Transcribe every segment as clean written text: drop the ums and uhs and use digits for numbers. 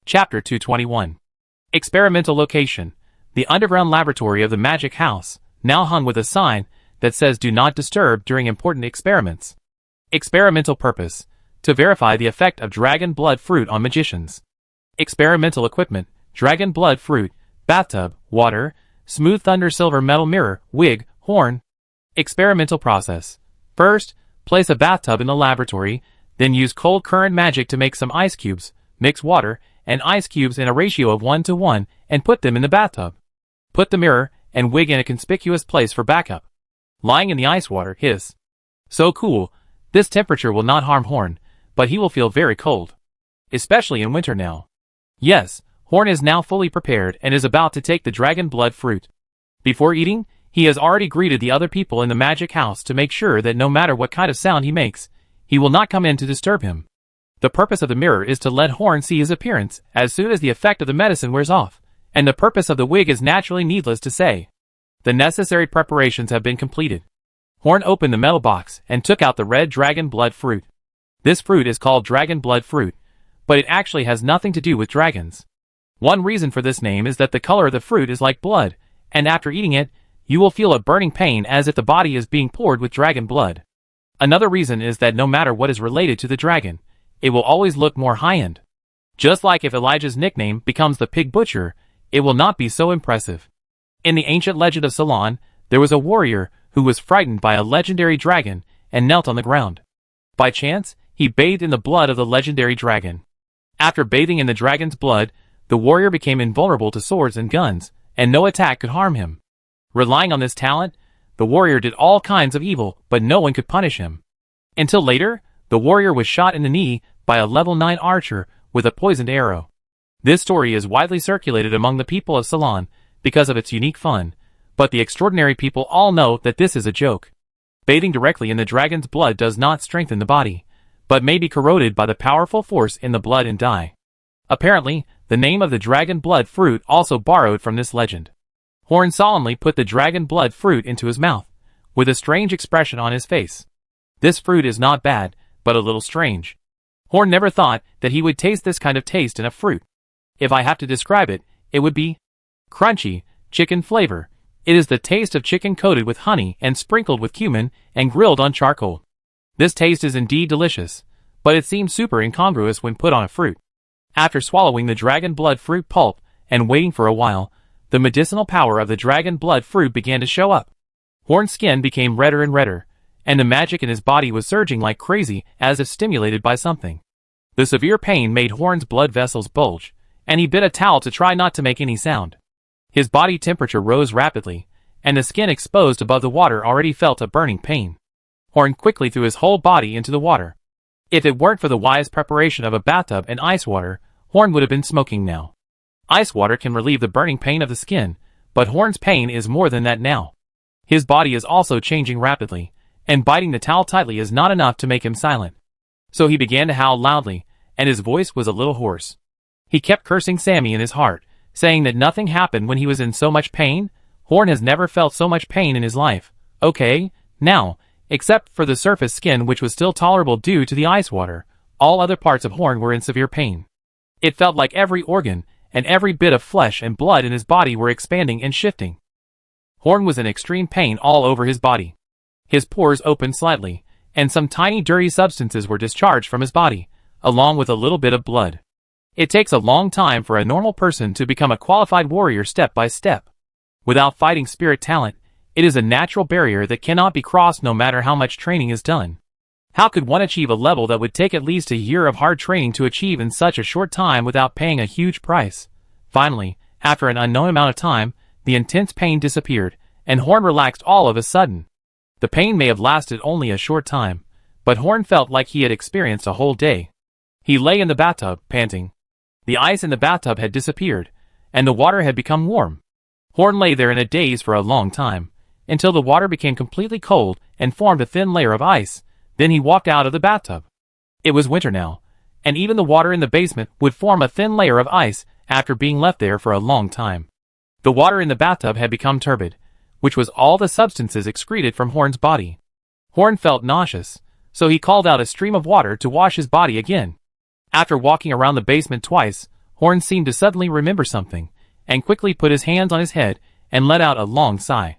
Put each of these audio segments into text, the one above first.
Chapter 221. Experimental Location. The underground laboratory of the magic house, now hung with a sign that says "Do not disturb" during important experiments. Experimental purpose: to verify the effect of dragon blood fruit on magicians. Experimental equipment: dragon blood fruit, bathtub, water, smooth thunder silver metal mirror, wig, horn. Experimental process: first, place a bathtub in the laboratory, then use cold current magic to make some ice cubes, mix water and ice cubes in a ratio of 1:1 and put them in the bathtub. Put the mirror and wig in a conspicuous place for backup. Lying in the ice water, hiss. So cool, this temperature will not harm Horn, but he will feel very cold. Especially in winter now. Yes, Horn is now fully prepared and is about to take the dragon blood fruit. Before eating, he has already greeted the other people in the magic house to make sure that no matter what kind of sound he makes, he will not come in to disturb him. The purpose of the mirror is to let Horn see his appearance as soon as the effect of the medicine wears off, and the purpose of the wig is naturally needless to say. The necessary preparations have been completed. Horn opened the metal box and took out the red dragon blood fruit. This fruit is called dragon blood fruit, but it actually has nothing to do with dragons. One reason for this name is that the color of the fruit is like blood, and after eating it, you will feel a burning pain as if the body is being poured with dragon blood. Another reason is that no matter what is related to the dragon, it will always look more high-end. Just like if Elijah's nickname becomes the Pig Butcher, it will not be so impressive. In the ancient legend of Ceylon, there was a warrior who was frightened by a legendary dragon and knelt on the ground. By chance, he bathed in the blood of the legendary dragon. After bathing in the dragon's blood, the warrior became invulnerable to swords and guns, and no attack could harm him. Relying on this talent, the warrior did all kinds of evil, but no one could punish him. Until later, the warrior was shot in the knee by a level 9 archer with a poisoned arrow. This story is widely circulated among the people of Ceylon because of its unique fun, but the extraordinary people all know that this is a joke. Bathing directly in the dragon's blood does not strengthen the body, but may be corroded by the powerful force in the blood and die. Apparently, the name of the dragon blood fruit also borrowed from this legend. Horn solemnly put the dragon blood fruit into his mouth, with a strange expression on his face. This fruit is not bad, but a little strange. Horn never thought that he would taste this kind of taste in a fruit. If I have to describe it, it would be crunchy, chicken flavor. It is the taste of chicken coated with honey and sprinkled with cumin and grilled on charcoal. This taste is indeed delicious, but it seems super incongruous when put on a fruit. After swallowing the dragon blood fruit pulp and waiting for a while, the medicinal power of the dragon blood fruit began to show up. Horn's skin became redder and redder, and the magic in his body was surging like crazy as if stimulated by something. The severe pain made Horn's blood vessels bulge, and he bit a towel to try not to make any sound. His body temperature rose rapidly, and the skin exposed above the water already felt a burning pain. Horn quickly threw his whole body into the water. If it weren't for the wise preparation of a bathtub and ice water, Horn would have been smoking now. Ice water can relieve the burning pain of the skin, but Horn's pain is more than that now. His body is also changing rapidly, and biting the towel tightly is not enough to make him silent. So he began to howl loudly, and his voice was a little hoarse. He kept cursing Sammy in his heart, saying that nothing happened when he was in so much pain. Horn has never felt so much pain in his life. Okay, now, except for the surface skin which was still tolerable due to the ice water, all other parts of Horn were in severe pain. It felt like every organ and every bit of flesh and blood in his body were expanding and shifting. Horn was in extreme pain all over his body. His pores opened slightly, and some tiny dirty substances were discharged from his body, along with a little bit of blood. It takes a long time for a normal person to become a qualified warrior step by step. Without fighting spirit talent, it is a natural barrier that cannot be crossed no matter how much training is done. How could one achieve a level that would take at least a year of hard training to achieve in such a short time without paying a huge price? Finally, after an unknown amount of time, the intense pain disappeared, and Horn relaxed all of a sudden. The pain may have lasted only a short time, but Horn felt like he had experienced a whole day. He lay in the bathtub, panting. The ice in the bathtub had disappeared, and the water had become warm. Horn lay there in a daze for a long time, until the water became completely cold and formed a thin layer of ice. Then he walked out of the bathtub. It was winter now, and even the water in the basement would form a thin layer of ice after being left there for a long time. The water in the bathtub had become turbid, which was all the substances excreted from Horn's body. Horn felt nauseous, so he called out a stream of water to wash his body again. After walking around the basement twice, Horn seemed to suddenly remember something, and quickly put his hands on his head and let out a long sigh.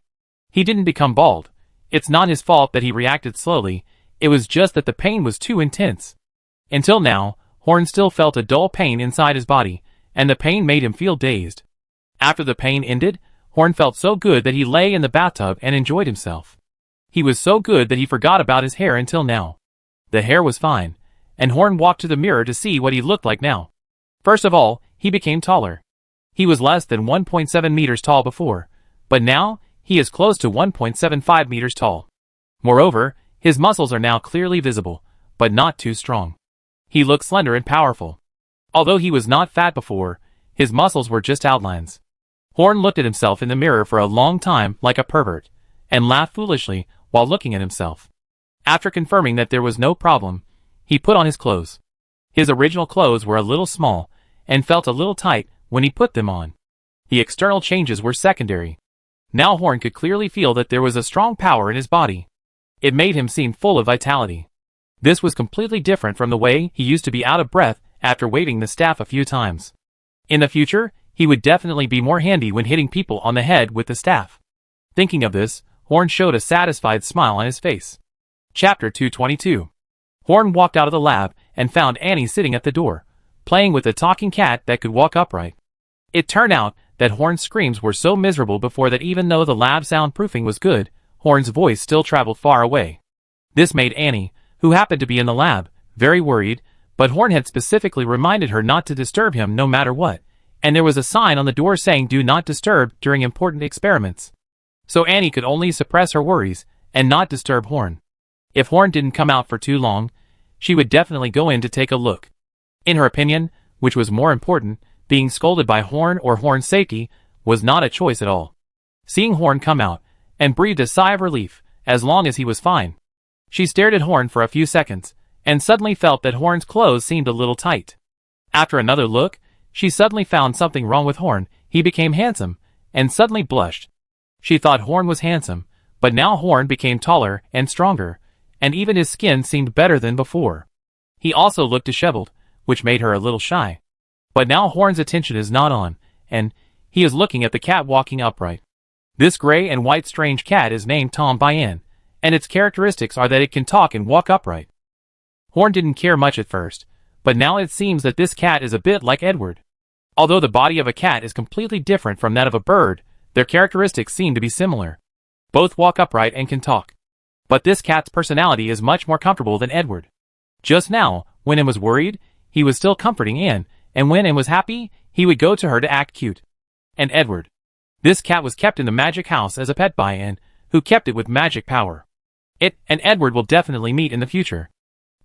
He didn't become bald. It's not his fault that he reacted slowly, it was just that the pain was too intense. Until now, Horn still felt a dull pain inside his body, and the pain made him feel dazed. After the pain ended, Horn felt so good that he lay in the bathtub and enjoyed himself. He was so good that he forgot about his hair until now. The hair was fine, and Horn walked to the mirror to see what he looked like now. First of all, he became taller. He was less than 1.7 meters tall before, but now, he is close to 1.75 meters tall. Moreover, his muscles are now clearly visible, but not too strong. He looked slender and powerful. Although he was not fat before, his muscles were just outlines. Horn looked at himself in the mirror for a long time like a pervert, and laughed foolishly while looking at himself. After confirming that there was no problem, he put on his clothes. His original clothes were a little small, and felt a little tight when he put them on. The external changes were secondary. Now Horn could clearly feel that there was a strong power in his body. It made him seem full of vitality. This was completely different from the way he used to be out of breath after waving the staff a few times. In the future, he would definitely be more handy when hitting people on the head with the staff. Thinking of this, Horn showed a satisfied smile on his face. Chapter 222. Horn walked out of the lab and found Annie sitting at the door, playing with a talking cat that could walk upright. It turned out that Horn's screams were so miserable before that even though the lab soundproofing was good, Horn's voice still traveled far away. This made Annie, who happened to be in the lab, very worried, but Horn had specifically reminded her not to disturb him no matter what, and there was a sign on the door saying "Do not disturb" during important experiments. So Annie could only suppress her worries and not disturb Horn. If Horn didn't come out for too long, she would definitely go in to take a look. In her opinion, which was more important, being scolded by Horn or Horn's safety was not a choice at all. Seeing Horn come out, and breathed a sigh of relief, as long as he was fine. She stared at Horn for a few seconds, and suddenly felt that Horn's clothes seemed a little tight. After another look, she suddenly found something wrong with Horn. He became handsome, and suddenly blushed. She thought Horn was handsome, but now Horn became taller and stronger, and even his skin seemed better than before. He also looked disheveled, which made her a little shy. But now Horn's attention is not on, and he is looking at the cat walking upright. This gray and white strange cat is named Tom by Anne, and its characteristics are that it can talk and walk upright. Horn didn't care much at first, but now it seems that this cat is a bit like Edward. Although the body of a cat is completely different from that of a bird, their characteristics seem to be similar. Both walk upright and can talk. But this cat's personality is much more comfortable than Edward. Just now, when Anne was worried, he was still comforting Anne, and when Anne was happy, he would go to her to act cute. And Edward. This cat was kept in the magic house as a pet by Anne, who kept it with magic power. It and Edward will definitely meet in the future.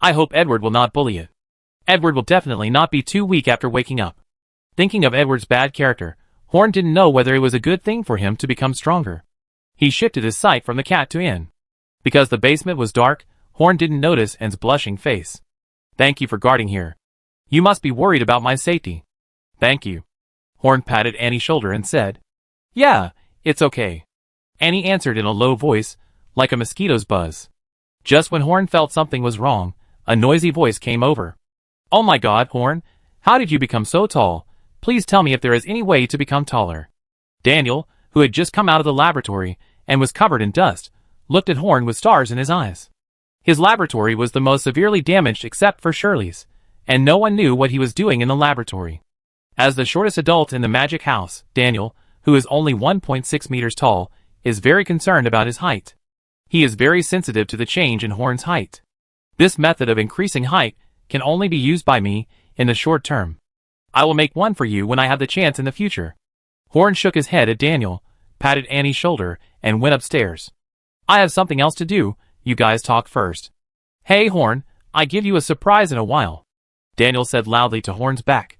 I hope Edward will not bully it. Edward will definitely not be too weak after waking up. Thinking of Edward's bad character, Horn didn't know whether it was a good thing for him to become stronger. He shifted his sight from the cat to Anne. Because the basement was dark, Horn didn't notice Anne's blushing face. Thank you for guarding here. You must be worried about my safety. Thank you. Horn patted Annie's shoulder and said, Yeah, it's okay. Annie answered in a low voice, like a mosquito's buzz. Just when Horn felt something was wrong, a noisy voice came over. Oh my God, Horn, how did you become so tall? Please tell me if there is any way to become taller. Daniel, who had just come out of the laboratory and was covered in dust, looked at Horn with stars in his eyes. His laboratory was the most severely damaged except for Shirley's, and no one knew what he was doing in the laboratory. As the shortest adult in the magic house, Daniel, who is only 1.6 meters tall, is very concerned about his height. He is very sensitive to the change in Horn's height. This method of increasing height can only be used by me in the short term. I will make one for you when I have the chance in the future. Horn shook his head at Daniel, patted Annie's shoulder, and went upstairs. I have something else to do, you guys talk first. Hey Horn, I give you a surprise in a while. Daniel said loudly to Horn's back.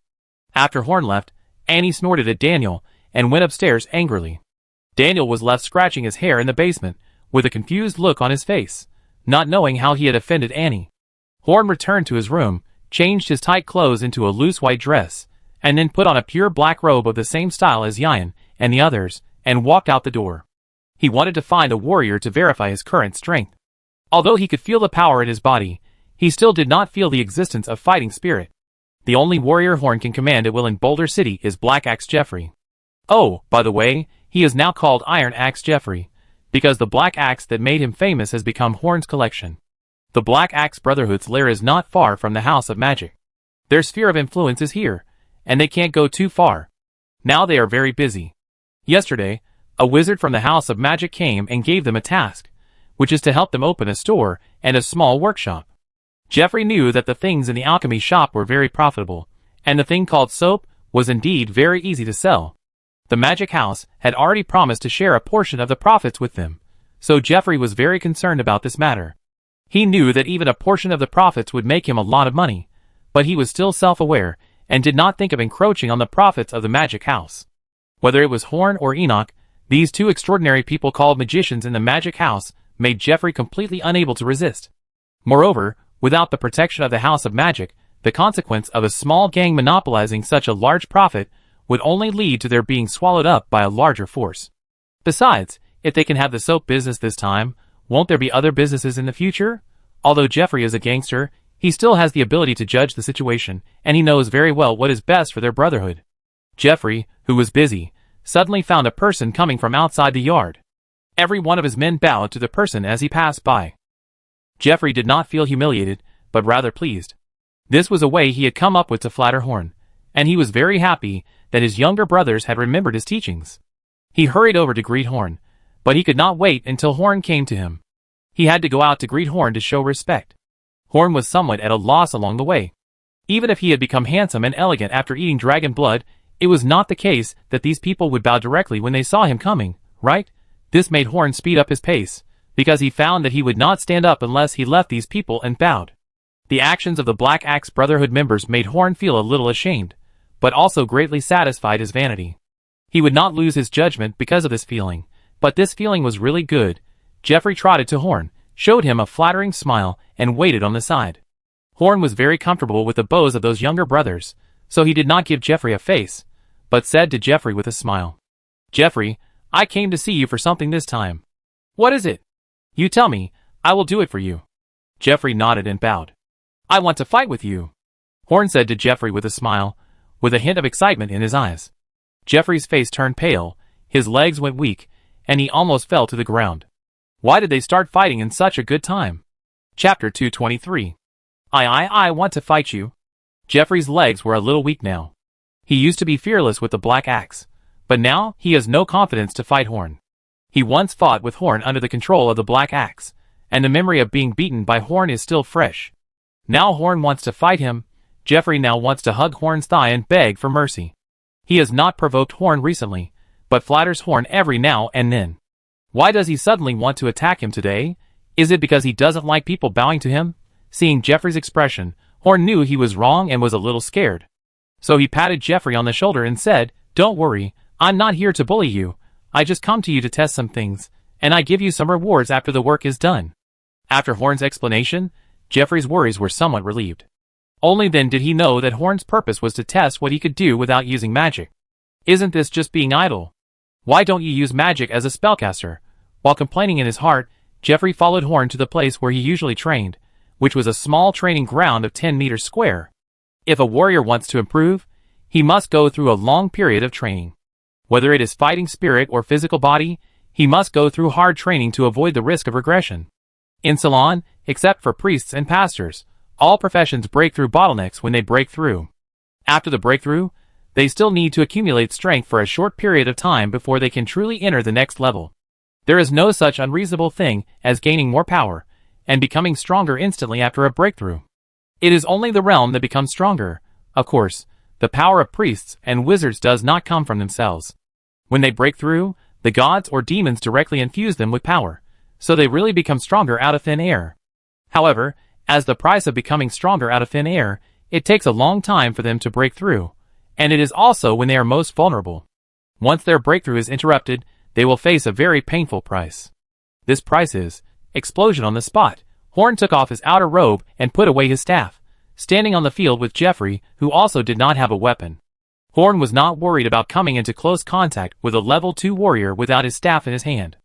After Horn left, Annie snorted at Daniel and went upstairs angrily. Daniel was left scratching his hair in the basement, with a confused look on his face, not knowing how he had offended Annie. Horn returned to his room, changed his tight clothes into a loose white dress, and then put on a pure black robe of the same style as Yan and the others, and walked out the door. He wanted to find a warrior to verify his current strength. Although he could feel the power in his body, he still did not feel the existence of fighting spirit. The only warrior Horn can command at will in Boulder City is Black Axe Jeffrey. Oh, by the way, he is now called Iron Axe Jeffrey, because the black axe that made him famous has become Horn's collection. The Black Axe Brotherhood's lair is not far from the House of Magic. Their sphere of influence is here, and they can't go too far. Now they are very busy. Yesterday, a wizard from the House of Magic came and gave them a task, which is to help them open a store and a small workshop. Jeffrey knew that the things in the alchemy shop were very profitable, and the thing called soap was indeed very easy to sell. The Magic House had already promised to share a portion of the profits with them, so Jeffrey was very concerned about this matter. He knew that even a portion of the profits would make him a lot of money, but he was still self-aware and did not think of encroaching on the profits of the Magic House. Whether it was Horn or Enoch, these two extraordinary people called magicians in the Magic House made Jeffrey completely unable to resist. Moreover, without the protection of the House of Magic, the consequence of a small gang monopolizing such a large profit would only lead to their being swallowed up by a larger force. Besides, if they can have the soap business this time, won't there be other businesses in the future? Although Jeffrey is a gangster, he still has the ability to judge the situation, and he knows very well what is best for their brotherhood. Jeffrey, who was busy, suddenly found a person coming from outside the yard. Every one of his men bowed to the person as he passed by. Jeffrey did not feel humiliated, but rather pleased. This was a way he had come up with to flatter Horn, and he was very happy that his younger brothers had remembered his teachings. He hurried over to greet Horn, but he could not wait until Horn came to him. He had to go out to greet Horn to show respect. Horn was somewhat at a loss along the way. Even if he had become handsome and elegant after eating dragon blood, it was not the case that these people would bow directly when they saw him coming, right? This made Horn speed up his pace, because he found that he would not stand up unless he left these people and bowed. The actions of the Black Axe Brotherhood members made Horn feel a little ashamed, but also greatly satisfied his vanity. He would not lose his judgment because of this feeling, but this feeling was really good. Jeffrey trotted to Horn, showed him a flattering smile, and waited on the side. Horn was very comfortable with the bows of those younger brothers, so he did not give Jeffrey a face, but said to Jeffrey with a smile, "Jeffrey, I came to see you for something this time." "What is it?" "You tell me, I will do it for you." Jeffrey nodded and bowed. "I want to fight with you," Horn said to Jeffrey with a smile, with a hint of excitement in his eyes. Jeffrey's face turned pale, his legs went weak, and he almost fell to the ground. Why did they start fighting in such a good time? Chapter 223. I want to fight you. Jeffrey's legs were a little weak now. He used to be fearless with the black axe, but now he has no confidence to fight Horn. He once fought with Horn under the control of the black axe, and the memory of being beaten by Horn is still fresh. Now Horn wants to fight him. Jeffrey now wants to hug Horn's thigh and beg for mercy. He has not provoked Horn recently, but flatters Horn every now and then. Why does he suddenly want to attack him today? Is it because he doesn't like people bowing to him? Seeing Jeffrey's expression, Horn knew he was wrong and was a little scared. So he patted Jeffrey on the shoulder and said, "Don't worry, I'm not here to bully you. I just come to you to test some things, and I give you some rewards after the work is done." After Horn's explanation, Jeffrey's worries were somewhat relieved. Only then did he know that Horn's purpose was to test what he could do without using magic. Isn't this just being idle? Why don't you use magic as a spellcaster? While complaining in his heart, Jeffrey followed Horn to the place where he usually trained, which was a small training ground of 10 meters square. If a warrior wants to improve, he must go through a long period of training. Whether it is fighting spirit or physical body, he must go through hard training to avoid the risk of regression. In Ceylon, except for priests and pastors, all professions break through bottlenecks when they break through. After the breakthrough, they still need to accumulate strength for a short period of time before they can truly enter the next level. There is no such unreasonable thing as gaining more power and becoming stronger instantly after a breakthrough. It is only the realm that becomes stronger. Of course, the power of priests and wizards does not come from themselves. When they break through, the gods or demons directly infuse them with power, so they really become stronger out of thin air. However, as the price of becoming stronger out of thin air, it takes a long time for them to break through, and it is also when they are most vulnerable. Once their breakthrough is interrupted, they will face a very painful price. This price is explosion on the spot. Horn took off his outer robe and put away his staff, standing on the field with Jeffrey, who also did not have a weapon. Horn was not worried about coming into close contact with a level 2 warrior without his staff in his hand.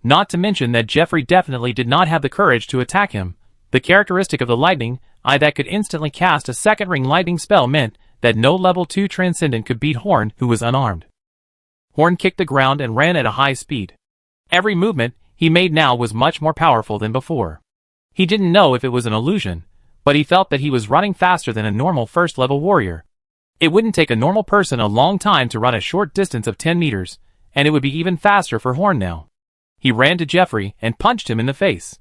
Not to mention that Jeffrey definitely did not have the courage to attack him, The characteristic of the lightning eye that could instantly cast a second ring lightning spell meant that no level 2 transcendent could beat Horn, who was unarmed. Horn kicked the ground and ran at a high speed. Every movement he made now was much more powerful than before. He didn't know if it was an illusion, but he felt that he was running faster than a normal first-level warrior. It wouldn't take a normal person a long time to run a short distance of 10 meters, and it would be even faster for Horn now. He ran to Jeffrey and punched him in the face.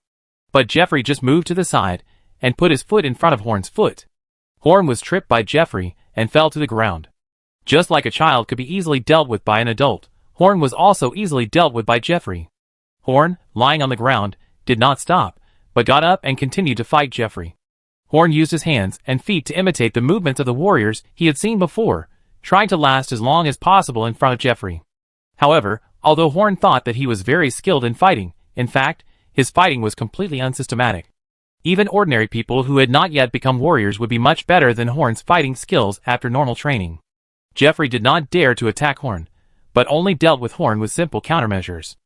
But Jeffrey just moved to the side and put his foot in front of Horn's foot. Horn was tripped by Jeffrey and fell to the ground. Just like a child could be easily dealt with by an adult, Horn was also easily dealt with by Jeffrey. Horn, lying on the ground, did not stop, but got up and continued to fight Jeffrey. Horn used his hands and feet to imitate the movements of the warriors he had seen before, trying to last as long as possible in front of Jeffrey. However, although Horn thought that he was very skilled in fighting, in fact, his fighting was completely unsystematic. Even ordinary people who had not yet become warriors would be much better than Horn's fighting skills after normal training. Jeffrey did not dare to attack Horn, but only dealt with Horn with simple countermeasures.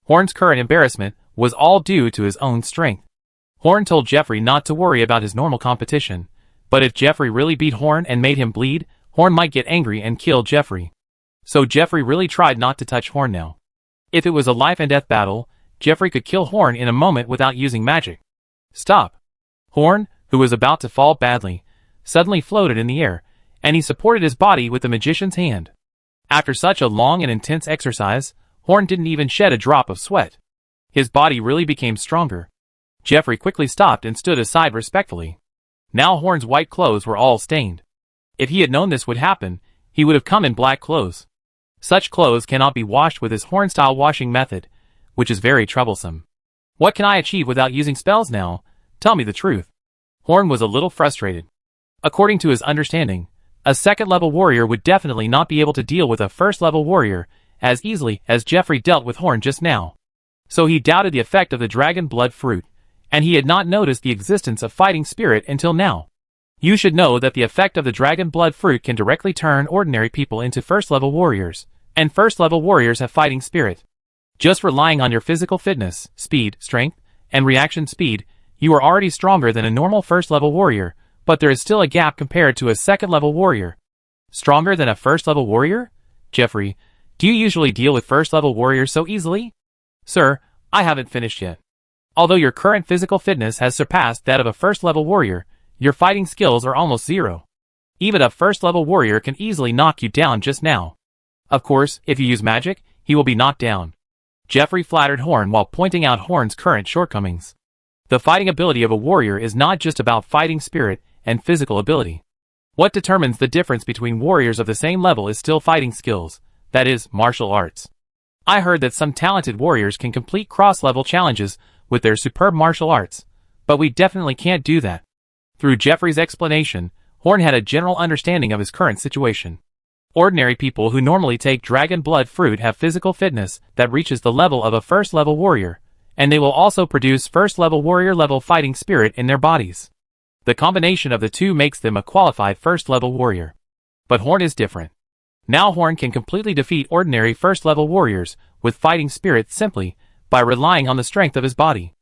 Horn's current embarrassment was all due to his own strength. Horn told Jeffrey not to worry about his normal competition, but if Jeffrey really beat Horn and made him bleed, Horn might get angry and kill Jeffrey. So Jeffrey really tried not to touch Horn now. If it was a life and death battle, Jeffrey could kill Horn in a moment without using magic. Stop! Horn, who was about to fall badly, suddenly floated in the air, and he supported his body with the magician's hand. After such a long and intense exercise, Horn didn't even shed a drop of sweat. His body really became stronger. Jeffrey quickly stopped and stood aside respectfully. Now Horn's white clothes were all stained. If he had known this would happen, he would have come in black clothes. Such clothes cannot be washed with his Horn-style washing method, which is very troublesome. What can I achieve without using spells now? Tell me the truth. Horn was a little frustrated. According to his understanding, a second-level warrior would definitely not be able to deal with a first-level warrior as easily as Jeffrey dealt with Horn just now. So he doubted the effect of the dragon blood fruit, and he had not noticed the existence of fighting spirit until now. You should know that the effect of the dragon blood fruit can directly turn ordinary people into first-level warriors, and first-level warriors have fighting spirit. Just relying on your physical fitness, speed, strength, and reaction speed, you are already stronger than a normal first-level warrior, but there is still a gap compared to a second-level warrior. Stronger than a first-level warrior? Jeffrey, do you usually deal with first-level warriors so easily? Sir, I haven't finished yet. Although your current physical fitness has surpassed that of a first-level warrior, your fighting skills are almost zero. Even a first-level warrior can easily knock you down just now. Of course, if you use magic, he will be knocked down. Jeffrey flattered Horn while pointing out Horn's current shortcomings. The fighting ability of a warrior is not just about fighting spirit and physical ability. What determines the difference between warriors of the same level is still fighting skills, that is, martial arts. I heard that some talented warriors can complete cross-level challenges with their superb martial arts, but we definitely can't do that. Through Jeffrey's explanation, Horn had a general understanding of his current situation. Ordinary people who normally take dragon blood fruit have physical fitness that reaches the level of a first-level warrior, and they will also produce first-level warrior-level fighting spirit in their bodies. The combination of the two makes them a qualified first-level warrior. But Horn is different. Now Horn can completely defeat ordinary first-level warriors with fighting spirit simply by relying on the strength of his body.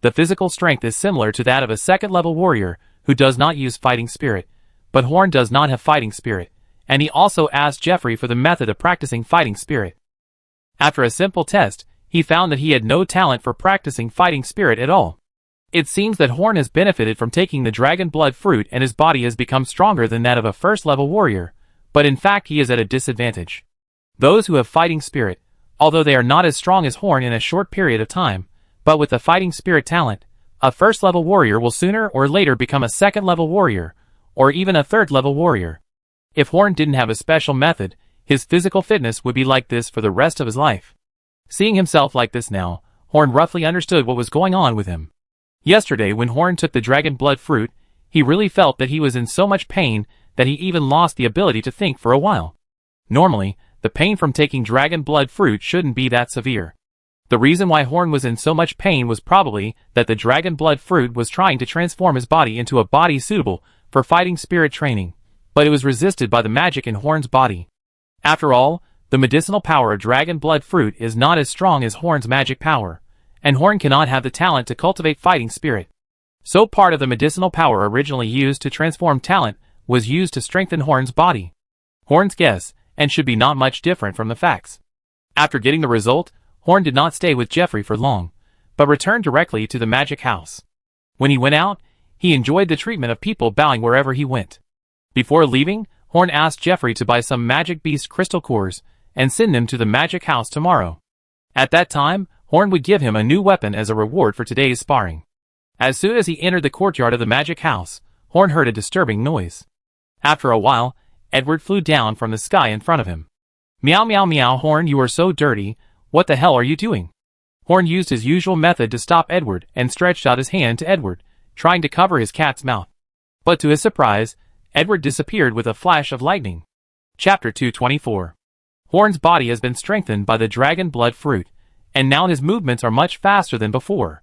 The physical strength is similar to that of a second-level warrior who does not use fighting spirit, but Horn does not have fighting spirit, and he also asked Jeffrey for the method of practicing fighting spirit. After a simple test, he found that he had no talent for practicing fighting spirit at all. It seems that Horn has benefited from taking the dragon blood fruit and his body has become stronger than that of a first-level warrior, but in fact he is at a disadvantage. Those who have fighting spirit, although they are not as strong as Horn in a short period of time, but with the fighting spirit talent, a first-level warrior will sooner or later become a second-level warrior, or even a third-level warrior. If Horn didn't have a special method, his physical fitness would be like this for the rest of his life. Seeing himself like this now, Horn roughly understood what was going on with him. Yesterday when Horn took the dragon blood fruit, he really felt that he was in so much pain that he even lost the ability to think for a while. Normally, the pain from taking dragon blood fruit shouldn't be that severe. The reason why Horn was in so much pain was probably that the dragon blood fruit was trying to transform his body into a body suitable for fighting spirit training, but it was resisted by the magic in Horn's body. After all, the medicinal power of dragon blood fruit is not as strong as Horn's magic power, and Horn cannot have the talent to cultivate fighting spirit. So part of the medicinal power originally used to transform talent was used to strengthen Horn's body. Horn's guess, and should be not much different from the facts. After getting the result, Horn did not stay with Jeffrey for long, but returned directly to the magic house. When he went out, he enjoyed the treatment of people bowing wherever he went. Before leaving, Horn asked Jeffrey to buy some magic beast crystal cores and send them to the magic house tomorrow. At that time, Horn would give him a new weapon as a reward for today's sparring. As soon as he entered the courtyard of the magic house, Horn heard a disturbing noise. After a while, Edward flew down from the sky in front of him. Meow meow meow, Horn, you are so dirty. What the hell are you doing? Horn used his usual method to stop Edward and stretched out his hand to Edward, trying to cover his cat's mouth. But to his surprise, Edward disappeared with a flash of lightning. Chapter 224. Horn's body has been strengthened by the dragon blood fruit, and now his movements are much faster than before.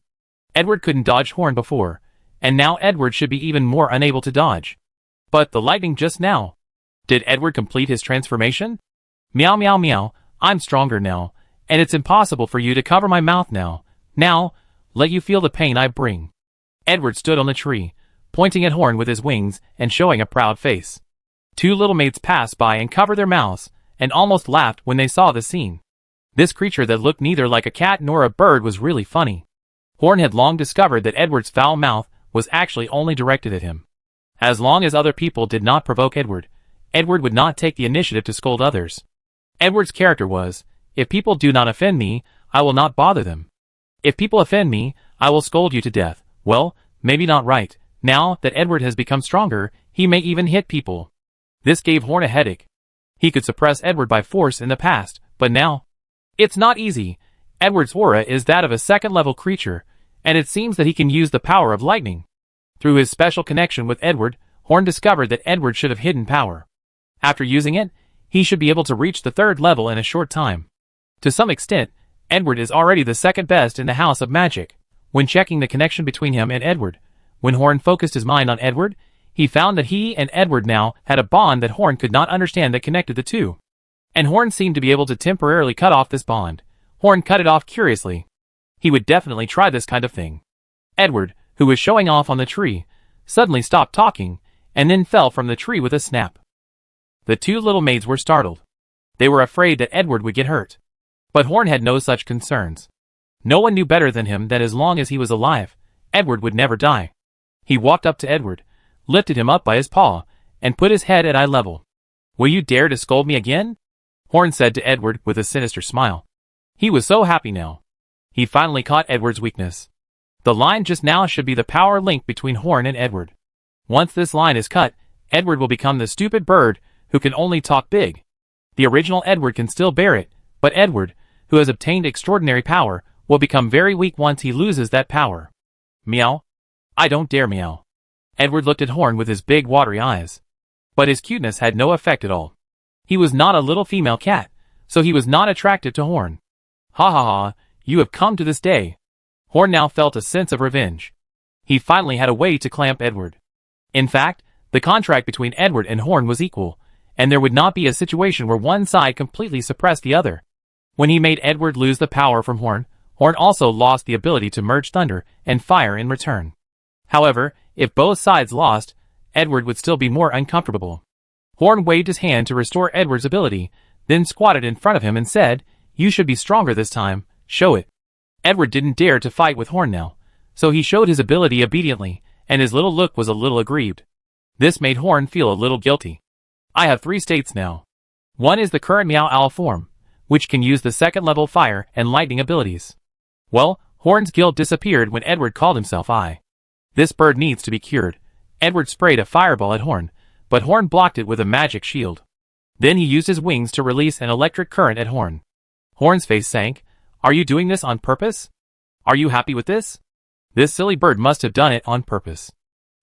Edward couldn't dodge Horn before, and now Edward should be even more unable to dodge. But the lightning just now. Did Edward complete his transformation? Meow meow meow, I'm stronger now, and it's impossible for you to cover my mouth now. Now, let you feel the pain I bring. Edward stood on the tree, pointing at Horn with his wings and showing a proud face. Two little maids passed by and covered their mouths, and almost laughed when they saw the scene. This creature that looked neither like a cat nor a bird was really funny. Horn had long discovered that Edward's foul mouth was actually only directed at him. As long as other people did not provoke Edward, Edward would not take the initiative to scold others. Edward's character was, if people do not offend me, I will not bother them. If people offend me, I will scold you to death. Well, maybe not right. Now that Edward has become stronger, he may even hit people. This gave Horn a headache. He could suppress Edward by force in the past, but now? It's not easy. Edward's aura is that of a second-level creature, and it seems that he can use the power of lightning. Through his special connection with Edward, Horn discovered that Edward should have hidden power. After using it, he should be able to reach the third level in a short time. To some extent, Edward is already the second best in the House of Magic. When checking the connection between him and Edward, when Horn focused his mind on Edward, he found that he and Edward now had a bond that Horn could not understand that connected the two. And Horn seemed to be able to temporarily cut off this bond. Horn cut it off curiously. He would definitely try this kind of thing. Edward, who was showing off on the tree, suddenly stopped talking, and then fell from the tree with a snap. The two little maids were startled. They were afraid that Edward would get hurt. But Horn had no such concerns. No one knew better than him that as long as he was alive, Edward would never die. He walked up to Edward, lifted him up by his paw, and put his head at eye level. Will you dare to scold me again? Horn said to Edward with a sinister smile. He was so happy now. He finally caught Edward's weakness. The line just now should be the power link between Horn and Edward. Once this line is cut, Edward will become the stupid bird who can only talk big. The original Edward can still bear it, but Edward, who has obtained extraordinary power, will become very weak once he loses that power. Meow. I don't dare meow. Edward looked at Horn with his big watery eyes. But his cuteness had no effect at all. He was not a little female cat, so he was not attractive to Horn. Ha ha ha, you have come to this day. Horn now felt a sense of revenge. He finally had a way to clamp Edward. In fact, the contract between Edward and Horn was equal, and there would not be a situation where one side completely suppressed the other. When he made Edward lose the power from Horn, Horn also lost the ability to merge thunder and fire in return. However, if both sides lost, Edward would still be more uncomfortable. Horn waved his hand to restore Edward's ability, then squatted in front of him and said, "You should be stronger this time, show it." Edward didn't dare to fight with Horn now, so he showed his ability obediently, and his little look was a little aggrieved. This made Horn feel a little guilty. I have 3 states now. One is the current Meow Owl form, which can use the second-level fire and lightning abilities. Well, Horn's guilt disappeared when Edward called himself I. This bird needs to be cured. Edward sprayed a fireball at Horn, but Horn blocked it with a magic shield. Then he used his wings to release an electric current at Horn. Horn's face sank. Are you doing this on purpose? Are you happy with this? This silly bird must have done it on purpose.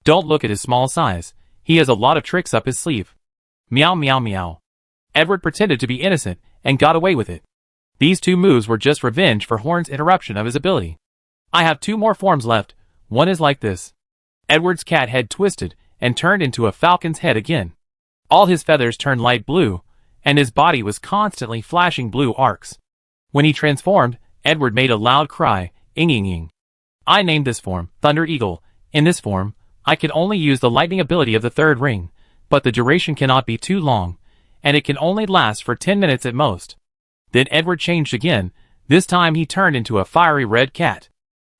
Don't look at his small size. He has a lot of tricks up his sleeve. Meow meow meow. Edward pretended to be innocent and got away with it. These 2 moves were just revenge for Horn's interruption of his ability. I have 2 more forms left. One is like this. Edward's cat head twisted and turned into a falcon's head again. All his feathers turned light blue, and his body was constantly flashing blue arcs. When he transformed, Edward made a loud cry, ing ing ing. I named this form Thunder Eagle, In this form, I can only use the lightning ability of the third ring, but the duration cannot be too long, and it can only last for 10 minutes at most. Then Edward changed again. This time he turned into a fiery red cat.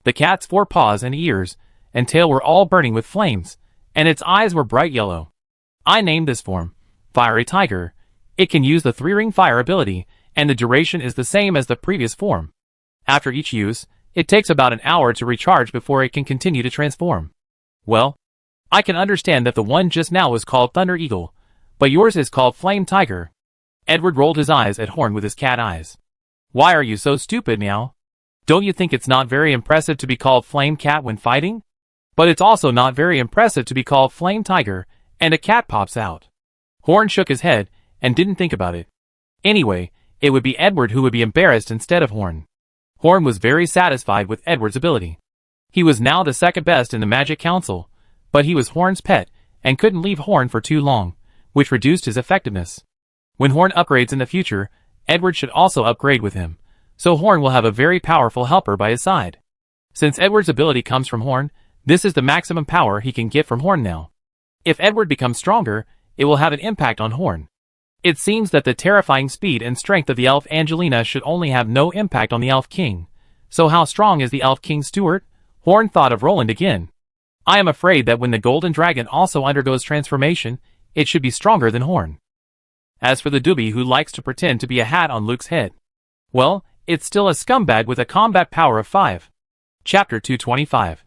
The cat's 4 paws and ears and tail were all burning with flames, and its eyes were bright yellow. I named this form Fiery Tiger. It can use the 3-ring fire ability, and the duration is the same as the previous form. After each use, it takes about an hour to recharge before it can continue to transform. Well, I can understand that the one just now was called Thunder Eagle, but yours is called Flame Tiger. Edward rolled his eyes at Horn with his cat eyes. Why are you so stupid, Meow? Don't you think it's not very impressive to be called Flame Cat when fighting? But it's also not very impressive to be called Flame Tiger, and a cat pops out. Horn shook his head and didn't think about it. Anyway, it would be Edward who would be embarrassed instead of Horn. Horn was very satisfied with Edward's ability. He was now the second best in the Magic Council, but he was Horn's pet and couldn't leave Horn for too long, which reduced his effectiveness. When Horn upgrades in the future, Edward should also upgrade with him, so Horn will have a very powerful helper by his side. Since Edward's ability comes from Horn, this is the maximum power he can get from Horn now. If Edward becomes stronger, it will have an impact on Horn. It seems that the terrifying speed and strength of the elf Angelina should only have no impact on the elf king. So how strong is the elf king Stuart? Horn thought of Roland again. I am afraid that when the golden dragon also undergoes transformation, it should be stronger than Horn. As for the doobie who likes to pretend to be a hat on Luke's head, well, it's still a scumbag with a combat power of 5. Chapter 225.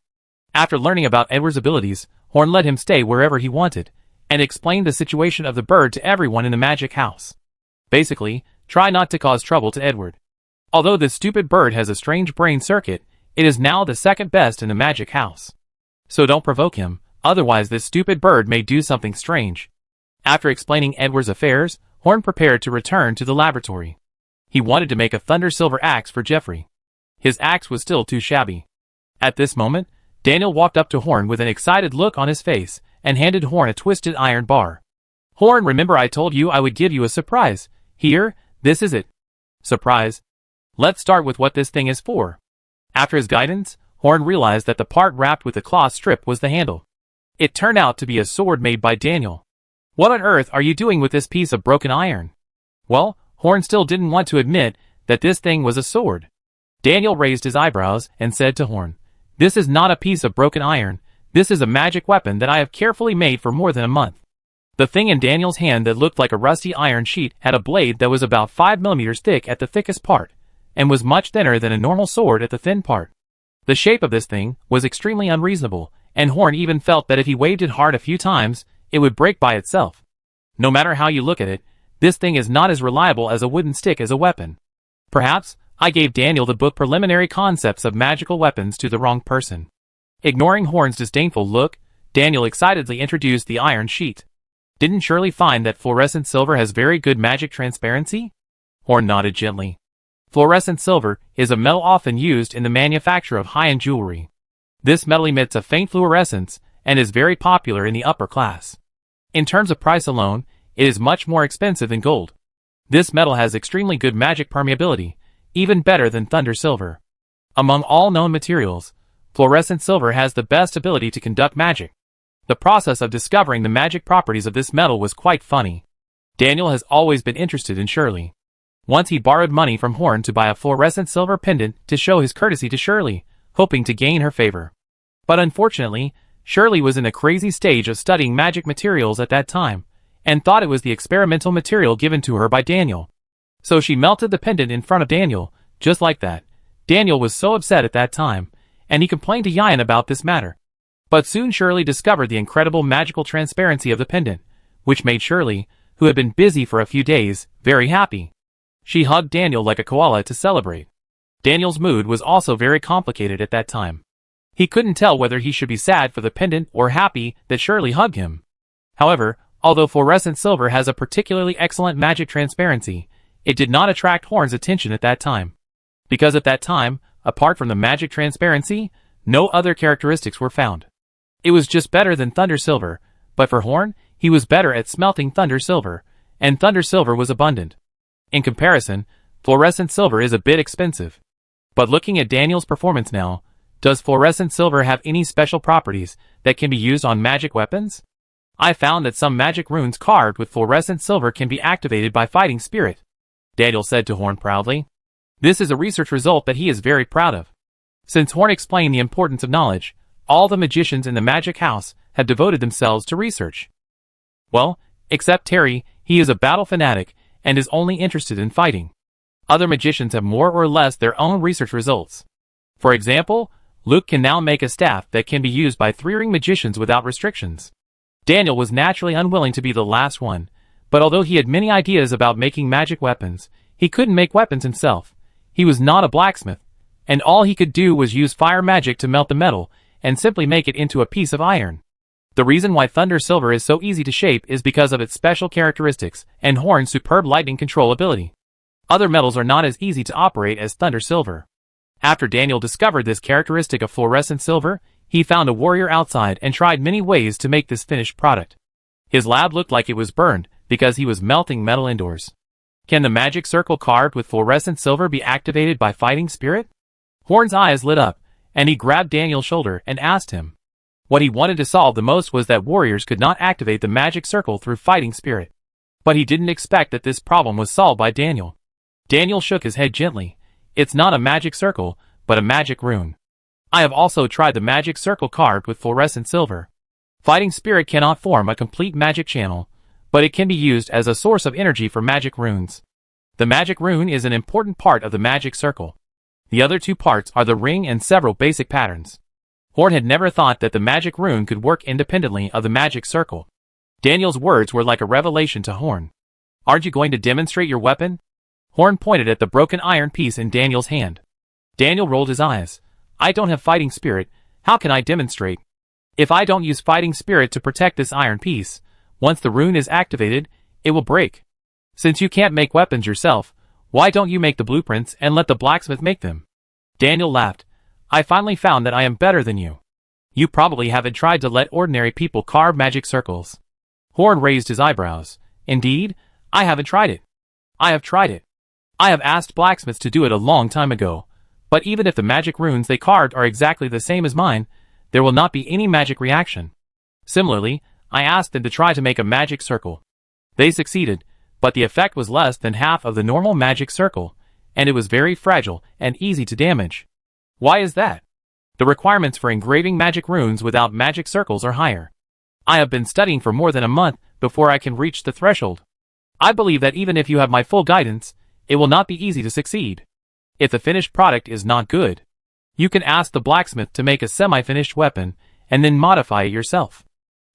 After learning about Edward's abilities, Horn let him stay wherever he wanted, and explained the situation of the bird to everyone in the magic house. Basically, try not to cause trouble to Edward. Although this stupid bird has a strange brain circuit, it is now the second best in the magic house. So don't provoke him, otherwise this stupid bird may do something strange. After explaining Edward's affairs, Horn prepared to return to the laboratory. He wanted to make a thunder silver axe for Geoffrey. His axe was still too shabby. At this moment, Daniel walked up to Horn with an excited look on his face, and handed Horn a twisted iron bar. Horn, remember I told you I would give you a surprise. Here, this is it. Surprise? Let's start with what this thing is for. After his guidance, Horn realized that the part wrapped with the cloth strip was the handle. It turned out to be a sword made by Daniel. What on earth are you doing with this piece of broken iron? Well, Horn still didn't want to admit that this thing was a sword. Daniel raised his eyebrows and said to Horn, "This is not a piece of broken iron. This is a magic weapon that I have carefully made for more than a month." The thing in Daniel's hand that looked like a rusty iron sheet had a blade that was about 5 millimeters thick at the thickest part, and was much thinner than a normal sword at the thin part. The shape of this thing was extremely unreasonable, and Horn even felt that if he waved it hard a few times, it would break by itself. No matter how you look at it, this thing is not as reliable as a wooden stick as a weapon. Perhaps I gave Daniel the book Preliminary Concepts of Magical Weapons to the wrong person. Ignoring Horn's disdainful look, Daniel excitedly introduced the iron sheet. Didn't Shirley find that fluorescent silver has very good magic transparency? Horn nodded gently. Fluorescent silver is a metal often used in the manufacture of high-end jewelry. This metal emits a faint fluorescence and is very popular in the upper class. In terms of price alone, it is much more expensive than gold. This metal has extremely good magic permeability, even better than thunder silver. Among all known materials, fluorescent silver has the best ability to conduct magic. The process of discovering the magic properties of this metal was quite funny. Daniel has always been interested in Shirley. Once he borrowed money from Horn to buy a fluorescent silver pendant to show his courtesy to Shirley, hoping to gain her favor. But unfortunately, Shirley was in a crazy stage of studying magic materials at that time, and thought it was the experimental material given to her by Daniel. So she melted the pendant in front of Daniel, just like that. Daniel was so upset at that time, and he complained to Yian about this matter. But soon Shirley discovered the incredible magical transparency of the pendant, which made Shirley, who had been busy for a few days, very happy. She hugged Daniel like a koala to celebrate. Daniel's mood was also very complicated at that time. He couldn't tell whether he should be sad for the pendant or happy that Shirley hugged him. However, although fluorescent silver has a particularly excellent magic transparency, it did not attract Horn's attention at that time. Because at that time, apart from the magic transparency, no other characteristics were found. It was just better than thunder silver, but for Horn, he was better at smelting thunder silver, and thunder silver was abundant. In comparison, fluorescent silver is a bit expensive. But looking at Daniel's performance now, Does fluorescent silver have any special properties that can be used on magic weapons? I found that some magic runes carved with fluorescent silver can be activated by fighting spirit, Daniel said to Horn proudly. This is a research result that he is very proud of. Since Horn explained the importance of knowledge, all the magicians in the magic house have devoted themselves to research. Well, except Terry, he is a battle fanatic and is only interested in fighting. Other magicians have more or less their own research results. For example, Luke can now make a staff that can be used by three-ring magicians without restrictions. Daniel was naturally unwilling to be the last one, but although he had many ideas about making magic weapons, he couldn't make weapons himself. He was not a blacksmith, and all he could do was use fire magic to melt the metal and simply make it into a piece of iron. The reason why Thunder Silver is so easy to shape is because of its special characteristics and Horn's superb lightning control ability. Other metals are not as easy to operate as Thunder Silver. After Daniel discovered this characteristic of fluorescent silver, he found a warrior outside and tried many ways to make this finished product. His lab looked like it was burned because he was melting metal indoors. Can the magic circle carved with fluorescent silver be activated by fighting spirit? Horn's eyes lit up, and he grabbed Daniel's shoulder and asked him. What he wanted to solve the most was that warriors could not activate the magic circle through fighting spirit. But he didn't expect that this problem was solved by Daniel. Daniel shook his head gently. It's not a magic circle, but a magic rune. I have also tried the magic circle carved with fluorescent silver. Fighting spirit cannot form a complete magic channel, but it can be used as a source of energy for magic runes. The magic rune is an important part of the magic circle. The other two parts are the ring and several basic patterns. Horn had never thought that the magic rune could work independently of the magic circle. Daniel's words were like a revelation to Horn. Aren't you going to demonstrate your weapon? Horn pointed at the broken iron piece in Daniel's hand. Daniel rolled his eyes. I don't have fighting spirit, how can I demonstrate? If I don't use fighting spirit to protect this iron piece, once the rune is activated, it will break. Since you can't make weapons yourself, why don't you make the blueprints and let the blacksmith make them? Daniel laughed. I finally found that I am better than you. You probably haven't tried to let ordinary people carve magic circles. Horn raised his eyebrows. Indeed, I haven't tried it. I have tried it. I have asked blacksmiths to do it a long time ago, but even if the magic runes they carved are exactly the same as mine, there will not be any magic reaction. Similarly, I asked them to try to make a magic circle. They succeeded, but the effect was less than half of the normal magic circle, and it was very fragile and easy to damage. Why is that? The requirements for engraving magic runes without magic circles are higher. I have been studying for more than a month before I can reach the threshold. I believe that even if you have my full guidance, it will not be easy to succeed. If the finished product is not good, you can ask the blacksmith to make a semi-finished weapon and then modify it yourself.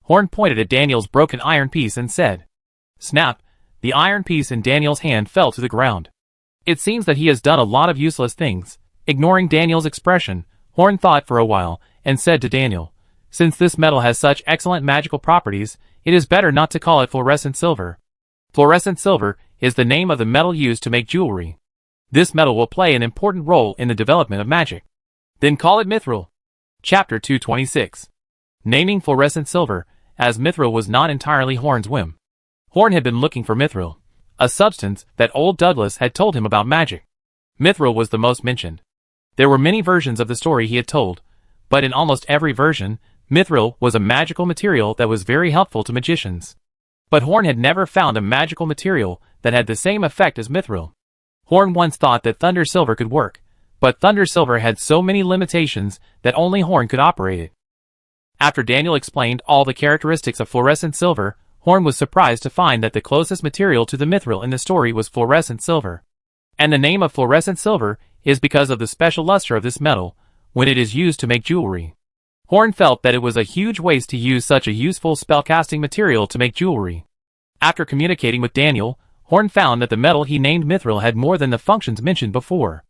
Horn pointed at Daniel's broken iron piece and said. Snap, the iron piece in Daniel's hand fell to the ground. It seems that he has done a lot of useless things. Ignoring Daniel's expression, Horn thought for a while and said to Daniel, since this metal has such excellent magical properties, it is better not to call it fluorescent silver. Fluorescent silver is the name of the metal used to make jewelry. This metal will play an important role in the development of magic. Then call it mithril. Chapter 226. Naming fluorescent silver, as mithril was not entirely Horn's whim. Horn had been looking for mithril, a substance that old Douglas had told him about magic. Mithril was the most mentioned. There were many versions of the story he had told, but in almost every version, mithril was a magical material that was very helpful to magicians. But Horn had never found a magical material that had the same effect as mithril. Horn once thought that Thunder Silver could work, but Thunder Silver had so many limitations that only Horn could operate it. After Daniel explained all the characteristics of fluorescent silver, Horn was surprised to find that the closest material to the mithril in the story was fluorescent silver. And the name of fluorescent silver is because of the special luster of this metal when it is used to make jewelry. Horn felt that it was a huge waste to use such a useful spellcasting material to make jewelry. After communicating with Daniel, Horn found that the metal he named mithril had more than the functions mentioned before.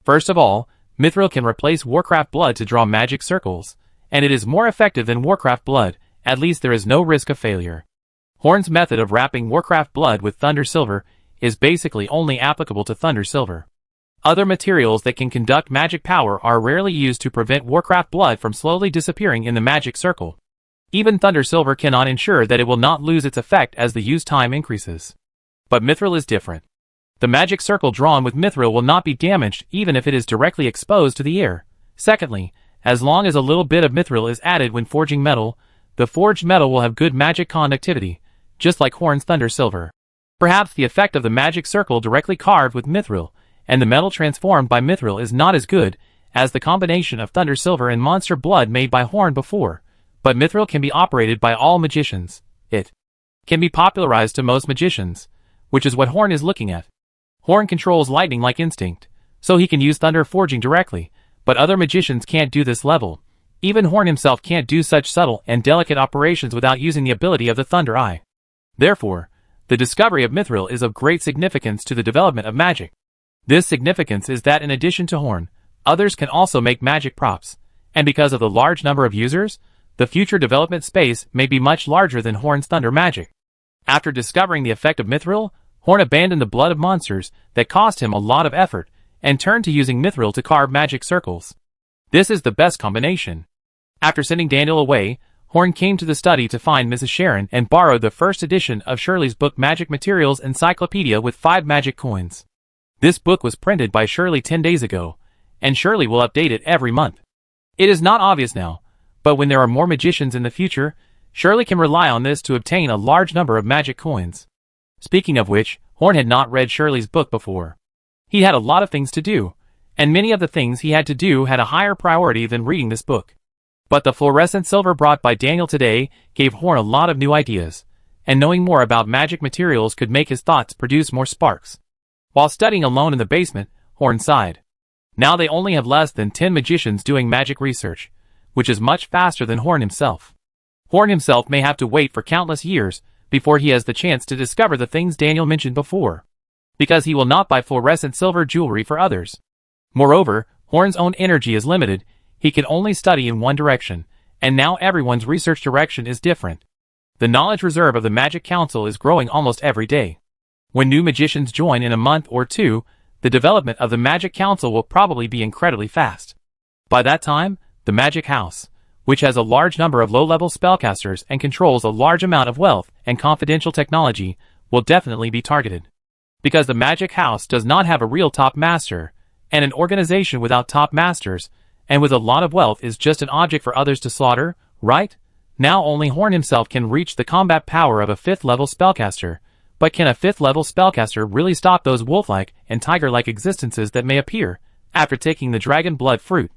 First of all, mithril can replace Warcraft blood to draw magic circles, and it is more effective than Warcraft blood, at least there is no risk of failure. Horn's method of wrapping Warcraft blood with Thunder Silver is basically only applicable to Thunder Silver. Other materials that can conduct magic power are rarely used to prevent Warcraft blood from slowly disappearing in the magic circle. Even Thunder Silver cannot ensure that it will not lose its effect as the use time increases. But mithril is different. The magic circle drawn with mithril will not be damaged even if it is directly exposed to the air. Secondly, As long as a little bit of mithril is added when forging metal, the forged metal will have good magic conductivity, just like Horn's thunder silver. Perhaps the effect of the magic circle directly carved with mithril, and the metal transformed by mithril is not as good as the combination of thunder silver and monster blood made by Horn before, but mithril can be operated by all magicians. It can be popularized to most magicians, which is what Horn is looking at. Horn controls lightning like instinct, so he can use thunder forging directly, but other magicians can't do this level. Even Horn himself can't do such subtle and delicate operations without using the ability of the Thunder Eye. Therefore, the discovery of mithril is of great significance to the development of magic. This significance is that in addition to Horn, others can also make magic props, and because of the large number of users, the future development space may be much larger than Horn's thunder magic. After discovering the effect of mithril, Horn abandoned the blood of monsters that cost him a lot of effort, and turned to using mithril to carve magic circles. This is the best combination. After sending Daniel away, Horn came to the study to find Mrs. Sharon and borrowed the first edition of Shirley's book Magic Materials Encyclopedia with 5 magic coins. This book was printed by Shirley 10 days ago, and Shirley will update it every month. It is not obvious now, but when there are more magicians in the future, Shirley can rely on this to obtain a large number of magic coins. Speaking of which, Horn had not read Shirley's book before. He had a lot of things to do, and many of the things he had to do had a higher priority than reading this book. But the fluorescent silver brought by Daniel today gave Horn a lot of new ideas, and knowing more about magic materials could make his thoughts produce more sparks. While studying alone in the basement, Horn sighed. Now they only have less than 10 magicians doing magic research, which is much faster than Horn himself. Horn himself may have to wait for countless years before he has the chance to discover the things Daniel mentioned before, because he will not buy fluorescent silver jewelry for others. Moreover, Horn's own energy is limited. He can only study in one direction, and now everyone's research direction is different. The knowledge reserve of the Magic Council is growing almost every day. When new magicians join in a month or two, the development of the Magic Council will probably be incredibly fast. By that time, the Magic House, which has a large number of low-level spellcasters and controls a large amount of wealth and confidential technology, will definitely be targeted. Because the Magic House does not have a real top master, and an organization without top masters, and with a lot of wealth is just an object for others to slaughter, right? Now only Horn himself can reach the combat power of a 5th-level spellcaster, but can a 5th-level spellcaster really stop those wolf-like and tiger-like existences that may appear after taking the dragon blood fruit?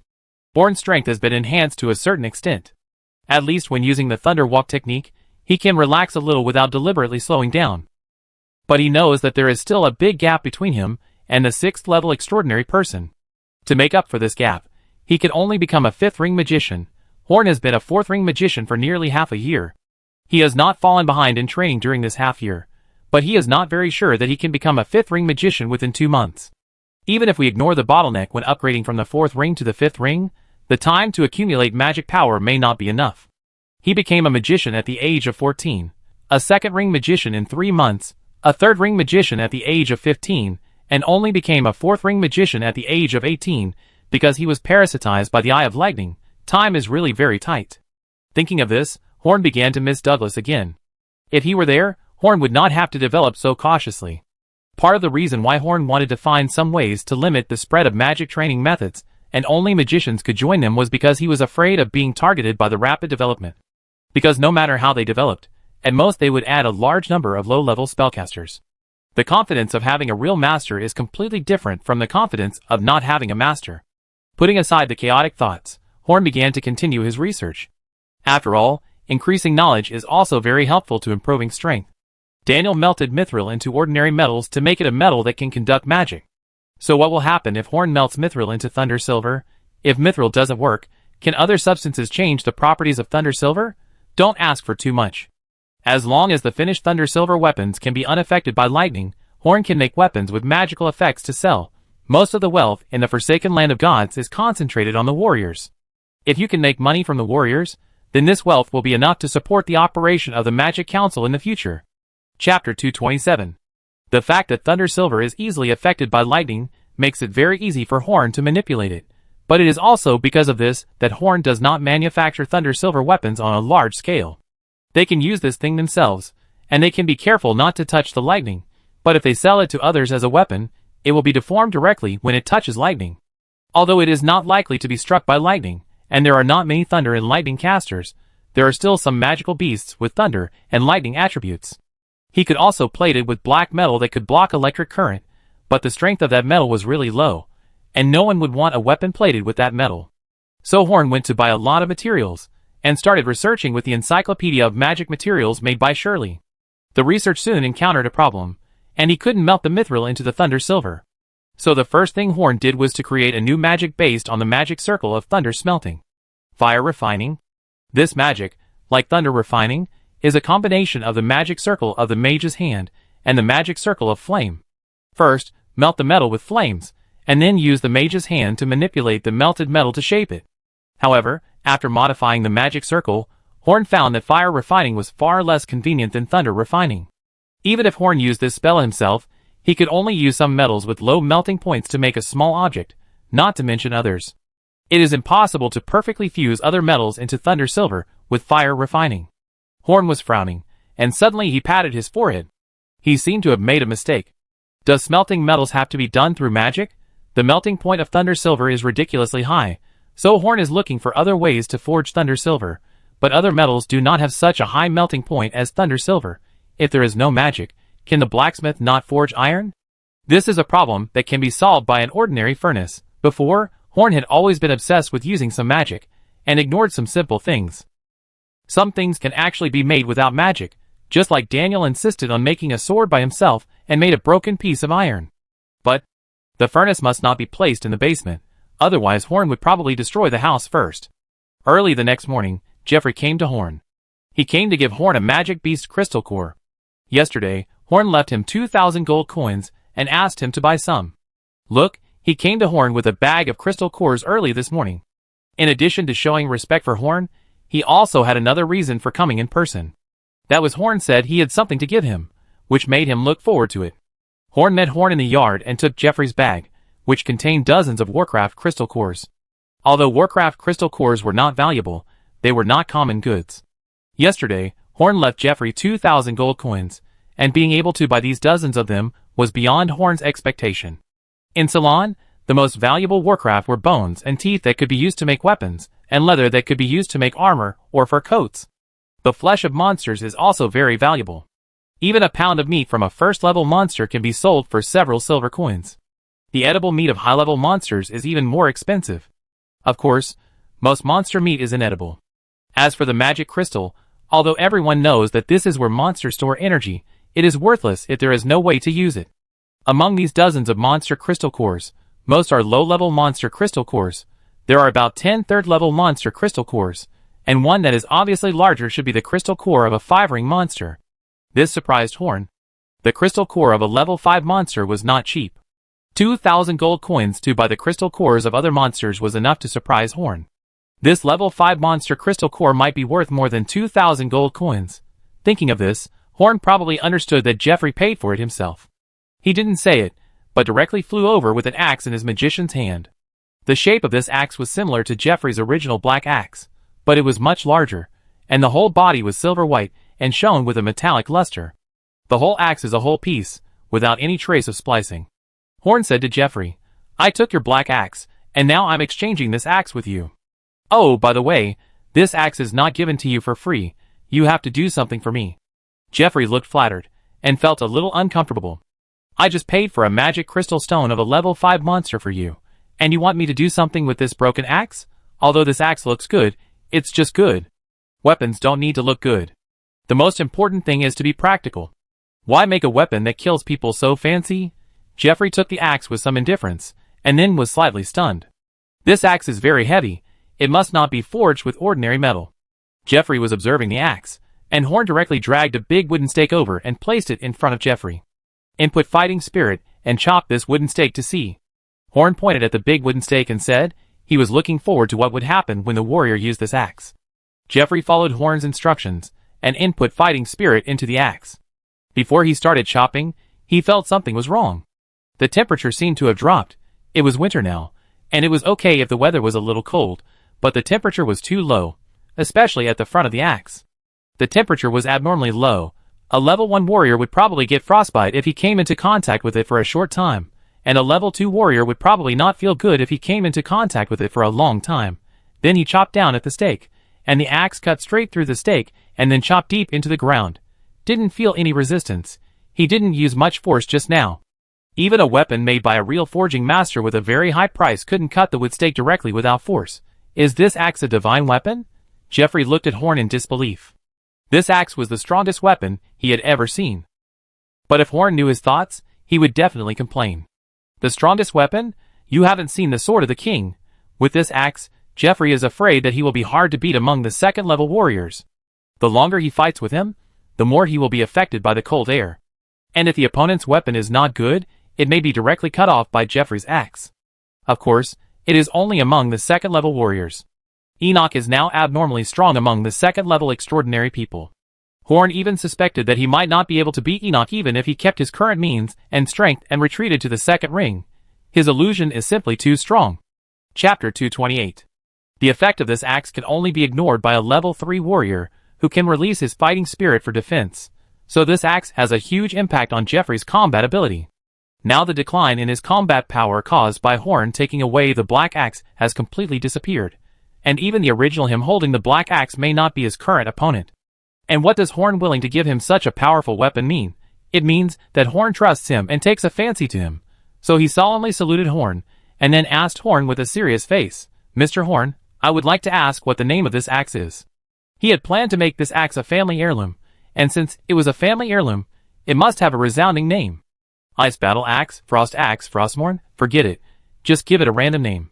Horn's strength has been enhanced to a certain extent. At least when using the Thunder Walk technique, he can relax a little without deliberately slowing down. But he knows that there is still a big gap between him and the 6th-level extraordinary person. To make up for this gap, he can only become a 5th-ring magician. Horn has been a 4th-ring magician for nearly half a year. He has not fallen behind in training during this half year, but he is not very sure that he can become a 5th-ring magician within 2 months. Even if we ignore the bottleneck when upgrading from the 4th ring to the 5th ring, the time to accumulate magic power may not be enough. He became a magician at the age of 14, a 2nd-ring magician in 3 months, a 3rd-ring magician at the age of 15, and only became a 4th-ring magician at the age of 18, because he was parasitized by the Eye of Lightning. Time is really very tight. Thinking of this, Horn began to miss Douglas again. If he were there, Horn would not have to develop so cautiously. Part of the reason why Horn wanted to find some ways to limit the spread of magic training methods, and only magicians could join them, was because he was afraid of being targeted by the rapid development. Because no matter how they developed, at most they would add a large number of low-level spellcasters. The confidence of having a real master is completely different from the confidence of not having a master. Putting aside the chaotic thoughts, Horn began to continue his research. After all, increasing knowledge is also very helpful to improving strength. Daniel melted mithril into ordinary metals to make it a metal that can conduct magic. So what will happen if Horn melts mithril into thunder silver? If mithril doesn't work, can other substances change the properties of thunder silver? Don't ask for too much. As long as the finished thunder silver weapons can be unaffected by lightning, Horn can make weapons with magical effects to sell. Most of the wealth in the Forsaken Land of Gods is concentrated on the warriors. If you can make money from the warriors, then this wealth will be enough to support the operation of the Magic Council in the future. Chapter 227. The fact that thunder silver is easily affected by lightning makes it very easy for Horn to manipulate it, but it is also because of this that Horn does not manufacture thunder silver weapons on a large scale. They can use this thing themselves, and they can be careful not to touch the lightning, but if they sell it to others as a weapon, it will be deformed directly when it touches lightning. Although it is not likely to be struck by lightning, and there are not many thunder and lightning casters, there are still some magical beasts with thunder and lightning attributes. He could also plate it with black metal that could block electric current, but the strength of that metal was really low, and no one would want a weapon plated with that metal. So Horn went to buy a lot of materials, and started researching with the Encyclopedia of Magic Materials made by Shirley. The research soon encountered a problem, and he couldn't melt the mithril into the thunder silver. So the first thing Horn did was to create a new magic based on the magic circle of thunder smelting. Fire refining. This magic, like thunder refining, is a combination of the magic circle of the mage's hand and the magic circle of flame. First, melt the metal with flames, and then use the mage's hand to manipulate the melted metal to shape it. However, after modifying the magic circle, Horn found that fire refining was far less convenient than thunder refining. Even if Horn used this spell himself, he could only use some metals with low melting points to make a small object, not to mention others. It is impossible to perfectly fuse other metals into thunder silver with fire refining. Horn was frowning, and suddenly he patted his forehead. He seemed to have made a mistake. Does smelting metals have to be done through magic? The melting point of thunder silver is ridiculously high, so Horn is looking for other ways to forge thunder silver, but other metals do not have such a high melting point as thunder silver. If there is no magic, can the blacksmith not forge iron? This is a problem that can be solved by an ordinary furnace. Before, Horn had always been obsessed with using some magic, and ignored some simple things. Some things can actually be made without magic, just like Daniel insisted on making a sword by himself and made a broken piece of iron. But the furnace must not be placed in the basement, otherwise Horn would probably destroy the house first. Early the next morning, Jeffrey came to Horn. He came to give Horn a magic beast crystal core. Yesterday, Horn left him 2,000 gold coins and asked him to buy some. Look, he came to Horn with a bag of crystal cores early this morning. In addition to showing respect for Horn, he also had another reason for coming in person. That was Horn said he had something to give him, which made him look forward to it. Horn met Horn in the yard and took Jeffrey's bag, which contained dozens of Warcraft crystal cores. Although Warcraft crystal cores were not valuable, they were not common goods. Yesterday, Horn left Jeffrey 2,000 gold coins, and being able to buy these dozens of them was beyond Horn's expectation. In Ceylon, the most valuable Warcraft were bones and teeth that could be used to make weapons, and leather that could be used to make armor or fur coats. The flesh of monsters is also very valuable. Even a pound of meat from a first-level monster can be sold for several silver coins. The edible meat of high-level monsters is even more expensive. Of course, most monster meat is inedible. As for the magic crystal, although everyone knows that this is where monsters store energy, it is worthless if there is no way to use it. Among these dozens of monster crystal cores, most are low-level monster crystal cores. There are about 10 third-level monster crystal cores, and one that is obviously larger should be the crystal core of a 5-ring monster. This surprised Horn. The crystal core of a level 5 monster was not cheap. 2,000 gold coins to buy the crystal cores of other monsters was enough to surprise Horn. This level 5 monster crystal core might be worth more than 2,000 gold coins. Thinking of this, Horn probably understood that Jeffrey paid for it himself. He didn't say it, but directly flew over with an axe in his magician's hand. The shape of this axe was similar to Jeffrey's original black axe, but it was much larger, and the whole body was silver white and shone with a metallic luster. The whole axe is a whole piece, without any trace of splicing. Horn said to Jeffrey, "I took your black axe, and now I'm exchanging this axe with you. Oh, by the way, this axe is not given to you for free, you have to do something for me." Jeffrey looked flattered, and felt a little uncomfortable. "I just paid for a magic crystal stone of a level 5 monster for you, and you want me to do something with this broken axe? Although this axe looks good, it's just good. Weapons don't need to look good. The most important thing is to be practical. Why make a weapon that kills people so fancy?" Jeffrey took the axe with some indifference, and then was slightly stunned. "This axe is very heavy, it must not be forged with ordinary metal." Jeffrey was observing the axe, and Horn directly dragged a big wooden stake over and placed it in front of Jeffrey. "Input fighting spirit, and chop this wooden stake to see." Horn pointed at the big wooden stake and said he was looking forward to what would happen when the warrior used this axe. Jeffrey followed Horn's instructions, and input fighting spirit into the axe. Before he started chopping, he felt something was wrong. The temperature seemed to have dropped. It was winter now, and it was okay if the weather was a little cold, but the temperature was too low, especially at the front of the axe. The temperature was abnormally low. A level 1 warrior would probably get frostbite if he came into contact with it for a short time, and a level 2 warrior would probably not feel good if he came into contact with it for a long time. Then he chopped down at the stake, and the axe cut straight through the stake and then chopped deep into the ground. Didn't feel any resistance. He didn't use much force just now. Even a weapon made by a real forging master with a very high price couldn't cut the wood stake directly without force. Is this axe a divine weapon? Geoffrey looked at Horn in disbelief. This axe was the strongest weapon he had ever seen. But if Horn knew his thoughts, he would definitely complain. The strongest weapon? You haven't seen the sword of the king. With this axe, Geoffrey is afraid that he will be hard to beat among the second-level warriors. The longer he fights with him, the more he will be affected by the cold air. And if the opponent's weapon is not good, it may be directly cut off by Geoffrey's axe. Of course, it is only among the second-level warriors. Enoch is now abnormally strong among the second-level extraordinary people. Horn even suspected that he might not be able to beat Enoch even if he kept his current means and strength and retreated to the second ring. His illusion is simply too strong. Chapter 228. The effect of this axe can only be ignored by a level 3 warrior, who can release his fighting spirit for defense. So this axe has a huge impact on Geoffrey's combat ability. Now the decline in his combat power caused by Horn taking away the black axe has completely disappeared. And even the original him holding the black axe may not be his current opponent. And what does Horn willing to give him such a powerful weapon mean? It means that Horn trusts him and takes a fancy to him. So he solemnly saluted Horn, and then asked Horn with a serious face, "Mr. Horn, I would like to ask what the name of this axe is." He had planned to make this axe a family heirloom, and since it was a family heirloom, it must have a resounding name. Ice Battle Axe, Frostmourne, forget it. Just give it a random name.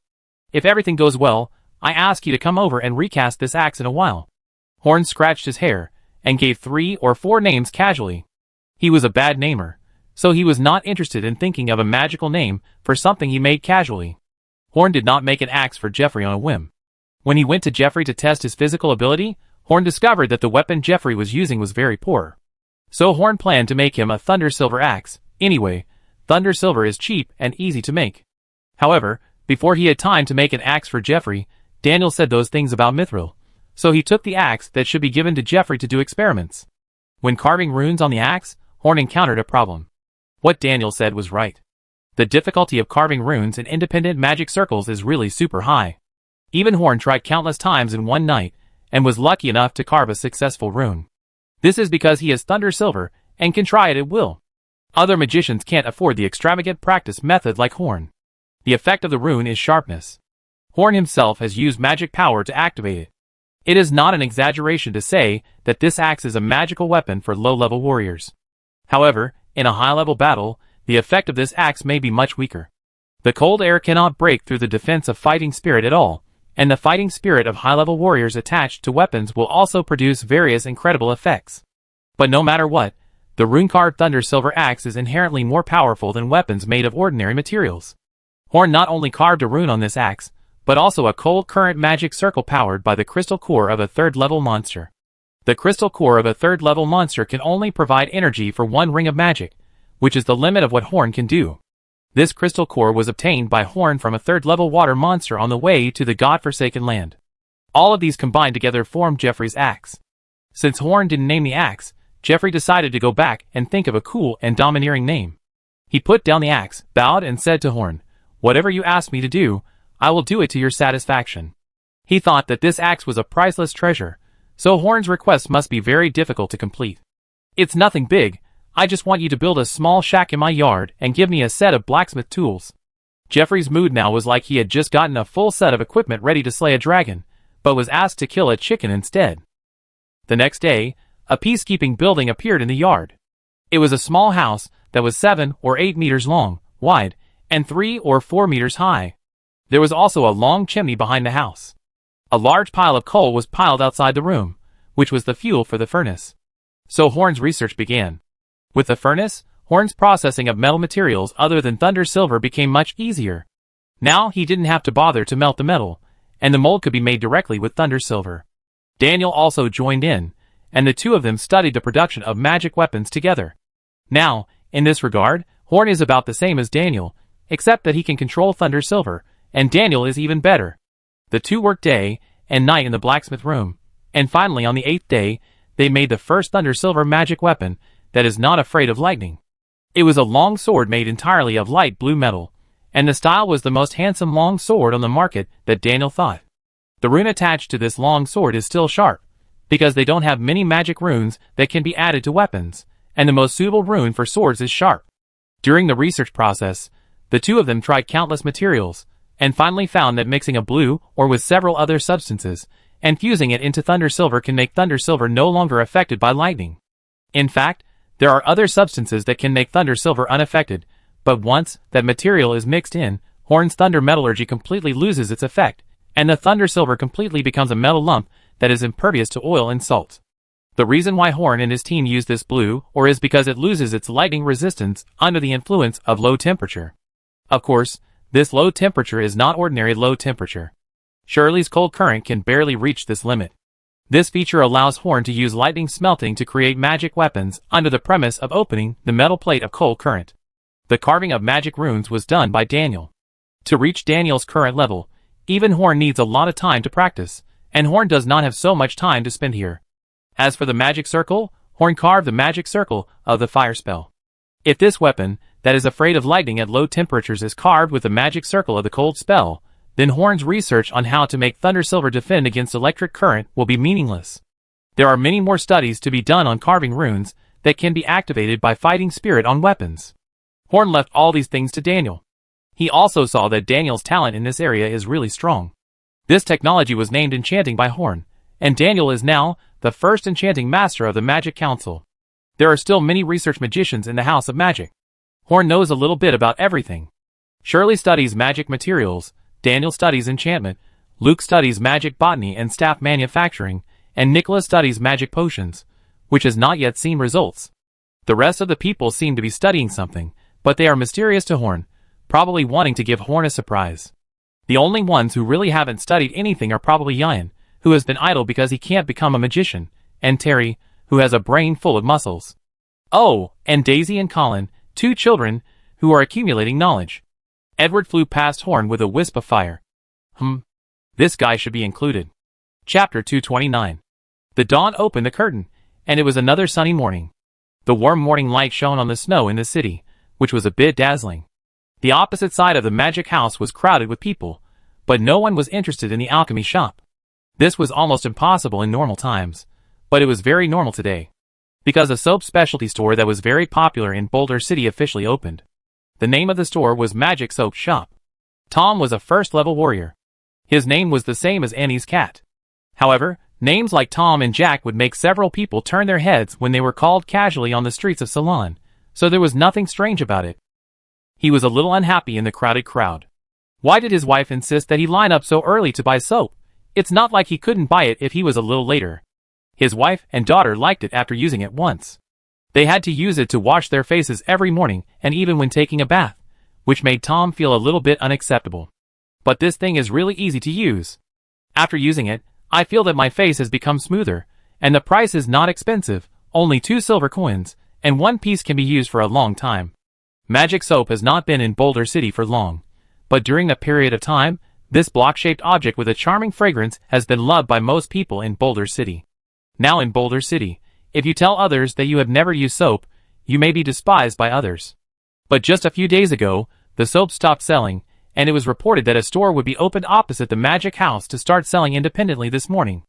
If everything goes well, I ask you to come over and recast this axe in a while. Horn scratched his hair, and gave 3 or 4 names casually. He was a bad namer, so he was not interested in thinking of a magical name for something he made casually. Horn did not make an axe for Geoffrey on a whim. When he went to Geoffrey to test his physical ability, Horn discovered that the weapon Geoffrey was using was very poor. So Horn planned to make him a Thunder Silver axe. Anyway, Thunder Silver is cheap and easy to make. However, before he had time to make an axe for Geoffrey, Daniel said those things about Mithril. So he took the axe that should be given to Geoffrey to do experiments. When carving runes on the axe, Horn encountered a problem. What Daniel said was right. The difficulty of carving runes in independent magic circles is really super high. Even Horn tried countless times in one night, and was lucky enough to carve a successful rune. This is because he is Thunder Silver, and can try it at will. Other magicians can't afford the extravagant practice method like Horn. The effect of the rune is sharpness. Horn himself has used magic power to activate it. It is not an exaggeration to say that this axe is a magical weapon for low-level warriors. However, in a high-level battle, the effect of this axe may be much weaker. The cold air cannot break through the defense of fighting spirit at all, and the fighting spirit of high-level warriors attached to weapons will also produce various incredible effects. But no matter what, the rune-carved Thunder Silver axe is inherently more powerful than weapons made of ordinary materials. Horn not only carved a rune on this axe, but also a cold current magic circle powered by the crystal core of a third-level monster. The crystal core of a third-level monster can only provide energy for 1 ring of magic, which is the limit of what Horn can do. This crystal core was obtained by Horn from a third-level water monster on the way to the godforsaken land. All of these combined together formed Geoffrey's axe. Since Horn didn't name the axe, Geoffrey decided to go back and think of a cool and domineering name. He put down the axe, bowed, and said to Horn, "Whatever you ask me to do, I will do it to your satisfaction." He thought that this axe was a priceless treasure, so Horn's request must be very difficult to complete. "It's nothing big, I just want you to build a small shack in my yard and give me a set of blacksmith tools." Geoffrey's mood now was like he had just gotten a full set of equipment ready to slay a dragon, but was asked to kill a chicken instead. The next day, a peacekeeping building appeared in the yard. It was a small house that was 7 or 8 meters long, wide, and 3 or 4 meters high. There was also a long chimney behind the house. A large pile of coal was piled outside the room, which was the fuel for the furnace. So Horn's research began. With the furnace, Horn's processing of metal materials other than Thunder Silver became much easier. Now he didn't have to bother to melt the metal, and the mold could be made directly with Thunder Silver. Daniel also joined in, and the two of them studied the production of magic weapons together. Now, in this regard, Horn is about the same as Daniel, except that he can control Thunder Silver, and Daniel is even better. The two worked day and night in the blacksmith room, and finally on the 8th day, they made the first Thunder Silver magic weapon that is not afraid of lightning. It was a long sword made entirely of light blue metal, and the style was the most handsome long sword on the market that Daniel thought. The rune attached to this long sword is still sharp, because they don't have many magic runes that can be added to weapons, and the most suitable rune for swords is sharp. During the research process, the two of them tried countless materials, and finally found that mixing a blue ore with several other substances, and fusing it into thunder silver can make thunder silver no longer affected by lightning. In fact, there are other substances that can make thunder silver unaffected, but once that material is mixed in, Horn's thunder metallurgy completely loses its effect, and the thunder silver completely becomes a metal lump that is impervious to oil and salt. The reason why Horn and his team use this blue ore is because it loses its lightning resistance under the influence of low temperature. Of course, this low temperature is not ordinary low temperature. Shirley's cold current can barely reach this limit. This feature allows Horn to use lightning smelting to create magic weapons under the premise of opening the metal plate of cold current. The carving of magic runes was done by Daniel. To reach Daniel's current level, even Horn needs a lot of time to practice, and Horn does not have so much time to spend here. As for the magic circle, Horn carved the magic circle of the fire spell. If this weapon, that is afraid of lightning at low temperatures, is carved with the magic circle of the cold spell, then Horn's research on how to make thunder silver defend against electric current will be meaningless. There are many more studies to be done on carving runes that can be activated by fighting spirit on weapons. Horn left all these things to Daniel. He also saw that Daniel's talent in this area is really strong. This technology was named enchanting by Horn, and Daniel is now the first enchanting master of the Magic Council. There are still many research magicians in the House of Magic. Horn knows a little bit about everything. Shirley studies magic materials, Daniel studies enchantment, Luke studies magic botany and staff manufacturing, and Nicholas studies magic potions, which has not yet seen results. The rest of the people seem to be studying something, but they are mysterious to Horn, probably wanting to give Horn a surprise. The only ones who really haven't studied anything are probably Ian, who has been idle because he can't become a magician, and Terry, who has a brain full of muscles. Oh, and Daisy and Colin, two children, who are accumulating knowledge. Edward flew past Horn with a wisp of fire. This guy should be included. Chapter 229. The dawn opened the curtain, and it was another sunny morning. The warm morning light shone on the snow in the city, which was a bit dazzling. The opposite side of the magic house was crowded with people, but no one was interested in the alchemy shop. This was almost impossible in normal times, but it was very normal today, because a soap specialty store that was very popular in Boulder City officially opened. The name of the store was Magic Soap Shop. Tom was a first-level warrior. His name was the same as Annie's cat. However, names like Tom and Jack would make several people turn their heads when they were called casually on the streets of Ceylon, so there was nothing strange about it. He was a little unhappy in the crowded crowd. Why did his wife insist that he line up so early to buy soap? It's not like he couldn't buy it if he was a little later. His wife and daughter liked it after using it once. They had to use it to wash their faces every morning and even when taking a bath, which made Tom feel a little bit unacceptable. But this thing is really easy to use. After using it, I feel that my face has become smoother, and the price is not expensive, only 2 silver coins, and 1 piece can be used for a long time. Magic soap has not been in Boulder City for long, but during a period of time, this block-shaped object with a charming fragrance has been loved by most people in Boulder City. Now in Boulder City, if you tell others that you have never used soap, you may be despised by others. But just a few days ago, the soap stopped selling, and it was reported that a store would be opened opposite the Magic House to start selling independently this morning.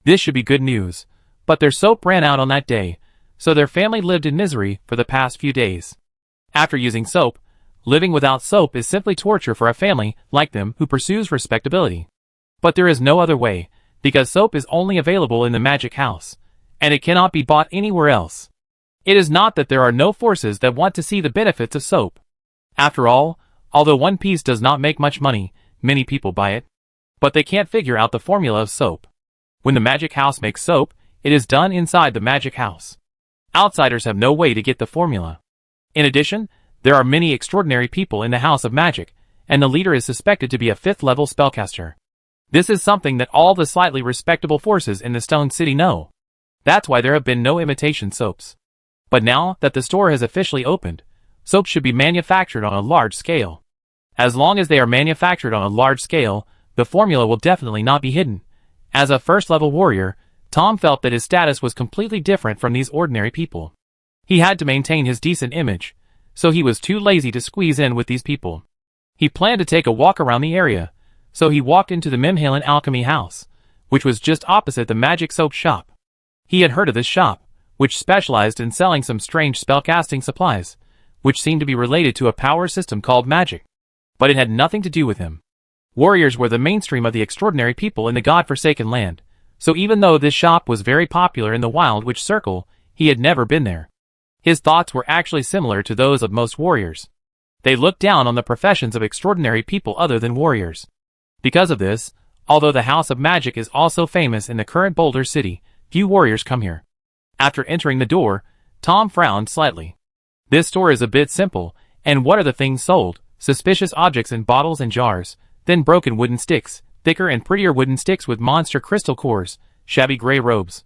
This should be good news, but their soap ran out on that day, so their family lived in misery for the past few days. After using soap, living without soap is simply torture for a family like them who pursues respectability. But there is no other way, because soap is only available in the Magic House, and it cannot be bought anywhere else. It is not that there are no forces that want to see the benefits of soap. After all, although 1 piece does not make much money, many people buy it. But they can't figure out the formula of soap. When the Magic House makes soap, it is done inside the Magic House. Outsiders have no way to get the formula. In addition, there are many extraordinary people in the House of Magic, and the leader is suspected to be a 5th-level spellcaster. This is something that all the slightly respectable forces in the Stone City know. That's why there have been no imitation soaps. But now that the store has officially opened, soap should be manufactured on a large scale. As long as they are manufactured on a large scale, the formula will definitely not be hidden. As a first-level warrior, Tom felt that his status was completely different from these ordinary people. He had to maintain his decent image, so he was too lazy to squeeze in with these people. He planned to take a walk around the area, so he walked into the Mimhalen Alchemy House, which was just opposite the magic soap shop. He had heard of this shop, which specialized in selling some strange spellcasting supplies, which seemed to be related to a power system called magic. But it had nothing to do with him. Warriors were the mainstream of the extraordinary people in the god-forsaken land, so even though this shop was very popular in the Wild Witch circle, he had never been there. His thoughts were actually similar to those of most warriors. They looked down on the professions of extraordinary people other than warriors. Because of this, although the House of Magic is also famous in the current Boulder City, few warriors come here. After entering the door, Tom frowned slightly. This store is a bit simple, and what are the things sold? Suspicious objects in bottles and jars, then broken wooden sticks, thicker and prettier wooden sticks with monster crystal cores, shabby gray robes.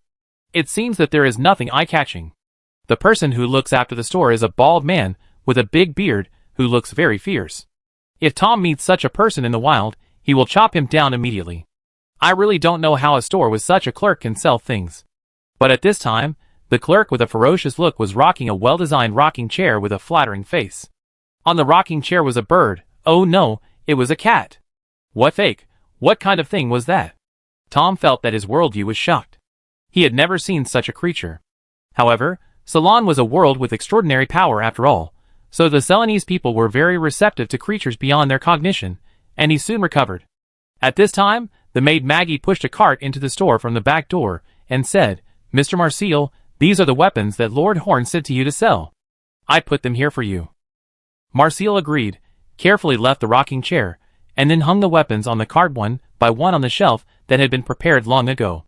It seems that there is nothing eye-catching. The person who looks after the store is a bald man with a big beard who looks very fierce. If Tom meets such a person in the wild, he will chop him down immediately. I really don't know how a store with such a clerk can sell things. But at this time, the clerk with a ferocious look was rocking a well-designed rocking chair with a flattering face. On the rocking chair was a bird. Oh no, it was a cat. What fake? What kind of thing was that? Tom felt that his worldview was shocked. He had never seen such a creature. However, Ceylon was a world with extraordinary power after all, so the Ceylonese people were very receptive to creatures beyond their cognition, and he soon recovered. At this time, the maid Maggie pushed a cart into the store from the back door, and said, "Mr. Marseille, these are the weapons that Lord Horn said to you to sell. I put them here for you." Marseille agreed, carefully left the rocking chair, and then hung the weapons on the cart one by one on the shelf that had been prepared long ago.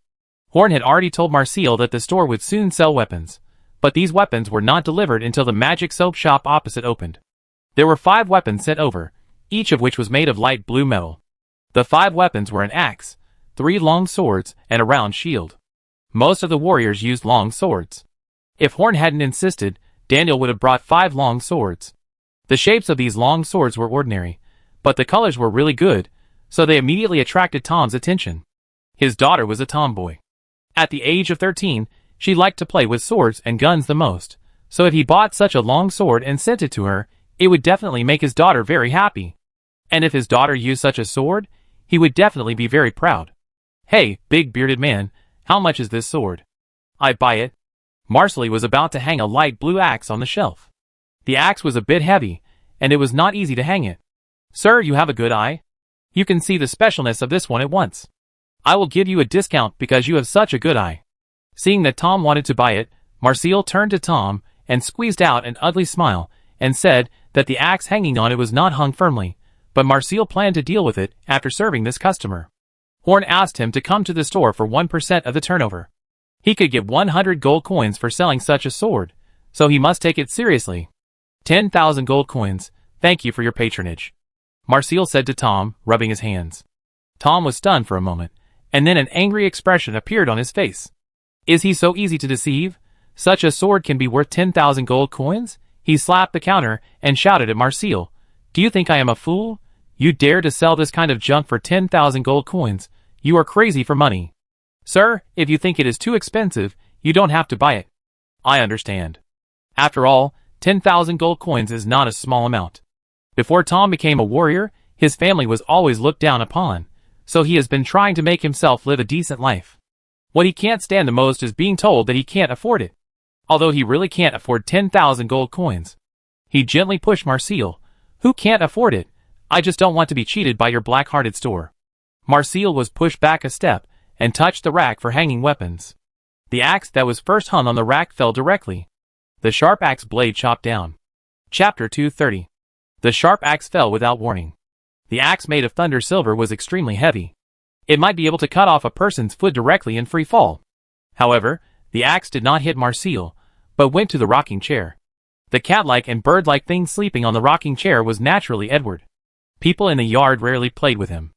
Horn had already told Marseille that the store would soon sell weapons, but these weapons were not delivered until the magic soap shop opposite opened. There were 5 weapons sent over, each of which was made of light blue metal. The 5 weapons were an axe, 3 long swords, and a round shield. Most of the warriors used long swords. If Horn hadn't insisted, Daniel would have brought 5 long swords. The shapes of these long swords were ordinary, but the colors were really good, so they immediately attracted Tom's attention. His daughter was a tomboy. At the age of 13, she liked to play with swords and guns the most, so if he bought such a long sword and sent it to her, it would definitely make his daughter very happy. And if his daughter used such a sword, he would definitely be very proud. "Hey, big bearded man, how much is this sword?" "I buy it." Marsley was about to hang a light blue axe on the shelf. The axe was a bit heavy, and it was not easy to hang it. "Sir, you have a good eye. You can see the specialness of this one at once. I will give you a discount because you have such a good eye." Seeing that Tom wanted to buy it, Marseille turned to Tom and squeezed out an ugly smile, and said that the axe hanging on it was not hung firmly, but Marseille planned to deal with it after serving this customer. Horn asked him to come to the store for 1% of the turnover. He could get 100 gold coins for selling such a sword, so he must take it seriously. 10,000 gold coins, thank you for your patronage, Marseille said to Tom, rubbing his hands. Tom was stunned for a moment, and then an angry expression appeared on his face. Is he so easy to deceive? Such a sword can be worth 10,000 gold coins? He slapped the counter and shouted at Marseille, "Do you think I am a fool? You dare to sell this kind of junk for 10,000 gold coins? You are crazy for money. Sir, if you think it is too expensive, you don't have to buy it. I understand. After all, 10,000 gold coins is not a small amount. Before Tom became a warrior, his family was always looked down upon, so he has been trying to make himself live a decent life. What he can't stand the most is being told that he can't afford it. Although he really can't afford 10,000 gold coins. He gently pushed Marseille. Who can't afford it? I just don't want to be cheated by your black-hearted store. Marseille was pushed back a step and touched the rack for hanging weapons. The axe that was first hung on the rack fell directly. The sharp axe blade chopped down. Chapter 230. The sharp axe fell without warning. The axe made of thunder silver was extremely heavy. It might be able to cut off a person's foot directly in free fall. However, the axe did not hit Marseille, but went to the rocking chair. The cat-like and bird-like thing sleeping on the rocking chair was naturally Edward. People in the yard rarely played with him.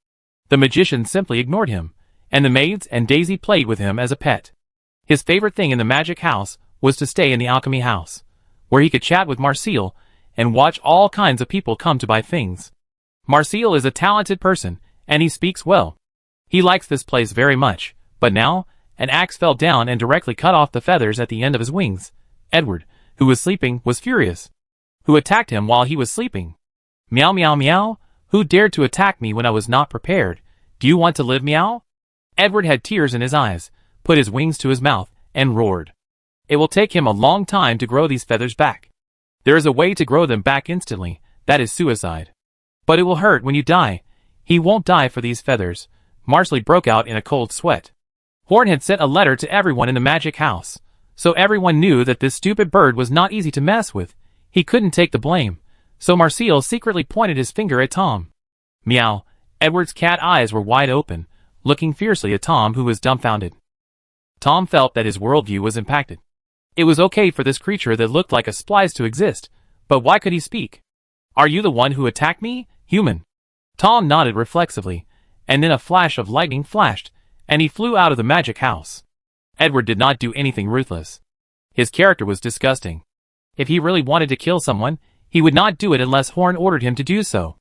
The magician simply ignored him, and the maids and Daisy played with him as a pet. His favorite thing in the magic house was to stay in the alchemy house, where he could chat with Marseille and watch all kinds of people come to buy things. Marseille is a talented person, and he speaks well. He likes this place very much, but now, an axe fell down and directly cut off the feathers at the end of his wings. Edward, who was sleeping, was furious. Who attacked him while he was sleeping? Meow meow meow, Who dared to attack me when I was not prepared? Do you want to live, meow? Edward had tears in his eyes, put his wings to his mouth, and roared. It will take him a long time to grow these feathers back. There is a way to grow them back instantly, that is suicide. But it will hurt when you die. He won't die for these feathers. Marsley broke out in a cold sweat. Horn had sent a letter to everyone in the magic house, so everyone knew that this stupid bird was not easy to mess with. He couldn't take the blame, so Marcel secretly pointed his finger at Tom. Meow. Edward's cat eyes were wide open, looking fiercely at Tom, who was dumbfounded. Tom felt that his worldview was impacted. It was okay for this creature that looked like a splice to exist, but why could he speak? Are you the one who attacked me, human? Tom nodded reflexively, and then a flash of lightning flashed, and he flew out of the magic house. Edward did not do anything ruthless. His character was disgusting. If he really wanted to kill someone, he would not do it unless Horn ordered him to do so.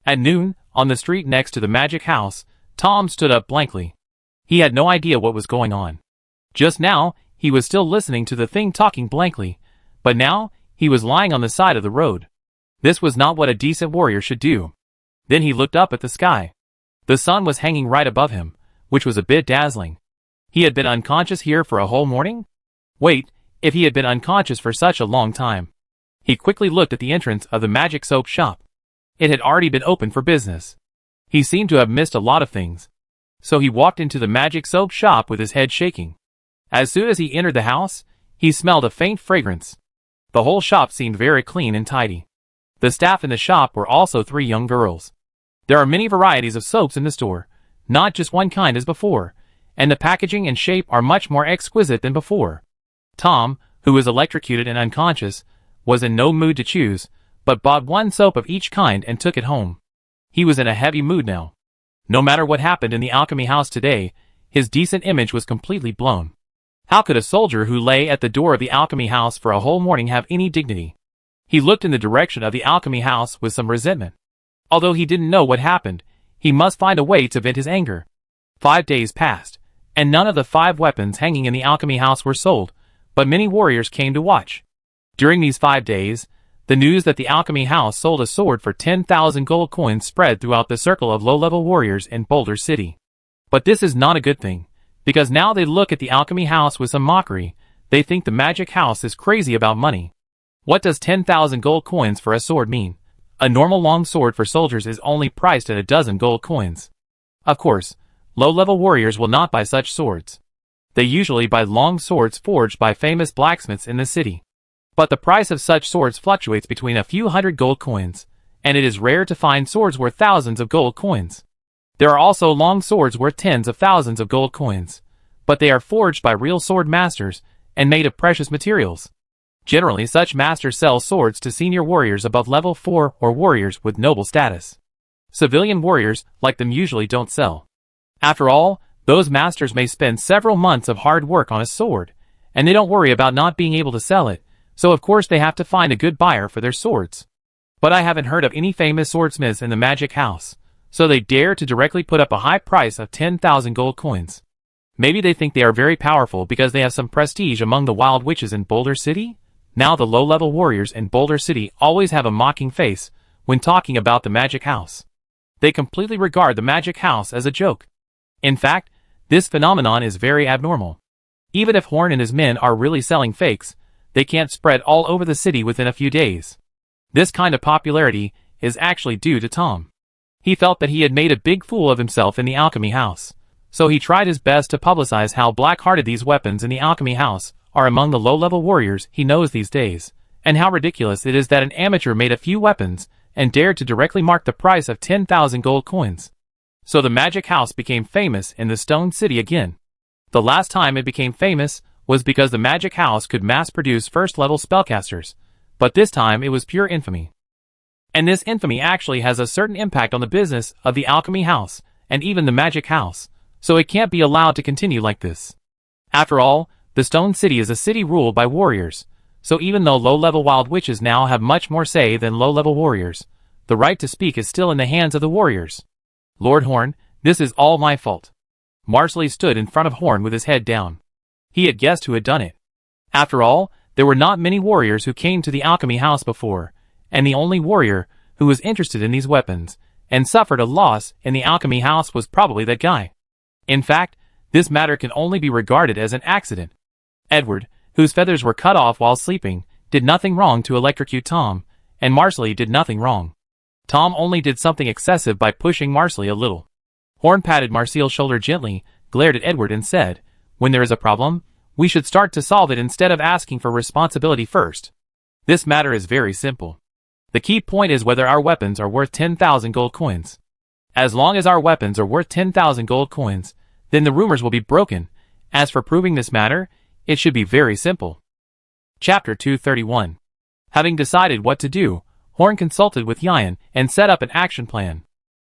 At noon, on the street next to the magic house, Tom stood up blankly. He had no idea what was going on. Just now, he was still listening to the thing talking blankly, but now, he was lying on the side of the road. This was not what a decent warrior should do. Then he looked up at the sky. The sun was hanging right above him, which was a bit dazzling. He had been unconscious here for a whole morning? Wait, if he had been unconscious for such a long time. He quickly looked at the entrance of the magic soap shop. It had already been open for business. He seemed to have missed a lot of things. So he walked into the magic soap shop with his head shaking. As soon as he entered the house, he smelled a faint fragrance. The whole shop seemed very clean and tidy. The staff in the shop were also 3 young girls. There are many varieties of soaps in the store, not just one kind as before, and the packaging and shape are much more exquisite than before. Tom, who was electrocuted and unconscious, was in no mood to choose, but bought 1 soap of each kind and took it home. He was in a heavy mood now. No matter what happened in the alchemy house today, his decent image was completely blown. How could a soldier who lay at the door of the alchemy house for a whole morning have any dignity? He looked in the direction of the alchemy house with some resentment. Although he didn't know what happened, he must find a way to vent his anger. 5 days passed, and none of the 5 weapons hanging in the alchemy house were sold, but many warriors came to watch. During these 5 days, the news that the alchemy house sold a sword for 10,000 gold coins spread throughout the circle of low-level warriors in Boulder City. But this is not a good thing, because now they look at the alchemy house with some mockery. They think the magic house is crazy about money. What does 10,000 gold coins for a sword mean? A normal long sword for soldiers is only priced at 12 gold coins. Of course, low-level warriors will not buy such swords. They usually buy long swords forged by famous blacksmiths in the city. But the price of such swords fluctuates between a few hundred gold coins, and it is rare to find swords worth thousands of gold coins. There are also long swords worth tens of thousands of gold coins, but they are forged by real sword masters and made of precious materials. Generally, such masters sell swords to senior warriors above level 4 or warriors with noble status. Civilian warriors, like them, usually don't sell. After all, those masters may spend several months of hard work on a sword, and they don't worry about not being able to sell it, so of course they have to find a good buyer for their swords. But I haven't heard of any famous swordsmiths in the magic house, so they dare to directly put up a high price of 10,000 gold coins. Maybe they think they are very powerful because they have some prestige among the wild witches in Boulder City? Now the low-level warriors in Boulder City always have a mocking face when talking about the magic house. They completely regard the magic house as a joke. In fact, this phenomenon is very abnormal. Even if Horn and his men are really selling fakes, they can't spread all over the city within a few days. This kind of popularity is actually due to Tom. He felt that he had made a big fool of himself in the alchemy house, so he tried his best to publicize how black-hearted these weapons in the alchemy house are among the low-level warriors he knows these days, and how ridiculous it is that an amateur made a few weapons and dared to directly mark the price of 10,000 gold coins. So the magic house became famous in the Stone City again. The last time it became famous was because the magic house could mass-produce first-level spellcasters, but this time it was pure infamy. And this infamy actually has a certain impact on the business of the alchemy house, and even the magic house, so it can't be allowed to continue like this. After all, the Stone City is a city ruled by warriors, so even though low-level wild witches now have much more say than low-level warriors, the right to speak is still in the hands of the warriors. Lord Horn, this is all my fault. Marsley stood in front of Horn with his head down. He had guessed who had done it. After all, there were not many warriors who came to the alchemy house before, and the only warrior who was interested in these weapons and suffered a loss in the alchemy house was probably that guy. In fact, this matter can only be regarded as an accident. Edward, whose feathers were cut off while sleeping, did nothing wrong to electrocute Tom, and Marsley did nothing wrong. Tom only did something excessive by pushing Marsley a little. Horn patted Marseille's shoulder gently, glared at Edward and said, "When there is a problem, we should start to solve it instead of asking for responsibility first. This matter is very simple. The key point is whether our weapons are worth 10,000 gold coins. As long as our weapons are worth 10,000 gold coins, then the rumors will be broken. As for proving this matter, it should be very simple." Chapter 231. Having decided what to do, Horn consulted with Yian and set up an action plan.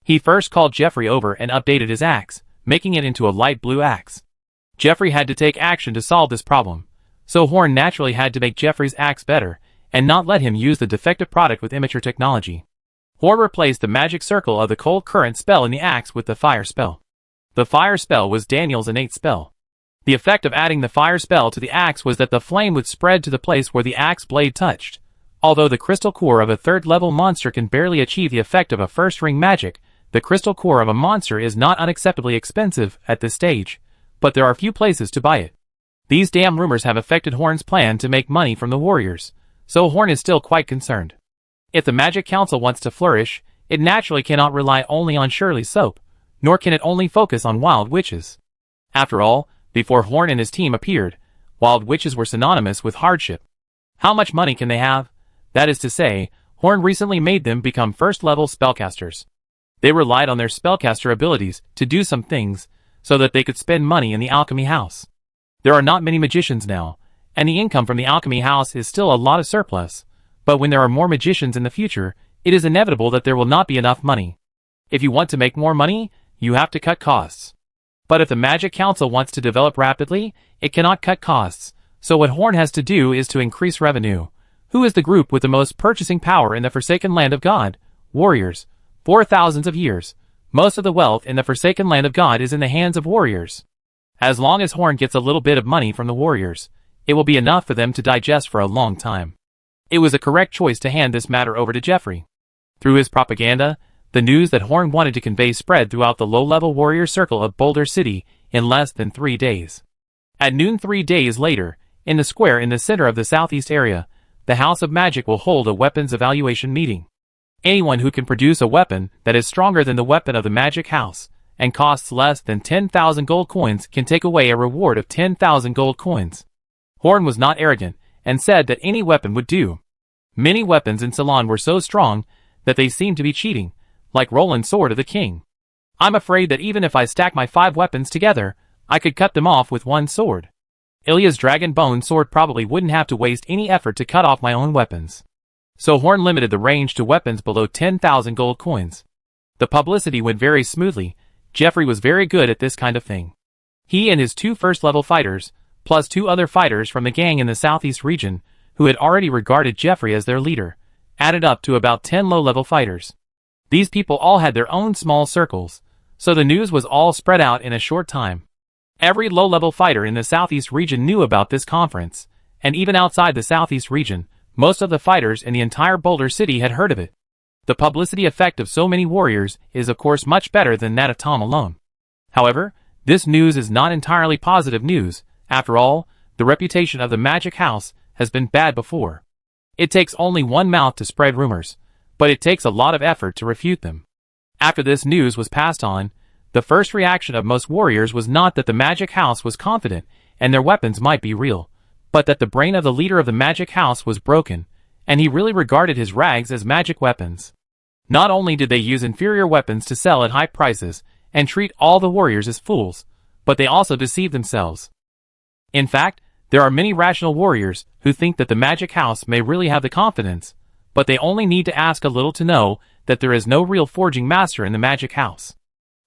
He first called Jeffrey over and updated his axe, making it into a light blue axe. Jeffrey had to take action to solve this problem, so Horn naturally had to make Jeffrey's axe better and not let him use the defective product with immature technology. Horn replaced the magic circle of the cold current spell in the axe with the fire spell. The fire spell was Daniel's innate spell. The effect of adding the fire spell to the axe was that the flame would spread to the place where the axe blade touched. Although the crystal core of a third-level monster can barely achieve the effect of a first-ring magic, the crystal core of a monster is not unacceptably expensive at this stage, but there are few places to buy it. These damn rumors have affected Horn's plan to make money from the warriors, so Horn is still quite concerned. If the Magic Council wants to flourish, it naturally cannot rely only on Shirley's soap, nor can it only focus on wild witches. After all, before Horn and his team appeared, wild witches were synonymous with hardship. How much money can they have? That is to say, Horn recently made them become first-level spellcasters. They relied on their spellcaster abilities to do some things, so that they could spend money in the alchemy house. There are not many magicians now, and the income from the alchemy house is still a lot of surplus, but when there are more magicians in the future, it is inevitable that there will not be enough money. If you want to make more money, you have to cut costs. But if the Magic Council wants to develop rapidly, it cannot cut costs, so what Horn has to do is to increase revenue. Who is the group with the most purchasing power in the Forsaken Land of God? Warriors. For thousands of years, most of the wealth in the Forsaken Land of God is in the hands of warriors. As long as Horn gets a little bit of money from the warriors, it will be enough for them to digest for a long time. It was a correct choice to hand this matter over to Jeffrey. Through his propaganda, the news that Horn wanted to convey spread throughout the low-level warrior circle of Boulder City in less than 3 days. At noon 3 days later, in the square in the center of the southeast area, the House of Magic will hold a weapons evaluation meeting. Anyone who can produce a weapon that is stronger than the weapon of the Magic House and costs less than 10,000 gold coins can take away a reward of 10,000 gold coins. Horn was not arrogant and said that any weapon would do. Many weapons in Ceylon were so strong that they seemed to be cheating, like Roland's sword of the king. I'm afraid that even if I stack my 5 weapons together, I could cut them off with one sword. Ilya's dragon bone sword probably wouldn't have to waste any effort to cut off my own weapons. So Horn limited the range to weapons below 10,000 gold coins. The publicity went very smoothly. Jeffrey was very good at this kind of thing. He and his 2 first-level fighters, plus 2 other fighters from the gang in the southeast region, who had already regarded Jeffrey as their leader, added up to about 10 low-level fighters. These people all had their own small circles, so the news was all spread out in a short time. Every low-level fighter in the southeast region knew about this conference, and even outside the southeast region, most of the fighters in the entire Boulder City had heard of it. The publicity effect of so many warriors is of course much better than that of Tom alone. However, this news is not entirely positive news. After all, the reputation of the Magic House has been bad before. It takes only one mouth to spread rumors, but it takes a lot of effort to refute them. After this news was passed on, the first reaction of most warriors was not that the Magic House was confident and their weapons might be real, but that the brain of the leader of the Magic House was broken, and he really regarded his rags as magic weapons. Not only did they use inferior weapons to sell at high prices and treat all the warriors as fools, but they also deceived themselves. In fact, there are many rational warriors who think that the Magic House may really have the confidence, but they only need to ask a little to know that there is no real forging master in the Magic House.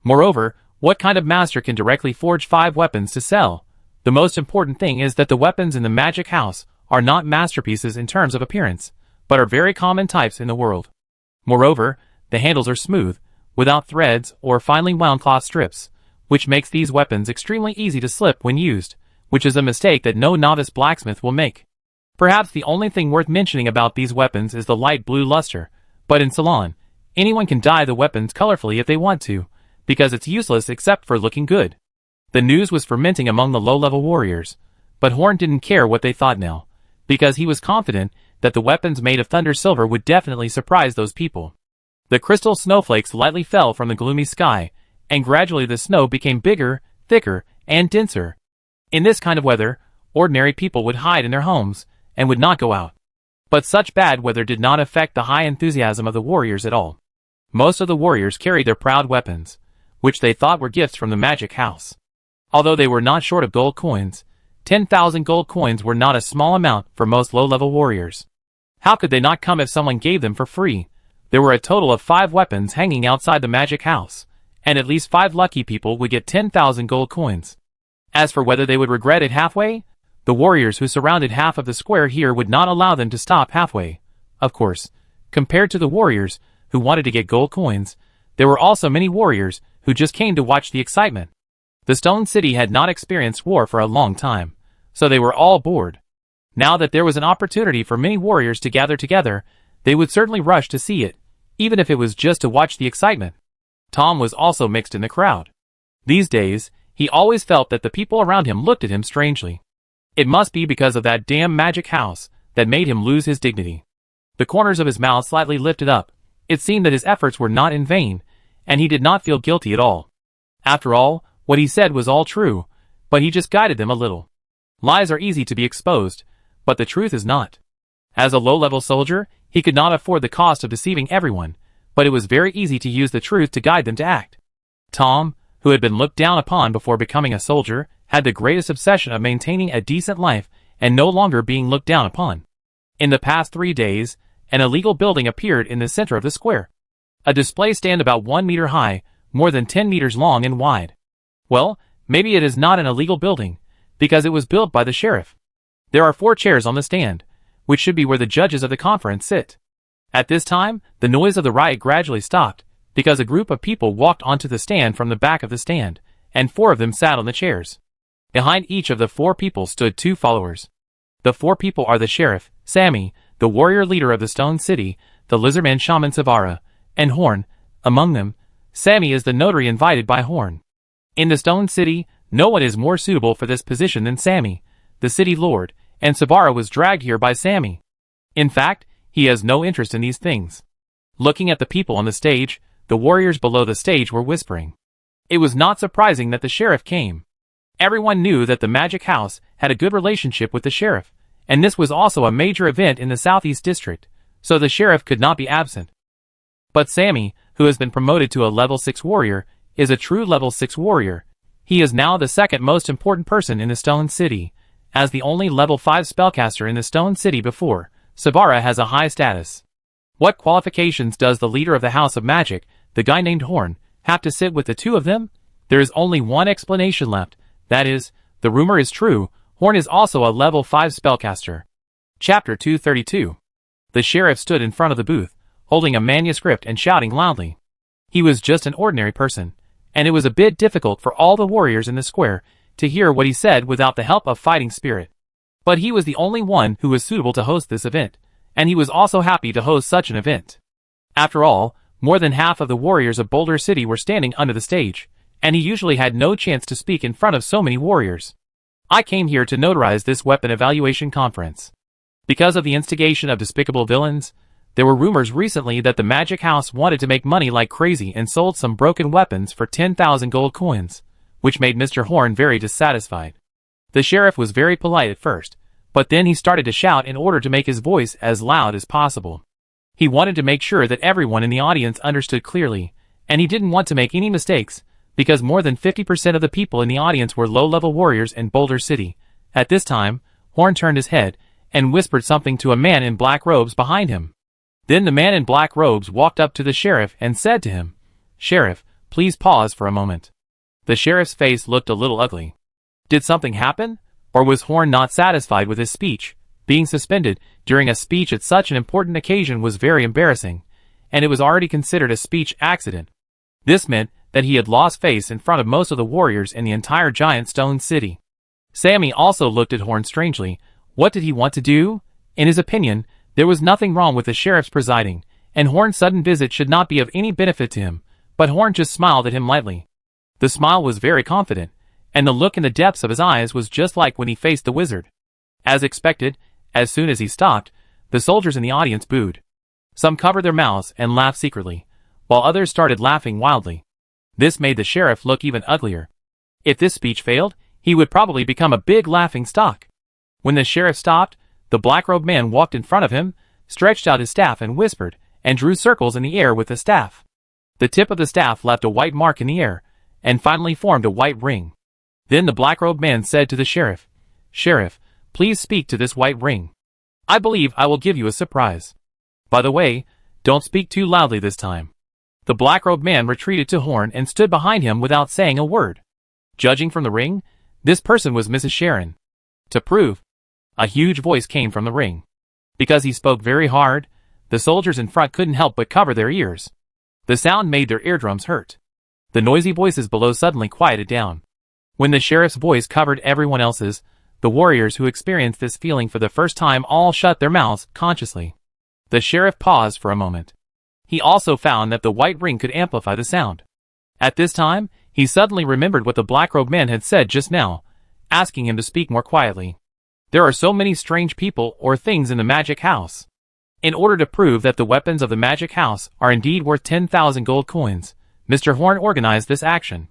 Moreover, what kind of master can directly forge 5 weapons to sell? The most important thing is that the weapons in the Magic House are not masterpieces in terms of appearance, but are very common types in the world. Moreover, the handles are smooth, without threads or finely wound cloth strips, which makes these weapons extremely easy to slip when used, which is a mistake that no novice blacksmith will make. Perhaps the only thing worth mentioning about these weapons is the light blue luster, but in Ceylon, Anyone can dye the weapons colorfully if they want to, because it's useless except for looking good. The news was fermenting among the low-level warriors, but Horn didn't care what they thought now, because he was confident that the weapons made of thunder silver would definitely surprise those people. The crystal snowflakes lightly fell from the gloomy sky, and gradually the snow became bigger, thicker, and denser. In this kind of weather, ordinary people would hide in their homes, and would not go out. But such bad weather did not affect the high enthusiasm of the warriors at all. Most of the warriors carried their proud weapons, which they thought were gifts from the magic house. Although they were not short of gold coins, 10,000 gold coins were not a small amount for most low-level warriors. How could they not come if someone gave them for free? There were a total of 5 weapons hanging outside the magic house, and at least 5 lucky people would get 10,000 gold coins. As for whether they would regret it halfway, the warriors who surrounded half of the square here would not allow them to stop halfway. Of course, compared to the warriors who wanted to get gold coins, there were also many warriors who just came to watch the excitement. The Stone City had not experienced war for a long time, so they were all bored. Now that there was an opportunity for many warriors to gather together, they would certainly rush to see it, even if it was just to watch the excitement. Tom was also mixed in the crowd. These days, he always felt that the people around him looked at him strangely. It must be because of that damn magic house that made him lose his dignity. The corners of his mouth slightly lifted up. It seemed that his efforts were not in vain, and he did not feel guilty at all. After all, what he said was all true, but he just guided them a little. Lies are easy to be exposed, but the truth is not. As a low-level soldier, he could not afford the cost of deceiving everyone, but it was very easy to use the truth to guide them to act. Tom, who had been looked down upon before becoming a soldier, had the greatest obsession of maintaining a decent life and no longer being looked down upon. In the past 3 days, an illegal building appeared in the center of the square. A display stand about 1 meter high, more than 10 meters long and wide. Well, maybe it is not an illegal building, because it was built by the sheriff. There are 4 chairs on the stand, which should be where the judges of the conference sit. At this time, the noise of the riot gradually stopped, because a group of people walked onto the stand from the back of the stand, and 4 of them sat on the chairs. Behind each of the 4 people stood 2 followers. The 4 people are the sheriff, Sammy, the warrior leader of the Stone City, the lizardman shaman Savara, and Horn. Among them, Sammy is the notary invited by Horn. In the Stone City, no one is more suitable for this position than Sammy, the city lord, and Savara was dragged here by Sammy. In fact, he has no interest in these things. Looking at the people on the stage, the warriors below the stage were whispering. It was not surprising that the sheriff came. Everyone knew that the Magic House had a good relationship with the sheriff, and this was also a major event in the Southeast District, so the sheriff could not be absent. But Sammy, who has been promoted to a level 6 warrior, is a true level 6 warrior. He is now the second most important person in the Stone City, as the only level 5 spellcaster in the Stone City before. Savara has a high status. What qualifications does the leader of the House of Magic, the guy named Horn, have to sit with the 2 of them? There is only one explanation left, that is, the rumor is true, Horn is also a level 5 spellcaster. Chapter 232. The sheriff stood in front of the booth, holding a manuscript and shouting loudly. He was just an ordinary person, and it was a bit difficult for all the warriors in the square to hear what he said without the help of fighting spirit. But he was the only one who was suitable to host this event, and he was also happy to host such an event. After all, more than half of the warriors of Boulder City were standing under the stage, and he usually had no chance to speak in front of so many warriors. I came here to notarize this weapon evaluation conference. Because of the instigation of despicable villains, there were rumors recently that the Magic House wanted to make money like crazy and sold some broken weapons for 10,000 gold coins, which made Mr. Horn very dissatisfied. The sheriff was very polite at first, but then he started to shout in order to make his voice as loud as possible. He wanted to make sure that everyone in the audience understood clearly, and he didn't want to make any mistakes, because more than 50% of the people in the audience were low-level warriors in Boulder City. At this time, Horn turned his head and whispered something to a man in black robes behind him. Then the man in black robes walked up to the sheriff and said to him, "Sheriff, please pause for a moment." The sheriff's face looked a little ugly. Did something happen? Or was Horn not satisfied with his speech? Being suspended during a speech at such an important occasion was very embarrassing, and it was already considered a speech accident. This meant that he had lost face in front of most of the warriors in the entire giant stone city. Sammy also looked at Horn strangely. What did he want to do? In his opinion, there was nothing wrong with the sheriff's presiding, and Horn's sudden visit should not be of any benefit to him, but Horn just smiled at him lightly. The smile was very confident, and the look in the depths of his eyes was just like when he faced the wizard. As expected, as soon as he stopped, the soldiers in the audience booed. Some covered their mouths and laughed secretly, while others started laughing wildly. This made the sheriff look even uglier. If this speech failed, he would probably become a big laughing stock. When the sheriff stopped, the black-robed man walked in front of him, stretched out his staff and whispered, and drew circles in the air with the staff. The tip of the staff left a white mark in the air, and finally formed a white ring. Then the black-robed man said to the sheriff, "Sheriff, please speak to this white ring. I believe I will give you a surprise. By the way, don't speak too loudly this time." The black-robed man retreated to Horn and stood behind him without saying a word. Judging from the ring, this person was Mrs. Sharon. To prove, a huge voice came from the ring. Because he spoke very hard, the soldiers in front couldn't help but cover their ears. The sound made their eardrums hurt. The noisy voices below suddenly quieted down. When the sheriff's voice covered everyone else's, the warriors who experienced this feeling for the first time all shut their mouths consciously. The sheriff paused for a moment. He also found that the white ring could amplify the sound. At this time, he suddenly remembered what the black-robed man had said just now, asking him to speak more quietly. There are so many strange people or things in the magic house. In order to prove that the weapons of the magic house are indeed worth 10,000 gold coins, Mr. Horn organized this action.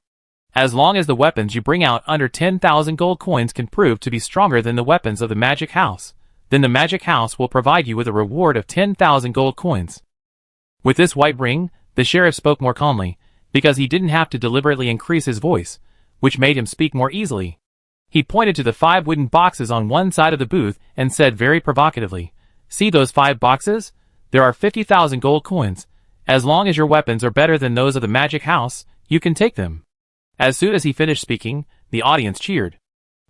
As long as the weapons you bring out under 10,000 gold coins can prove to be stronger than the weapons of the magic house, then the magic house will provide you with a reward of 10,000 gold coins. With this white ring, the sheriff spoke more calmly, because he didn't have to deliberately increase his voice, which made him speak more easily. He pointed to the 5 wooden boxes on one side of the booth and said very provocatively, "See those 5 boxes? There are 50,000 gold coins. As long as your weapons are better than those of the magic house, you can take them." As soon as he finished speaking, the audience cheered.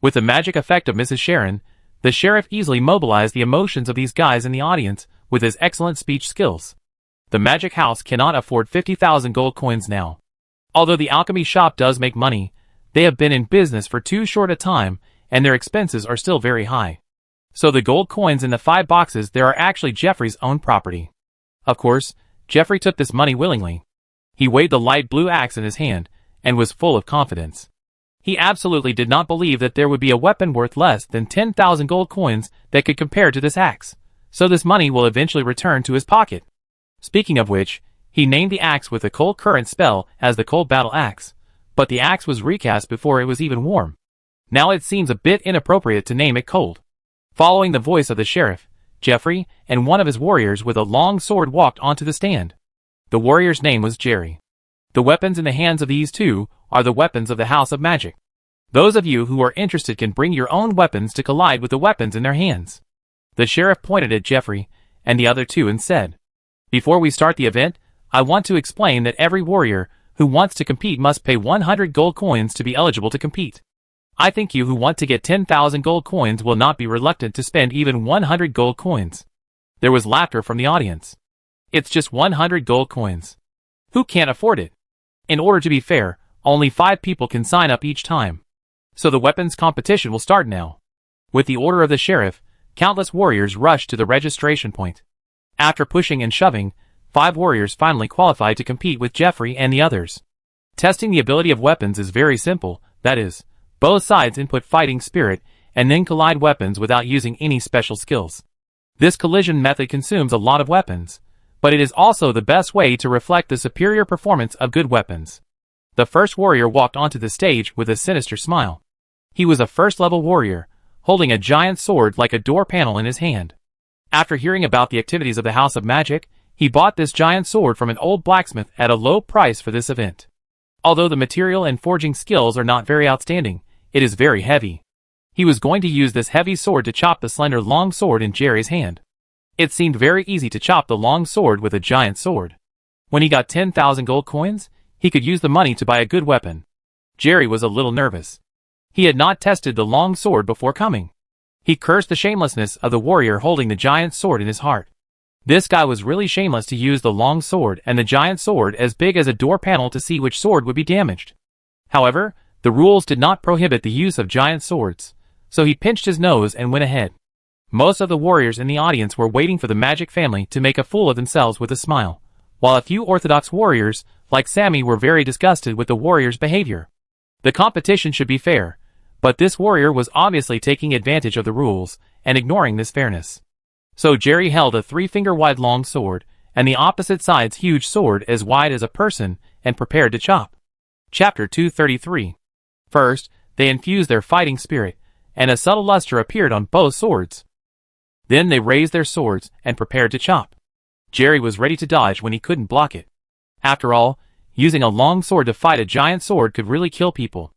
With the magic effect of Mrs. Sharon, the sheriff easily mobilized the emotions of these guys in the audience with his excellent speech skills. The magic house cannot afford 50,000 gold coins now. Although the alchemy shop does make money, they have been in business for too short a time, and their expenses are still very high. So the gold coins in the 5 boxes there are actually Jeffrey's own property. Of course, Jeffrey took this money willingly. He waved the light blue axe in his hand, and was full of confidence. He absolutely did not believe that there would be a weapon worth less than 10,000 gold coins that could compare to this axe, so this money will eventually return to his pocket. Speaking of which, he named the axe with the cold current spell as the cold battle axe, but the axe was recast before it was even warm. Now it seems a bit inappropriate to name it cold. Following the voice of the sheriff, Jeffrey and one of his warriors with a long sword walked onto the stand. The warrior's name was Jerry. The weapons in the hands of these two are the weapons of the House of Magic. Those of you who are interested can bring your own weapons to collide with the weapons in their hands. The sheriff pointed at Jeffrey and the other two and said, "Before we start the event, I want to explain that every warrior who wants to compete must pay 100 gold coins to be eligible to compete. I think you who want to get 10,000 gold coins will not be reluctant to spend even 100 gold coins." There was laughter from the audience. It's just 100 gold coins. Who can't afford it? In order to be fair, only 5 people can sign up each time. So the weapons competition will start now. With the order of the sheriff, countless warriors rushed to the registration point. After pushing and shoving, 5 warriors finally qualified to compete with Jeffrey and the others. Testing the ability of weapons is very simple, that is, both sides input fighting spirit and then collide weapons without using any special skills. This collision method consumes a lot of weapons, but it is also the best way to reflect the superior performance of good weapons. The first warrior walked onto the stage with a sinister smile. He was a first-level warrior, holding a giant sword like a door panel in his hand. After hearing about the activities of the House of Magic, he bought this giant sword from an old blacksmith at a low price for this event. Although the material and forging skills are not very outstanding, it is very heavy. He was going to use this heavy sword to chop the slender long sword in Jerry's hand. It seemed very easy to chop the long sword with a giant sword. When he got 10,000 gold coins, he could use the money to buy a good weapon. Jerry was a little nervous. He had not tested the long sword before coming. He cursed the shamelessness of the warrior holding the giant sword in his heart. This guy was really shameless to use the long sword and the giant sword as big as a door panel to see which sword would be damaged. However, the rules did not prohibit the use of giant swords, so he pinched his nose and went ahead. Most of the warriors in the audience were waiting for the magic family to make a fool of themselves with a smile, while a few orthodox warriors, like Sammy, were very disgusted with the warrior's behavior. The competition should be fair, but this warrior was obviously taking advantage of the rules and ignoring this fairness. So Jerry held a 3-finger-wide long sword, and the opposite side's huge sword as wide as a person, and prepared to chop. Chapter 233. First, they infused their fighting spirit, and a subtle luster appeared on both swords. Then they raised their swords and prepared to chop. Jerry was ready to dodge when he couldn't block it. After all, using a long sword to fight a giant sword could really kill people.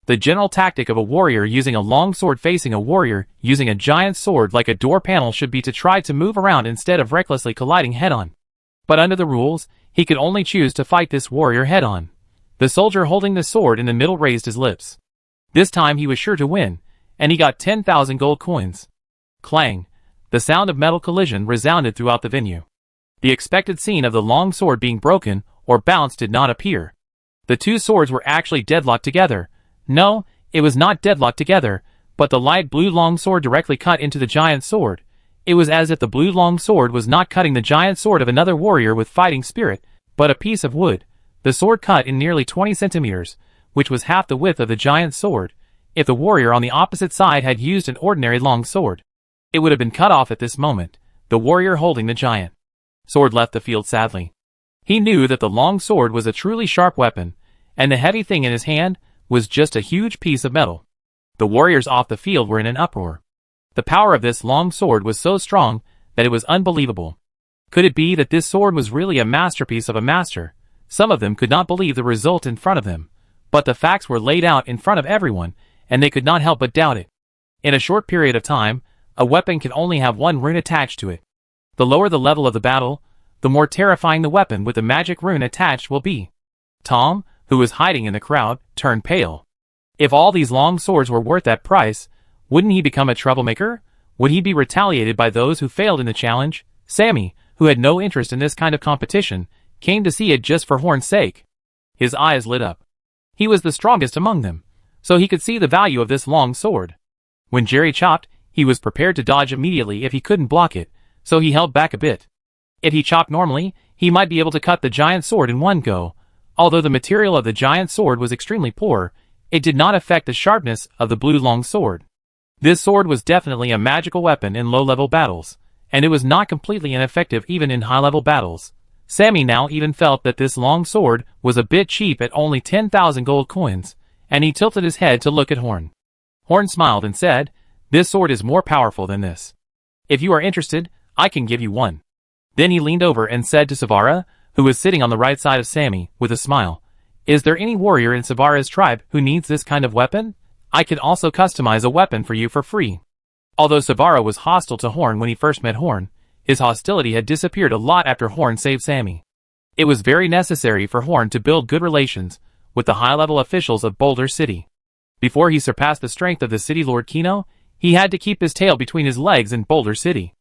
The general tactic of a warrior using a long sword facing a warrior using a giant sword like a door panel should be to try to move around instead of recklessly colliding head-on. But under the rules, he could only choose to fight this warrior head-on. The soldier holding the sword in the middle raised his lips. This time he was sure to win, and he got 10,000 gold coins. Clang! The sound of metal collision resounded throughout the venue. The expected scene of the long sword being broken or bounced did not appear. The two swords were actually deadlocked together. No, it was not deadlocked together, but the light blue long sword directly cut into the giant sword. It was as if the blue long sword was not cutting the giant sword of another warrior with fighting spirit, but a piece of wood. The sword cut in nearly 20 centimeters, which was half the width of the giant sword. If the warrior on the opposite side had used an ordinary long sword, it would have been cut off at this moment. The warrior holding the giant sword left the field sadly. He knew that the long sword was a truly sharp weapon, and the heavy thing in his hand was just a huge piece of metal. The warriors off the field were in an uproar. The power of this long sword was so strong that it was unbelievable. Could it be that this sword was really a masterpiece of a master? Some of them could not believe the result in front of them, but the facts were laid out in front of everyone, and they could not help but doubt it. In a short period of time, a weapon can only have one rune attached to it. The lower the level of the battle, the more terrifying the weapon with the magic rune attached will be. Tom, who was hiding in the crowd, turned pale. If all these long swords were worth that price, wouldn't he become a troublemaker? Would he be retaliated by those who failed in the challenge? Sammy, who had no interest in this kind of competition, came to see it just for Horn's sake. His eyes lit up. He was the strongest among them, so he could see the value of this long sword. When Jerry chopped, he was prepared to dodge immediately if he couldn't block it, so he held back a bit. If he chopped normally, he might be able to cut the giant sword in one go. Although the material of the giant sword was extremely poor, it did not affect the sharpness of the blue long sword. This sword was definitely a magical weapon in low-level battles, and it was not completely ineffective even in high-level battles. Sammy now even felt that this long sword was a bit cheap at only 10,000 gold coins, and he tilted his head to look at Horn. Horn smiled and said, "This sword is more powerful than this. If you are interested, I can give you one." Then he leaned over and said to Savara, who was sitting on the right side of Sammy, with a smile, "Is there any warrior in Savara's tribe who needs this kind of weapon? I can also customize a weapon for you for free." Although Savara was hostile to Horn when he first met Horn, his hostility had disappeared a lot after Horn saved Sammy. It was very necessary for Horn to build good relations with the high-level officials of Boulder City. Before he surpassed the strength of the City Lord Kino, he had to keep his tail between his legs in Boulder City.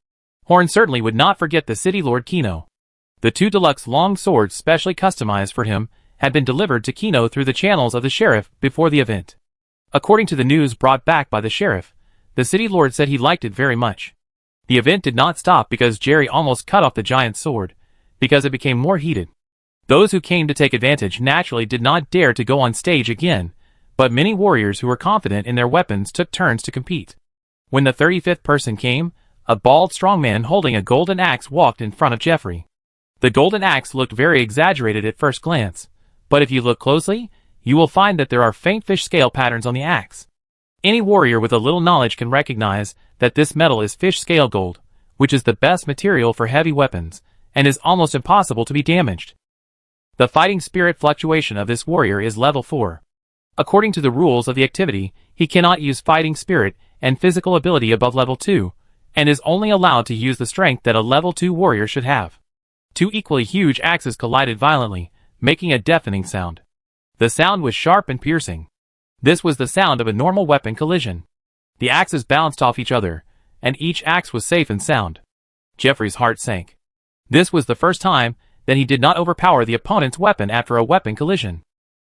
Horn certainly would not forget the City Lord Kino. The two deluxe long swords specially customized for him had been delivered to Kino through the channels of the sheriff before the event. According to the news brought back by the sheriff, the City Lord said he liked it very much. The event did not stop because Jerry almost cut off the giant sword, because it became more heated. Those who came to take advantage naturally did not dare to go on stage again, but many warriors who were confident in their weapons took turns to compete. When the 35th person came, a bald strong man holding a golden axe walked in front of Jeffrey. The golden axe looked very exaggerated at first glance, but if you look closely, you will find that there are faint fish scale patterns on the axe. Any warrior with a little knowledge can recognize that this metal is fish scale gold, which is the best material for heavy weapons, and is almost impossible to be damaged. The fighting spirit fluctuation of this warrior is level 4. According to the rules of the activity, he cannot use fighting spirit and physical ability above level 2, and is only allowed to use the strength that a level 2 warrior should have. Two equally huge axes collided violently, making a deafening sound. The sound was sharp and piercing. This was the sound of a normal weapon collision. The axes bounced off each other, and each axe was safe and sound. Jeffrey's heart sank. This was the first time that he did not overpower the opponent's weapon after a weapon collision.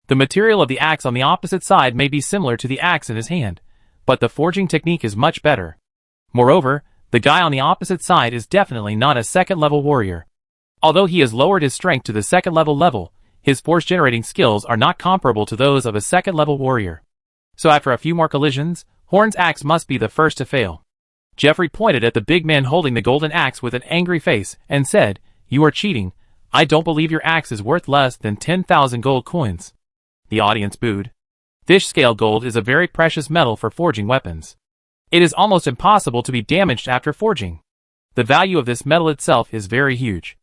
The material of the axe on the opposite side may be similar to the axe in his hand, but the forging technique is much better. Moreover, The guy on the opposite side is definitely not a second-level warrior. Although he has lowered his strength to the second-level level, his force-generating skills are not comparable to those of a second-level warrior. So after a few more collisions, Horn's axe must be the first to fail. Jeffrey pointed at the big man holding the golden axe with an angry face and said, "You are cheating. I don't believe your axe is worth less than 10,000 gold coins." The audience booed. Fish scale gold is a very precious metal for forging weapons. It is almost impossible to be damaged after forging. The value of this metal itself is very huge.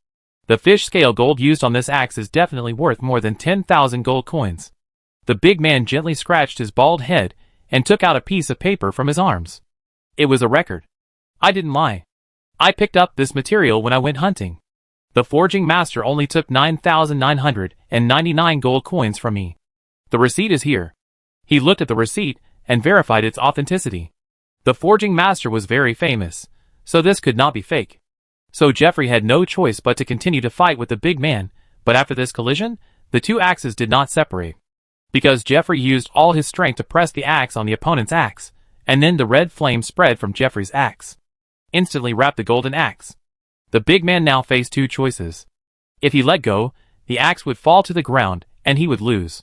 The fish scale gold used on this axe is definitely worth more than 10,000 gold coins. The big man gently scratched his bald head and took out a piece of paper from his arms. It was a record. I didn't lie. I picked up this material when I went hunting. The forging master only took 9,999 gold coins from me. The receipt is here. He looked at the receipt and verified its authenticity. The forging master was very famous, so this could not be fake. So Jeffrey had no choice but to continue to fight with the big man, but after this collision, the two axes did not separate. Because Jeffrey used all his strength to press the axe on the opponent's axe, and then the red flame spread from Jeffrey's axe. Instantly wrapped the golden axe. The big man now faced two choices. If he let go, the axe would fall to the ground, and he would lose.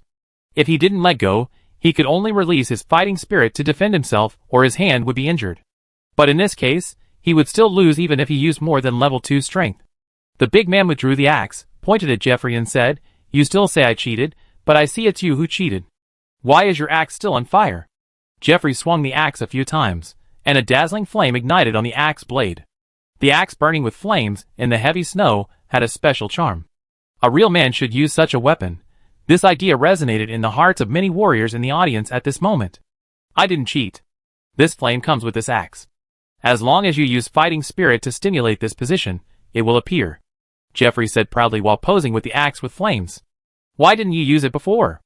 If he didn't let go, he could only release his fighting spirit to defend himself, or his hand would be injured. But in this case, he would still lose even if he used more than level 2 strength. The big man withdrew the axe, pointed at Jeffrey and said, "You still say I cheated, but I see it's you who cheated. Why is your axe still on fire?" Jeffrey swung the axe a few times, and a dazzling flame ignited on the axe blade. The axe burning with flames in the heavy snow had a special charm. A real man should use such a weapon. This idea resonated in the hearts of many warriors in the audience at this moment. I didn't cheat. This flame comes with this axe. As long as you use fighting spirit to stimulate this position, it will appear, Jeffrey said proudly while posing with the axe with flames. Why didn't you use it before?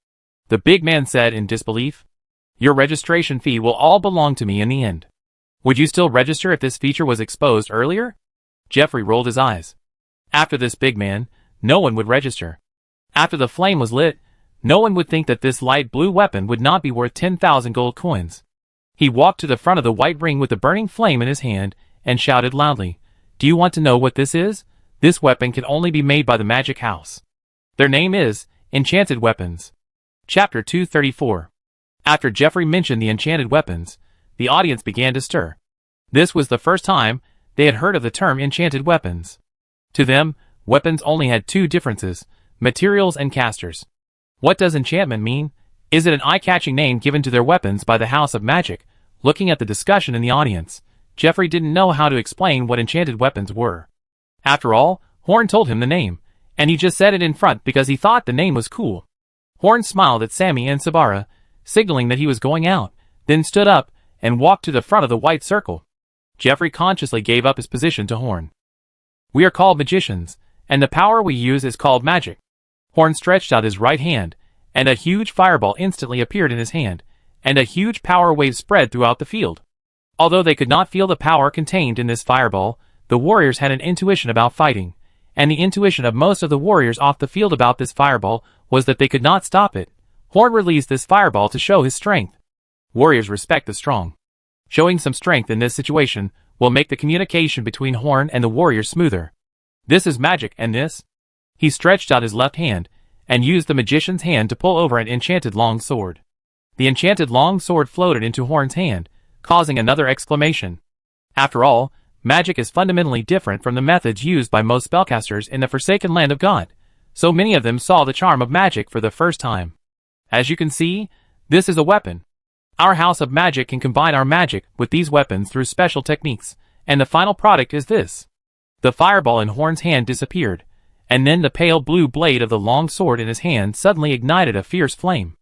The big man said in disbelief. Your registration fee will all belong to me in the end. Would you still register if this feature was exposed earlier? Jeffrey rolled his eyes. After this big man, no one would register. After the flame was lit, no one would think that this light blue weapon would not be worth 10,000 gold coins. He walked to the front of the white ring with the burning flame in his hand and shouted loudly, "Do you want to know what this is? This weapon can only be made by the magic house. Their name is Enchanted Weapons." Chapter 234. After Jeffrey mentioned the enchanted weapons, the audience began to stir. This was the first time they had heard of the term enchanted weapons. To them, weapons only had two differences: materials and casters. What does enchantment mean? Is it an eye-catching name given to their weapons by the House of Magic? Looking at the discussion in the audience, Jeffrey didn't know how to explain what enchanted weapons were. After all, Horn told him the name, and he just said it in front because he thought the name was cool. Horn smiled at Sammy and Sabara, signaling that he was going out, then stood up and walked to the front of the white circle. Jeffrey consciously gave up his position to Horn. We are called magicians, and the power we use is called magic. Horn stretched out his right hand, and a huge fireball instantly appeared in his hand, and a huge power wave spread throughout the field. Although they could not feel the power contained in this fireball, the warriors had an intuition about fighting, and the intuition of most of the warriors off the field about this fireball was that they could not stop it. Horn released this fireball to show his strength. Warriors respect the strong. Showing some strength in this situation will make the communication between Horn and the warriors smoother. This is magic, and this? He stretched out his left hand, and used the magician's hand to pull over an enchanted long sword. The enchanted long sword floated into Horn's hand, causing another exclamation. After all, magic is fundamentally different from the methods used by most spellcasters in the Forsaken Land of God, so many of them saw the charm of magic for the first time. As you can see, this is a weapon. Our House of Magic can combine our magic with these weapons through special techniques, and the final product is this. The fireball in Horn's hand disappeared, and then the pale blue blade of the long sword in his hand suddenly ignited a fierce flame.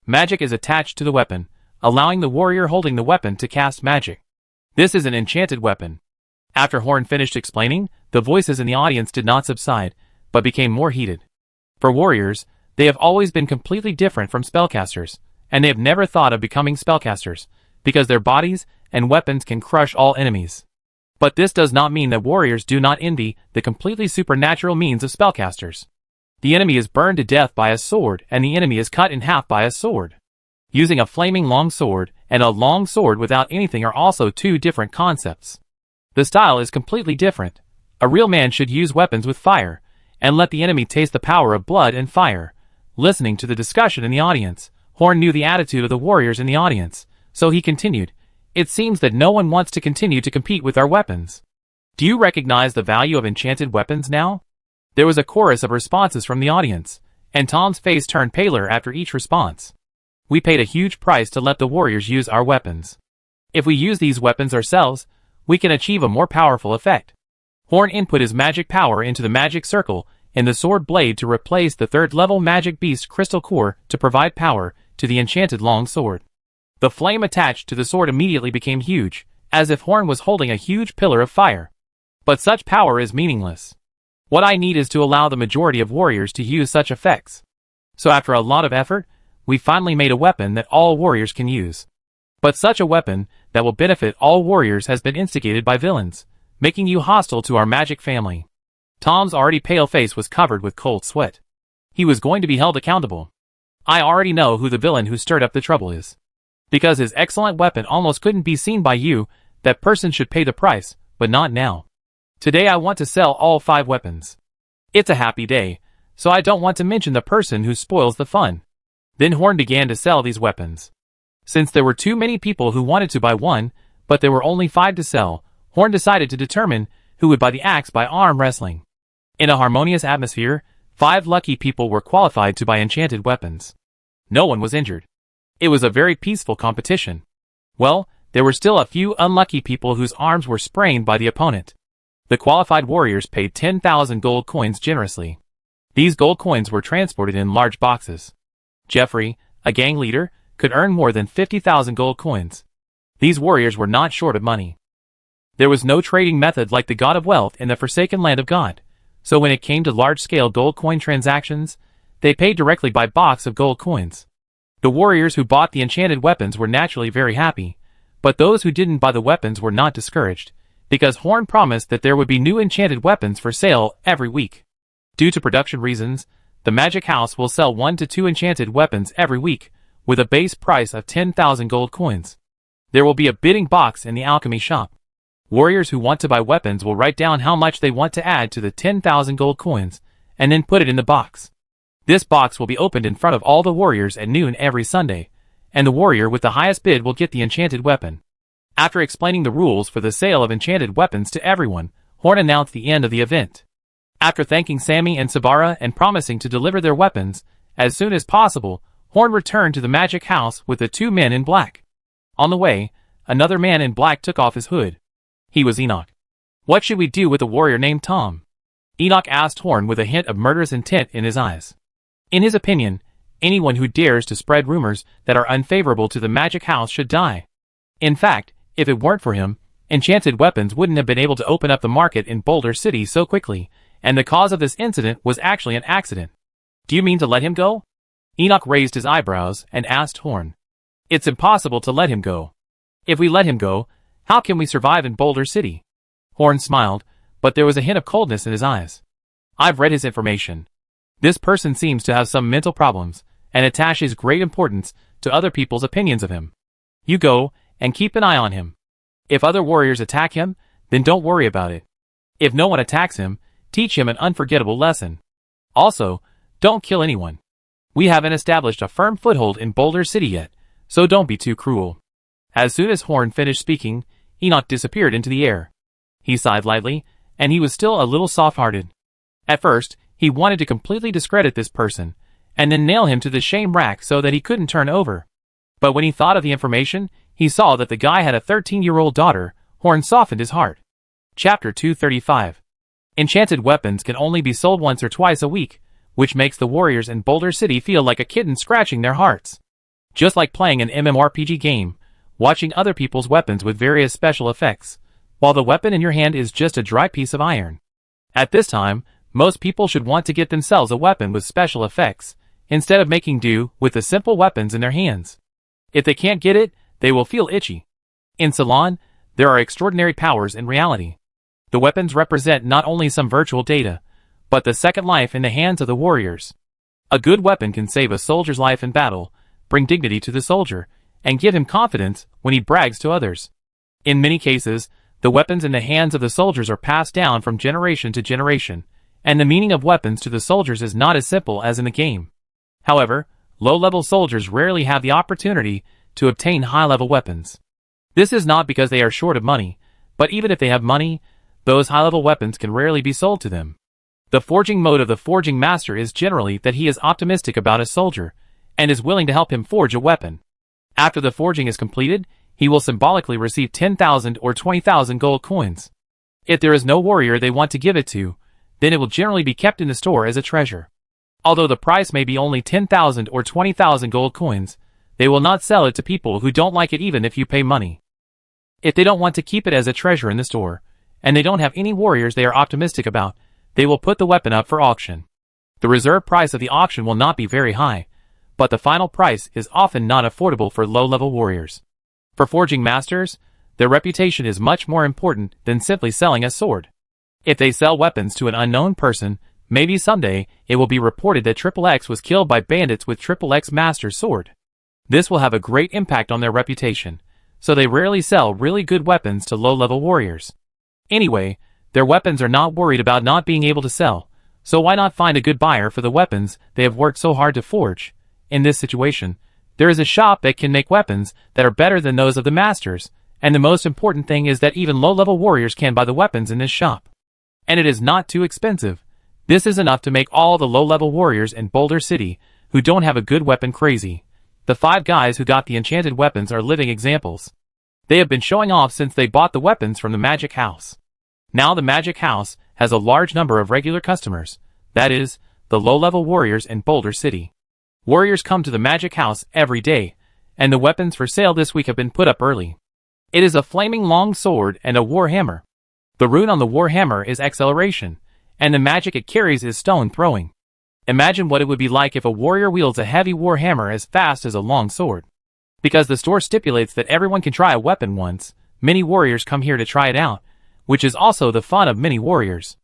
Magic is attached to the weapon, allowing the warrior holding the weapon to cast magic. This is an enchanted weapon. After Horn finished explaining, the voices in the audience did not subside, but became more heated. For warriors, they have always been completely different from spellcasters, and they have never thought of becoming spellcasters, because their bodies and weapons can crush all enemies. But this does not mean that warriors do not envy the completely supernatural means of spellcasters. The enemy is burned to death by a sword, and the enemy is cut in half by a sword. Using a flaming long sword and a long sword without anything are also two different concepts. The style is completely different. A real man should use weapons with fire, and let the enemy taste the power of blood and fire. Listening to the discussion in the audience, Horn knew the attitude of the warriors in the audience, so he continued, "It seems that no one wants to continue to compete with our weapons. Do you recognize the value of enchanted weapons now?" There was a chorus of responses from the audience, and Tom's face turned paler after each response. "We paid a huge price to let the warriors use our weapons. If we use these weapons ourselves, we can achieve a more powerful effect." Horn input his magic power into the magic circle and the sword blade to replace the third-level magic beast crystal core to provide power to the enchanted long sword. The flame attached to the sword immediately became huge, as if Horn was holding a huge pillar of fire. But such power is meaningless. What I need is to allow the majority of warriors to use such effects. So after a lot of effort, we finally made a weapon that all warriors can use. But such a weapon that will benefit all warriors has been instigated by villains, making you hostile to our magic family. Tom's already pale face was covered with cold sweat. He was going to be held accountable. I already know who the villain who stirred up the trouble is. Because his excellent weapon almost couldn't be seen by you, that person should pay the price, but not now. Today I want to sell all 5 weapons. It's a happy day, so I don't want to mention the person who spoils the fun. Then Horn began to sell these weapons. Since there were too many people who wanted to buy one, but there were only 5 to sell, Horn decided to determine who would buy the axe by arm wrestling. In a harmonious atmosphere, 5 lucky people were qualified to buy enchanted weapons. No one was injured. It was a very peaceful competition. Well, there were still a few unlucky people whose arms were sprained by the opponent. The qualified warriors paid 10,000 gold coins generously. These gold coins were transported in large boxes. Jeffrey, a gang leader, could earn more than 50,000 gold coins. These warriors were not short of money. There was no trading method like the God of Wealth in the Forsaken Land of God, so when it came to large-scale gold coin transactions, they paid directly by box of gold coins. The warriors who bought the enchanted weapons were naturally very happy, but those who didn't buy the weapons were not discouraged, because Horn promised that there would be new enchanted weapons for sale every week. Due to production reasons, the Magic House will sell 1 to 2 enchanted weapons every week, with a base price of 10,000 gold coins. There will be a bidding box in the alchemy shop. Warriors who want to buy weapons will write down how much they want to add to the 10,000 gold coins, and then put it in the box. This box will be opened in front of all the warriors at noon every Sunday, and the warrior with the highest bid will get the enchanted weapon. After explaining the rules for the sale of enchanted weapons to everyone, Horn announced the end of the event. After thanking Sammy and Sabara and promising to deliver their weapons as soon as possible, Horn returned to the magic house with the 2 men in black. On the way, another man in black took off his hood. He was Enoch. "What should we do with a warrior named Tom?" Enoch asked Horn with a hint of murderous intent in his eyes. In his opinion, anyone who dares to spread rumors that are unfavorable to the magic house should die. In fact, if it weren't for him, enchanted weapons wouldn't have been able to open up the market in Boulder City so quickly, and the cause of this incident was actually an accident. "Do you mean to let him go?" Enoch raised his eyebrows and asked Horn. "It's impossible to let him go. If we let him go, how can we survive in Boulder City?" Horn smiled, but there was a hint of coldness in his eyes. "I've read his information. This person seems to have some mental problems, and attaches great importance to other people's opinions of him. You go, and keep an eye on him. If other warriors attack him, then don't worry about it. If no one attacks him, teach him an unforgettable lesson. Also, don't kill anyone. We haven't established a firm foothold in Boulder City yet, so don't be too cruel." As soon as Horn finished speaking, Enoch disappeared into the air. He sighed lightly, and he was still a little soft-hearted. At first, he wanted to completely discredit this person, and then nail him to the shame rack so that he couldn't turn over. But when he thought of the information, he saw that the guy had a 13-year-old daughter. Horn softened his heart. Chapter 235. Enchanted weapons can only be sold once or twice a week, which makes the warriors in Boulder City feel like a kitten scratching their hearts. Just like playing an MMORPG game, watching other people's weapons with various special effects, while the weapon in your hand is just a dry piece of iron. At this time, most people should want to get themselves a weapon with special effects, instead of making do with the simple weapons in their hands. If they can't get it, they will feel itchy. In Salon, there are extraordinary powers in reality. The weapons represent not only some virtual data, but the second life in the hands of the warriors. A good weapon can save a soldier's life in battle, bring dignity to the soldier, and give him confidence when he brags to others. In many cases, The weapons in the hands of the soldiers are passed down from generation to generation, and the meaning of weapons to the soldiers is not as simple as in the game. However, low-level soldiers rarely have the opportunity to obtain high-level weapons. This is not because they are short of money, but even if they have money, those high-level weapons can rarely be sold to them. The forging mode of the forging master is generally that he is optimistic about a soldier, and is willing to help him forge a weapon. After the forging is completed, he will symbolically receive 10,000 or 20,000 gold coins. If there is no warrior they want to give it to, then it will generally be kept in the store as a treasure. Although the price may be only 10,000 or 20,000 gold coins, they will not sell it to people who don't like it even if you pay money. If they don't want to keep it as a treasure in the store, and they don't have any warriors they are optimistic about, they will put the weapon up for auction. The reserve price of the auction will not be very high, but the final price is often not affordable for low-level warriors. For forging masters, their reputation is much more important than simply selling a sword. If they sell weapons to an unknown person, maybe someday it will be reported that XXX was killed by bandits with XXX Master's sword. This will have a great impact on their reputation, so they rarely sell really good weapons to low-level warriors. Anyway, their weapons are not worried about not being able to sell, so why not find a good buyer for the weapons they have worked so hard to forge? In this situation, there is a shop that can make weapons that are better than those of the masters, and the most important thing is that even low-level warriors can buy the weapons in this shop. And it is not too expensive. This is enough to make all the low-level warriors in Boulder City who don't have a good weapon crazy. The 5 guys who got the enchanted weapons are living examples. They have been showing off since they bought the weapons from the Magic House. Now the Magic House has a large number of regular customers, that is, the low-level warriors in Boulder City. Warriors come to the Magic House every day, and the weapons for sale this week have been put up early. It is a flaming long sword and a war hammer. The rune on the war hammer is acceleration, and the magic it carries is stone throwing. Imagine what it would be like if a warrior wields a heavy war hammer as fast as a long sword. Because the store stipulates that everyone can try a weapon once, many warriors come here to try it out, which is also the fun of many warriors.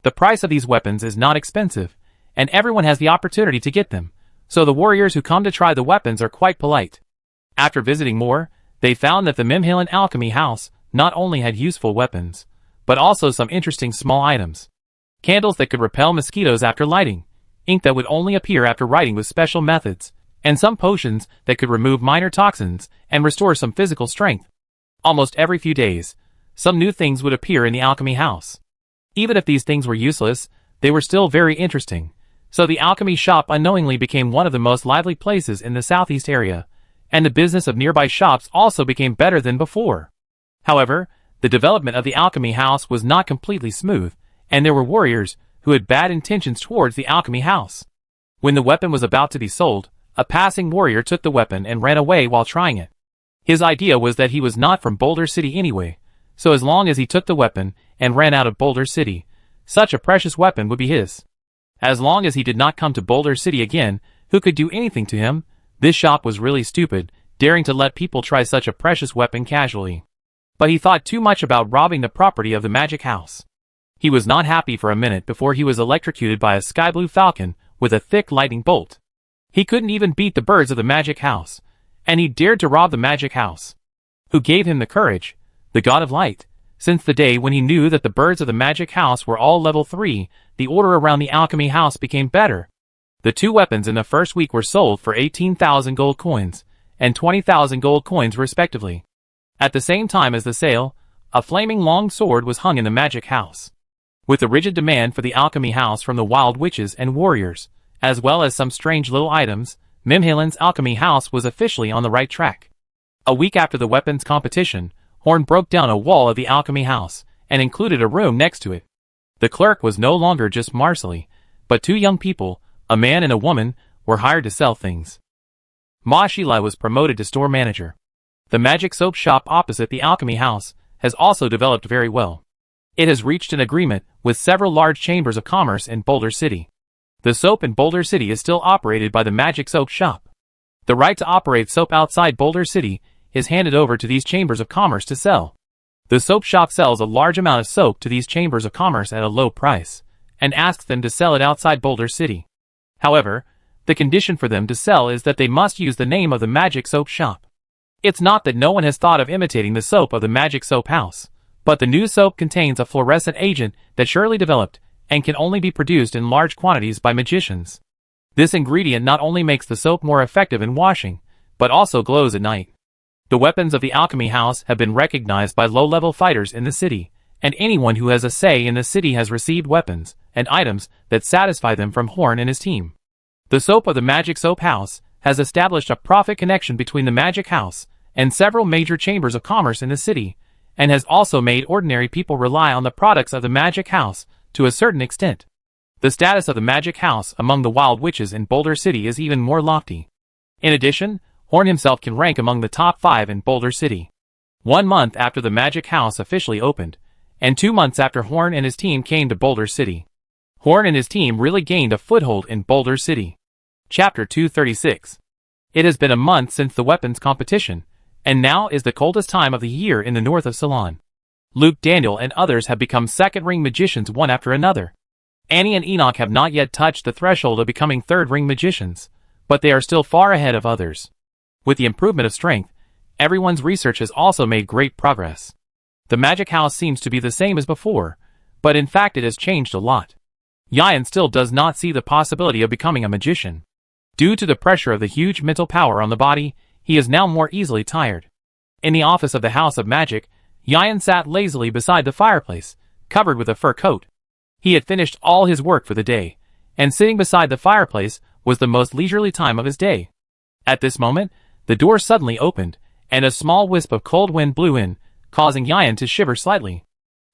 The price of these weapons is not expensive, and everyone has the opportunity to get them, so the warriors who come to try the weapons are quite polite. After visiting more, they found that the Mimhilan Alchemy House not only had useful weapons, but also some interesting small items. Candles that could repel mosquitoes after lighting, ink that would only appear after writing with special methods, and some potions that could remove minor toxins and restore some physical strength. Almost every few days, some new things would appear in the alchemy house. Even if these things were useless, they were still very interesting, so the alchemy shop unknowingly became one of the most lively places in the southeast area, and the business of nearby shops also became better than before. However, the development of the alchemy house was not completely smooth, and there were warriors who had bad intentions towards the alchemy house. When the weapon was about to be sold, a passing warrior took the weapon and ran away while trying it. His idea was that he was not from Boulder City anyway, so as long as he took the weapon and ran out of Boulder City, such a precious weapon would be his. As long as he did not come to Boulder City again, who could do anything to him? This shop was really stupid, daring to let people try such a precious weapon casually. But he thought too much about robbing the property of the Magic House. He was not happy for a minute before he was electrocuted by a sky blue falcon with a thick lightning bolt. He couldn't even beat the birds of the Magic House, and he dared to rob the Magic House. Who gave him the courage? The God of Light. Since the day when he knew that the birds of the Magic House were all level 3, the order around the alchemy house became better. The 2 weapons in the first week were sold for 18,000 gold coins, and 20,000 gold coins respectively. At the same time as the sale, a flaming long sword was hung in the Magic House. With the rigid demand for the alchemy house from the wild witches and warriors, as well as some strange little items, Mimhilan's alchemy house was officially on the right track. A week after the weapons competition, Horn broke down a wall of the alchemy house, and included a room next to it. The clerk was no longer just Marcelly, but 2 young people, a man and a woman, were hired to sell things. Ma Sheila was promoted to store manager. The magic soap shop opposite the alchemy house has also developed very well. It has reached an agreement with several large chambers of commerce in Boulder City. The soap in Boulder City is still operated by the magic soap shop. The right to operate soap outside Boulder City is handed over to these chambers of commerce to sell. The soap shop sells a large amount of soap to these chambers of commerce at a low price, and asks them to sell it outside Boulder City. However, the condition for them to sell is that they must use the name of the magic soap shop. It's not that no one has thought of imitating the soap of the magic soap house, But the new soap contains a fluorescent agent that surely developed and can only be produced in large quantities by magicians. This ingredient not only makes the soap more effective in washing, but also glows at night. The weapons of the alchemy house have been recognized by low-level fighters in the city, and anyone who has a say in the city has received weapons and items that satisfy them from Horn and his team. The soap of the Magic Soap House has established a profit connection between the Magic House and several major chambers of commerce in the city, and has also made ordinary people rely on the products of the Magic House to a certain extent. The status of the Magic House among the wild witches in Boulder City is even more lofty. In addition, Horn himself can rank among the top 5 in Boulder City. 1 month after the Magic House officially opened, and 2 months after Horn and his team came to Boulder City, Horn and his team really gained a foothold in Boulder City. Chapter 236. It has been a month since the weapons competition, and now is the coldest time of the year in the north of Ceylon. Luke, Daniel, and others have become second-ring magicians one after another. Annie and Enoch have not yet touched the threshold of becoming third-ring magicians, but they are still far ahead of others. With the improvement of strength, everyone's research has also made great progress. The Magic House seems to be the same as before, but in fact it has changed a lot. Yayan still does not see the possibility of becoming a magician. Due to the pressure of the huge mental power on the body, he is now more easily tired. In the office of the House of Magic, Yayan sat lazily beside the fireplace, covered with a fur coat. He had finished all his work for the day, and sitting beside the fireplace was the most leisurely time of his day. At this moment, the door suddenly opened, and a small wisp of cold wind blew in, causing Yayan to shiver slightly.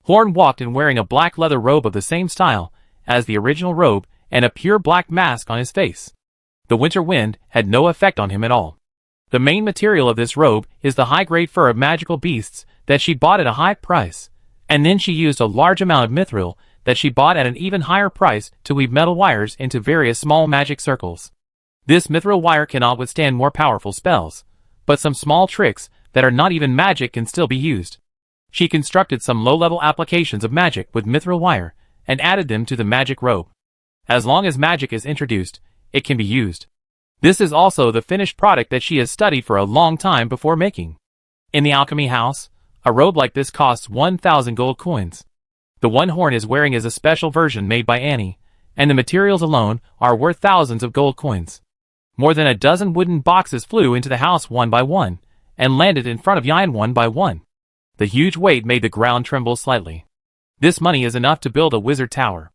Horn walked in wearing a black leather robe of the same style as the original robe and a pure black mask on his face. The winter wind had no effect on him at all. The main material of this robe is the high-grade fur of magical beasts that she bought at a high price, and then she used a large amount of mithril that she bought at an even higher price to weave metal wires into various small magic circles. This mithril wire cannot withstand more powerful spells, but some small tricks that are not even magic can still be used. She constructed some low-level applications of magic with mithril wire and added them to the magic robe. As long as magic is introduced, it can be used. This is also the finished product that she has studied for a long time before making. In the alchemy house, a robe like this costs 1,000 gold coins. The one Horn is wearing is a special version made by Annie, and the materials alone are worth thousands of gold coins. More than a dozen wooden boxes flew into the house one by one, and landed in front of Yayan one by one. The huge weight made the ground tremble slightly. This money is enough to build a wizard tower.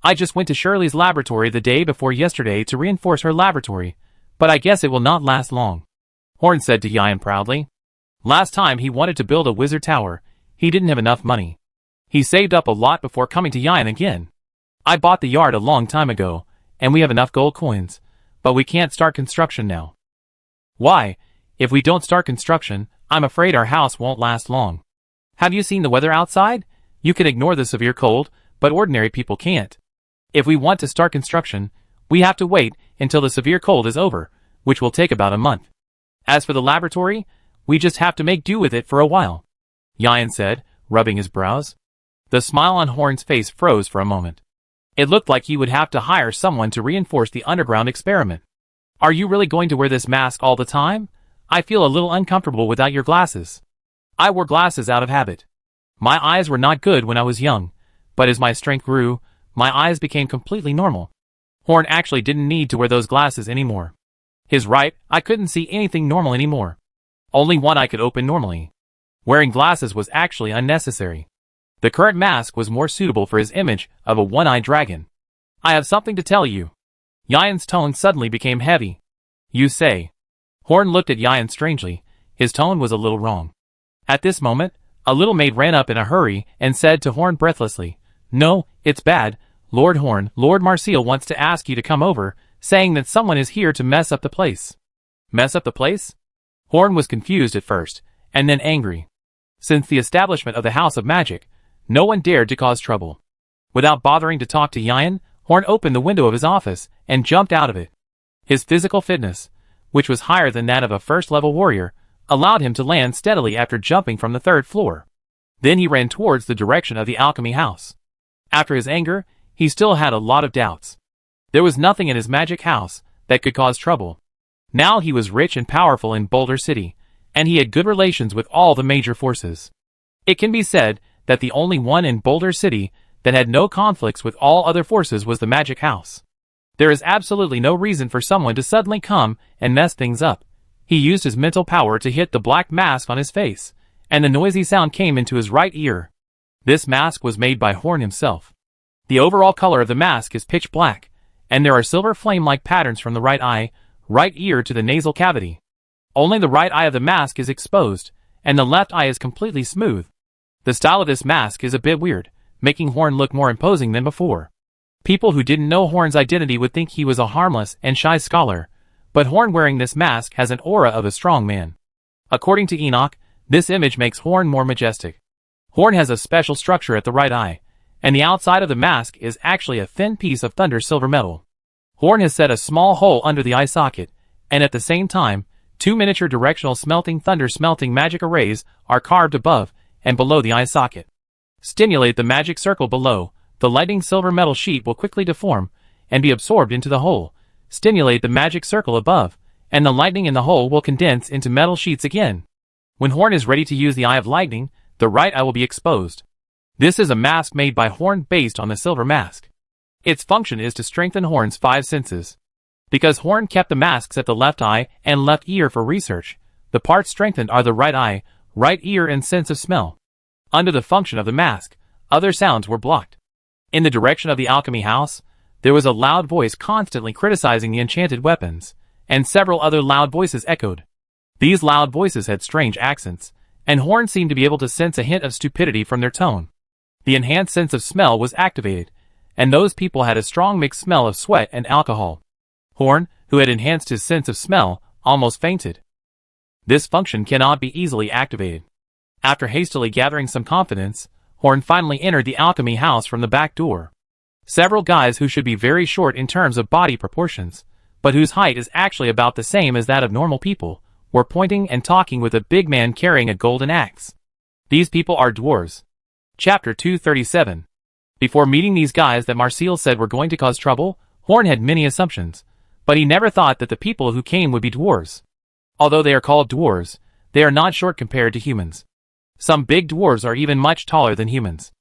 I just went to Shirley's laboratory the day before yesterday to reinforce her laboratory, but I guess it will not last long, Horn said to Yayan proudly. Last time he wanted to build a wizard tower, he didn't have enough money. He saved up a lot before coming to Yayan again. I bought the yard a long time ago, and we have enough gold coins, but we can't start construction now. Why? If we don't start construction, I'm afraid our house won't last long. Have you seen the weather outside? You can ignore the severe cold, but ordinary people can't. If we want to start construction, we have to wait until the severe cold is over, which will take about a month. As for the laboratory, we just have to make do with it for a while, Yayan said, rubbing his brows. The smile on Horn's face froze for a moment. It looked like he would have to hire someone to reinforce the underground experiment. Are you really going to wear this mask all the time? I feel a little uncomfortable without your glasses. I wore glasses out of habit. My eyes were not good when I was young, but as my strength grew, my eyes became completely normal. Horn actually didn't need to wear those glasses anymore. His right eye couldn't see anything normal anymore. Only one eye could open normally. Wearing glasses was actually unnecessary. The current mask was more suitable for his image of a one-eyed dragon. I have something to tell you. Yayan's tone suddenly became heavy. You say. Horn looked at Yayan strangely. His tone was a little wrong. At this moment, a little maid ran up in a hurry and said to Horn breathlessly, No, it's bad. Lord Horn, Lord Marcial wants to ask you to come over, saying that someone is here to mess up the place. Mess up the place? Horn was confused at first, and then angry. Since the establishment of the House of Magic, no one dared to cause trouble. Without bothering to talk to Yayan, Horn opened the window of his office and jumped out of it. His physical fitness, which was higher than that of a first-level warrior, allowed him to land steadily after jumping from the 3rd floor. Then he ran towards the direction of the alchemy house. After his anger, he still had a lot of doubts. There was nothing in his magic house that could cause trouble. Now he was rich and powerful in Boulder City, and he had good relations with all the major forces. It can be said that the only one in Boulder City that had no conflicts with all other forces was the magic house. There is absolutely no reason for someone to suddenly come and mess things up. He used his mental power to hit the black mask on his face, and the noisy sound came into his right ear. This mask was made by Horn himself. The overall color of the mask is pitch black, and there are silver flame-like patterns from the right eye, right ear to the nasal cavity. Only the right eye of the mask is exposed, and the left eye is completely smooth. The style of this mask is a bit weird, making Horn look more imposing than before. People who didn't know Horn's identity would think he was a harmless and shy scholar, but Horn wearing this mask has an aura of a strong man. According to Enoch, this image makes Horn more majestic. Horn has a special structure at the right eye, and the outside of the mask is actually a thin piece of thunder silver metal. Horn has set a small hole under the eye socket, and at the same time, 2 miniature directional smelting thunder smelting magic arrays are carved above and below the eye socket. Stimulate the magic circle below, the lightning silver metal sheet will quickly deform and be absorbed into the hole. Stimulate the magic circle above, and the lightning in the hole will condense into metal sheets again. When Horn is ready to use the eye of lightning, the right eye will be exposed. This is a mask made by Horn based on the silver mask. Its function is to strengthen Horn's 5 senses. Because Horn kept the masks at the left eye and left ear for research, the parts strengthened are the right eye, right ear and sense of smell. Under the function of the mask, other sounds were blocked. In the direction of the alchemy house, there was a loud voice constantly criticizing the enchanted weapons, and several other loud voices echoed. These loud voices had strange accents, and Horn seemed to be able to sense a hint of stupidity from their tone. The enhanced sense of smell was activated, and those people had a strong mixed smell of sweat and alcohol. Horn, who had enhanced his sense of smell, almost fainted. This function cannot be easily activated. After hastily gathering some confidence, Horn finally entered the alchemy house from the back door. Several guys who should be very short in terms of body proportions, but whose height is actually about the same as that of normal people, were pointing and talking with a big man carrying a golden axe. These people are dwarves. Chapter 237. Before meeting these guys that Marcel said were going to cause trouble, Horn had many assumptions, but he never thought that the people who came would be dwarves. Although they are called dwarves, they are not short compared to humans. Some big dwarves are even much taller than humans.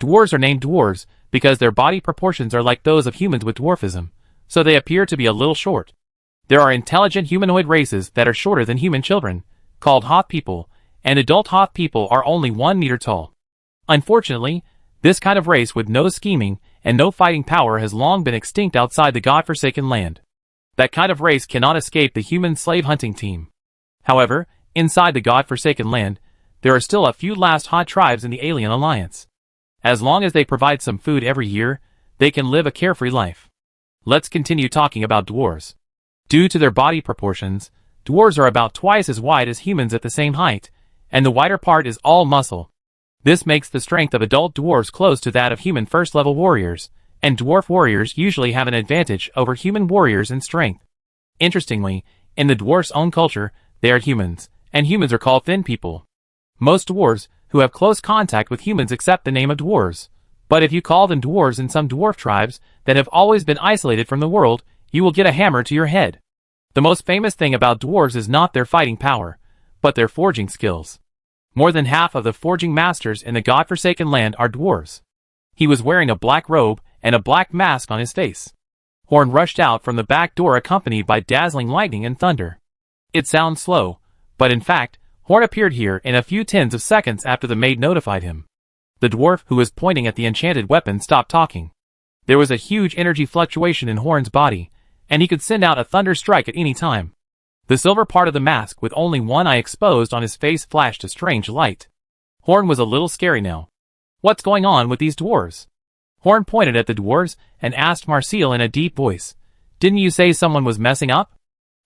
Dwarves are named dwarves because their body proportions are like those of humans with dwarfism, so they appear to be a little short. There are intelligent humanoid races that are shorter than human children, called Hoth people, and adult Hoth people are only 1 meter tall. Unfortunately, this kind of race with no scheming and no fighting power has long been extinct outside the godforsaken land. That kind of race cannot escape the human slave hunting team. However, inside the godforsaken land, there are still a few last Hoth tribes in the Alien Alliance. As long as they provide some food every year, they can live a carefree life. Let's continue talking about dwarves. Due to their body proportions, dwarves are about twice as wide as humans at the same height, and the wider part is all muscle. This makes the strength of adult dwarves close to that of human first-level warriors, and dwarf warriors usually have an advantage over human warriors in strength. Interestingly, in the dwarf's own culture, they are humans, and humans are called thin people. Most dwarves who have close contact with humans accept the name of dwarves, but if you call them dwarves in some dwarf tribes that have always been isolated from the world, you will get a hammer to your head. The most famous thing about dwarves is not their fighting power, but their forging skills. More than half of the forging masters in the godforsaken land are dwarves. He was wearing a black robe and a black mask on his face. Horn rushed out from the back door accompanied by dazzling lightning and thunder. It sounds slow, but in fact, Horn appeared here in a few tens of seconds after the maid notified him. The dwarf who was pointing at the enchanted weapon stopped talking. There was a huge energy fluctuation in Horn's body, and he could send out a thunder strike at any time. The silver part of the mask with only one eye exposed on his face flashed a strange light. Horn was a little scary now. What's going on with these dwarves? Horn pointed at the dwarves and asked Marcel in a deep voice, "Didn't you say someone was messing up?"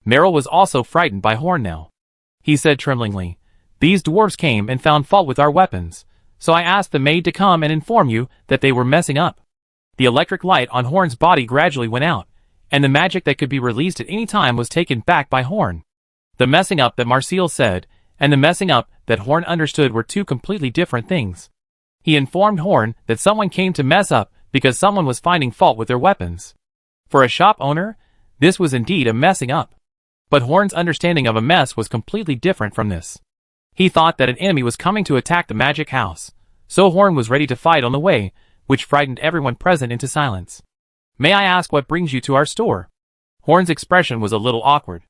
Merrill was also frightened by Horn now. He said tremblingly, "These dwarves came and found fault with our weapons, so I asked the maid to come and inform you that they were messing up." The electric light on Horn's body gradually went out, and the magic that could be released at any time was taken back by Horn. The messing up that Marcel said, and the messing up that Horn understood were two completely different things. He informed Horn that someone came to mess up because someone was finding fault with their weapons. For a shop owner, this was indeed a messing up. But Horn's understanding of a mess was completely different from this. He thought that an enemy was coming to attack the magic house, So Horn was ready to fight on the way, which frightened everyone present into silence. "May I ask what brings you to our store?" Horn's expression was a little awkward.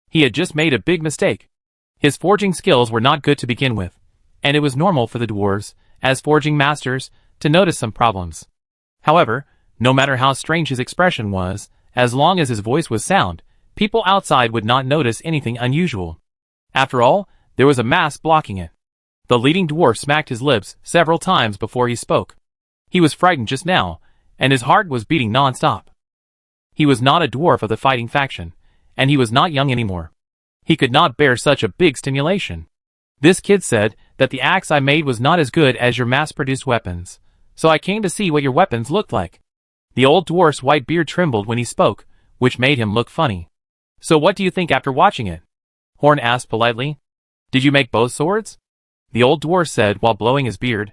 He had just made a big mistake. His forging skills were not good to begin with, and it was normal for the dwarves, as forging masters, to notice some problems. However, no matter how strange his expression was, as long as his voice was sound, people outside would not notice anything unusual. After all, there was a mask blocking it. The leading dwarf smacked his lips several times before he spoke. He was frightened just now, and his heart was beating non-stop. He was not a dwarf of the fighting faction, and he was not young anymore. He could not bear such a big stimulation. "This kid said that the axe I made was not as good as your mass-produced weapons, so I came to see what your weapons looked like." The old dwarf's white beard trembled when he spoke, which made him look funny. "So what do you think after watching it?" Horn asked politely. "Did you make both swords?" The old dwarf said while blowing his beard.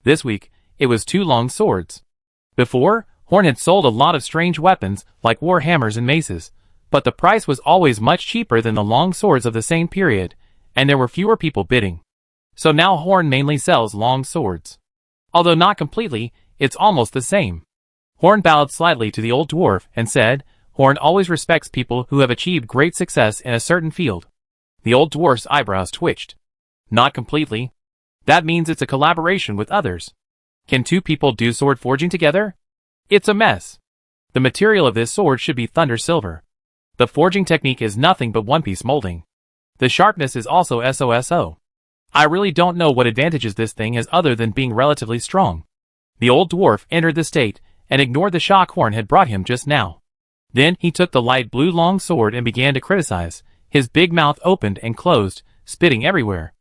This week, it was 2 long swords. Before, Horn had sold a lot of strange weapons like war hammers and maces, but the price was always much cheaper than the long swords of the same period, and there were fewer people bidding. So now Horn mainly sells long swords. Although not completely, it's almost the same. Horn bowed slightly to the old dwarf and said, Horn always respects people who have achieved great success in a certain field. The old dwarf's eyebrows twitched. "Not completely. That means it's a collaboration with others. Can 2 people do sword forging together? It's a mess. The material of this sword should be thunder silver. The forging technique is nothing but one-piece molding. The sharpness is also SOSO. I really don't know what advantages this thing has other than being relatively strong." The old dwarf entered the state and ignored the shock Horn had brought him just now. Then he took the light blue long sword and began to criticize. His big mouth opened and closed, spitting everywhere.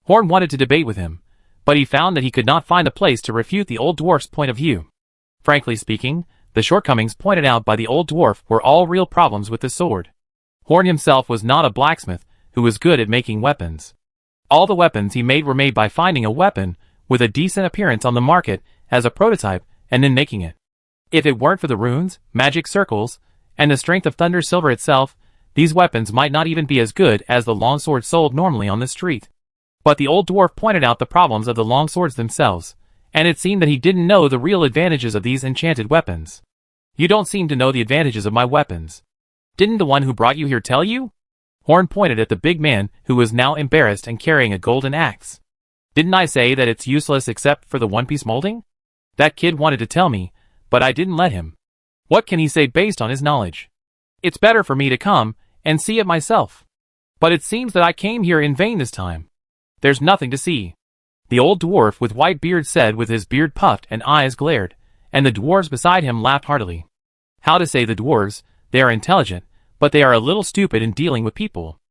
Horn wanted to debate with him, but he found that he could not find a place to refute the old dwarf's point of view. Frankly speaking, the shortcomings pointed out by the old dwarf were all real problems with the sword. Horn himself was not a blacksmith who was good at making weapons. All the weapons he made were made by finding a weapon with a decent appearance on the market as a prototype and then making it. If it weren't for the runes, magic circles, and the strength of thunder silver itself, these weapons might not even be as good as the longsword sold normally on the street. But the old dwarf pointed out the problems of the longswords themselves, and it seemed that he didn't know the real advantages of these enchanted weapons. "You don't seem to know the advantages of my weapons. Didn't the one who brought you here tell you?" Horn pointed at the big man who was now embarrassed and carrying a golden axe. "Didn't I say that it's useless except for the one-piece molding? That kid wanted to tell me, but I didn't let him. What can he say based on his knowledge? It's better for me to come and see it myself. But it seems that I came here in vain this time. There's nothing to see." The old dwarf with white beard said with his beard puffed and eyes glared, and the dwarves beside him laughed heartily. How to say the dwarves, they are intelligent, but they are a little stupid in dealing with people.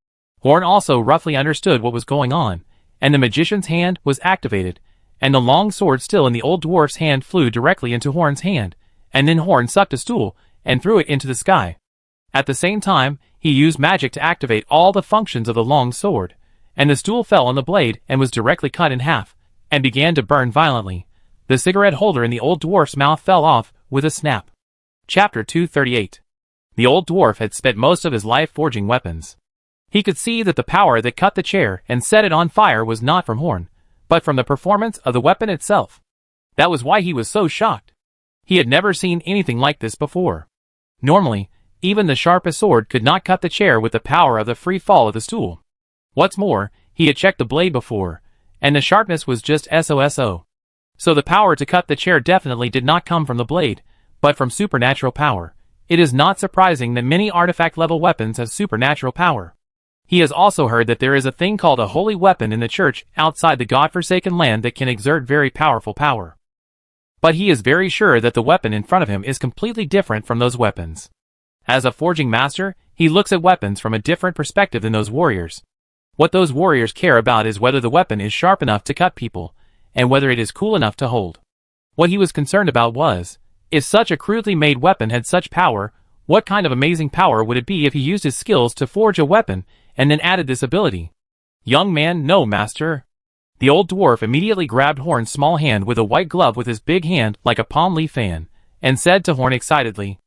Horn also roughly understood what was going on, and the magician's hand was activated, and the long sword still in the old dwarf's hand flew directly into Horn's hand, and then Horn sucked a stool and threw it into the sky. At the same time, he used magic to activate all the functions of the long sword, and the stool fell on the blade and was directly cut in half, and began to burn violently. The cigarette holder in the old dwarf's mouth fell off with a snap. Chapter 238. The old dwarf had spent most of his life forging weapons. He could see that the power that cut the chair and set it on fire was not from Horn, but from the performance of the weapon itself. That was why he was so shocked. He had never seen anything like this before. Normally, even the sharpest sword could not cut the chair with the power of the free fall of the stool. What's more, he had checked the blade before, and the sharpness was just SOSO. So the power to cut the chair definitely did not come from the blade, but from supernatural power. It is not surprising that many artifact-level weapons have supernatural power. He has also heard that there is a thing called a holy weapon in the church outside the God-forsaken land that can exert very powerful power. But he is very sure that the weapon in front of him is completely different from those weapons. As a forging master, he looks at weapons from a different perspective than those warriors. What those warriors care about is whether the weapon is sharp enough to cut people, and whether it is cool enough to hold. What he was concerned about was, if such a crudely made weapon had such power, what kind of amazing power would it be if he used his skills to forge a weapon, and then added this ability? "Young man, no, master." The old dwarf immediately grabbed Horn's small hand with a white glove with his big hand like a palm leaf fan, and said to Horn excitedly,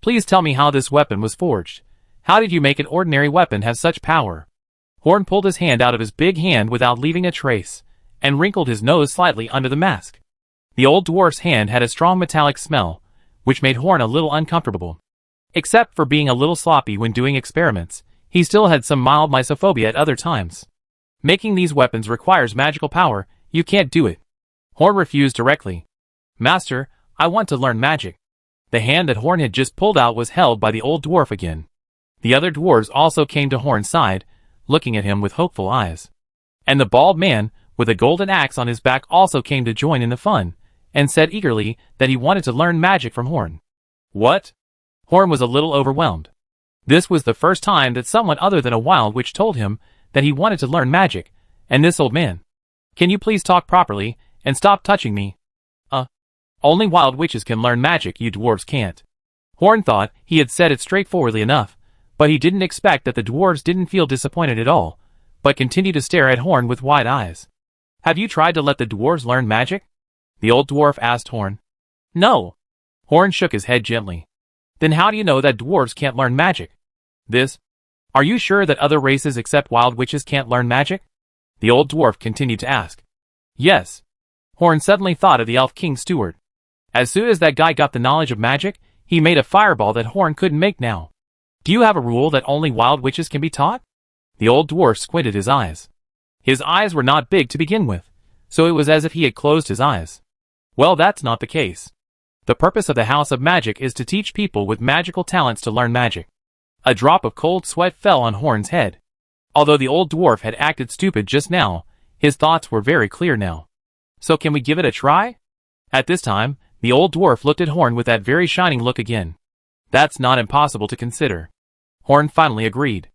"Please tell me how this weapon was forged. How did you make an ordinary weapon have such power?" Horn pulled his hand out of his big hand without leaving a trace, and wrinkled his nose slightly under the mask. The old dwarf's hand had a strong metallic smell, which made Horn a little uncomfortable. Except for being a little sloppy when doing experiments, he still had some mild mysophobia at other times. Making these weapons requires magical power. You can't do it. Horn refused directly. Master, I want to learn magic. The hand that Horn had just pulled out was held by the old dwarf again. The other dwarves also came to Horn's side, looking at him with hopeful eyes. And the bald man, with a golden axe on his back, also came to join in the fun, and said eagerly that he wanted to learn magic from Horn. What? Horn was a little overwhelmed. This was the first time that someone other than a wild witch told him that he wanted to learn magic, and this old man. Can you please talk properly, and stop touching me? Only wild witches can learn magic, you dwarves can't. Horn thought he had said it straightforwardly enough, but he didn't expect that the dwarves didn't feel disappointed at all, but continued to stare at Horn with wide eyes. Have you tried to let the dwarves learn magic? The old dwarf asked Horn. No. Horn shook his head gently. Then how do you know that dwarves can't learn magic? Are you sure that other races except wild witches can't learn magic? The old dwarf continued to ask. Yes. Horn suddenly thought of the elf king's steward. As soon as that guy got the knowledge of magic, he made a fireball that Horn couldn't make now. Do you have a rule that only wild witches can be taught? The old dwarf squinted his eyes. His eyes were not big to begin with, so it was as if he had closed his eyes. Well, that's not the case. The purpose of the House of Magic is to teach people with magical talents to learn magic. A drop of cold sweat fell on Horn's head. Although the old dwarf had acted stupid just now, his thoughts were very clear now. So can we give it a try? At this time, the old dwarf looked at Horn with that very shining look again. That's not impossible to consider. Horn finally agreed.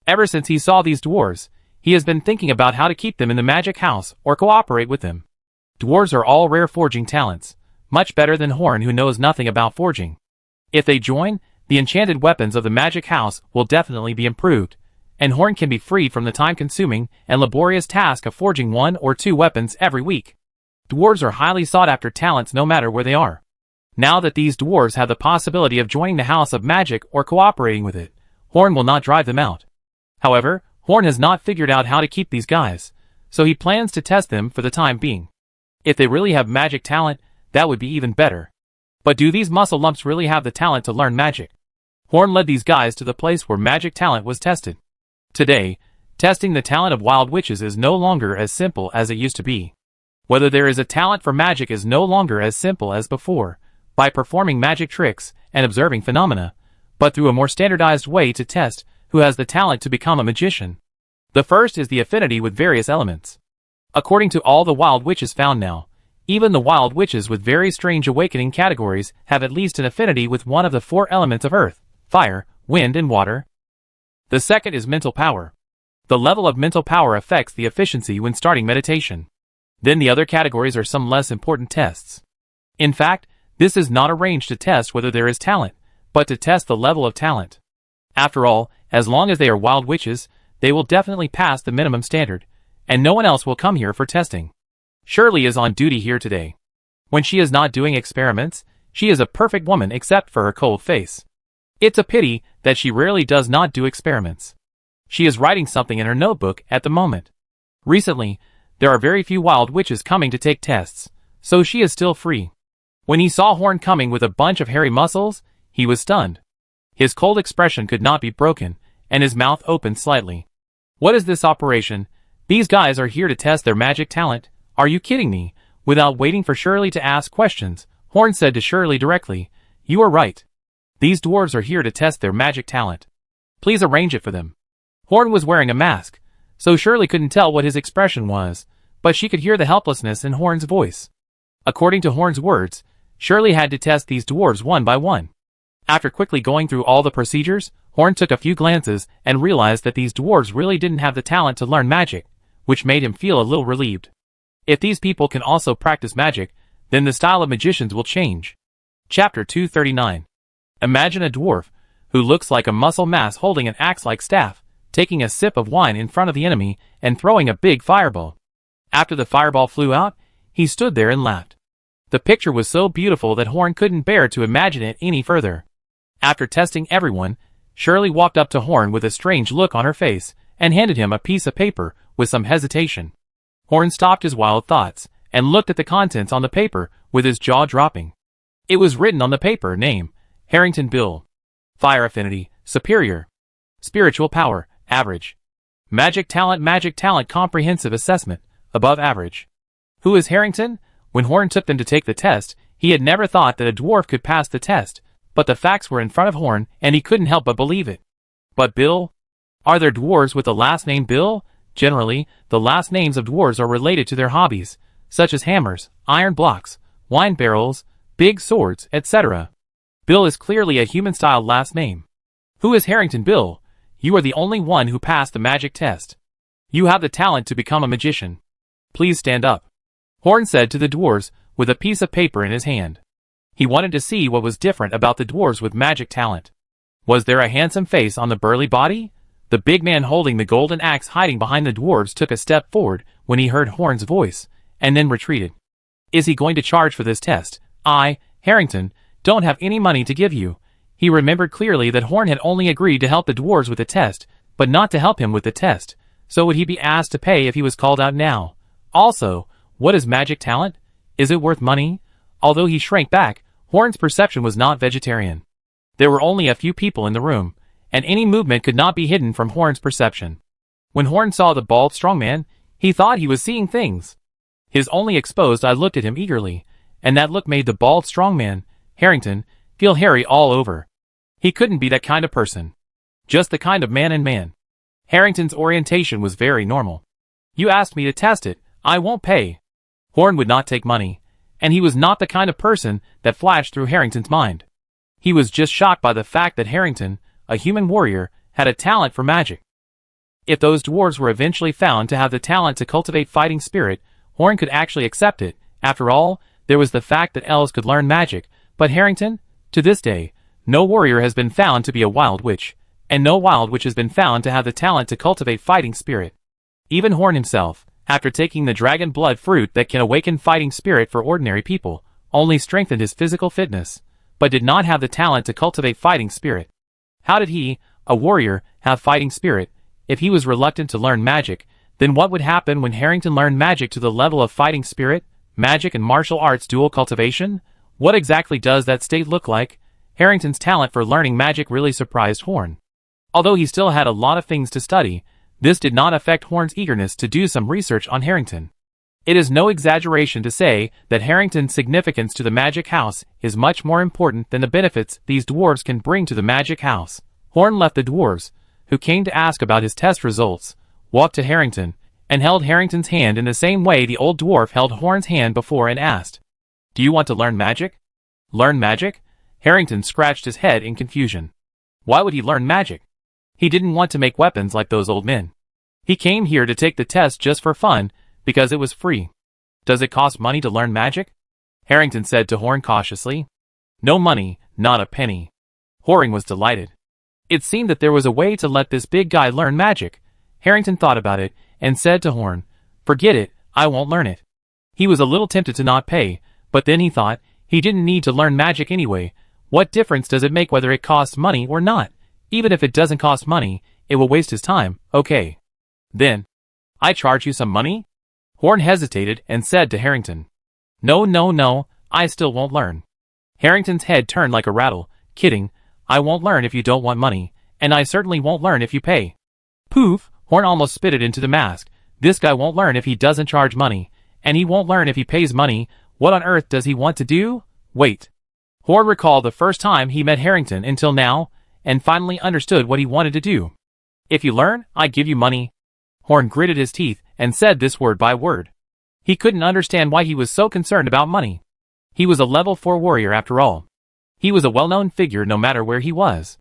Ever since he saw these dwarves, he has been thinking about how to keep them in the magic house or cooperate with them. Dwarves are all rare forging talents, much better than Horn, who knows nothing about forging. If they join, the enchanted weapons of the magic house will definitely be improved, and Horn can be freed from the time-consuming and laborious task of forging 1 or 2 weapons every week. Dwarves are highly sought-after talents no matter where they are. Now that these dwarves have the possibility of joining the House of Magic or cooperating with it, Horn will not drive them out. However, Horn has not figured out how to keep these guys, so he plans to test them for the time being. If they really have magic talent, that would be even better. But do these muscle lumps really have the talent to learn magic? Horn led these guys to the place where magic talent was tested. Today, testing the talent of wild witches is no longer as simple as it used to be. Whether there is a talent for magic is no longer as simple as before, by performing magic tricks and observing phenomena, but through a more standardized way to test who has the talent to become a magician. The first is the affinity with various elements. According to all the wild witches found now, even the wild witches with very strange awakening categories have at least an affinity with one of the 4 elements of earth, fire, wind, and water. The second is mental power. The level of mental power affects the efficiency when starting meditation. Then the other categories are some less important tests. In fact, this is not arranged to test whether there is talent, but to test the level of talent. After all, as long as they are wild witches, they will definitely pass the minimum standard, and no one else will come here for testing. Shirley is on duty here today. When she is not doing experiments, she is a perfect woman except for her cold face. It's a pity that she rarely does not do experiments. She is writing something in her notebook at the moment. Recently, there are very few wild witches coming to take tests, so she is still free. When he saw Horn coming with a bunch of hairy muscles, he was stunned. His cold expression could not be broken, and his mouth opened slightly. What is this operation? These guys are here to test their magic talent. Are you kidding me? Without waiting for Shirley to ask questions, Horn said to Shirley directly, You are right. These dwarves are here to test their magic talent. Please arrange it for them. Horn was wearing a mask, so Shirley couldn't tell what his expression was, but she could hear the helplessness in Horn's voice. According to Horn's words, Shirley had to test these dwarves one by one. After quickly going through all the procedures, Horn took a few glances and realized that these dwarves really didn't have the talent to learn magic, which made him feel a little relieved. If these people can also practice magic, then the style of magicians will change. Chapter 239. Imagine a dwarf, who looks like a muscle mass holding an axe-like staff, taking a sip of wine in front of the enemy and throwing a big fireball. After the fireball flew out, he stood there and laughed. The picture was so beautiful that Horn couldn't bear to imagine it any further. After testing everyone, Shirley walked up to Horn with a strange look on her face and handed him a piece of paper with some hesitation. Horn stopped his wild thoughts and looked at the contents on the paper with his jaw dropping. It was written on the paper: name, Harrington Bill. Fire affinity, superior. Spiritual power, average. Magic talent comprehensive assessment, above average. Who is Harrington? When Horn took them to take the test, he had never thought that a dwarf could pass the test, but the facts were in front of Horn and he couldn't help but believe it. But Bill? Are there dwarves with the last name Bill? Generally, the last names of dwarves are related to their hobbies, such as hammers, iron blocks, wine barrels, big swords, etc. Bill is clearly a human-style last name. Who is Harrington Bill? You are the only one who passed the magic test. You have the talent to become a magician. Please stand up. Horn said to the dwarves with a piece of paper in his hand. He wanted to see what was different about the dwarves with magic talent. Was there a handsome face on the burly body? The big man holding the golden axe hiding behind the dwarves took a step forward when he heard Horn's voice, and then retreated. Is he going to charge for this test? I, Harrington, don't have any money to give you. He remembered clearly that Horn had only agreed to help the dwarves with the test, but not to help him with the test. So would he be asked to pay if he was called out now? Also, what is magic talent? Is it worth money? Although he shrank back, Horn's perception was not vegetarian. There were only a few people in the room, and any movement could not be hidden from Horn's perception. When Horn saw the bald strongman, he thought he was seeing things. His only exposed eye looked at him eagerly, and that look made the bald strongman, Harrington, feel hairy all over. He couldn't be that kind of person. Just the kind of man. Harrington's orientation was very normal. You asked me to test it, I won't pay. Horn would not take money, and he was not the kind of person that flashed through Harrington's mind. He was just shocked by the fact that Harrington, a human warrior, had a talent for magic. If those dwarves were eventually found to have the talent to cultivate fighting spirit, Horn could actually accept it. After all, there was the fact that elves could learn magic, but Harrington, to this day, no warrior has been found to be a wild witch, and no wild witch has been found to have the talent to cultivate fighting spirit. Even Horn himself, after taking the dragon blood fruit that can awaken fighting spirit for ordinary people, only strengthened his physical fitness, but did not have the talent to cultivate fighting spirit. How did he, a warrior, have fighting spirit? If he was reluctant to learn magic, then what would happen when Harrington learned magic to the level of fighting spirit, magic and martial arts dual cultivation? What exactly does that state look like? Harrington's talent for learning magic really surprised Horn. Although he still had a lot of things to study, this did not affect Horn's eagerness to do some research on Harrington. It is no exaggeration to say that Harrington's significance to the magic house is much more important than the benefits these dwarves can bring to the magic house. Horn left the dwarves, who came to ask about his test results, walked to Harrington, and held Harrington's hand in the same way the old dwarf held Horn's hand before and asked, "Do you want to learn magic?" Learn magic? Harrington scratched his head in confusion. Why would he learn magic? He didn't want to make weapons like those old men. He came here to take the test just for fun, because it was free. Does it cost money to learn magic? Harrington said to Horn cautiously. No money, not a penny. Horn was delighted. It seemed that there was a way to let this big guy learn magic. Harrington thought about it, and said to Horn, "Forget it, I won't learn it." He was a little tempted to not pay, but then he thought, he didn't need to learn magic anyway. What difference does it make whether it costs money or not? Even if it doesn't cost money, it will waste his time. Okay. Then, I charge you some money? Horn hesitated and said to Harrington, No, I still won't learn. Harrington's head turned like a rattle. Kidding, I won't learn if you don't want money, and I certainly won't learn if you pay. Poof, Horn almost spit it into the mask. This guy won't learn if he doesn't charge money, and he won't learn if he pays money. What on earth does he want to do? Wait. Horn recalled the first time he met Harrington until now, and finally understood what he wanted to do. If you learn, I give you money. Horn gritted his teeth and said this word by word. He couldn't understand why he was so concerned about money. He was a level 4 warrior after all. He was a well-known figure no matter where he was.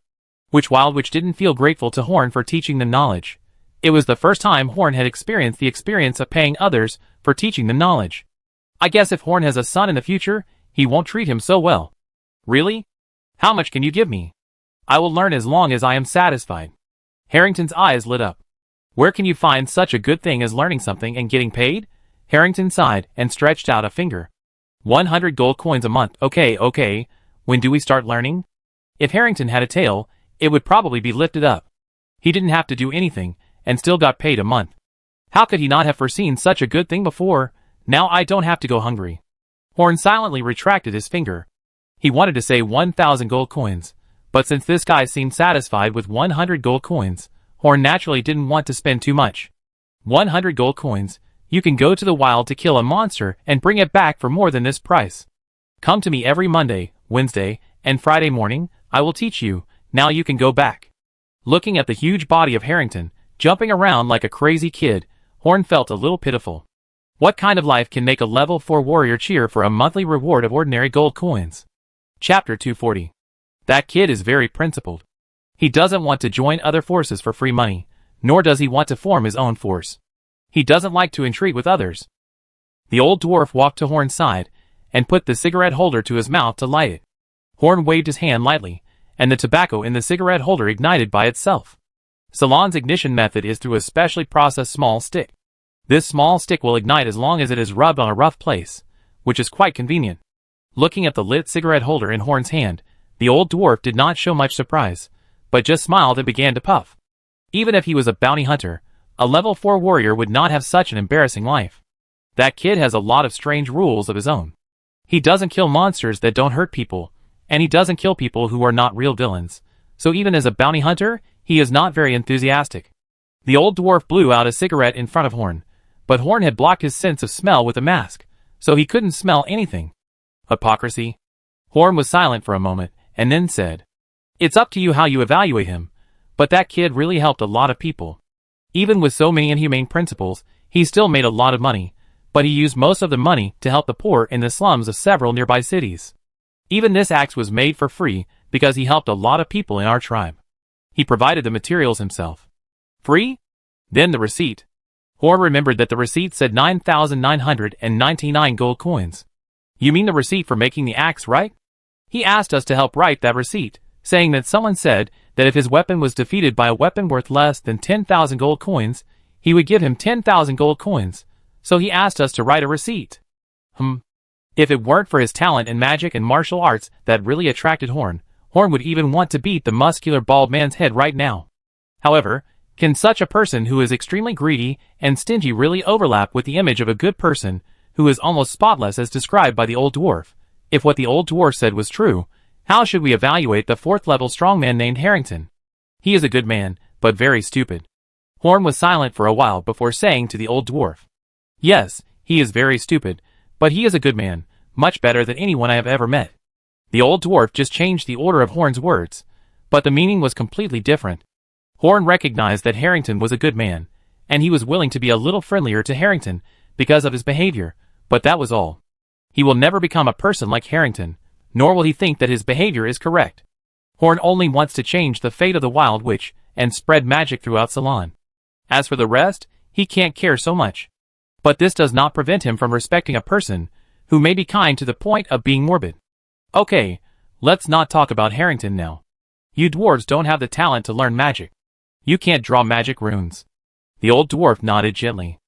Which wild witch didn't feel grateful to Horn for teaching them knowledge? It was the first time Horn had experienced the experience of paying others for teaching them knowledge. I guess if Horn has a son in the future, he won't treat him so well. Really? How much can you give me? I will learn as long as I am satisfied. Harrington's eyes lit up. Where can you find such a good thing as learning something and getting paid? Harrington sighed and stretched out a finger. 100 gold coins a month. Okay. When do we start learning? If Harrington had a tail, it would probably be lifted up. He didn't have to do anything, and still got paid a month. How could he not have foreseen such a good thing before? Now I don't have to go hungry. Horn silently retracted his finger. He wanted to say 1,000 gold coins, but since this guy seemed satisfied with 100 gold coins, Horn naturally didn't want to spend too much. 100 gold coins. You can go to the wild to kill a monster and bring it back for more than this price. Come to me every Monday, Wednesday, and Friday morning. I will teach you. Now you can go back. Looking at the huge body of Harrington, jumping around like a crazy kid, Horn felt a little pitiful. What kind of life can make a level 4 warrior cheer for a monthly reward of ordinary gold coins? Chapter 240. That kid is very principled. He doesn't want to join other forces for free money, nor does he want to form his own force. He doesn't like to intrigue with others. The old dwarf walked to Horn's side and put the cigarette holder to his mouth to light it. Horn waved his hand lightly, and the tobacco in the cigarette holder ignited by itself. Salon's ignition method is through a specially processed small stick. This small stick will ignite as long as it is rubbed on a rough place, which is quite convenient. Looking at the lit cigarette holder in Horn's hand, the old dwarf did not show much surprise, but just smiled and began to puff. Even if he was a bounty hunter, a level 4 warrior would not have such an embarrassing life. That kid has a lot of strange rules of his own. He doesn't kill monsters that don't hurt people, and he doesn't kill people who are not real villains, so even as a bounty hunter, he is not very enthusiastic. The old dwarf blew out a cigarette in front of Horn, but Horn had blocked his sense of smell with a mask, so he couldn't smell anything. Hypocrisy. Horn was silent for a moment, and then said, "It's up to you how you evaluate him, but that kid really helped a lot of people. Even with so many inhumane principles, he still made a lot of money, but he used most of the money to help the poor in the slums of several nearby cities. Even this axe was made for free because he helped a lot of people in our tribe. He provided the materials himself." Free? Then the receipt. Horn remembered that the receipt said 9,999 gold coins. You mean the receipt for making the axe, right? He asked us to help write that receipt, saying that someone said that if his weapon was defeated by a weapon worth less than 10,000 gold coins, he would give him 10,000 gold coins, so he asked us to write a receipt. If it weren't for his talent in magic and martial arts that really attracted Horn, Horn would even want to beat the muscular bald man's head right now. However, can such a person who is extremely greedy and stingy really overlap with the image of a good person who is almost spotless as described by the old dwarf? If what the old dwarf said was true, how should we evaluate the 4th level strongman named Harrington? He is a good man, but very stupid. Horn was silent for a while before saying to the old dwarf, "Yes, he is very stupid, but he is a good man, much better than anyone I have ever met." The old dwarf just changed the order of Horn's words, but the meaning was completely different. Horn recognized that Harrington was a good man, and he was willing to be a little friendlier to Harrington because of his behavior, but that was all. He will never become a person like Harrington, nor will he think that his behavior is correct. Horn only wants to change the fate of the Wild Witch and spread magic throughout Ceylon. As for the rest, he can't care so much. But this does not prevent him from respecting a person who may be kind to the point of being morbid. Okay, let's not talk about Harrington now. You dwarves don't have the talent to learn magic. You can't draw magic runes. The old dwarf nodded gently.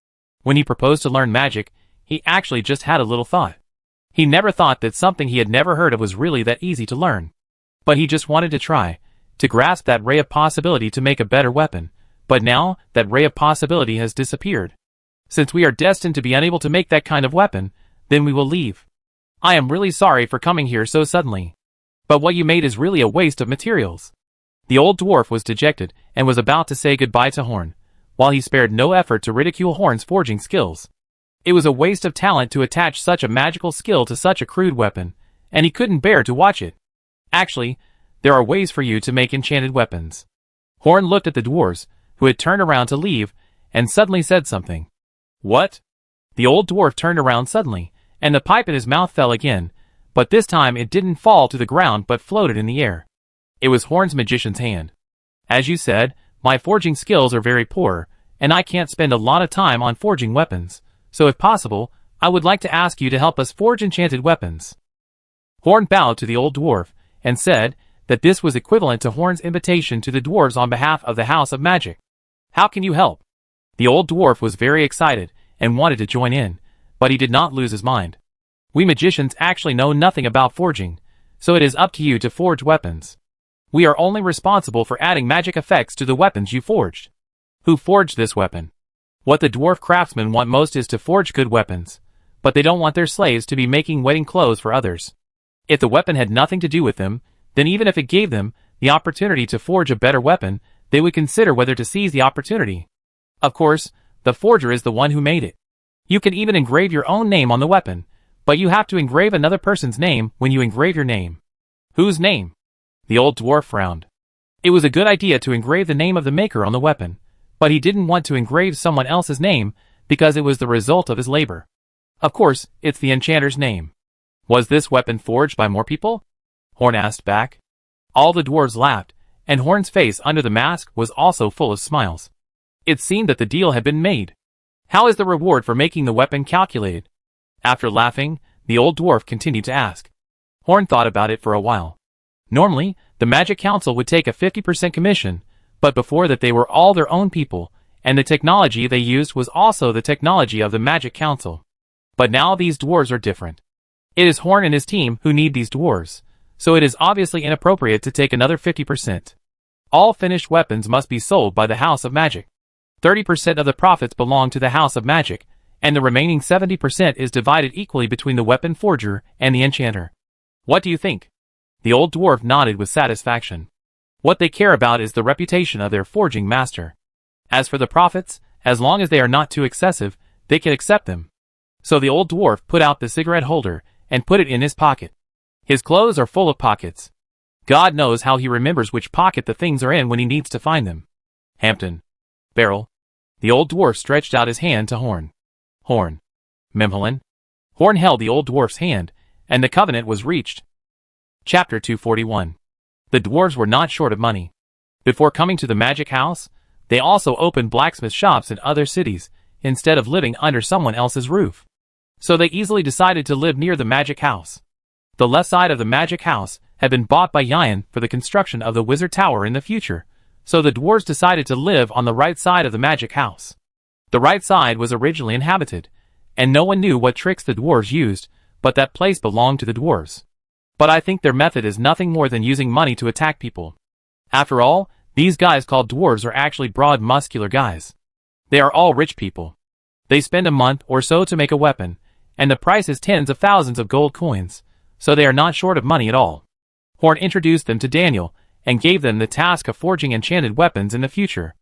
When he proposed to learn magic, he actually just had a little thought. He never thought that something he had never heard of was really that easy to learn. But he just wanted to try, to grasp that ray of possibility to make a better weapon, but now that ray of possibility has disappeared. Since we are destined to be unable to make that kind of weapon, then we will leave. I am really sorry for coming here so suddenly. But what you made is really a waste of materials. The old dwarf was dejected and was about to say goodbye to Horn, while he spared no effort to ridicule Horn's forging skills. It was a waste of talent to attach such a magical skill to such a crude weapon, and he couldn't bear to watch it. Actually, there are ways for you to make enchanted weapons. Horn looked at the dwarves, who had turned around to leave, and suddenly said something. What? The old dwarf turned around suddenly, and the pipe in his mouth fell again, but this time it didn't fall to the ground but floated in the air. It was Horn's magician's hand. As you said, my forging skills are very poor, and I can't spend a lot of time on forging weapons. So if possible, I would like to ask you to help us forge enchanted weapons. Horn bowed to the old dwarf, and said that this was equivalent to Horn's invitation to the dwarves on behalf of the House of Magic. How can you help? The old dwarf was very excited, and wanted to join in, but he did not lose his mind. We magicians actually know nothing about forging, so it is up to you to forge weapons. We are only responsible for adding magic effects to the weapons you forged. Who forged this weapon? What the dwarf craftsmen want most is to forge good weapons, but they don't want their slaves to be making wedding clothes for others. If the weapon had nothing to do with them, then even if it gave them the opportunity to forge a better weapon, they would consider whether to seize the opportunity. Of course, the forger is the one who made it. You can even engrave your own name on the weapon, but you have to engrave another person's name when you engrave your name. Whose name? The old dwarf frowned. It was a good idea to engrave the name of the maker on the weapon, but he didn't want to engrave someone else's name because it was the result of his labor. Of course, it's the enchanter's name. Was this weapon forged by more people? Horn asked back. All the dwarves laughed, and Horn's face under the mask was also full of smiles. It seemed that the deal had been made. How is the reward for making the weapon calculated? After laughing, the old dwarf continued to ask. Horn thought about it for a while. Normally, the Magic Council would take a 50% commission, but before that they were all their own people, and the technology they used was also the technology of the Magic Council. But now these dwarves are different. It is Horn and his team who need these dwarves, so it is obviously inappropriate to take another 50%. All finished weapons must be sold by the House of Magic. 30% of the profits belong to the House of Magic, and the remaining 70% is divided equally between the weapon forger and the enchanter. What do you think? The old dwarf nodded with satisfaction. What they care about is the reputation of their forging master. As for the profits, as long as they are not too excessive, they can accept them. So the old dwarf put out the cigarette holder and put it in his pocket. His clothes are full of pockets. God knows how he remembers which pocket the things are in when he needs to find them. Hampton. Beryl. The old dwarf stretched out his hand to Horn. Horn. Mimholin. Horn held the old dwarf's hand, and the covenant was reached. Chapter 241. The dwarves were not short of money. Before coming to the magic house, they also opened blacksmith shops in other cities, instead of living under someone else's roof. So they easily decided to live near the magic house. The left side of the magic house had been bought by Yian for the construction of the wizard tower in the future, so the dwarves decided to live on the right side of the magic house. The right side was originally inhabited, and no one knew what tricks the dwarves used, but that place belonged to the dwarves. But I think their method is nothing more than using money to attack people. After all, these guys called dwarves are actually broad muscular guys. They are all rich people. They spend a month or so to make a weapon, and the price is tens of thousands of gold coins, so they are not short of money at all. Horn introduced them to Daniel, and gave them the task of forging enchanted weapons in the future.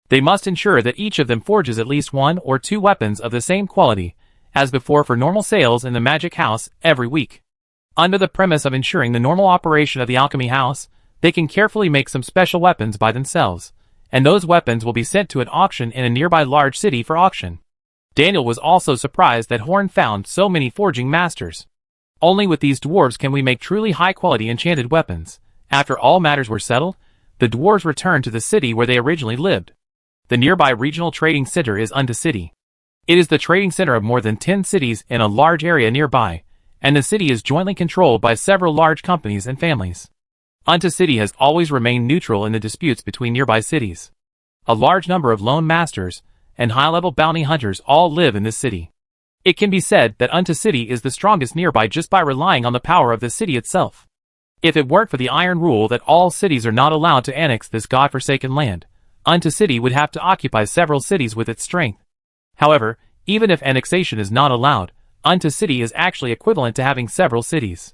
They must ensure that each of them forges at least 1 or 2 weapons of the same quality, as before for normal sales in the magic house every week. Under the premise of ensuring the normal operation of the alchemy house, they can carefully make some special weapons by themselves, and those weapons will be sent to an auction in a nearby large city for auction. Daniel was also surprised that Horn found so many forging masters. Only with these dwarves can we make truly high-quality enchanted weapons. After all matters were settled, the dwarves returned to the city where they originally lived. The nearby regional trading center is Unta City. It is the trading center of more than 10 cities in a large area nearby, and the city is jointly controlled by several large companies and families. Unta City has always remained neutral in the disputes between nearby cities. A large number of lone masters and high-level bounty hunters all live in this city. It can be said that Unta City is the strongest nearby just by relying on the power of the city itself. If it weren't for the iron rule that all cities are not allowed to annex this godforsaken land, Unta City would have to occupy several cities with its strength. However, even if annexation is not allowed, Unta City is actually equivalent to having several cities.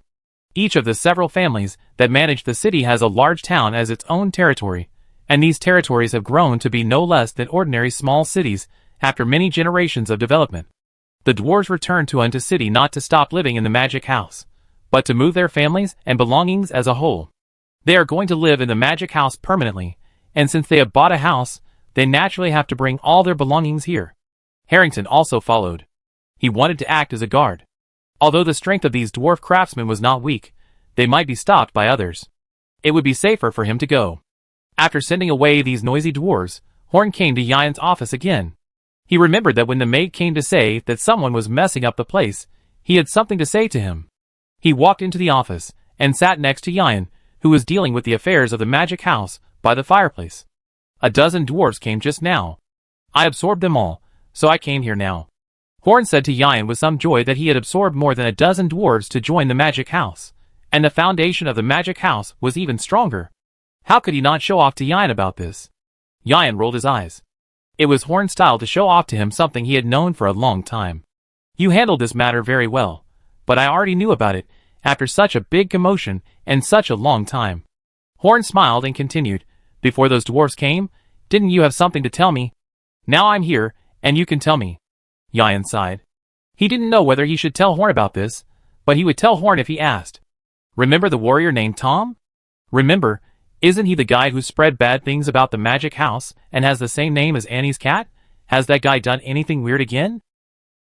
Each of the several families that manage the city has a large town as its own territory, and these territories have grown to be no less than ordinary small cities after many generations of development. The dwarves returned to Unta City not to stop living in the magic house, but to move their families and belongings as a whole. They are going to live in the magic house permanently, and since they have bought a house, they naturally have to bring all their belongings here. Harrington also followed. He wanted to act as a guard. Although the strength of these dwarf craftsmen was not weak, they might be stopped by others. It would be safer for him to go. After sending away these noisy dwarves, Horn came to Yian's office again. He remembered that when the maid came to say that someone was messing up the place, he had something to say to him. He walked into the office and sat next to Yian, who was dealing with the affairs of the magic house by the fireplace. A dozen dwarves came just now. I absorbed them all, so I came here now. Horn said to Yian with some joy that he had absorbed more than a dozen dwarves to join the magic house, and the foundation of the magic house was even stronger. How could he not show off to Yian about this? Yian rolled his eyes. It was Horn's style to show off to him something he had known for a long time. You handled this matter very well, but I already knew about it, after such a big commotion and such a long time. Horn smiled and continued, before those dwarfs came, didn't you have something to tell me? Now I'm here, and you can tell me. Yan sighed. He didn't know whether he should tell Horn about this, but he would tell Horn if he asked. Remember the warrior named Tom? Remember, isn't he the guy who spread bad things about the magic house and has the same name as Annie's cat? Has that guy done anything weird again?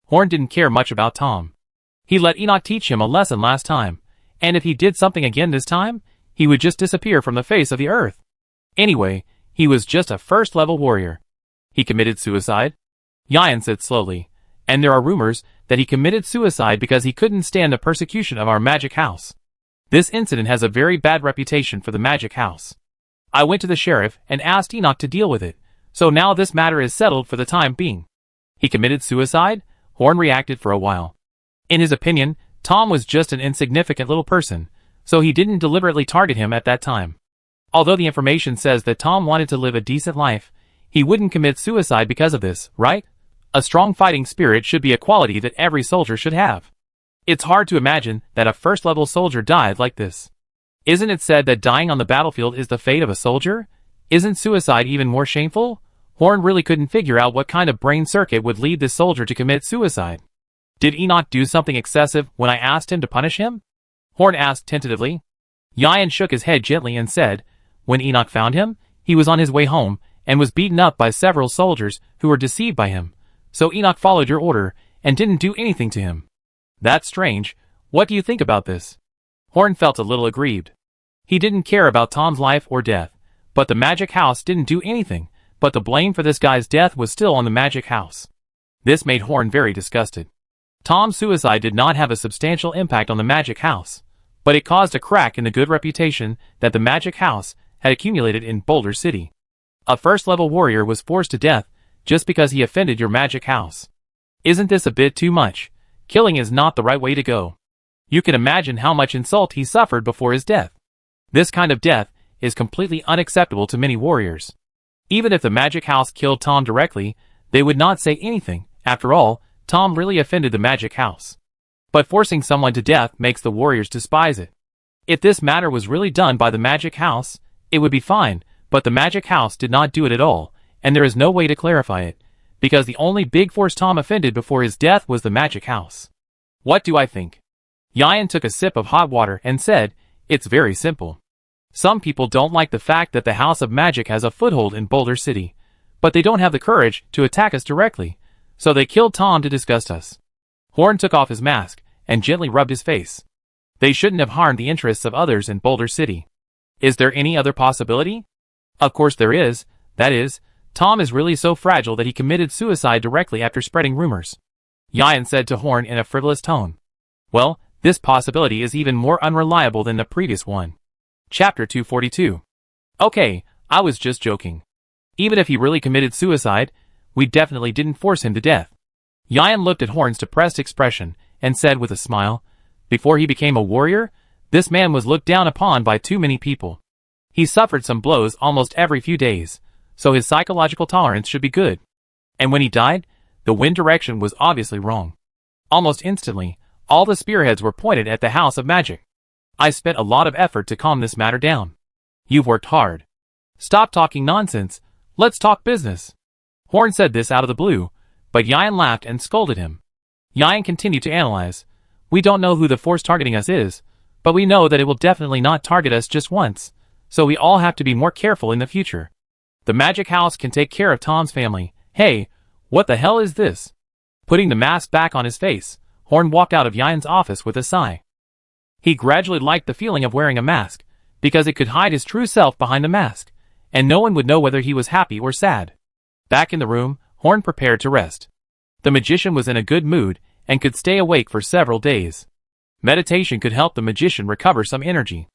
Horn didn't care much about Tom. He let Enoch teach him a lesson last time, and if he did something again this time, he would just disappear from the face of the earth. Anyway, he was just a first-level warrior. He committed suicide? Yan said slowly, and there are rumors that he committed suicide because he couldn't stand the persecution of our magic house. This incident has a very bad reputation for the magic house. I went to the sheriff and asked Enoch to deal with it, so now this matter is settled for the time being. He committed suicide? Horn reacted for a while. In his opinion, Tom was just an insignificant little person, so he didn't deliberately target him at that time. Although the information says that Tom wanted to live a decent life, he wouldn't commit suicide because of this, right? A strong fighting spirit should be a quality that every soldier should have. It's hard to imagine that a first-level soldier died like this. Isn't it said that dying on the battlefield is the fate of a soldier? Isn't suicide even more shameful? Horn really couldn't figure out what kind of brain circuit would lead this soldier to commit suicide. Did Enoch do something excessive when I asked him to punish him? Horn asked tentatively. Yan shook his head gently and said, when Enoch found him, he was on his way home and was beaten up by several soldiers who were deceived by him. So Enoch followed your order and didn't do anything to him. That's strange. What do you think about this? Horn felt a little aggrieved. He didn't care about Tom's life or death, but the magic house didn't do anything, but the blame for this guy's death was still on the magic house. This made Horn very disgusted. Tom's suicide did not have a substantial impact on the magic house, but it caused a crack in the good reputation that the magic house had accumulated in Boulder City. A first-level warrior was forced to death just because he offended your magic house. Isn't this a bit too much? Killing is not the right way to go. You can imagine how much insult he suffered before his death. This kind of death is completely unacceptable to many warriors. Even if the magic house killed Tom directly, they would not say anything. After all, Tom really offended the magic house. But forcing someone to death makes the warriors despise it. If this matter was really done by the magic house, it would be fine, but the magic house did not do it at all, and there is no way to clarify it, because the only big force Tom offended before his death was the magic house. What do I think? Yan took a sip of hot water and said, it's very simple. Some people don't like the fact that the House of Magic has a foothold in Boulder City, but they don't have the courage to attack us directly, so they killed Tom to disgust us. Horn took off his mask and gently rubbed his face. They shouldn't have harmed the interests of others in Boulder City. Is there any other possibility? Of course there is, that is, Tom is really so fragile that he committed suicide directly after spreading rumors. Yan said to Horn in a frivolous tone. Well, this possibility is even more unreliable than the previous one. Chapter 242. Okay, I was just joking. Even if he really committed suicide, we definitely didn't force him to death. Yan looked at Horn's depressed expression and said with a smile, before he became a warrior, this man was looked down upon by too many people. He suffered some blows almost every few days, so his psychological tolerance should be good. And when he died, the wind direction was obviously wrong. Almost instantly, all the spearheads were pointed at the House of Magic. I spent a lot of effort to calm this matter down. You've worked hard. Stop talking nonsense. Let's talk business. Horn said this out of the blue, but Yan laughed and scolded him. Yan continued to analyze. We don't know who the force targeting us is, but we know that it will definitely not target us just once, so we all have to be more careful in the future. The magic house can take care of Tom's family. Hey, what the hell is this? Putting the mask back on his face, Horn walked out of Yan's office with a sigh. He gradually liked the feeling of wearing a mask, because it could hide his true self behind the mask, and no one would know whether he was happy or sad. Back in the room, Horn prepared to rest. The magician was in a good mood and could stay awake for several days. Meditation could help the magician recover some energy.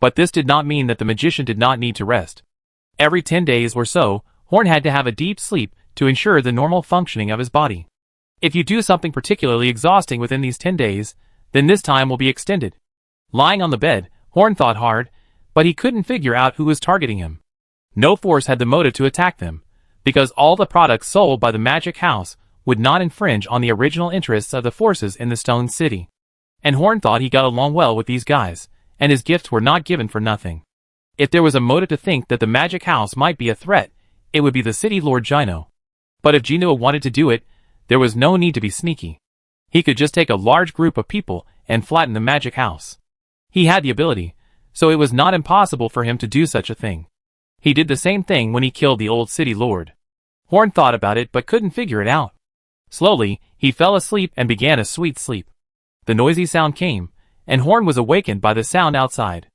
But this did not mean that the magician did not need to rest. Every 10 days or so, Horn had to have a deep sleep to ensure the normal functioning of his body. If you do something particularly exhausting within these 10 days, then this time will be extended. Lying on the bed, Horn thought hard, but he couldn't figure out who was targeting him. No force had the motive to attack them, because all the products sold by the magic house would not infringe on the original interests of the forces in the Stone City. And Horn thought he got along well with these guys, and his gifts were not given for nothing. If there was a motive to think that the magic house might be a threat, it would be the city lord Gino. But if Gino wanted to do it, there was no need to be sneaky. He could just take a large group of people and flatten the magic house. He had the ability, so it was not impossible for him to do such a thing. He did the same thing when he killed the old city lord. Horn thought about it but couldn't figure it out. Slowly, he fell asleep and began a sweet sleep. The noisy sound came, and Horn was awakened by the sound outside.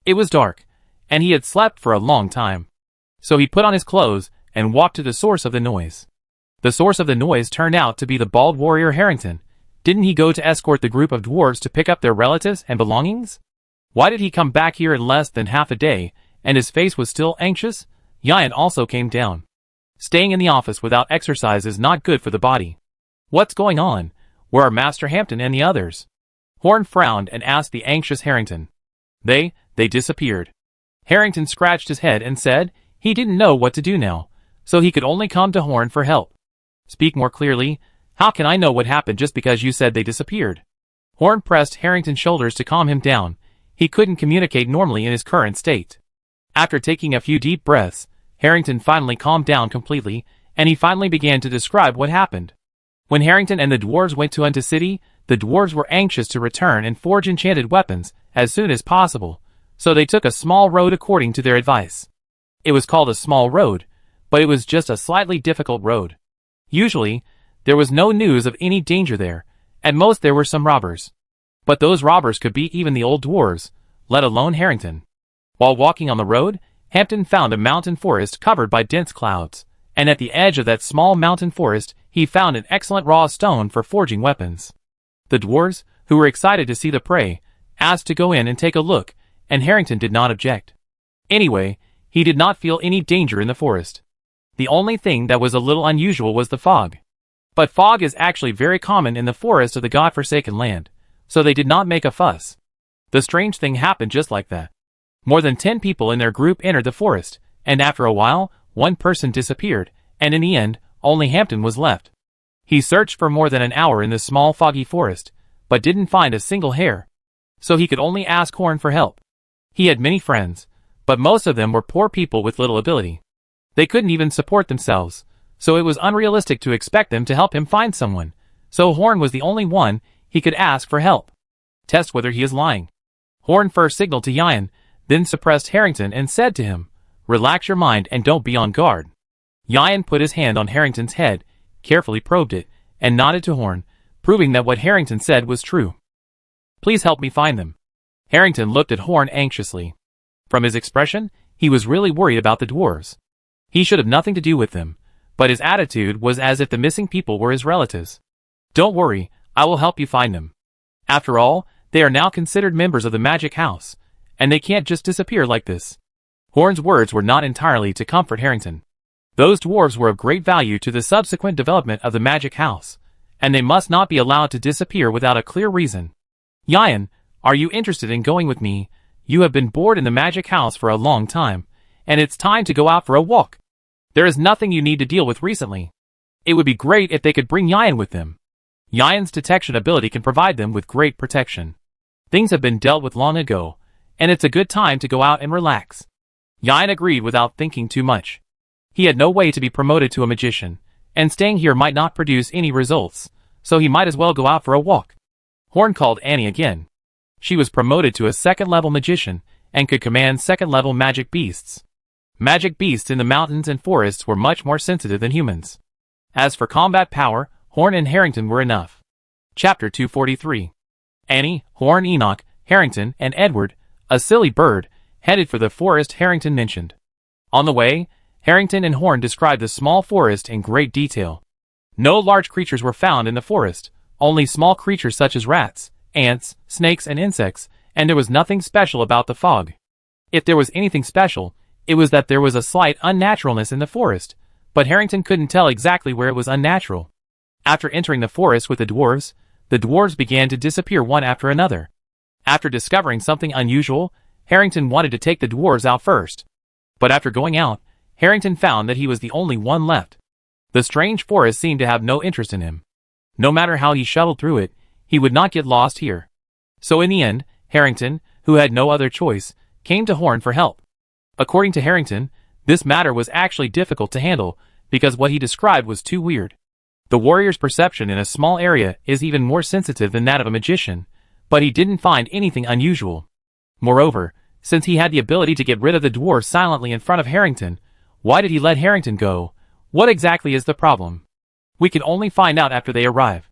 It was dark, and he had slept for a long time. So he put on his clothes and walked to the source of the noise. The source of the noise turned out to be the bald warrior Harrington. Didn't he go to escort the group of dwarves to pick up their relatives and belongings? Why did he come back here in less than half a day, and his face was still anxious? Yan also came down. Staying in the office without exercise is not good for the body. What's going on? Where are Master Hampton and the others? Horn frowned and asked the anxious Harrington. They disappeared. Harrington scratched his head and said he didn't know what to do now, so he could only come to Horn for help. Speak more clearly. How can I know what happened just because you said they disappeared? Horn pressed Harrington's shoulders to calm him down. He couldn't communicate normally in his current state. After taking a few deep breaths, Harrington finally calmed down completely, and he finally began to describe what happened. When Harrington and the dwarves went to Unto City, the dwarves were anxious to return and forge enchanted weapons as soon as possible, so they took a small road according to their advice. It was called a small road, but it was just a slightly difficult road. Usually, there was no news of any danger there. At most there were some robbers. But those robbers could be even the old dwarves, let alone Harrington. While walking on the road, Hampton found a mountain forest covered by dense clouds, and at the edge of that small mountain forest he found an excellent raw stone for forging weapons. The dwarves, who were excited to see the prey, asked to go in and take a look, and Harrington did not object. Anyway, he did not feel any danger in the forest. The only thing that was a little unusual was the fog. But fog is actually very common in the forest of the God-forsaken land, so they did not make a fuss. The strange thing happened just like that. More than 10 people in their group entered the forest, and after a while, one person disappeared, and in the end, only Hampton was left. He searched for more than an hour in this small foggy forest, but didn't find a single hair. So he could only ask Horn for help. He had many friends, but most of them were poor people with little ability. They couldn't even support themselves, so it was unrealistic to expect them to help him find someone. So Horn was the only one he could ask for help. Test whether he is lying. Horn first signaled to Yan, then suppressed Harrington and said to him, "Relax your mind and don't be on guard." Yan put his hand on Harrington's head, carefully probed it, and nodded to Horn, proving that what Harrington said was true. "Please help me find them." Harrington looked at Horn anxiously. From his expression, he was really worried about the dwarves. He should have nothing to do with them, but his attitude was as if the missing people were his relatives. "Don't worry, I will help you find them. After all, they are now considered members of the magic house, and they can't just disappear like this." Horn's words were not entirely to comfort Harrington. Those dwarves were of great value to the subsequent development of the magic house, and they must not be allowed to disappear without a clear reason. "Yan, are you interested in going with me? You have been bored in the magic house for a long time, and it's time to go out for a walk. There is nothing you need to deal with recently. It would be great if they could bring Yan with them. Yan's detection ability can provide them with great protection. Things have been dealt with long ago, and it's a good time to go out and relax." Yan agreed without thinking too much. He had no way to be promoted to a magician, and staying here might not produce any results, so he might as well go out for a walk. Horn called Annie again. She was promoted to a second-level magician, and could command second-level magic beasts. Magic beasts in the mountains and forests were much more sensitive than humans. As for combat power, Horn and Harrington were enough. Chapter 243. Annie, Horn, Enoch, Harrington, and Edward, a silly bird, headed for the forest Harrington mentioned. On the way, Harrington and Horn described the small forest in great detail. No large creatures were found in the forest, only small creatures such as rats, ants, snakes, and insects, and there was nothing special about the fog. If there was anything special, it was that there was a slight unnaturalness in the forest, but Harrington couldn't tell exactly where it was unnatural. After entering the forest with the dwarves began to disappear one after another. After discovering something unusual, Harrington wanted to take the dwarves out first. But after going out, Harrington found that he was the only one left. The strange forest seemed to have no interest in him. No matter how he shuttled through it, he would not get lost here. So in the end, Harrington, who had no other choice, came to Horn for help. According to Harrington, this matter was actually difficult to handle because what he described was too weird. The warrior's perception in a small area is even more sensitive than that of a magician, but he didn't find anything unusual. Moreover, since he had the ability to get rid of the dwarf silently in front of Harrington, why did he let Harrington go? What exactly is the problem? We can only find out after they arrive.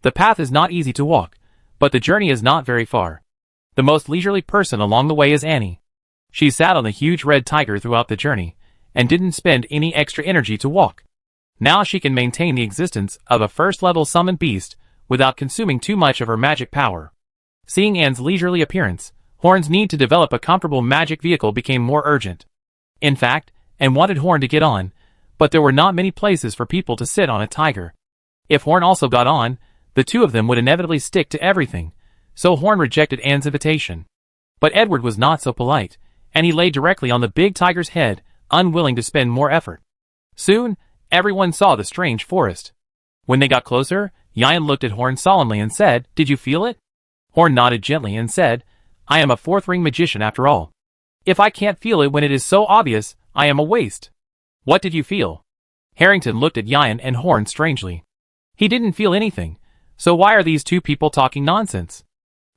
The path is not easy to walk, but the journey is not very far. The most leisurely person along the way is Annie. She sat on the huge red tiger throughout the journey, and didn't spend any extra energy to walk. Now she can maintain the existence of a first-level summoned beast without consuming too much of her magic power. Seeing Anne's leisurely appearance, Horn's need to develop a comfortable magic vehicle became more urgent. In fact, Anne wanted Horn to get on, but there were not many places for people to sit on a tiger. If Horn also got on, the two of them would inevitably stick to everything, so Horn rejected Anne's invitation. But Edward was not so polite, and he lay directly on the big tiger's head, unwilling to spend more effort. Soon, everyone saw the strange forest. When they got closer, Yian looked at Horn solemnly and said, "Did you feel it?" Horn nodded gently and said, "I am a fourth-ring magician after all. If I can't feel it when it is so obvious, I am a waste." "What did you feel?" Harrington looked at Yian and Horn strangely. He didn't feel anything, so why are these two people talking nonsense?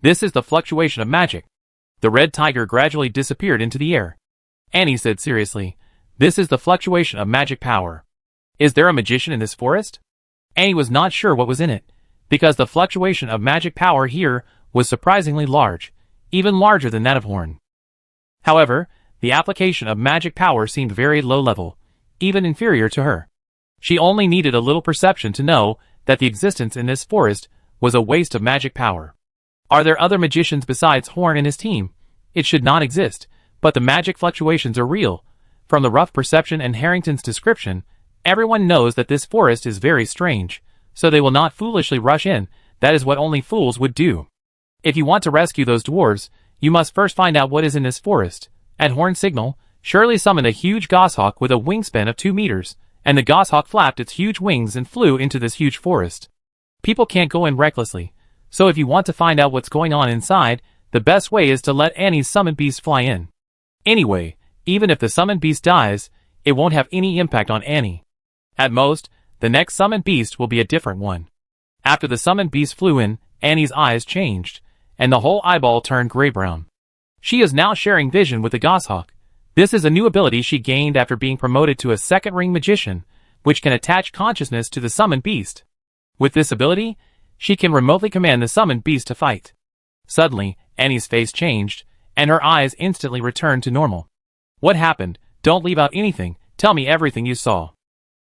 This is the fluctuation of magic. The red tiger gradually disappeared into the air. Annie said seriously, "This is the fluctuation of magic power. Is there a magician in this forest?" Annie was not sure what was in it, because the fluctuation of magic power here was surprisingly large, even larger than that of Horn. However, the application of magic power seemed very low level, even inferior to her. She only needed a little perception to know that the existence in this forest was a waste of magic power. Are there other magicians besides Horn and his team? It should not exist, but the magic fluctuations are real. From the rough perception and Harrington's description, everyone knows that this forest is very strange, so they will not foolishly rush in. That is what only fools would do. If you want to rescue those dwarves, you must first find out what is in this forest. At Horn's signal, Shirley summoned a huge goshawk with a wingspan of 2 meters, and the goshawk flapped its huge wings and flew into this huge forest. People can't go in recklessly, so if you want to find out what's going on inside, the best way is to let Annie's summoned beast fly in. Anyway, even if the summoned beast dies, it won't have any impact on Annie. At most, the next summoned beast will be a different one. After the summoned beast flew in, Annie's eyes changed, and the whole eyeball turned gray-brown. She is now sharing vision with the goshawk. This is a new ability she gained after being promoted to a second-ring magician, which can attach consciousness to the summoned beast. With this ability, she can remotely command the summoned beast to fight. Suddenly, Annie's face changed, and her eyes instantly returned to normal. "What happened? Don't leave out anything. Tell me everything you saw."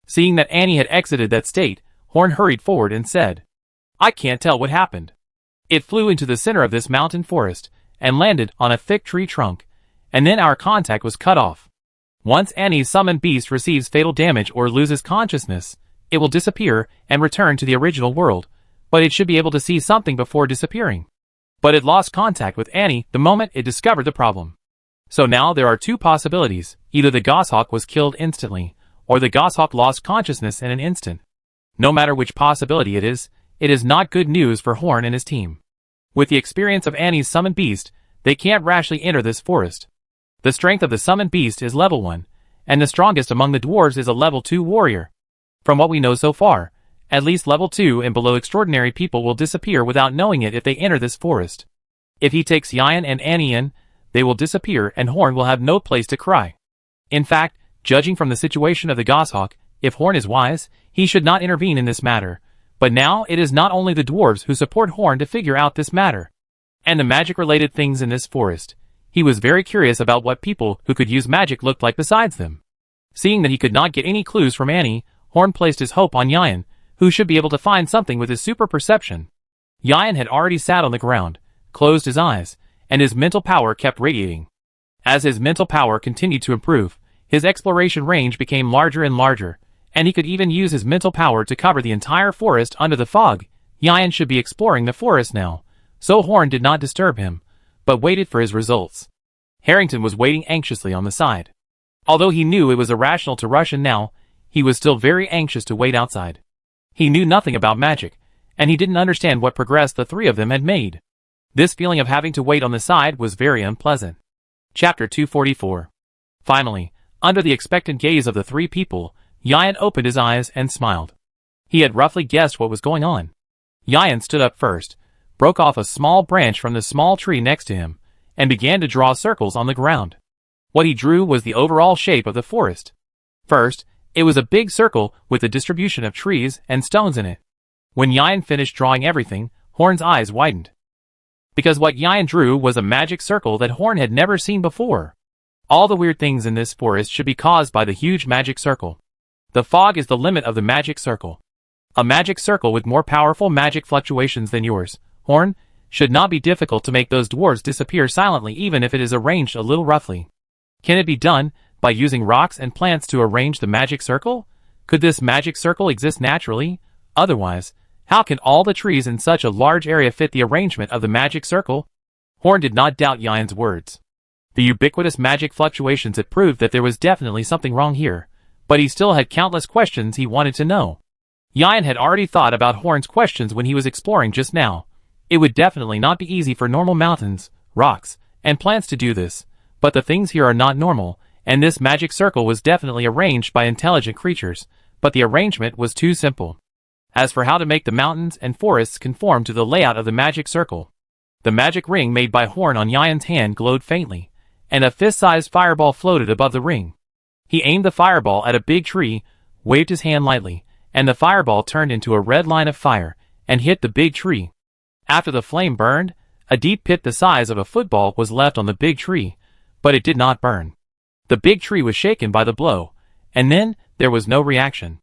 Seeing that Annie had exited that state, Horn hurried forward and said, "I can't tell what happened. It flew into the center of this mountain forest, and landed on a thick tree trunk, and then our contact was cut off. Once Annie's summoned beast receives fatal damage or loses consciousness, it will disappear and return to the original world, but it should be able to see something before disappearing. But it lost contact with Annie the moment it discovered the problem. So now there are two possibilities. Either the goshawk was killed instantly, or the goshawk lost consciousness in an instant. No matter which possibility it is not good news for Horn and his team. With the experience of Annie's summoned beast, they can't rashly enter this forest. The strength of the summoned beast is level 1, and the strongest among the dwarves is a level 2 warrior. From what we know so far, at least level 2 and below extraordinary people will disappear without knowing it if they enter this forest. If he takes Yian and Annie in, they will disappear and Horn will have no place to cry. In fact, judging from the situation of the goshawk, if Horn is wise, he should not intervene in this matter. But now it is not only the dwarves who support Horn to figure out this matter, and the magic-related things in this forest. He was very curious about what people who could use magic looked like besides them. Seeing that he could not get any clues from Annie, Horn placed his hope on Yian, who should be able to find something with his super perception. Yian had already sat on the ground, closed his eyes, and his mental power kept radiating. As his mental power continued to improve, his exploration range became larger and larger, and he could even use his mental power to cover the entire forest under the fog. Yian should be exploring the forest now, so Horn did not disturb him, but waited for his results. Harrington was waiting anxiously on the side. Although he knew it was irrational to rush in now, he was still very anxious to wait outside. He knew nothing about magic, and he didn't understand what progress the three of them had made. This feeling of having to wait on the side was very unpleasant. Chapter 244. Finally, under the expectant gaze of the three people, Yian opened his eyes and smiled. He had roughly guessed what was going on. Yian stood up first, broke off a small branch from the small tree next to him, and began to draw circles on the ground. What he drew was the overall shape of the forest. First, it was a big circle with a distribution of trees and stones in it. When Yian finished drawing everything, Horn's eyes widened. Because what Yian drew was a magic circle that Horn had never seen before. All the weird things in this forest should be caused by the huge magic circle. The fog is the limit of the magic circle. A magic circle with more powerful magic fluctuations than yours, Horn, should not be difficult to make those dwarves disappear silently even if it is arranged a little roughly. Can it be done by using rocks and plants to arrange the magic circle? Could this magic circle exist naturally? Otherwise, how can all the trees in such a large area fit the arrangement of the magic circle? Horn did not doubt Yian's words. The ubiquitous magic fluctuations had proved that there was definitely something wrong here, but he still had countless questions he wanted to know. Yian had already thought about Horn's questions when he was exploring just now. It would definitely not be easy for normal mountains, rocks, and plants to do this, but the things here are not normal, and this magic circle was definitely arranged by intelligent creatures, but the arrangement was too simple. As for how to make the mountains and forests conform to the layout of the magic circle, the magic ring made by Horn on Yian's hand glowed faintly, and a fist-sized fireball floated above the ring. He aimed the fireball at a big tree, waved his hand lightly, and the fireball turned into a red line of fire, and hit the big tree. After the flame burned, a deep pit the size of a football was left on the big tree, but it did not burn. The big tree was shaken by the blow, and then there was no reaction.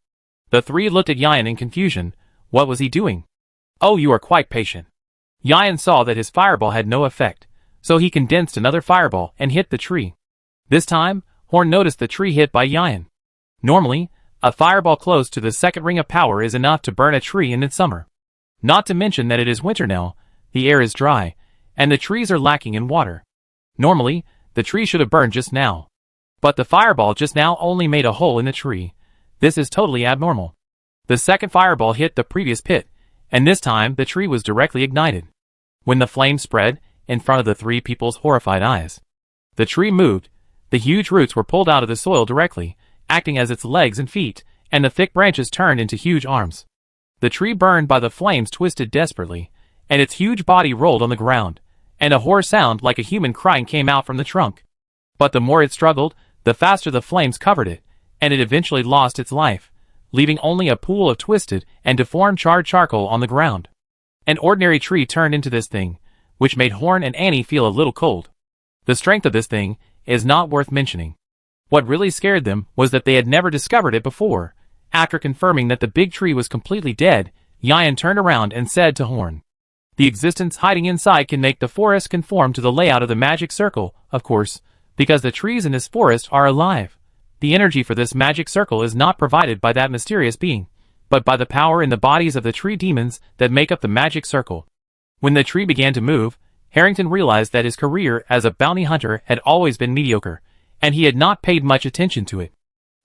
The three looked at Yian in confusion. What was he doing? Oh, you are quite patient. Yian saw that his fireball had no effect, so he condensed another fireball and hit the tree. This time, Horn noticed the tree hit by Yian. Normally, a fireball close to the second ring of power is enough to burn a tree in its summer. Not to mention that it is winter now, the air is dry, and the trees are lacking in water. Normally, the tree should have burned just now. But the fireball just now only made a hole in the tree. This is totally abnormal. The second fireball hit the previous pit, and this time the tree was directly ignited. When the flame spread, in front of the three people's horrified eyes, the tree moved. The huge roots were pulled out of the soil directly, acting as its legs and feet, and the thick branches turned into huge arms. The tree burned by the flames twisted desperately, and its huge body rolled on the ground, and a hoarse sound like a human crying came out from the trunk. But the more it struggled, the faster the flames covered it, and it eventually lost its life, leaving only a pool of twisted and deformed charred charcoal on the ground. An ordinary tree turned into this thing, which made Horn and Annie feel a little cold. The strength of this thing is not worth mentioning. What really scared them was that they had never discovered it before. After confirming that the big tree was completely dead, Yian turned around and said to Horn, "The existence hiding inside can make the forest conform to the layout of the magic circle, of course, because the trees in this forest are alive. The energy for this magic circle is not provided by that mysterious being, but by the power in the bodies of the tree demons that make up the magic circle." When the tree began to move, Harrington realized that his career as a bounty hunter had always been mediocre, and he had not paid much attention to it.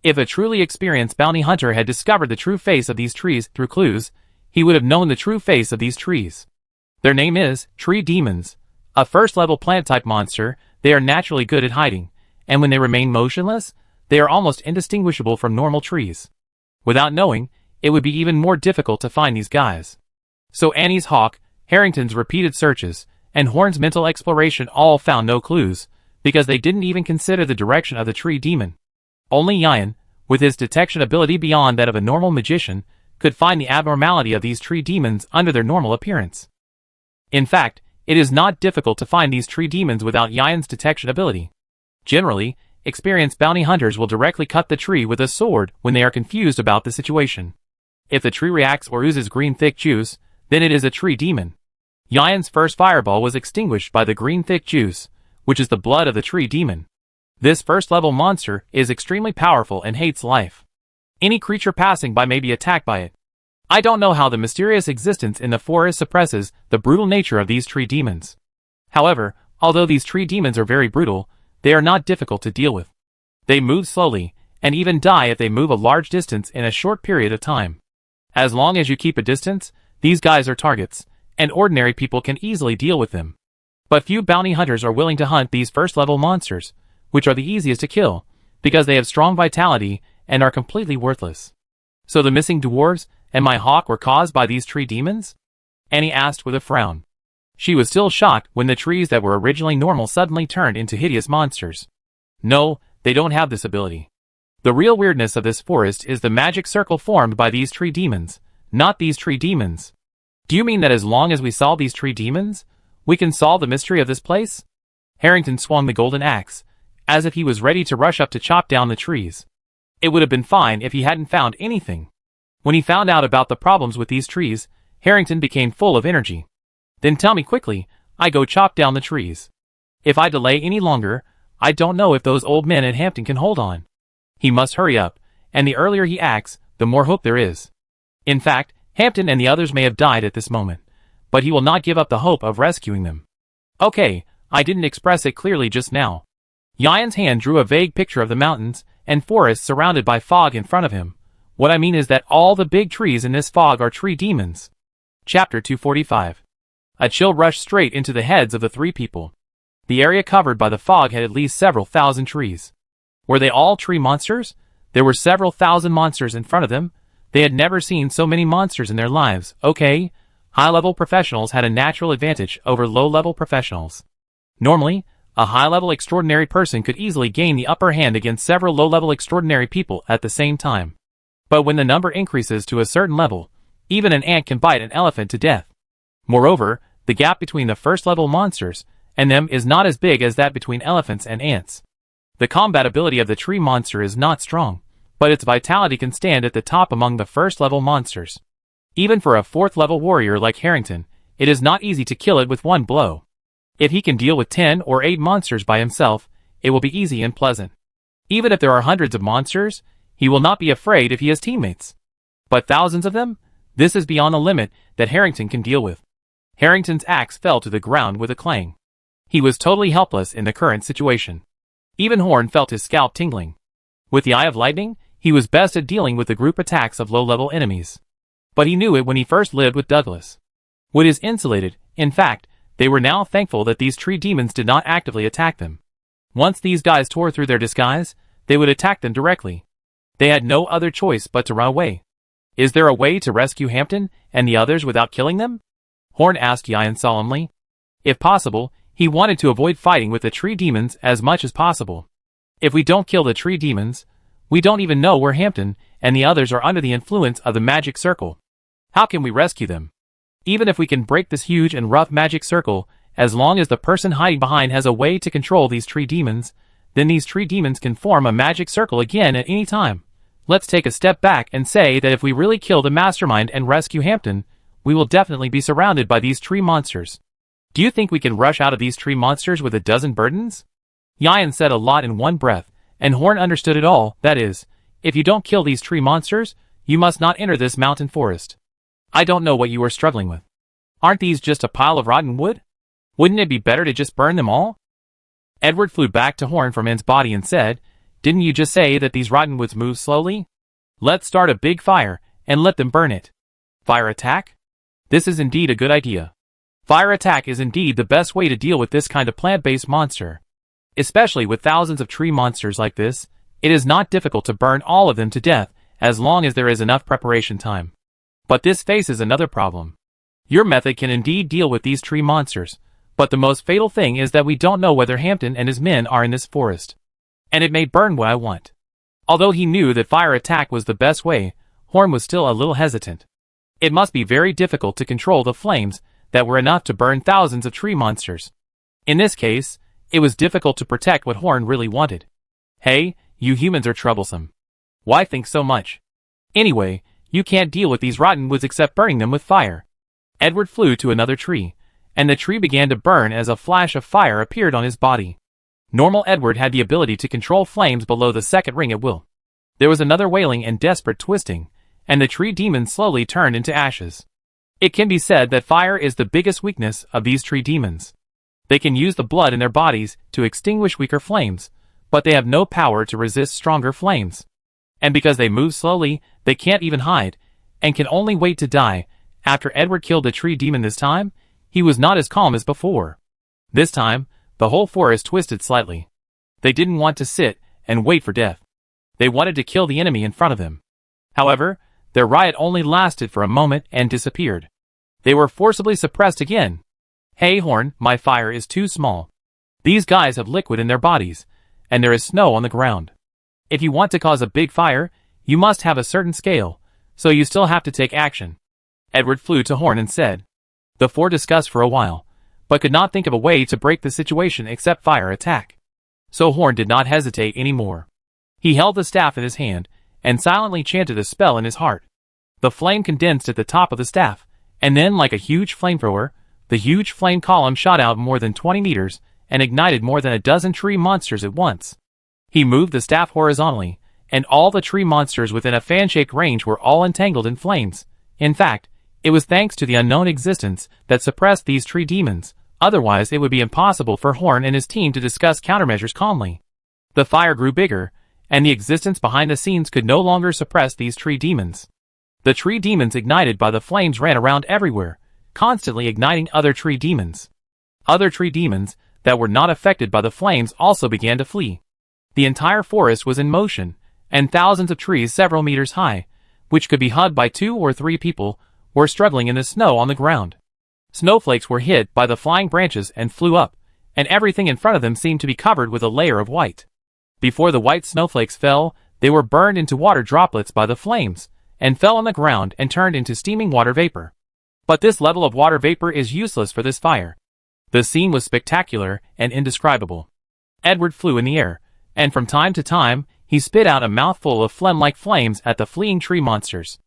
If a truly experienced bounty hunter had discovered the true face of these trees through clues, he would have known the true face of these trees. Their name is tree demons. A first-level plant-type monster, they are naturally good at hiding, and when they remain motionless, they are almost indistinguishable from normal trees. Without knowing, it would be even more difficult to find these guys. So Annie's hawk, Harrington's repeated searches, and Horn's mental exploration all found no clues, because they didn't even consider the direction of the tree demon. Only Yian, with his detection ability beyond that of a normal magician, could find the abnormality of these tree demons under their normal appearance. In fact, it is not difficult to find these tree demons without Yian's detection ability. Generally, experienced bounty hunters will directly cut the tree with a sword when they are confused about the situation. If the tree reacts or oozes green thick juice, then it is a tree demon. Yian's first fireball was extinguished by the green thick juice, which is the blood of the tree demon. This first-level monster is extremely powerful and hates life. Any creature passing by may be attacked by it. I don't know how the mysterious existence in the forest suppresses the brutal nature of these tree demons. However, although these tree demons are very brutal, they are not difficult to deal with. They move slowly, and even die if they move a large distance in a short period of time. As long as you keep a distance, these guys are targets, and ordinary people can easily deal with them. But few bounty hunters are willing to hunt these first-level monsters, which are the easiest to kill, because they have strong vitality and are completely worthless. So the missing dwarves and my hawk were caused by these tree demons? Annie asked with a frown. She was still shocked when the trees that were originally normal suddenly turned into hideous monsters. No, they don't have this ability. The real weirdness of this forest is the magic circle formed by these tree demons, not these tree demons. Do you mean that as long as we solve these tree demons, we can solve the mystery of this place? Harrington swung the golden axe, as if he was ready to rush up to chop down the trees. It would have been fine if he hadn't found anything. When he found out about the problems with these trees, Harrington became full of energy. Then tell me quickly, I go chop down the trees. If I delay any longer, I don't know if those old men at Hampton can hold on. He must hurry up, and the earlier he acts, the more hope there is. In fact, Hampton and the others may have died at this moment, but he will not give up the hope of rescuing them. Okay, I didn't express it clearly just now. Yayan's hand drew a vague picture of the mountains and forests surrounded by fog in front of him. What I mean is that all the big trees in this fog are tree demons. Chapter 245. A chill rushed straight into the heads of the three people. The area covered by the fog had at least several thousand trees. Were they all tree monsters? There were several thousand monsters in front of them. They had never seen so many monsters in their lives. Okay, high-level professionals had a natural advantage over low-level professionals. Normally, a high-level extraordinary person could easily gain the upper hand against several low-level extraordinary people at the same time. But when the number increases to a certain level, even an ant can bite an elephant to death. Moreover, the gap between the first-level monsters and them is not as big as that between elephants and ants. The combat ability of the tree monster is not strong, but its vitality can stand at the top among the first-level monsters. Even for a fourth-level warrior like Harrington, it is not easy to kill it with one blow. If he can deal with 10 or 8 monsters by himself, it will be easy and pleasant. Even if there are hundreds of monsters, he will not be afraid if he has teammates. But thousands of them? This is beyond the limit that Harrington can deal with. Harrington's axe fell to the ground with a clang. He was totally helpless in the current situation. Even Horn felt his scalp tingling. With the Eye of Lightning, he was best at dealing with the group attacks of low-level enemies. But he knew it when he first lived with Douglas. Wood is insulated. In fact, they were now thankful that these tree demons did not actively attack them. Once these guys tore through their disguise, they would attack them directly. They had no other choice but to run away. Is there a way to rescue Hampton and the others without killing them? Horn asked Yayan solemnly. If possible, he wanted to avoid fighting with the tree demons as much as possible. If we don't kill the tree demons, we don't even know where Hampton and the others are under the influence of the magic circle. How can we rescue them? Even if we can break this huge and rough magic circle, as long as the person hiding behind has a way to control these tree demons, then these tree demons can form a magic circle again at any time. Let's take a step back and say that if we really kill the mastermind and rescue Hampton, we will definitely be surrounded by these tree monsters. Do you think we can rush out of these tree monsters with a dozen burdens? Yayan said a lot in one breath, and Horn understood it all. That is, if you don't kill these tree monsters, you must not enter this mountain forest. I don't know what you are struggling with. Aren't these just a pile of rotten wood? Wouldn't it be better to just burn them all? Edward flew back to Horn from Anne's body and said, Didn't you just say that these rotten woods move slowly? Let's start a big fire, and let them burn it. Fire attack? This is indeed a good idea. Fire attack is indeed the best way to deal with this kind of plant-based monster. Especially with thousands of tree monsters like this, it is not difficult to burn all of them to death as long as there is enough preparation time. But this faces another problem. Your method can indeed deal with these tree monsters, but the most fatal thing is that we don't know whether Hampton and his men are in this forest. And it may burn what I want. Although he knew that fire attack was the best way, Horn was still a little hesitant. It must be very difficult to control the flames that were enough to burn thousands of tree monsters. In this case, it was difficult to protect what Horn really wanted. Hey, you humans are troublesome. Why think so much? Anyway, you can't deal with these rotten woods except burning them with fire. Edward flew to another tree, and the tree began to burn as a flash of fire appeared on his body. Normal Edward had the ability to control flames below the second ring at will. There was another wailing and desperate twisting, and the tree demons slowly turned into ashes. It can be said that fire is the biggest weakness of these tree demons. They can use the blood in their bodies to extinguish weaker flames, but they have no power to resist stronger flames. And because they move slowly, they can't even hide, and can only wait to die. After Edward killed the tree demon this time, he was not as calm as before. This time, the whole forest twisted slightly. They didn't want to sit and wait for death. They wanted to kill the enemy in front of them. However, their riot only lasted for a moment and disappeared. They were forcibly suppressed again. Hey Horn, my fire is too small. These guys have liquid in their bodies, and there is snow on the ground. If you want to cause a big fire, you must have a certain scale, so you still have to take action. Edward flew to Horn and said. The four discussed for a while, but could not think of a way to break the situation except fire attack. So Horn did not hesitate anymore. He held the staff in his hand, and silently chanted a spell in his heart. The flame condensed at the top of the staff, and then like a huge flamethrower, the huge flame column shot out more than 20 meters, and ignited more than a dozen tree monsters at once. He moved the staff horizontally, and all the tree monsters within a fan-shaped range were all entangled in flames. In fact, it was thanks to the unknown existence that suppressed these tree demons, otherwise it would be impossible for Horn and his team to discuss countermeasures calmly. The fire grew bigger, and the existence behind the scenes could no longer suppress these tree demons. The tree demons ignited by the flames ran around everywhere, constantly igniting other tree demons. Other tree demons that were not affected by the flames also began to flee. The entire forest was in motion, and thousands of trees several meters high, which could be hugged by 2 or 3 people, were struggling in the snow on the ground. Snowflakes were hit by the flying branches and flew up, and everything in front of them seemed to be covered with a layer of white. Before the white snowflakes fell, they were burned into water droplets by the flames, and fell on the ground and turned into steaming water vapor. But this level of water vapor is useless for this fire. The scene was spectacular and indescribable. Edward flew in the air, and from time to time, he spit out a mouthful of phlegm-like flames at the fleeing tree monsters.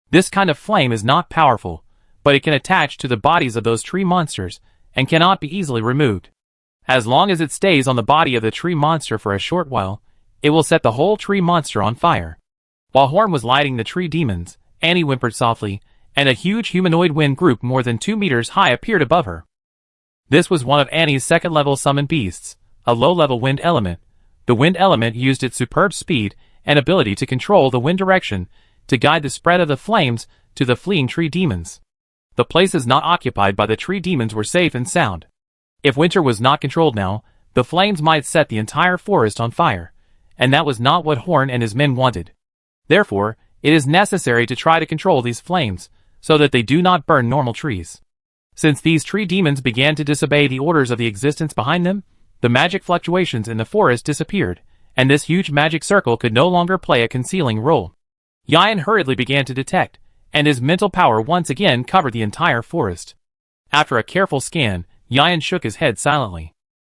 This kind of flame is not powerful, but it can attach to the bodies of those tree monsters, and cannot be easily removed. As long as it stays on the body of the tree monster for a short while, it will set the whole tree monster on fire. While Horn was lighting the tree demons, Annie whimpered softly, and a huge humanoid wind group more than 2 meters high appeared above her. This was one of Annie's second-level summoned beasts, a low-level wind element. The wind element used its superb speed and ability to control the wind direction to guide the spread of the flames to the fleeing tree demons. The places not occupied by the tree demons were safe and sound. If winter was not controlled now, the flames might set the entire forest on fire, and that was not what Horn and his men wanted. Therefore, it is necessary to try to control these flames, so that they do not burn normal trees. Since these tree demons began to disobey the orders of the existence behind them, the magic fluctuations in the forest disappeared, and this huge magic circle could no longer play a concealing role. Yian hurriedly began to detect, and his mental power once again covered the entire forest. After a careful scan, Yian shook his head silently.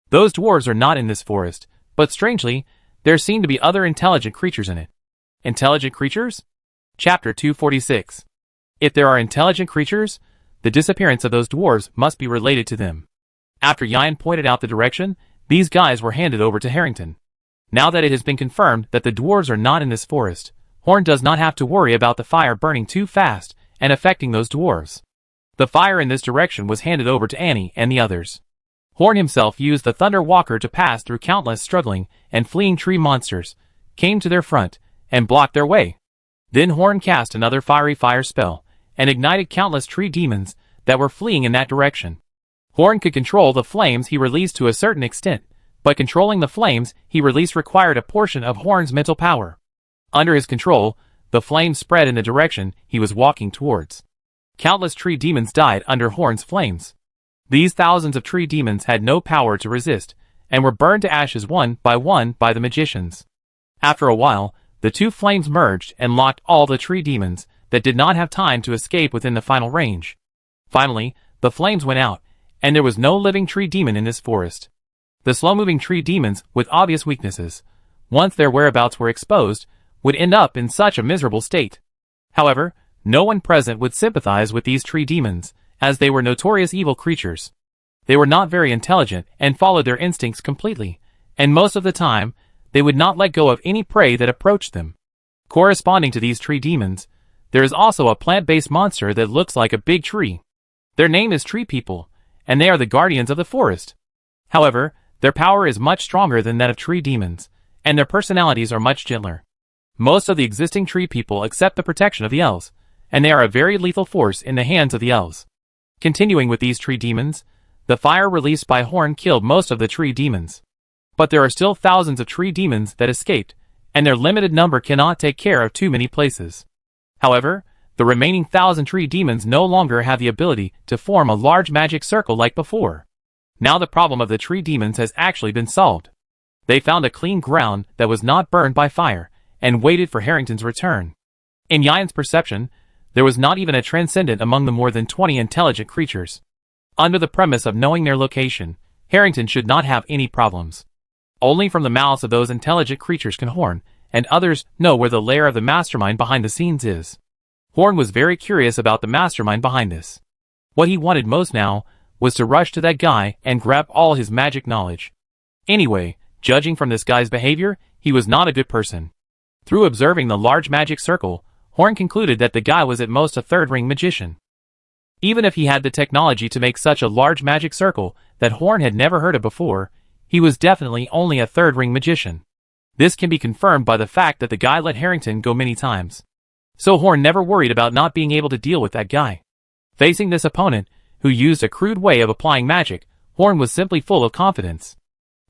Those dwarves are not in this forest, but strangely, there seem to be other intelligent creatures in it. Intelligent creatures? Chapter 246. If there are intelligent creatures, the disappearance of those dwarves must be related to them. After Yian pointed out the direction, these guys were handed over to Harrington. Now that it has been confirmed that the dwarves are not in this forest, Horn does not have to worry about the fire burning too fast and affecting those dwarves. The fire in this direction was handed over to Annie and the others. Horn himself used the Thunder Walker to pass through countless struggling and fleeing tree monsters, came to their front, and blocked their way. Then Horn cast another fiery fire spell, and ignited countless tree demons that were fleeing in that direction. Horn could control the flames he released to a certain extent, but controlling the flames he released required a portion of Horn's mental power. Under his control, the flames spread in the direction he was walking towards. Countless tree demons died under Horn's flames. These thousands of tree demons had no power to resist, and were burned to ashes one by the magicians. After a while, the two flames merged and locked all the tree demons that did not have time to escape within the final range. Finally, the flames went out, and there was no living tree demon in this forest. The slow-moving tree demons with obvious weaknesses, once their whereabouts were exposed, would end up in such a miserable state. However, no one present would sympathize with these tree demons, as they were notorious evil creatures. They were not very intelligent and followed their instincts completely, and most of the time, they would not let go of any prey that approached them. Corresponding to these tree demons, there is also a plant-based monster that looks like a big tree. Their name is Tree People, and they are the guardians of the forest. However, their power is much stronger than that of tree demons, and their personalities are much gentler. Most of the existing tree people accept the protection of the elves, and they are a very lethal force in the hands of the elves. Continuing with these tree demons, the fire released by Horn killed most of the tree demons. But there are still thousands of tree demons that escaped, and their limited number cannot take care of too many places. However, the remaining 1,000 tree demons no longer have the ability to form a large magic circle like before. Now the problem of the tree demons has actually been solved. They found a clean ground that was not burned by fire, and waited for Harrington's return. In Yayan's perception, there was not even a transcendent among the more than 20 intelligent creatures. Under the premise of knowing their location, Harrington should not have any problems. Only from the mouths of those intelligent creatures can Horn and others know where the lair of the mastermind behind the scenes is. Horn was very curious about the mastermind behind this. What he wanted most now was to rush to that guy and grab all his magic knowledge. Anyway, judging from this guy's behavior, he was not a good person. Through observing the large magic circle, Horn concluded that the guy was at most a third-ring magician. Even if he had the technology to make such a large magic circle that Horn had never heard of before, he was definitely only a third-ring magician. This can be confirmed by the fact that the guy let Harrington go many times. So Horn never worried about not being able to deal with that guy. Facing this opponent, who used a crude way of applying magic, Horn was simply full of confidence.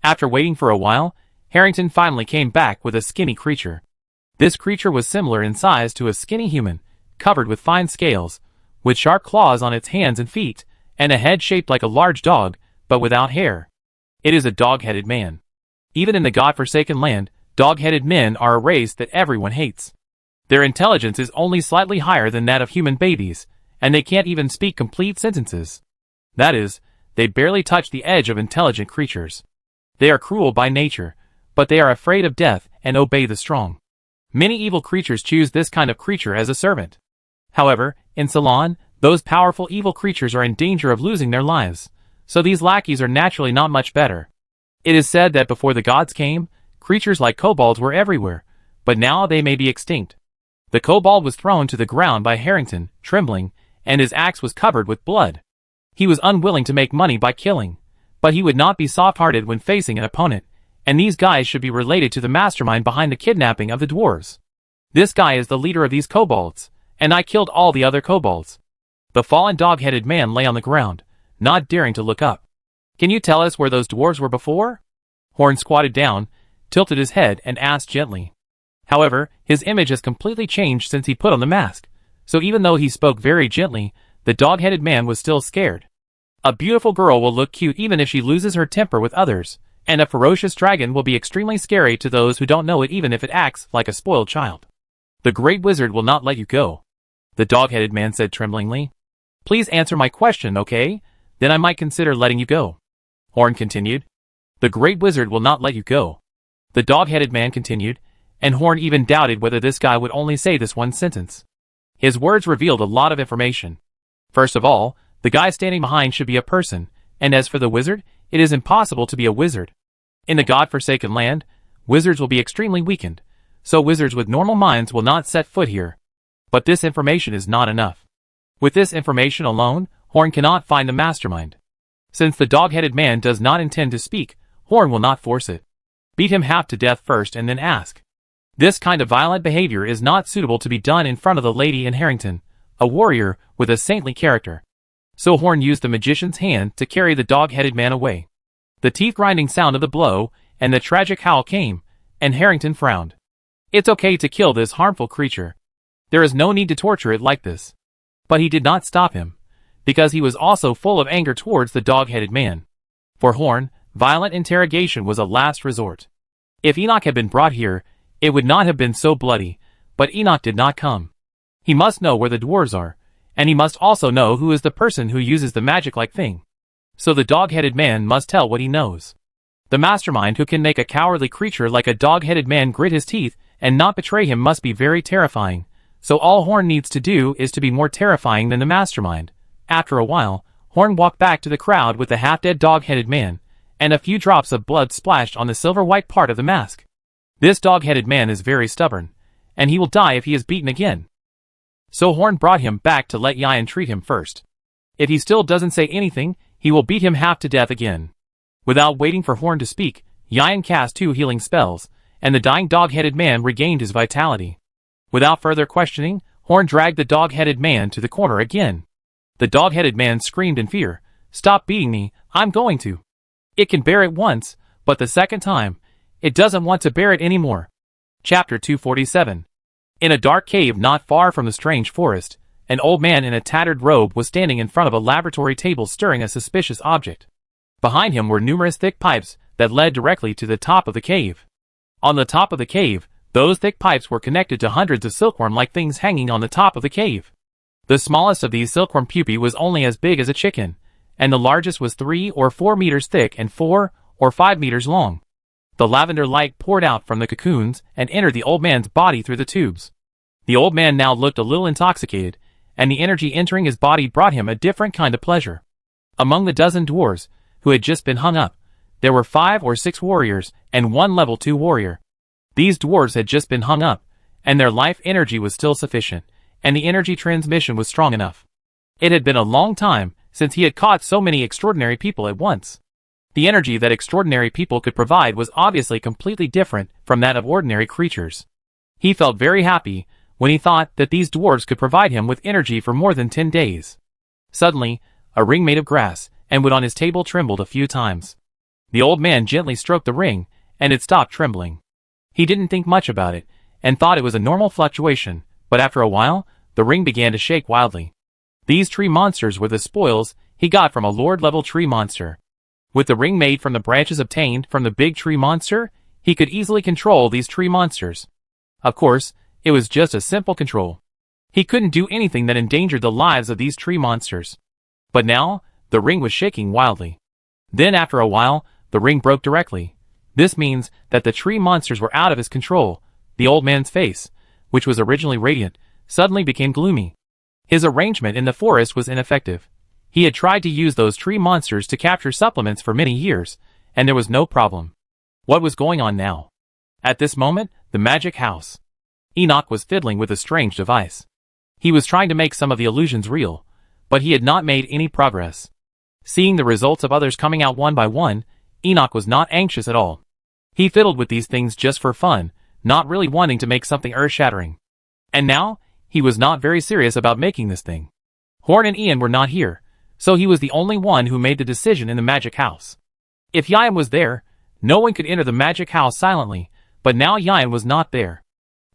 After waiting for a while, Harrington finally came back with a skinny creature. This creature was similar in size to a skinny human, covered with fine scales, with sharp claws on its hands and feet, and a head shaped like a large dog, but without hair. It is a dog-headed man. Even in the God-forsaken land, dog-headed men are a race that everyone hates. Their intelligence is only slightly higher than that of human babies, and they can't even speak complete sentences. That is, they barely touch the edge of intelligent creatures. They are cruel by nature, but they are afraid of death and obey the strong. Many evil creatures choose this kind of creature as a servant. However, in Ceylon, those powerful evil creatures are in danger of losing their lives, so these lackeys are naturally not much better. It is said that before the gods came, creatures like kobolds were everywhere, but now they may be extinct. The kobold was thrown to the ground by Harrington, trembling, and his axe was covered with blood. He was unwilling to make money by killing, but he would not be soft-hearted when facing an opponent, and these guys should be related to the mastermind behind the kidnapping of the dwarves. This guy is the leader of these kobolds, and I killed all the other kobolds. The fallen dog-headed man lay on the ground, not daring to look up. Can you tell us where those dwarves were before? Horn squatted down, tilted his head, and asked gently. However, his image has completely changed since he put on the mask, so even though he spoke very gently, the dog-headed man was still scared. A beautiful girl will look cute even if she loses her temper with others, and a ferocious dragon will be extremely scary to those who don't know it even if it acts like a spoiled child. The great wizard will not let you go, the dog-headed man said tremblingly. Please answer my question, okay? Then I might consider letting you go. Horn continued. The great wizard will not let you go, the dog-headed man continued, and Horn even doubted whether this guy would only say this one sentence. His words revealed a lot of information. First of all, the guy standing behind should be a person, and as for the wizard, it is impossible to be a wizard. In the God-forsaken land, wizards will be extremely weakened, so wizards with normal minds will not set foot here. But this information is not enough. With this information alone, Horn cannot find the mastermind. Since the dog-headed man does not intend to speak, Horn will not force it. Beat him half to death first and then ask. This kind of violent behavior is not suitable to be done in front of the lady in Harrington, a warrior with a saintly character. So Horn used the magician's hand to carry the dog-headed man away. The teeth-grinding sound of the blow and the tragic howl came, and Harrington frowned. It's okay to kill this harmful creature. There is no need to torture it like this. But he did not stop him, because he was also full of anger towards the dog-headed man. For Horn, violent interrogation was a last resort. If Enoch had been brought here, it would not have been so bloody, but Enoch did not come. He must know where the dwarves are, and he must also know who is the person who uses the magic-like thing. So the dog-headed man must tell what he knows. The mastermind who can make a cowardly creature like a dog-headed man grit his teeth and not betray him must be very terrifying, so all Horn needs to do is to be more terrifying than the mastermind. After a while, Horn walked back to the crowd with the half-dead dog-headed man, and a few drops of blood splashed on the silver-white part of the mask. This dog-headed man is very stubborn, and he will die if he is beaten again. So Horn brought him back to let Yayan treat him first. If he still doesn't say anything, he will beat him half to death again. Without waiting for Horn to speak, Yayan cast 2 healing spells, and the dying dog-headed man regained his vitality. Without further questioning, Horn dragged the dog-headed man to the corner again. The dog-headed man screamed in fear, "Stop beating me, I'm going to." It can bear it once, but the second time, it doesn't want to bear it anymore. Chapter 247. In a dark cave not far from the strange forest, an old man in a tattered robe was standing in front of a laboratory table stirring a suspicious object. Behind him were numerous thick pipes that led directly to the top of the cave. On the top of the cave, those thick pipes were connected to hundreds of silkworm-like things hanging on the top of the cave. The smallest of these silkworm pupae was only as big as a chicken, and the largest was 3 or 4 meters thick and 4 or 5 meters long. The lavender light poured out from the cocoons and entered the old man's body through the tubes. The old man now looked a little intoxicated, and the energy entering his body brought him a different kind of pleasure. Among the dozen dwarves who had just been hung up, there were 5 or 6 warriors and 1 level 2 warrior. These dwarves had just been hung up, and their life energy was still sufficient, and the energy transmission was strong enough. It had been a long time since he had caught so many extraordinary people at once. The energy that extraordinary people could provide was obviously completely different from that of ordinary creatures. He felt very happy when he thought that these dwarves could provide him with energy for more than 10 days. Suddenly, a ring made of grass and wood on his table trembled a few times. The old man gently stroked the ring, and it stopped trembling. He didn't think much about it, and thought it was a normal fluctuation, but after a while, the ring began to shake wildly. These tree monsters were the spoils he got from a lord-level tree monster. With the ring made from the branches obtained from the big tree monster, he could easily control these tree monsters. Of course, it was just a simple control. He couldn't do anything that endangered the lives of these tree monsters. But now, the ring was shaking wildly. Then after a while, the ring broke directly. This means that the tree monsters were out of his control. The old man's face, which was originally radiant, suddenly became gloomy. His arrangement in the forest was ineffective. He had tried to use those tree monsters to capture supplements for many years, and there was no problem. What was going on now? At this moment, the magic house. Enoch was fiddling with a strange device. He was trying to make some of the illusions real, but he had not made any progress. Seeing the results of others coming out one by one, Enoch was not anxious at all. He fiddled with these things just for fun, not really wanting to make something earth-shattering. And now, he was not very serious about making this thing. Horn and Ian were not here, so he was the only one who made the decision in the magic house. If Yian was there, no one could enter the magic house silently, but now Yian was not there.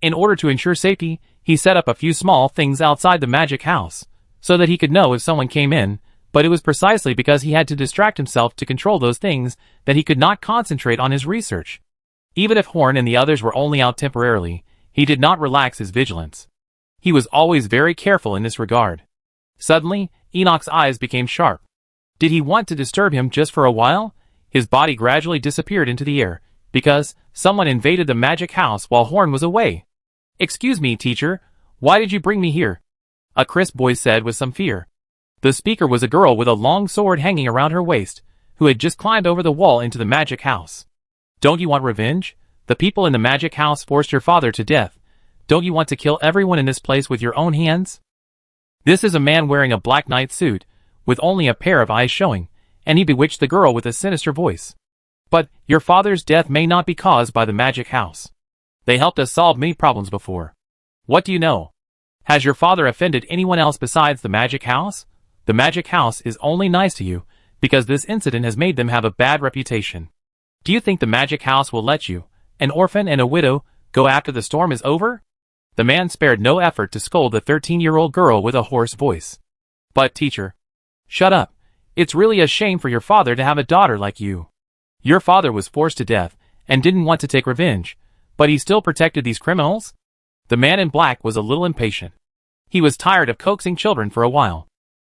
In order to ensure safety, he set up a few small things outside the magic house, so that he could know if someone came in, but it was precisely because he had to distract himself to control those things that he could not concentrate on his research. Even if Horn and the others were only out temporarily, he did not relax his vigilance. He was always very careful in this regard. Suddenly, Enoch's eyes became sharp. Did he want to disturb him just for a while? His body gradually disappeared into the air, because someone invaded the magic house while Horn was away. "Excuse me, teacher, why did you bring me here?" a crisp voice said with some fear. The speaker was a girl with a long sword hanging around her waist, who had just climbed over the wall into the magic house. "Don't you want revenge? The people in the magic house forced your father to death. Don't you want to kill everyone in this place with your own hands?" This is a man wearing a black knight suit, with only a pair of eyes showing, and he bewitched the girl with a sinister voice. "But your father's death may not be caused by the magic house. They helped us solve many problems before. What do you know? Has your father offended anyone else besides the magic house? The magic house is only nice to you, because this incident has made them have a bad reputation. Do you think the magic house will let you, an orphan and a widow, go after the storm is over?" The man spared no effort to scold the 13-year-old girl with a hoarse voice. "But teacher..." "Shut up. It's really a shame for your father to have a daughter like you. Your father was forced to death, and didn't want to take revenge, but he still protected these criminals?" The man in black was a little impatient. He was tired of coaxing children for a while.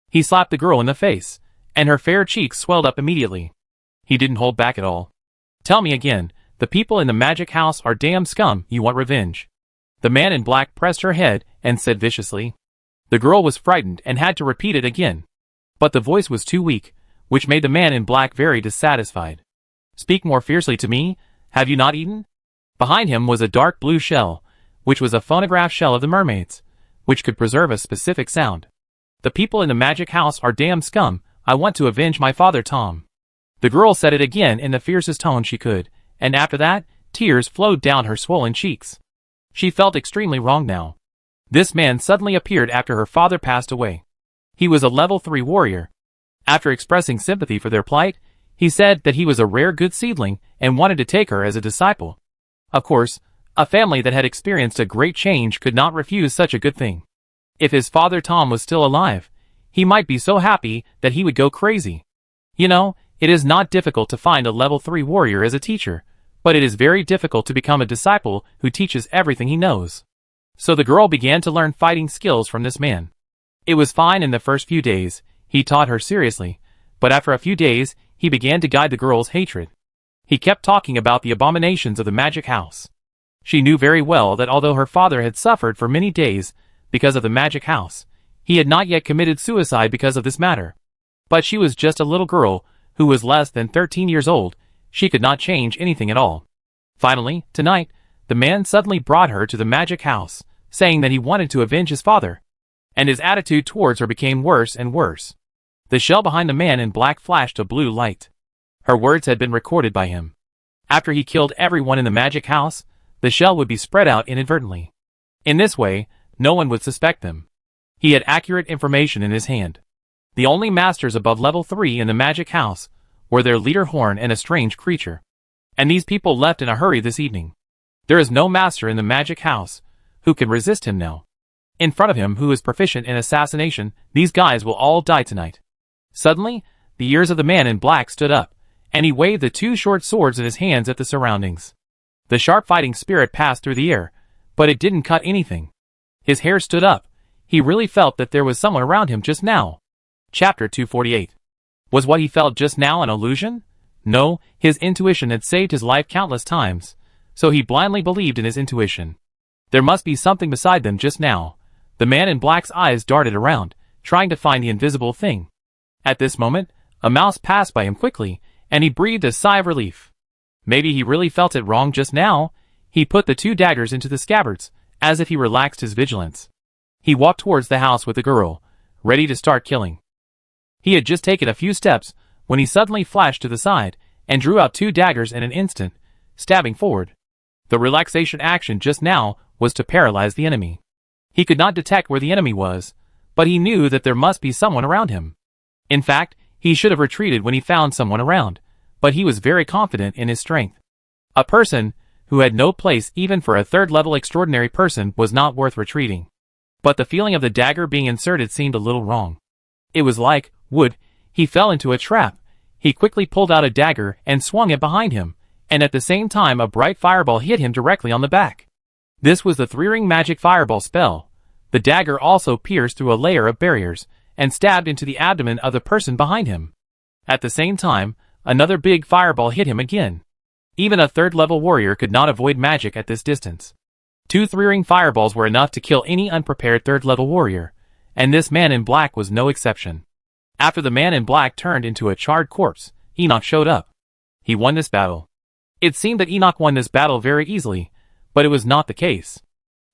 He slapped the girl in the face, and her fair cheeks swelled up immediately. He didn't hold back at all. "Tell me again, the people in the magic house are damn scum, you want revenge." The man in black pressed her head and said viciously. The girl was frightened and had to repeat it again. But the voice was too weak, which made the man in black very dissatisfied. "Speak more fiercely to me, have you not eaten?" Behind him was a dark blue shell, which was a phonograph shell of the mermaids, which could preserve a specific sound. "The people in the magic house are damn scum, I want to avenge my father Tom." The girl said it again in the fiercest tone she could, and after that, Tears flowed down her swollen cheeks. She felt extremely wrong now. This man suddenly appeared after her father passed away. He was a level 3 warrior. After expressing sympathy for their plight, he said that he was a rare good seedling and wanted to take her as a disciple. Of course, a family that had experienced a great change could not refuse such a good thing. If his father Tom was still alive, he might be so happy that he would go crazy. You know, it is not difficult to find a level 3 warrior as a teacher, but it is very difficult to become a disciple who teaches everything he knows. So the girl began to learn fighting skills from this man. It was fine in the first few days, he taught her seriously, but after a few days, he began to guide the girl's hatred. He kept talking about the abominations of the magic house. She knew very well that although her father had suffered for many days because of the magic house, he had not yet committed suicide because of this matter. But she was just a little girl who was less than 13 years old. She could not change anything at all. Finally, tonight, the man suddenly brought her to the magic house, saying that he wanted to avenge his father. And his attitude towards her became worse and worse. The shell behind the man in black flashed a blue light. Her words had been recorded by him. After he killed everyone in the magic house, the shell would be spread out inadvertently. In this way, no one would suspect them. He had accurate information in his hand. The only masters above level 3 in the magic house were their leader Horn and a strange creature. And these people left in a hurry this evening. There is no master in the magic house who can resist him now. In front of him who is proficient in assassination, these guys will all die tonight. Suddenly, the ears of the man in black stood up, and he waved the 2 short swords in his hands at the surroundings. The sharp fighting spirit passed through the air, but it didn't cut anything. His hair stood up. He really felt that there was someone around him just now. Chapter 248. Was what he felt just now an illusion? No, his intuition had saved his life countless times, so he blindly believed in his intuition. There must be something beside them just now. The man in black's eyes darted around, trying to find the invisible thing. At this moment, a mouse passed by him quickly, and he breathed a sigh of relief. Maybe he really felt it wrong just now. He put the 2 daggers into the scabbards, as if he relaxed his vigilance. He walked towards the house with the girl, ready to start killing. He had just taken a few steps when he suddenly flashed to the side and drew out 2 daggers in an instant, stabbing forward. The relaxation action just now was to paralyze the enemy. He could not detect where the enemy was, but he knew that there must be someone around him. In fact, he should have retreated when he found someone around, but he was very confident in his strength. A person who had no place even for a 3rd-level extraordinary person was not worth retreating. But the feeling of the dagger being inserted seemed a little wrong. It was like wood. He fell into a trap. He quickly pulled out a dagger and swung it behind him, and at the same time a bright fireball hit him directly on the back. This was the 3-ring magic fireball spell. The dagger also pierced through a layer of barriers and stabbed into the abdomen of the person behind him. At the same time, another big fireball hit him again. Even a 3rd-level warrior could not avoid magic at this distance. 2 3-ring fireballs were enough to kill any unprepared 3rd-level warrior, and this man in black was no exception. After the man in black turned into a charred corpse, Enoch showed up. He won this battle. It seemed that Enoch won this battle very easily, but it was not the case.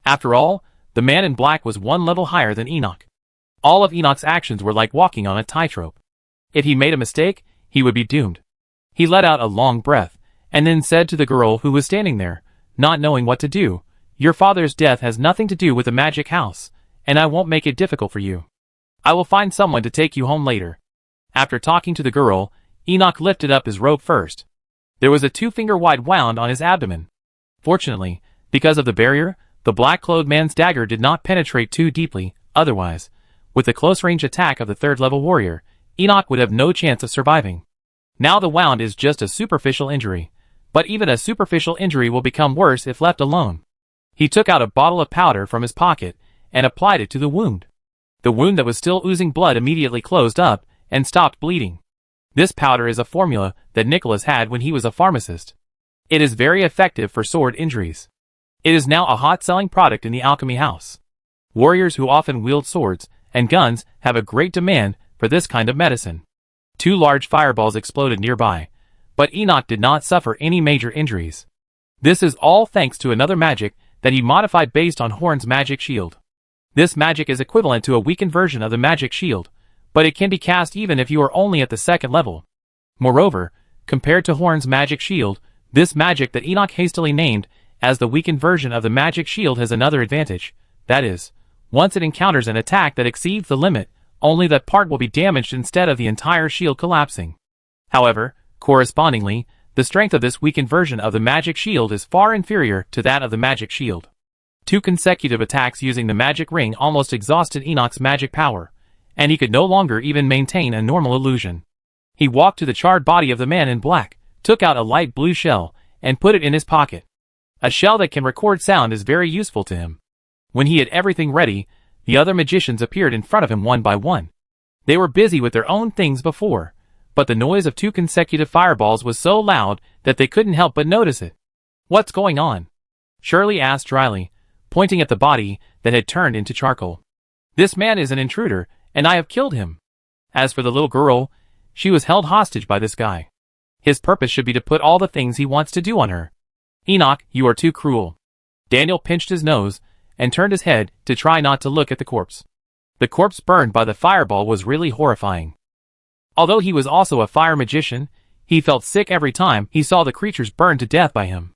After all, the man in black was 1 level higher than Enoch. All of Enoch's actions were like walking on a tightrope. If he made a mistake, he would be doomed. He let out a long breath, and then said to the girl who was standing there, not knowing what to do, "Your father's death has nothing to do with the magic house, and I won't make it difficult for you. I will find someone to take you home later." After talking to the girl, Enoch lifted up his robe first. There was a 2-finger wide wound on his abdomen. Fortunately, because of the barrier, the black-clothed man's dagger did not penetrate too deeply. Otherwise, with the close-range attack of the 3rd-level warrior, Enoch would have no chance of surviving. Now the wound is just a superficial injury, but even a superficial injury will become worse if left alone. He took out a bottle of powder from his pocket and applied it to the wound. The wound that was still oozing blood immediately closed up and stopped bleeding. This powder is a formula that Nicholas had when he was a pharmacist. It is very effective for sword injuries. It is now a hot-selling product in the alchemy house. Warriors who often wield swords and guns have a great demand for this kind of medicine. 2 large fireballs exploded nearby, but Enoch did not suffer any major injuries. This is all thanks to another magic that he modified based on Horn's magic shield. This magic is equivalent to a weakened version of the magic shield, but it can be cast even if you are only at the 2nd level. Moreover, compared to Horn's magic shield, This magic that Enoch hastily named as the weakened version of the magic shield has another advantage. That is, once it encounters an attack that exceeds the limit, only that part will be damaged instead of the entire shield collapsing. However, correspondingly, the strength of this weakened version of the magic shield is far inferior to that of the magic shield. 2 consecutive attacks using the magic ring almost exhausted Enoch's magic power, and he could no longer even maintain a normal illusion. He walked to the charred body of the man in black, took out a light blue shell, and put it in his pocket. A shell that can record sound is very useful to him. When he had everything ready, the other magicians appeared in front of him one by one. They were busy with their own things before, but the noise of 2 consecutive fireballs was so loud that they couldn't help but notice it. "What's going on?" Shirley asked dryly, pointing at the body that had turned into charcoal. "This man is an intruder, and I have killed him." As for the little girl, she was held hostage by this guy. His purpose should be to put all the things he wants to do on her. "Enoch, you are too cruel." Daniel pinched his nose and turned his head to try not to look at the corpse. The corpse burned by the fireball was really horrifying. Although he was also a fire magician, he felt sick every time he saw the creatures burned to death by him.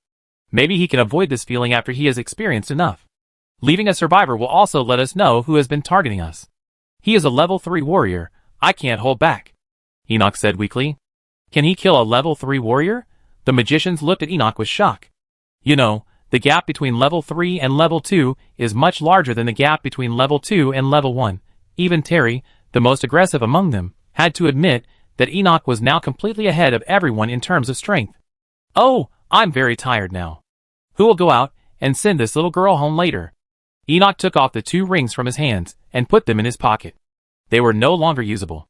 Maybe he can avoid this feeling after he has experienced enough. Leaving a survivor will also let us know who has been targeting us. "He is a level 3 warrior. I can't hold back," Enoch said weakly. "Can he kill a level 3 warrior?" The magicians looked at Enoch with shock. "You know, the gap between level 3 and level 2 is much larger than the gap between level 2 and level 1. Even Terry, the most aggressive among them, had to admit that Enoch was now completely ahead of everyone in terms of strength. "Oh, I'm very tired now. Who will go out and send this little girl home later?" Enoch took off the 2 rings from his hands and put them in his pocket. They were no longer usable.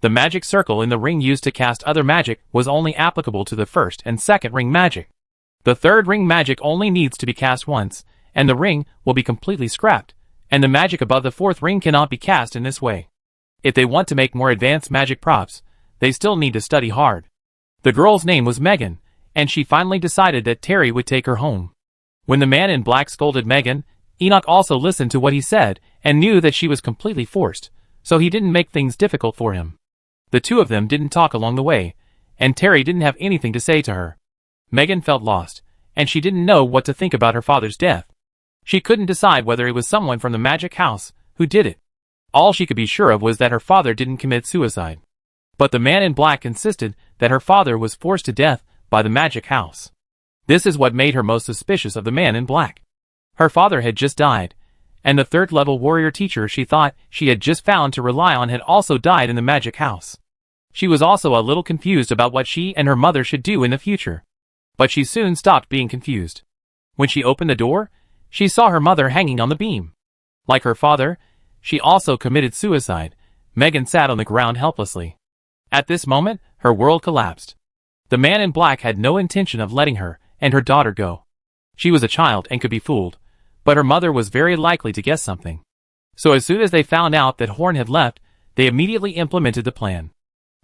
The magic circle in the ring used to cast other magic was only applicable to the first and second ring magic. The third ring magic only needs to be cast once, and the ring will be completely scrapped, and the magic above the 4th ring cannot be cast in this way. If they want to make more advanced magic props, they still need to study hard. The girl's name was Megan, and she finally decided that Terry would take her home. When the man in black scolded Megan, Enoch also listened to what he said and knew that she was completely forced, so he didn't make things difficult for him. The 2 of them didn't talk along the way, and Terry didn't have anything to say to her. Megan felt lost, and she didn't know what to think about her father's death. She couldn't decide whether it was someone from the magic house who did it. All she could be sure of was that her father didn't commit suicide. But the man in black insisted that her father was forced to death by the magic house. This is what made her most suspicious of the man in black. Her father had just died, and the 3rd-level warrior teacher she thought she had just found to rely on had also died in the magic house. She was also a little confused about what she and her mother should do in the future. But she soon stopped being confused. When she opened the door, she saw her mother hanging on the beam. Like her father, she also committed suicide. Megan sat on the ground helplessly. At this moment, her world collapsed. The man in black had no intention of letting her and her daughter go. She was a child and could be fooled, but her mother was very likely to guess something. So as soon as they found out that Horn had left, they immediately implemented the plan.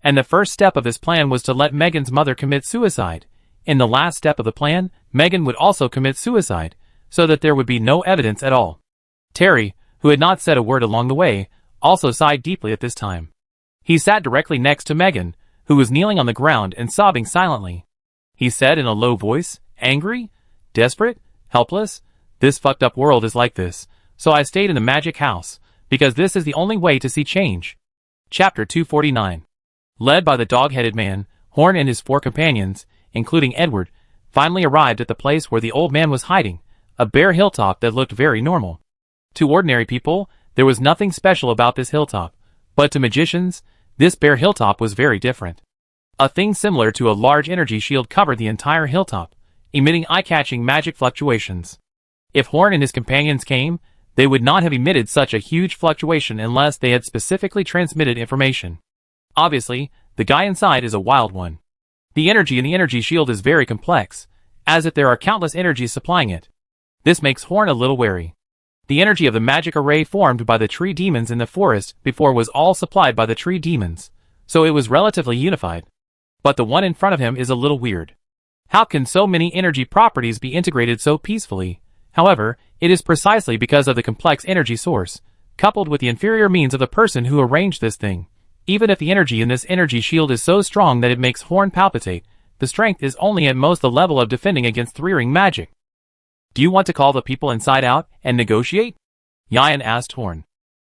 And the first step of this plan was to let Megan's mother commit suicide. In the last step of the plan, Megan would also commit suicide, so that there would be no evidence at all. Terry, who had not said a word along the way, also sighed deeply at this time. He sat directly next to Megan, who was kneeling on the ground and sobbing silently. He said in a low voice, "Angry? Desperate? Helpless? This fucked up world is like this, so I stayed in the magic house, because this is the only way to see change." Chapter 249. Led by the dog-headed man, Horn and his 4 companions, including Edward, finally arrived at the place where the old man was hiding, a bare hilltop that looked very normal. To ordinary people, there was nothing special about this hilltop, but to magicians, this bare hilltop was very different. A thing similar to a large energy shield covered the entire hilltop, emitting eye-catching magic fluctuations. If Horn and his companions came, they would not have emitted such a huge fluctuation unless they had specifically transmitted information. Obviously, the guy inside is a wild one. The energy in the energy shield is very complex, as if there are countless energies supplying it. This makes Horn a little wary. The energy of the magic array formed by the tree demons in the forest before was all supplied by the tree demons, so it was relatively unified. But the one in front of him is a little weird. How can so many energy properties be integrated so peacefully? However, it is precisely because of the complex energy source, coupled with the inferior means of the person who arranged this thing. Even if the energy in this energy shield is so strong that it makes Horn palpitate, the strength is only at most the level of defending against three-ring magic. Do you want to call the people inside out and negotiate? Yan asked Horn.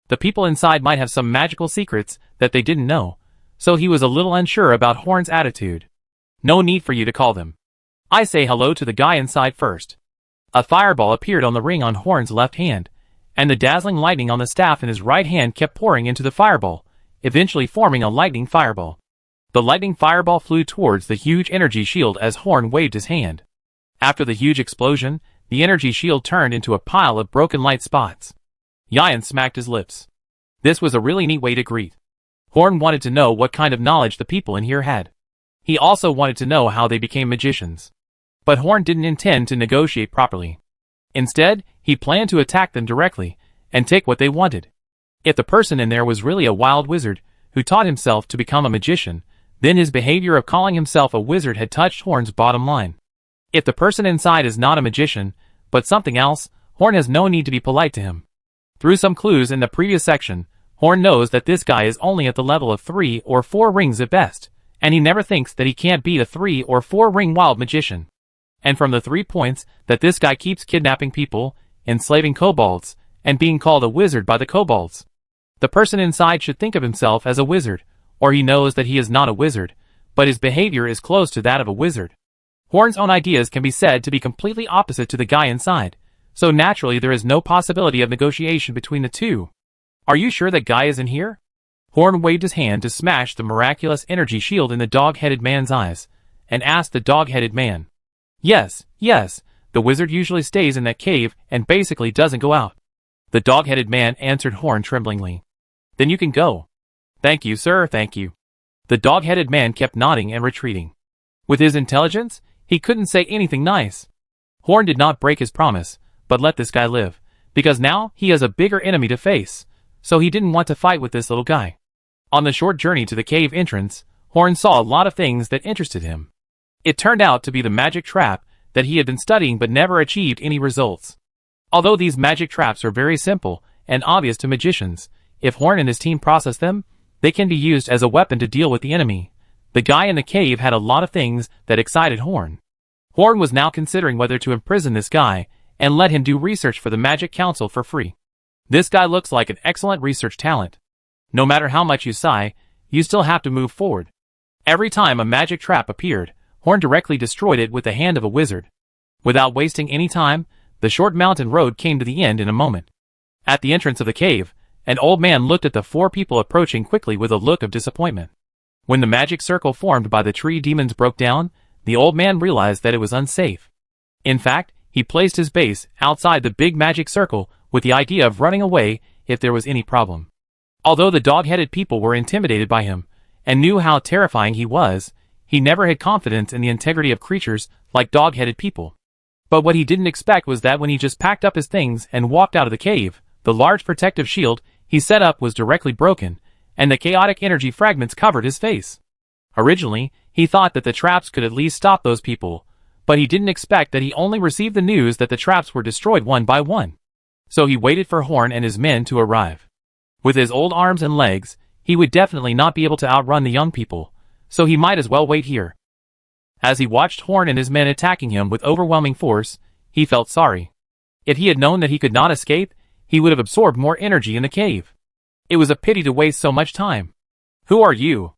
The people inside might have some magical secrets that they didn't know, so he was a little unsure about Horn's attitude. No need for you to call them. I say hello to the guy inside first. A fireball appeared on the ring on Horn's left hand, and the dazzling lightning on the staff in his right hand kept pouring into the fireball, eventually forming a lightning fireball. The lightning fireball flew towards the huge energy shield as Horn waved his hand. After the huge explosion, the energy shield turned into a pile of broken light spots. Yan smacked his lips. This was a really neat way to greet. Horn wanted to know what kind of knowledge the people in here had. He also wanted to know how they became magicians. But Horn didn't intend to negotiate properly. Instead, he planned to attack them directly, and take what they wanted. If the person in there was really a wild wizard, who taught himself to become a magician, then his behavior of calling himself a wizard had touched Horn's bottom line. If the person inside is not a magician, but something else, Horn has no need to be polite to him. Through some clues in the previous section, Horn knows that this guy is only at the level of 3 or 4 rings at best, and he never thinks that he can't beat a 3 or 4 ring wild magician. And from the 3 points that this guy keeps kidnapping people, enslaving kobolds, and being called a wizard by the kobolds, the person inside should think of himself as a wizard, or he knows that he is not a wizard, but his behavior is close to that of a wizard. Horn's own ideas can be said to be completely opposite to the guy inside, so naturally there is no possibility of negotiation between the two. Are you sure that guy is in here? Horn waved his hand to smash the miraculous energy shield in the dog-headed man's eyes, and asked the dog-headed man. Yes, the wizard usually stays in that cave and basically doesn't go out. The dog-headed man answered Horn tremblingly. Then you can go. Thank you, sir, thank you. The dog-headed man kept nodding and retreating. With his intelligence, he couldn't say anything nice. Horn did not break his promise, but let this guy live, because now he has a bigger enemy to face, so he didn't want to fight with this little guy. On the short journey to the cave entrance, Horn saw a lot of things that interested him. It turned out to be the magic trap that he had been studying but never achieved any results. Although these magic traps are very simple and obvious to magicians, if Horn and his team process them, they can be used as a weapon to deal with the enemy. The guy in the cave had a lot of things that excited Horn. Horn was now considering whether to imprison this guy and let him do research for the Magic Council for free. This guy looks like an excellent research talent. No matter how much you sigh, you still have to move forward. Every time a magic trap appeared, Horn directly destroyed it with the hand of a wizard. Without wasting any time, the short mountain road came to the end in a moment. At the entrance of the cave, an old man looked at the 4 people approaching quickly with a look of disappointment. When the magic circle formed by the tree demons broke down, the old man realized that it was unsafe. In fact, he placed his base outside the big magic circle with the idea of running away if there was any problem. Although the dog-headed people were intimidated by him and knew how terrifying he was, he never had confidence in the integrity of creatures like dog-headed people. But what he didn't expect was that when he just packed up his things and walked out of the cave, the large protective shield he set up was directly broken, and the chaotic energy fragments covered his face. Originally, he thought that the traps could at least stop those people, but he didn't expect that he only received the news that the traps were destroyed one by one. So he waited for Horn and his men to arrive. With his old arms and legs, he would definitely not be able to outrun the young people, so he might as well wait here. As he watched Horn and his men attacking him with overwhelming force, he felt sorry. If he had known that he could not escape, he would have absorbed more energy in the cave. It was a pity to waste so much time. Who are you?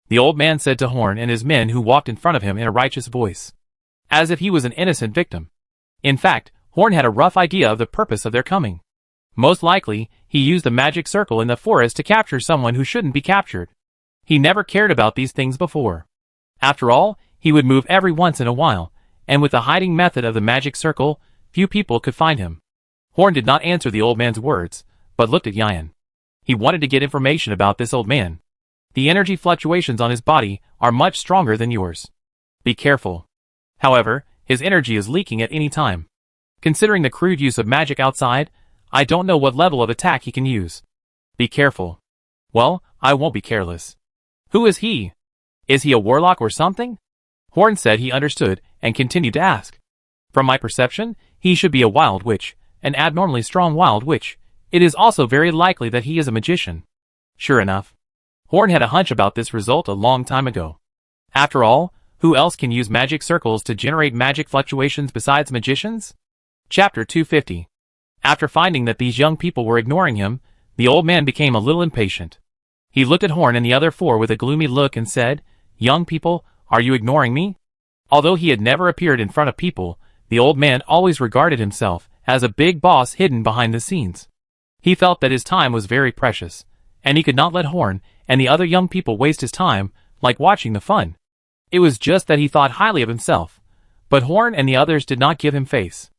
The old man said to Horn and his men who walked in front of him in a righteous voice, as if he was an innocent victim. In fact, Horn had a rough idea of the purpose of their coming. Most likely, he used the magic circle in the forest to capture someone who shouldn't be captured. He never cared about these things before. After all, he would move every once in a while, and with the hiding method of the magic circle, few people could find him. Horn did not answer the old man's words, but looked at Yan. He wanted to get information about this old man. The energy fluctuations on his body are much stronger than yours. Be careful. However, his energy is leaking at any time. Considering the crude use of magic outside, I don't know what level of attack he can use. Be careful. Well, I won't be careless. Who is he? Is he a warlock or something? Horn said he understood and continued to ask. From my perception, he should be a wild witch, an abnormally strong wild witch. It is also very likely that he is a magician. Sure enough. Horn had a hunch about this result a long time ago. After all, Who else can use magic circles to generate magic fluctuations besides magicians? Chapter 250. After finding that these young people were ignoring him, the old man became a little impatient. He looked at Horn and the other four with a gloomy look and said, "Young people, are you ignoring me?" Although he had never appeared in front of people, the old man always regarded himself as a big boss hidden behind the scenes. He felt that his time was very precious, and he could not let Horn and the other young people waste his time like watching the fun. It was just that he thought highly of himself, but Horn and the others did not give him face.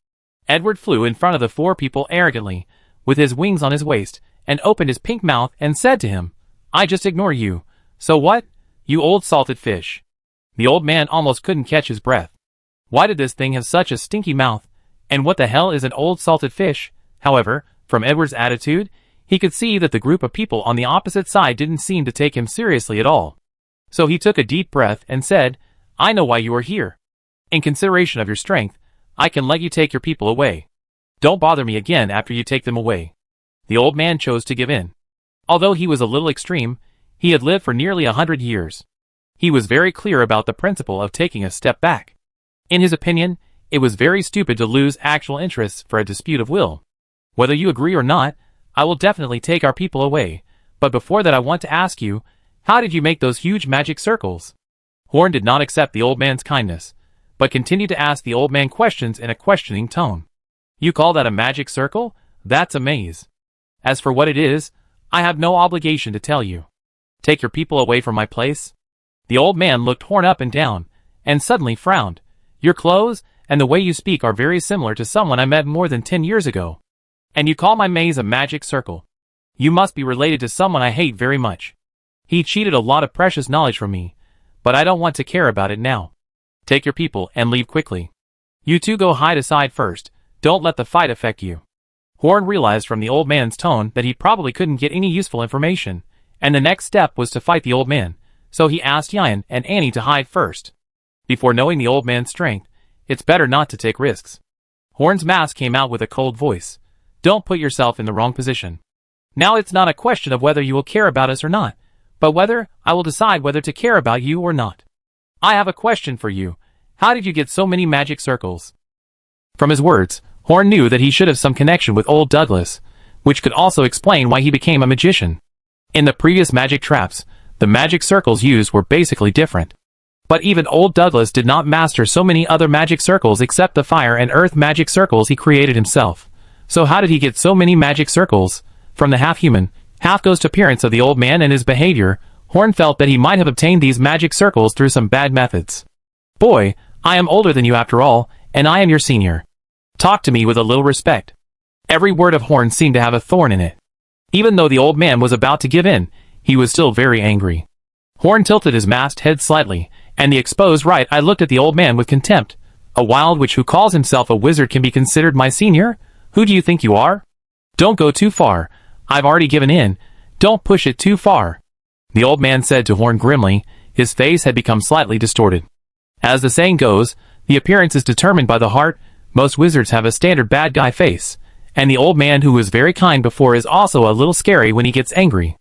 Edward flew in front of the four people arrogantly, with his wings on his waist, and opened his pink mouth and said to him, "I just ignore you. So what? You old salted fish." The old man almost couldn't catch his breath. Why did this thing have such a stinky mouth? And what the hell is an old salted fish? However, from Edward's attitude, he could see that the group of people on the opposite side didn't seem to take him seriously at all. So he took a deep breath and said, "I know why you are here. In consideration of your strength, I can let you take your people away. Don't bother me again after you take them away." The old man chose to give in. Although he was a little extreme, he had lived for nearly 100 years. He was very clear about the principle of taking a step back. In his opinion, it was very stupid to lose actual interests for a dispute of will. "Whether you agree or not, I will definitely take our people away, but before that I want to ask you, how did you make those huge magic circles?" Horn did not accept the old man's kindness, but continued to ask the old man questions in a questioning tone. "You call that a magic circle? That's a maze. As for what it is, I have no obligation to tell you. Take your people away from my place." The old man looked Horn up and down, and suddenly frowned. "Your clothes and the way you speak are very similar to someone I met more than 10 years ago. And you call my maze a magic circle. You must be related to someone I hate very much. He cheated a lot of precious knowledge from me, but I don't want to care about it now. Take your people and leave quickly. You two go hide aside first. Don't let the fight affect you." Horn realized from the old man's tone that he probably couldn't get any useful information, and the next step was to fight the old man, so he asked Yan and Annie to hide first. Before knowing the old man's strength, it's better not to take risks. Horn's mask came out with a cold voice. "Don't put yourself in the wrong position. Now it's not a question of whether you will care about us or not, but whether I will decide whether to care about you or not. I have a question for you. How did you get so many magic circles?" From his words, Horn knew that he should have some connection with old Douglas, which could also explain why he became a magician. In the previous magic traps, the magic circles used were basically different. But even old Douglas did not master so many other magic circles except the fire and earth magic circles he created himself. So how did he get so many magic circles? From the half-human, half-ghost appearance of the old man and his behavior, Horn felt that he might have obtained these magic circles through some bad methods. "Boy, I am older than you after all, and I am your senior. Talk to me with a little respect." Every word of Horn seemed to have a thorn in it. Even though the old man was about to give in, he was still very angry. Horn tilted his masked head slightly, and the exposed right eye looked at the old man with contempt. "A wild witch who calls himself a wizard can be considered my senior? Who do you think you are? Don't go too far. I've already given in. Don't push it too far." The old man said to Horn grimly. His face had become slightly distorted. As the saying goes, the appearance is determined by the heart. Most wizards have a standard bad guy face, and the old man who was very kind before is also a little scary when he gets angry.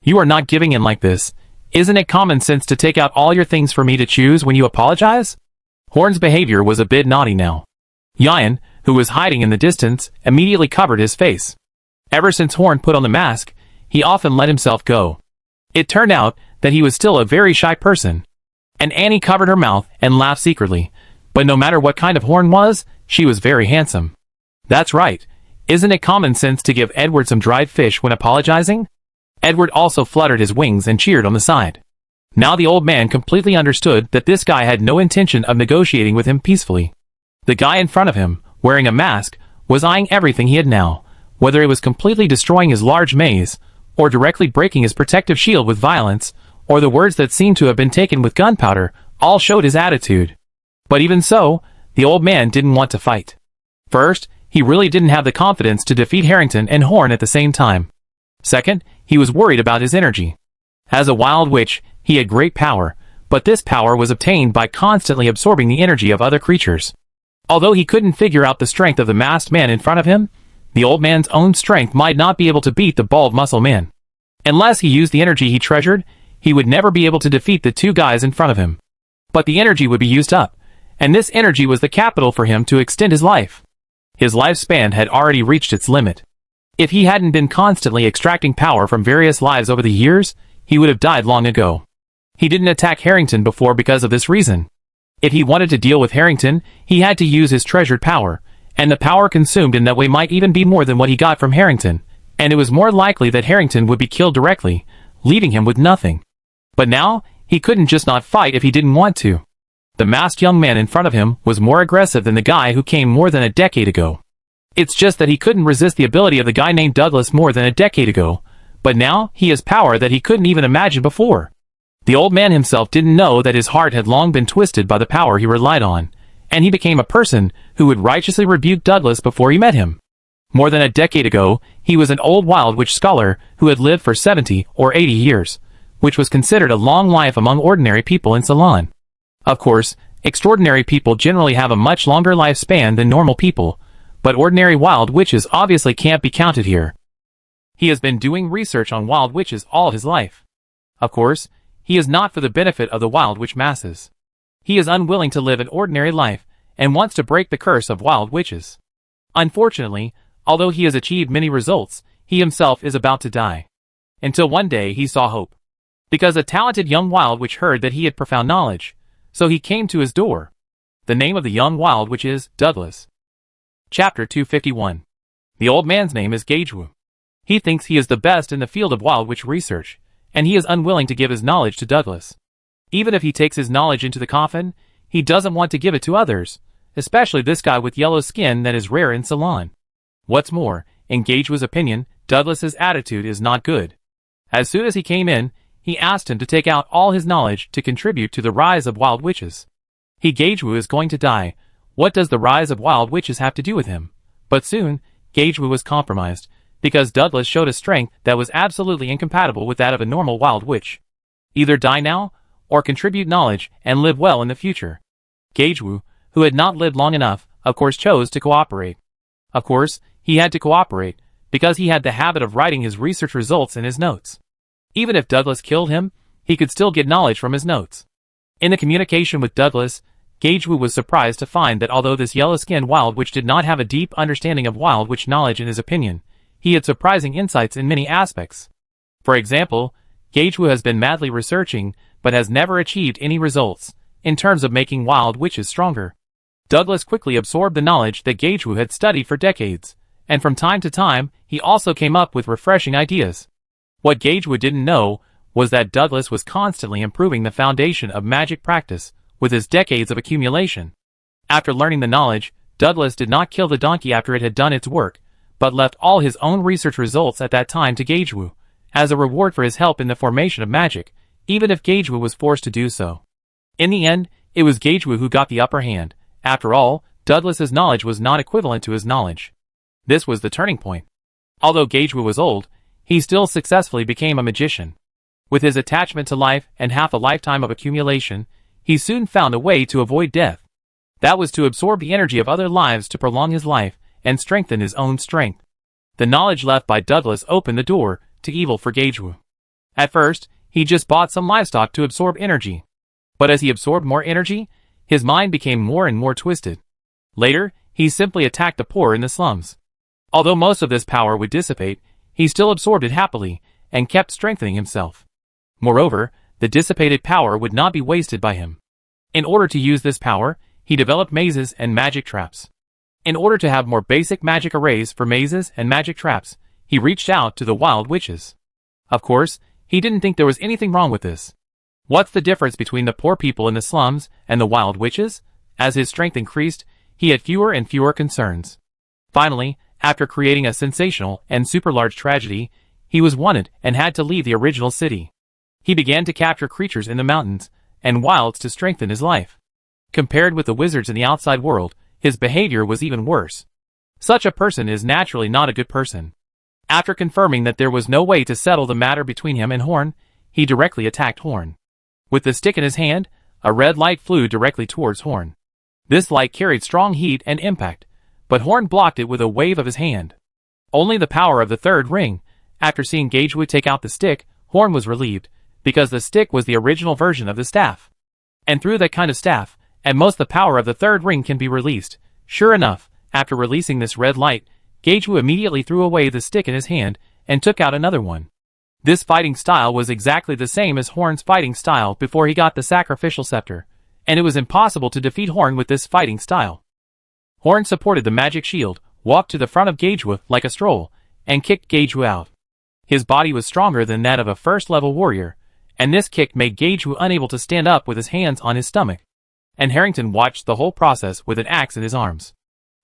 "You are not giving in like this. Isn't it common sense to take out all your things for me to choose when you apologize?" Horn's behavior was a bit naughty now. Yan, who was hiding in the distance, immediately covered his face. Ever since Horn put on the mask, he often let himself go. It turned out that he was still a very shy person. And Annie covered her mouth and laughed secretly, but no matter what kind of Horn was, she was very handsome. "That's right. Isn't it common sense to give Edward some dried fish when apologizing?" Edward also fluttered his wings and cheered on the side. Now the old man completely understood that this guy had no intention of negotiating with him peacefully. The guy in front of him, wearing a mask, was eyeing everything he had now, whether it was completely destroying his large maze, or directly breaking his protective shield with violence, or the words that seemed to have been taken with gunpowder, all showed his attitude. But even so, the old man didn't want to fight. First, he really didn't have the confidence to defeat Harrington and Horn at the same time. Second, he was worried about his energy. As a wild witch, he had great power, but this power was obtained by constantly absorbing the energy of other creatures. Although he couldn't figure out the strength of the masked man in front of him, the old man's own strength might not be able to beat the bald muscle man. Unless he used the energy he treasured, he would never be able to defeat the two guys in front of him. But the energy would be used up, and this energy was the capital for him to extend his life. His lifespan had already reached its limit. If he hadn't been constantly extracting power from various lives over the years, he would have died long ago. He didn't attack Harrington before because of this reason. If he wanted to deal with Harrington, he had to use his treasured power, and the power consumed in that way might even be more than what he got from Harrington, and it was more likely that Harrington would be killed directly, leaving him with nothing. But now, he couldn't just not fight if he didn't want to. The masked young man in front of him was more aggressive than the guy who came more than a decade ago. It's just that he couldn't resist the ability of the guy named Douglas more than a decade ago, but now he has power that he couldn't even imagine before. The old man himself didn't know that his heart had long been twisted by the power he relied on, and he became a person who would righteously rebuke Douglas before he met him. More than a decade ago, he was an old Wild Witch scholar who had lived for 70 or 80 years, which was considered a long life among ordinary people in Ceylon. Of course, extraordinary people generally have a much longer lifespan than normal people, but ordinary wild witches obviously can't be counted here. He has been doing research on wild witches all his life. Of course, he is not for the benefit of the wild witch masses. He is unwilling to live an ordinary life, and wants to break the curse of wild witches. Unfortunately, although he has achieved many results, he himself is about to die. Until one day he saw hope. Because a talented young wild witch heard that he had profound knowledge, so he came to his door. The name of the young wild witch is Douglas. Chapter 251. The old man's name is Gagewu. He thinks he is the best in the field of wild witch research, and he is unwilling to give his knowledge to Douglas. Even if he takes his knowledge into the coffin, he doesn't want to give it to others, especially this guy with yellow skin that is rare in Ceylon. What's more, in Gagewu's opinion, Douglas's attitude is not good. As soon as he came in, he asked him to take out all his knowledge to contribute to the rise of wild witches. Gagewu is going to die. What does the rise of wild witches have to do with him? But soon, Gagewu was compromised, because Douglas showed a strength that was absolutely incompatible with that of a normal wild witch. Either die now, or contribute knowledge and live well in the future. Gagewu, who had not lived long enough, of course chose to cooperate. Of course, he had to cooperate, because he had the habit of writing his research results in his notes. Even if Douglas killed him, he could still get knowledge from his notes. In the communication with Douglas, Gagewu was surprised to find that although this yellow-skinned wild witch did not have a deep understanding of wild witch knowledge in his opinion, he had surprising insights in many aspects. For example, Gagewu has been madly researching, but has never achieved any results, in terms of making wild witches stronger. Douglas quickly absorbed the knowledge that Gagewu had studied for decades, and from time to time, he also came up with refreshing ideas. What Gagewu didn't know was that Douglas was constantly improving the foundation of magic practice with his decades of accumulation. After learning the knowledge, Douglas did not kill the donkey after it had done its work, but left all his own research results at that time to Gagewu, as a reward for his help in the formation of magic, even if Gagewu was forced to do so. In the end, it was Gagewu who got the upper hand. After all, Douglas's knowledge was not equivalent to his knowledge. This was the turning point. Although Gagewu was old, he still successfully became a magician. With his attachment to life and half a lifetime of accumulation, he soon found a way to avoid death. That was to absorb the energy of other lives to prolong his life and strengthen his own strength. The knowledge left by Douglas opened the door to evil for Gagewu. At first, he just bought some livestock to absorb energy. But as he absorbed more energy, his mind became more and more twisted. Later, he simply attacked the poor in the slums. Although most of this power would dissipate, he still absorbed it happily and kept strengthening himself. Moreover, the dissipated power would not be wasted by him. In order to use this power, he developed mazes and magic traps. In order to have more basic magic arrays for mazes and magic traps, he reached out to the wild witches. Of course, he didn't think there was anything wrong with this. What's the difference between the poor people in the slums and the wild witches? As his strength increased, he had fewer and fewer concerns. Finally, after creating a sensational and super large tragedy, he was wanted and had to leave the original city. He began to capture creatures in the mountains and wilds to strengthen his life. Compared with the wizards in the outside world, his behavior was even worse. Such a person is naturally not a good person. After confirming that there was no way to settle the matter between him and Horn, he directly attacked Horn. With the stick in his hand, a red light flew directly towards Horn. This light carried strong heat and impact, but Horn blocked it with a wave of his hand. Only the power of the third ring. After seeing Gagewu take out the stick, Horn was relieved, because the stick was the original version of the staff. And through that kind of staff, at most the power of the third ring can be released. Sure enough, after releasing this red light, Gagewu immediately threw away the stick in his hand and took out another one. This fighting style was exactly the same as Horn's fighting style before he got the sacrificial scepter, and it was impossible to defeat Horn with this fighting style. Horn supported the magic shield, walked to the front of Gagewu like a stroll, and kicked Gagewu out. His body was stronger than that of a first-level warrior, and this kick made Gagewu unable to stand up with his hands on his stomach. And Harrington watched the whole process with an axe in his arms.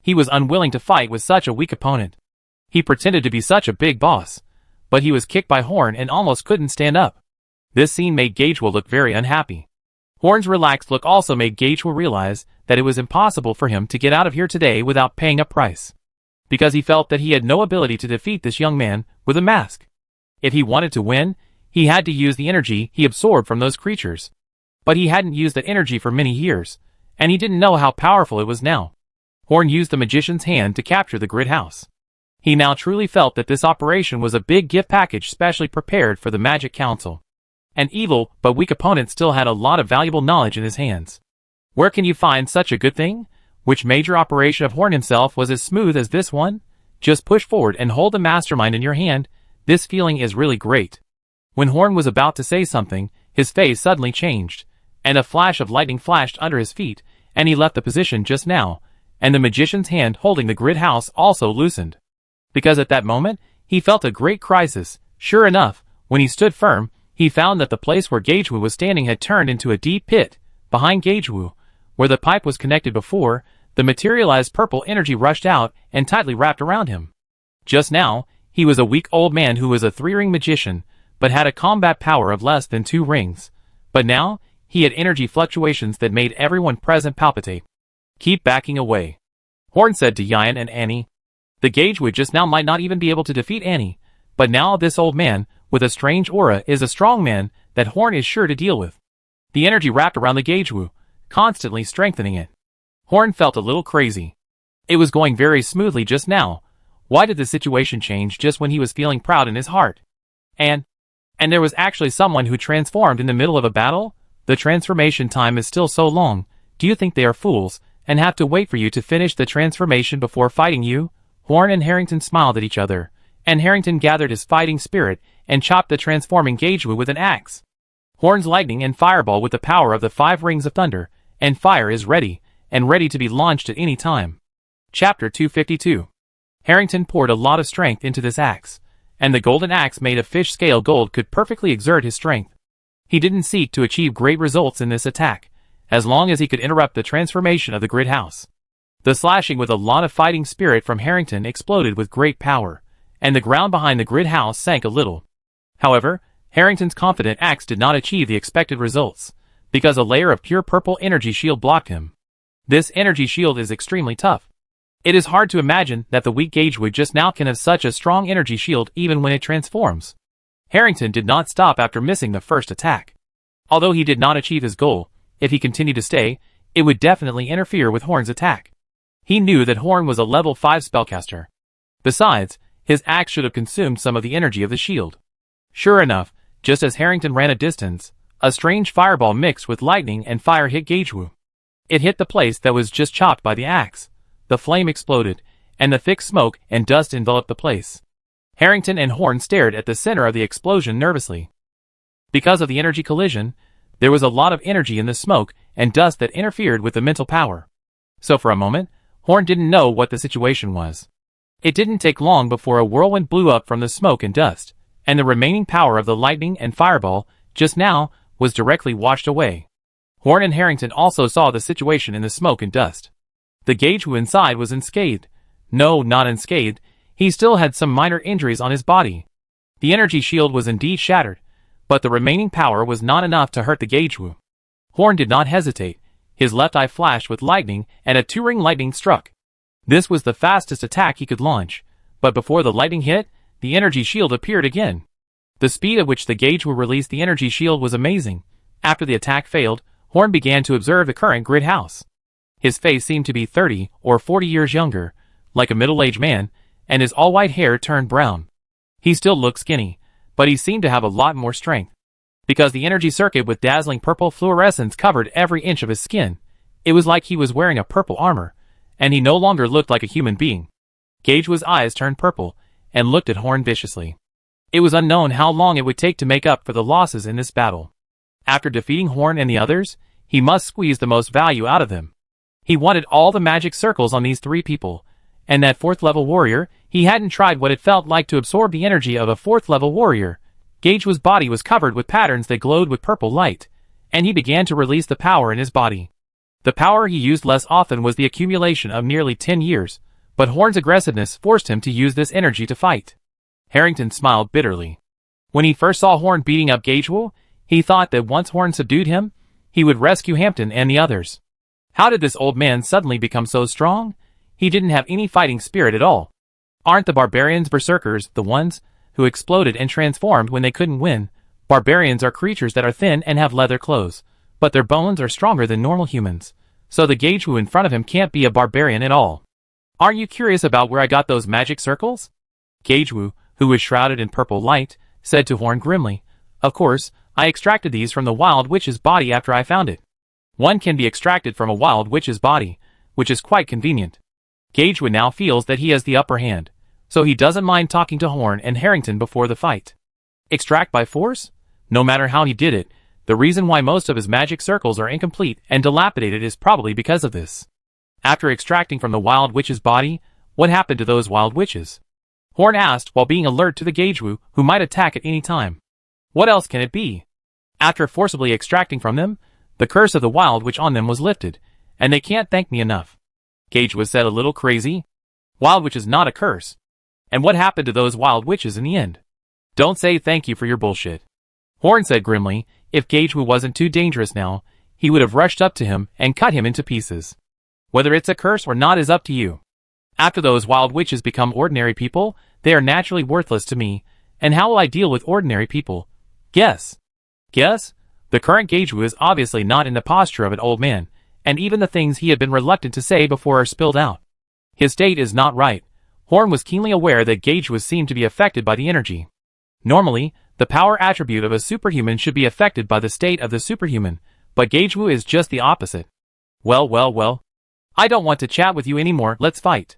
He was unwilling to fight with such a weak opponent. He pretended to be such a big boss, but he was kicked by Horn and almost couldn't stand up. This scene made Gagewu look very unhappy. Horn's relaxed look also made Gagewu realize that it was impossible for him to get out of here today without paying a price, because he felt that he had no ability to defeat this young man with a mask. If he wanted to win, he had to use the energy he absorbed from those creatures. But he hadn't used that energy for many years, and he didn't know how powerful it was now. Horn used the magician's hand to capture the grid house. He now truly felt that this operation was a big gift package specially prepared for the Magic Council. An evil but weak opponent still had a lot of valuable knowledge in his hands. Where can you find such a good thing? Which major operation of Horn himself was as smooth as this one? Just push forward and hold the mastermind in your hand. This feeling is really great. When Horn was about to say something, his face suddenly changed, and a flash of lightning flashed under his feet, and he left the position just now, and the magician's hand holding the grid house also loosened. Because at that moment, he felt a great crisis. Sure enough, when he stood firm, he found that the place where Gagewu was standing had turned into a deep pit. Behind Gagewu, where the pipe was connected before, the materialized purple energy rushed out and tightly wrapped around him. Just now, he was a weak old man who was a 3-ring magician, but had a combat power of less than 2 rings. But now, he had energy fluctuations that made everyone present palpitate. Keep backing away, Horn said to Yan and Annie. The Gagewu just now might not even be able to defeat Annie, but now this old man, with a strange aura, is a strong man that Horn is sure to deal with. The energy wrapped around the Gagewu, constantly strengthening it. Horn felt a little crazy. It was going very smoothly just now. Why did the situation change just when he was feeling proud in his heart? And there was actually someone who transformed in the middle of a battle? The transformation time is still so long. Do you think they are fools, and have to wait for you to finish the transformation before fighting you? Horn and Harrington smiled at each other, and Harrington gathered his fighting spirit and chopped the transforming Gagewu with an axe. Horn's lightning and fireball with the power of the 5 rings of thunder and fire is ready, and ready to be launched at any time. Chapter 252. Harrington poured a lot of strength into this axe, and the golden axe made of fish-scale gold could perfectly exert his strength. He didn't seek to achieve great results in this attack, as long as he could interrupt the transformation of the grid house. The slashing with a lot of fighting spirit from Harrington exploded with great power, and the ground behind the grid house sank a little. However, Harrington's confident axe did not achieve the expected results, because a layer of pure purple energy shield blocked him. This energy shield is extremely tough. It is hard to imagine that the weak Gagewu just now can have such a strong energy shield even when it transforms. Harrington did not stop after missing the first attack. Although he did not achieve his goal, if he continued to stay, it would definitely interfere with Horn's attack. He knew that Horn was a level 5 spellcaster. Besides, his axe should have consumed some of the energy of the shield. Sure enough, just as Harrington ran a distance, a strange fireball mixed with lightning and fire hit Gagewu. It hit the place that was just chopped by the axe. The flame exploded, and the thick smoke and dust enveloped the place. Harrington and Horn stared at the center of the explosion nervously. Because of the energy collision, there was a lot of energy in the smoke and dust that interfered with the mental power. So for a moment, Horn didn't know what the situation was. It didn't take long before a whirlwind blew up from the smoke and dust, and the remaining power of the lightning and fireball, just now, was directly washed away. Horn and Harrington also saw the situation in the smoke and dust. The Gagewu inside was unscathed. No, not unscathed. He still had some minor injuries on his body. The energy shield was indeed shattered, but the remaining power was not enough to hurt the Gagewu. Horn did not hesitate. His left eye flashed with lightning, and a 2-ring lightning struck. This was the fastest attack he could launch, but before the lightning hit, the energy shield appeared again. The speed at which the Gagewu released the energy shield was amazing. After the attack failed, Horn began to observe the current grid house. His face seemed to be 30 or 40 years younger, like a middle-aged man, and his all-white hair turned brown. He still looked skinny, but he seemed to have a lot more strength. because the energy circuit with dazzling purple fluorescence covered every inch of his skin. It was like he was wearing a purple armor, and he no longer looked like a human being. Gagewo's eyes turned purple, and looked at Horn viciously. It was unknown how long it would take to make up for the losses in this battle. After defeating Horn and the others, he must squeeze the most value out of them. He wanted all the magic circles on these 3 people, and that 4th level warrior, he hadn't tried what it felt like to absorb the energy of a 4th level warrior. Gagewo's body was covered with patterns that glowed with purple light, and he began to release the power in his body. The power he used less often was the accumulation of nearly 10 years, but Horn's aggressiveness forced him to use this energy to fight. Harrington smiled bitterly. When he first saw Horn beating up Gagewo, he thought that once Horn subdued him, he would rescue Hampton and the others. How did this old man suddenly become so strong? He didn't have any fighting spirit at all. Aren't the barbarians berserkers the ones who exploded and transformed when they couldn't win? Barbarians are creatures that are thin and have leather clothes, but their bones are stronger than normal humans, so the Gagewo in front of him can't be a barbarian at all. Aren't you curious about where I got those magic circles? Gagewo, who was shrouded in purple light, said to Horn grimly. Of course, I extracted these from the wild witch's body after I found it. One can be extracted from a wild witch's body, which is quite convenient. Gagewo now feels that he has the upper hand, so he doesn't mind talking to Horn and Harrington before the fight. Extract by force? No matter how he did it, the reason why most of his magic circles are incomplete and dilapidated is probably because of this. After extracting from the wild witch's body, what happened to those wild witches? Horn asked while being alert to the Gagewo, who might attack at any time. What else can it be? After forcibly extracting from them, the curse of the wild witch on them was lifted, and they can't thank me enough. Gagewo said a little crazy. Wild witch is not a curse. And what happened to those wild witches in the end? Don't say thank you for your bullshit. Horn said grimly. If Gagewo wasn't too dangerous now, he would have rushed up to him and cut him into pieces. Whether it's a curse or not is up to you. After those wild witches become ordinary people, they are naturally worthless to me, and how will I deal with ordinary people? Guess. Guess? The current Gagewo is obviously not in the posture of an old man, and even the things he had been reluctant to say before are spilled out. His state is not right. Horn was keenly aware that Gagewo seemed to be affected by the energy. Normally, the power attribute of a superhuman should be affected by the state of the superhuman, but Gagewo is just the opposite. Well. I don't want to chat with you anymore, let's fight.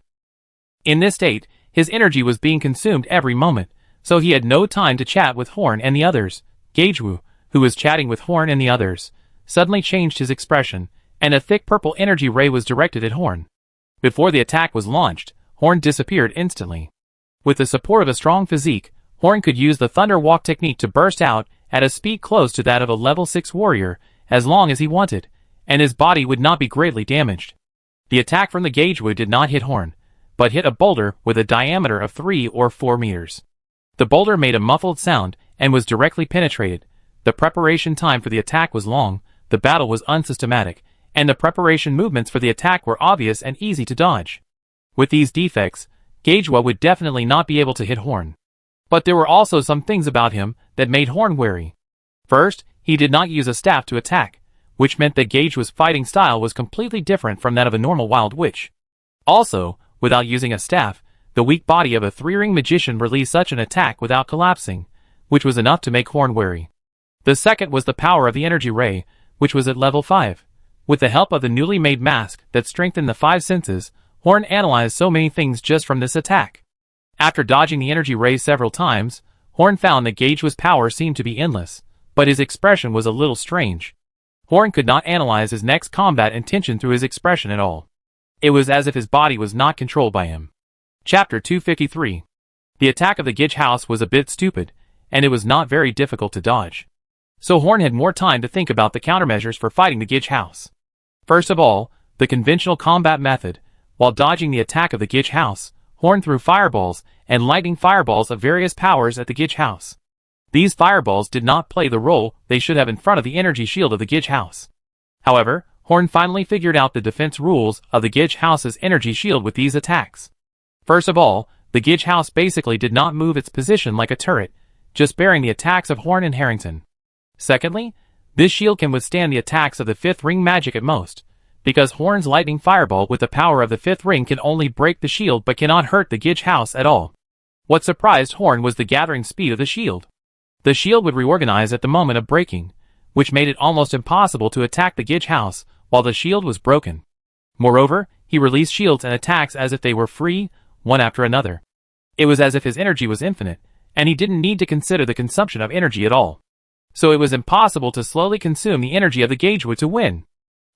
In this state, his energy was being consumed every moment, so he had no time to chat with Horn and the others. Gagewo, who was chatting with Horn and the others, suddenly changed his expression, and a thick purple energy ray was directed at Horn. Before the attack was launched, Horn disappeared instantly. With the support of a strong physique, Horn could use the Thunder Walk technique to burst out at a speed close to that of a level 6 warrior, as long as he wanted, and his body would not be greatly damaged. The attack from the Gagewo did not hit Horn, but hit a boulder with a diameter of 3 or 4 meters. The boulder made a muffled sound and was directly penetrated. The preparation time for the attack was long, the battle was unsystematic, and the preparation movements for the attack were obvious and easy to dodge. With these defects, Gagewo would definitely not be able to hit Horn. But there were also some things about him that made Horn wary. First, he did not use a staff to attack, which meant that Gagewo's fighting style was completely different from that of a normal wild witch. Also, without using a staff, the weak body of a 3-ring magician released such an attack without collapsing, which was enough to make Horn wary. The second was the power of the energy ray, which was at level 5. With the help of the newly made mask that strengthened the 5 senses, Horn analyzed so many things just from this attack. After dodging the energy ray several times, Horn found that Gagewo's power seemed to be endless, but his expression was a little strange. Horn could not analyze his next combat intention through his expression at all. It was as if his body was not controlled by him. Chapter 253. The attack of the Gitch house was a bit stupid, and it was not very difficult to dodge. So Horn had more time to think about the countermeasures for fighting the Gitch house. First of all, the conventional combat method. While dodging the attack of the Gitch house, Horn threw fireballs and lightning fireballs of various powers at the Gitch house. These fireballs did not play the role they should have in front of the energy shield of the Gitch house. However, Horn finally figured out the defense rules of the Gitch house's energy shield with these attacks. First of all, the Gitch house basically did not move its position like a turret, just bearing the attacks of Horn and Harrington. Secondly, this shield can withstand the attacks of the 5th ring magic at most, because Horn's lightning fireball with the power of the 5th ring can only break the shield but cannot hurt the Gitch house at all. What surprised Horn was the gathering speed of the shield. The shield would reorganize at the moment of breaking, which made it almost impossible to attack the Gage house while the shield was broken. Moreover, he released shields and attacks as if they were free, one after another. It was as if his energy was infinite, and he didn't need to consider the consumption of energy at all. So it was impossible to slowly consume the energy of the Gagewu to win.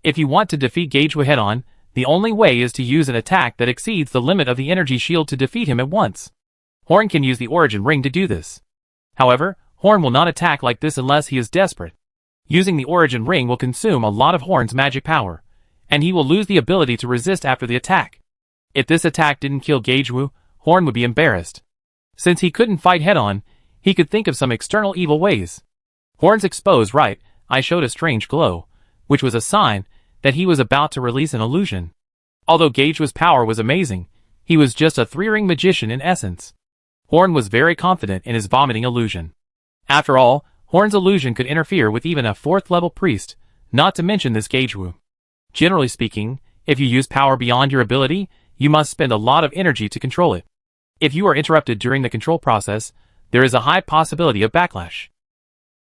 If you want to defeat Gagewu head-on, the only way is to use an attack that exceeds the limit of the energy shield to defeat him at once. Horn can use the Origin Ring to do this. However, Horn will not attack like this unless he is desperate. Using the Origin Ring will consume a lot of Horn's magic power, and he will lose the ability to resist after the attack. If this attack didn't kill Gagewu, Horn would be embarrassed. Since he couldn't fight head-on, he could think of some external evil ways. Horn's exposed right eye showed a strange glow, which was a sign that he was about to release an illusion. Although Gagewu's power was amazing, he was just a three-ring magician in essence. Horn was very confident in his vomiting illusion. After all, Horn's illusion could interfere with even a 4th-level priest, not to mention this Gagewu. Generally speaking, if you use power beyond your ability, you must spend a lot of energy to control it. If you are interrupted during the control process, there is a high possibility of backlash.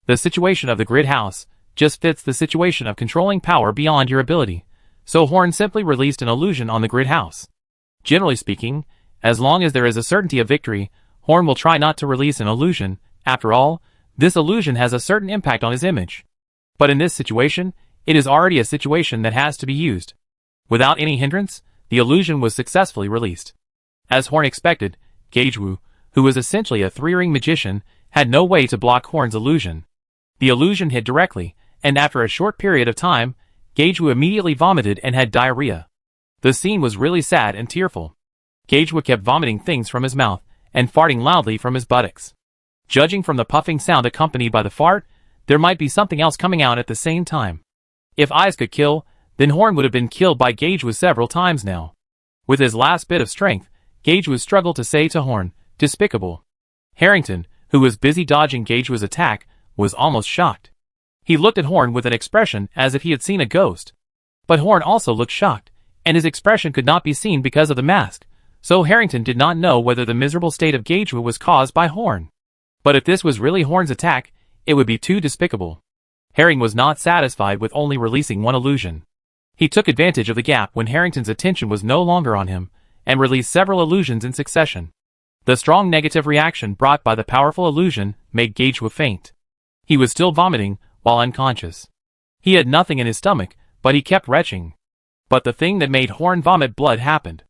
The situation of the grid house just fits the situation of controlling power beyond your ability, so Horn simply released an illusion on the grid house. Generally speaking, as long as there is a certainty of victory, Horn will try not to release an illusion. After all, this illusion has a certain impact on his image. But in this situation, it is already a situation that has to be used. Without any hindrance, the illusion was successfully released. As Horn expected, Gagewu, who was essentially a three-ring magician, had no way to block Horn's illusion. The illusion hit directly, and after a short period of time, Gagewu immediately vomited and had diarrhea. The scene was really sad and tearful. Gagewu kept vomiting things from his mouth and farting loudly from his buttocks. Judging from the puffing sound accompanied by the fart, there might be something else coming out at the same time. If eyes could kill, then Horn would have been killed by Gagewu several times now. With his last bit of strength, Gagewu struggled to say to Horn, "Despicable." Harrington, who was busy dodging Gagewu's attack, was almost shocked. He looked at Horn with an expression as if he had seen a ghost. But Horn also looked shocked, and his expression could not be seen because of the mask, so Harrington did not know whether the miserable state of Gagewu was caused by Horn. But if this was really Horn's attack, it would be too despicable. Harrington was not satisfied with only releasing one illusion. He took advantage of the gap when Harrington's attention was no longer on him, and released several illusions in succession. The strong negative reaction brought by the powerful illusion made Gagewu faint. He was still vomiting while unconscious. He had nothing in his stomach, but he kept retching. But the thing that made Horn vomit blood happened.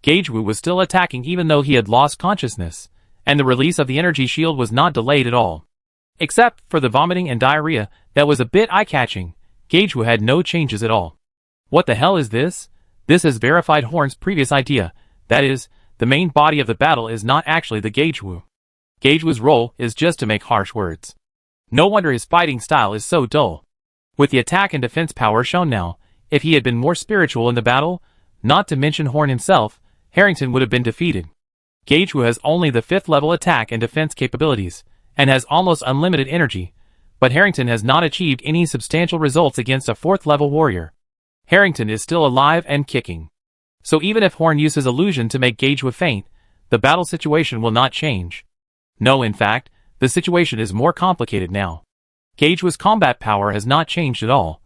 Gagewu was still attacking even though he had lost consciousness, and the release of the energy shield was not delayed at all. Except for the vomiting and diarrhea that was a bit eye-catching, Gagewu had no changes at all. What the hell is this? This has verified Horn's previous idea, that is, the main body of the battle is not actually the Gagewu. Gagewu's role is just to make harsh words. No wonder his fighting style is so dull. With the attack and defense power shown now, if he had been more spiritual in the battle, not to mention Horn himself, Harrington would have been defeated. Gagewu has only the 5th level attack and defense capabilities, and has almost unlimited energy, but Harrington has not achieved any substantial results against a 4th level warrior. Harrington is still alive and kicking. So even if Horn uses illusion to make Gagewu faint, the battle situation will not change. No, in fact, the situation is more complicated now. Gagewu's combat power has not changed at all,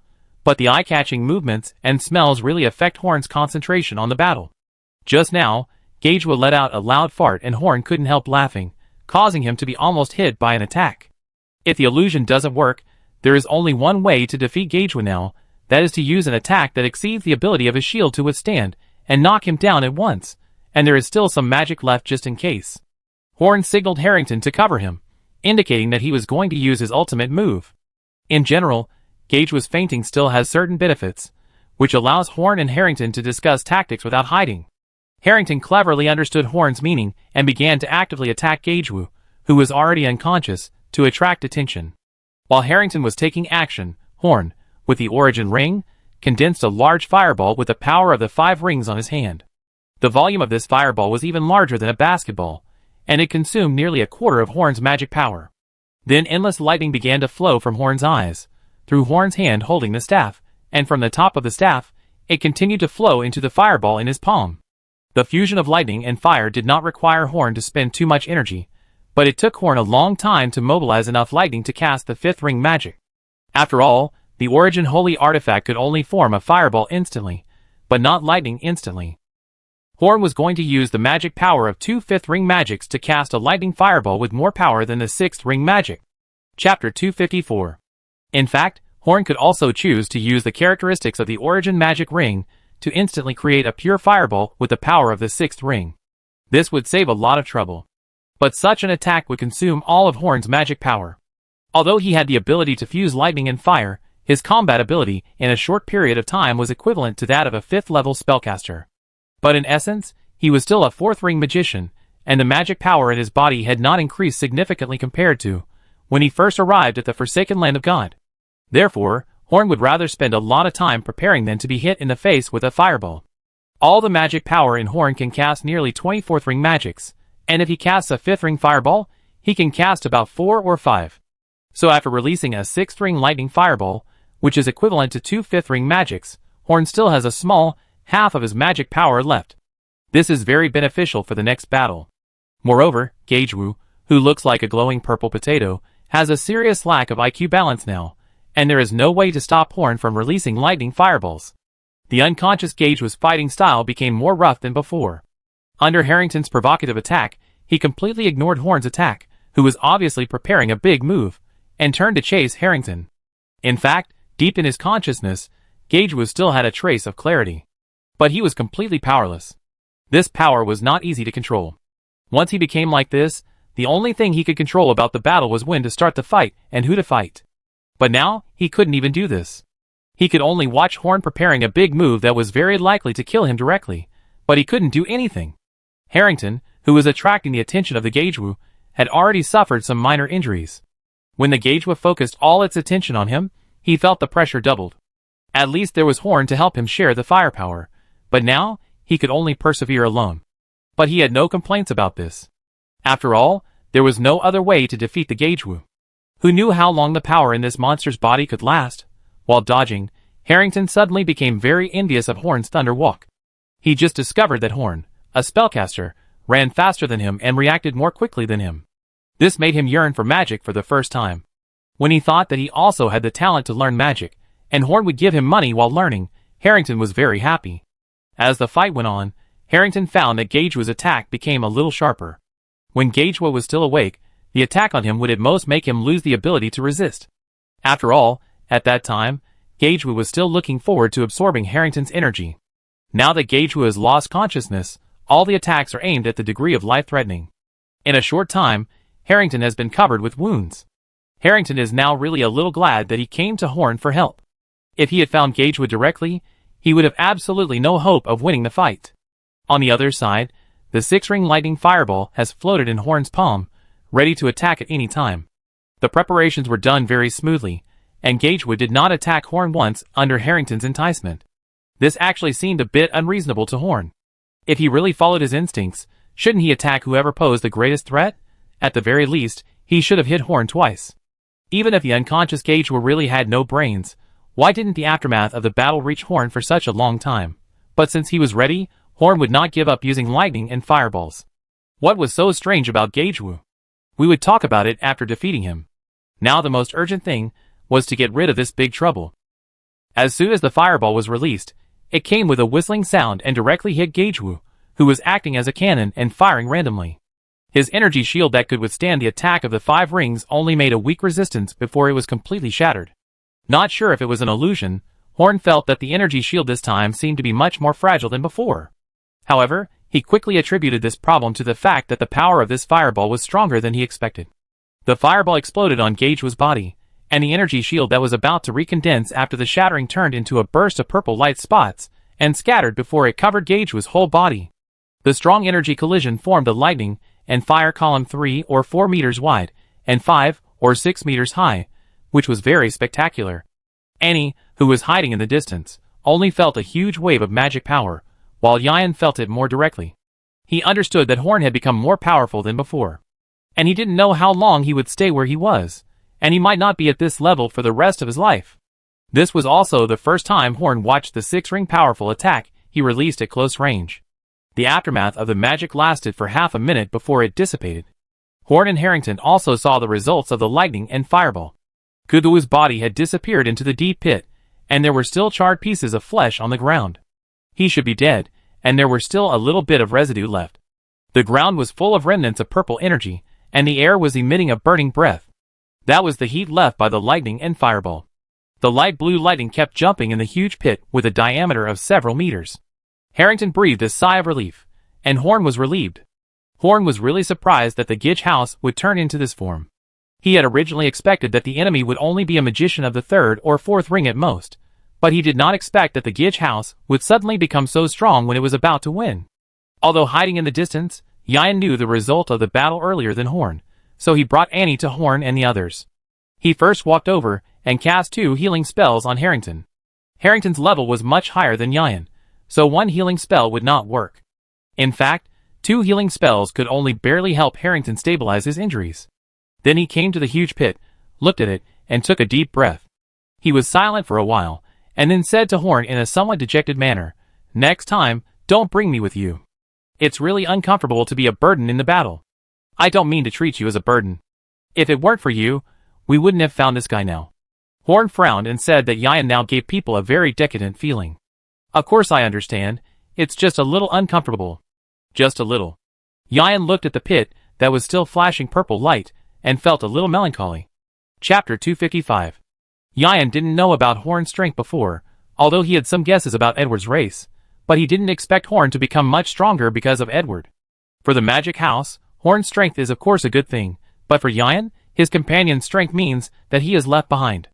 but the eye-catching movements and smells really affect Horn's concentration on the battle. Just now, Gagewu let out a loud fart and Horn couldn't help laughing, causing him to be almost hit by an attack. If the illusion doesn't work, there is only one way to defeat Gagewu now, that is to use an attack that exceeds the ability of his shield to withstand, and knock him down at once, and there is still some magic left just in case. Horn signaled Harrington to cover him, indicating that he was going to use his ultimate move. In general, Gagewu's fainting still has certain benefits, which allows Horn and Harrington to discuss tactics without hiding. Harrington cleverly understood Horn's meaning and began to actively attack Gagewu, who was already unconscious, to attract attention. While Harrington was taking action, Horn, with the Origin Ring, condensed a large fireball with the power of the 5 rings on his hand. The volume of this fireball was even larger than a basketball, and it consumed nearly a quarter of Horn's magic power. Then endless lightning began to flow from Horn's eyes, through Horn's hand holding the staff, and from the top of the staff, it continued to flow into the fireball in his palm. The fusion of lightning and fire did not require Horn to spend too much energy, But it took Horn a long time to mobilize enough lightning to cast the fifth ring magic. After all, the Origin Holy Artifact could only form a fireball instantly, but not lightning instantly. Horn was going to use the magic power of two fifth ring magics to cast a lightning fireball with more power than the sixth ring magic. Chapter 254. In fact, Horn could also choose to use the characteristics of the Origin magic ring to instantly create a pure fireball with the power of the sixth ring. This would save a lot of trouble. But such an attack would consume all of Horn's magic power. Although he had the ability to fuse lightning and fire, his combat ability in a short period of time was equivalent to that of a 5th level spellcaster. But in essence, he was still a 4th ring magician, and the magic power in his body had not increased significantly compared to when he first arrived at the Forsaken Land of God. Therefore, Horn would rather spend a lot of time preparing than to be hit in the face with a fireball. All the magic power in Horn can cast nearly 20 4th ring magics, and if he casts a 5th ring fireball, he can cast about 4 or 5. So after releasing a 6th ring lightning fireball, which is equivalent to 2 5th ring magics, Horn still has a small half of his magic power left. This is very beneficial for the next battle. Moreover, Gagewu, who looks like a glowing purple potato, has a serious lack of IQ balance now, and there is no way to stop Horn from releasing lightning fireballs. The unconscious Gagewu's fighting style became more rough than before. Under Harrington's provocative attack, he completely ignored Horn's attack, who was obviously preparing a big move, and turned to chase Harrington. In fact, deep in his consciousness, Gagewu still had a trace of clarity. But he was completely powerless. This power was not easy to control. Once he became like this, the only thing he could control about the battle was when to start the fight and who to fight. But now, he couldn't even do this. He could only watch Horn preparing a big move that was very likely to kill him directly, but he couldn't do anything. Harrington, who was attracting the attention of the Gagewu, had already suffered some minor injuries. When the Gagewu focused all its attention on him, he felt the pressure doubled. At least there was Horn to help him share the firepower, but now, he could only persevere alone. But he had no complaints about this. After all, there was no other way to defeat the Gagewu. Who knew how long the power in this monster's body could last? While dodging, Harrington suddenly became very envious of Horn's thunder walk. He just discovered that Horn, a spellcaster, ran faster than him and reacted more quickly than him. This made him yearn for magic for the first time. When he thought that he also had the talent to learn magic, and Horn would give him money while learning, Harrington was very happy. As the fight went on, Harrington found that Gagewu's attack became a little sharper. When Gagewu was still awake, the attack on him would at most make him lose the ability to resist. After all, at that time, Gagewu was still looking forward to absorbing Harrington's energy. Now that Gagewu has lost consciousness, all the attacks are aimed at the degree of life-threatening. In a short time, Harrington has been covered with wounds. Harrington is now really a little glad that he came to Horn for help. If he had found Gagewu directly, he would have absolutely no hope of winning the fight. On the other side, the 6-ring lightning fireball has floated in Horn's palm, ready to attack at any time. The preparations were done very smoothly, and Gagewu did not attack Horn once under Harrington's enticement. This actually seemed a bit unreasonable to Horn. If he really followed his instincts, shouldn't he attack whoever posed the greatest threat? At the very least, he should have hit Horn twice. Even if the unconscious Gagewu really had no brains, why didn't the aftermath of the battle reach Horn for such a long time? But since he was ready, Horn would not give up using lightning and fireballs. What was so strange about Gagewu? We would talk about it after defeating him. Now the most urgent thing was to get rid of this big trouble. As soon as the fireball was released, it came with a whistling sound and directly hit Gagewu, who was acting as a cannon and firing randomly. His energy shield that could withstand the attack of the 5 rings only made a weak resistance before it was completely shattered. Not sure if it was an illusion, Horn felt that the energy shield this time seemed to be much more fragile than before. However, he quickly attributed this problem to the fact that the power of this fireball was stronger than he expected. The fireball exploded on Gagewu's body, and the energy shield that was about to recondense after the shattering turned into a burst of purple light spots, and scattered before it covered Gagewu's whole body. The strong energy collision formed a lightning and fire column 3 or 4 meters wide, and 5 or 6 meters high, which was very spectacular. Annie, who was hiding in the distance, only felt a huge wave of magic power, while Yan felt it more directly. He understood that Horn had become more powerful than before. And he didn't know how long he would stay where he was, and he might not be at this level for the rest of his life. This was also the first time Horn watched the 6-ring powerful attack he released at close range. The aftermath of the magic lasted for half a minute before it dissipated. Horn and Harrington also saw the results of the lightning and fireball. Kudu's body had disappeared into the deep pit, and there were still charred pieces of flesh on the ground. He should be dead, and there were still a little bit of residue left. The ground was full of remnants of purple energy, and the air was emitting a burning breath. That was the heat left by the lightning and fireball. The light blue lightning kept jumping in the huge pit with a diameter of several meters. Harrington breathed a sigh of relief, and Horn was relieved. Horn was really surprised that the Gitch house would turn into this form. He had originally expected that the enemy would only be a magician of the third or fourth ring at most, but he did not expect that the Gitch house would suddenly become so strong when it was about to win. Although hiding in the distance, Yan knew the result of the battle earlier than Horn, so he brought Annie to Horn and the others. He first walked over and cast 2 healing spells on Harrington. Harrington's level was much higher than Yan, so 1 healing spell would not work. In fact, 2 healing spells could only barely help Harrington stabilize his injuries. Then he came to the huge pit, looked at it, and took a deep breath. He was silent for a while, and then said to Horn in a somewhat dejected manner, "Next time, don't bring me with you. It's really uncomfortable to be a burden in the battle. I don't mean to treat you as a burden. If it weren't for you, we wouldn't have found this guy now." Horn frowned and said that Yan now gave people a very decadent feeling. "Of course I understand, it's just a little uncomfortable. Just a little." Yan looked at the pit that was still flashing purple light, and felt a little melancholy. Chapter 255. Yan didn't know about Horn's strength before, although he had some guesses about Edward's race, but he didn't expect Horn to become much stronger because of Edward. For the magic house, Horn's strength is of course a good thing, but for Yan, his companion's strength means that he is left behind.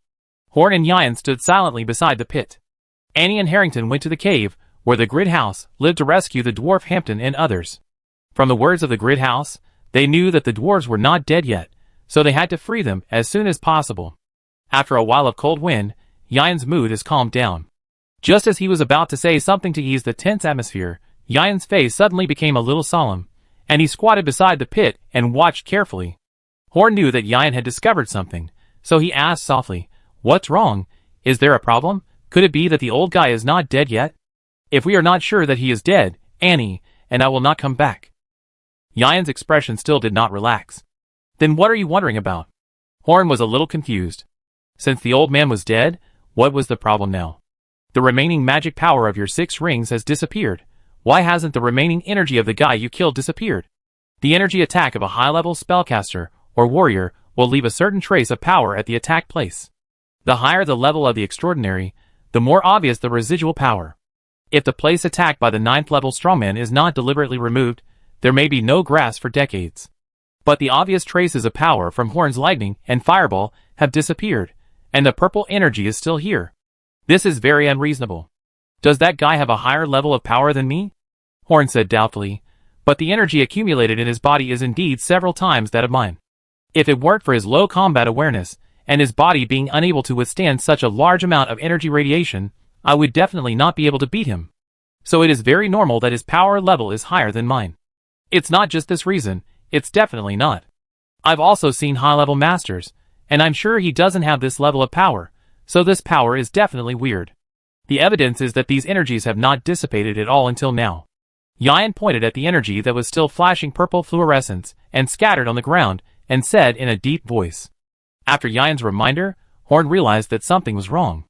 Horn and Yan stood silently beside the pit. Annie and Harrington went to the cave, where the Grid House lived to rescue the dwarf Hampton and others. From the words of the Grid House, they knew that the dwarves were not dead yet, so they had to free them as soon as possible. After a while of cold wind, Yan's mood has calmed down. Just as he was about to say something to ease the tense atmosphere, Yan's face suddenly became a little solemn, and he squatted beside the pit and watched carefully. Horn knew that Yan had discovered something, so he asked softly, "What's wrong? Is there a problem? Could it be that the old guy is not dead yet? If we are not sure that he is dead, Annie and I will not come back." Yan's expression still did not relax. "Then what are you wondering about?" Horn was a little confused. Since the old man was dead, what was the problem now? The remaining magic power of your 6 rings has disappeared. Why hasn't the remaining energy of the guy you killed disappeared? The energy attack of a high-level spellcaster or warrior will leave a certain trace of power at the attack place. The higher the level of the extraordinary, the more obvious the residual power. If the place attacked by the 9th level strongman is not deliberately removed, there may be no grass for decades. But the obvious traces of power from Horn's lightning and fireball have disappeared, and the purple energy is still here. This is very unreasonable. Does that guy have a higher level of power than me? Horn said doubtfully, but the energy accumulated in his body is indeed several times that of mine. If it weren't for his low combat awareness, and his body being unable to withstand such a large amount of energy radiation, I would definitely not be able to beat him. So it is very normal that his power level is higher than mine. It's not just this reason, it's definitely not. I've also seen high-level masters, and I'm sure he doesn't have this level of power, so this power is definitely weird. The evidence is that these energies have not dissipated at all until now. Yan pointed at the energy that was still flashing purple fluorescence and scattered on the ground, and said in a deep voice. After Yan's reminder, Horn realized that something was wrong.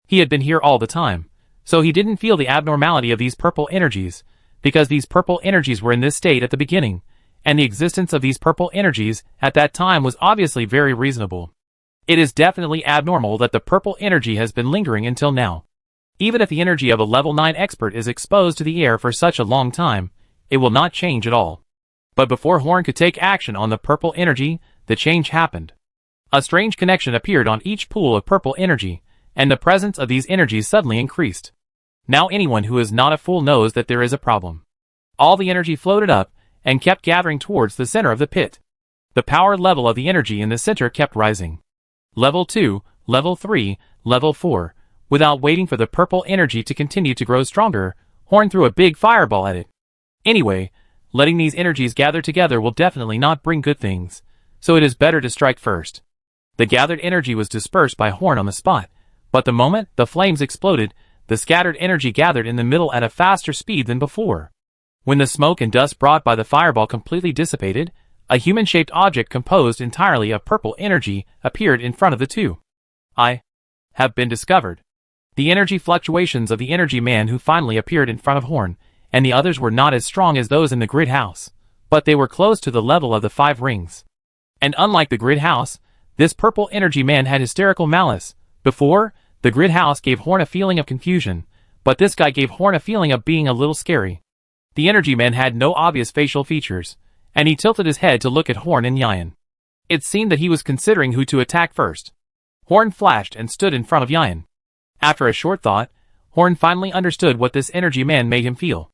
He had been here all the time, so he didn't feel the abnormality of these purple energies, because these purple energies were in this state at the beginning, and the existence of these purple energies at that time was obviously very reasonable. It is definitely abnormal that the purple energy has been lingering until now. Even if the energy of a level 9 expert is exposed to the air for such a long time, it will not change at all. But before Horn could take action on the purple energy, the change happened. A strange connection appeared on each pool of purple energy, and the presence of these energies suddenly increased. Now anyone who is not a fool knows that there is a problem. All the energy floated up, and kept gathering towards the center of the pit. The power level of the energy in the center kept rising. Level 2, Level 3, Level 4. Without waiting for the purple energy to continue to grow stronger, Horn threw a big fireball at it. Anyway, letting these energies gather together will definitely not bring good things, so it is better to strike first. The gathered energy was dispersed by Horn on the spot, but the moment the flames exploded, the scattered energy gathered in the middle at a faster speed than before. When the smoke and dust brought by the fireball completely dissipated, A human-shaped object composed entirely of purple energy appeared in front of the two. I have been discovered. The energy fluctuations of the energy man who finally appeared in front of Horn, and the others were not as strong as those in the grid house, but they were close to the level of the 5 rings. And unlike the grid house, this purple energy man had hysterical malice. Before, the grid house gave Horn a feeling of confusion, but this guy gave Horn a feeling of being a little scary. The energy man had no obvious facial features, and he tilted his head to look at Horn and Yayan. It seemed that he was considering who to attack first. Horn flashed and stood in front of Yayan. After a short thought, Horn finally understood what this energy man made him feel.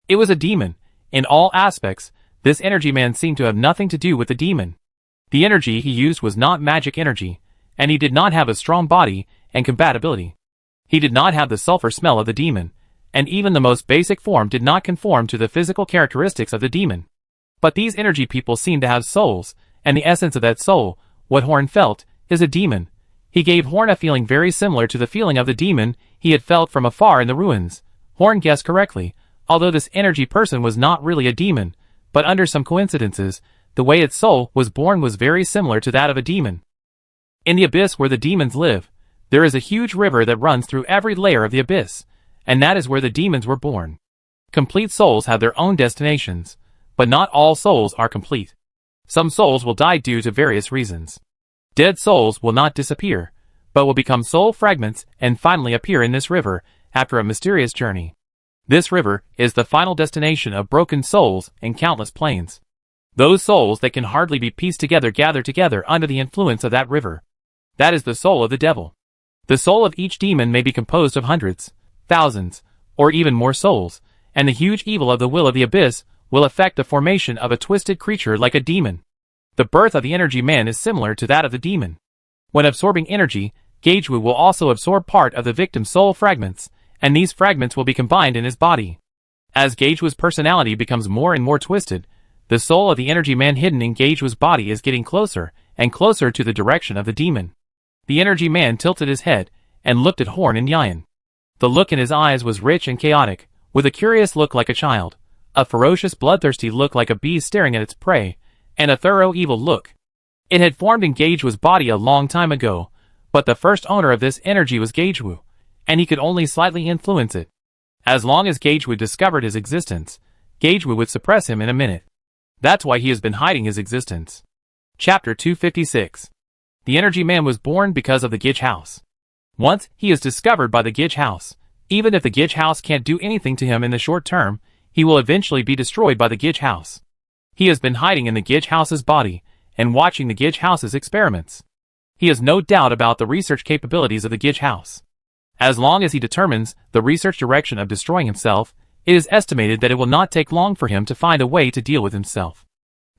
It was a demon. In all aspects, this energy man seemed to have nothing to do with the demon. The energy he used was not magic energy, and he did not have a strong body and compatibility. He did not have the sulfur smell of the demon, and even the most basic form did not conform to the physical characteristics of the demon. But these energy people seemed to have souls, and the essence of that soul, what Horn felt, is a demon. He gave Horn a feeling very similar to the feeling of the demon he had felt from afar in the ruins. Horn guessed correctly, although this energy person was not really a demon, but under some coincidences, the way its soul was born was very similar to that of a demon. In the abyss where the demons live, there is a huge river that runs through every layer of the abyss, and that is where the demons were born. Complete souls have their own destinations, but not all souls are complete. Some souls will die due to various reasons. Dead souls will not disappear, but will become soul fragments and finally appear in this river after a mysterious journey. This river is the final destination of broken souls in countless planes. Those souls that can hardly be pieced together gather together under the influence of that river. That is the soul of the devil. The soul of each demon may be composed of hundreds, thousands, or even more souls, and the huge evil of the will of the abyss will affect the formation of a twisted creature like a demon. The birth of the energy man is similar to that of the demon. When absorbing energy, Gagewu will also absorb part of the victim's soul fragments, and these fragments will be combined in his body. As Gagewu's personality becomes more and more twisted, the soul of the energy man hidden in Gagewu's body is getting closer and closer to the direction of the demon. The energy man tilted his head and looked at Horn and Yayan. The look in his eyes was rich and chaotic, with a curious look like a child, a ferocious bloodthirsty look like a beast staring at its prey, and a thorough evil look. It had formed in Gagewu's body a long time ago, but the first owner of this energy was Gagewu, and he could only slightly influence it. As long as Gagewu discovered his existence, Gagewu would suppress him in a minute. That's why he has been hiding his existence. Chapter 256. The energy man was born because of the Gitch house. Once he is discovered by the Gitch house, even if the Gitch house can't do anything to him in the short term, he will eventually be destroyed by the Gitch house. He has been hiding in the Gitch house's body and watching the Gitch house's experiments. He has no doubt about the research capabilities of the Gitch house. As long as he determines the research direction of destroying himself, it is estimated that it will not take long for him to find a way to deal with himself.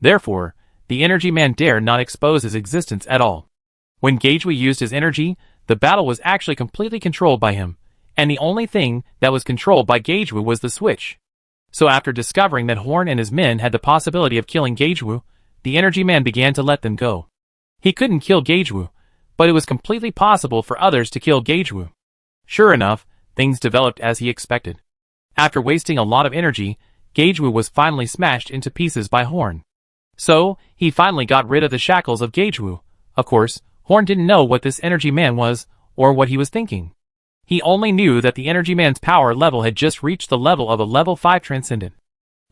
Therefore, the energy man dare not expose his existence at all. When Gagewu used his energy, the battle was actually completely controlled by him, and the only thing that was controlled by Gagewu was the switch. So after discovering that Horn and his men had the possibility of killing Gagewu, the energy man began to let them go. He couldn't kill Gagewu, but it was completely possible for others to kill Gagewu. Sure enough, things developed as he expected. After wasting a lot of energy, Gagewu was finally smashed into pieces by Horn. So, he finally got rid of the shackles of Gagewu. Of course, Horn didn't know what this energy man was, or what he was thinking. He only knew that the energy man's power level had just reached the level of a level 5 transcendent.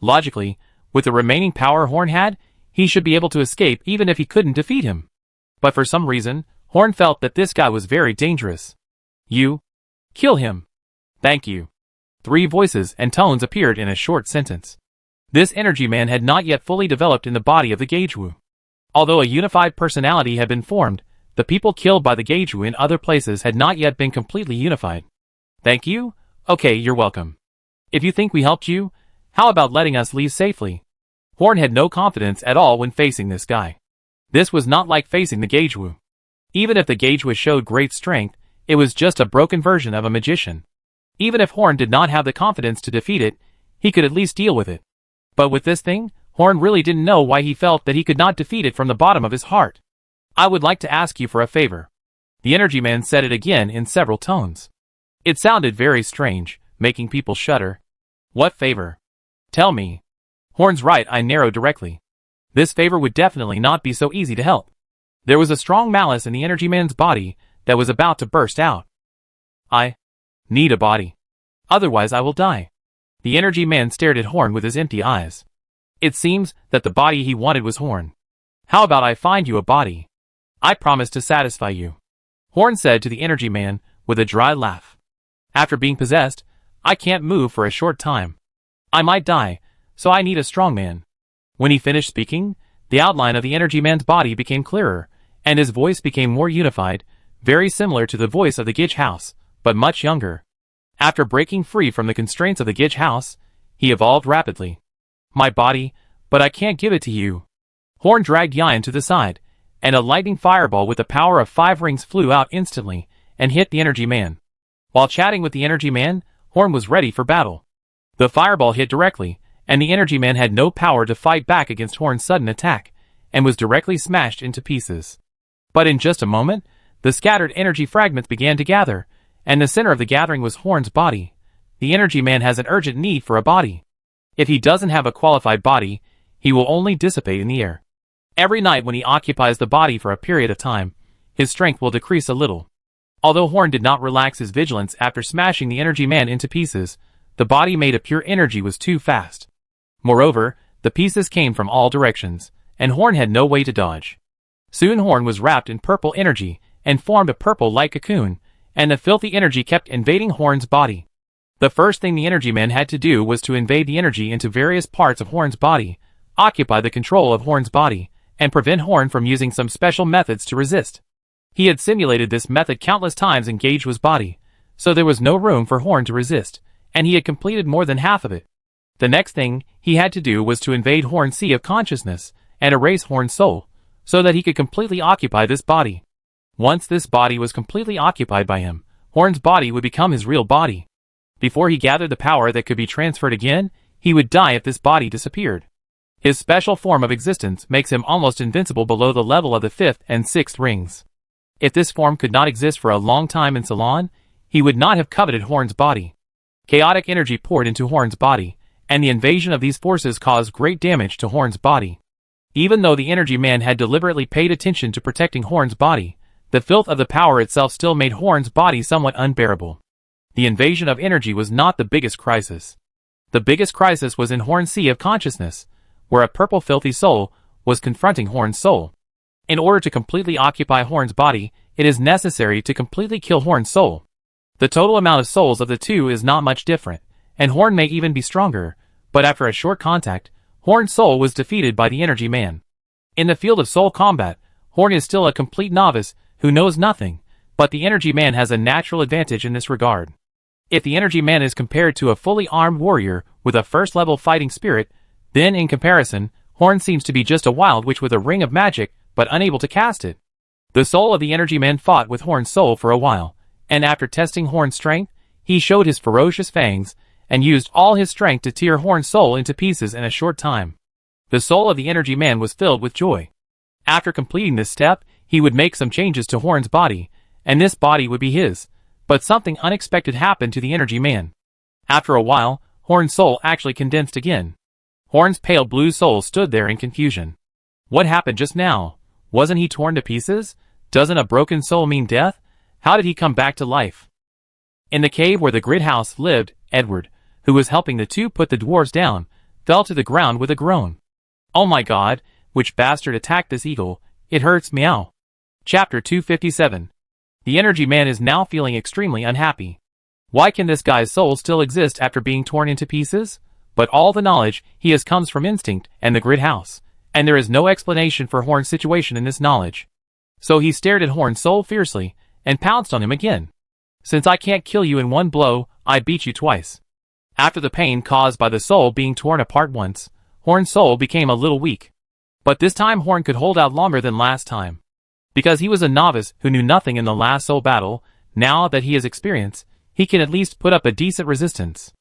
Logically, with the remaining power Horn had, he should be able to escape even if he couldn't defeat him. But for some reason, Horn felt that this guy was very dangerous. You? Kill him. Thank you. 3 voices and tones appeared in a short sentence. This energy man had not yet fully developed in the body of the Gagewu. Although a unified personality had been formed, the people killed by the Gagewu in other places had not yet been completely unified. Thank you? Okay, you're welcome. If you think we helped you, how about letting us leave safely? Horn had no confidence at all when facing this guy. This was not like facing the Gagewu. Even if the Gagewu showed great strength, it was just a broken version of a magician. Even if Horn did not have the confidence to defeat it, he could at least deal with it. But with this thing, Horn really didn't know why he felt that he could not defeat it from the bottom of his heart. I would like to ask you for a favor. The energy man said it again in several tones. It sounded very strange, making people shudder. What favor? Tell me. Horn's right eye narrowed directly. This favor would definitely not be so easy to help. There was a strong malice in the Energy Man's body that was about to burst out. I need a body. Otherwise I will die. The Energy Man stared at Horn with his empty eyes. It seems that the body he wanted was Horn. How about I find you a body? I promise to satisfy you. Horn said to the Energy Man with a dry laugh. After being possessed, I can't move for a short time. I might die, so I need a strong man. When he finished speaking, the outline of the Energy Man's body became clearer, and his voice became more unified, very similar to the voice of the Gitch House, but much younger. After breaking free from the constraints of the Gitch House, he evolved rapidly. My body, but I can't give it to you. Horn dragged Yian to the side, and a lightning fireball with the power of 5 rings flew out instantly and hit the Energy Man. While chatting with the Energy Man, Horn was ready for battle. The fireball hit directly, and the Energy Man had no power to fight back against Horn's sudden attack, and was directly smashed into pieces. But in just a moment, the scattered energy fragments began to gather, and the center of the gathering was Horn's body. The Energy Man has an urgent need for a body. If he doesn't have a qualified body, he will only dissipate in the air. Every night when he occupies the body for a period of time, his strength will decrease a little. Although Horn did not relax his vigilance after smashing the Energy Man into pieces, the body made of pure energy was too fast. Moreover, the pieces came from all directions, and Horn had no way to dodge. Soon Horn was wrapped in purple energy, and formed a purple-like cocoon, and the filthy energy kept invading Horn's body. The first thing the Energy Man had to do was to invade the energy into various parts of Horn's body, occupy the control of Horn's body, and prevent Horn from using some special methods to resist. He had simulated this method countless times in Gage's body, so there was no room for Horn to resist, and he had completed more than half of it. The next thing he had to do was to invade Horn's sea of consciousness, and erase Horn's soul, so that he could completely occupy this body. Once this body was completely occupied by him, Horn's body would become his real body. Before he gathered the power that could be transferred again, he would die if this body disappeared. His special form of existence makes him almost invincible below the level of the 5th and 6th rings. If this form could not exist for a long time in Ceylon, he would not have coveted Horn's body. Chaotic energy poured into Horn's body, and the invasion of these forces caused great damage to Horn's body. Even though the Energy Man had deliberately paid attention to protecting Horn's body, the filth of the power itself still made Horn's body somewhat unbearable. The invasion of energy was not the biggest crisis. The biggest crisis was in Horn's sea of consciousness, where a purple filthy soul was confronting Horn's soul. In order to completely occupy Horn's body, it is necessary to completely kill Horn's soul. The total amount of souls of the two is not much different, and Horn may even be stronger, but after a short contact, Horn's soul was defeated by the Energy Man. In the field of soul combat, Horn is still a complete novice who knows nothing, but the Energy Man has a natural advantage in this regard. If the Energy Man is compared to a fully armed warrior with a first-level fighting spirit, then in comparison, Horn seems to be just a wild witch with a ring of magic, but unable to cast it. The soul of the Energy Man fought with Horn's soul for a while, and after testing Horn's strength, he showed his ferocious fangs, and used all his strength to tear Horn's soul into pieces in a short time. The soul of the Energy Man was filled with joy. After completing this step, he would make some changes to Horn's body, and this body would be his, but something unexpected happened to the Energy Man. After a while, Horn's soul actually condensed again. Horn's pale blue soul stood there in confusion. What happened just now? Wasn't he torn to pieces? Doesn't a broken soul mean death? How did he come back to life? In the cave where the Grid House lived, Edward, who was helping the two put the dwarves down, fell to the ground with a groan. Oh my god, which bastard attacked this eagle? It hurts, meow. Chapter 257. The Energy Man is now feeling extremely unhappy. Why can this guy's soul still exist after being torn into pieces? But all the knowledge he has comes from instinct and the Grid House, and there is no explanation for Horn's situation in this knowledge. So he stared at Horn's soul fiercely, and pounced on him again. Since I can't kill you in one blow, I beat you twice. After the pain caused by the soul being torn apart once, Horn's soul became a little weak. But this time Horn could hold out longer than last time. Because he was a novice who knew nothing in the last soul battle, now that he has experience, he can at least put up a decent resistance.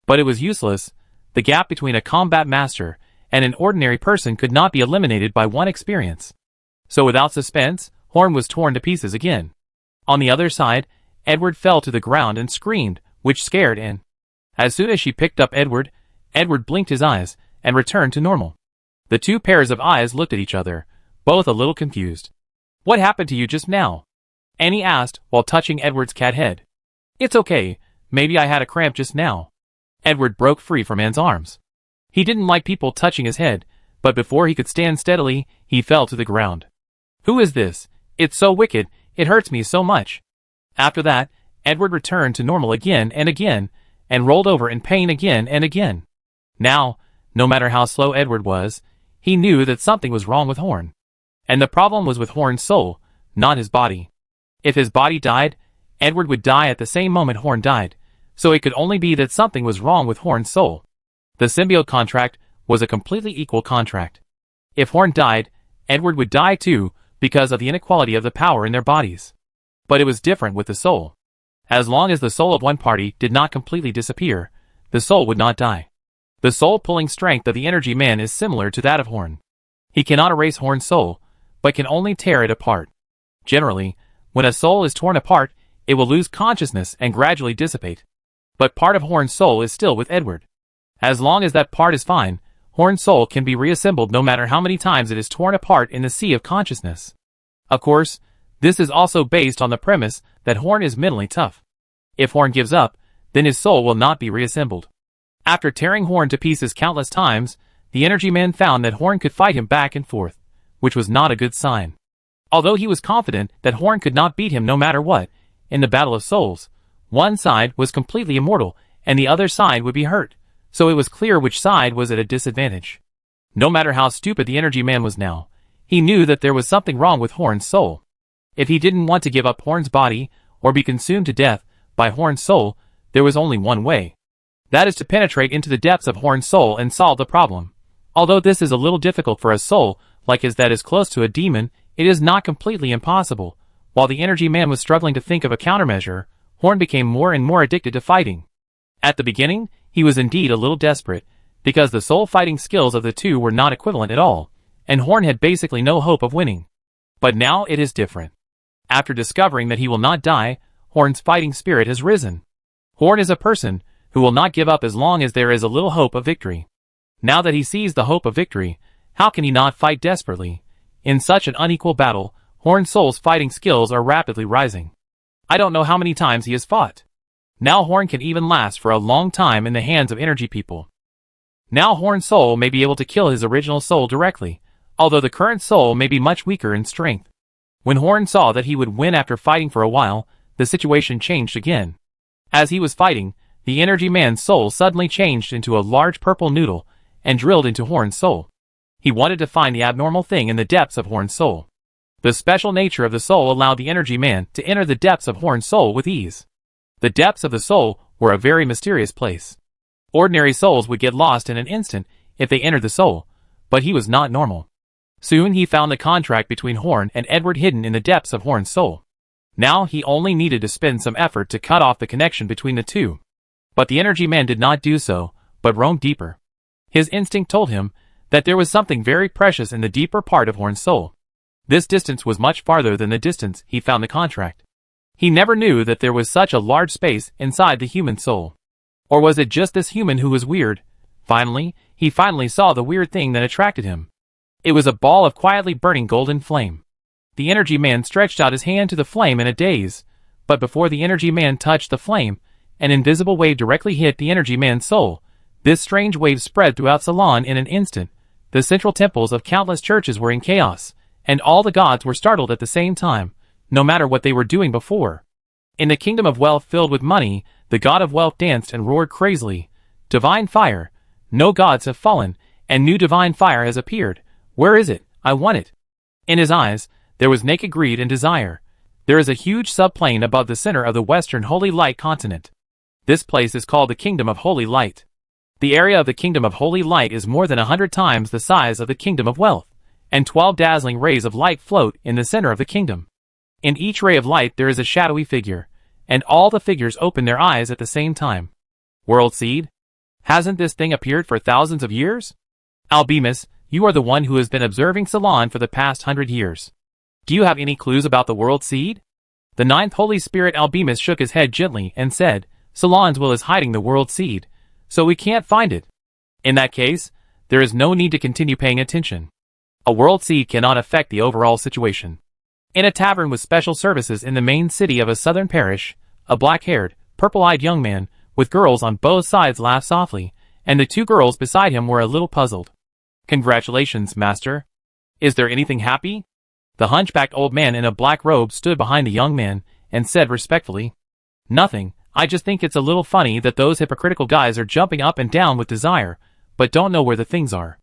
But it was useless. The gap between a combat master and an ordinary person could not be eliminated by one experience. So without suspense, Horn was torn to pieces again. On the other side, Edward fell to the ground and screamed, which scared Anne. As soon as she picked up Edward, Edward blinked his eyes and returned to normal. The two pairs of eyes looked at each other, both a little confused. "What happened to you just now?" Annie asked while touching Edward's cat head. "It's okay, maybe I had a cramp just now." Edward broke free from Anne's arms. He didn't like people touching his head, but before he could stand steadily, he fell to the ground. "Who is this? It's so wicked, it hurts me so much." After that, Edward returned to normal again, and rolled over in pain again and again. Now, no matter how slow Edward was, he knew that something was wrong with Horn. And the problem was with Horn's soul, not his body. If his body died, Edward would die at the same moment Horn died, so it could only be that something was wrong with Horn's soul. The symbiote contract was a completely equal contract. If Horn died, Edward would die too, because of the inequality of the power in their bodies. But it was different with the soul. As long as the soul of one party did not completely disappear, the soul would not die. The soul-pulling strength of the energy man is similar to that of Horn. He cannot erase Horn's soul, but can only tear it apart. Generally, when a soul is torn apart, it will lose consciousness and gradually dissipate. But part of Horn's soul is still with Edward. As long as that part is fine, Horn's soul can be reassembled no matter how many times it is torn apart in the sea of consciousness. Of course, this is also based on the premise that Horn is mentally tough. If Horn gives up, then his soul will not be reassembled. After tearing Horn to pieces countless times, the energy man found that Horn could fight him back and forth, which was not a good sign. Although he was confident that Horn could not beat him no matter what, in the battle of souls, one side was completely immortal and the other side would be hurt, so it was clear which side was at a disadvantage. No matter how stupid the energy man was now, he knew that there was something wrong with Horn's soul. If he didn't want to give up Horn's body, or be consumed to death by Horn's soul, there was only one way. That is to penetrate into the depths of Horn's soul and solve the problem. Although this is a little difficult for a soul like his that is close to a demon, it is not completely impossible. While the energy man was struggling to think of a countermeasure, Horn became more and more addicted to fighting. At the beginning, he was indeed a little desperate, because the soul fighting skills of the two were not equivalent at all, and Horn had basically no hope of winning. But now it is different. After discovering that he will not die, Horn's fighting spirit has risen. Horn is a person who will not give up as long as there is a little hope of victory. Now that he sees the hope of victory, how can he not fight desperately? In such an unequal battle, Horn's soul's fighting skills are rapidly rising. I don't know how many times he has fought. Now Horn can even last for a long time in the hands of energy people. Now Horn's soul may be able to kill his original soul directly, although the current soul may be much weaker in strength. When Horn saw that he would win after fighting for a while, the situation changed again. As he was fighting, the energy man's soul suddenly changed into a large purple noodle and drilled into Horn's soul. He wanted to find the abnormal thing in the depths of Horn's soul. The special nature of the soul allowed the energy man to enter the depths of Horn's soul with ease. The depths of the soul were a very mysterious place. Ordinary souls would get lost in an instant if they entered the soul, but he was not normal. Soon he found the contract between Horn and Edward hidden in the depths of Horn's soul. Now he only needed to spend some effort to cut off the connection between the two. But the energy man did not do so, but roamed deeper. His instinct told him that there was something very precious in the deeper part of Horn's soul. This distance was much farther than the distance he found the contract. He never knew that there was such a large space inside the human soul. Or was it just this human who was weird? He finally saw the weird thing that attracted him. It was a ball of quietly burning golden flame. The energy man stretched out his hand to the flame in a daze, but before the energy man touched the flame, an invisible wave directly hit the energy man's soul. This strange wave spread throughout Ceylon in an instant. The central temples of countless churches were in chaos, and all the gods were startled at the same time, no matter what they were doing before. In the kingdom of wealth filled with money, the god of wealth danced and roared crazily. Divine fire! No gods have fallen, and new divine fire has appeared. Where is it? I want it. In his eyes, there was naked greed and desire. There is a huge subplane above the center of the western Holy Light continent. This place is called the Kingdom of Holy Light. The area of the Kingdom of Holy Light is more than 100 times the size of the Kingdom of Wealth, and 12 dazzling rays of light float in the center of the kingdom. In each ray of light there is a shadowy figure, and all the figures open their eyes at the same time. World Seed? Hasn't this thing appeared for thousands of years? Albemus, you are the one who has been observing Ceylon for the past 100 years. Do you have any clues about the World Seed? The ninth Holy Spirit Albemus shook his head gently and said, Ceylon's will is hiding the World Seed, so we can't find it. In that case, there is no need to continue paying attention. A world seed cannot affect the overall situation. In a tavern with special services in the main city of a southern parish, a black-haired, purple-eyed young man, with girls on both sides laughed softly, and the two girls beside him were a little puzzled. "Congratulations, master. Is there anything happy?" The hunchbacked old man in a black robe stood behind the young man and said respectfully, "Nothing, I just think it's a little funny that those hypocritical guys are jumping up and down with desire, but don't know where the things are."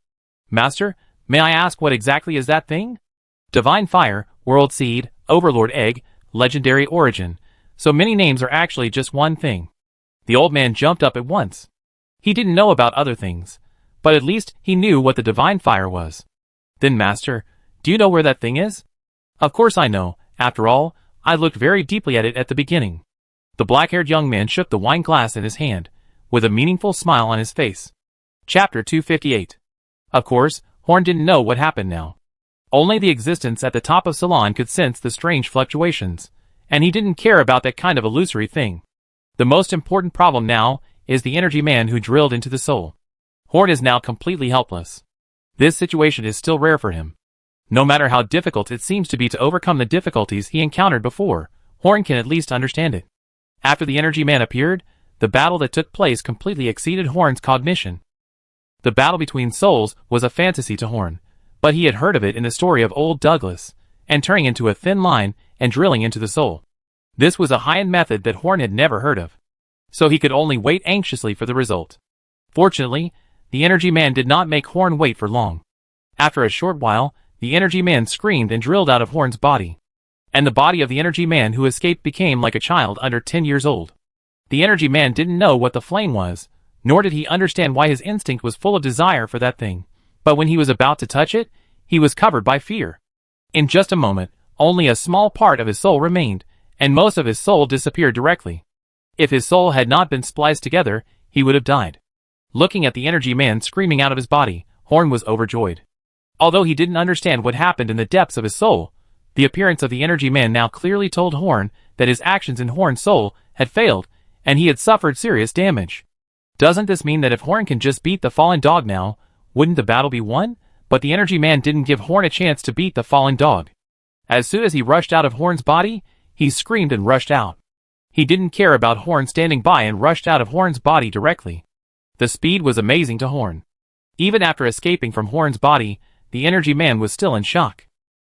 "Master, may I ask what exactly is that thing?" "Divine Fire, World Seed, Overlord Egg, Legendary Origin. So many names are actually just one thing." The old man jumped up at once. He didn't know about other things, but at least he knew what the Divine Fire was. "Then master, do you know where that thing is?" "Of course I know. After all, I looked very deeply at it at the beginning." The black-haired young man shook the wine glass in his hand, with a meaningful smile on his face. Chapter 258. Of course, Horn didn't know what happened now. Only the existence at the top of Salon could sense the strange fluctuations, and he didn't care about that kind of illusory thing. The most important problem now is the energy man who drilled into the soul. Horn is now completely helpless. This situation is still rare for him. No matter how difficult it seems to be to overcome the difficulties he encountered before, Horn can at least understand it. After the energy man appeared, the battle that took place completely exceeded Horn's cognition. The battle between souls was a fantasy to Horn, but he had heard of it in the story of old Douglas, and turning into a thin line and drilling into the soul. This was a high-end method that Horn had never heard of, so he could only wait anxiously for the result. Fortunately, the energy man did not make Horn wait for long. After a short while, the energy man screamed and drilled out of Horn's body. And the body of the energy man who escaped became like a child under 10 years old. The energy man didn't know what the flame was, nor did he understand why his instinct was full of desire for that thing. But when he was about to touch it, he was covered by fear. In just a moment, only a small part of his soul remained, and most of his soul disappeared directly. If his soul had not been spliced together, he would have died. Looking at the energy man screaming out of his body, Horn was overjoyed. Although he didn't understand what happened in the depths of his soul, the appearance of the energy man now clearly told Horn that his actions in Horn's soul had failed, and he had suffered serious damage. Doesn't this mean that if Horn can just beat the fallen dog now, wouldn't the battle be won? But the energy man didn't give Horn a chance to beat the fallen dog. As soon as he rushed out of Horn's body, he screamed and rushed out. He didn't care about Horn standing by and rushed out of Horn's body directly. The speed was amazing to Horn. Even after escaping from Horn's body, the energy man was still in shock.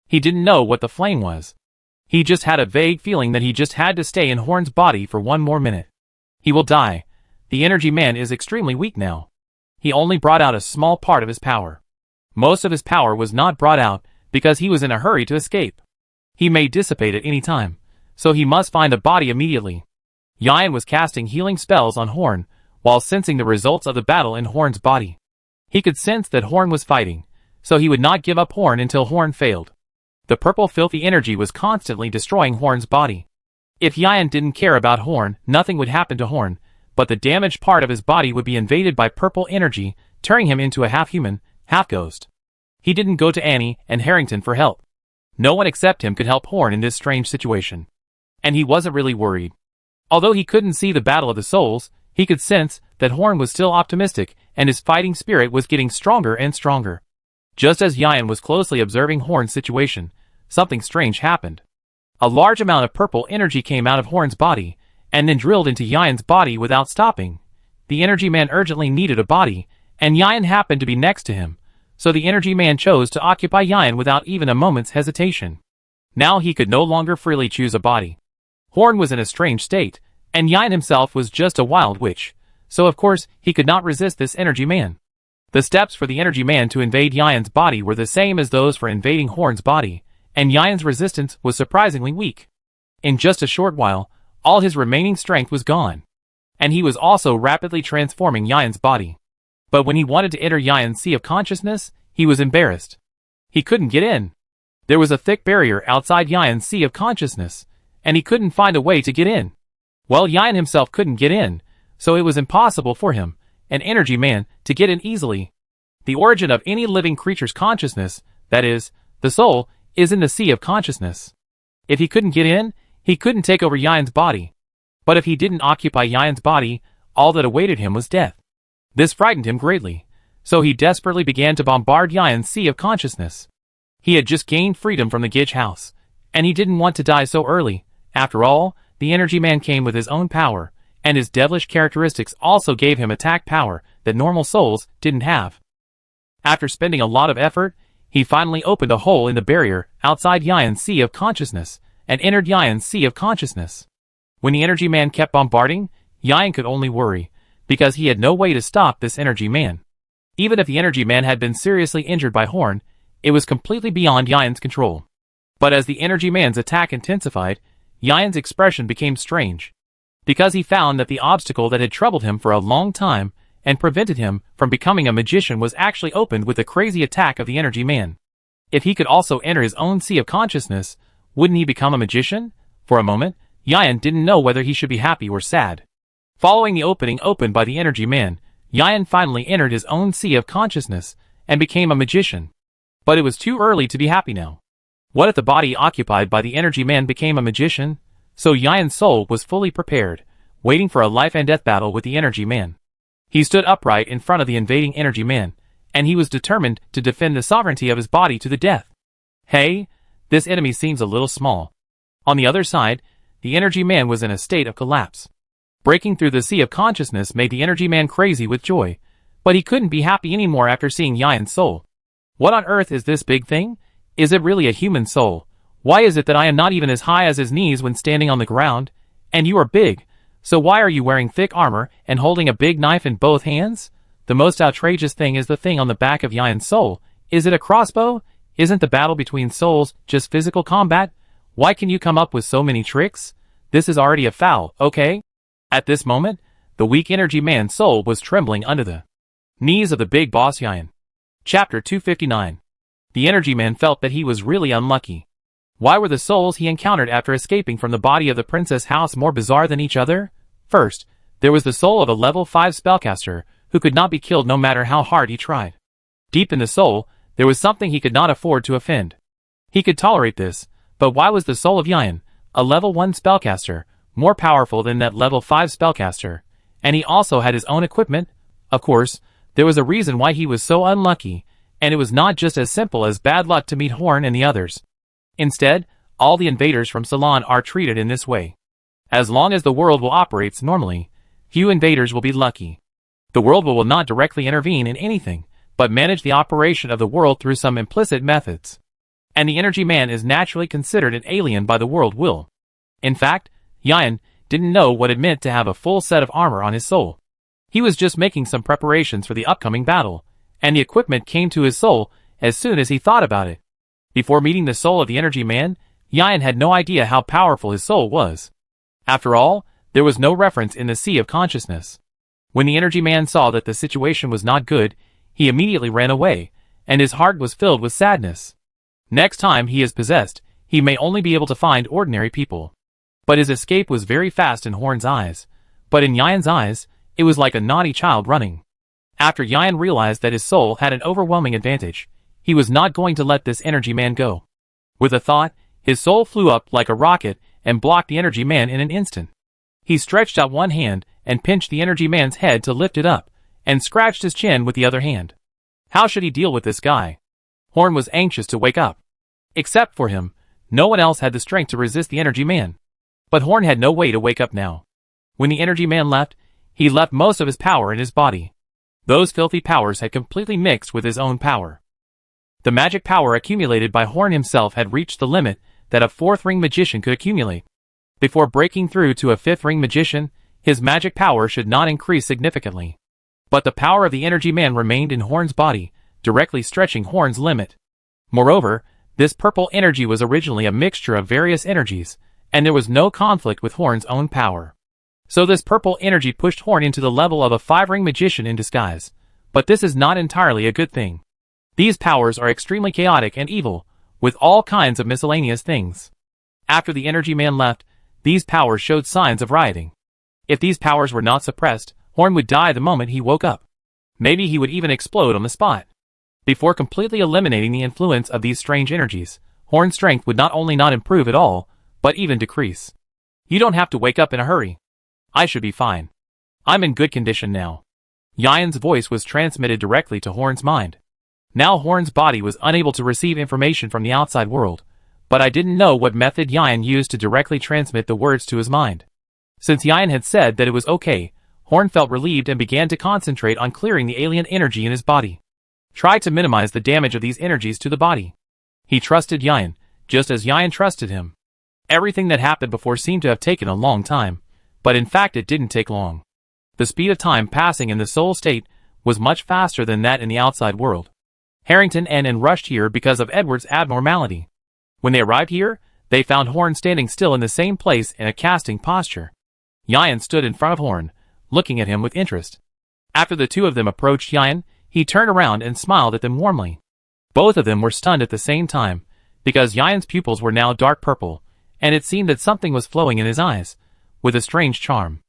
He didn't know what the flame was. He just had a vague feeling that he just had to stay in Horn's body for one more minute. He will die. The energy man is extremely weak now. He only brought out a small part of his power. Most of his power was not brought out because he was in a hurry to escape. He may dissipate at any time, so he must find a body immediately. Yan was casting healing spells on Horn while sensing the results of the battle in Horn's body. He could sense that Horn was fighting, so he would not give up Horn until Horn failed. The purple filthy energy was constantly destroying Horn's body. If Yan didn't care about Horn, nothing would happen to Horn, but the damaged part of his body would be invaded by purple energy, turning him into a half-human, half-ghost. He didn't go to Annie and Harrington for help. No one except him could help Horn in this strange situation. And he wasn't really worried. Although he couldn't see the battle of the souls, he could sense that Horn was still optimistic and his fighting spirit was getting stronger and stronger. Just as Yan was closely observing Horn's situation, something strange happened. A large amount of purple energy came out of Horn's body, and then drilled into Yan's body without stopping. The energy man urgently needed a body, and Yan happened to be next to him, so the energy man chose to occupy Yan without even a moment's hesitation. Now he could no longer freely choose a body. Horn was in a strange state, and Yan himself was just a wild witch, so of course he could not resist this energy man. The steps for the energy man to invade Yan's body were the same as those for invading Horn's body, and Yan's resistance was surprisingly weak. In just a short while, all his remaining strength was gone, and he was also rapidly transforming Yan's body. But when he wanted to enter Yan's sea of consciousness, he was embarrassed. He couldn't get in. There was a thick barrier outside Yan's sea of consciousness, and he couldn't find a way to get in. Well, Yan himself couldn't get in, so it was impossible for him, an energy man, to get in easily. The origin of any living creature's consciousness, that is, the soul, is in the sea of consciousness. If he couldn't get in, he couldn't take over Yan's body. But if he didn't occupy Yan's body, all that awaited him was death. This frightened him greatly, so he desperately began to bombard Yian's sea of consciousness. He had just gained freedom from the Gitch house, and he didn't want to die so early. After all, the Energy Man came with his own power, and his devilish characteristics also gave him attack power that normal souls didn't have. After spending a lot of effort, he finally opened a hole in the barrier outside Yian's sea of consciousness, and entered Yian's sea of consciousness. When the Energy Man kept bombarding, Yian could only worry, because he had no way to stop this Energy Man. Even if the Energy Man had been seriously injured by Horn, it was completely beyond Yian's control. But as the Energy Man's attack intensified, Yian's expression became strange, because he found that the obstacle that had troubled him for a long time and prevented him from becoming a magician was actually opened with the crazy attack of the Energy Man. If he could also enter his own sea of consciousness, wouldn't he become a magician? For a moment, Yian didn't know whether he should be happy or sad. Following the opening opened by the Energy Man, Yian finally entered his own sea of consciousness and became a magician. But it was too early to be happy now. What if the body occupied by the Energy Man became a magician? So Yian's soul was fully prepared, waiting for a life and death battle with the Energy Man. He stood upright in front of the invading Energy Man, and he was determined to defend the sovereignty of his body to the death. Hey, this enemy seems a little small. On the other side, the Energy Man was in a state of collapse. Breaking through the sea of consciousness made the Energy Man crazy with joy, but he couldn't be happy anymore after seeing Yian's soul. What on earth is this big thing? Is it really a human soul? Why is it that I am not even as high as his knees when standing on the ground? And you are big, so why are you wearing thick armor and holding a big knife in both hands? The most outrageous thing is the thing on the back of Yian's soul. Is it a crossbow? Isn't the battle between souls just physical combat? Why can you come up with so many tricks? This is already a foul, okay? At this moment, the weak Energy Man's soul was trembling under the knees of the big boss Yian. Chapter 259. The Energy Man felt that he was really unlucky. Why were the souls he encountered after escaping from the body of the Princess House more bizarre than each other? First, there was the soul of a level 5 spellcaster, who could not be killed no matter how hard he tried. Deep in the soul, there was something he could not afford to offend. He could tolerate this, but why was the soul of Yian, a level 1 spellcaster, more powerful than that level 5 spellcaster? And he also had his own equipment. Of course, there was a reason why he was so unlucky, and it was not just as simple as bad luck to meet Horn and the others. Instead, all the invaders from Ceylon are treated in this way. As long as the world will operate normally, few invaders will be lucky. The world will not directly intervene in anything, but manage the operation of the world through some implicit methods. And the Energy Man is naturally considered an alien by the world will. In fact, Yian didn't know what it meant to have a full set of armor on his soul. He was just making some preparations for the upcoming battle, and the equipment came to his soul as soon as he thought about it. Before meeting the soul of the Energy Man, Yian had no idea how powerful his soul was. After all, there was no reference in the sea of consciousness. When the Energy Man saw that the situation was not good, he immediately ran away, and his heart was filled with sadness. Next time he is possessed, he may only be able to find ordinary people. But his escape was very fast in Horn's eyes, but in Yian's eyes, it was like a naughty child running. After Yian realized that his soul had an overwhelming advantage, he was not going to let this Energy Man go. With a thought, his soul flew up like a rocket and blocked the Energy Man in an instant. He stretched out one hand and pinched the Energy Man's head to lift it up, and scratched his chin with the other hand. How should he deal with this guy? Horn was anxious to wake up. Except for him, no one else had the strength to resist the Energy Man. But Horn had no way to wake up now. When the Energy Man left, he left most of his power in his body. Those filthy powers had completely mixed with his own power. The magic power accumulated by Horn himself had reached the limit that a 4th ring magician could accumulate. Before breaking through to a 5th ring magician, his magic power should not increase significantly. But the power of the Energy Man remained in Horn's body, directly stretching Horn's limit. Moreover, this purple energy was originally a mixture of various energies, and there was no conflict with Horn's own power. So this purple energy pushed Horn into the level of a 5-ring magician in disguise. But this is not entirely a good thing. These powers are extremely chaotic and evil, with all kinds of miscellaneous things. After the Energy Man left, these powers showed signs of rioting. If these powers were not suppressed, Horn would die the moment he woke up. Maybe he would even explode on the spot. Before completely eliminating the influence of these strange energies, Horn's strength would not only not improve at all, but even decrease. You don't have to wake up in a hurry. I should be fine. I'm in good condition now. Yian's voice was transmitted directly to Horn's mind. Now Horn's body was unable to receive information from the outside world, but I didn't know what method Yian used to directly transmit the words to his mind. Since Yian had said that it was okay, Horn felt relieved and began to concentrate on clearing the alien energy in his body. Try to minimize the damage of these energies to the body. He trusted Yian, just as Yian trusted him. Everything that happened before seemed to have taken a long time, but in fact it didn't take long. The speed of time passing in the soul state was much faster than that in the outside world. Harrington and rushed here because of Edward's abnormality. When they arrived here, they found Horn standing still in the same place in a casting posture. Yian stood in front of Horn, looking at him with interest. After the two of them approached Yian, he turned around and smiled at them warmly. Both of them were stunned at the same time, because Yian's pupils were now dark purple, and it seemed that something was flowing in his eyes, with a strange charm.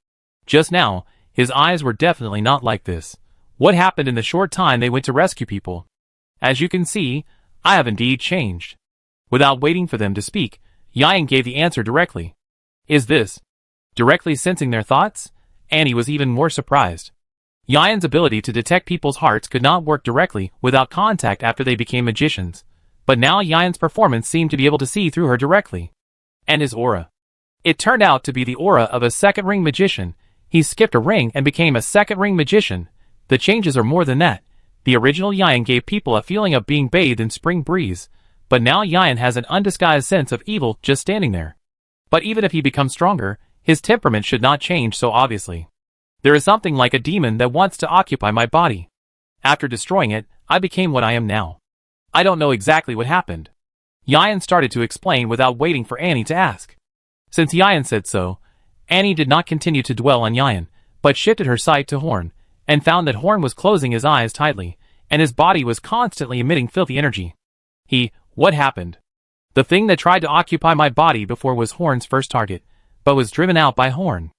Just now, his eyes were definitely not like this. What happened in the short time they went to rescue people? As you can see, I have indeed changed. Without waiting for them to speak, Yian gave the answer directly. Is this? Directly sensing their thoughts? Annie was even more surprised. Yian's ability to detect people's hearts could not work directly without contact after they became magicians, but now Yian's performance seemed to be able to see through her directly. And his aura. It turned out to be the aura of a second-ring magician. He skipped a ring and became a second-ring magician. The changes are more than that. The original Yian gave people a feeling of being bathed in spring breeze, but now Yian has an undisguised sense of evil just standing there. But even if he becomes stronger, his temperament should not change so obviously. There is something like a demon that wants to occupy my body. After destroying it, I became what I am now. I don't know exactly what happened. Yian started to explain without waiting for Annie to ask. Since Yian said so, Annie did not continue to dwell on Yian, but shifted her sight to Horn, and found that Horn was closing his eyes tightly, and his body was constantly emitting filthy energy. What happened? The thing that tried to occupy my body before was Horn's first target, but was driven out by Horn.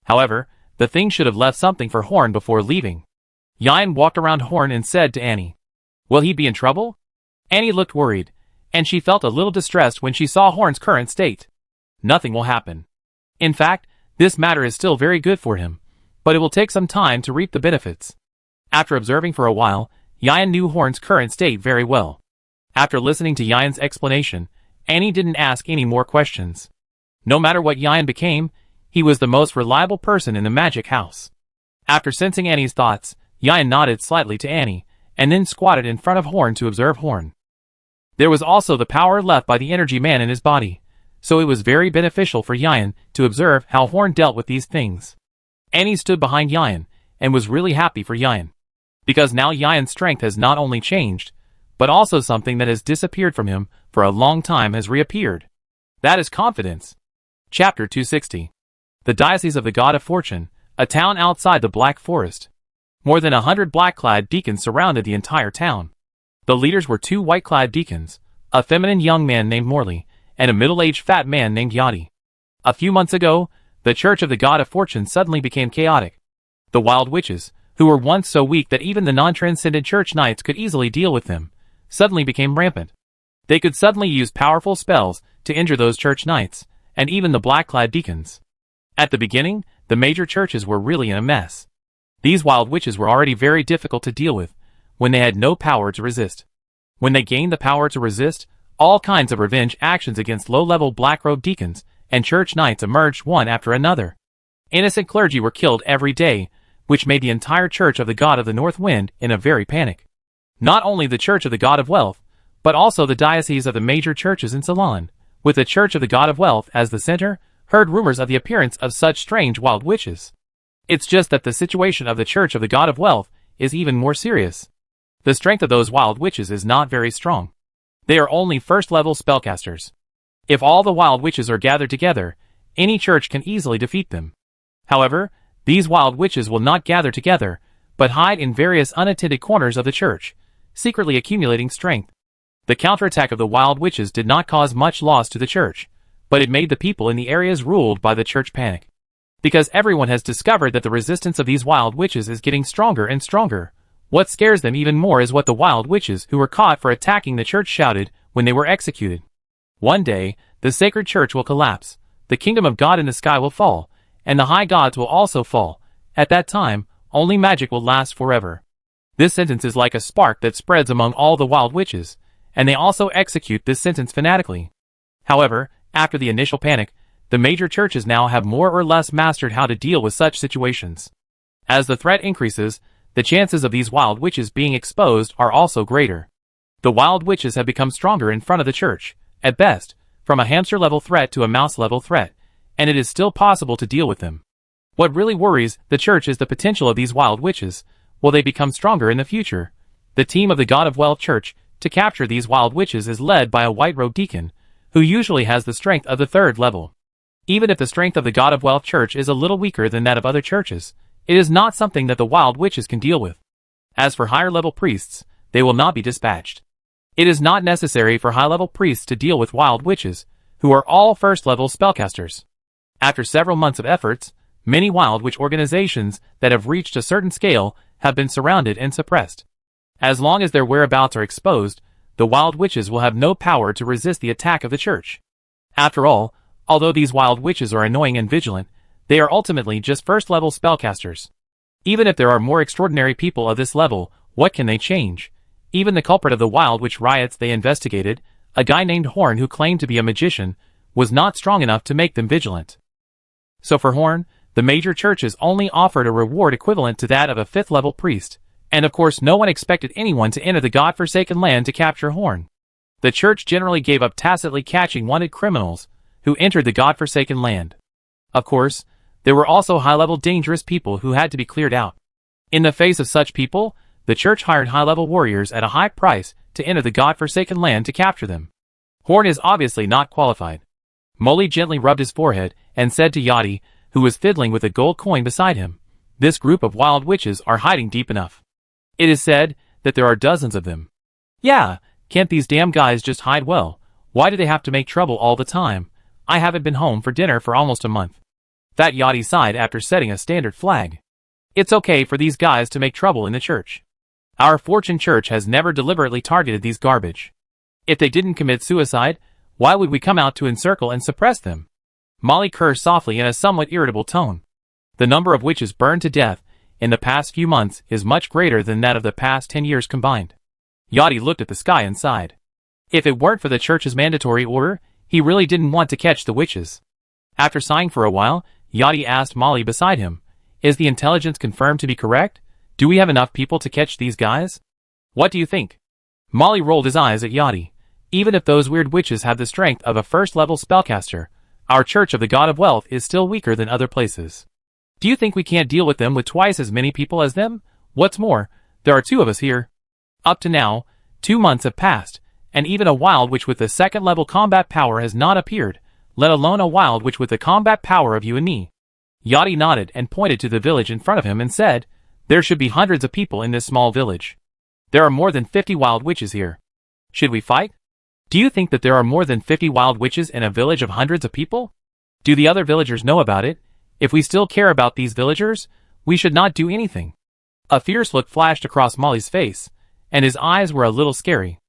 However, the thing should have left something for Horn before leaving. Yian walked around Horn and said to Annie, "Will he be in trouble?" Annie looked worried, and she felt a little distressed when she saw Horn's current state. Nothing will happen. In fact, this matter is still very good for him, but it will take some time to reap the benefits. After observing for a while, Yian knew Horn's current state very well. After listening to Yian's explanation, Annie didn't ask any more questions. No matter what Yian became, he was the most reliable person in the magic house. After sensing Annie's thoughts, Yian nodded slightly to Annie, and then squatted in front of Horn to observe Horn. There was also the power left by the energy man in his body, so it was very beneficial for Yian to observe how Horn dealt with these things. Annie stood behind Yian, and was really happy for Yian. Because now Yian's strength has not only changed, but also something that has disappeared from him for a long time has reappeared. That is confidence. Chapter 260. The Diocese of the God of Fortune, a town outside the Black Forest. More than 100 black-clad deacons surrounded the entire town. The leaders were two white-clad deacons, a feminine young man named Morley, and a middle-aged fat man named Yachty. A few months ago, the Church of the God of Fortune suddenly became chaotic. The wild witches, who were once so weak that even the non-transcendent church knights could easily deal with them, suddenly became rampant. They could suddenly use powerful spells to injure those church knights, and even the black-clad deacons. At the beginning, the major churches were really in a mess. These wild witches were already very difficult to deal with, when they had no power to resist. When they gained the power to resist, all kinds of revenge actions against low-level black-robed deacons and church knights emerged one after another. Innocent clergy were killed every day, which made the entire Church of the God of the North Wind in a very panic. Not only the Church of the God of Wealth, but also the diocese of the major churches in Ceylon, with the Church of the God of Wealth as the center, heard rumors of the appearance of such strange wild witches. It's just that the situation of the Church of the God of Wealth is even more serious. The strength of those wild witches is not very strong. They are only first-level spellcasters. If all the wild witches are gathered together, any church can easily defeat them. However, these wild witches will not gather together, but hide in various unattended corners of the church, secretly accumulating strength. The counterattack of the wild witches did not cause much loss to the church, but it made the people in the areas ruled by the church panic. Because everyone has discovered that the resistance of these wild witches is getting stronger and stronger. What scares them even more is what the wild witches who were caught for attacking the church shouted when they were executed. One day, the sacred church will collapse, the kingdom of God in the sky will fall, and the high gods will also fall. At that time, only magic will last forever. This sentence is like a spark that spreads among all the wild witches, and they also execute this sentence fanatically. However, after the initial panic, the major churches now have more or less mastered how to deal with such situations. As the threat increases, the chances of these wild witches being exposed are also greater. The wild witches have become stronger in front of the church, at best, from a hamster-level threat to a mouse-level threat, and it is still possible to deal with them. What really worries the church is the potential of these wild witches. Will they become stronger in the future? The team of the God of Wealth Church to capture these wild witches is led by a white-robed deacon, who usually has the strength of the 3rd level. Even if the strength of the God of Wealth Church is a little weaker than that of other churches, it is not something that the wild witches can deal with. As for higher-level priests, they will not be dispatched. It is not necessary for high-level priests to deal with wild witches, who are all 1st-level spellcasters. After several months of efforts, many wild witch organizations that have reached a certain scale have been surrounded and suppressed. As long as their whereabouts are exposed, the wild witches will have no power to resist the attack of the church. After all, although these wild witches are annoying and vigilant, they are ultimately just 1st-level spellcasters. Even if there are more extraordinary people of this level, what can they change? Even the culprit of the wild witch riots they investigated, a guy named Horn who claimed to be a magician, was not strong enough to make them vigilant. So for Horn, the major churches only offered a reward equivalent to that of a 5th-level priest, and of course no one expected anyone to enter the God-forsaken land to capture Horn. The church generally gave up tacitly catching wanted criminals who entered the God-forsaken land. Of course, there were also high-level dangerous people who had to be cleared out. In the face of such people, the church hired high-level warriors at a high price to enter the God-forsaken land to capture them. Horn is obviously not qualified. Molly gently rubbed his forehead and said to Yachty, who was fiddling with a gold coin beside him, "This group of wild witches are hiding deep enough. It is said that there are dozens of them." "Yeah, can't these damn guys just hide well? Why do they have to make trouble all the time? I haven't been home for dinner for almost a month." Fat Yachty sighed after setting a standard flag. "It's okay for these guys to make trouble in the church. Our Fortune Church has never deliberately targeted these garbage. If they didn't commit suicide, why would we come out to encircle and suppress them?" Molly cursed softly in a somewhat irritable tone. The number of witches burned to death in the past few months is much greater than that of the past 10 years combined. Yachty looked at the sky and sighed. If it weren't for the church's mandatory order, he really didn't want to catch the witches. After sighing for a while, Yachty asked Molly beside him, "Is the intelligence confirmed to be correct? Do we have enough people to catch these guys? What do you think?" Molly rolled his eyes at Yachty. "Even if those weird witches have the strength of a 1st-level spellcaster, our Church of the God of Wealth is still weaker than other places. Do you think we can't deal with them with twice as many people as them? What's more, there are 2 of us here." Up to now, 2 months have passed, and even a wild witch with the 2nd-level combat power has not appeared, let alone a wild witch with the combat power of you and me. Yachty nodded and pointed to the village in front of him and said, "There should be hundreds of people in this small village. There are more than 50 wild witches here. Should we fight? Do you think that there are more than 50 wild witches in a village of hundreds of people? Do the other villagers know about it? If we still care about these villagers, we should not do anything." A fierce look flashed across Molly's face, and his eyes were a little scary.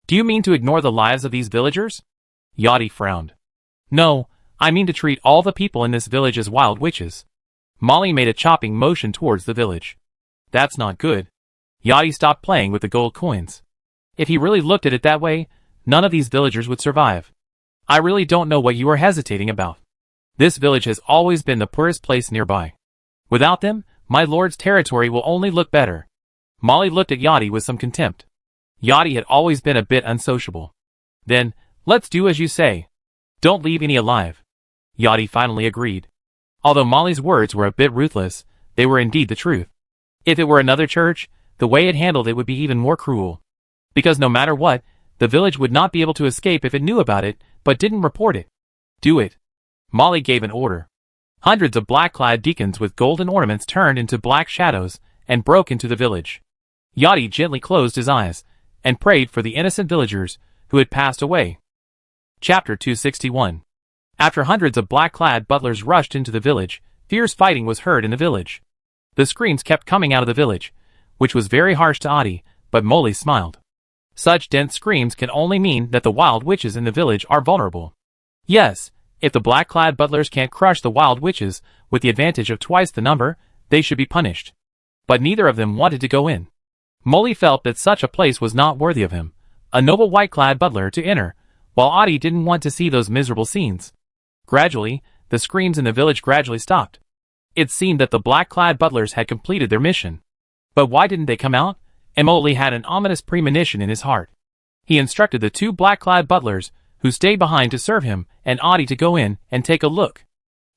"Do you mean to ignore the lives of these villagers?" Yachty frowned. "No, I mean to treat all the people in this village as wild witches." Molly made a chopping motion towards the village. "That's not good." Yachty stopped playing with the gold coins. If he really looked at it that way, none of these villagers would survive. "I really don't know what you are hesitating about. This village has always been the poorest place nearby. Without them, my lord's territory will only look better." Molly looked at Yachty with some contempt. Yachty had always been a bit unsociable. "Then, let's do as you say. Don't leave any alive." Yachty finally agreed. Although Molly's words were a bit ruthless, they were indeed the truth. If it were another church, the way it handled it would be even more cruel. Because no matter what, the village would not be able to escape if it knew about it, but didn't report it. "Do it." Molly gave an order. Hundreds of black-clad deacons with golden ornaments turned into black shadows and broke into the village. Yachty gently closed his eyes and prayed for the innocent villagers who had passed away. Chapter 261. After hundreds of black-clad butlers rushed into the village, fierce fighting was heard in the village. The screams kept coming out of the village, which was very harsh to Yachty, but Molly smiled. Such dense screams can only mean that the wild witches in the village are vulnerable. Yes, if the black-clad butlers can't crush the wild witches with the advantage of twice the number, they should be punished. but neither of them wanted to go in. Molly felt that such a place was not worthy of him, a noble white-clad butler, to enter, while Audie didn't want to see those miserable scenes. Gradually, the screams in the village gradually stopped. It seemed that the black-clad butlers had completed their mission. But why didn't they come out? Molly had an ominous premonition in his heart. He instructed the two black-clad butlers, who stayed behind to serve him, and Audie to go in and take a look.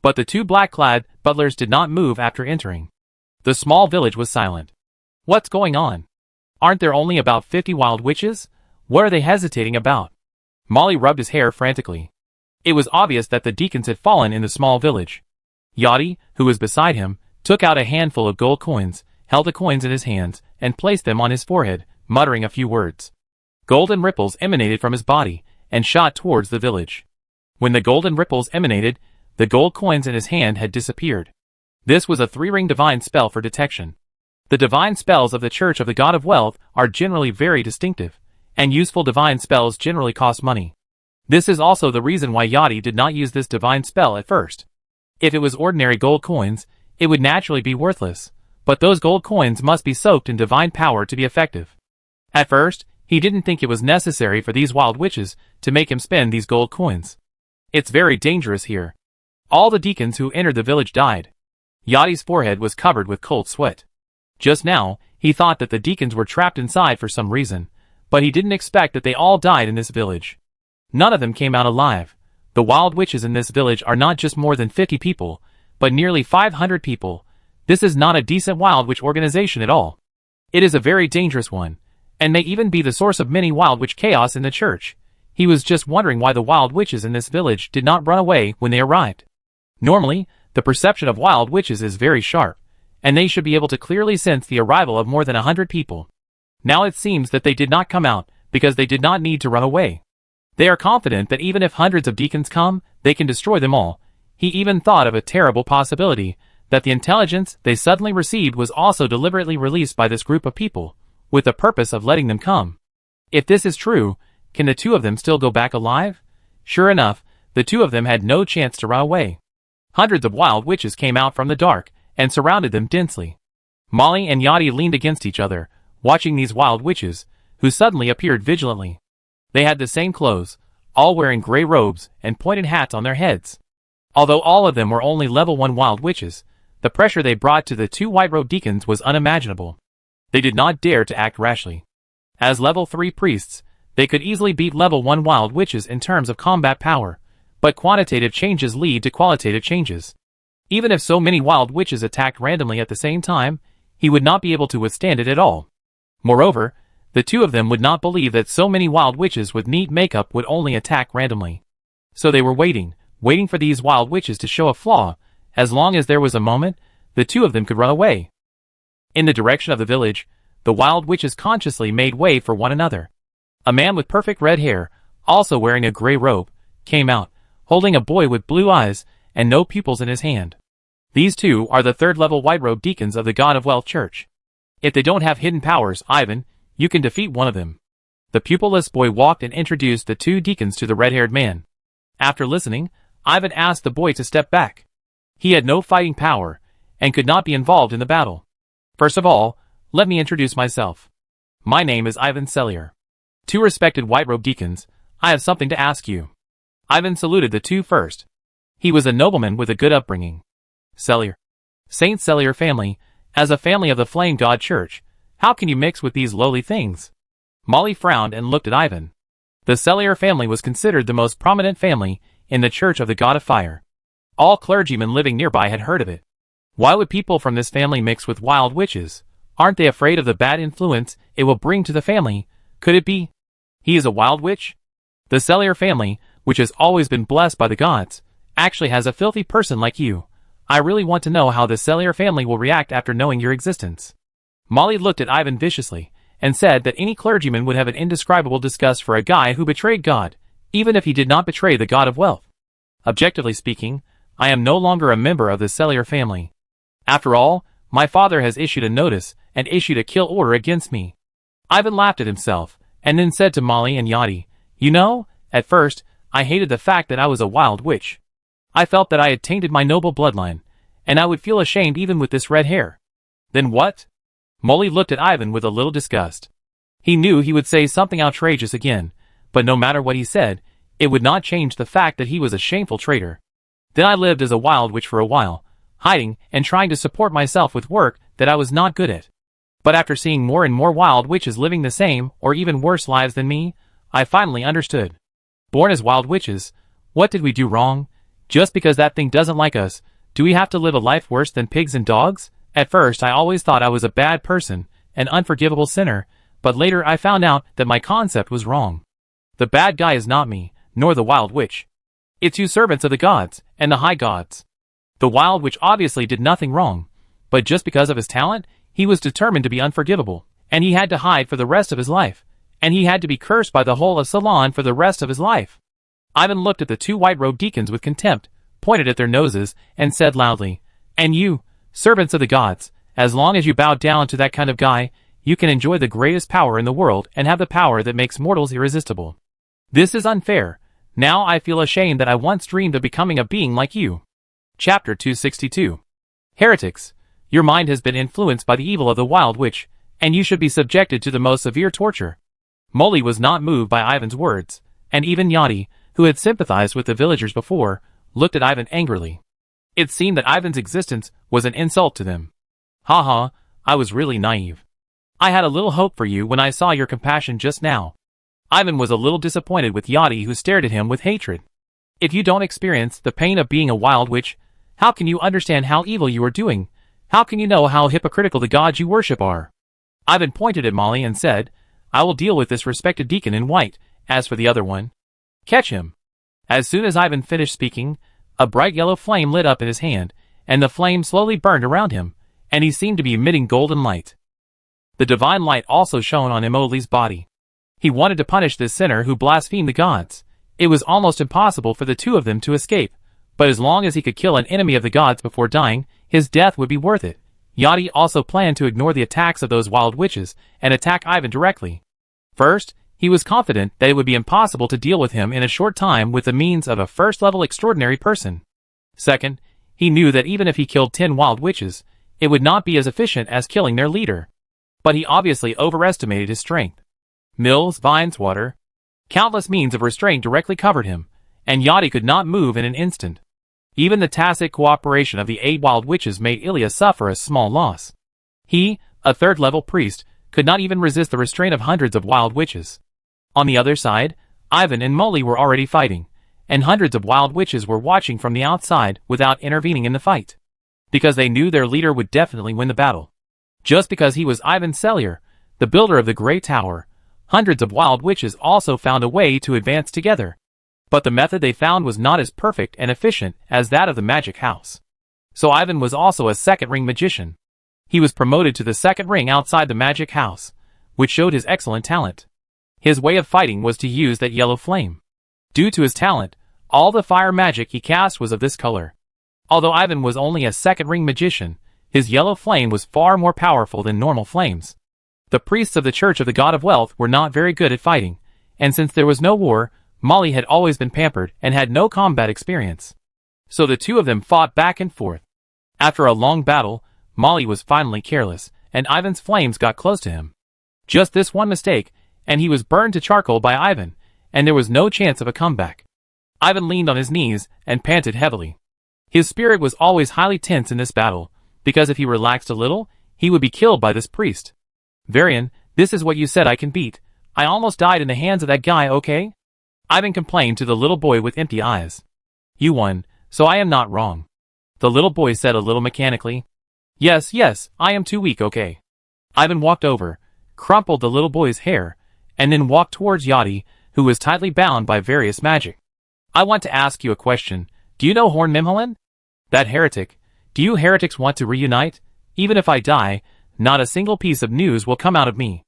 But the two black-clad butlers did not move after entering. The small village was silent. What's going on? Aren't there only about 50 wild witches? What are they hesitating about? Molly rubbed his hair frantically. It was obvious that the deacons had fallen in the small village. Yachty, who was beside him, took out a handful of gold coins, held the coins in his hands, and placed them on his forehead, muttering a few words. Golden ripples emanated from his body, and shot towards the village. When the golden ripples emanated, the gold coins in his hand had disappeared. This was a 3-ring divine spell for detection. The divine spells of the Church of the God of Wealth are generally very distinctive, and useful divine spells generally cost money. This is also the reason why Yachty did not use this divine spell at first. If it was ordinary gold coins, it would naturally be worthless, but those gold coins must be soaked in divine power to be effective. At first, he didn't think it was necessary for these wild witches to make him spend these gold coins. It's very dangerous here. All the deacons who entered the village died. Yachty's forehead was covered with cold sweat. Just now, he thought that the deacons were trapped inside for some reason, but he didn't expect that they all died in this village. None of them came out alive. The wild witches in this village are not just more than 50 people, but nearly 500 people. This is not a decent wild witch organization at all. It is a very dangerous one, and may even be the source of many wild witch chaos in the church. He was just wondering why the wild witches in this village did not run away when they arrived. Normally, the perception of wild witches is very sharp, and they should be able to clearly sense the arrival of more than 100 people. Now it seems that they did not come out, because they did not need to run away. They are confident that even if hundreds of deacons come, they can destroy them all. He even thought of a terrible possibility, that the intelligence they suddenly received was also deliberately released by this group of people, with the purpose of letting them come. If this is true, can the two of them still go back alive? Sure enough, the two of them had no chance to run away. Hundreds of wild witches came out from the dark, and surrounded them densely. Molly and Yachty leaned against each other, watching these wild witches, who suddenly appeared vigilantly. They had the same clothes, all wearing gray robes and pointed hats on their heads. Although all of them were only level 1 wild witches, the pressure they brought to the two white-robed deacons was unimaginable. They did not dare to act rashly. As level 3 priests, they could easily beat level 1 wild witches in terms of combat power, but quantitative changes lead to qualitative changes. Even if so many wild witches attacked randomly at the same time, he would not be able to withstand it at all. Moreover, the two of them would not believe that so many wild witches with neat makeup would only attack randomly. So they were waiting for these wild witches to show a flaw. As long as there was a moment, the two of them could run away. In the direction of the village, the wild witches consciously made way for one another. A man with perfect red hair, also wearing a gray robe, came out, holding a boy with blue eyes and no pupils in his hand. These two are the third-level white-robed deacons of the God of Wealth Church. If they don't have hidden powers, Ivan, you can defeat one of them. The pupilless boy walked and introduced the two deacons to the red-haired man. After listening, Ivan asked the boy to step back. He had no fighting power, and could not be involved in the battle. First of all, let me introduce myself. My name is Ivan Cellier. Two respected white-robed deacons, I have something to ask you. Ivan saluted the two first. He was a nobleman with a good upbringing. Cellier. Saint Cellier family, as a family of the Flame God Church, how can you mix with these lowly things? Molly frowned and looked at Ivan. The Cellier family was considered the most prominent family in the Church of the God of Fire. All clergymen living nearby had heard of it. Why would people from this family mix with wild witches? Aren't they afraid of the bad influence it will bring to the family? Could it be? He is a wild witch? The Cellier family, which has always been blessed by the gods, actually has a filthy person like you. I really want to know how the Cellier family will react after knowing your existence. Molly looked at Ivan viciously, and said that any clergyman would have an indescribable disgust for a guy who betrayed God, even if he did not betray the God of Wealth. Objectively speaking, I am no longer a member of the Cellier family. After all, my father has issued a notice and issued a kill order against me. Ivan laughed at himself, and then said to Molly and Yachty, you know, at first, I hated the fact that I was a wild witch. I felt that I had tainted my noble bloodline, and I would feel ashamed even with this red hair. Then what? Molly looked at Ivan with a little disgust. He knew he would say something outrageous again, but no matter what he said, it would not change the fact that he was a shameful traitor. Then I lived as a wild witch for a while, hiding and trying to support myself with work that I was not good at. But after seeing more and more wild witches living the same or even worse lives than me, I finally understood. Born as wild witches, what did we do wrong? Just because that thing doesn't like us, do we have to live a life worse than pigs and dogs? At first I always thought I was a bad person, an unforgivable sinner, but later I found out that my concept was wrong. The bad guy is not me, nor the wild witch. It's you servants of the gods, and the high gods. The wild witch obviously did nothing wrong, but just because of his talent, he was determined to be unforgivable, and he had to hide for the rest of his life, and he had to be cursed by the whole of Ceylon for the rest of his life. Ivan looked at the two white-robed deacons with contempt, pointed at their noses, and said loudly, "And you, servants of the gods, as long as you bow down to that kind of guy, you can enjoy the greatest power in the world and have the power that makes mortals irresistible. This is unfair. Now I feel ashamed that I once dreamed of becoming a being like you." Chapter 262. Heretics, your mind has been influenced by the evil of the wild witch, and you should be subjected to the most severe torture. Molly was not moved by Ivan's words, and even Yachty, who had sympathized with the villagers before, looked at Ivan angrily. It seemed that Ivan's existence was an insult to them. "Ha ha, I was really naive. I had a little hope for you when I saw your compassion just now." Ivan was a little disappointed with Yachty, who stared at him with hatred. "If you don't experience the pain of being a wild witch, how can you understand how evil you are doing? How can you know how hypocritical the gods you worship are?" Ivan pointed at Molly and said, "I will deal with this respected deacon in white. As for the other one, catch him." As soon as Ivan finished speaking, a bright yellow flame lit up in his hand, and the flame slowly burned around him, and he seemed to be emitting golden light. The divine light also shone on Imoli's body. He wanted to punish this sinner who blasphemed the gods. It was almost impossible for the two of them to escape, but as long as he could kill an enemy of the gods before dying, his death would be worth it. Yachty also planned to ignore the attacks of those wild witches and attack Ivan directly. First, he was confident that it would be impossible to deal with him in a short time with the means of a first-level extraordinary person. Second, he knew that even if he killed 10 wild witches, it would not be as efficient as killing their leader. But he obviously overestimated his strength. Mills, vines, water, countless means of restraint directly covered him, and Yachty could not move in an instant. Even the tacit cooperation of the 8 wild witches made Ilya suffer a small loss. He, a third-level priest, could not even resist the restraint of hundreds of wild witches. On the other side, Ivan and Molly were already fighting, and hundreds of wild witches were watching from the outside without intervening in the fight, because they knew their leader would definitely win the battle. Just because he was Ivan Cellier, the builder of the Great Tower, hundreds of wild witches also found a way to advance together. But the method they found was not as perfect and efficient as that of the magic house. So Ivan was also a second-ring magician. He was promoted to the second ring outside the magic house, which showed his excellent talent. His way of fighting was to use that yellow flame. Due to his talent, all the fire magic he cast was of this color. Although Ivan was only a second-ring magician, his yellow flame was far more powerful than normal flames. The priests of the Church of the God of Wealth were not very good at fighting, and since there was no war, Molly had always been pampered and had no combat experience. So the two of them fought back and forth. After a long battle, Molly was finally careless, and Ivan's flames got close to him. Just this one mistake, and he was burned to charcoal by Ivan, and there was no chance of a comeback. Ivan leaned on his knees and panted heavily. His spirit was always highly tense in this battle, because if he relaxed a little, he would be killed by this priest. "Varian, this is what you said I can beat. I almost died in the hands of that guy, okay?" Ivan complained to the little boy with empty eyes. "You won, so I am not wrong," the little boy said a little mechanically. Yes, I am too weak, okay." Ivan walked over, crumpled the little boy's hair, and then walked towards Yachty, who was tightly bound by various magic. "I want to ask you a question. Do you know Horn Mimhalan? That heretic. Do you heretics want to reunite? Even if I die, not a single piece of news will come out of me."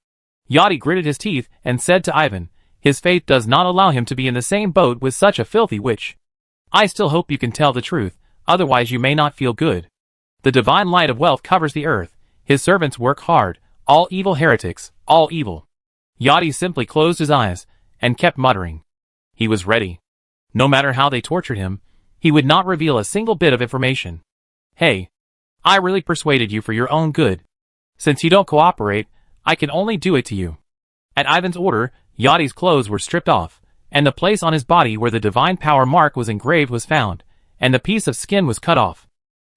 Yachty gritted his teeth and said to Ivan, "His faith does not allow him to be in the same boat with such a filthy witch. I still hope you can tell the truth, otherwise you may not feel good. The divine light of wealth covers the earth. His servants work hard. All evil heretics, all evil." Yachty simply closed his eyes and kept muttering. He was ready. No matter how they tortured him, he would not reveal a single bit of information. "Hey, I really persuaded you for your own good. Since you don't cooperate, I can only do it to you. At Ivan's order, Yachty's clothes were stripped off, and the place on his body where the divine power mark was engraved was found, and the piece of skin was cut off.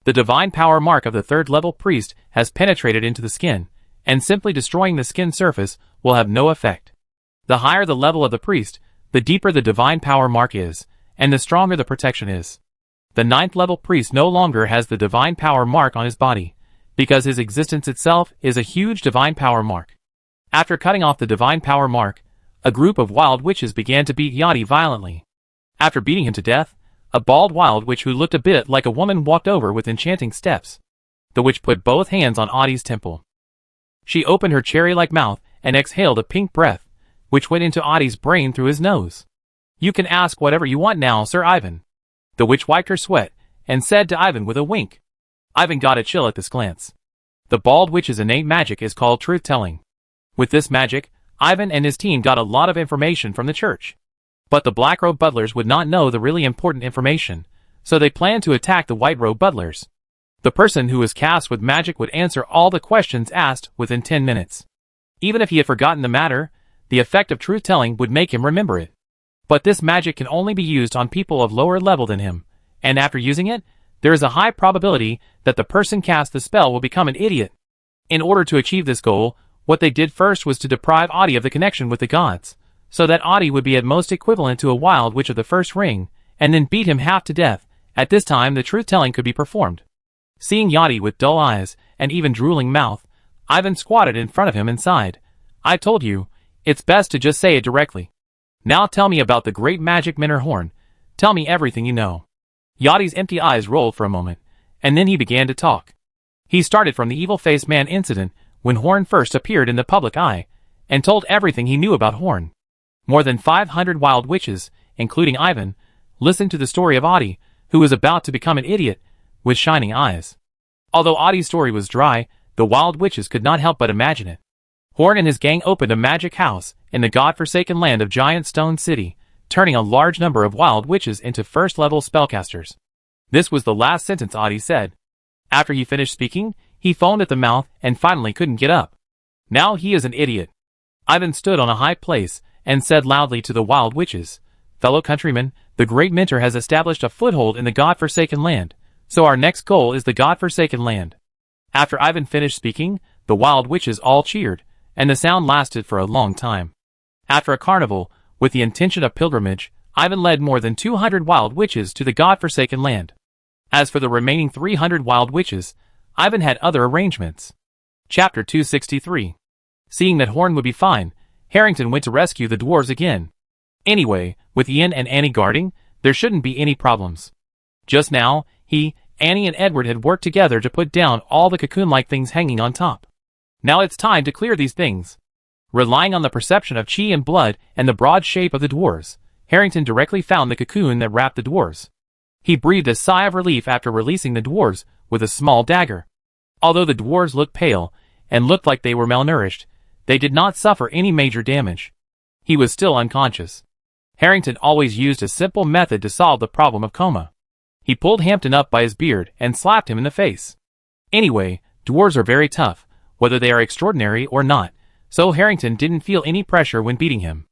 The divine power mark of the third-level priest has penetrated into the skin, and simply destroying the skin surface will have no effect. The higher the level of the priest, the deeper the divine power mark is, and the stronger the protection is. The 9th-level priest no longer has the divine power mark on his body, because his existence itself is a huge divine power mark. After cutting off the divine power mark, a group of wild witches began to beat Yachty violently. After beating him to death, a bald wild witch who looked a bit like a woman walked over with enchanting steps. The witch put both hands on Yachty's temple. She opened her cherry-like mouth and exhaled a pink breath, which went into Yachty's brain through his nose. "You can ask whatever you want now, Sir Ivan." The witch wiped her sweat and said to Ivan with a wink. Ivan got a chill at this glance. The bald witch's innate magic is called truth-telling. With this magic, Ivan and his team got a lot of information from the church. But the black-robe butlers would not know the really important information, so they planned to attack the white-robe butlers. The person who was cast with magic would answer all the questions asked within 10 minutes. Even if he had forgotten the matter, the effect of truth-telling would make him remember it. But this magic can only be used on people of lower level than him, and after using it, there is a high probability that the person cast the spell will become an idiot. In order to achieve this goal, what they did first was to deprive Yachty of the connection with the gods, so that Yachty would be at most equivalent to a wild witch of the first ring, and then beat him half to death. At this time the truth-telling could be performed. Seeing Yachty with dull eyes and even drooling mouth, Ivan squatted in front of him and sighed. "I told you, it's best to just say it directly. Now tell me about the great magic minor horn. Tell me everything you know." Yachty's empty eyes rolled for a moment, and then he began to talk. He started from the evil-faced man incident when Horn first appeared in the public eye, and told everything he knew about Horn. More than 500 wild witches, including Ivan, listened to the story of Yachty, who was about to become an idiot, with shining eyes. Although Yachty's story was dry, the wild witches could not help but imagine it. Horn and his gang opened a magic house in the god-forsaken land of Giant Stone City, turning a large number of wild witches into first-level spellcasters. This was the last sentence Yachty said. After he finished speaking, he foamed at the mouth and finally couldn't get up. Now he is an idiot. Ivan stood on a high place and said loudly to the wild witches, "Fellow countrymen, the great mentor has established a foothold in the god-forsaken land, so our next goal is the god-forsaken land." After Ivan finished speaking, the wild witches all cheered, and the sound lasted for a long time. After a carnival, with the intention of pilgrimage, Ivan led more than 200 wild witches to the god-forsaken land. As for the remaining 300 wild witches, Ivan had other arrangements. Chapter 263. Seeing that Horn would be fine, Harrington went to rescue the dwarves again. Anyway, with Ian and Annie guarding, there shouldn't be any problems. Just now, he, Annie and Edward had worked together to put down all the cocoon-like things hanging on top. Now it's time to clear these things. Relying on the perception of chi and blood and the broad shape of the dwarves, Harrington directly found the cocoon that wrapped the dwarves. He breathed a sigh of relief after releasing the dwarves with a small dagger. Although the dwarves looked pale and looked like they were malnourished, they did not suffer any major damage. He was still unconscious. Harrington always used a simple method to solve the problem of coma. He pulled Hampton up by his beard and slapped him in the face. Anyway, dwarves are very tough, whether they are extraordinary or not, so Harrington didn't feel any pressure when beating him.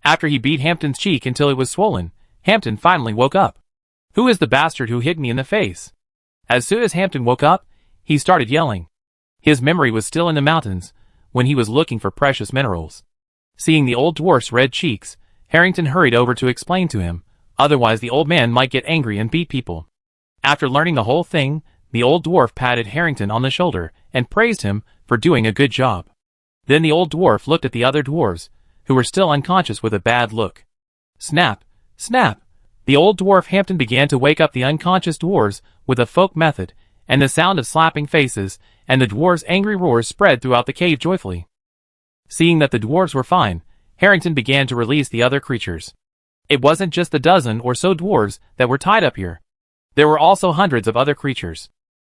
After he beat Hampton's cheek until it was swollen, Hampton finally woke up. "Who is the bastard who hit me in the face?" As soon as Hampton woke up, he started yelling. His memory was still in the mountains, when he was looking for precious minerals. Seeing the old dwarf's red cheeks, Harrington hurried over to explain to him, otherwise the old man might get angry and beat people. After learning the whole thing, the old dwarf patted Harrington on the shoulder and praised him for doing a good job. Then the old dwarf looked at the other dwarves, who were still unconscious, with a bad look. Snap! Snap! The old dwarf Hampton began to wake up the unconscious dwarves with a folk method, and the sound of slapping faces and the dwarves' angry roars spread throughout the cave joyfully. Seeing that the dwarves were fine, Harrington began to release the other creatures. It wasn't just the dozen or so dwarves that were tied up here. There were also hundreds of other creatures.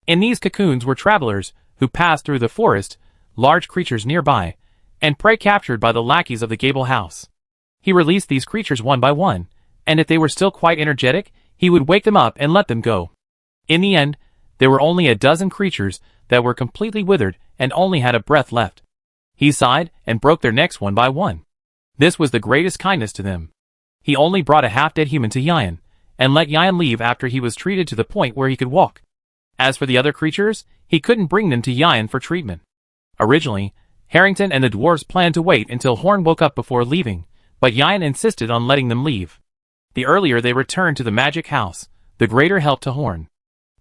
In these cocoons were travelers who passed through the forest, large creatures nearby, and prey captured by the lackeys of the Gable House. He released these creatures one by one, and if they were still quite energetic, he would wake them up and let them go. In the end, There were only a dozen creatures that were completely withered and only had a breath left. He sighed and broke their necks one by one. This was the greatest kindness to them. He only brought a half-dead human to Yian, and let Yian leave after he was treated to the point where he could walk. As for the other creatures, he couldn't bring them to Yian for treatment. Originally, Harrington and the dwarves planned to wait until Horn woke up before leaving, but Yian insisted on letting them leave. The earlier they returned to the magic house, the greater help to Horn.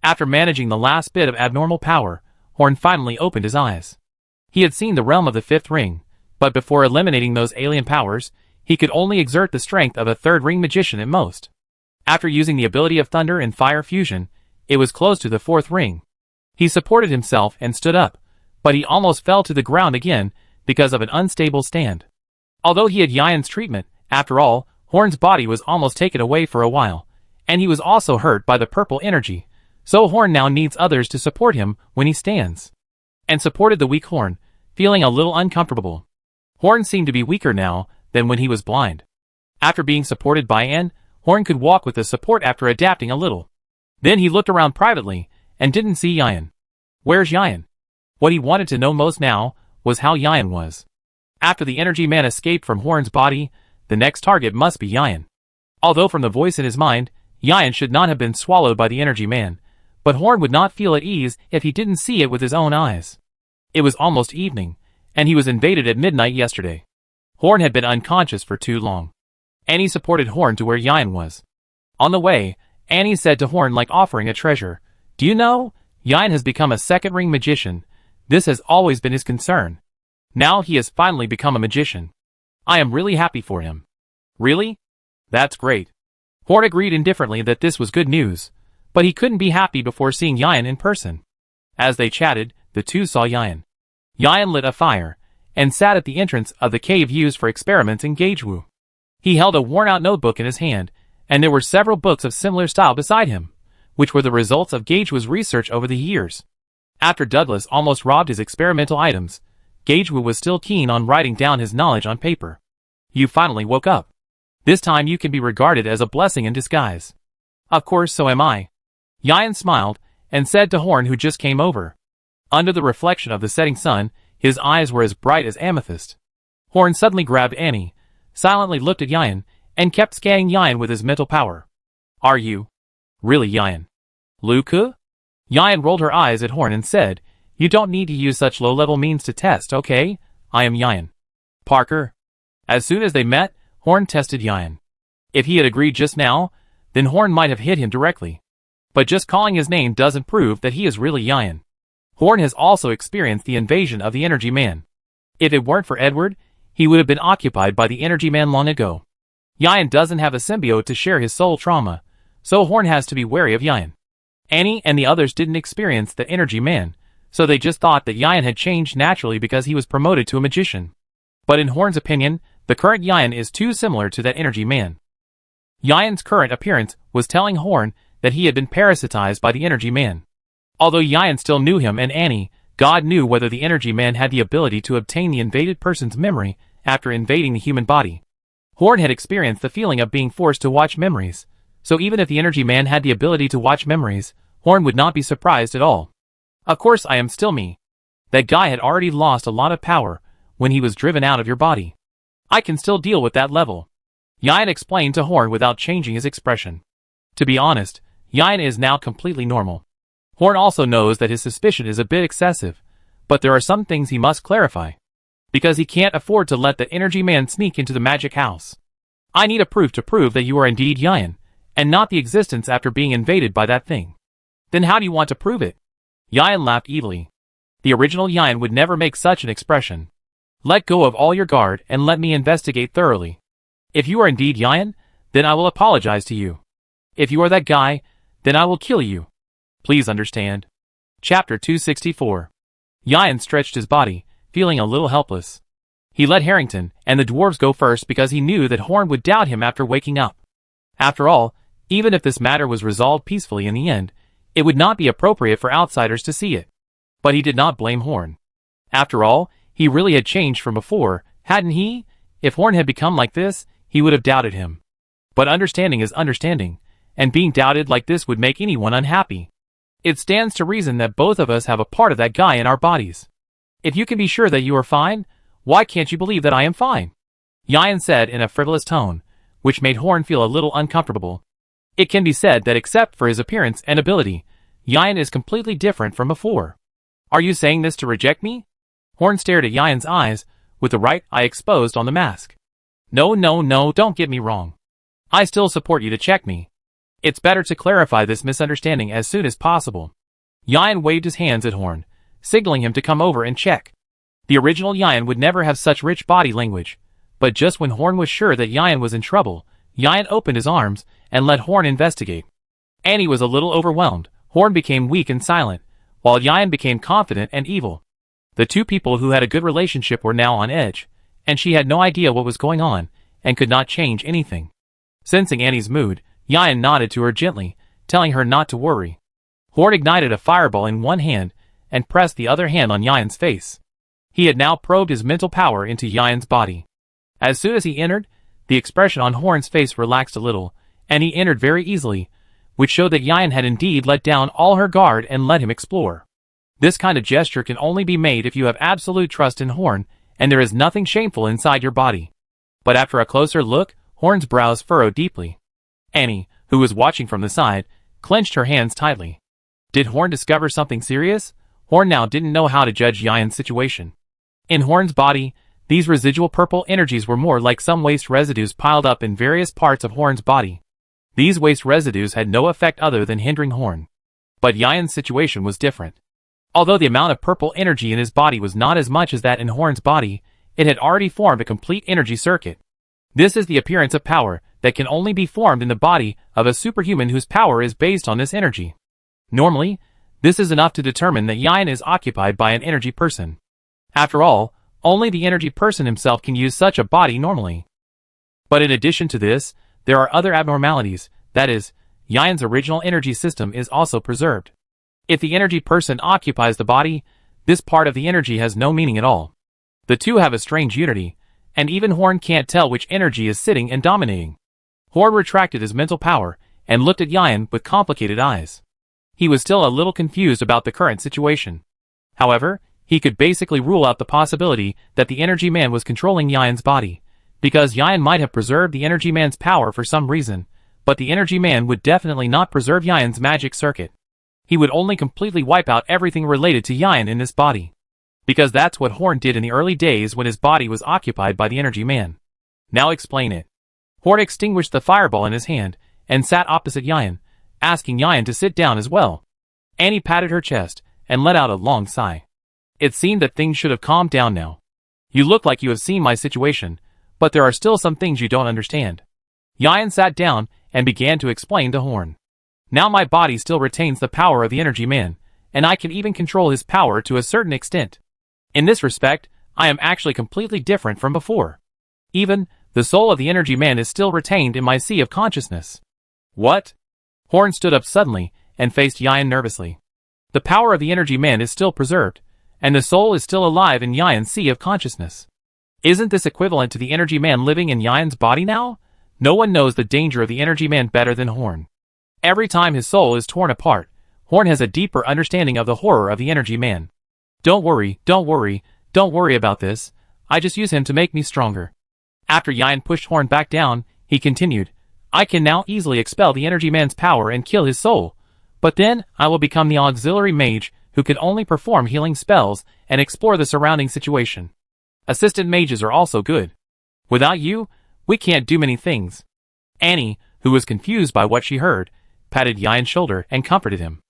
After managing the last bit of abnormal power, Horn finally opened his eyes. He had seen the realm of the fifth ring, but before eliminating those alien powers, he could only exert the strength of a third ring magician at most. After using the ability of thunder and fire fusion, it was close to the fourth ring. He supported himself and stood up, but he almost fell to the ground again because of an unstable stand. Although he had Yian's treatment, after all, Horn's body was almost taken away for a while, and he was also hurt by the purple energy, so Horn now needs others to support him when he stands. And supported the weak Horn, feeling a little uncomfortable. Horn seemed to be weaker now than when he was blind. After being supported by N, Horn could walk with the support after adapting a little. Then he looked around privately and didn't see Yian. Where's Yian? What he wanted to know most now was how Yian was. After the energy man escaped from Horn's body, the next target must be Yian. Although from the voice in his mind, Yian should not have been swallowed by the energy man, but Horn would not feel at ease if he didn't see it with his own eyes. It was almost evening, and he was invaded at midnight yesterday. Horn had been unconscious for too long. Annie supported Horn to where Yian was. On the way, Annie said to Horn like offering a treasure, "Do you know, Yian has become a second-ring magician. This has always been his concern. Now he has finally become a magician. I am really happy for him." "Really? That's great." Horn agreed indifferently that this was good news, but he couldn't be happy before seeing Yian in person. As they chatted, the two saw Yian. Yian lit a fire, and sat at the entrance of the cave used for experiments in Gagewu. He held a worn-out notebook in his hand, and there were several books of similar style beside him, which were the results of Gagewu's research over the years. After Douglas almost robbed his experimental items, Gagewu was still keen on writing down his knowledge on paper. "You finally woke up. This time you can be regarded as a blessing in disguise." "Of course, so am I." Yian smiled, and said to Horn, who just came over. Under the reflection of the setting sun, his eyes were as bright as amethyst. Horn suddenly grabbed Annie, silently looked at Yian, and kept scanning Yian with his mental power. "Are you really Yian? Luca?" Yian rolled her eyes at Horn and said, "You don't need to use such low-level means to test, okay? I am Yian. Parker." As soon as they met, Horn tested Yian. If he had agreed just now, then Horn might have hit him directly. But just calling his name doesn't prove that he is really Yian. Horn has also experienced the invasion of the Energy Man. If it weren't for Edward, he would have been occupied by the Energy Man long ago. Yian doesn't have a symbiote to share his soul trauma, so Horn has to be wary of Yian. Annie and the others didn't experience the Energy Man, so they just thought that Yian had changed naturally because he was promoted to a magician. But in Horn's opinion, the current Yian is too similar to that Energy Man. Yian's current appearance was telling Horn that he had been parasitized by the Energy Man. Although Yian still knew him and Annie, God knew whether the Energy Man had the ability to obtain the invaded person's memory after invading the human body. Horn had experienced the feeling of being forced to watch memories, so even if the Energy Man had the ability to watch memories, Horn would not be surprised at all. "Of course I am still me. That guy had already lost a lot of power when he was driven out of your body. I can still deal with that level," Yian explained to Horn without changing his expression. To be honest, Yian is now completely normal. Horn also knows that his suspicion is a bit excessive, but there are some things he must clarify. Because he can't afford to let the Energy Man sneak into the magic house. "I need a proof to prove that you are indeed Yian, and not the existence after being invaded by that thing." "Then how do you want to prove it?" Yian laughed evilly. The original Yian would never make such an expression. "Let go of all your guard and let me investigate thoroughly. If you are indeed Yian, then I will apologize to you. If you are that guy, then I will kill you. Please understand." Chapter 264. Yian stretched his body, feeling a little helpless. He let Harrington and the dwarves go first because he knew that Horn would doubt him after waking up. After all, even if this matter was resolved peacefully in the end, it would not be appropriate for outsiders to see it. But he did not blame Horn. After all, he really had changed from before, hadn't he? If Horn had become like this, he would have doubted him. But understanding is understanding, and being doubted like this would make anyone unhappy. It stands to reason that both of us have a part of that guy in our bodies. If you can be sure that you are fine, why can't you believe that I am fine? Yan said in a frivolous tone, which made Horn feel a little uncomfortable. It can be said that except for his appearance and ability, Yan is completely different from before. Are you saying this to reject me? Horn stared at Yan's eyes, with the right eye exposed on the mask. No, don't get me wrong. I still support you to check me. It's better to clarify this misunderstanding as soon as possible. Yan waved his hands at Horn, signaling him to come over and check. The original Yan would never have such rich body language, but just when Horn was sure that Yan was in trouble, Yan opened his arms and let Horn investigate. Annie was a little overwhelmed. Horn became weak and silent, while Yan became confident and evil. The two people who had a good relationship were now on edge, and she had no idea what was going on, and could not change anything. Sensing Annie's mood, Yan nodded to her gently, telling her not to worry. Horn ignited a fireball in one hand, and pressed the other hand on Yan's face. He had now probed his mental power into Yan's body. As soon as he entered, the expression on Horn's face relaxed a little, and he entered very easily, which showed that Yan had indeed let down all her guard and let him explore. This kind of gesture can only be made if you have absolute trust in Horn, and there is nothing shameful inside your body. But after a closer look, Horn's brows furrowed deeply. Annie, who was watching from the side, clenched her hands tightly. Did Horn discover something serious? Horn now didn't know how to judge Yan's situation. In Horn's body, these residual purple energies were more like some waste residues piled up in various parts of Horn's body. These waste residues had no effect other than hindering Horn. But Yan's situation was different. Although the amount of purple energy in his body was not as much as that in Horn's body, it had already formed a complete energy circuit. This is the appearance of power that can only be formed in the body of a superhuman whose power is based on this energy. Normally, this is enough to determine that Yan is occupied by an energy person. After all, only the energy person himself can use such a body normally. But in addition to this, there are other abnormalities, that is, Yan's original energy system is also preserved. If the energy person occupies the body, this part of the energy has no meaning at all. The two have a strange unity, and even Horn can't tell which energy is sitting and dominating. Horn retracted his mental power, and looked at Yan with complicated eyes. He was still a little confused about the current situation. However, he could basically rule out the possibility that the energy man was controlling Yan's body, because Yan might have preserved the energy man's power for some reason, but the energy man would definitely not preserve Yan's magic circuit. He would only completely wipe out everything related to Yan in this body. Because that's what Horn did in the early days when his body was occupied by the energy man. Now explain it. Horn extinguished the fireball in his hand, and sat opposite Yan, asking Yan to sit down as well. Annie patted her chest, and let out a long sigh. It seemed that things should have calmed down now. You look like you have seen my situation, but there are still some things you don't understand. Yan sat down, and began to explain to Horn. Now my body still retains the power of the energy man, and I can even control his power to a certain extent. In this respect, I am actually completely different from before. Even, the soul of the energy man is still retained in my sea of consciousness. What? Horn stood up suddenly, and faced Yan nervously. The power of the energy man is still preserved, and the soul is still alive in Yan's sea of consciousness. Isn't this equivalent to the energy man living in Yan's body now? No one knows the danger of the energy man better than Horn. Every time his soul is torn apart, Horn has a deeper understanding of the horror of the energy man. Don't worry about this. I just use him to make me stronger. After Yan pushed Horn back down, he continued, I can now easily expel the energy man's power and kill his soul, but then I will become the auxiliary mage who can only perform healing spells and explore the surrounding situation. Assistant mages are also good. Without you, we can't do many things. Annie, who was confused by what she heard, patted Yan's shoulder and comforted him.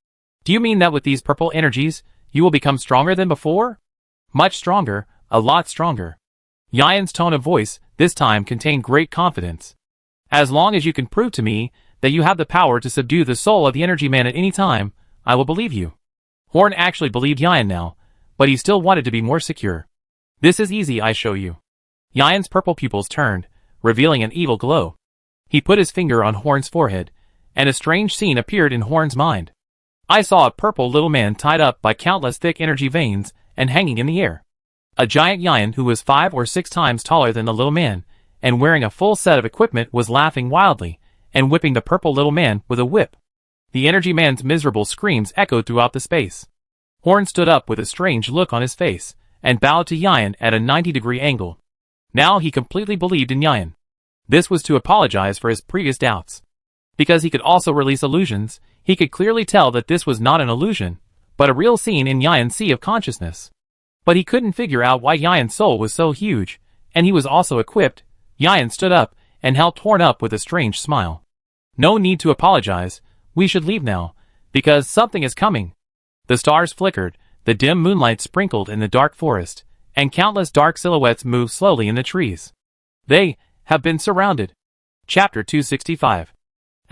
Do you mean that with these purple energies, you will become stronger than before? Much stronger, a lot stronger. Yan's tone of voice, this time, contained great confidence. As long as you can prove to me that you have the power to subdue the soul of the energy man at any time, I will believe you. Horn actually believed Yan now, but he still wanted to be more secure. This is easy, I show you. Yan's purple pupils turned, revealing an evil glow. He put his finger on Horn's forehead, and a strange scene appeared in Horn's mind. I saw a purple little man tied up by countless thick energy veins and hanging in the air. A giant Yan who was 5 or 6 times taller than the little man, and wearing a full set of equipment, was laughing wildly, and whipping the purple little man with a whip. The energy man's miserable screams echoed throughout the space. Horn stood up with a strange look on his face, and bowed to Yian at a 90-degree angle. Now he completely believed in Yian. This was to apologize for his previous doubts. Because he could also release illusions, he could clearly tell that this was not an illusion, but a real scene in Yian's sea of consciousness. But he couldn't figure out why Yian's soul was so huge, and he was also equipped. Yian stood up, and helped Horn up with a strange smile. No need to apologize, we should leave now, because something is coming. The stars flickered, the dim moonlight sprinkled in the dark forest, and countless dark silhouettes moved slowly in the trees. They have been surrounded. Chapter 265.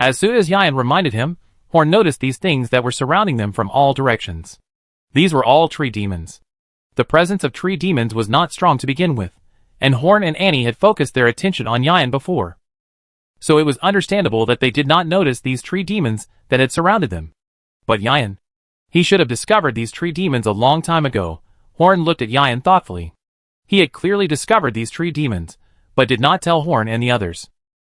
As soon as Yian reminded him, Horn noticed these things that were surrounding them from all directions. These were all tree demons. The presence of tree demons was not strong to begin with, and Horn and Annie had focused their attention on Yian before. So it was understandable that they did not notice these tree demons that had surrounded them. But Yian, he should have discovered these tree demons a long time ago. Horn looked at Yian thoughtfully. He had clearly discovered these tree demons, but did not tell Horn and the others.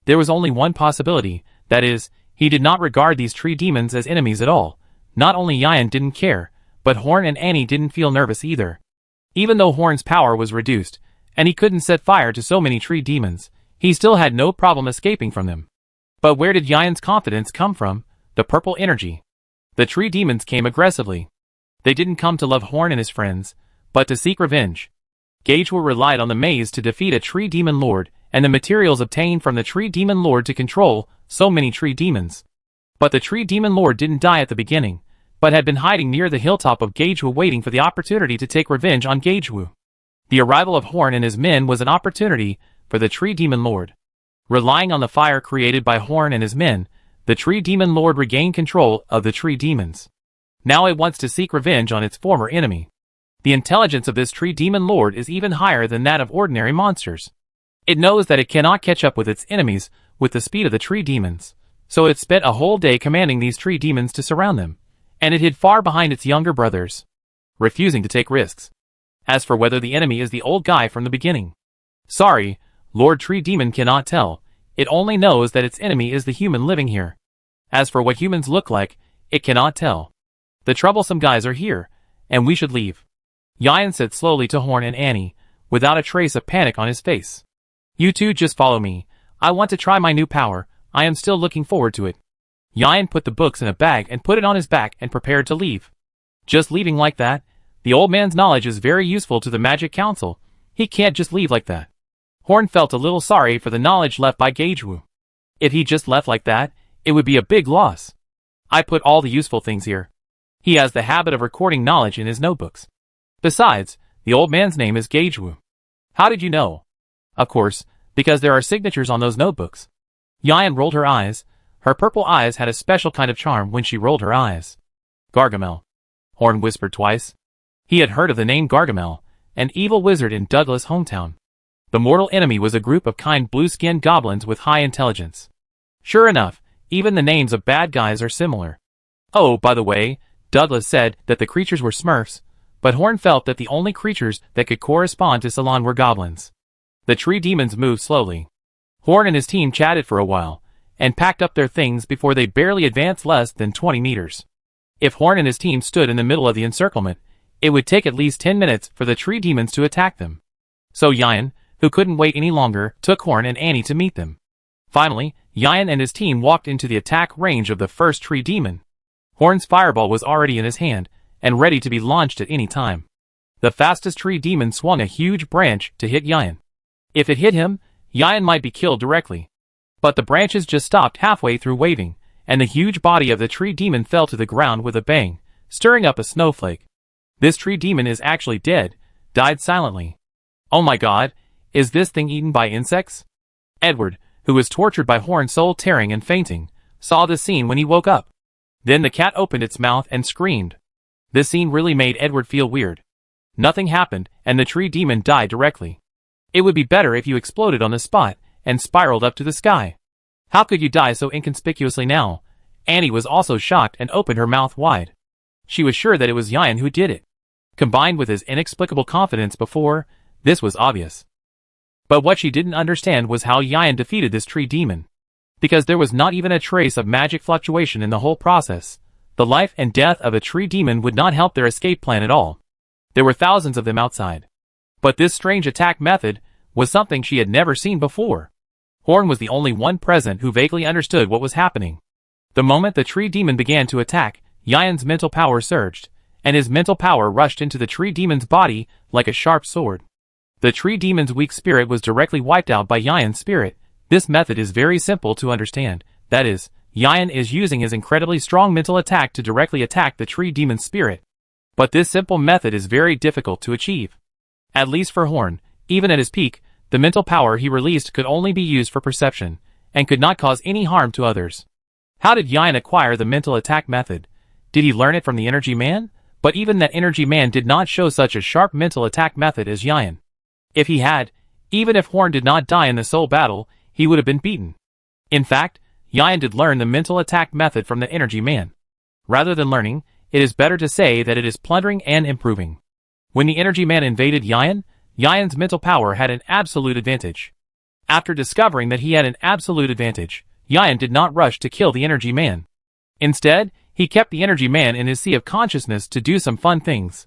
There was only one possibility, that is, he did not regard these tree demons as enemies at all. Not only Yian didn't care, but Horn and Annie didn't feel nervous either. Even though Horn's power was reduced, and he couldn't set fire to so many tree demons, he still had no problem escaping from them. But where did Yian's confidence come from? The purple energy. The tree demons came aggressively. They didn't come to love Horn and his friends, but to seek revenge. Gagehua relied on the maze to defeat a tree demon lord, and the materials obtained from the tree demon lord to control so many tree demons. But the tree demon lord didn't die at the beginning, but had been hiding near the hilltop of Gagehua waiting for the opportunity to take revenge on Gagehua. The arrival of Horn and his men was an opportunity for the tree demon lord. Relying on the fire created by Horn and his men, the tree demon lord regained control of the tree demons. Now it wants to seek revenge on its former enemy. The intelligence of this tree demon lord is even higher than that of ordinary monsters. It knows that it cannot catch up with its enemies with the speed of the tree demons, so it spent a whole day commanding these tree demons to surround them, and it hid far behind its younger brothers, refusing to take risks. As for whether the enemy is the old guy from the beginning, sorry, Lord Tree Demon cannot tell. It only knows that its enemy is the human living here. As for what humans look like, it cannot tell. The troublesome guys are here, and we should leave. Yian said slowly to Horn and Annie, without a trace of panic on his face. You two just follow me. I want to try my new power. I am still looking forward to it. Yian put the books in a bag and put it on his back and prepared to leave. Just leaving like that? The old man's knowledge is very useful to the Magic Council. He can't just leave like that. Horn felt a little sorry for the knowledge left by Gagehua. If he just left like that, it would be a big loss. I put all the useful things here. He has the habit of recording knowledge in his notebooks. Besides, the old man's name is Gagehua. How did you know? Of course, because there are signatures on those notebooks. Yian rolled her eyes. Her purple eyes had a special kind of charm when she rolled her eyes. Gargamel. Horn whispered twice. He had heard of the name Gargamel, an evil wizard in Douglas' hometown. The mortal enemy was a group of kind blue-skinned goblins with high intelligence. Sure enough, even the names of bad guys are similar. Oh, by the way, Douglas said that the creatures were Smurfs, but Horn felt that the only creatures that could correspond to Ceylon were goblins. The tree demons moved slowly. Horn and his team chatted for a while, and packed up their things before they barely advanced less than 20 meters. If Horn and his team stood in the middle of the encirclement, it would take at least 10 minutes for the tree demons to attack them. So Yian, who couldn't wait any longer, took Horn and Annie to meet them. Finally, Yian and his team walked into the attack range of the first tree demon. Horn's fireball was already in his hand, and ready to be launched at any time. The fastest tree demon swung a huge branch to hit Yian. If it hit him, Yian might be killed directly. But the branches just stopped halfway through waving, and the huge body of the tree demon fell to the ground with a bang, stirring up a snowflake. This tree demon is actually dead, died silently. Oh my god, is this thing eaten by insects? Edward, who was tortured by Horn's soul tearing and fainting, saw this scene when he woke up. Then the cat opened its mouth and screamed. This scene really made Edward feel weird. Nothing happened, and the tree demon died directly. It would be better if you exploded on the spot and spiraled up to the sky. How could you die so inconspicuously now? Annie was also shocked and opened her mouth wide. She was sure that it was Yian who did it. Combined with his inexplicable confidence before, this was obvious. But what she didn't understand was how Yian defeated this tree demon. Because there was not even a trace of magic fluctuation in the whole process, the life and death of a tree demon would not help their escape plan at all. There were thousands of them outside. But this strange attack method was something she had never seen before. Horn was the only one present who vaguely understood what was happening. The moment the tree demon began to attack, Yian's mental power surged, and his mental power rushed into the tree demon's body like a sharp sword. The tree demon's weak spirit was directly wiped out by Yian's spirit. This method is very simple to understand. That is, Yian is using his incredibly strong mental attack to directly attack the tree demon's spirit. But this simple method is very difficult to achieve. At least for Horn, even at his peak, the mental power he released could only be used for perception, and could not cause any harm to others. How did Yian acquire the mental attack method? Did he learn it from the Energy Man? But even that Energy Man did not show such a sharp mental attack method as Yian. If he had, even if Horn did not die in the soul battle, he would have been beaten. In fact, Yian did learn the mental attack method from the Energy Man. Rather than learning, it is better to say that it is plundering and improving. When the Energy Man invaded Yian, Yian's mental power had an absolute advantage. After discovering that he had an absolute advantage, Yian did not rush to kill the Energy Man. Instead, he kept the Energy Man in his sea of consciousness to do some fun things.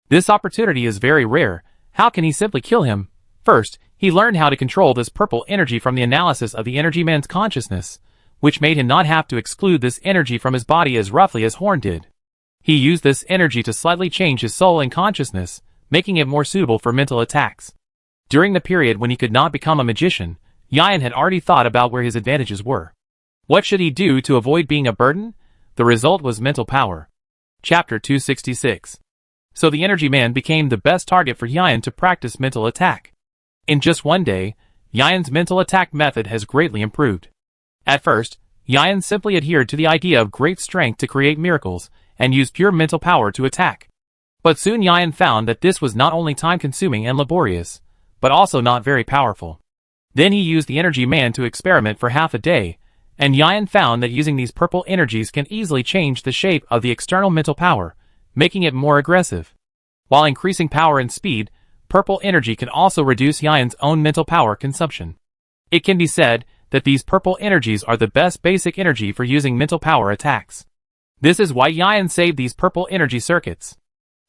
This opportunity is very rare. How can he simply kill him? First, he learned how to control this purple energy from the analysis of the Energy Man's consciousness, which made him not have to exclude this energy from his body as roughly as Horn did. He used this energy to slightly change his soul and consciousness, making it more suitable for mental attacks. During the period when he could not become a magician, Yian had already thought about where his advantages were. What should he do to avoid being a burden? The result was mental power. Chapter 266. So the Energy Man became the best target for Yian to practice mental attack. In just one day, Yian's mental attack method has greatly improved. At first, Yian simply adhered to the idea of great strength to create miracles, and used pure mental power to attack. But soon Yian found that this was not only time-consuming and laborious, but also not very powerful. Then he used the Energy Man to experiment for half a day, and Yian found that using these purple energies can easily change the shape of the external mental power, making it more aggressive. While increasing power and speed, purple energy can also reduce Yian's own mental power consumption. It can be said that these purple energies are the best basic energy for using mental power attacks. This is why Yian saved these purple energy circuits.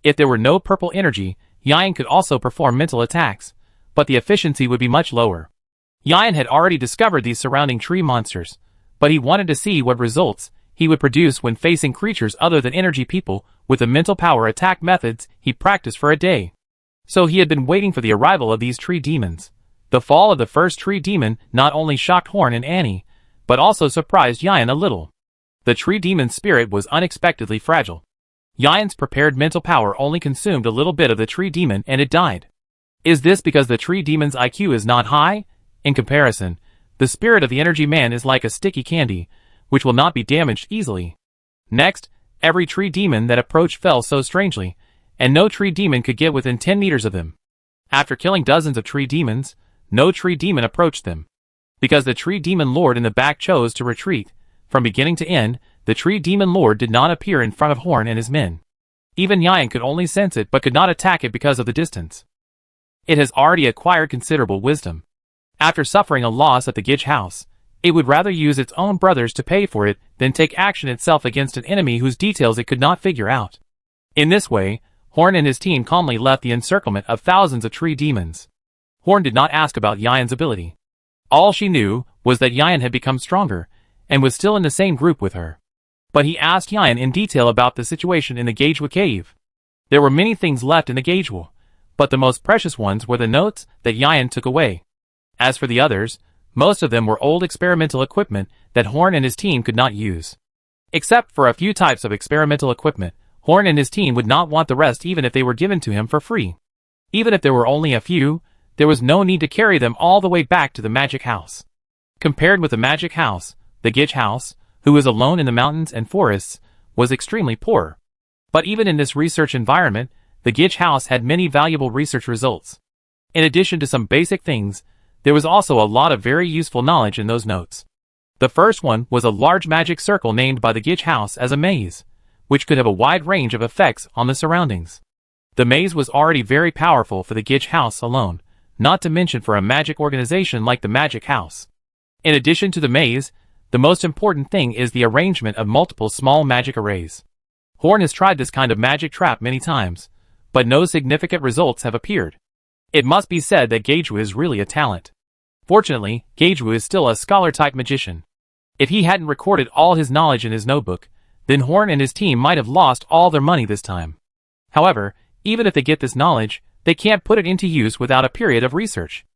If there were no purple energy, Yian could also perform mental attacks, but the efficiency would be much lower. Yian had already discovered these surrounding tree monsters, but he wanted to see what results he would produce when facing creatures other than energy people with the mental power attack methods he practiced for a day. So he had been waiting for the arrival of these tree demons. The fall of the first tree demon not only shocked Horn and Annie, but also surprised Yian a little. The tree demon's spirit was unexpectedly fragile. Yian's prepared mental power only consumed a little bit of the tree demon and it died. Is this because the tree demon's IQ is not high? In comparison, the spirit of the Energy Man is like a sticky candy, which will not be damaged easily. Next, every tree demon that approached fell so strangely, and no tree demon could get within 10 meters of them. After killing dozens of tree demons, no tree demon approached them. Because the tree demon lord in the back chose to retreat, from beginning to end, the tree demon lord did not appear in front of Horn and his men. Even Yian could only sense it but could not attack it because of the distance. It has already acquired considerable wisdom. After suffering a loss at the Gitch house, it would rather use its own brothers to pay for it than take action itself against an enemy whose details it could not figure out. In this way, Horn and his team calmly left the encirclement of thousands of tree demons. Horn did not ask about Yian's ability. All she knew was that Yian had become stronger, and was still in the same group with her. But he asked Yian in detail about the situation in the Gagehwa cave. There were many things left in the Gagehwa, but the most precious ones were the notes that Yian took away. As for the others, most of them were old experimental equipment that Horn and his team could not use. Except for a few types of experimental equipment, Horn and his team would not want the rest even if they were given to him for free. Even if there were only a few, there was no need to carry them all the way back to the magic house. Compared with the magic house, the Gitch house, who was alone in the mountains and forests, was extremely poor. But even in this research environment, the Gitch house had many valuable research results. In addition to some basic things, there was also a lot of very useful knowledge in those notes. The first one was a large magic circle named by the Gitch house as a maze, which could have a wide range of effects on the surroundings. The maze was already very powerful for the Gitch house alone, not to mention for a magic organization like the magic house. In addition to the maze, the most important thing is the arrangement of multiple small magic arrays. Horn has tried this kind of magic trap many times, but no significant results have appeared. It must be said that Gagewu is really a talent. Fortunately, Gagewu is still a scholar-type magician. If he hadn't recorded all his knowledge in his notebook, then Horn and his team might have lost all their money this time. However, even if they get this knowledge, they can't put it into use without a period of research.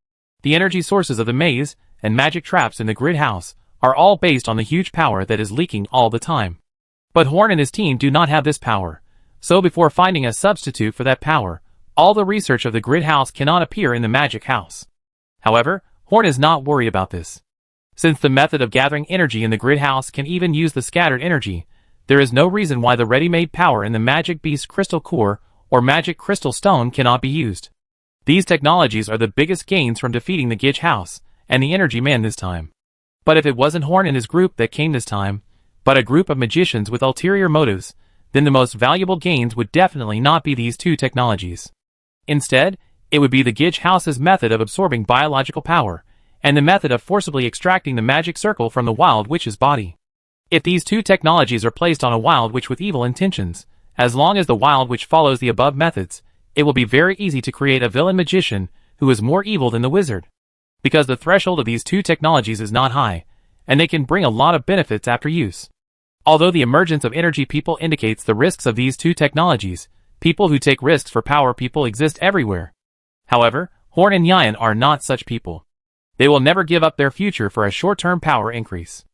The energy sources of the maze and magic traps in the grid house are all based on the huge power that is leaking all the time. But Horn and his team do not have this power, so before finding a substitute for that power, all the research of the grid house cannot appear in the magic house. However, Horn is not worried about this. Since the method of gathering energy in the grid house can even use the scattered energy, there is no reason why the ready-made power in the Magic Beast Crystal Core or Magic Crystal Stone cannot be used. These technologies are the biggest gains from defeating the Gidge House and the Energy Man this time. But if it wasn't Horn and his group that came this time, but a group of magicians with ulterior motives, then the most valuable gains would definitely not be these two technologies. Instead, it would be the Gidge House's method of absorbing biological power, and the method of forcibly extracting the magic circle from the Wild Witch's body. If these two technologies are placed on a Wild Witch with evil intentions, as long as the Wild Witch follows the above methods, it will be very easy to create a villain magician who is more evil than the wizard. Because the threshold of these two technologies is not high, and they can bring a lot of benefits after use. Although the emergence of energy people indicates the risks of these two technologies, people who take risks for power people exist everywhere. However, Horn and Yian are not such people. They will never give up their future for a short-term power increase.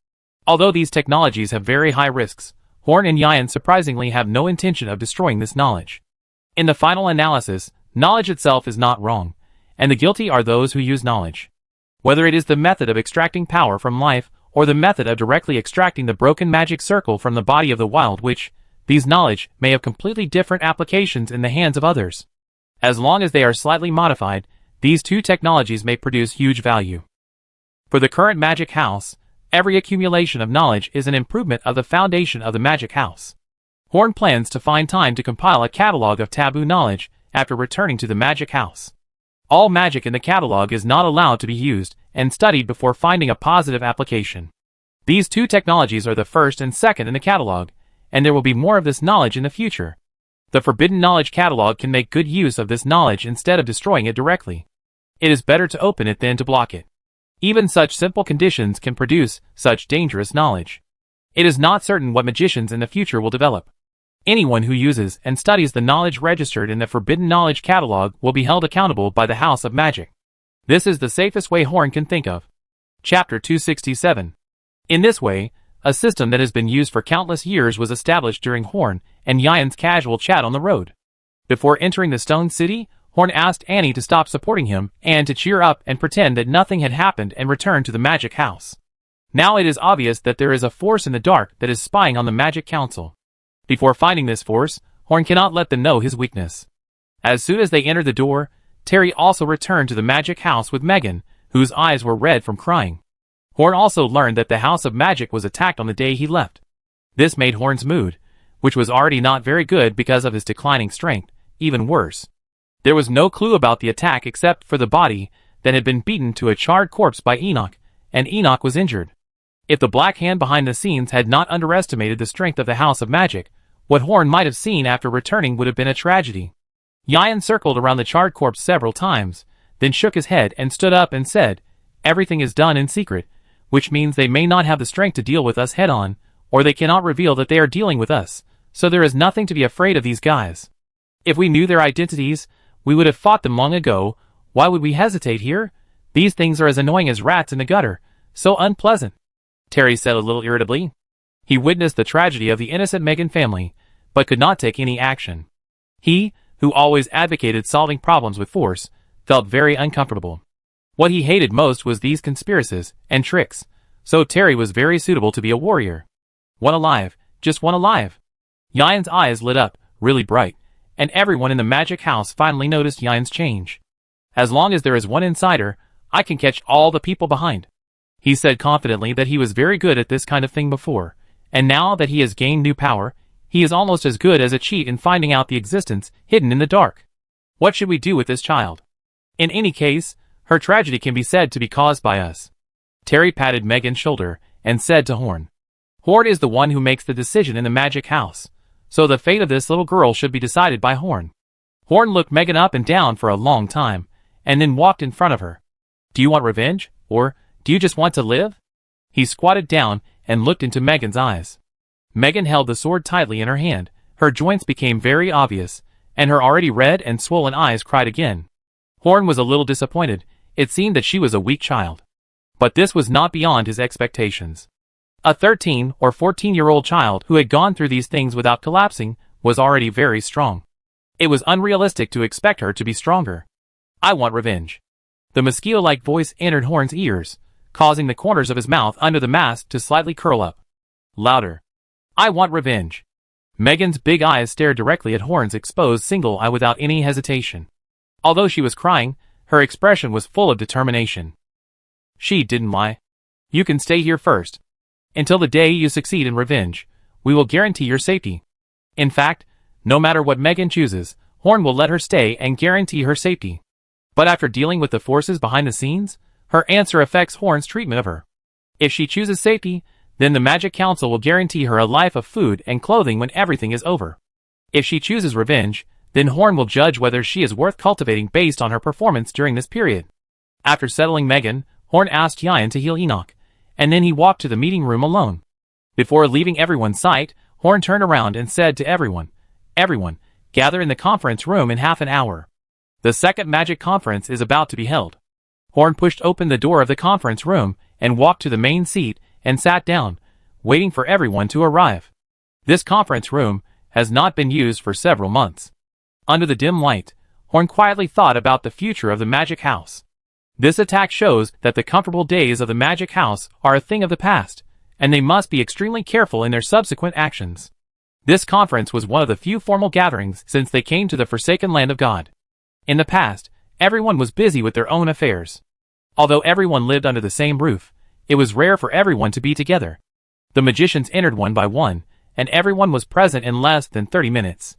Although these technologies have very high risks, Horn and Yian surprisingly have no intention of destroying this knowledge. In the final analysis, knowledge itself is not wrong, and the guilty are those who use knowledge. Whether it is the method of extracting power from life, or the method of directly extracting the broken magic circle from the body of the Wild Witch, these knowledge may have completely different applications in the hands of others. As long as they are slightly modified, these two technologies may produce huge value. For the current magic house, every accumulation of knowledge is an improvement of the foundation of the magic house. Horn plans to find time to compile a catalog of taboo knowledge after returning to the magic house. All magic in the catalog is not allowed to be used and studied before finding a positive application. These two technologies are the first and second in the catalog, and there will be more of this knowledge in the future. The Forbidden Knowledge catalog can make good use of this knowledge instead of destroying it directly. It is better to open it than to block it. Even such simple conditions can produce such dangerous knowledge. It is not certain what magicians in the future will develop. Anyone who uses and studies the knowledge registered in the Forbidden Knowledge catalog will be held accountable by the House of Magic. This is the safest way Horn can think of. Chapter 267. In this way, a system that has been used for countless years was established during Horn and Yian's casual chat on the road. Before entering the Stone City, Horn asked Annie to stop supporting him and to cheer up and pretend that nothing had happened and return to the Magic House. Now it is obvious that there is a force in the dark that is spying on the Magic Council. Before finding this force, Horn cannot let them know his weakness. As soon as they entered the door, Terry also returned to the Magic House with Megan, whose eyes were red from crying. Horn also learned that the House of Magic was attacked on the day he left. This made Horn's mood, which was already not very good because of his declining strength, even worse. There was no clue about the attack except for the body that had been beaten to a charred corpse by Enoch, and Enoch was injured. If the Black Hand behind the scenes had not underestimated the strength of the House of Magic, what Horn might have seen after returning would have been a tragedy. Yian circled around the charred corpse several times, then shook his head and stood up and said, "Everything is done in secret, which means they may not have the strength to deal with us head-on, or they cannot reveal that they are dealing with us, so there is nothing to be afraid of these guys. If we knew their identities, we would have fought them long ago. Why would we hesitate here? These things are as annoying as rats in the gutter, so unpleasant," Terry said a little irritably. He witnessed the tragedy of the innocent Megan family, but could not take any action. He, who always advocated solving problems with force, felt very uncomfortable. What he hated most was these conspiracies and tricks, so Terry was very suitable to be a warrior. One alive, just one alive. Yian's eyes lit up, really bright, and everyone in the Magic House finally noticed Yian's change. "As long as there is one insider, I can catch all the people behind." He said confidently that he was very good at this kind of thing before, and now that he has gained new power, he is almost as good as a cheat in finding out the existence hidden in the dark. What should we do with this child? In any case, her tragedy can be said to be caused by us. Terry patted Megan's shoulder and said to Horn. Horn is the one who makes the decision in the magic house, so the fate of this little girl should be decided by Horn. Horn looked Megan up and down for a long time, and then walked in front of her. Do you want revenge, or do you just want to live? He squatted down and looked into Megan's eyes. Megan held the sword tightly in her hand. Her joints became very obvious, and her already red and swollen eyes cried again. Horn was a little disappointed. It seemed that she was a weak child. But this was not beyond his expectations. A 13 or 14-year-old child who had gone through these things without collapsing was already very strong. It was unrealistic to expect her to be stronger. I want revenge. The mosquito-like voice entered Horn's ears, causing the corners of his mouth under the mask to slightly curl up. Louder. I want revenge. Megan's big eyes stared directly at Horn's exposed single eye without any hesitation. Although she was crying, her expression was full of determination. She didn't lie. You can stay here first. Until the day you succeed in revenge, we will guarantee your safety. In fact, no matter what Megan chooses, Horn will let her stay and guarantee her safety. But after dealing with the forces behind the scenes, her answer affects Horn's treatment of her. If she chooses safety, then the Magic Council will guarantee her a life of food and clothing when everything is over. If she chooses revenge, then Horn will judge whether she is worth cultivating based on her performance during this period. After settling Megan, Horn asked Yian to heal Enoch, and then he walked to the meeting room alone. Before leaving everyone's sight, Horn turned around and said to everyone, Everyone, gather in the conference room in half an hour. The second magic conference is about to be held. Horn pushed open the door of the conference room and walked to the main seat and sat down, waiting for everyone to arrive. This conference room has not been used for several months. Under the dim light, Horn quietly thought about the future of the magic house. This attack shows that the comfortable days of the magic house are a thing of the past, and they must be extremely careful in their subsequent actions. This conference was one of the few formal gatherings since they came to the Forsaken Land of God. In the past, everyone was busy with their own affairs. Although everyone lived under the same roof, it was rare for everyone to be together. The magicians entered one by one, and everyone was present in less than 30 minutes.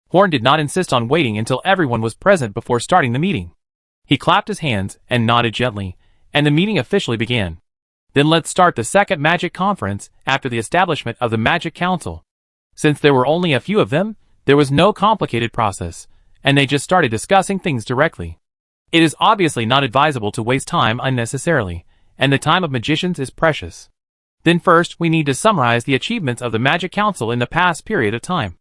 Horn did not insist on waiting until everyone was present before starting the meeting. He clapped his hands and nodded gently, and the meeting officially began. Then let's start the second magic conference after the establishment of the Magic Council. Since there were only a few of them, there was no complicated process, and they just started discussing things directly. It is obviously not advisable to waste time unnecessarily, and the time of magicians is precious. Then first we need to summarize the achievements of the Magic Council in the past period of time.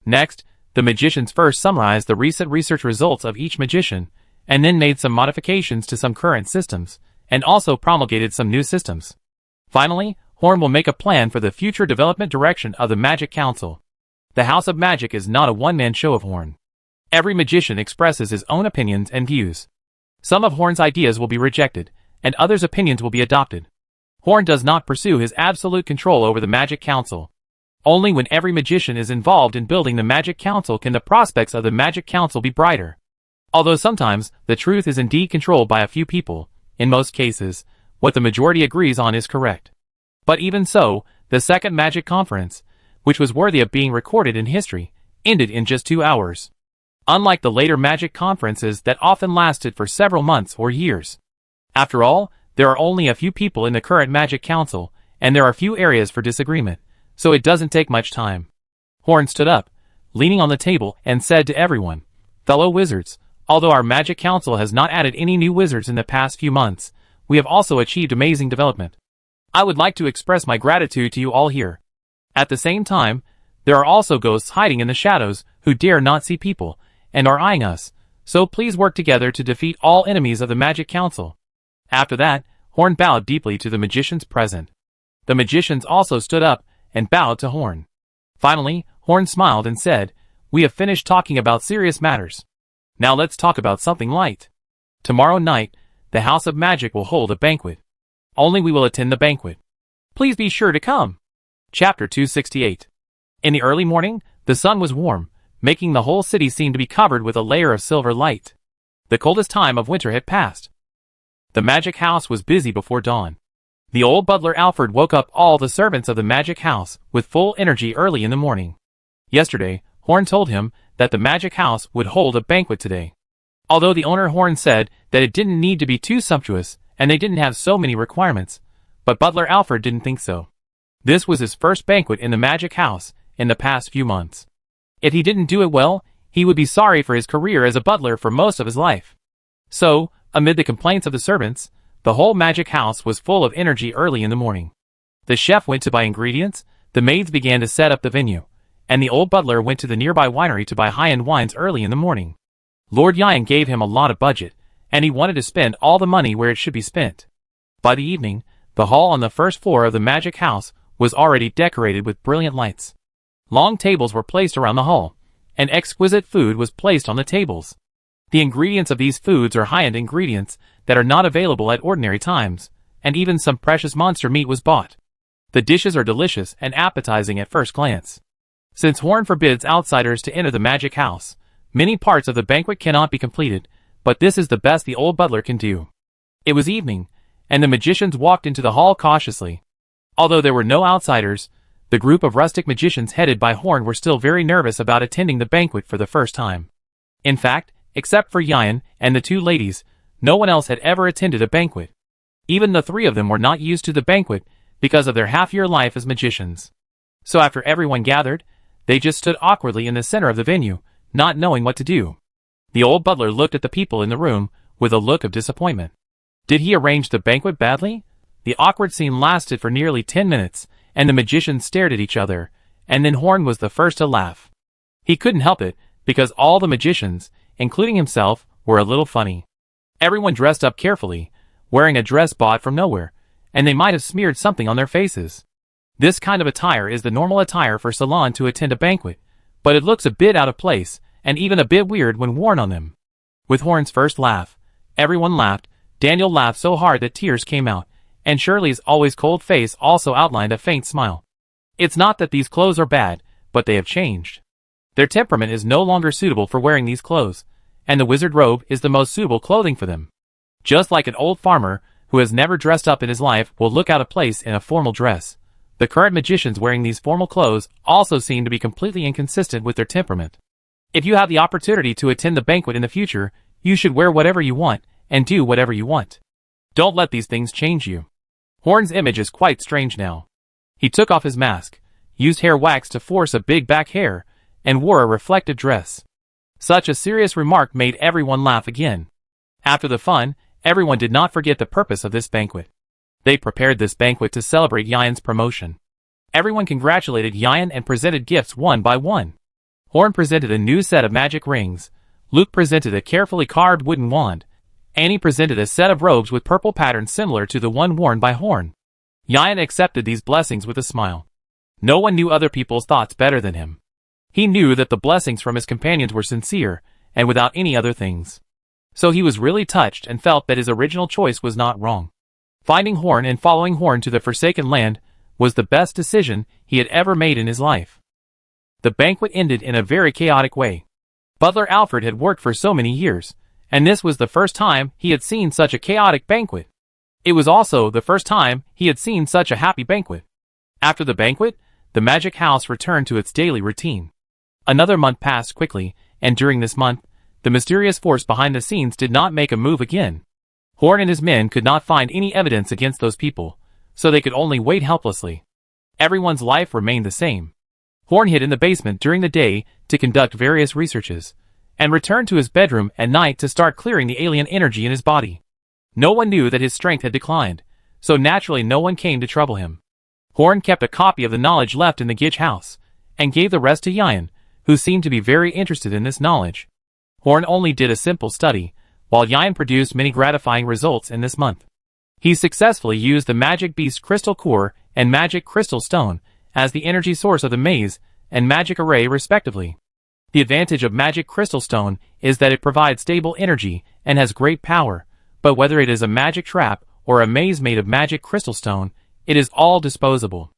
Next, the magicians first summarized the recent research results of each magician, and then made some modifications to some current systems, and also promulgated some new systems. Finally, Horn will make a plan for the future development direction of the Magic Council. The House of Magic is not a one-man show of Horn. Every magician expresses his own opinions and views. Some of Horn's ideas will be rejected, and others' opinions will be adopted. Horn does not pursue his absolute control over the Magic Council. Only when every magician is involved in building the Magic Council can the prospects of the Magic Council be brighter. Although sometimes the truth is indeed controlled by a few people, in most cases, what the majority agrees on is correct. But even so, the second Magic Conference, which was worthy of being recorded in history, ended in just 2 hours. Unlike the later Magic Conferences that often lasted for several months or years. After all, there are only a few people in the current Magic Council, and there are few areas for disagreement, so it doesn't take much time. Horn stood up, leaning on the table, and said to everyone, Fellow wizards, although our Magic Council has not added any new wizards in the past few months, we have also achieved amazing development. I would like to express my gratitude to you all here. At the same time, there are also ghosts hiding in the shadows who dare not see people, and are eyeing us, so please work together to defeat all enemies of the Magic Council. After that, Horn bowed deeply to the magicians present. The magicians also stood up and bowed to Horn. Finally, Horn smiled and said, We have finished talking about serious matters. Now let's talk about something light. Tomorrow night, the House of Magic will hold a banquet. Only we will attend the banquet. Please be sure to come. Chapter 268. In the early morning, the sun was warm, making the whole city seem to be covered with a layer of silver light. The coldest time of winter had passed. The magic house was busy before dawn. The old butler Alfred woke up all the servants of the magic house with full energy early in the morning. Yesterday, Horn told him that the magic house would hold a banquet today. Although the owner Horn said that it didn't need to be too sumptuous and they didn't have so many requirements, But Butler Alfred didn't think so. This was his first banquet in the magic house in the past few months. If he didn't do it well, he would be sorry for his career as a butler for most of his life. So, amid the complaints of the servants, the whole magic house was full of energy early in the morning. The chef went to buy ingredients, the maids began to set up the venue, and the old butler went to the nearby winery to buy high-end wines early in the morning. Lord Yan gave him a lot of budget, and he wanted to spend all the money where it should be spent. By the evening, the hall on the first floor of the magic house was already decorated with brilliant lights. Long tables were placed around the hall, and exquisite food was placed on the tables. The ingredients of these foods are high-end ingredients that are not available at ordinary times, and even some precious monster meat was bought. The dishes are delicious and appetizing at first glance. Since Horn forbids outsiders to enter the magic house, many parts of the banquet cannot be completed, but this is the best the old butler can do. It was evening, and the magicians walked into the hall cautiously. Although there were no outsiders, the group of rustic magicians headed by Horn were still very nervous about attending the banquet for the first time. In fact, except for Yan and the two ladies, no one else had ever attended a banquet. Even the three of them were not used to the banquet because of their half-year life as magicians. So after everyone gathered, they just stood awkwardly in the center of the venue, not knowing what to do. The old butler looked at the people in the room with a look of disappointment. Did he arrange the banquet badly? The awkward scene lasted for nearly 10 minutes, and the magicians stared at each other, and then Horn was the first to laugh. He couldn't help it, because all the magicians, including himself, were a little funny. Everyone dressed up carefully, wearing a dress bought from nowhere, and they might have smeared something on their faces. This kind of attire is the normal attire for salon to attend a banquet, but it looks a bit out of place, and even a bit weird when worn on them. With Horn's first laugh, everyone laughed. Daniel laughed so hard that tears came out, and Shirley's always cold face also outlined a faint smile. It's not that these clothes are bad, but they have changed. Their temperament is no longer suitable for wearing these clothes, and the wizard robe is the most suitable clothing for them. Just like an old farmer who has never dressed up in his life will look out of place in a formal dress, the current magicians wearing these formal clothes also seem to be completely inconsistent with their temperament. If you have the opportunity to attend the banquet in the future, you should wear whatever you want and do whatever you want. Don't let these things change you. Horn's image is quite strange now. He took off his mask, used hair wax to force a big back hair, and wore a reflective dress. Such a serious remark made everyone laugh again. After the fun, everyone did not forget the purpose of this banquet. They prepared this banquet to celebrate Yan's promotion. Everyone congratulated Yan and presented gifts one by one. Horn presented a new set of magic rings, Luke presented a carefully carved wooden wand, Annie presented a set of robes with purple patterns similar to the one worn by Horn. Yan accepted these blessings with a smile. No one knew other people's thoughts better than him. He knew that the blessings from his companions were sincere, and without any other things. So he was really touched and felt that his original choice was not wrong. Finding Horn and following Horn to the Forsaken Land was the best decision he had ever made in his life. The banquet ended in a very chaotic way. Butler Alfred had worked for so many years, and this was the first time he had seen such a chaotic banquet. It was also the first time he had seen such a happy banquet. After the banquet, the magic house returned to its daily routine. Another month passed quickly, and during this month, the mysterious force behind the scenes did not make a move again. Horn and his men could not find any evidence against those people, so they could only wait helplessly. Everyone's life remained the same. Horn hid in the basement during the day to conduct various researches, and returned to his bedroom at night to start clearing the alien energy in his body. No one knew that his strength had declined, so naturally no one came to trouble him. Horn kept a copy of the knowledge left in the Gitch house, and gave the rest to Yan, who seemed to be very interested in this knowledge. Horn only did a simple study, while Yan produced many gratifying results in this month. He successfully used the Magic Beast Crystal Core and Magic Crystal Stone as the energy source of the maze and magic array respectively. The advantage of Magic Crystal Stone is that it provides stable energy and has great power, but whether it is a magic trap or a maze made of Magic Crystal Stone, it is all disposable.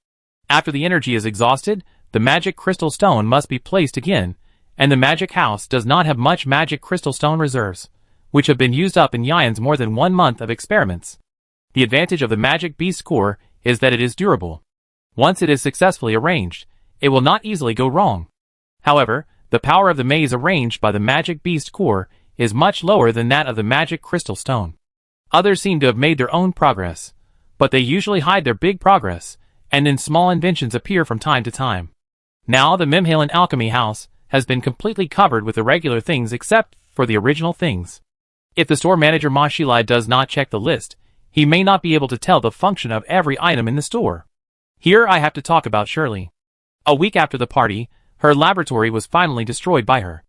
After the energy is exhausted, the Magic Crystal Stone must be placed again, and the magic house does not have much Magic Crystal Stone reserves, which have been used up in Yan's more than 1 month of experiments. The advantage of the Magic Beast Core is that it is durable. Once it is successfully arranged, it will not easily go wrong. However, the power of the maze arranged by the Magic Beast Core is much lower than that of the Magic Crystal Stone. Others seem to have made their own progress, but they usually hide their big progress, and then small inventions appear from time to time. Now the Mimhalen Alchemy House has been completely covered with irregular things except for the original things. If the store manager Moshili does not check the list, he may not be able to tell the function of every item in the store. Here I have to talk about Shirley. A week after the party, her laboratory was finally destroyed by her.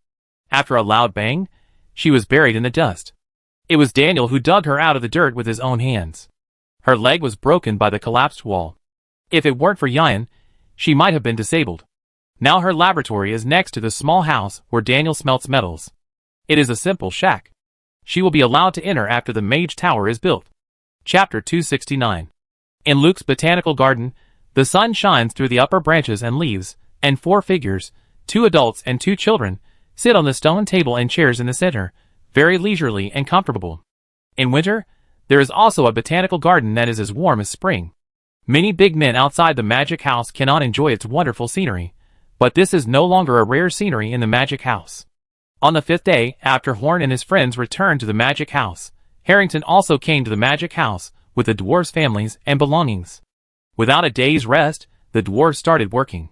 After a loud bang, she was buried in the dust. It was Daniel who dug her out of the dirt with his own hands. Her leg was broken by the collapsed wall. If it weren't for Yan, she might have been disabled. Now her laboratory is next to the small house where Daniel smelts metals. It is a simple shack. She will be allowed to enter after the Mage Tower is built. Chapter 269. In Luke's botanical garden, the sun shines through the upper branches and leaves, and 4 figures, 2 adults and 2 children, sit on the stone table and chairs in the center, very leisurely and comfortable. In winter, there is also a botanical garden that is as warm as spring. Many big men outside the magic house cannot enjoy its wonderful scenery, but this is no longer a rare scenery in the magic house. On the 5th day, after Horn and his friends returned to the magic house, Harrington also came to the magic house with the dwarves' families and belongings. Without a day's rest, the dwarves started working.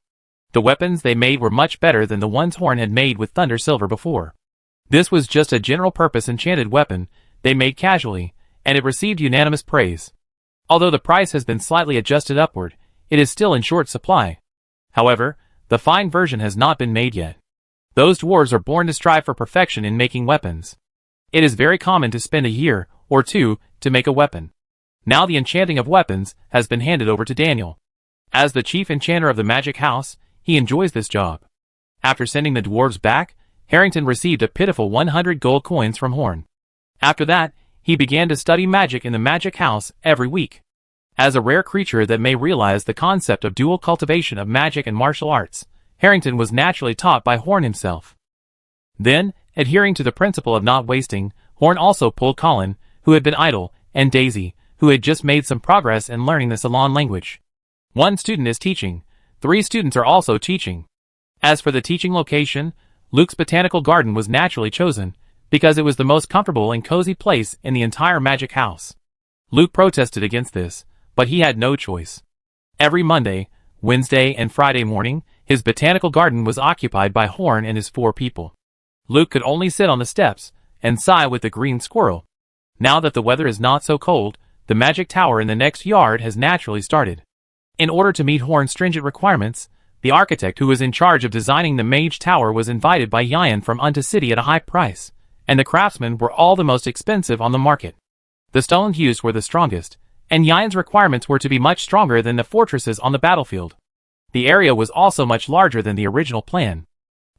The weapons they made were much better than the ones Horn had made with Thunder Silver before. This was just a general-purpose enchanted weapon they made casually, and it received unanimous praise. Although the price has been slightly adjusted upward, it is still in short supply. However, the fine version has not been made yet. Those dwarves are born to strive for perfection in making weapons. It is very common to spend a year or 2 to make a weapon. Now the enchanting of weapons has been handed over to Daniel. As the chief enchanter of the magic house, he enjoys this job. After sending the dwarves back, Harrington received a pitiful 100 gold coins from Horn. After that, he began to study magic in the magic house every week. As a rare creature that may realize the concept of dual cultivation of magic and martial arts, Harrington was naturally taught by Horn himself. Then, adhering to the principle of not wasting, Horn also pulled Colin, who had been idle, and Daisy, who had just made some progress in learning the Salon language. 1 student is teaching, 3 students are also teaching. As for the teaching location, Luke's botanical garden was naturally chosen, because it was the most comfortable and cozy place in the entire magic house. Luke protested against this, but he had no choice. Every Monday, Wednesday, and Friday morning, his botanical garden was occupied by Horn and his 4 people. Luke could only sit on the steps and sigh with the green squirrel. Now that the weather is not so cold, the magic tower in the next yard has naturally started. In order to meet Horn's stringent requirements, the architect who was in charge of designing the Mage Tower was invited by Yan from Unta City at a high price, and the craftsmen were all the most expensive on the market. The stones used were the strongest, and Yan's requirements were to be much stronger than the fortresses on the battlefield. The area was also much larger than the original plan.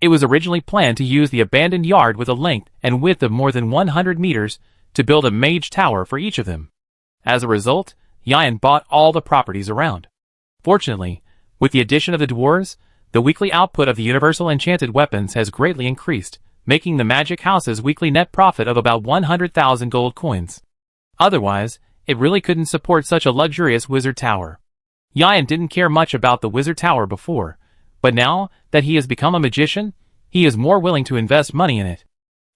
It was originally planned to use the abandoned yard with a length and width of more than 100 meters to build a Mage Tower for each of them. As a result, Yan bought all the properties around. Fortunately, with the addition of the dwarves, the weekly output of the universal enchanted weapons has greatly increased, making the magic house's weekly net profit of about 100,000 gold coins. Otherwise, it really couldn't support such a luxurious wizard tower. Yan didn't care much about the wizard tower before, but now that he has become a magician, he is more willing to invest money in it.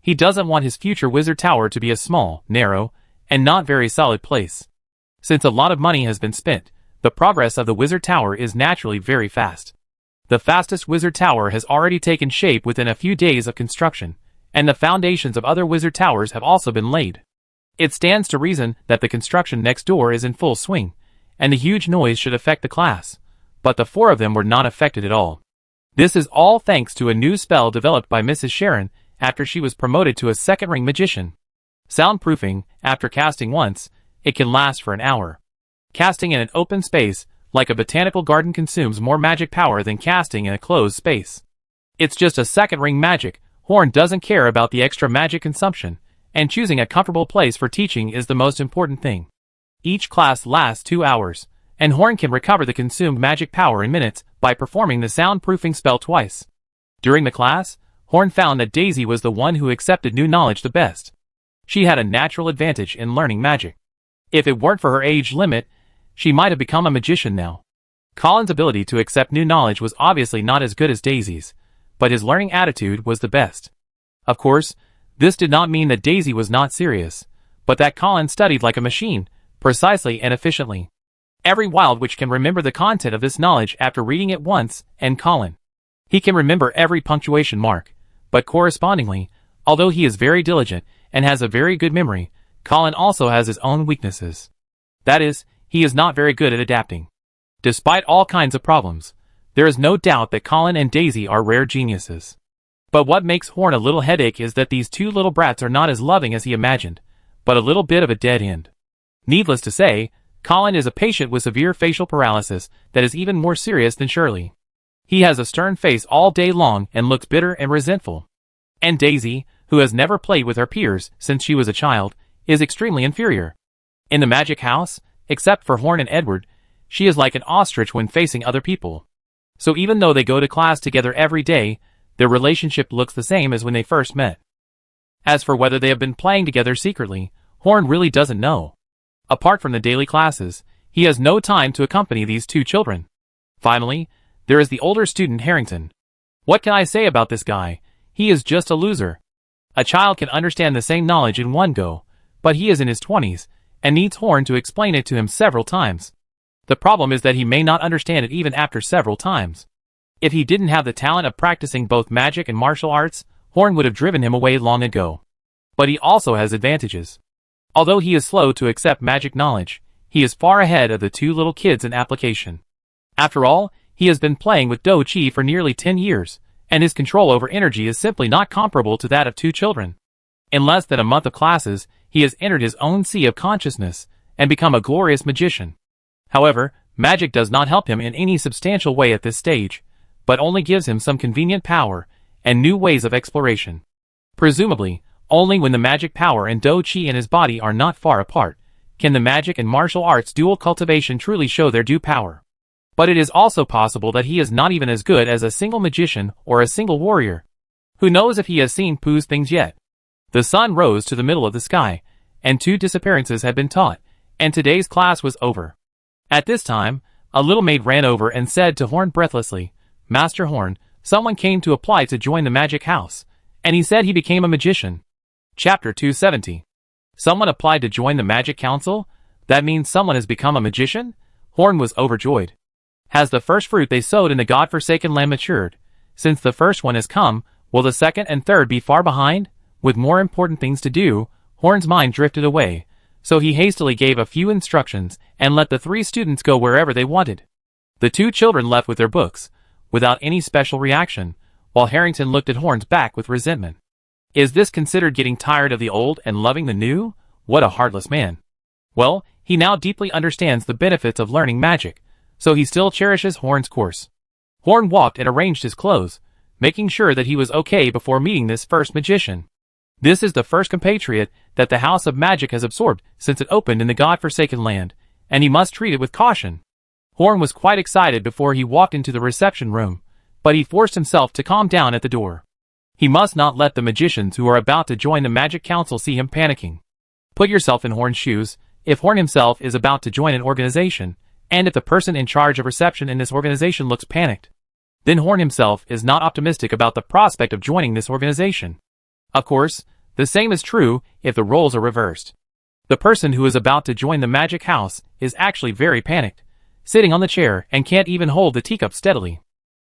He doesn't want his future wizard tower to be a small, narrow, and not very solid place. Since a lot of money has been spent, the progress of the wizard tower is naturally very fast. The fastest wizard tower has already taken shape within a few days of construction, and the foundations of other wizard towers have also been laid. It stands to reason that the construction next door is in full swing, and the huge noise should affect the class, but the 4 of them were not affected at all. This is all thanks to a new spell developed by Mrs. Sharon after she was promoted to a second-ring magician. Soundproofing, after casting once, it can last for an hour. Casting in an open space, like a botanical garden, consumes more magic power than casting in a closed space. It's just a second-ring magic. Horn doesn't care about the extra magic consumption, and choosing a comfortable place for teaching is the most important thing. Each class lasts 2 hours, and Horn can recover the consumed magic power in minutes by performing the soundproofing spell twice. During the class, Horn found that Daisy was the one who accepted new knowledge the best. She had a natural advantage in learning magic. If it weren't for her age limit, she might have become a magician now. Colin's ability to accept new knowledge was obviously not as good as Daisy's, but his learning attitude was the best. Of course, this did not mean that Daisy was not serious, but that Colin studied like a machine, precisely and efficiently. Every wild witch can remember the content of this knowledge after reading it once, and Colin. He can remember every punctuation mark, but correspondingly, although he is very diligent and has a very good memory, Colin also has his own weaknesses. That is, he is not very good at adapting. Despite all kinds of problems, there is no doubt that Colin and Daisy are rare geniuses. But what makes Horn a little headache is that these two little brats are not as loving as he imagined, but a little bit of a dead end. Needless to say, Colin is a patient with severe facial paralysis that is even more serious than Shirley. He has a stern face all day long and looks bitter and resentful. And Daisy, who has never played with her peers since she was a child, is extremely inferior. In the magic house, except for Horn and Edward, she is like an ostrich when facing other people. So even though they go to class together every day, their relationship looks the same as when they first met. As for whether they have been playing together secretly, Horn really doesn't know. Apart from the daily classes, he has no time to accompany these two children. Finally, there is the older student Harrington. What can I say about this guy? He is just a loser. A child can understand the same knowledge in one go, but he is in his 20s, and needs Horn to explain it to him several times. The problem is that he may not understand it even after several times. If he didn't have the talent of practicing both magic and martial arts, Horn would have driven him away long ago. But he also has advantages. Although he is slow to accept magic knowledge, he is far ahead of the two little kids in application. After all, he has been playing with Do Chi for nearly 10 years, and his control over energy is simply not comparable to that of two children. In less than a month of classes, he has entered his own sea of consciousness and become a glorious magician. However, magic does not help him in any substantial way at this stage, but only gives him some convenient power and new ways of exploration. Presumably, only when the magic power and Do Chi in his body are not far apart, can the magic and martial arts dual cultivation truly show their due power. But it is also possible that he is not even as good as a single magician or a single warrior. Who knows if he has seen Pooh's things yet? The sun rose to the middle of the sky, and 2 disappearances had been taught, and today's class was over. At this time, a little maid ran over and said to Horn breathlessly, "Master Horn, someone came to apply to join the magic house, and he said he became a magician." Chapter 270. Someone applied to join the magic council? That means someone has become a magician? Horn was overjoyed. Has the first fruit they sowed in the God-forsaken land matured? Since the first one has come, will the second and third be far behind? With more important things to do, Horn's mind drifted away, so he hastily gave a few instructions and let the 3 students go wherever they wanted. The 2 children left with their books, without any special reaction, while Harrington looked at Horn's back with resentment. Is this considered getting tired of the old and loving the new? What a heartless man. Well, he now deeply understands the benefits of learning magic, so he still cherishes Horn's course. Horn walked and arranged his clothes, making sure that he was okay before meeting this first magician. This is the first compatriot that the House of Magic has absorbed since it opened in the God-forsaken land, and he must treat it with caution. Horn was quite excited before he walked into the reception room, but he forced himself to calm down at the door. He must not let the magicians who are about to join the Magic Council see him panicking. Put yourself in Horn's shoes. If Horn himself is about to join an organization, and if the person in charge of reception in this organization looks panicked, then Horn himself is not optimistic about the prospect of joining this organization. Of course, the same is true if the roles are reversed. The person who is about to join the magic house is actually very panicked, sitting on the chair and can't even hold the teacup steadily.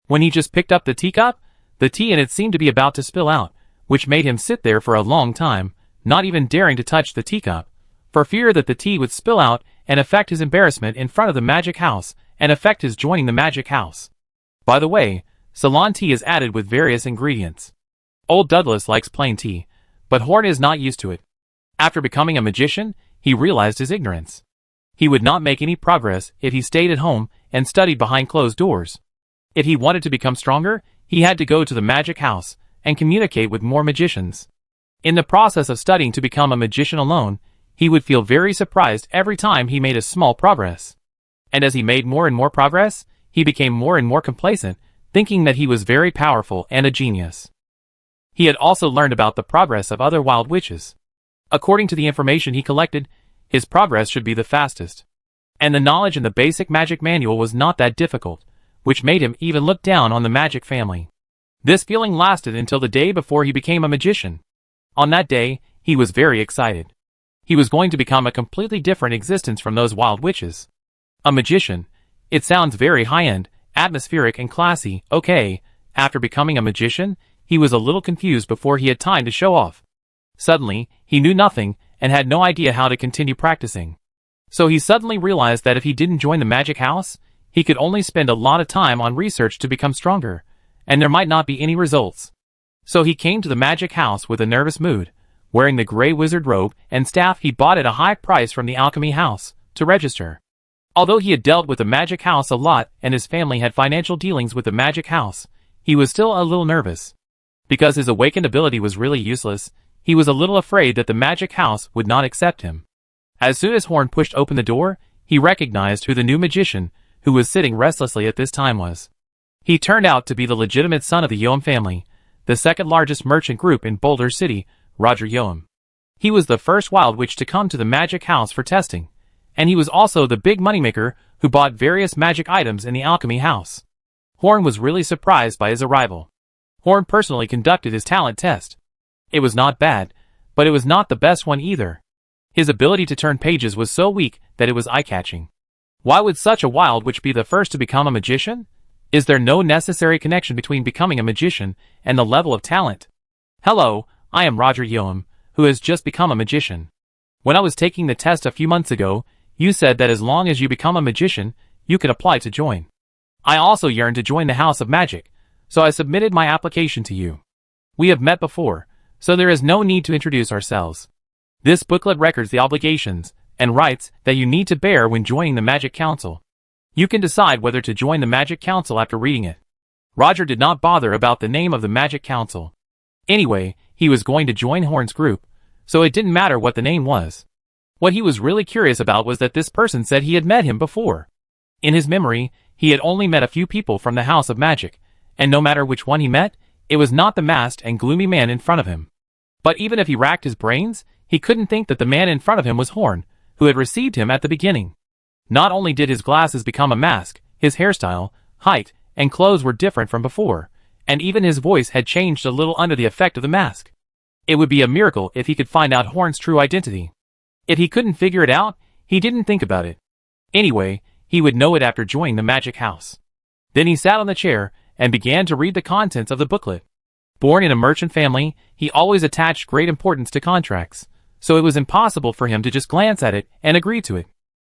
When he just picked up the teacup, the tea in it seemed to be about to spill out, which made him sit there for a long time, not even daring to touch the teacup, for fear that the tea would spill out and affect his embarrassment in front of the magic house and affect his joining the magic house. By the way, Ceylon tea is added with various ingredients. Old Douglas likes plain tea, but Horn is not used to it. After becoming a magician, he realized his ignorance. He would not make any progress if he stayed at home and studied behind closed doors. If he wanted to become stronger, he had to go to the magic house and communicate with more magicians. In the process of studying to become a magician alone, he would feel very surprised every time he made a small progress. And as he made more and more progress, he became more and more complacent, thinking that he was very powerful and a genius. He had also learned about the progress of other wild witches. According to the information he collected, his progress should be the fastest. And the knowledge in the basic magic manual was not that difficult, which made him even look down on the magic family. This feeling lasted until the day before he became a magician. On that day, he was very excited. He was going to become a completely different existence from those wild witches. A magician. It sounds very high-end, atmospheric and classy. Okay, after becoming a magician, he was a little confused before he had time to show off. Suddenly, he knew nothing and had no idea how to continue practicing. So he suddenly realized that if he didn't join the magic house, he could only spend a lot of time on research to become stronger, and there might not be any results. So he came to the magic house with a nervous mood, wearing the gray wizard robe and staff he bought at a high price from the alchemy house, to register. Although he had dealt with the magic house a lot and his family had financial dealings with the magic house, he was still a little nervous. Because his awakened ability was really useless, he was a little afraid that the magic house would not accept him. As soon as Horn pushed open the door, he recognized who the new magician, who was sitting restlessly at this time, was. He turned out to be the legitimate son of the Yoam family, the second largest merchant group in Boulder City, Roger Yoam. He was the first wild witch to come to the magic house for testing, and he was also the big moneymaker who bought various magic items in the alchemy house. Horn was really surprised by his arrival. Horn personally conducted his talent test. It was not bad, but it was not the best one either. His ability to turn pages was so weak that it was eye-catching. Why would such a wild witch be the first to become a magician? Is there no necessary connection between becoming a magician and the level of talent? Hello, I am Roger Yoam, who has just become a magician. When I was taking the test a few months ago, you said that as long as you become a magician, you could apply to join. I also yearn to join the House of Magic, so I submitted my application to you. We have met before, so there is no need to introduce ourselves. This booklet records the obligations and rights that you need to bear when joining the Magic Council. You can decide whether to join the Magic Council after reading it. Roger did not bother about the name of the Magic Council. Anyway, he was going to join Horn's group, so it didn't matter what the name was. What he was really curious about was that this person said he had met him before. In his memory, he had only met a few people from the House of Magic, and no matter which one he met, it was not the masked and gloomy man in front of him. But even if he racked his brains, he couldn't think that the man in front of him was Horn, who had received him at the beginning. Not only did his glasses become a mask, his hairstyle, height, and clothes were different from before, and even his voice had changed a little under the effect of the mask. It would be a miracle if he could find out Horn's true identity. If he couldn't figure it out, he didn't think about it. Anyway, he would know it after joining the magic house. Then he sat on the chair and began to read the contents of the booklet. Born in a merchant family, he always attached great importance to contracts, so it was impossible for him to just glance at it and agree to it.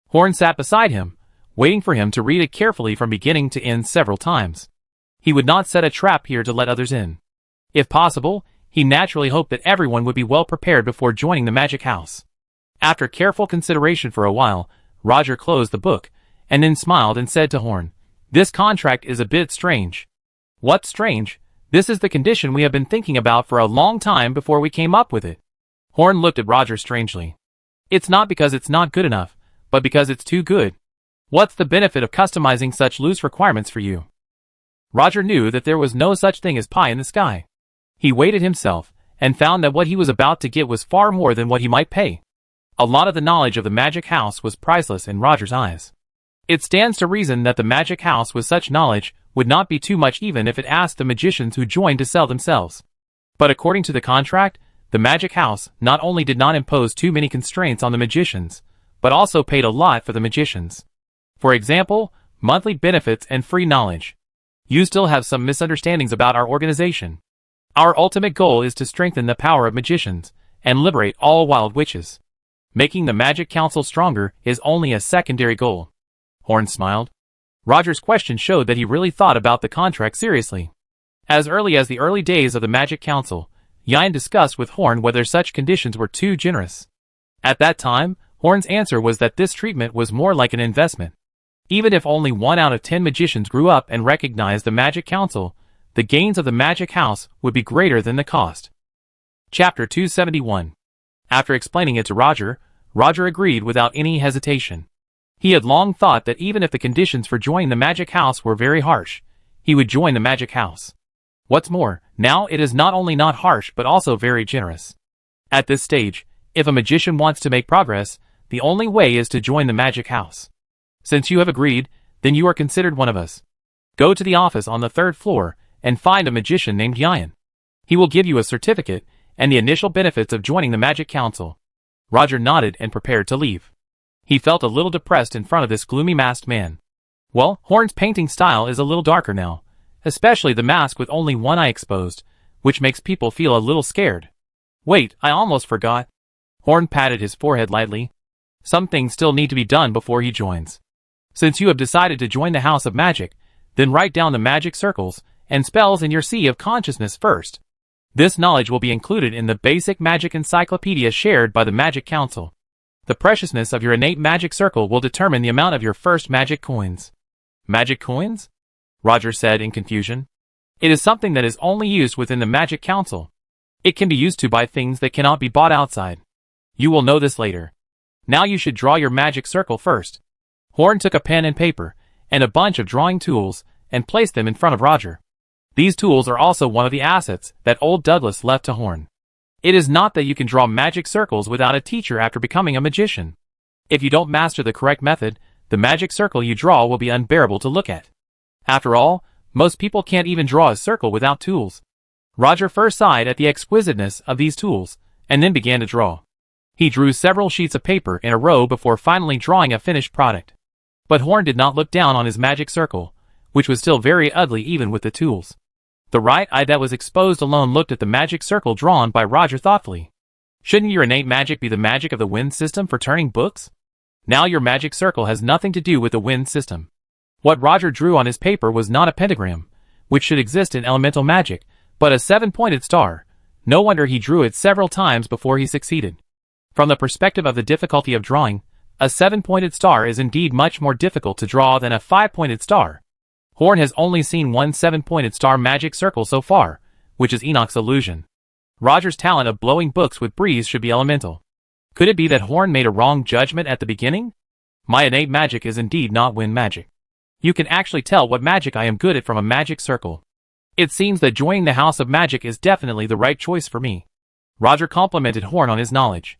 Horn sat beside him, waiting for him to read it carefully from beginning to end several times. He would not set a trap here to let others in. If possible, he naturally hoped that everyone would be well prepared before joining the magic house. After careful consideration for a while, Roger closed the book, and then smiled and said to Horn, "This contract is a bit strange." "What's strange? This is the condition we have been thinking about for a long time before we came up with it." Horn looked at Roger strangely. "It's not because it's not good enough, but because it's too good. What's the benefit of customizing such loose requirements for you?" Roger knew that there was no such thing as pie in the sky. He weighed it himself, and found that what he was about to get was far more than what he might pay. A lot of the knowledge of the magic house was priceless in Roger's eyes. It stands to reason that the magic house with such knowledge would not be too much even if it asked the magicians who joined to sell themselves. But according to the contract, the magic house not only did not impose too many constraints on the magicians, but also paid a lot for the magicians. For example, monthly benefits and free knowledge. You still have some misunderstandings about our organization. Our ultimate goal is to strengthen the power of magicians and liberate all wild witches. Making the Magic Council stronger is only a secondary goal. Horn smiled. Roger's question showed that he really thought about the contract seriously. As early as the early days of the Magic Council, Yin discussed with Horn whether such conditions were too generous. At that time, Horn's answer was that this treatment was more like an investment. Even if only 1 out of 10 magicians grew up and recognized the Magic Council, the gains of the Magic House would be greater than the cost. Chapter 271. After explaining it to Roger, Roger agreed without any hesitation. He had long thought that even if the conditions for joining the Magic House were very harsh, he would join the Magic House. What's more, now it is not only not harsh but also very generous. At this stage, if a magician wants to make progress, the only way is to join the Magic House. Since you have agreed, then you are considered one of us. Go to the office on the 3rd floor and find a magician named Yin. He will give you a certificate and the initial benefits of joining the Magic Council. Roger nodded and prepared to leave. He felt a little depressed in front of this gloomy masked man. Well, Horn's painting style is a little darker now, especially the mask with only one eye exposed, which makes people feel a little scared. Wait, I almost forgot. Horn patted his forehead lightly. Some things still need to be done before he joins. Since you have decided to join the House of Magic, then write down the magic circles and spells in your Sea of Consciousness first. This knowledge will be included in the basic magic encyclopedia shared by the Magic Council. The preciousness of your innate magic circle will determine the amount of your first magic coins. Magic coins? Roger said in confusion. It is something that is only used within the Magic Council. It can be used to buy things that cannot be bought outside. You will know this later. Now you should draw your magic circle first. Horn took a pen and paper, and a bunch of drawing tools, and placed them in front of Roger. These tools are also one of the assets that old Douglas left to Horn. It is not that you can draw magic circles without a teacher after becoming a magician. If you don't master the correct method, the magic circle you draw will be unbearable to look at. After all, most people can't even draw a circle without tools. Roger first sighed at the exquisiteness of these tools, and then began to draw. He drew several sheets of paper in a row before finally drawing a finished product. But Horn did not look down on his magic circle, which was still very ugly even with the tools. The right eye that was exposed alone looked at the magic circle drawn by Roger thoughtfully. Shouldn't your innate magic be the magic of the wind system for turning books? Now your magic circle has nothing to do with the wind system. What Roger drew on his paper was not a pentagram, which should exist in elemental magic, but a 7-pointed star. No wonder he drew it several times before he succeeded. From the perspective of the difficulty of drawing, a 7-pointed star is indeed much more difficult to draw than a 5-pointed star. Horn has only seen one 7-pointed star magic circle so far, which is Enoch's illusion. Roger's talent of blowing books with breeze should be elemental. Could it be that Horn made a wrong judgment at the beginning? My innate magic is indeed not wind magic. You can actually tell what magic I am good at from a magic circle. It seems that joining the House of Magic is definitely the right choice for me. Roger complimented Horn on his knowledge.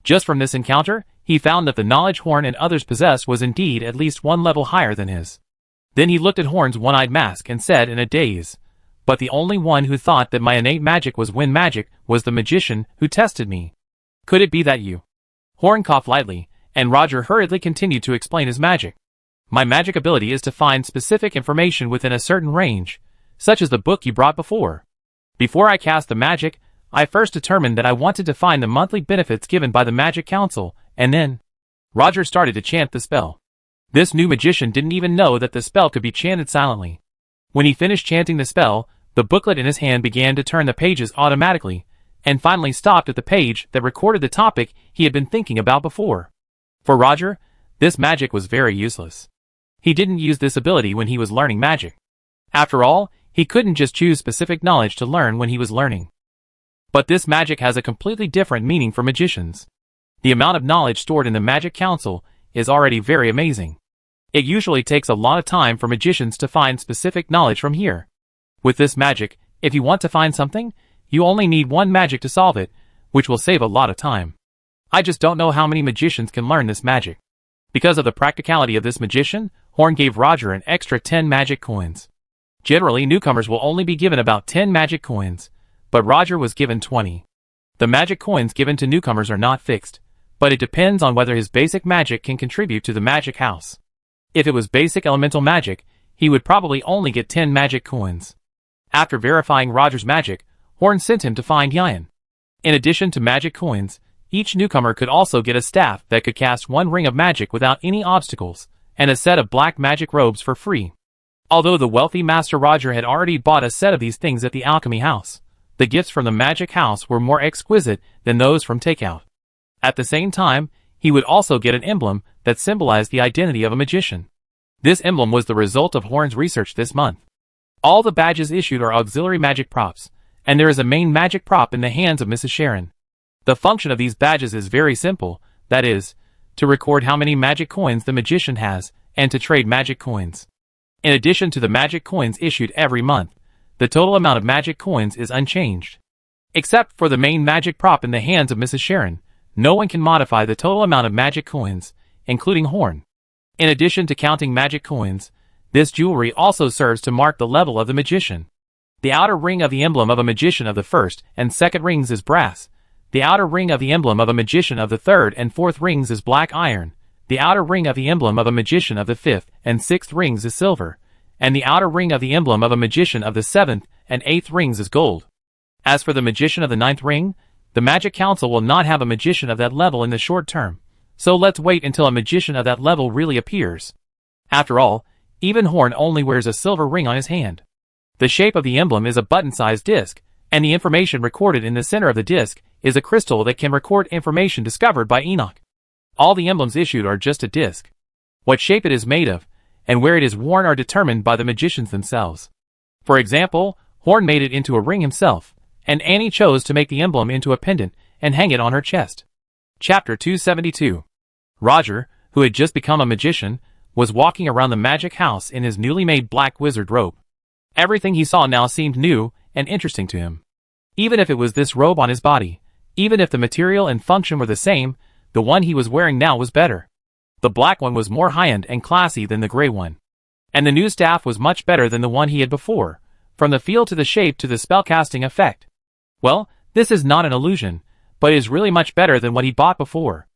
Just from this encounter, he found that the knowledge Horn and others possessed was indeed at least one level higher than his. Then he looked at Horn's one-eyed mask and said in a daze, "But the only one who thought that my innate magic was wind magic was the magician who tested me. Could it be that you?" Horn coughed lightly, and Roger hurriedly continued to explain his magic. "My magic ability is to find specific information within a certain range, such as the book you brought before. Before I cast the magic, I first determined that I wanted to find the monthly benefits given by the Magic Council, and then..." Roger started to chant the spell. This new magician didn't even know that the spell could be chanted silently. When he finished chanting the spell, the booklet in his hand began to turn the pages automatically, and finally stopped at the page that recorded the topic he had been thinking about before. For Roger, this magic was very useless. He didn't use this ability when he was learning magic. After all, he couldn't just choose specific knowledge to learn when he was learning. But this magic has a completely different meaning for magicians. The amount of knowledge stored in the Magic Council is already very amazing. It usually takes a lot of time for magicians to find specific knowledge from here. With this magic, if you want to find something, you only need one magic to solve it, which will save a lot of time. I just don't know how many magicians can learn this magic. Because of the practicality of this magician, Horn gave Roger an extra 10 magic coins. Generally, newcomers will only be given about 10 magic coins, but Roger was given 20. The magic coins given to newcomers are not fixed, but it depends on whether his basic magic can contribute to the magic house. If it was basic elemental magic, he would probably only get 10 magic coins. After verifying Roger's magic, Horn sent him to find Yan. In addition to magic coins, each newcomer could also get a staff that could cast one ring of magic without any obstacles, and a set of black magic robes for free. Although the wealthy Master Roger had already bought a set of these things at the Alchemy House, the gifts from the Magic House were more exquisite than those from Takeout. At the same time, he would also get an emblem that symbolized the identity of a magician. This emblem was the result of Horn's research this month. All the badges issued are auxiliary magic props, and there is a main magic prop in the hands of Mrs. Sharon. The function of these badges is very simple, that is, to record how many magic coins the magician has, and to trade magic coins. In addition to the magic coins issued every month, the total amount of magic coins is unchanged. Except for the main magic prop in the hands of Mrs. Sharon, no one can modify the total amount of magic coins, including Horn. In addition to counting magic coins, this jewelry also serves to mark the level of the magician. The outer ring of the emblem of a magician of the first and second rings is brass. The outer ring of the emblem of a magician of the third and fourth rings is black iron. the outer ring of the emblem of a magician of the 5th and 6th rings is silver, and the outer ring of the emblem of a magician of the 7th and 8th rings is gold. As for the magician of the 9th ring, the Magic Council will not have a magician of that level in the short term, so let's wait until a magician of that level really appears. After all, even Horn only wears a silver ring on his hand. The shape of the emblem is a button-sized disc, and the information recorded in the center of the disc is a crystal that can record information discovered by Enoch. All the emblems issued are just a disc. What shape it is made of, and where it is worn are determined by the magicians themselves. For example, Horn made it into a ring himself, and Annie chose to make the emblem into a pendant and hang it on her chest. Chapter 272. Roger, who had just become a magician, was walking around the magic house in his newly made black wizard robe. Everything he saw now seemed new and interesting to him. Even if it was this robe on his body, even if the material and function were the same, the one he was wearing now was better. The black one was more high-end and classy than the gray one. And the new staff was much better than the one he had before, from the feel to the shape to the spellcasting effect. Well, this is not an illusion, but is really much better than what he bought before.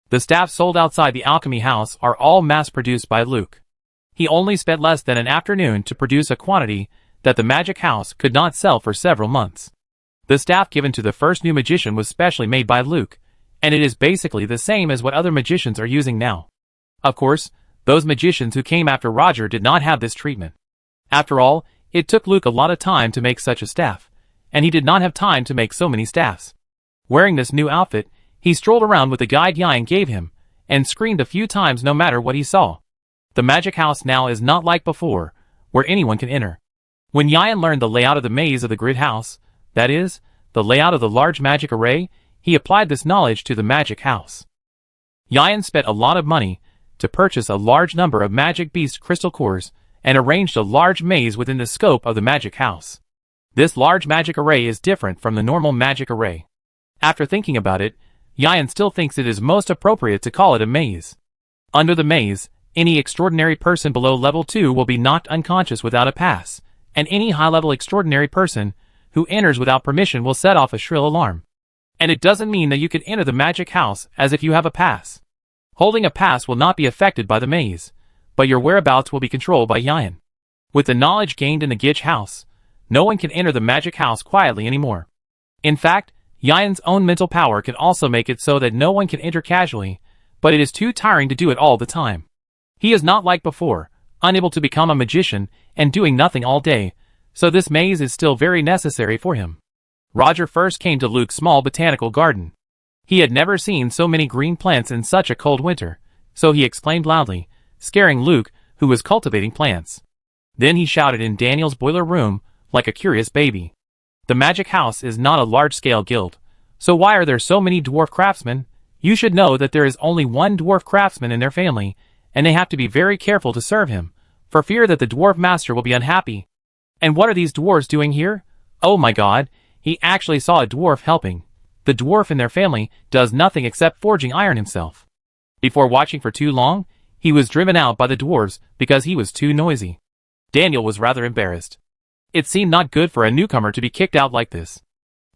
The staffs sold outside the alchemy house are all mass-produced by Luke. He only spent less than an afternoon to produce a quantity that the magic house could not sell for several months. The staff given to the first new magician was specially made by Luke, and it is basically the same as what other magicians are using now. Of course, those magicians who came after Roger did not have this treatment. After all, it took Luke a lot of time to make such a staff, and he did not have time to make so many staffs. Wearing this new outfit, he strolled around with the guide Yian gave him, and screamed a few times no matter what he saw. The magic house now is not like before, where anyone can enter. When Yian learned the layout of the maze of the grid house, that is, the layout of the large magic array, he applied this knowledge to the magic house. Yian spent a lot of money to purchase a large number of magic beast crystal cores and arranged a large maze within the scope of the magic house. This large magic array is different from the normal magic array. After thinking about it, Yian still thinks it is most appropriate to call it a maze. Under the maze, any extraordinary person below level 2 will be knocked unconscious without a pass, and any high-level extraordinary person who enters without permission will set off a shrill alarm. And it doesn't mean that you can enter the magic house as if you have a pass. Holding a pass will not be affected by the maze, but your whereabouts will be controlled by Yian. With the knowledge gained in the Gitch house, no one can enter the magic house quietly anymore. In fact, Yian's own mental power can also make it so that no one can enter casually, but it is too tiring to do it all the time. He is not like before, unable to become a magician and doing nothing all day, so this maze is still very necessary for him. Roger first came to Luke's small botanical garden. He had never seen so many green plants in such a cold winter, so he exclaimed loudly, scaring Luke, who was cultivating plants. Then he shouted in Daniel's boiler room, like a curious baby. The magic house is not a large-scale guild, so why are there so many dwarf craftsmen? You should know that there is only one dwarf craftsman in their family, and they have to be very careful to serve him, for fear that the dwarf master will be unhappy. And what are these dwarves doing here? Oh my god, he actually saw a dwarf helping. The dwarf in their family does nothing except forging iron himself. Before watching for too long, he was driven out by the dwarves because he was too noisy. Daniel was rather embarrassed. It seemed not good for a newcomer to be kicked out like this.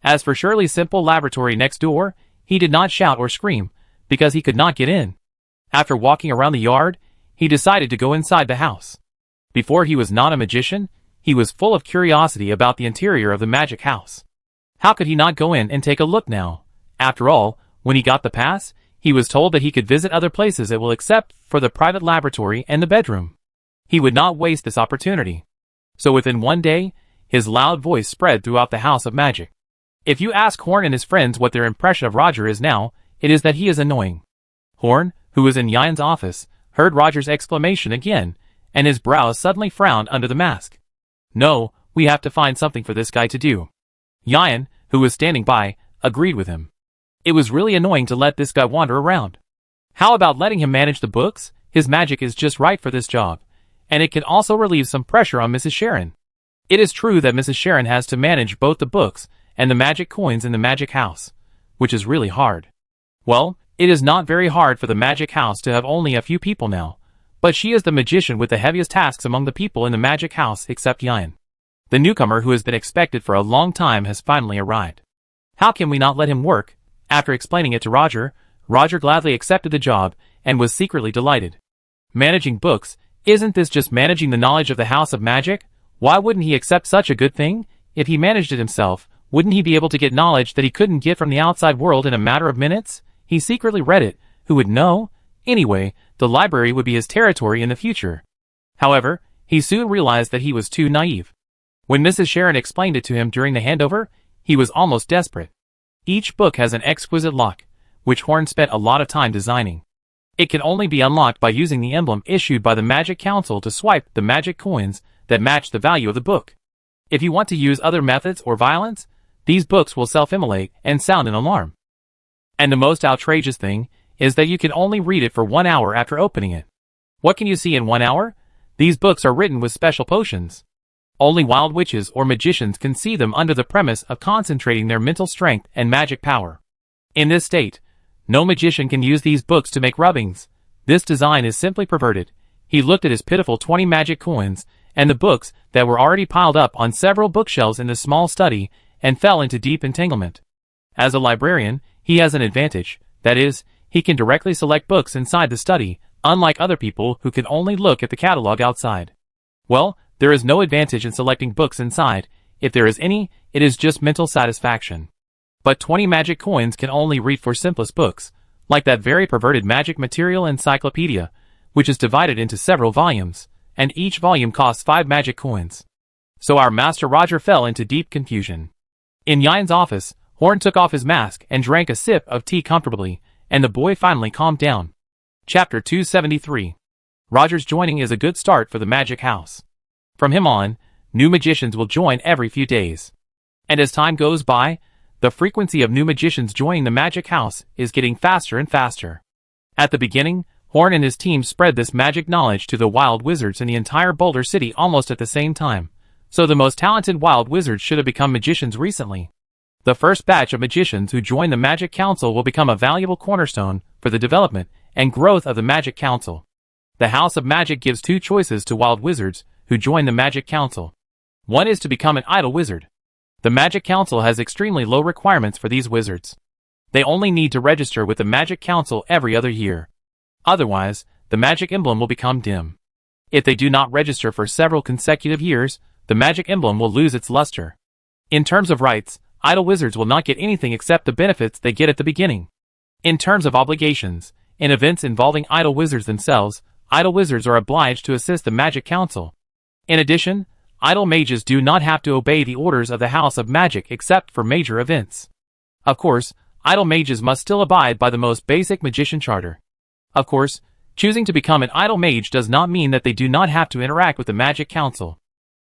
As for Shirley's simple laboratory next door, he did not shout or scream, because he could not get in. After walking around the yard, he decided to go inside the house. Before he was not a magician, he was full of curiosity about the interior of the magic house. How could he not go in and take a look now? After all, when he got the pass, he was told that he could visit other places it will except for the private laboratory and the bedroom. He would not waste this opportunity. So within one day, his loud voice spread throughout the house of magic. If you ask Horn and his friends what their impression of Roger is now, it is that he is annoying. Horn, who was in Yian's office, heard Roger's exclamation again, and his brows suddenly frowned under the mask. No, we have to find something for this guy to do. Yian, who was standing by, agreed with him. It was really annoying to let this guy wander around. How about letting him manage the books? His magic is just right for this job, and it can also relieve some pressure on Mrs. Sharon. It is true that Mrs. Sharon has to manage both the books and the magic coins in the magic house, which is really hard. Well, it is not very hard for the magic house to have only a few people now, but she is the magician with the heaviest tasks among the people in the magic house except Yian. The newcomer who has been expected for a long time has finally arrived. How can we not let him work? After explaining it to Roger, Roger gladly accepted the job and was secretly delighted. Managing books, isn't this just managing the knowledge of the House of Magic? Why wouldn't he accept such a good thing? If he managed it himself, wouldn't he be able to get knowledge that he couldn't get from the outside world in a matter of minutes? He secretly read it. Who would know? Anyway, the library would be his territory in the future. However, he soon realized that he was too naive. When Mrs. Sharon explained it to him during the handover, he was almost desperate. Each book has an exquisite lock, which Horn spent a lot of time designing. It can only be unlocked by using the emblem issued by the Magic Council to swipe the magic coins that match the value of the book. If you want to use other methods or violence, these books will self-immolate and sound an alarm. And the most outrageous thing is that you can only read it for 1 hour after opening it. What can you see in 1 hour? These books are written with special potions. Only wild witches or magicians can see them under the premise of concentrating their mental strength and magic power. In this state, no magician can use these books to make rubbings. This design is simply perverted. He looked at his pitiful 20 magic coins and the books that were already piled up on several bookshelves in the small study and fell into deep entanglement. As a librarian, he has an advantage. That is, he can directly select books inside the study, unlike other people who can only look at the catalog outside. Well, there is no advantage in selecting books inside. If there is any, it is just mental satisfaction. But 20 magic coins can only read for simplest books, like that very perverted magic material encyclopedia, which is divided into several volumes, and each volume costs 5 magic coins. So our Master Roger fell into deep confusion. In Yin's office, Horn took off his mask and drank a sip of tea comfortably, and the boy finally calmed down. Chapter 273. Roger's joining is a good start for the Magic House. From him on, new magicians will join every few days. And as time goes by, the frequency of new magicians joining the Magic House is getting faster and faster. At the beginning, Horn and his team spread this magic knowledge to the wild wizards in the entire Boulder City almost at the same time, so the most talented wild wizards should have become magicians recently. The first batch of magicians who join the Magic Council will become a valuable cornerstone for the development and growth of the Magic Council. The House of Magic gives 2 choices to wild wizards who join the Magic Council. One is to become an idle wizard. The Magic Council has extremely low requirements for these wizards. They only need to register with the Magic Council every other year. Otherwise, the magic emblem will become dim. If they do not register for several consecutive years, the magic emblem will lose its luster. In terms of rights, idle wizards will not get anything except the benefits they get at the beginning. In terms of obligations, in events involving idle wizards themselves, idle wizards are obliged to assist the Magic Council. In addition, idle mages do not have to obey the orders of the House of Magic except for major events. Of course, idle mages must still abide by the most basic magician charter. Of course, choosing to become an idle mage does not mean that they do not have to interact with the Magic Council.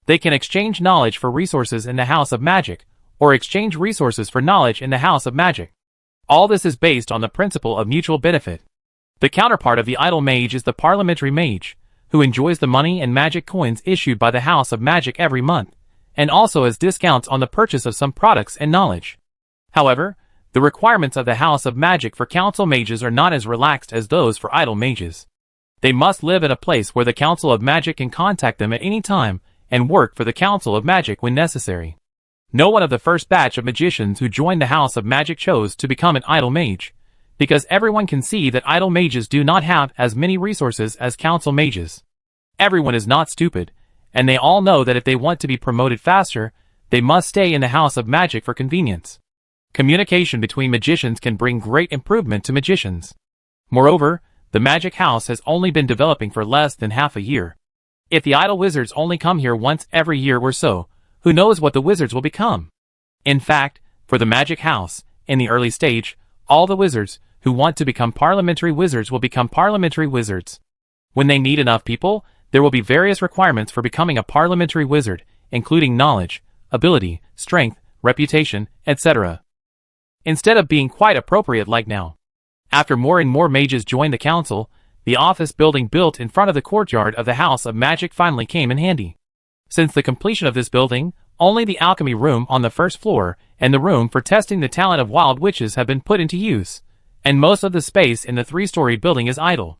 They can exchange knowledge for resources in the House of Magic, or exchange resources for knowledge in the House of Magic. All this is based on the principle of mutual benefit. The counterpart of the idle mage is the parliamentary mage, who enjoys the money and magic coins issued by the House of Magic every month, and also has discounts on the purchase of some products and knowledge. However, the requirements of the House of Magic for council mages are not as relaxed as those for idle mages. They must live in a place where the Council of Magic can contact them at any time and work for the Council of Magic when necessary. No one of the first batch of magicians who joined the House of Magic chose to become an idle mage, because everyone can see that idle mages do not have as many resources as council mages. Everyone is not stupid, and they all know that if they want to be promoted faster, they must stay in the House of Magic for convenience. Communication between magicians can bring great improvement to magicians. Moreover, the Magic House has only been developing for less than half a year. If the idle wizards only come here once every year or so, who knows what the wizards will become? In fact, for the Magic House, in the early stage, all the wizards who want to become parliamentary wizards will become parliamentary wizards. When they need enough people, there will be various requirements for becoming a parliamentary wizard, including knowledge, ability, strength, reputation, etc. Instead of being quite appropriate like now. After more and more mages joined the council, the office building built in front of the courtyard of the House of Magic finally came in handy. Since the completion of this building, only the alchemy room on the first floor and the room for testing the talent of wild witches have been put into use, and most of the space in the 3-story building is idle.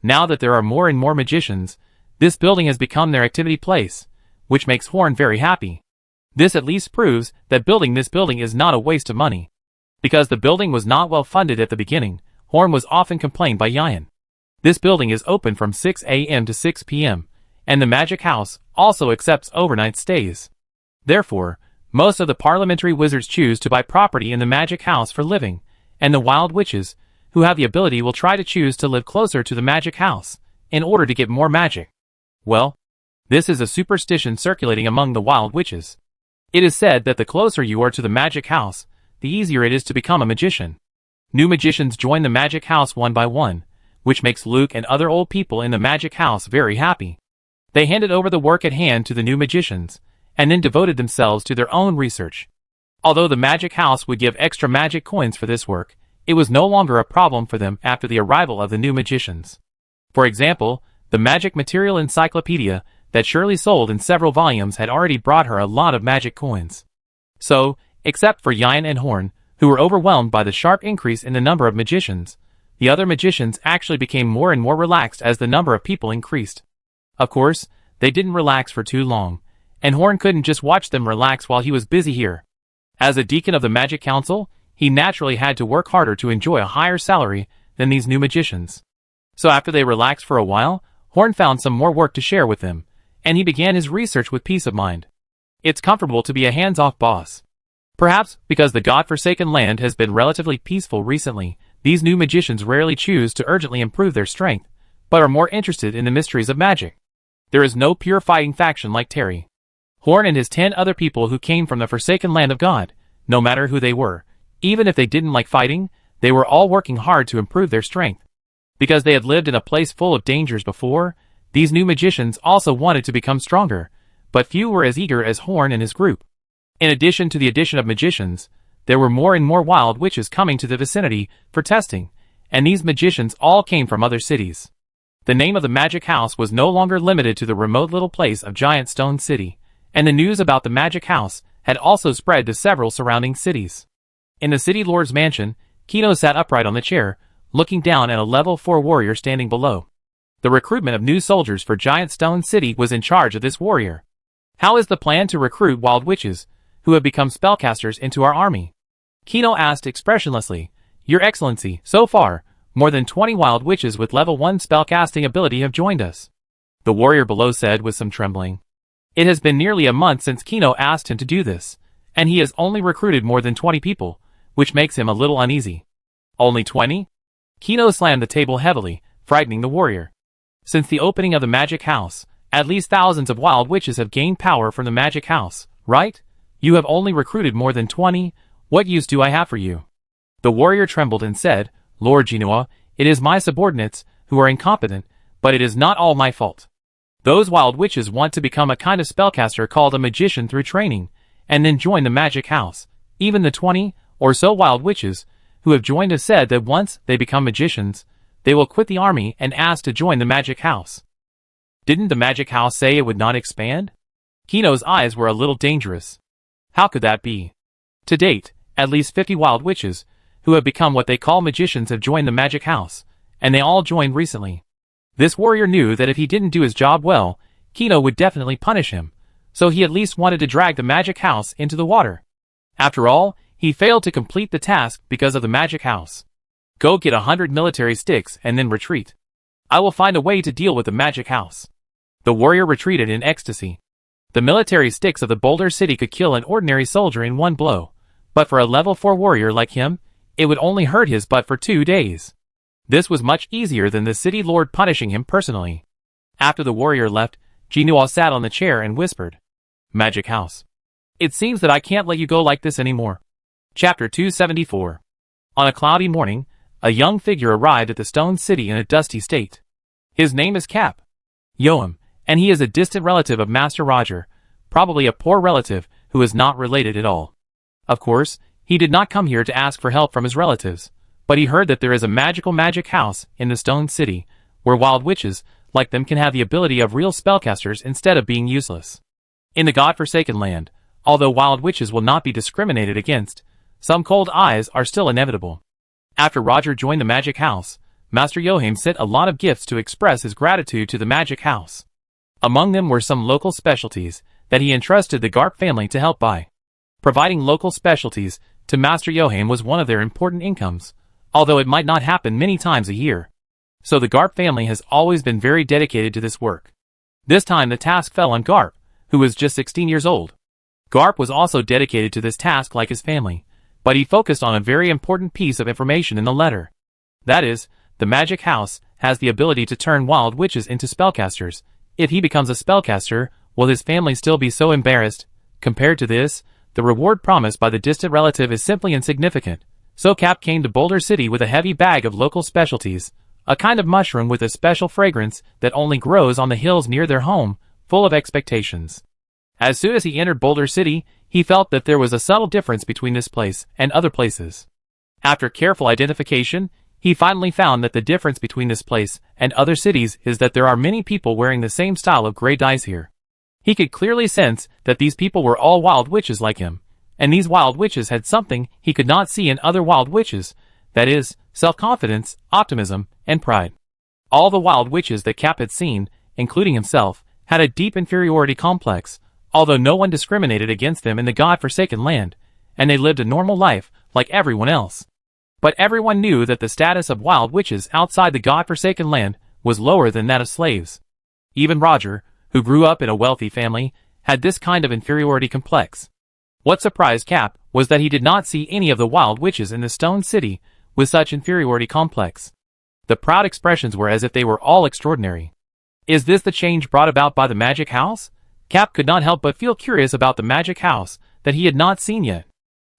Now that there are more and more magicians, this building has become their activity place, which makes Horn very happy. This at least proves that building this building is not a waste of money. Because the building was not well funded at the beginning, Horn was often complained by Yan. This building is open from 6 a.m. to 6 p.m., and the magic house also accepts overnight stays. Therefore, most of the parliamentary wizards choose to buy property in the magic house for living, and the wild witches, who have the ability, will try to choose to live closer to the magic house, in order to get more magic. Well, this is a superstition circulating among the wild witches. It is said that the closer you are to the magic house, the easier it is to become a magician. New magicians join the magic house one by one, which makes Luke and other old people in the magic house very happy. They handed over the work at hand to the new magicians, and then devoted themselves to their own research. Although the magic house would give extra magic coins for this work, it was no longer a problem for them after the arrival of the new magicians. For example, the magic material encyclopedia that Shirley sold in several volumes had already brought her a lot of magic coins. So, except for Yan and Horn, who were overwhelmed by the sharp increase in the number of magicians, the other magicians actually became more and more relaxed as the number of people increased. Of course, they didn't relax for too long, and Horn couldn't just watch them relax while he was busy here. As a deacon of the Magic Council, he naturally had to work harder to enjoy a higher salary than these new magicians. So after they relaxed for a while, Horn found some more work to share with them, and he began his research with peace of mind. It's comfortable to be a hands-off boss. Perhaps because the God-forsaken land has been relatively peaceful recently, these new magicians rarely choose to urgently improve their strength, but are more interested in the mysteries of magic. There is no pure fighting faction like Terry. Horn and his 10 other people who came from the forsaken land of God, no matter who they were, even if they didn't like fighting, they were all working hard to improve their strength. Because they had lived in a place full of dangers before, these new magicians also wanted to become stronger, but few were as eager as Horn and his group. In addition to the addition of magicians, there were more and more wild witches coming to the vicinity for testing, and these magicians all came from other cities. The name of the magic house was no longer limited to the remote little place of Giant Stone City, and the news about the magic house had also spread to several surrounding cities. In the city lord's mansion, Kino sat upright on the chair, looking down at a level 4 warrior standing below. The recruitment of new soldiers for Giant Stone City was in charge of this warrior. How is the plan to recruit wild witches, who have become spellcasters, into our army? Kino asked expressionlessly. Your Excellency, so far, more than 20 wild witches with level 1 spellcasting ability have joined us. The warrior below said with some trembling. It has been nearly a month since Kino asked him to do this, and he has only recruited more than 20 people, which makes him a little uneasy. Only 20? Kino slammed the table heavily, frightening the warrior. Since the opening of the magic house, at least thousands of wild witches have gained power from the magic house, right? You have only recruited more than 20, what use do I have for you? The warrior trembled and said, Lord Jinhua, it is my subordinates who are incompetent, but it is not all my fault. Those wild witches want to become a kind of spellcaster called a magician through training, and then join the magic house. Even the 20 or so wild witches who have joined have said that once they become magicians, they will quit the army and ask to join the magic house. Didn't the magic house say it would not expand? Kino's eyes were a little dangerous. How could that be? To date, at least 50 wild witches, who have become what they call magicians, have joined the magic house, and they all joined recently. This warrior knew that if he didn't do his job well, Kino would definitely punish him, so he at least wanted to drag the magic house into the water. After all, he failed to complete the task because of the magic house. Go get 100 military sticks and then retreat. I will find a way to deal with the magic house. The warrior retreated in ecstasy. The military sticks of the Boulder City could kill an ordinary soldier in one blow, but for a level 4 warrior like him, it would only hurt his butt for 2 days. This was much easier than the city lord punishing him personally. After the warrior left, Jinhua sat on the chair and whispered, Magic house. It seems that I can't let you go like this anymore. Chapter 274. On a cloudy morning, a young figure arrived at the Stone City in a dusty state. His name is Cap Yoam, and he is a distant relative of Master Roger, probably a poor relative who is not related at all. Of course, he did not come here to ask for help from his relatives, but he heard that there is a magic house in the Stone City, where wild witches like them can have the ability of real spellcasters instead of being useless. In the God-forsaken land, although wild witches will not be discriminated against, some cold eyes are still inevitable. After Roger joined the magic house, Master Yoham sent a lot of gifts to express his gratitude to the magic house. Among them were some local specialties that he entrusted the Garp family to help buy. Providing local specialties to Master Yoham was one of their important incomes, although it might not happen many times a year. So the Garp family has always been very dedicated to this work. This time the task fell on Garp, who was just 16 years old. Garp was also dedicated to this task like his family, but he focused on a very important piece of information in the letter. That is, the magic house has the ability to turn wild witches into spellcasters. If he becomes a spellcaster, will his family still be so embarrassed? Compared to this, the reward promised by the distant relative is simply insignificant. So Cap came to Boulder City with a heavy bag of local specialties, a kind of mushroom with a special fragrance that only grows on the hills near their home, full of expectations. As soon as he entered Boulder City, he felt that there was a subtle difference between this place and other places. After careful identification, he finally found that the difference between this place and other cities is that there are many people wearing the same style of gray dyes here. He could clearly sense that these people were all wild witches like him, and these wild witches had something he could not see in other wild witches, that is, self-confidence, optimism, and pride. All the wild witches that Cap had seen, including himself, had a deep inferiority complex, although no one discriminated against them in the God-forsaken land, and they lived a normal life like everyone else. But everyone knew that the status of wild witches outside the God-forsaken land was lower than that of slaves. Even Roger, who grew up in a wealthy family, had this kind of inferiority complex. What surprised Cap was that he did not see any of the wild witches in the Stone City with such inferiority complex. The proud expressions were as if they were all extraordinary. Is this the change brought about by the magic house? Cap could not help but feel curious about the magic house that he had not seen yet.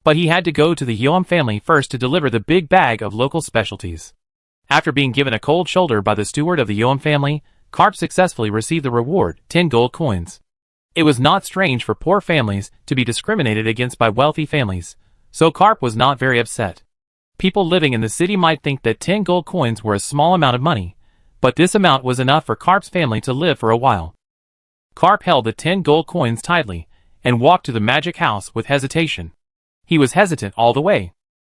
But he had to go to the Yoam family first to deliver the big bag of local specialties. After being given a cold shoulder by the steward of the Yoam family, Carp successfully received the reward, 10 gold coins. It was not strange for poor families to be discriminated against by wealthy families, so Carp was not very upset. People living in the city might think that 10 gold coins were a small amount of money, but this amount was enough for Carp's family to live for a while. Carp held the 10 gold coins tightly and walked to the magic house with hesitation. He was hesitant all the way.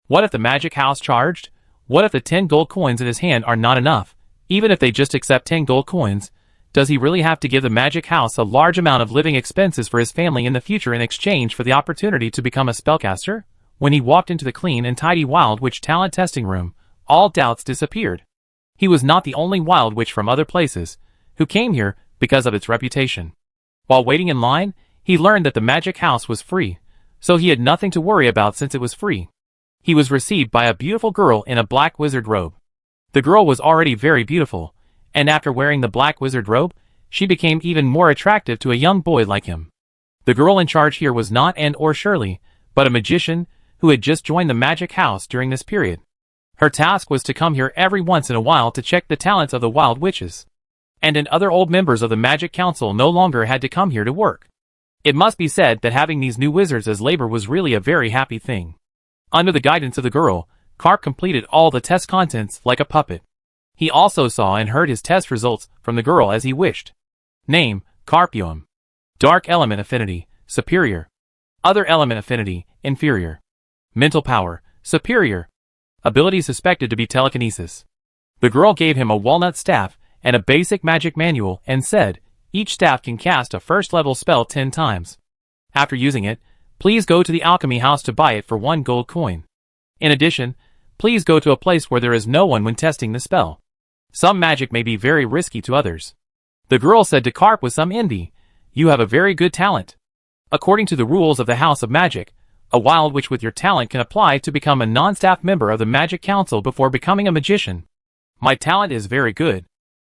What if the magic house charged? What if the 10 gold coins in his hand are not enough? Even if they just accept 10 gold coins, does he really have to give the magic house a large amount of living expenses for his family in the future in exchange for the opportunity to become a spellcaster? When he walked into the clean and tidy Wild Witch talent testing room, all doubts disappeared. He was not the only Wild Witch from other places who came here because of its reputation. While waiting in line, he learned that the magic house was free, so he had nothing to worry about since it was free. He was received by a beautiful girl in a black wizard robe. The girl was already very beautiful, and after wearing the black wizard robe, she became even more attractive to a young boy like him. The girl in charge here was not Anne or Shirley, but a magician who had just joined the magic house during this period. Her task was to come here every once in a while to check the talents of the wild witches. And other old members of the magic council no longer had to come here to work. It must be said that having these new wizards as labor was really a very happy thing. Under the guidance of the girl, Carp completed all the test contents like a puppet. He also saw and heard his test results from the girl as he wished. Name, Carpium. Dark element affinity, superior. Other element affinity, inferior. Mental power, superior. Ability suspected to be telekinesis. The girl gave him a walnut staff and a basic magic manual and said, each staff can cast a first-level spell 10 times. After using it, please go to the alchemy house to buy it for 1 gold coin. In addition, please go to a place where there is no one when testing the spell. Some magic may be very risky to others. The girl said to Carp with some envy, you have a very good talent. According to the rules of the House of Magic, a wild witch with your talent can apply to become a non-staff member of the Magic Council before becoming a magician. My talent is very good.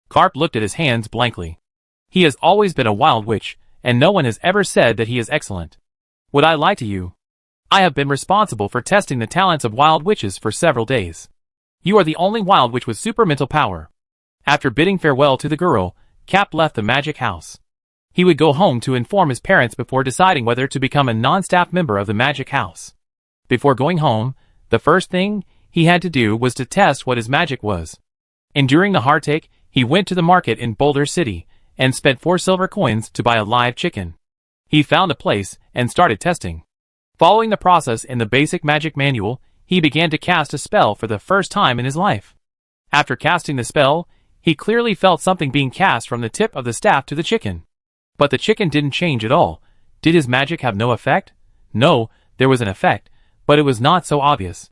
Carp looked at his hands blankly. He has always been a wild witch, and no one has ever said that he is excellent. Would I lie to you? I have been responsible for testing the talents of wild witches for several days. You are the only wild witch with super mental power. After bidding farewell to the girl, Cap left the magic house. He would go home to inform his parents before deciding whether to become a non-staff member of the magic house. Before going home, the first thing he had to do was to test what his magic was. Enduring the heartache, he went to the market in Boulder City and spent 4 silver coins to buy a live chicken. He found a place and started testing. Following the process in the basic magic manual, he began to cast a spell for the first time in his life. After casting the spell, he clearly felt something being cast from the tip of the staff to the chicken. But the chicken didn't change at all. Did his magic have no effect? No, there was an effect, but it was not so obvious.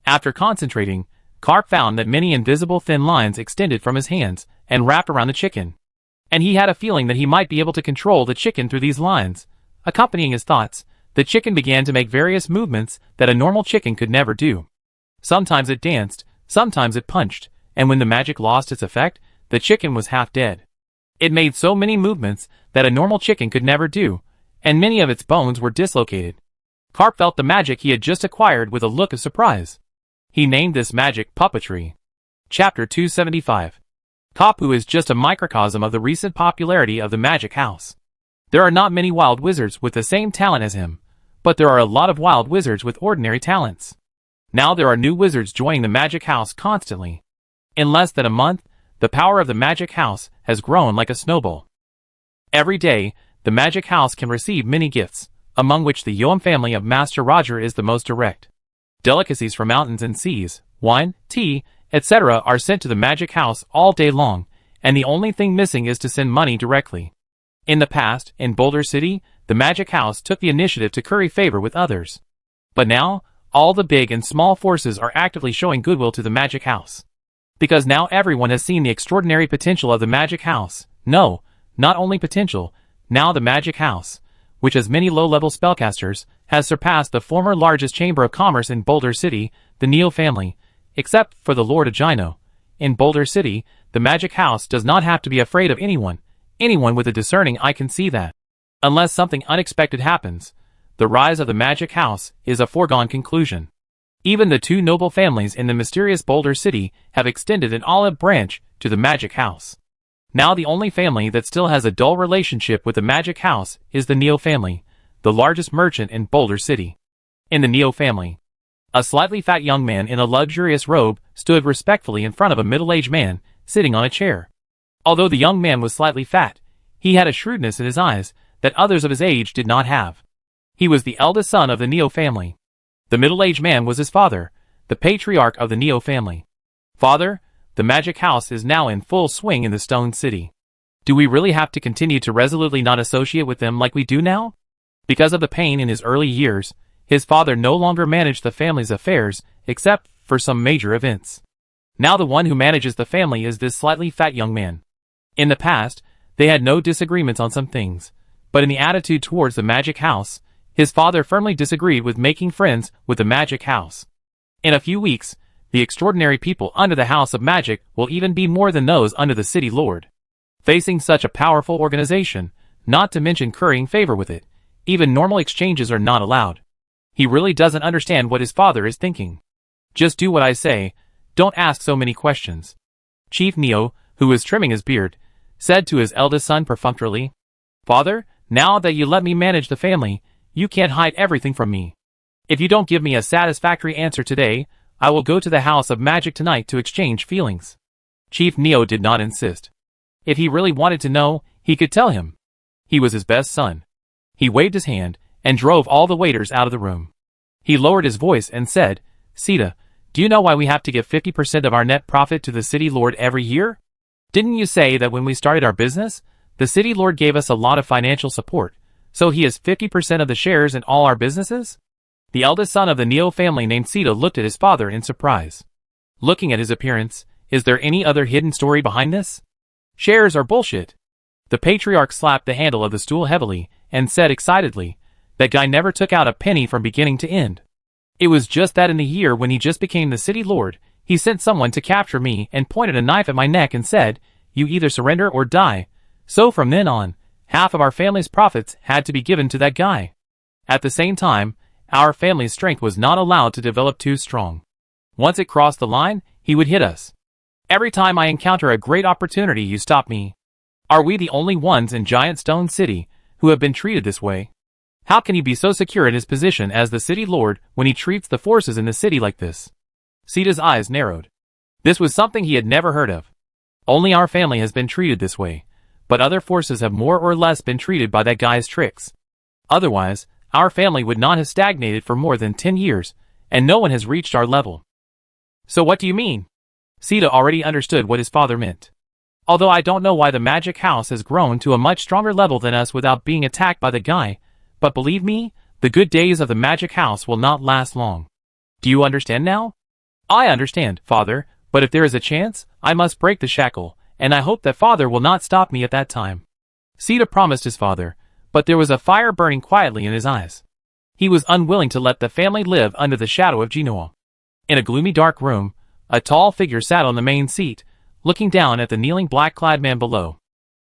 After concentrating, Carp found that many invisible thin lines extended from his hands and wrapped around the chicken. And he had a feeling that he might be able to control the chicken through these lines. Accompanying his thoughts, the chicken began to make various movements that a normal chicken could never do. Sometimes it danced, sometimes it punched, and when the magic lost its effect, the chicken was half dead. It made so many movements that a normal chicken could never do, and many of its bones were dislocated. Carp felt the magic he had just acquired with a look of surprise. He named this magic puppetry. Chapter 275. Kapu is just a microcosm of the recent popularity of the magic house. There are not many wild wizards with the same talent as him, but there are a lot of wild wizards with ordinary talents. Now there are new wizards joining the magic house constantly. In less than a month, the power of the magic house has grown like a snowball. Every day, the magic house can receive many gifts, among which the Yoam family of Master Roger is the most direct. Delicacies from mountains and seas, wine, tea, etc. are sent to the magic house all day long, and the only thing missing is to send money directly. In the past, in Boulder City, the magic house took the initiative to curry favor with others. But now, all the big and small forces are actively showing goodwill to the magic house. Because now everyone has seen the extraordinary potential of the magic house. No, not only potential, now the magic house, which has many low-level spellcasters, has surpassed the former largest chamber of commerce in Boulder City, the Neo family, except for the Lord Agino. In Boulder City, the magic house does not have to be afraid of anyone. Anyone with a discerning eye can see that. Unless something unexpected happens, the rise of the magic house is a foregone conclusion. Even the two noble families in the mysterious Boulder City have extended an olive branch to the magic house. Now the only family that still has a dull relationship with the magic house is the Neo family, the largest merchant in Boulder City. In the Neo family, a slightly fat young man in a luxurious robe stood respectfully in front of a middle-aged man sitting on a chair. Although the young man was slightly fat, he had a shrewdness in his eyes that others of his age did not have. He was the eldest son of the Neo family. The middle-aged man was his father, the patriarch of the Neo family. Father, the magic house is now in full swing in the Stone City. Do we really have to continue to resolutely not associate with them like we do now? Because of the pain in his early years, his father no longer managed the family's affairs except for some major events. Now the one who manages the family is this slightly fat young man. In the past, they had no disagreements on some things, but in the attitude towards the magic house, his father firmly disagreed with making friends with the magic house. In a few weeks, the extraordinary people under the House of Magic will even be more than those under the City Lord. Facing such a powerful organization, not to mention currying favor with it, even normal exchanges are not allowed. He really doesn't understand what his father is thinking. Just do what I say, don't ask so many questions. Chief Neo, who was trimming his beard, said to his eldest son perfunctorily, "Father, now that you let me manage the family, you can't hide everything from me. If you don't give me a satisfactory answer today, I will go to the House of Magic tonight to exchange feelings." Chief Neo did not insist. If he really wanted to know, he could tell him. He was his best son. He waved his hand and drove all the waiters out of the room. He lowered his voice and said, "Sita, do you know why we have to give 50% of our net profit to the City Lord every year? Didn't you say that when we started our business, the City Lord gave us a lot of financial support, so he has 50% of the shares in all our businesses?" The eldest son of the Neo family named Sita looked at his father in surprise. Looking at his appearance, is there any other hidden story behind this? Shares are bullshit. The patriarch slapped the handle of the stool heavily and said excitedly, "That guy never took out a penny from beginning to end. It was just that in the year when he just became the City Lord, he sent someone to capture me and pointed a knife at my neck and said, 'You either surrender or die.' So from then on, half of our family's profits had to be given to that guy. At the same time, our family's strength was not allowed to develop too strong. Once it crossed the line, he would hit us. Every time I encounter a great opportunity, you stop me. Are we the only ones in Giant Stone City who have been treated this way? How can he be so secure in his position as the City Lord when he treats the forces in the city like this?" Sita's eyes narrowed. This was something he had never heard of. Only our family has been treated this way, but other forces have more or less been treated by that guy's tricks. Otherwise, our family would not have stagnated for more than 10 years, and no one has reached our level. So what do you mean? Sita already understood what his father meant. Although I don't know why the magic house has grown to a much stronger level than us without being attacked by the guy, but believe me, the good days of the magic house will not last long. Do you understand now? I understand, Father, but if there is a chance, I must break the shackle, and I hope that Father will not stop me at that time. Sita promised his father, but there was a fire burning quietly in his eyes. He was unwilling to let the family live under the shadow of Genoa. In a gloomy dark room, a tall figure sat on the main seat, looking down at the kneeling black-clad man below.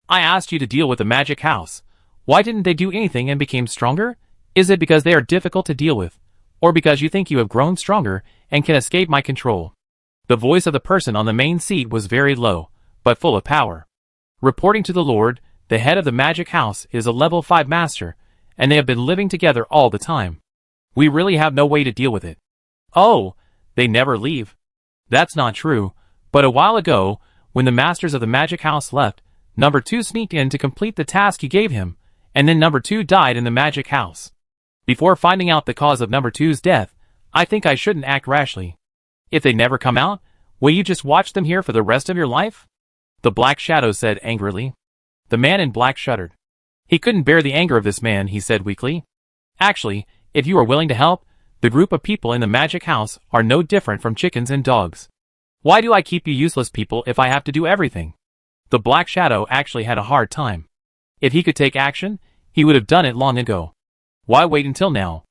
I asked you to deal with the magic house. Why didn't they do anything and became stronger? Is it because they are difficult to deal with, or because you think you have grown stronger and can escape my control? The voice of the person on the main seat was very low, but full of power. Reporting to the Lord, the head of the magic house is a level 5 master, and they have been living together all the time. We really have no way to deal with it. Oh, they never leave. That's not true, but a while ago, when the masters of the magic house left, number 2 sneaked in to complete the task you gave him, and then number 2 died in the magic house. Before finding out the cause of number 2's death, I think I shouldn't act rashly. If they never come out, will you just watch them here for the rest of your life? The Black Shadow said angrily. The man in black shuddered. He couldn't bear the anger of this man, he said weakly. Actually, if you are willing to help, the group of people in the magic house are no different from chickens and dogs. Why do I keep you useless people if I have to do everything? The Black Shadow actually had a hard time. If he could take action, he would have done it long ago. Why wait until now?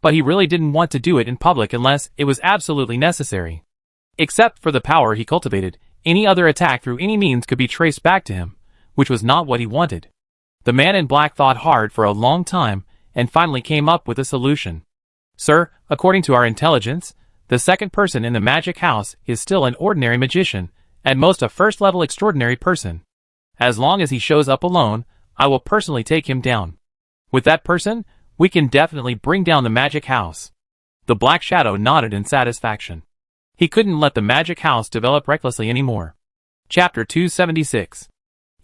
But he really didn't want to do it in public unless it was absolutely necessary. Except for the power he cultivated, any other attack through any means could be traced back to him, which was not what he wanted. The man in black thought hard for a long time and finally came up with a solution. Sir, according to our intelligence, the second person in the magic house is still an ordinary magician, at most a first-level extraordinary person. As long as he shows up alone, I will personally take him down. With that person, we can definitely bring down the magic house. The Black Shadow nodded in satisfaction. He couldn't let the magic house develop recklessly anymore. Chapter 276.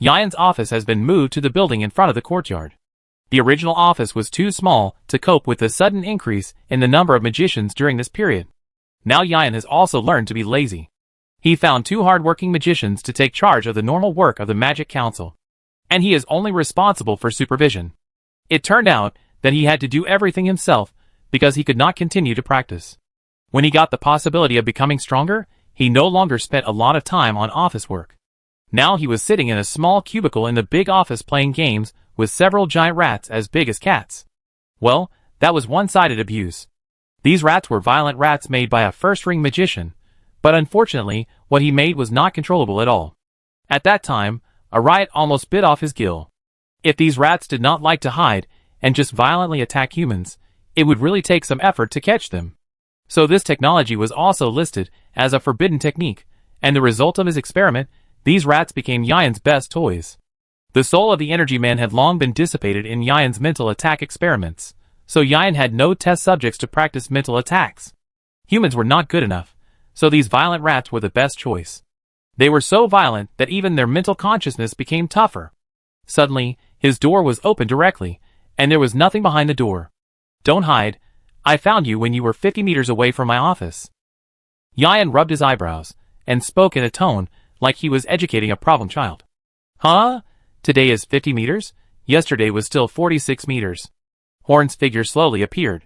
Yayan's office has been moved to the building in front of the courtyard. The original office was too small to cope with the sudden increase in the number of magicians during this period. Now Yayan has also learned to be lazy. He found 2 hard-working magicians to take charge of the normal work of the Magic Council, and he is only responsible for supervision. It turned out that he had to do everything himself because he could not continue to practice. When he got the possibility of becoming stronger, he no longer spent a lot of time on office work. Now he was sitting in a small cubicle in the big office playing games with several giant rats as big as cats. Well, that was one-sided abuse. These rats were violent rats made by a first-ring magician, but unfortunately, what he made was not controllable at all. At that time, a riot almost bit off his gill. If these rats did not like to hide and just violently attack humans, it would really take some effort to catch them. So this technology was also listed as a forbidden technique, and the result of his experiment, these rats became Yayan's best toys. The soul of the energy man had long been dissipated in Yayan's mental attack experiments, so Yayan had no test subjects to practice mental attacks. Humans were not good enough, so these violent rats were the best choice. They were so violent that even their mental consciousness became tougher. Suddenly, his door was opened directly, and there was nothing behind the door. Don't hide. I found you when you were 50 meters away from my office. Yayan rubbed his eyebrows, and spoke in a tone like he was educating a problem child. Huh? Today is 50 meters? Yesterday was still 46 meters. Horn's figure slowly appeared.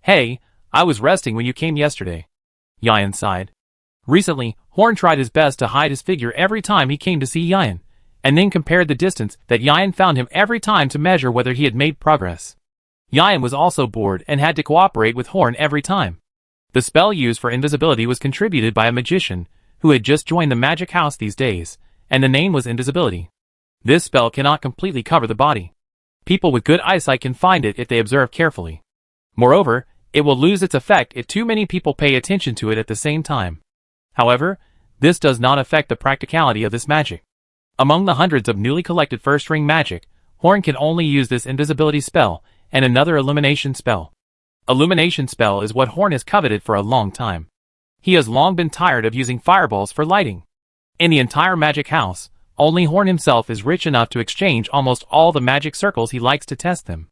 Hey, I was resting when you came yesterday. Yayan sighed. Recently, Horn tried his best to hide his figure every time he came to see Yayan, and then compared the distance that Yayan found him every time to measure whether he had made progress. Yayan was also bored and had to cooperate with Horn every time. The spell used for invisibility was contributed by a magician who had just joined the magic house these days, and the name was invisibility. This spell cannot completely cover the body. People with good eyesight can find it if they observe carefully. Moreover, it will lose its effect if too many people pay attention to it at the same time. However, this does not affect the practicality of this magic. Among the hundreds of newly collected first-ring magic, Horn can only use this invisibility spell and another illumination spell. Illumination spell is what Horn has coveted for a long time. He has long been tired of using fireballs for lighting. In the entire magic house, only Horn himself is rich enough to exchange almost all the magic circles he likes to test them.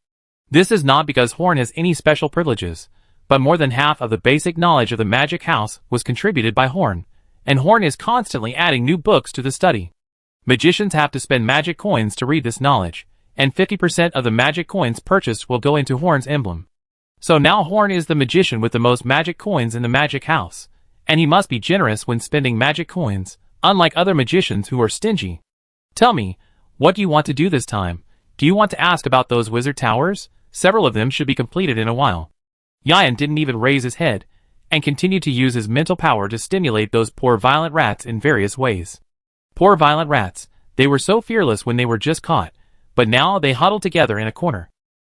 This is not because Horn has any special privileges, but more than half of the basic knowledge of the magic house was contributed by Horn, and Horn is constantly adding new books to the study. Magicians have to spend magic coins to read this knowledge, and 50% of the magic coins purchased will go into Horn's emblem. So now Horn is the magician with the most magic coins in the magic house, And he must be generous when spending magic coins, unlike other magicians who are stingy. Tell me, what do you want to do this time? Do you want to ask about those wizard towers? Several of them should be completed in a while. Yan didn't even raise his head, and continued to use his mental power to stimulate those poor violent rats in various ways. Poor violent rats, they were so fearless when they were just caught, but now they huddled together in a corner.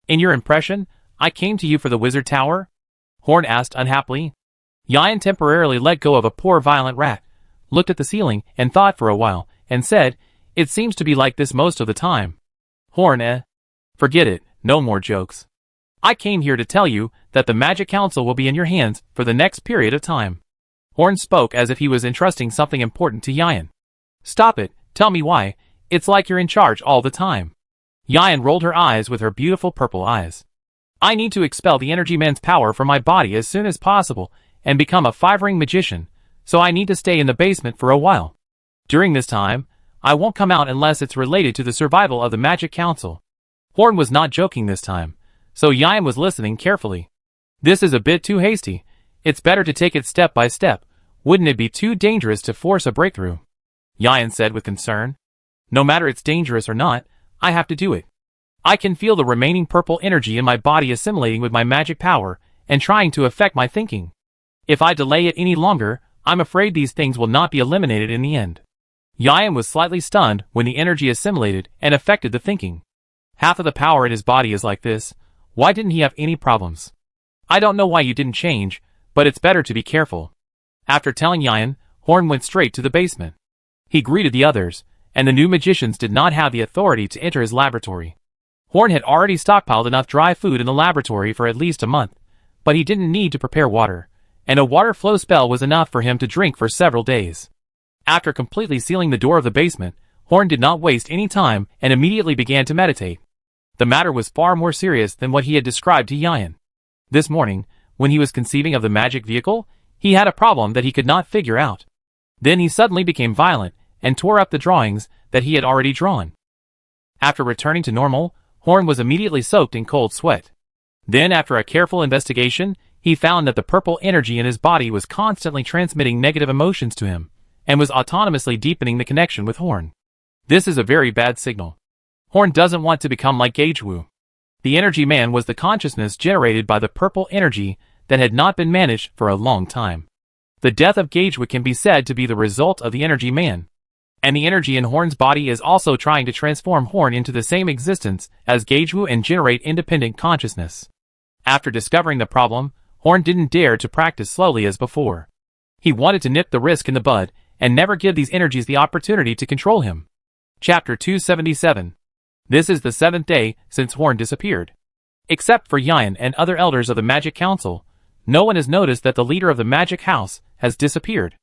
In your impression, I came to you for the wizard tower? Horn asked unhappily. Yan temporarily let go of a poor violent rat, looked at the ceiling and thought for a while, and said, "It seems to be like this most of the time." Horn, Forget it, no more jokes. I came here to tell you that the Magic Council will be in your hands for the next period of time. Horn spoke as if he was entrusting something important to Yan. Stop it, tell me why, it's like you're in charge all the time. Yan rolled her eyes with her beautiful purple eyes. I need to expel the Energy Man's power from my body as soon as possible and become a 5-ring magician, so I need to stay in the basement for a while. During this time, I won't come out unless it's related to the survival of the Magic Council. Horn was not joking this time, so Yan was listening carefully. This is a bit too hasty. It's better to take it step by step. Wouldn't it be too dangerous to force a breakthrough? Yan said with concern. No matter it's dangerous or not, I have to do it. I can feel the remaining purple energy in my body assimilating with my magic power and trying to affect my thinking. If I delay it any longer, I'm afraid these things will not be eliminated in the end. Yan was slightly stunned when the energy assimilated and affected the thinking. Half of the power in his body is like this. Why didn't he have any problems? I don't know why you didn't change, but it's better to be careful. After telling Yan, Horn went straight to the basement. He greeted the others, and the new magicians did not have the authority to enter his laboratory. Horn had already stockpiled enough dry food in the laboratory for at least a month, but he didn't need to prepare water, and a water flow spell was enough for him to drink for several days. After completely sealing the door of the basement, Horn did not waste any time and immediately began to meditate. The matter was far more serious than what he had described to Yan. This morning, when he was conceiving of the magic vehicle, he had a problem that he could not figure out. Then he suddenly became violent and tore up the drawings that he had already drawn. After returning to normal, Horn was immediately soaked in cold sweat. Then, after a careful investigation, he found that the purple energy in his body was constantly transmitting negative emotions to him, and was autonomously deepening the connection with Horn. This is a very bad signal. Horn doesn't want to become like Gagewu. The Energy Man was the consciousness generated by the purple energy that had not been managed for a long time. The death of Gagewu can be said to be the result of the Energy Man. And the energy in Horn's body is also trying to transform Horn into the same existence as Gagewu and generate independent consciousness. After discovering the problem, Horn didn't dare to practice slowly as before. He wanted to nip the risk in the bud and never give these energies the opportunity to control him. Chapter 277. This is the 7th day since Horn disappeared. Except for Yan and other elders of the Magic Council, no one has noticed that the leader of the Magic House has disappeared.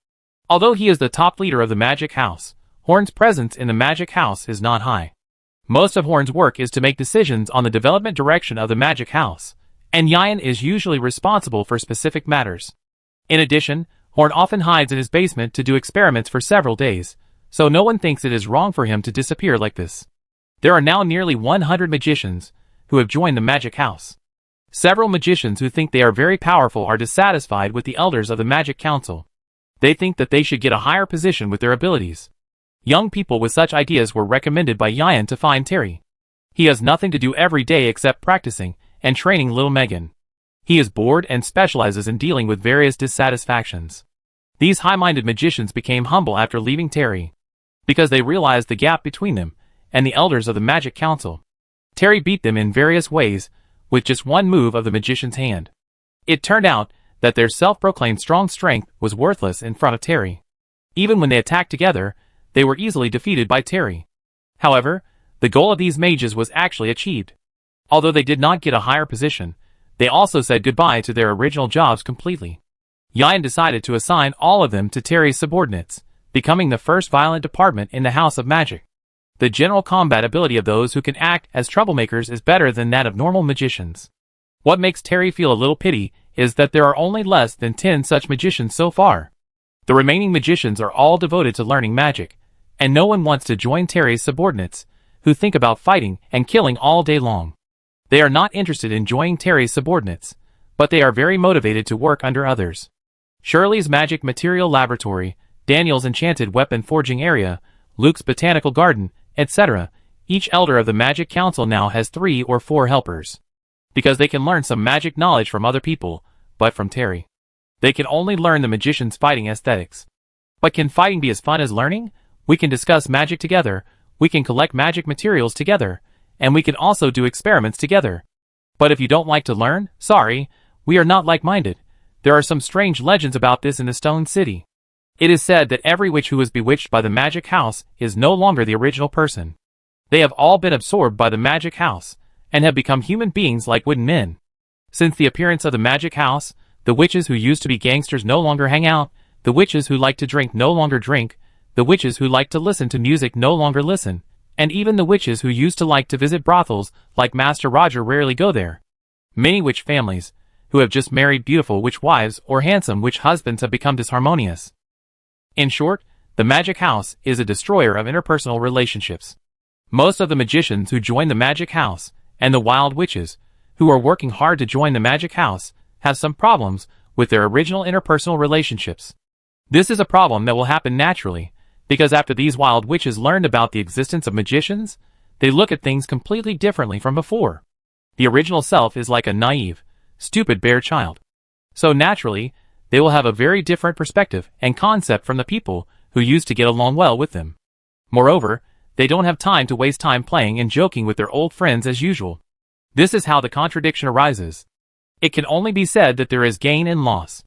Although he is the top leader of the Magic House, Horn's presence in the Magic House is not high. Most of Horn's work is to make decisions on the development direction of the Magic House, and Yan is usually responsible for specific matters. In addition, Horn often hides in his basement to do experiments for several days, so no one thinks it is wrong for him to disappear like this. There are now nearly 100 magicians who have joined the Magic House. Several magicians who think they are very powerful are dissatisfied with the elders of the Magic Council. They think that they should get a higher position with their abilities. Young people with such ideas were recommended by Yan to find Terry. He has nothing to do every day except practicing and training little Megan. He is bored and specializes in dealing with various dissatisfactions. These high-minded magicians became humble after leaving Terry, because they realized the gap between them and the elders of the Magic Council. Terry beat them in various ways with just one move of the magician's hand. It turned out that their self-proclaimed strong strength was worthless in front of Terry. Even when they attacked together, they were easily defeated by Terry. However, the goal of these mages was actually achieved. Although they did not get a higher position, they also said goodbye to their original jobs completely. Yan decided to assign all of them to Terry's subordinates, becoming the first violent department in the House of Magic. The general combat ability of those who can act as troublemakers is better than that of normal magicians. What makes Terry feel a little pity is that there are only less than 10 such magicians so far. The remaining magicians are all devoted to learning magic, and no one wants to join Terry's subordinates, who think about fighting and killing all day long. They are not interested in joining Terry's subordinates, but they are very motivated to work under others. Shirley's magic material laboratory, Daniel's enchanted weapon forging area, Luke's botanical garden, etc. Each elder of the Magic Council now has 3 or 4 helpers. Because they can learn some magic knowledge from other people, but from Terry, they can only learn the magician's fighting aesthetics. But can fighting be as fun as learning? We can discuss magic together, we can collect magic materials together, and we can also do experiments together. But if you don't like to learn, sorry, we are not like-minded. There are some strange legends about this in the Stone City. It is said that every witch who is bewitched by the magic house is no longer the original person. They have all been absorbed by the magic house, and have become human beings like wooden men. Since the appearance of the magic house, the witches who used to be gangsters no longer hang out, the witches who like to drink no longer drink, the witches who like to listen to music no longer listen, and even the witches who used to like to visit brothels like Master Roger rarely go there. Many witch families, who have just married beautiful witch wives or handsome witch husbands, have become disharmonious. In short, the magic house is a destroyer of interpersonal relationships. Most of the magicians who join the magic house, and the wild witches, who are working hard to join the magic house, have some problems with their original interpersonal relationships. This is a problem that will happen naturally, because after these wild witches learned about the existence of magicians, they look at things completely differently from before. The original self is like a naive, stupid bare child. So naturally, they will have a very different perspective and concept from the people who used to get along well with them. Moreover, they don't have time to waste time playing and joking with their old friends as usual. This is how the contradiction arises. It can only be said that there is gain and loss.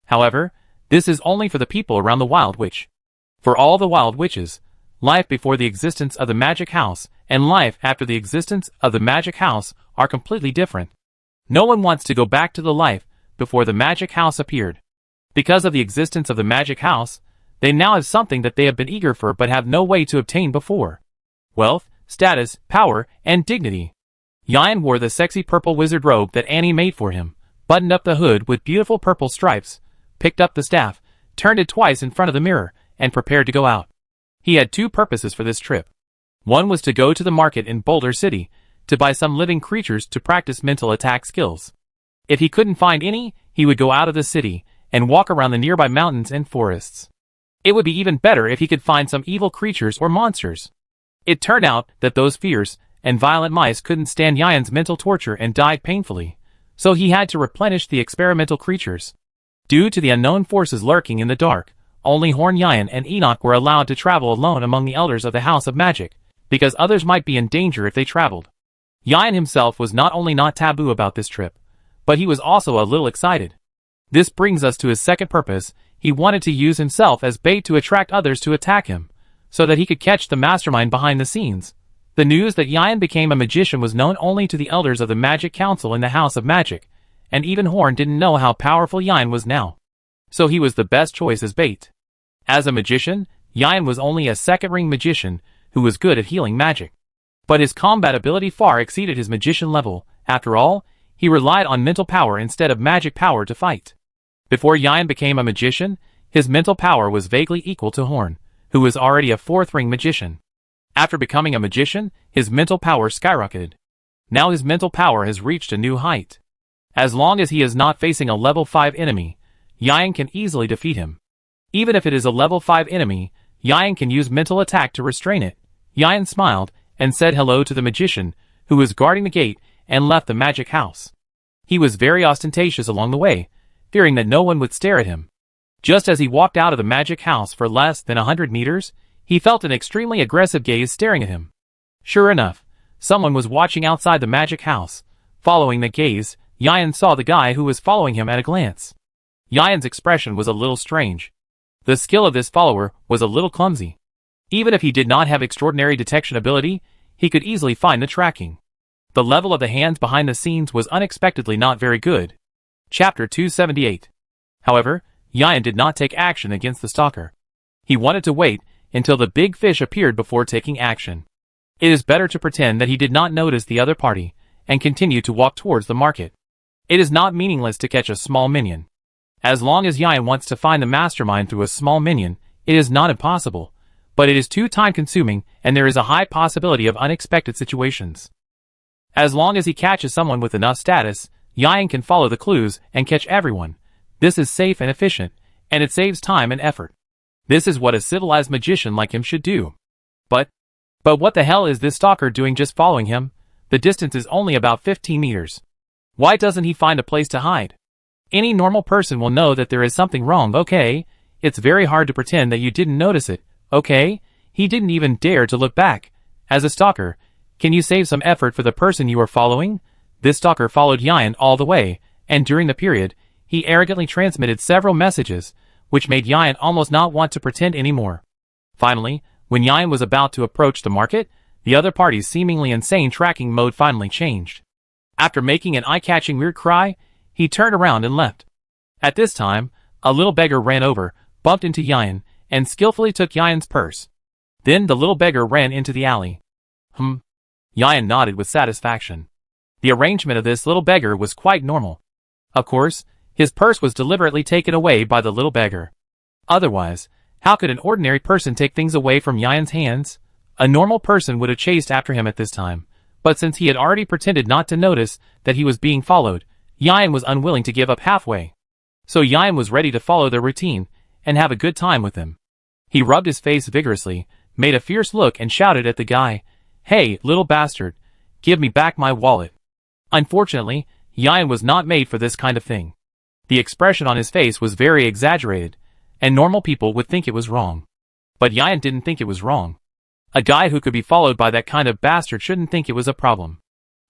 However, this is only for the people around the wild witch. For all the wild witches, life before the existence of the magic house and life after the existence of the magic house are completely different. No one wants to go back to the life before the magic house appeared. Because of the existence of the magic house, they now have something that they have been eager for but have no way to obtain before. Wealth, status, power, and dignity. Yan wore the sexy purple wizard robe that Annie made for him, buttoned up the hood with beautiful purple stripes, picked up the staff, turned it twice in front of the mirror, and prepared to go out. He had 2 purposes for this trip. One was to go to the market in Boulder City, to buy some living creatures to practice mental attack skills. If he couldn't find any, he would go out of the city, and walk around the nearby mountains and forests. It would be even better if he could find some evil creatures or monsters. It turned out that those fierce and violent mice couldn't stand Yan's mental torture and died painfully, so he had to replenish the experimental creatures. Due to the unknown forces lurking in the dark, only Horn Yan and Enoch were allowed to travel alone among the elders of the House of Magic, because others might be in danger if they traveled. Yan himself was not only not taboo about this trip, but he was also a little excited. This brings us to his second purpose. He wanted to use himself as bait to attract others to attack him, so that he could catch the mastermind behind the scenes. The news that Yan became a magician was known only to the elders of the Magic Council in the House of Magic, and even Horn didn't know how powerful Yan was now. So he was the best choice as bait. As a magician, Yan was only a second-ring magician who was good at healing magic. But his combat ability far exceeded his magician level. After all, he relied on mental power instead of magic power to fight. Before Yan became a magician, his mental power was vaguely equal to Horn, who was already a 4th-ring magician. After becoming a magician, his mental power skyrocketed. Now his mental power has reached a new height. As long as he is not facing a level 5 enemy, Yan can easily defeat him. Even if it is a level 5 enemy, Yan can use mental attack to restrain it. Yan smiled and said hello to the magician, who was guarding the gate, and left the magic house. He was very ostentatious along the way, fearing that no one would stare at him. Just as he walked out of the magic house for less than 100 meters, he felt an extremely aggressive gaze staring at him. Sure enough, someone was watching outside the magic house. Following the gaze, Yan saw the guy who was following him at a glance. Yan's expression was a little strange. The skill of this follower was a little clumsy. Even if he did not have extraordinary detection ability, he could easily find the tracking. The level of the hands behind the scenes was unexpectedly not very good. Chapter 278. However, Yan did not take action against the stalker. He wanted to wait until the big fish appeared before taking action. It is better to pretend that he did not notice the other party, and continue to walk towards the market. It is not meaningless to catch a small minion. As long as Yan wants to find the mastermind through a small minion, it is not impossible, but it is too time-consuming and there is a high possibility of unexpected situations. As long as he catches someone with enough status, Yan can follow the clues and catch everyone. This is safe and efficient, And it saves time and effort. This is what a civilized magician like him should do. But what the hell is this stalker doing just following him? The distance is only about 15 meters. Why doesn't he find a place to hide? Any normal person will know that there is something wrong, okay? It's very hard to pretend that you didn't notice it, okay? He didn't even dare to look back. As a stalker, can you save some effort for the person you are following? This stalker followed Yan all the way, and during the period, he arrogantly transmitted several messages, which made Yan almost not want to pretend anymore. Finally, when Yan was about to approach the market, the other party's seemingly insane tracking mode finally changed. After making an eye-catching weird cry, he turned around and left. At this time, a little beggar ran over, bumped into Yan, and skillfully took Yan's purse. Then the little beggar ran into the alley. Yan nodded with satisfaction. The arrangement of this little beggar was quite normal. Of course, his purse was deliberately taken away by the little beggar. Otherwise, how could an ordinary person take things away from Yan's hands? A normal person would have chased after him at this time, but since he had already pretended not to notice that he was being followed, Yan was unwilling to give up halfway. So Yan was ready to follow their routine and have a good time with them. He rubbed his face vigorously, made a fierce look and shouted at the guy, "Hey, little bastard, give me back my wallet." Unfortunately, Yan was not made for this kind of thing. The expression on his face was very exaggerated, and normal people would think it was wrong. But Yan didn't think it was wrong. A guy who could be followed by that kind of bastard shouldn't think it was a problem.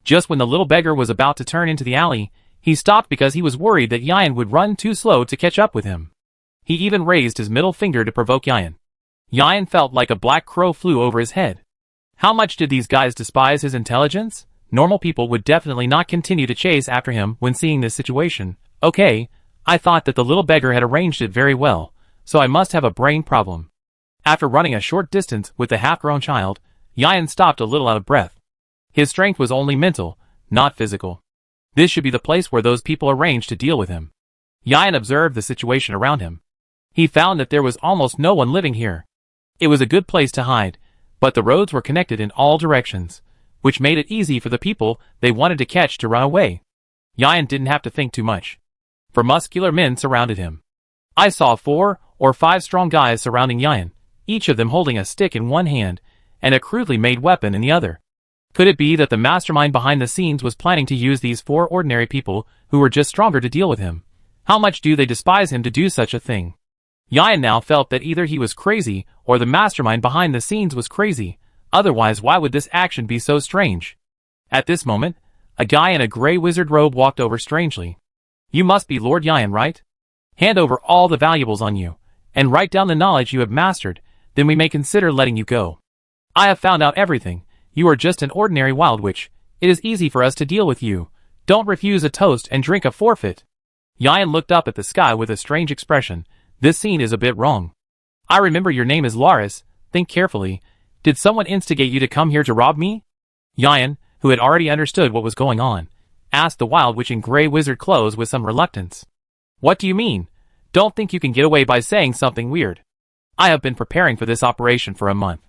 Just when the little beggar was about to turn into the alley, he stopped because he was worried that Yan would run too slow to catch up with him. He even raised his middle finger to provoke Yan. Yan felt like a black crow flew over his head. How much did these guys despise his intelligence? Normal people would definitely not continue to chase after him when seeing this situation. Okay, I thought that the little beggar had arranged it very well, so I must have a brain problem. After running a short distance with the half-grown child, Yan stopped a little out of breath. His strength was only mental, not physical. This should be the place where those people arranged to deal with him. Yan observed the situation around him. He found that there was almost no one living here. It was a good place to hide, but the roads were connected in all directions, which made it easy for the people they wanted to catch to run away. Yan didn't have to think too much, for muscular men surrounded him. I saw 4 or 5 strong guys surrounding Yan, each of them holding a stick in one hand and a crudely made weapon in the other. Could it be that the mastermind behind the scenes was planning to use these 4 ordinary people who were just stronger to deal with him? How much do they despise him to do such a thing? Yan now felt that either he was crazy or the mastermind behind the scenes was crazy, otherwise why would this action be so strange? At this moment, a guy in a gray wizard robe walked over strangely. "You must be Lord Yan, right? Hand over all the valuables on you, and write down the knowledge you have mastered, then we may consider letting you go. I have found out everything. You are just an ordinary wild witch. It is easy for us to deal with you. Don't refuse a toast and drink a forfeit." Yan looked up at the sky with a strange expression. This scene is a bit wrong. "I remember your name is Laris. Think carefully. Did someone instigate you to come here to rob me?" Yan, who had already understood what was going on, asked the wild witch in gray wizard clothes with some reluctance. "What do you mean? Don't think you can get away by saying something weird. I have been preparing for this operation for a month."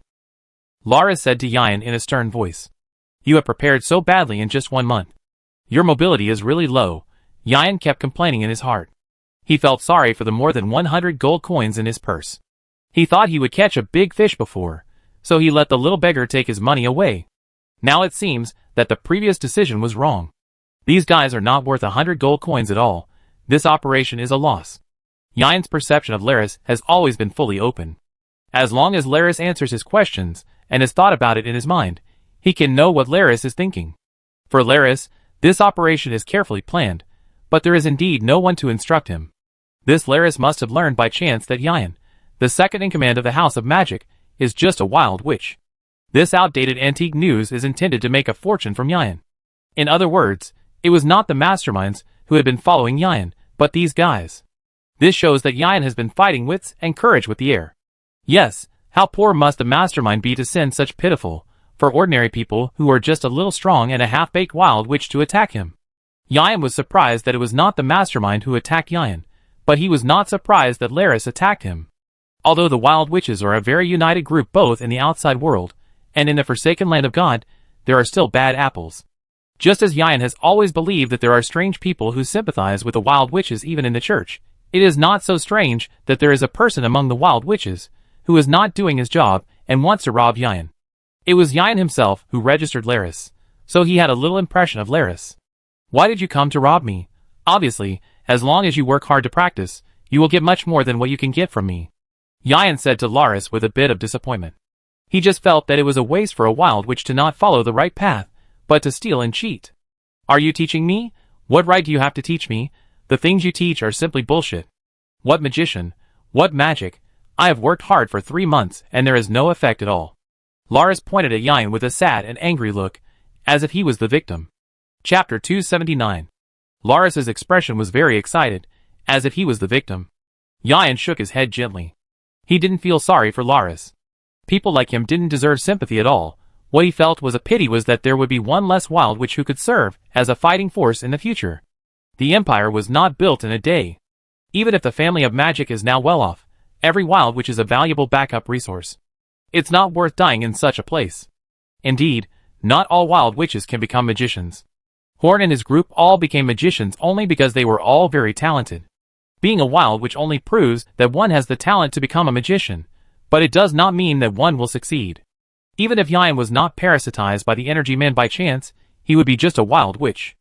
Laris said to Yan in a stern voice. "You have prepared so badly in just 1 month. Your mobility is really low." Yan kept complaining in his heart. He felt sorry for the more than 100 gold coins in his purse. He thought he would catch a big fish before, so he let the little beggar take his money away. Now it seems that the previous decision was wrong. These guys are not worth 100 gold coins at all. This operation is a loss. Yan's perception of Laris has always been fully open. As long as Laris answers his questions and has thought about it in his mind, he can know what Laris is thinking. For Laris, this operation is carefully planned, but there is indeed no one to instruct him. This Laris must have learned by chance that Yan, the second in command of the House of Magic, is just a wild witch. This outdated antique news is intended to make a fortune from Yan. In other words, it was not the masterminds who had been following Yan, but these guys. This shows that Yan has been fighting wits and courage with the air. Yes, how poor must the mastermind be to send such pitiful, for ordinary people who are just a little strong and a half-baked wild witch to attack him. Yan was surprised that it was not the mastermind who attacked Yan, but he was not surprised that Laris attacked him. Although the wild witches are a very united group both in the outside world and in the forsaken land of God, there are still bad apples. Just as Yan has always believed that there are strange people who sympathize with the wild witches even in the church, It is not so strange that there is a person among the wild witches who is not doing his job and wants to rob Yian. It was Yian himself who registered Laris, so he had a little impression of Laris. Why did you come to rob me? Obviously, as long as you work hard to practice, you will get much more than what you can get from me. Yian said to Laris with a bit of disappointment. He just felt that it was a waste for a wild witch to not follow the right path, but to steal and cheat. Are you teaching me? What right do you have to teach me? The things you teach are simply bullshit. What magician? What magic? I have worked hard for 3 months and there is no effect at all. Laris pointed at Yian with a sad and angry look, as if he was the victim. Chapter 279. Laris's expression was very excited, as if he was the victim. Yian shook his head gently. He didn't feel sorry for Laris. People like him didn't deserve sympathy at all. What he felt was a pity was that there would be one less wild witch who could serve as a fighting force in the future. The empire was not built in a day. Even if the family of magic is now well off, every wild witch is a valuable backup resource. It's not worth dying in such a place. Indeed, not all wild witches can become magicians. Horn and his group all became magicians only because they were all very talented. Being a wild witch only proves that one has the talent to become a magician, but it does not mean that one will succeed. Even if Yian was not parasitized by the energy man by chance, he would be just a wild witch.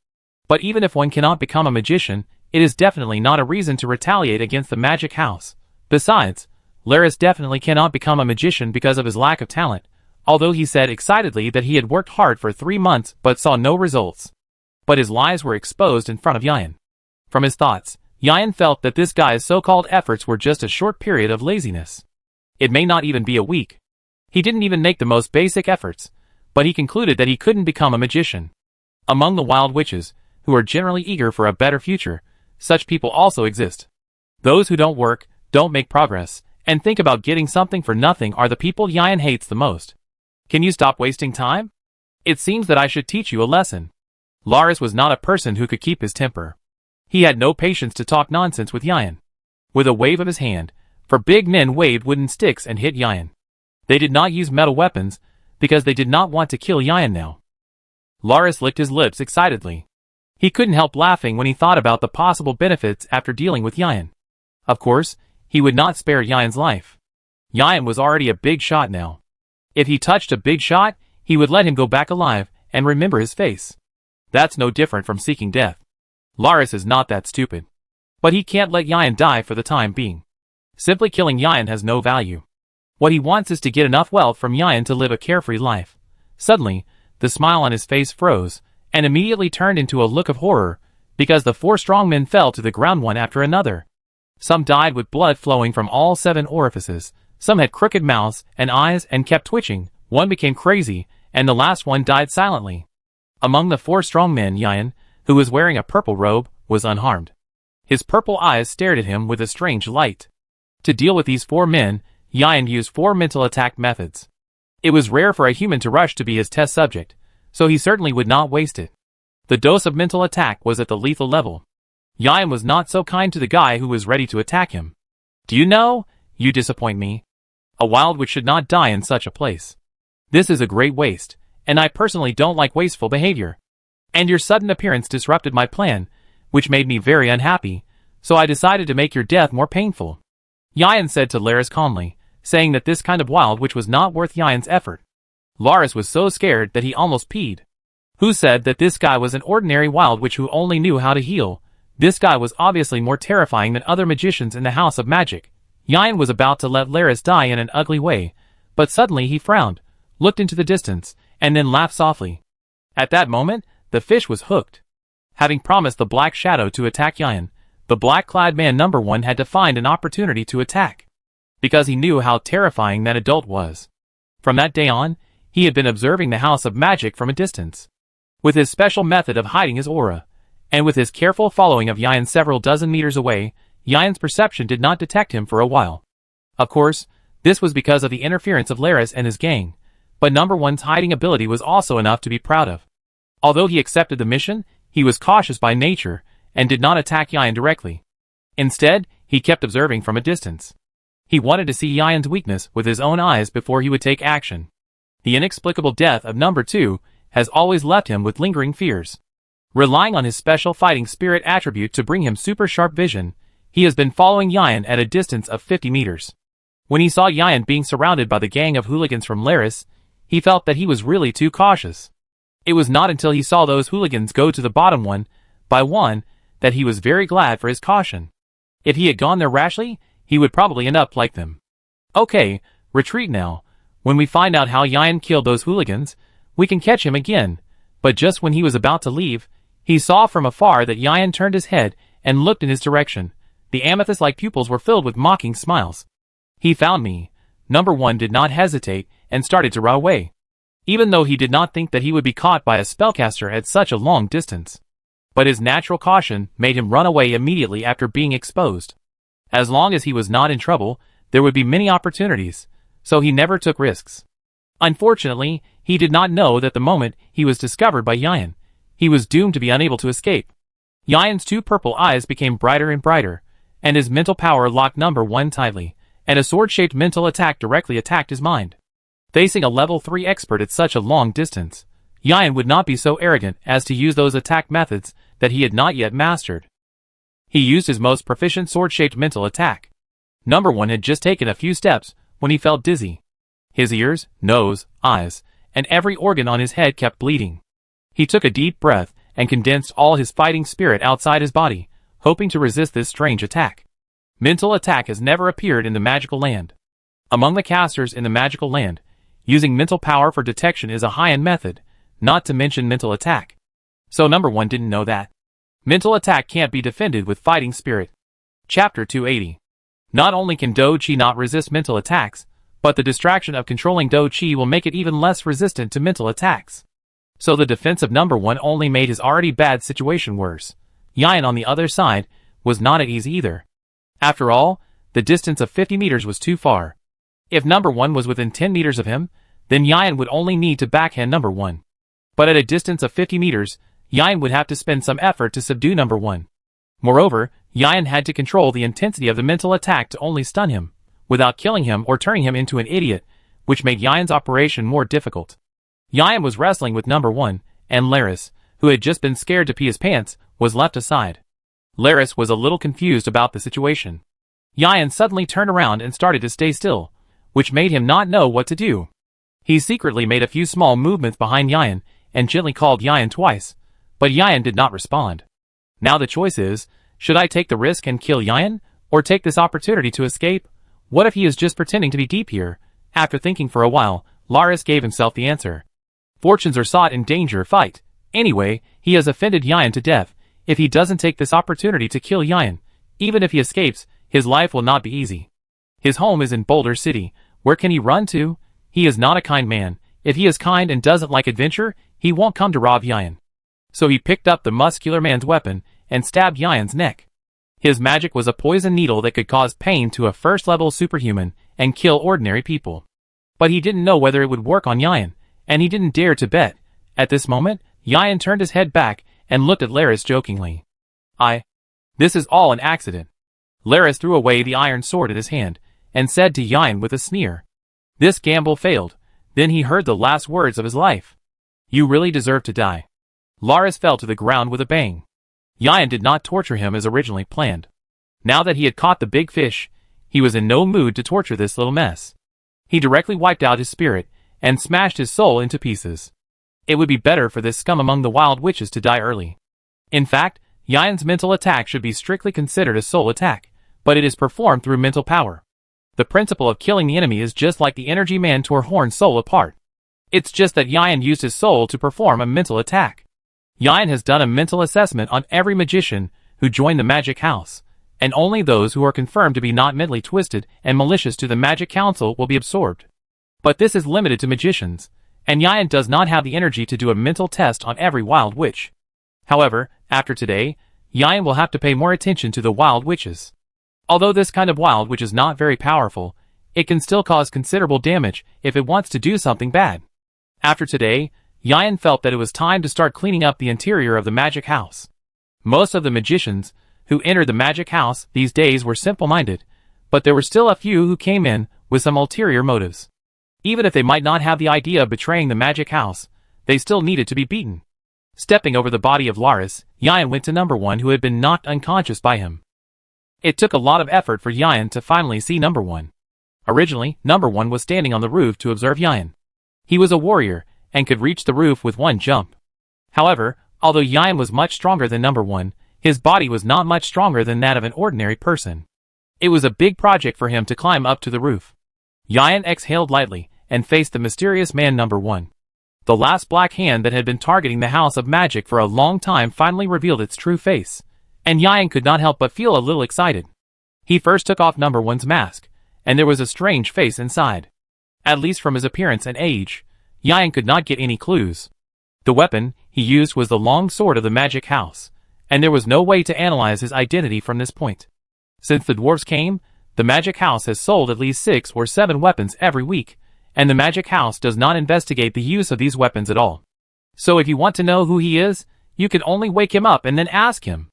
But even if one cannot become a magician, it is definitely not a reason to retaliate against the magic house. Besides, Laris definitely cannot become a magician because of his lack of talent, although he said excitedly that he had worked hard for 3 months but saw no results. But his lies were exposed in front of Yian. From his thoughts, Yian felt that this guy's so-called efforts were just a short period of laziness. It may not even be a week. He didn't even make the most basic efforts, but he concluded that he couldn't become a magician. Among the wild witches, who are generally eager for a better future, such people also exist. Those who don't work, don't make progress, and think about getting something for nothing are the people Yian hates the most. Can you stop wasting time? It seems that I should teach you a lesson. Laris was not a person who could keep his temper. He had no patience to talk nonsense with Yian. With a wave of his hand, for big men waved wooden sticks and hit Yian. They did not use metal weapons, because they did not want to kill Yian now. Laris licked his lips excitedly. He couldn't help laughing when he thought about the possible benefits after dealing with Yian. Of course, he would not spare Yian's life. Yian was already a big shot now. If he touched a big shot, he would let him go back alive and remember his face. That's no different from seeking death. Laris is not that stupid. But he can't let Yian die for the time being. Simply killing Yian has no value. What he wants is to get enough wealth from Yian to live a carefree life. Suddenly, the smile on his face froze, and immediately turned into a look of horror, because the 4 strong men fell to the ground one after another. Some died with blood flowing from all 7 orifices, some had crooked mouths and eyes and kept twitching, one became crazy, and the last one died silently. Among the 4 strong men, Yian, who was wearing a purple robe, was unharmed. His purple eyes stared at him with a strange light. To deal with these 4 men, Yian used 4 mental attack methods. It was rare for a human to rush to be his test subject, so he certainly would not waste it. The dose of mental attack was at the lethal level. Yian was not so kind to the guy who was ready to attack him. Do you know, you disappoint me. A wild witch should not die in such a place. This is a great waste, and I personally don't like wasteful behavior. And your sudden appearance disrupted my plan, which made me very unhappy, so I decided to make your death more painful. Yian said to Laris calmly, saying that this kind of wild witch was not worth Yian's effort. Laris was so scared that he almost peed. Who said that this guy was an ordinary wild witch who only knew how to heal? This guy was obviously more terrifying than other magicians in the House of Magic. Yian was about to let Laris die in an ugly way, but suddenly he frowned, looked into the distance, and then laughed softly. At that moment, the fish was hooked. Having promised the Black Shadow to attack Yian, the black-clad man number 1 had to find an opportunity to attack. Because he knew how terrifying that adult was. From that day on, he had been observing the House of Magic from a distance. With his special method of hiding his aura, and with his careful following of Yian several dozen meters away, Yian's perception did not detect him for a while. Of course, this was because of the interference of Laris and his gang, but number 1's hiding ability was also enough to be proud of. Although he accepted the mission, he was cautious by nature, and did not attack Yian directly. Instead, he kept observing from a distance. He wanted to see Yian's weakness with his own eyes before he would take action. The inexplicable death of number 2 has always left him with lingering fears. Relying on his special fighting spirit attribute to bring him super sharp vision, He has been following Yan at a distance of 50 meters. When he saw Yan being surrounded by the gang of hooligans from Laris, he felt that he was really too cautious. It was not until he saw those hooligans go to the bottom one by one that he was very glad for his caution. If he had gone there rashly, he would probably end up like them. Okay, retreat now. When we find out how Yan killed those hooligans, we can catch him again. But just when he was about to leave, he saw from afar that Yan turned his head and looked in his direction. The amethyst-like pupils were filled with mocking smiles. He found me. Number 1 did not hesitate and started to run away, even though he did not think that he would be caught by a spellcaster at such a long distance. But his natural caution made him run away immediately after being exposed. As long as he was not in trouble, there would be many opportunities, so he never took risks. Unfortunately, he did not know that the moment he was discovered by Yan, he was doomed to be unable to escape. Yan's 2 purple eyes became brighter and brighter, and his mental power locked Number 1 tightly, and a sword-shaped mental attack directly attacked his mind. Facing a level 3 expert at such a long distance, Yan would not be so arrogant as to use those attack methods that he had not yet mastered. He used his most proficient sword-shaped mental attack. Number 1 had just taken a few steps when he felt dizzy. His ears, nose, eyes, and every organ on his head kept bleeding. He took a deep breath and condensed all his fighting spirit outside his body, hoping to resist this strange attack. Mental attack has never appeared in the magical land. Among the casters in the magical land, using mental power for detection is a high-end method, not to mention mental attack. So Number 1 didn't know that. Mental attack can't be defended with fighting spirit. Chapter 280. Not only can Do Chi not resist mental attacks, but the distraction of controlling Do Chi will make it even less resistant to mental attacks. So the defense of Number 1 only made his already bad situation worse. Yan on the other side was not at ease either. After all, the distance of 50 meters was too far. If Number 1 was within 10 meters of him, then Yan would only need to backhand Number 1. But at a distance of 50 meters, Yan would have to spend some effort to subdue Number 1. Moreover, Yan had to control the intensity of the mental attack to only stun him, without killing him or turning him into an idiot, which made Yan's operation more difficult. Yan was wrestling with Number 1, and Laris, who had just been scared to pee his pants, was left aside. Laris was a little confused about the situation. Yan suddenly turned around and started to stay still, which made him not know what to do. He secretly made a few small movements behind Yan and gently called Yan twice, but Yan did not respond. Now the choice is, should I take the risk and kill Yan, or take this opportunity to escape? What if he is just pretending to be deep here? After thinking for a while, Laris gave himself the answer. Fortunes are sought in danger, fight. Anyway, he has offended Yan to death. If he doesn't take this opportunity to kill Yan, even if he escapes, his life will not be easy. His home is in Boulder City. Where can he run to? He is not a kind man. If he is kind and doesn't like adventure, he won't come to rob Yan. So he picked up the muscular man's weapon and stabbed Yan's neck. His magic was a poison needle that could cause pain to a first-level superhuman and kill ordinary people. But he didn't know whether it would work on Yan, and he didn't dare to bet. At this moment, Yan turned his head back and looked at Laris jokingly. This is all an accident. Laris threw away the iron sword in his hand and said to Yan with a sneer. This gamble failed. Then he heard the last words of his life. You really deserve to die. Laris fell to the ground with a bang. Yan did not torture him as originally planned. Now that he had caught the big fish, he was in no mood to torture this little mess. He directly wiped out his spirit and smashed his soul into pieces. It would be better for this scum among the wild witches to die early. In fact, Yan's mental attack should be strictly considered a soul attack, but it is performed through mental power. The principle of killing the enemy is just like the energy man tore Horn's soul apart. It's just that Yan used his soul to perform a mental attack. Yan has done a mental assessment on every magician who joined the magic house, and only those who are confirmed to be not mentally twisted and malicious to the magic council will be absorbed. But this is limited to magicians, and Yan does not have the energy to do a mental test on every wild witch. However, after today, Yan will have to pay more attention to the wild witches. Although this kind of wild witch is not very powerful, it can still cause considerable damage if it wants to do something bad. After today, Yan felt that it was time to start cleaning up the interior of the magic house. Most of the magicians who entered the magic house these days were simple-minded, but there were still a few who came in with some ulterior motives. Even if they might not have the idea of betraying the magic house, they still needed to be beaten. Stepping over the body of Laris, Yan went to Number 1 who had been knocked unconscious by him. It took a lot of effort for Yayan to finally see number one. Originally, number one was standing on the roof to observe Yayan. He was a warrior, and could reach the roof with one jump. However, although Yayan was much stronger than number one, his body was not much stronger than that of an ordinary person. It was a big project for him to climb up to the roof. Yayan exhaled lightly, and faced the mysterious man number one. The last black hand that had been targeting the House of Magic for a long time finally revealed its true face, and Yayan could not help but feel a little excited. He first took off number one's mask, and there was a strange face inside. At least from his appearance and age, Yayan could not get any clues. The weapon he used was the long sword of the Magic House, and there was no way to analyze his identity from this point. Since the dwarves came, the Magic House has sold at least 6 or 7 weapons every week, and the Magic House does not investigate the use of these weapons at all. So if you want to know who he is, you can only wake him up and then ask him.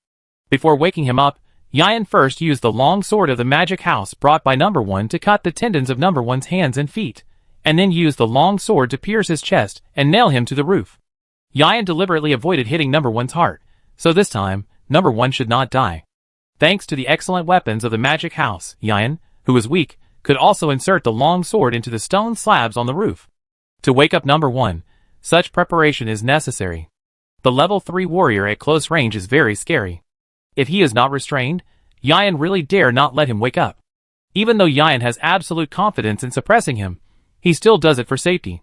Before waking him up, Yayan first used the long sword of the Magic House brought by number one to cut the tendons of number one's hands and feet, and then used the long sword to pierce his chest and nail him to the roof. Yayan deliberately avoided hitting number one's heart, so this time, number one should not die. Thanks to the excellent weapons of the Magic House, Yayan, who was weak, could also insert the long sword into the stone slabs on the roof. To wake up number one, such preparation is necessary. The level 3 warrior at close range is very scary. If he is not restrained, Yayan really dare not let him wake up. Even though Yayan has absolute confidence in suppressing him, he still does it for safety.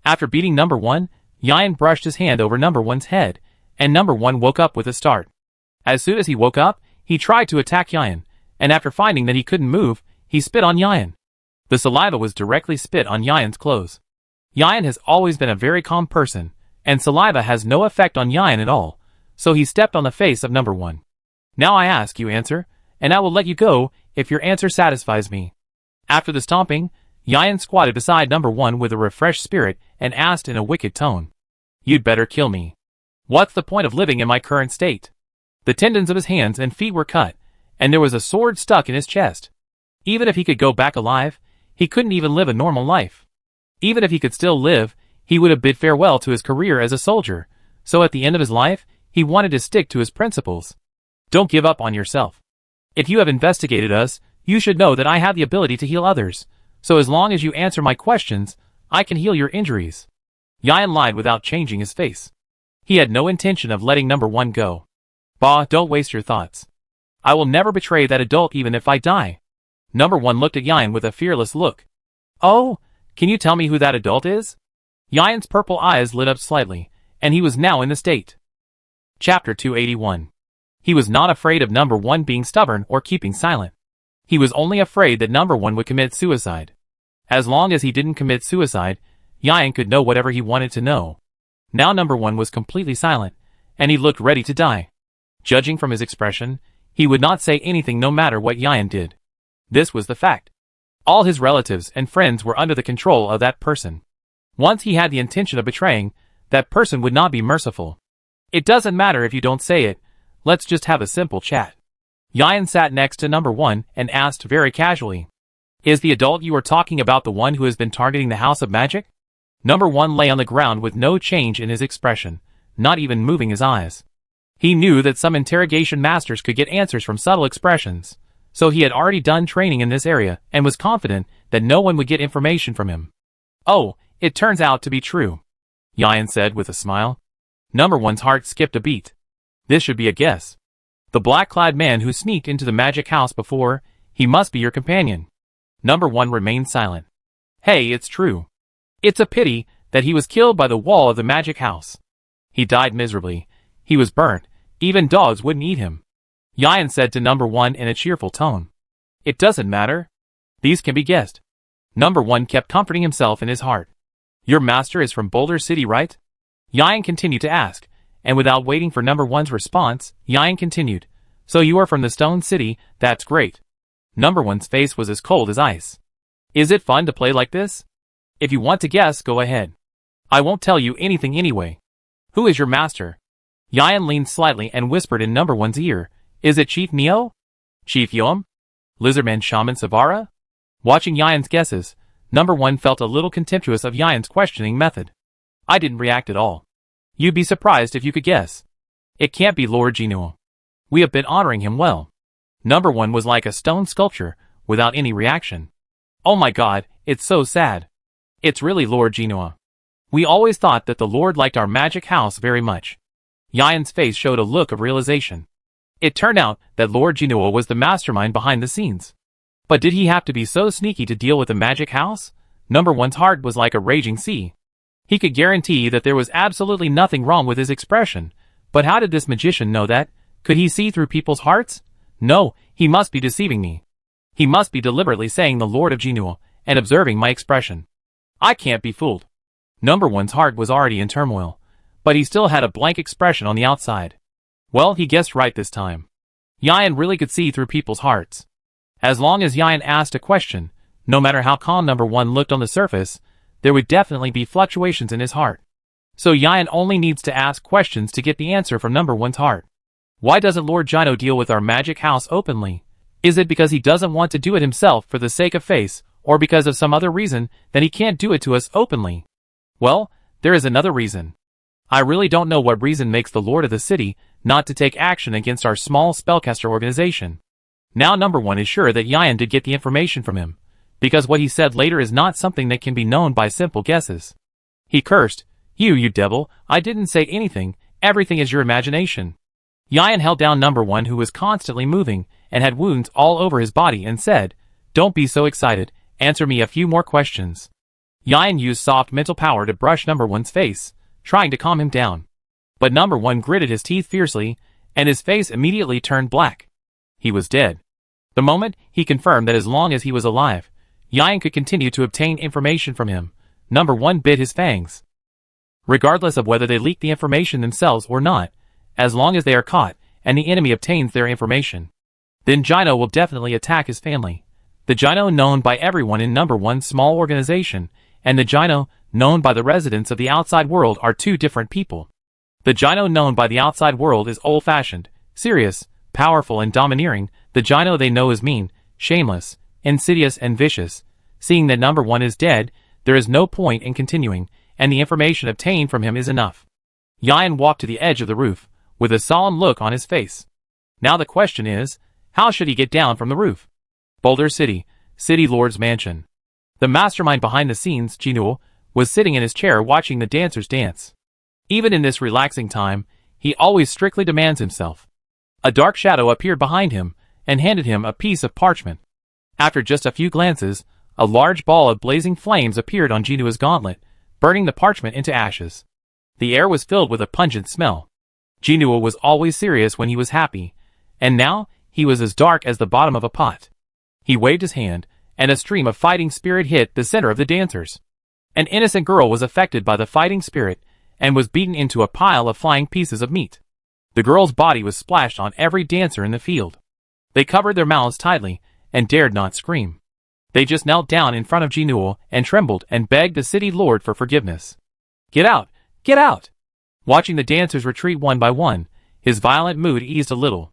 After beating number one, Yayan brushed his hand over number one's head, and number one woke up with a start. As soon as he woke up, he tried to attack Yayan, and after finding that he couldn't move, he spit on Yayan. The saliva was directly spit on Yayan's clothes. Yayan has always been a very calm person, and saliva has no effect on Yayan at all, so he stepped on the face of number one. Now I ask you answer, and I will let you go if your answer satisfies me. After the stomping, Yayan squatted beside number one with a refreshed spirit and asked in a wicked tone, "You'd better kill me. What's the point of living in my current state?" The tendons of his hands and feet were cut, and there was a sword stuck in his chest. Even if he could go back alive, he couldn't even live a normal life. Even if he could still live, he would have bid farewell to his career as a soldier, so at the end of his life, he wanted to stick to his principles. Don't give up on yourself. If you have investigated us, you should know that I have the ability to heal others, so as long as you answer my questions, I can heal your injuries. Yayan lied without changing his face. He had no intention of letting number one go. Bah, don't waste your thoughts. I will never betray that adult even if I die. Number one looked at Yayan with a fearless look. Oh, can you tell me who that adult is? Yayan's purple eyes lit up slightly, and he was now in the state. Chapter 281. He was not afraid of number one being stubborn or keeping silent. He was only afraid that number one would commit suicide. As long as he didn't commit suicide, Yayan could know whatever he wanted to know. Now number one was completely silent, and he looked ready to die. Judging from his expression, he would not say anything no matter what Yayan did. This was the fact. All his relatives and friends were under the control of that person. Once he had the intention of betraying, that person would not be merciful. It doesn't matter if you don't say it, let's just have a simple chat. Yayan sat next to number one and asked very casually, "Is the adult you are talking about the one who has been targeting the House of Magic?" Number one lay on the ground with no change in his expression, not even moving his eyes. He knew that some interrogation masters could get answers from subtle expressions, so he had already done training in this area and was confident that no one would get information from him. "Oh, it turns out to be true," Yayan said with a smile. Number one's heart skipped a beat. This should be a guess. The black-clad man who sneaked into the Magic House before, he must be your companion. Number one remained silent. Hey, it's true. It's a pity that he was killed by the wall of the Magic House. He died miserably. He was burnt. Even dogs wouldn't eat him. Yayan said to number one in a cheerful tone. It doesn't matter. These can be guessed. Number one kept comforting himself in his heart. Your master is from Boulder City, right? Yayan continued to ask, and without waiting for number one's response, Yayan continued. So you are from the Stone City, that's great. Number one's face was as cold as ice. Is it fun to play like this? If you want to guess, go ahead. I won't tell you anything anyway. Who is your master? Yayan leaned slightly and whispered in number one's ear. Is it Chief Neo? Chief Yoam? Lizardman Shaman Savara? Watching Yayan's guesses, number one felt a little contemptuous of Yayan's questioning method. I didn't react at all. You'd be surprised if you could guess. It can't be Lord Gino. We have been honoring him well. Number 1 was like a stone sculpture, without any reaction. Oh my god, it's so sad. It's really Lord Jinhua. We always thought that the Lord liked our magic house very much. Yayan's face showed a look of realization. It turned out that Lord Jinhua was the mastermind behind the scenes. But did he have to be so sneaky to deal with the magic house? Number 1's heart was like a raging sea. He could guarantee that there was absolutely nothing wrong with his expression. But how did this magician know that? Could he see through people's hearts? No, he must be deceiving me. He must be deliberately saying the Lord of Jinhua and observing my expression. I can't be fooled. Number 1's heart was already in turmoil, but he still had a blank expression on the outside. Well, he guessed right this time. Yayan really could see through people's hearts. As long as Yayan asked a question, no matter how calm Number 1 looked on the surface, there would definitely be fluctuations in his heart. So Yayan only needs to ask questions to get the answer from Number 1's heart. Why doesn't Lord Jinhua deal with our magic house openly? Is it because he doesn't want to do it himself for the sake of face, or because of some other reason that he can't do it to us openly? Well, there is another reason. I really don't know what reason makes the Lord of the city not to take action against our small spellcaster organization. Now Number 1 is sure that Yayan did get the information from him, because what he said later is not something that can be known by simple guesses. He cursed, You devil, I didn't say anything, everything is your imagination. Yayan held down Number 1 who was constantly moving and had wounds all over his body and said, Don't be so excited, answer me a few more questions. Yayan used soft mental power to brush Number 1's face, trying to calm him down. But Number 1 gritted his teeth fiercely, and his face immediately turned black. He was dead. The moment he confirmed that as long as he was alive, Yayan could continue to obtain information from him, Number 1 bit his fangs. Regardless of whether they leak the information themselves or not, as long as they are caught and the enemy obtains their information, then Jinhua will definitely attack his family. The Jinhua known by everyone in Number 1's small organization and the Jinhua known by the residents of the outside world are two different people. The Jinhua known by the outside world is old-fashioned, serious, powerful and domineering. The Jinhua they know is mean, shameless, insidious and vicious. Seeing that Number 1 is dead, there is no point in continuing, and the information obtained from him is enough. Yayan walked to the edge of the roof, with a solemn look on his face. Now the question is, how should he get down from the roof? Boulder City, City Lord's Mansion. The mastermind behind the scenes, Jinhua, was sitting in his chair watching the dancers dance. Even in this relaxing time, he always strictly demands himself. A dark shadow appeared behind him, and handed him a piece of parchment. After just a few glances, a large ball of blazing flames appeared on Jinua's gauntlet, burning the parchment into ashes. The air was filled with a pungent smell. Jinhua was always serious when he was happy, and now he was as dark as the bottom of a pot. He waved his hand, and a stream of fighting spirit hit the center of the dancers. An innocent girl was affected by the fighting spirit, and was beaten into a pile of flying pieces of meat. The girl's body was splashed on every dancer in the field. They covered their mouths tightly, and dared not scream. They just knelt down in front of Jinhua and trembled and begged the city lord for forgiveness. Get out! Get out! Watching the dancers retreat one by one, his violent mood eased a little.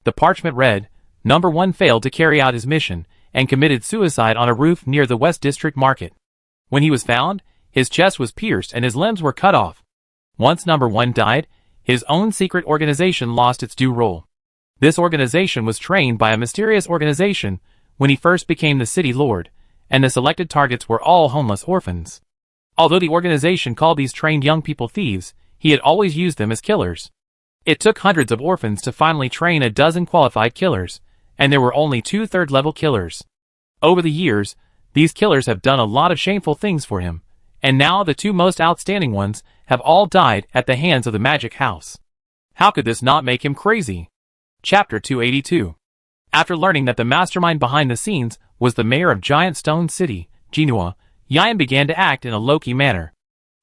The parchment read, Number 1 failed to carry out his mission, and committed suicide on a roof near the West District Market. When he was found, his chest was pierced and his limbs were cut off. Once Number 1 died, his own secret organization lost its due role. This organization was trained by a mysterious organization when he first became the city lord, and the selected targets were all homeless orphans. Although the organization called these trained young people thieves, he had always used them as killers. It took hundreds of orphans to finally train a dozen qualified killers, and there were only 2 third-level killers. Over the years, these killers have done a lot of shameful things for him, and now the 2 most outstanding ones have all died at the hands of the magic house. How could this not make him crazy? Chapter 282. After learning that the mastermind behind the scenes was the mayor of Giant Stone City, Jinhua, Yayan began to act in a low-key manner.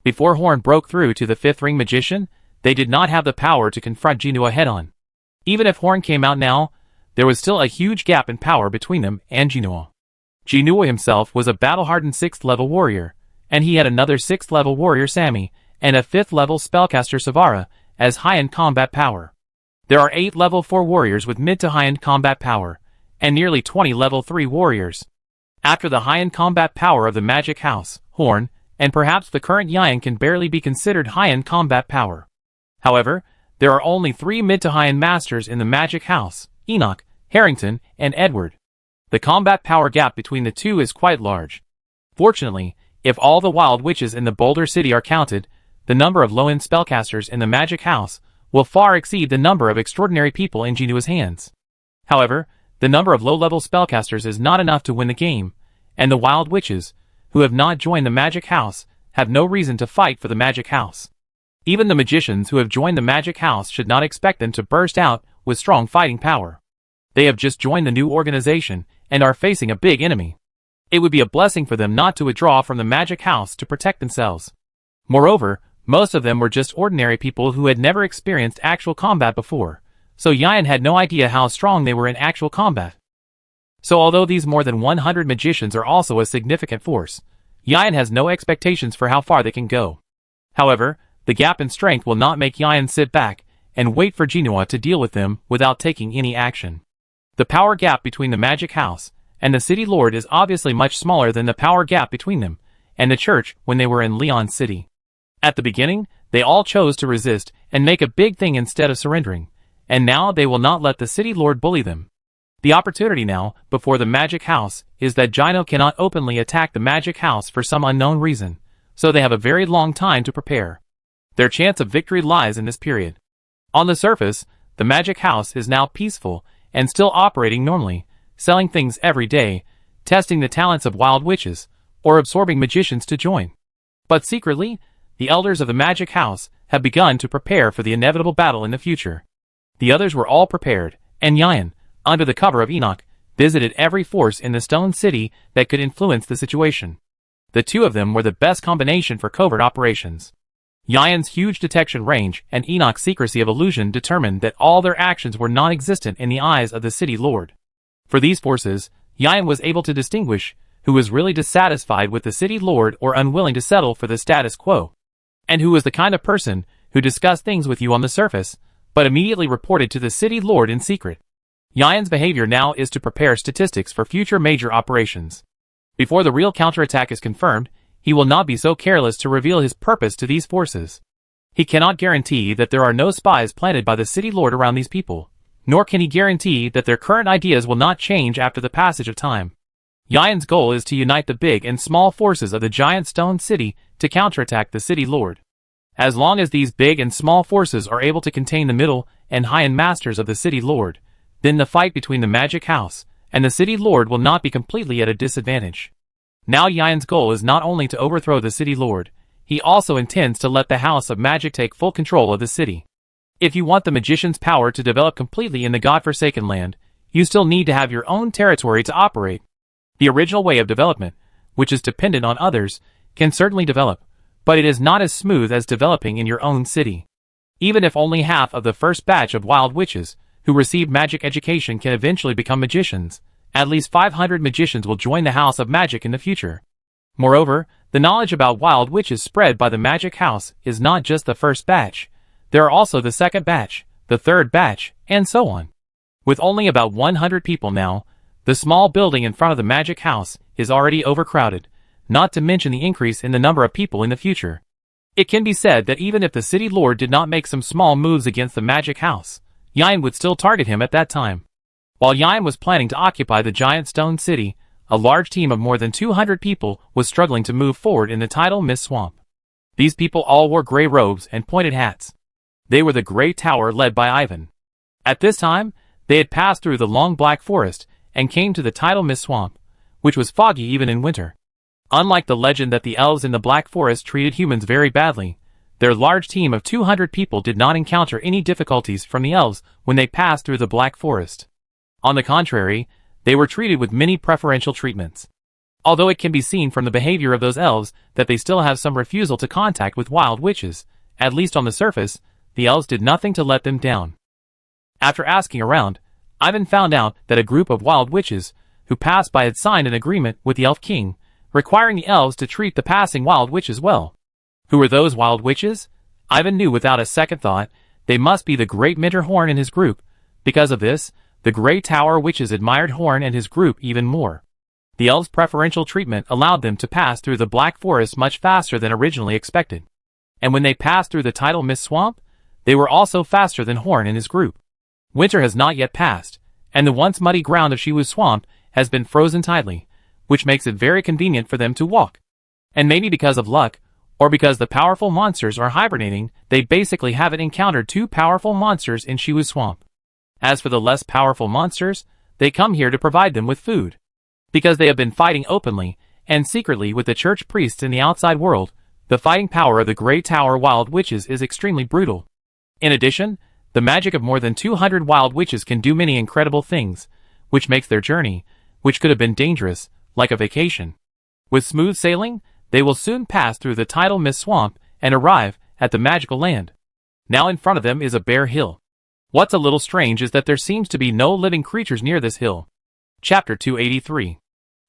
Before Horn broke through to the 5th ring magician, they did not have the power to confront Jinhua head-on. Even if Horn came out now, there was still a huge gap in power between them and Jinhua. Jinhua himself was a battle-hardened 6th-level warrior, and he had another 6th-level warrior Sammy, and a 5th-level spellcaster Savara, as high-end combat power. There are 8 level 4 warriors with mid to high-end combat power, and nearly 20 level 3 warriors. After the high-end combat power of the magic house, Horn, and perhaps the current Yayan can barely be considered high-end combat power. However, there are only 3 mid to high-end masters in the magic house, Enoch, Harrington, and Edward. The combat power gap between the two is quite large. Fortunately, if all the wild witches in the Boulder City are counted, the number of low-end spellcasters in the magic house will far exceed the number of extraordinary people in Genua's hands. However, the number of low-level spellcasters is not enough to win the game, and the wild witches, who have not joined the magic house, have no reason to fight for the magic house. Even the magicians who have joined the magic house should not expect them to burst out with strong fighting power. They have just joined the new organization and are facing a big enemy. It would be a blessing for them not to withdraw from the magic house to protect themselves. Moreover, most of them were just ordinary people who had never experienced actual combat before, so Yian had no idea how strong they were in actual combat. So although these more than 100 magicians are also a significant force, Yian has no expectations for how far they can go. However, the gap in strength will not make Yian sit back and wait for Genua to deal with them without taking any action. The power gap between the magic house and the city lord is obviously much smaller than the power gap between them and the church when they were in Leon City. At the beginning, they all chose to resist and make a big thing instead of surrendering, and now they will not let the city lord bully them. The opportunity now, before the magic house, is that Gino cannot openly attack the magic house for some unknown reason, so they have a very long time to prepare. Their chance of victory lies in this period. On the surface, the magic house is now peaceful and still operating normally, selling things every day, testing the talents of wild witches, or absorbing magicians to join. But secretly, the elders of the magic house have begun to prepare for the inevitable battle in the future. The others were all prepared, and Yian, under the cover of Enoch, visited every force in the Stone City that could influence the situation. The two of them were the best combination for covert operations. Yian's huge detection range and Enoch's secrecy of illusion determined that all their actions were non-existent in the eyes of the city lord. For these forces, Yian was able to distinguish who was really dissatisfied with the city lord or unwilling to settle for the status quo, and who was the kind of person who discussed things with you on the surface, but immediately reported to the city lord in secret. Yian's behavior now is to prepare statistics for future major operations. Before the real counterattack is confirmed, he will not be so careless to reveal his purpose to these forces. He cannot guarantee that there are no spies planted by the city lord around these people, nor can he guarantee that their current ideas will not change after the passage of time. Yian's goal is to unite the big and small forces of the giant stone city to counterattack the city lord. As long as these big and small forces are able to contain the middle and high-end masters of the city lord, then the fight between the magic house and the city lord will not be completely at a disadvantage. Now Yian's goal is not only to overthrow the city lord, he also intends to let the House of Magic take full control of the city. If you want the magician's power to develop completely in the godforsaken land, you still need to have your own territory to operate. The original way of development, which is dependent on others, can certainly develop, but it is not as smooth as developing in your own city. Even if only half of the first batch of wild witches who receive magic education can eventually become magicians, at least 500 magicians will join the House of Magic in the future. Moreover, the knowledge about wild witches spread by the magic house is not just the first batch. There are also the second batch, the third batch, and so on. With only about 100 people now, the small building in front of the magic house is already overcrowded, not to mention the increase in the number of people in the future. It can be said that even if the city lord did not make some small moves against the magic house, Yian would still target him at that time. While Yian was planning to occupy the giant stone city, a large team of more than 200 people was struggling to move forward in the tidal mist swamp. These people all wore gray robes and pointed hats. They were the Great Tower led by Ivan. At this time, they had passed through the long black forest and came to the tidal mist swamp, which was foggy even in winter. Unlike the legend that the elves in the Black Forest treated humans very badly, their large team of 200 people did not encounter any difficulties from the elves when they passed through the Black Forest. On the contrary, they were treated with many preferential treatments. Although it can be seen from the behavior of those elves that they still have some refusal to contact with wild witches, at least on the surface, the elves did nothing to let them down. After asking around, Ivan found out that a group of wild witches who passed by had signed an agreement with the Elf King, requiring the elves to treat the passing wild witches well. Who were those wild witches? Ivan knew without a second thought they must be the great Mentor Horn and his group. Because of this, the Grey Tower witches admired Horn and his group even more. The elves' preferential treatment allowed them to pass through the Black Forest much faster than originally expected. And when they passed through the tidal mist swamp, they were also faster than Horn and his group. Winter has not yet passed, and the once muddy ground of Shiwu Swamp has been frozen tightly, which makes it very convenient for them to walk. And maybe because of luck, or because the powerful monsters are hibernating, they basically haven't encountered two powerful monsters in Shiwu Swamp. As for the less powerful monsters, they come here to provide them with food. Because they have been fighting openly and secretly with the church priests in the outside world, the fighting power of the Great Tower Wild Witches is extremely brutal. In addition, the magic of more than 200 wild witches can do many incredible things, which makes their journey, which could have been dangerous, like a vacation. With smooth sailing, they will soon pass through the tidal mist swamp and arrive at the magical land. Now in front of them is a bare hill. What's a little strange is that there seems to be no living creatures near this hill. Chapter 283.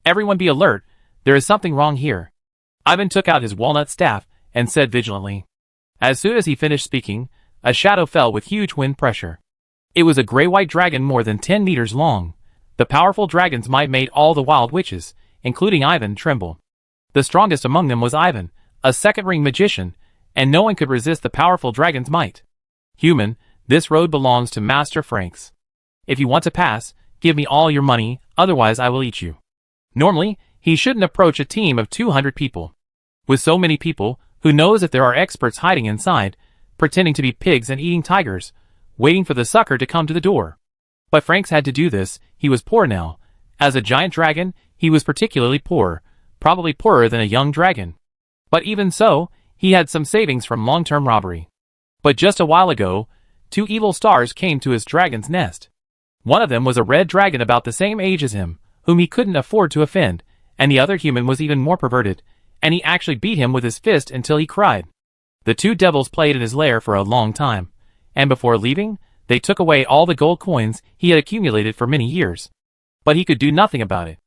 Everyone be alert, there is something wrong here. Ivan took out his walnut staff and said vigilantly. As soon as he finished speaking, a shadow fell with huge wind pressure. It was a gray-white dragon more than 10 meters long. The powerful dragon's might made all the wild witches, including Ivan, tremble. The strongest among them was Ivan, a second-ring magician, and no one could resist the powerful dragon's might. Human, this road belongs to Master Franks. If you want to pass, give me all your money, otherwise I will eat you. Normally, he shouldn't approach a team of 200 people. With so many people, who knows if there are experts hiding inside, pretending to be pigs and eating tigers, waiting for the sucker to come to the door. But Franks had to do this. He was poor now. As a giant dragon, he was particularly poor, probably poorer than a young dragon. But even so, he had some savings from long-term robbery. But just a while ago, two evil stars came to his dragon's nest. One of them was a red dragon about the same age as him, whom he couldn't afford to offend, and the other human was even more perverted, and he actually beat him with his fist until he cried. The two devils played in his lair for a long time, and before leaving, they took away all the gold coins he had accumulated for many years. But he could do nothing about it.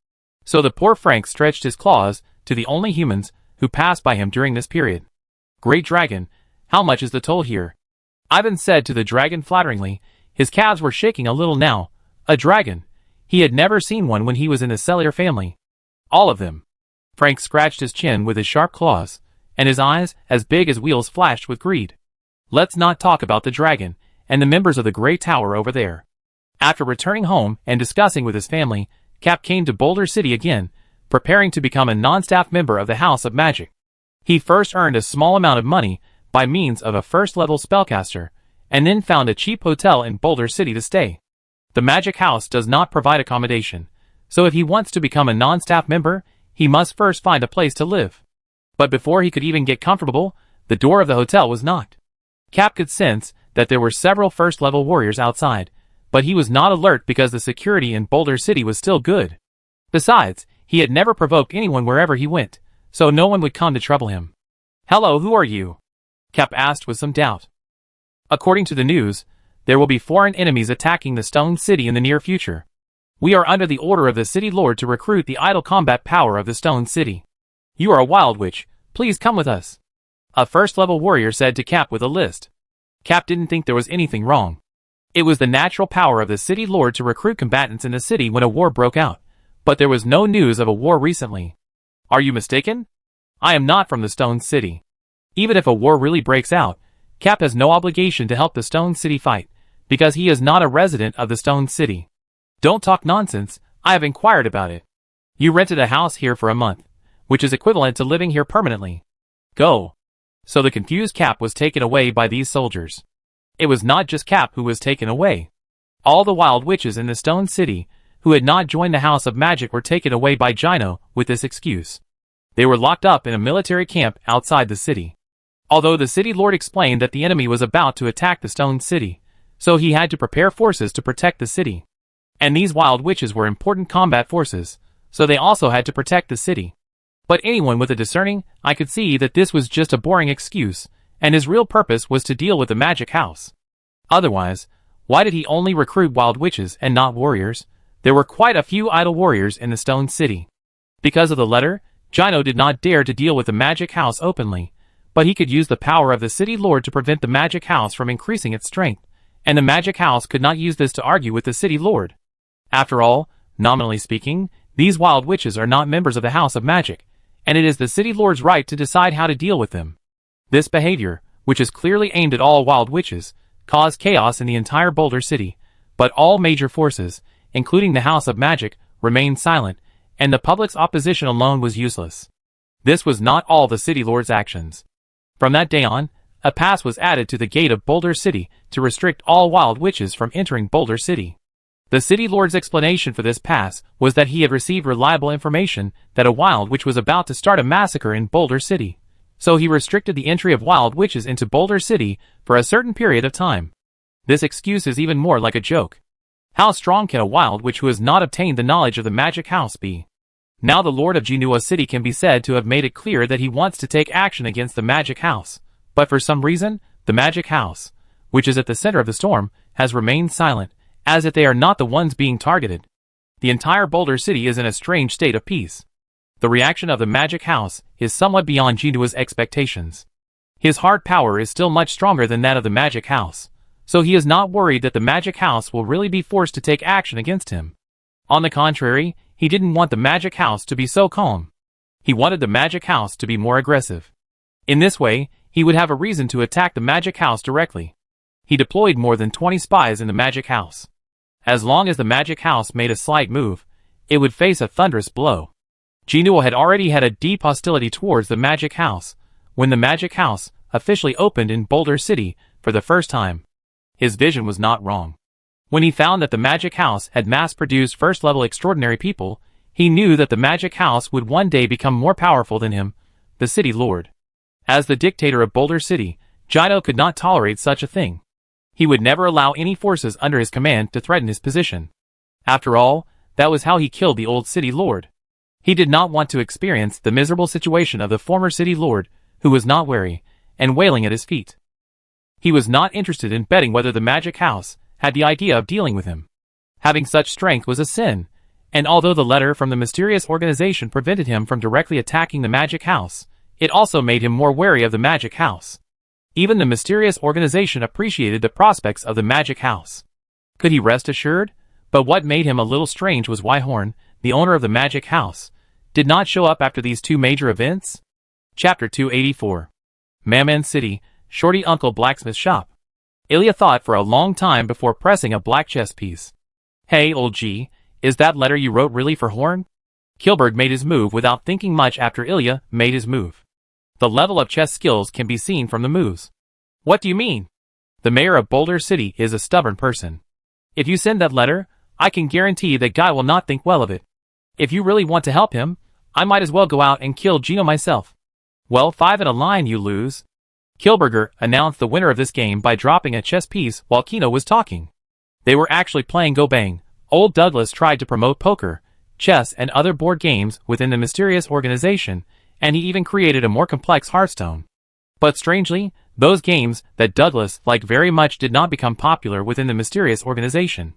So the poor Frank stretched his claws to the only humans who passed by him during this period. Great dragon, how much is the toll here? Ivan said to the dragon flatteringly. His calves were shaking a little now. A dragon. He had never seen one when he was in the cellular family. All of them. Frank scratched his chin with his sharp claws, and his eyes, as big as wheels, flashed with greed. Let's not talk about the dragon and the members of the Great Tower over there. After returning home and discussing with his family, Cap came to Boulder City again, preparing to become a non-staff member of the House of Magic. He first earned a small amount of money by means of a first-level spellcaster, and then found a cheap hotel in Boulder City to stay. The Magic House does not provide accommodation, so if he wants to become a non-staff member, he must first find a place to live. But before he could even get comfortable, the door of the hotel was knocked. Cap could sense that there were several first-level warriors outside, but he was not alert because the security in Boulder City was still good. Besides, he had never provoked anyone wherever he went, so no one would come to trouble him. "Hello, who are you?" Cap asked with some doubt. "According to the news, there will be foreign enemies attacking the Stone City in the near future. We are under the order of the City Lord to recruit the idle combat power of the Stone City. You are a wild witch, please come with us," a first-level warrior said to Cap with a list. Cap didn't think there was anything wrong. It was the natural power of the City Lord to recruit combatants in the city when a war broke out, but there was no news of a war recently. "Are you mistaken? I am not from the Stone City. Even if a war really breaks out, Cap has no obligation to help the Stone City fight, because he is not a resident of the Stone City. Don't talk nonsense, I have inquired about it. You rented a house here for a month, which is equivalent to living here permanently. Go." So the confused Cap was taken away by these soldiers. It was not just Cap who was taken away. All the wild witches in the Stone City, who had not joined the House of Magic, were taken away by Gino with this excuse. They were locked up in a military camp outside the city. Although the City Lord explained that the enemy was about to attack the Stone City, so he had to prepare forces to protect the city. And these wild witches were important combat forces, so they also had to protect the city. But anyone with a discerning eye could see that this was just a boring excuse, and his real purpose was to deal with the Magic House. Otherwise, why did he only recruit wild witches and not warriors? There were quite a few idle warriors in the Stone City. Because of the letter, Gino did not dare to deal with the Magic House openly, but he could use the power of the City Lord to prevent the Magic House from increasing its strength, and the Magic House could not use this to argue with the City Lord. After all, nominally speaking, these wild witches are not members of the House of Magic, and it is the City Lord's right to decide how to deal with them. This behavior, which is clearly aimed at all wild witches, caused chaos in the entire Boulder City, but all major forces, including the House of Magic, remained silent, and the public's opposition alone was useless. This was not all the City Lord's actions. From that day on, a pass was added to the gate of Boulder City to restrict all wild witches from entering Boulder City. The City Lord's explanation for this pass was that he had received reliable information that a wild witch was about to start a massacre in Boulder City. So he restricted the entry of wild witches into Boulder City for a certain period of time. This excuse is even more like a joke. How strong can a wild witch who has not obtained the knowledge of the magic house be? Now the Lord of Genua City can be said to have made it clear that he wants to take action against the magic house, but for some reason, the magic house, which is at the center of the storm, has remained silent, as if they are not the ones being targeted. The entire Boulder City is in a strange state of peace. The reaction of the magic house is somewhat beyond Genua's expectations. His hard power is still much stronger than that of the magic house, so he is not worried that the magic house will really be forced to take action against him. On the contrary, he didn't want the magic house to be so calm. He wanted the magic house to be more aggressive. In this way, he would have a reason to attack the magic house directly. He deployed more than 20 spies in the magic house. As long as the magic house made a slight move, it would face a thunderous blow. Genua had already had a deep hostility towards the magic house when the magic house officially opened in Boulder City for the first time. His vision was not wrong. When he found that the magic house had mass-produced first-level extraordinary people, he knew that the magic house would one day become more powerful than him, the city lord. As the dictator of Boulder City, Jino could not tolerate such a thing. He would never allow any forces under his command to threaten his position. After all, that was how he killed the old city lord. He did not want to experience the miserable situation of the former city lord, who was not wary, and wailing at his feet. He was not interested in betting whether the magic house had the idea of dealing with him. Having such strength was a sin, and although the letter from the mysterious organization prevented him from directly attacking the magic house, it also made him more wary of the magic house. Even the mysterious organization appreciated the prospects of the magic house. Could he rest assured? But what made him a little strange was why Horn, the owner of the magic house, did not show up after these two major events. Chapter 284. Mamman City, Shorty Uncle Blacksmith Shop. Ilya thought for a long time before pressing a black chess piece. Hey, old G, is that letter you wrote really for Horn? Kilberg made his move without thinking much after Ilya made his move. The level of chess skills can be seen from the moves. What do you mean? The mayor of Boulder City is a stubborn person. If you send that letter, I can guarantee that guy will not think well of it. If you really want to help him, I might as well go out and kill Gino myself. Well, 5 in a line you lose. Kilberger announced the winner of this game by dropping a chess piece while Kino was talking. They were actually playing Go Bang. Old Douglas tried to promote poker, chess and other board games within the mysterious organization, and he even created a more complex Hearthstone. But strangely, those games that Douglas liked very much did not become popular within the mysterious organization.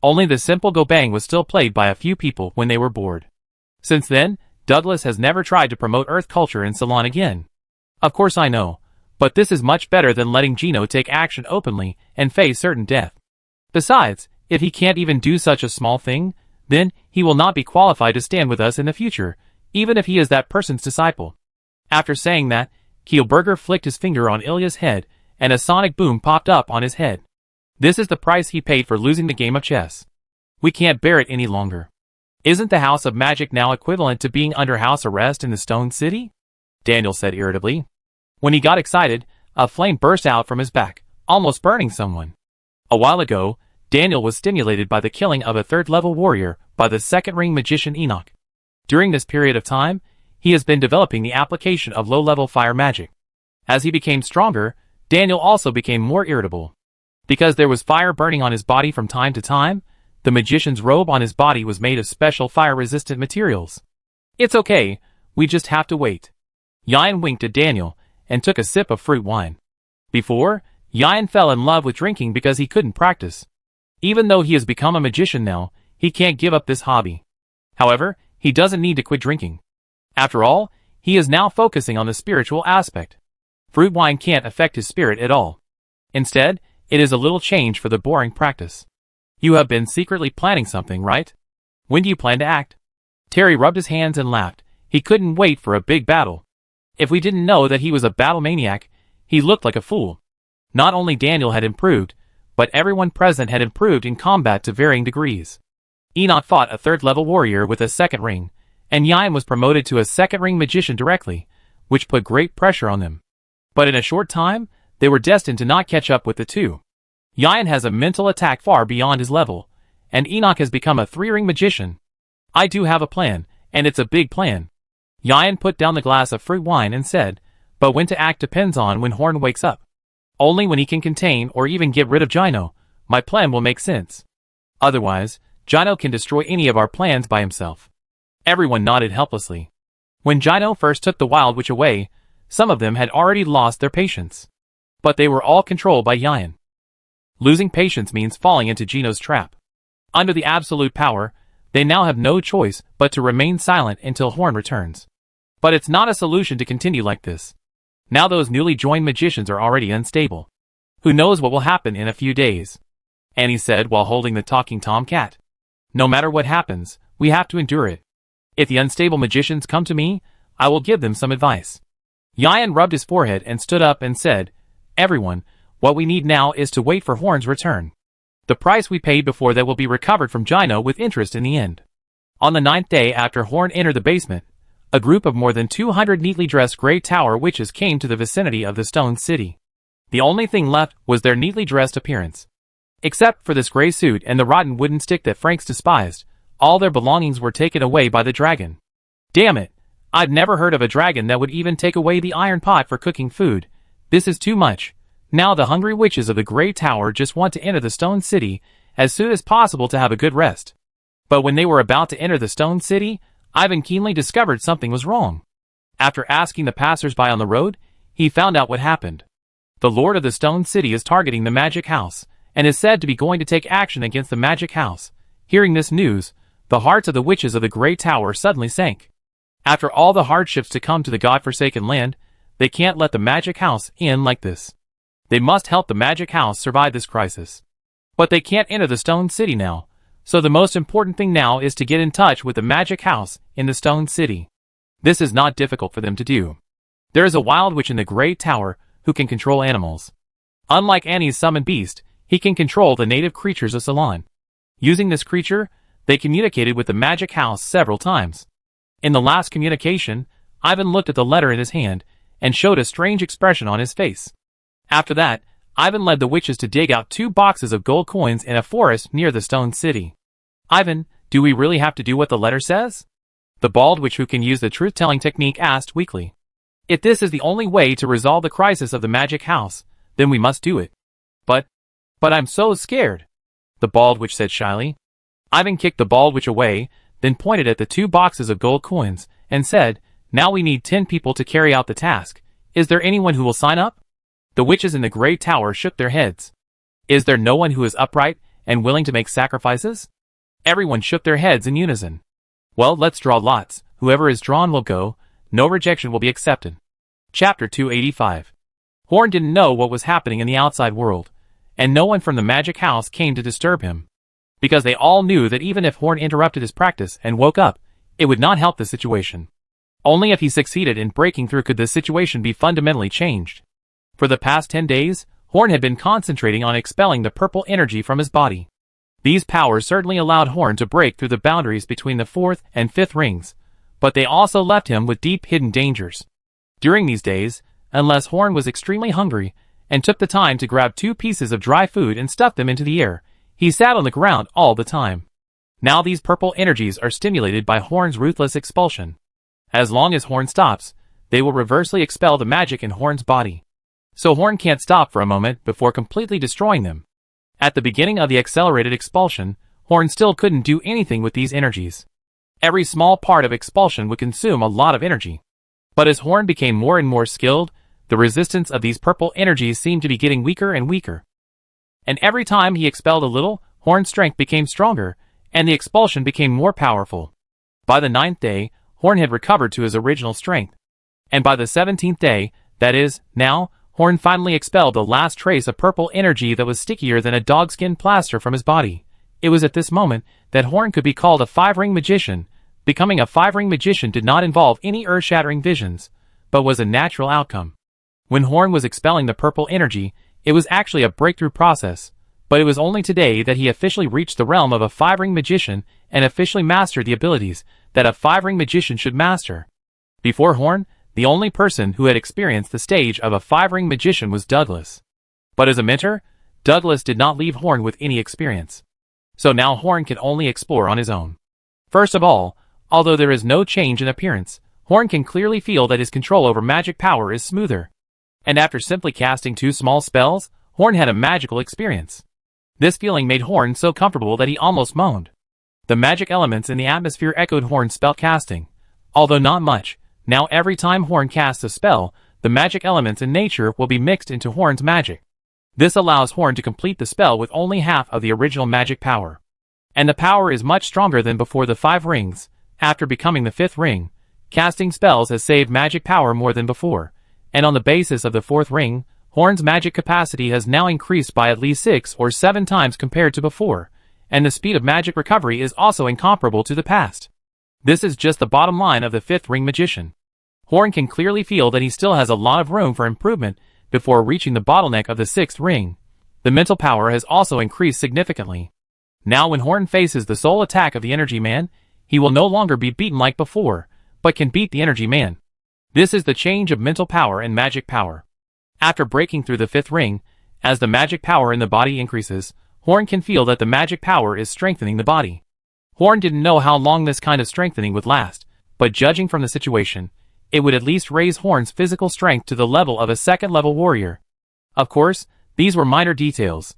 Only the simple Go Bang was still played by a few people when they were bored. Since then, Douglas has never tried to promote Earth culture in Ceylon again. Of course I know, but this is much better than letting Gino take action openly and face certain death. Besides, if he can't even do such a small thing, then he will not be qualified to stand with us in the future, even if he is that person's disciple. After saying that, Kielberger flicked his finger on Ilya's head, and a sonic boom popped up on his head. This is the price he paid for losing the game of chess. We can't bear it any longer. Isn't the House of Magic now equivalent to being under house arrest in the Stone City? Daniel said irritably. When he got excited, a flame burst out from his back, almost burning someone. A while ago, Daniel was stimulated by the killing of a third-level warrior by the second-ring magician Enoch. During this period of time, he has been developing the application of low-level fire magic. As he became stronger, Daniel also became more irritable. Because there was fire burning on his body from time to time, the magician's robe on his body was made of special fire-resistant materials. It's okay, we just have to wait. Yan winked at Daniel and took a sip of fruit wine. Before, Yan fell in love with drinking because he couldn't practice. Even though he has become a magician now, he can't give up this hobby. However, he doesn't need to quit drinking. After all, he is now focusing on the spiritual aspect. Fruit wine can't affect his spirit at all. Instead, it is a little change for the boring practice. You have been secretly planning something, right? When do you plan to act? Terry rubbed his hands and laughed. He couldn't wait for a big battle. If we didn't know that he was a battle maniac, he looked like a fool. Not only Daniel had improved, but everyone present had improved in combat to varying degrees. Enoch fought a third-level warrior with a second ring, and Yian was promoted to a second-ring magician directly, which put great pressure on them. But in a short time, they were destined to not catch up with the two. Yian has a mental attack far beyond his level, and Enoch has become a three-ring magician. I do have a plan, and it's a big plan. Yian put down the glass of fruit wine and said, but when to act depends on when Horn wakes up. Only when he can contain or even get rid of Gino, my plan will make sense. Otherwise, Gino can destroy any of our plans by himself. Everyone nodded helplessly. When Gino first took the Wild Witch away, some of them had already lost their patience. But they were all controlled by Yian. Losing patience means falling into Gino's trap. Under the absolute power, they now have no choice but to remain silent until Horn returns. But it's not a solution to continue like this. Now those newly joined magicians are already unstable. Who knows what will happen in a few days? Annie said while holding the talking tomcat. No matter what happens, we have to endure it. If the unstable magicians come to me, I will give them some advice. Yian rubbed his forehead and stood up and said, everyone, what we need now is to wait for Horn's return. The price we paid before that will be recovered from Gino with interest in the end. On the 9th day after Horn entered the basement, a group of more than 200 neatly dressed Grey Tower witches came to the vicinity of the Stone City. The only thing left was their neatly dressed appearance. Except for this gray suit and the rotten wooden stick that Franks despised, all their belongings were taken away by the dragon. Damn it! I've never heard of a dragon that would even take away the iron pot for cooking food. This is too much. Now the hungry witches of the Grey Tower just want to enter the Stone City as soon as possible to have a good rest. But when they were about to enter the Stone City, Ivan keenly discovered something was wrong. After asking the passers-by on the road, he found out what happened. The Lord of the Stone City is targeting the Magic House, and is said to be going to take action against the Magic House. Hearing this news, the hearts of the witches of the Grey Tower suddenly sank. After all the hardships to come to the godforsaken land, they can't let the Magic House in like this. They must help the Magic House survive this crisis. But they can't enter the Stone City now, so the most important thing now is to get in touch with the Magic House in the Stone City. This is not difficult for them to do. There is a wild witch in the Grey Tower who can control animals. Unlike Annie's summoned beast, he can control the native creatures of Ceylon. Using this creature, they communicated with the Magic House several times. In the last communication, Ivan looked at the letter in his hand and showed a strange expression on his face. After that, Ivan led the witches to dig out 2 boxes of gold coins in a forest near the Stone City. Ivan, do we really have to do what the letter says? The bald witch who can use the truth-telling technique asked weakly. If this is the only way to resolve the crisis of the Magic House, then we must do it. But I'm so scared, the bald witch said shyly. Ivan kicked the bald witch away, then pointed at the 2 boxes of gold coins, and said, now we need 10 people to carry out the task. Is there anyone who will sign up? The witches in the Grey Tower shook their heads. Is there no one who is upright and willing to make sacrifices? Everyone shook their heads in unison. Well, let's draw lots. Whoever is drawn will go. No rejection will be accepted. Chapter 285. Horn didn't know what was happening in the outside world, and no one from the Magic House came to disturb him. Because they all knew that even if Horn interrupted his practice and woke up, it would not help the situation. Only if he succeeded in breaking through could the situation be fundamentally changed. For the past 10 days, Horn had been concentrating on expelling the purple energy from his body. These powers certainly allowed Horn to break through the boundaries between the 4th and 5th rings, but they also left him with deep hidden dangers. During these days, unless Horn was extremely hungry and took the time to grab 2 pieces of dry food and stuff them into the air, he sat on the ground all the time. Now these purple energies are stimulated by Horn's ruthless expulsion. As long as Horn stops, they will reversely expel the magic in Horn's body. So Horn can't stop for a moment before completely destroying them. At the beginning of the accelerated expulsion, Horn still couldn't do anything with these energies. Every small part of expulsion would consume a lot of energy. But as Horn became more and more skilled, the resistance of these purple energies seemed to be getting weaker and weaker. And every time he expelled a little, Horn's strength became stronger, and the expulsion became more powerful. By the 9th day, Horn had recovered to his original strength. And by the 17th day, that is, now, Horn finally expelled the last trace of purple energy that was stickier than a dogskin plaster from his body. It was at this moment that Horn could be called a 5-ring magician. Becoming a 5-ring magician did not involve any earth-shattering visions, but was a natural outcome. When Horn was expelling the purple energy, it was actually a breakthrough process, But it was only today that he officially reached the realm of a 5-ring magician and officially mastered the abilities that a 5-ring magician should master. Before Horn, the only person who had experienced the stage of a 5-ring magician was Douglas. But as a mentor, Douglas did not leave Horn with any experience. So now Horn can only explore on his own. First of all, although there is no change in appearance, Horn can clearly feel that his control over magic power is smoother. And after simply casting 2 small spells, Horn had a magical experience. This feeling made Horn so comfortable that he almost moaned. The magic elements in the atmosphere echoed Horn's spell casting. Although not much, now every time Horn casts a spell, the magic elements in nature will be mixed into Horn's magic. This allows Horn to complete the spell with only half of the original magic power. And the power is much stronger than before the 5 rings. After becoming the 5th ring, casting spells has saved magic power more than before, and on the basis of the 4th ring, Horn's magic capacity has now increased by at least 6 or 7 times compared to before, and the speed of magic recovery is also incomparable to the past. This is just the bottom line of the 5th ring magician. Horn can clearly feel that he still has a lot of room for improvement before reaching the bottleneck of the 6th ring. The mental power has also increased significantly. Now when Horn faces the sole attack of the Energy Man, he will no longer be beaten like before, but can beat the Energy Man. This is the change of mental power and magic power. After breaking through the 5th ring, as the magic power in the body increases, Horn can feel that the magic power is strengthening the body. Horn didn't know how long this kind of strengthening would last, but judging from the situation, it would at least raise Horn's physical strength to the level of a 2nd-level warrior. Of course, these were minor details.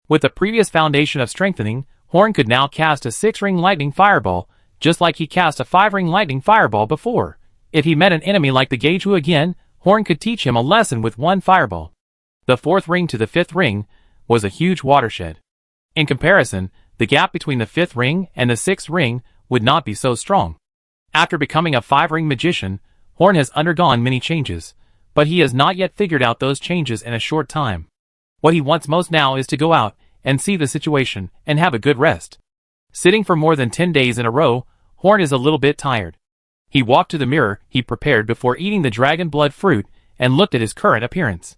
With the previous foundation of strengthening, Horn could now cast a 6-ring lightning fireball, just like he cast a 5-ring lightning fireball before. If he met an enemy like the Geiju again, Horn could teach him a lesson with 1 fireball. The 4th ring to the 5th ring was a huge watershed. In comparison, the gap between the 5th ring and the 6th ring would not be so strong. After becoming a 5-ring magician, Horn has undergone many changes, but he has not yet figured out those changes in a short time. What he wants most now is to go out and see the situation and have a good rest. Sitting for more than 10 days in a row, Horn is a little bit tired. He walked to the mirror he prepared before eating the dragon blood fruit and looked at his current appearance.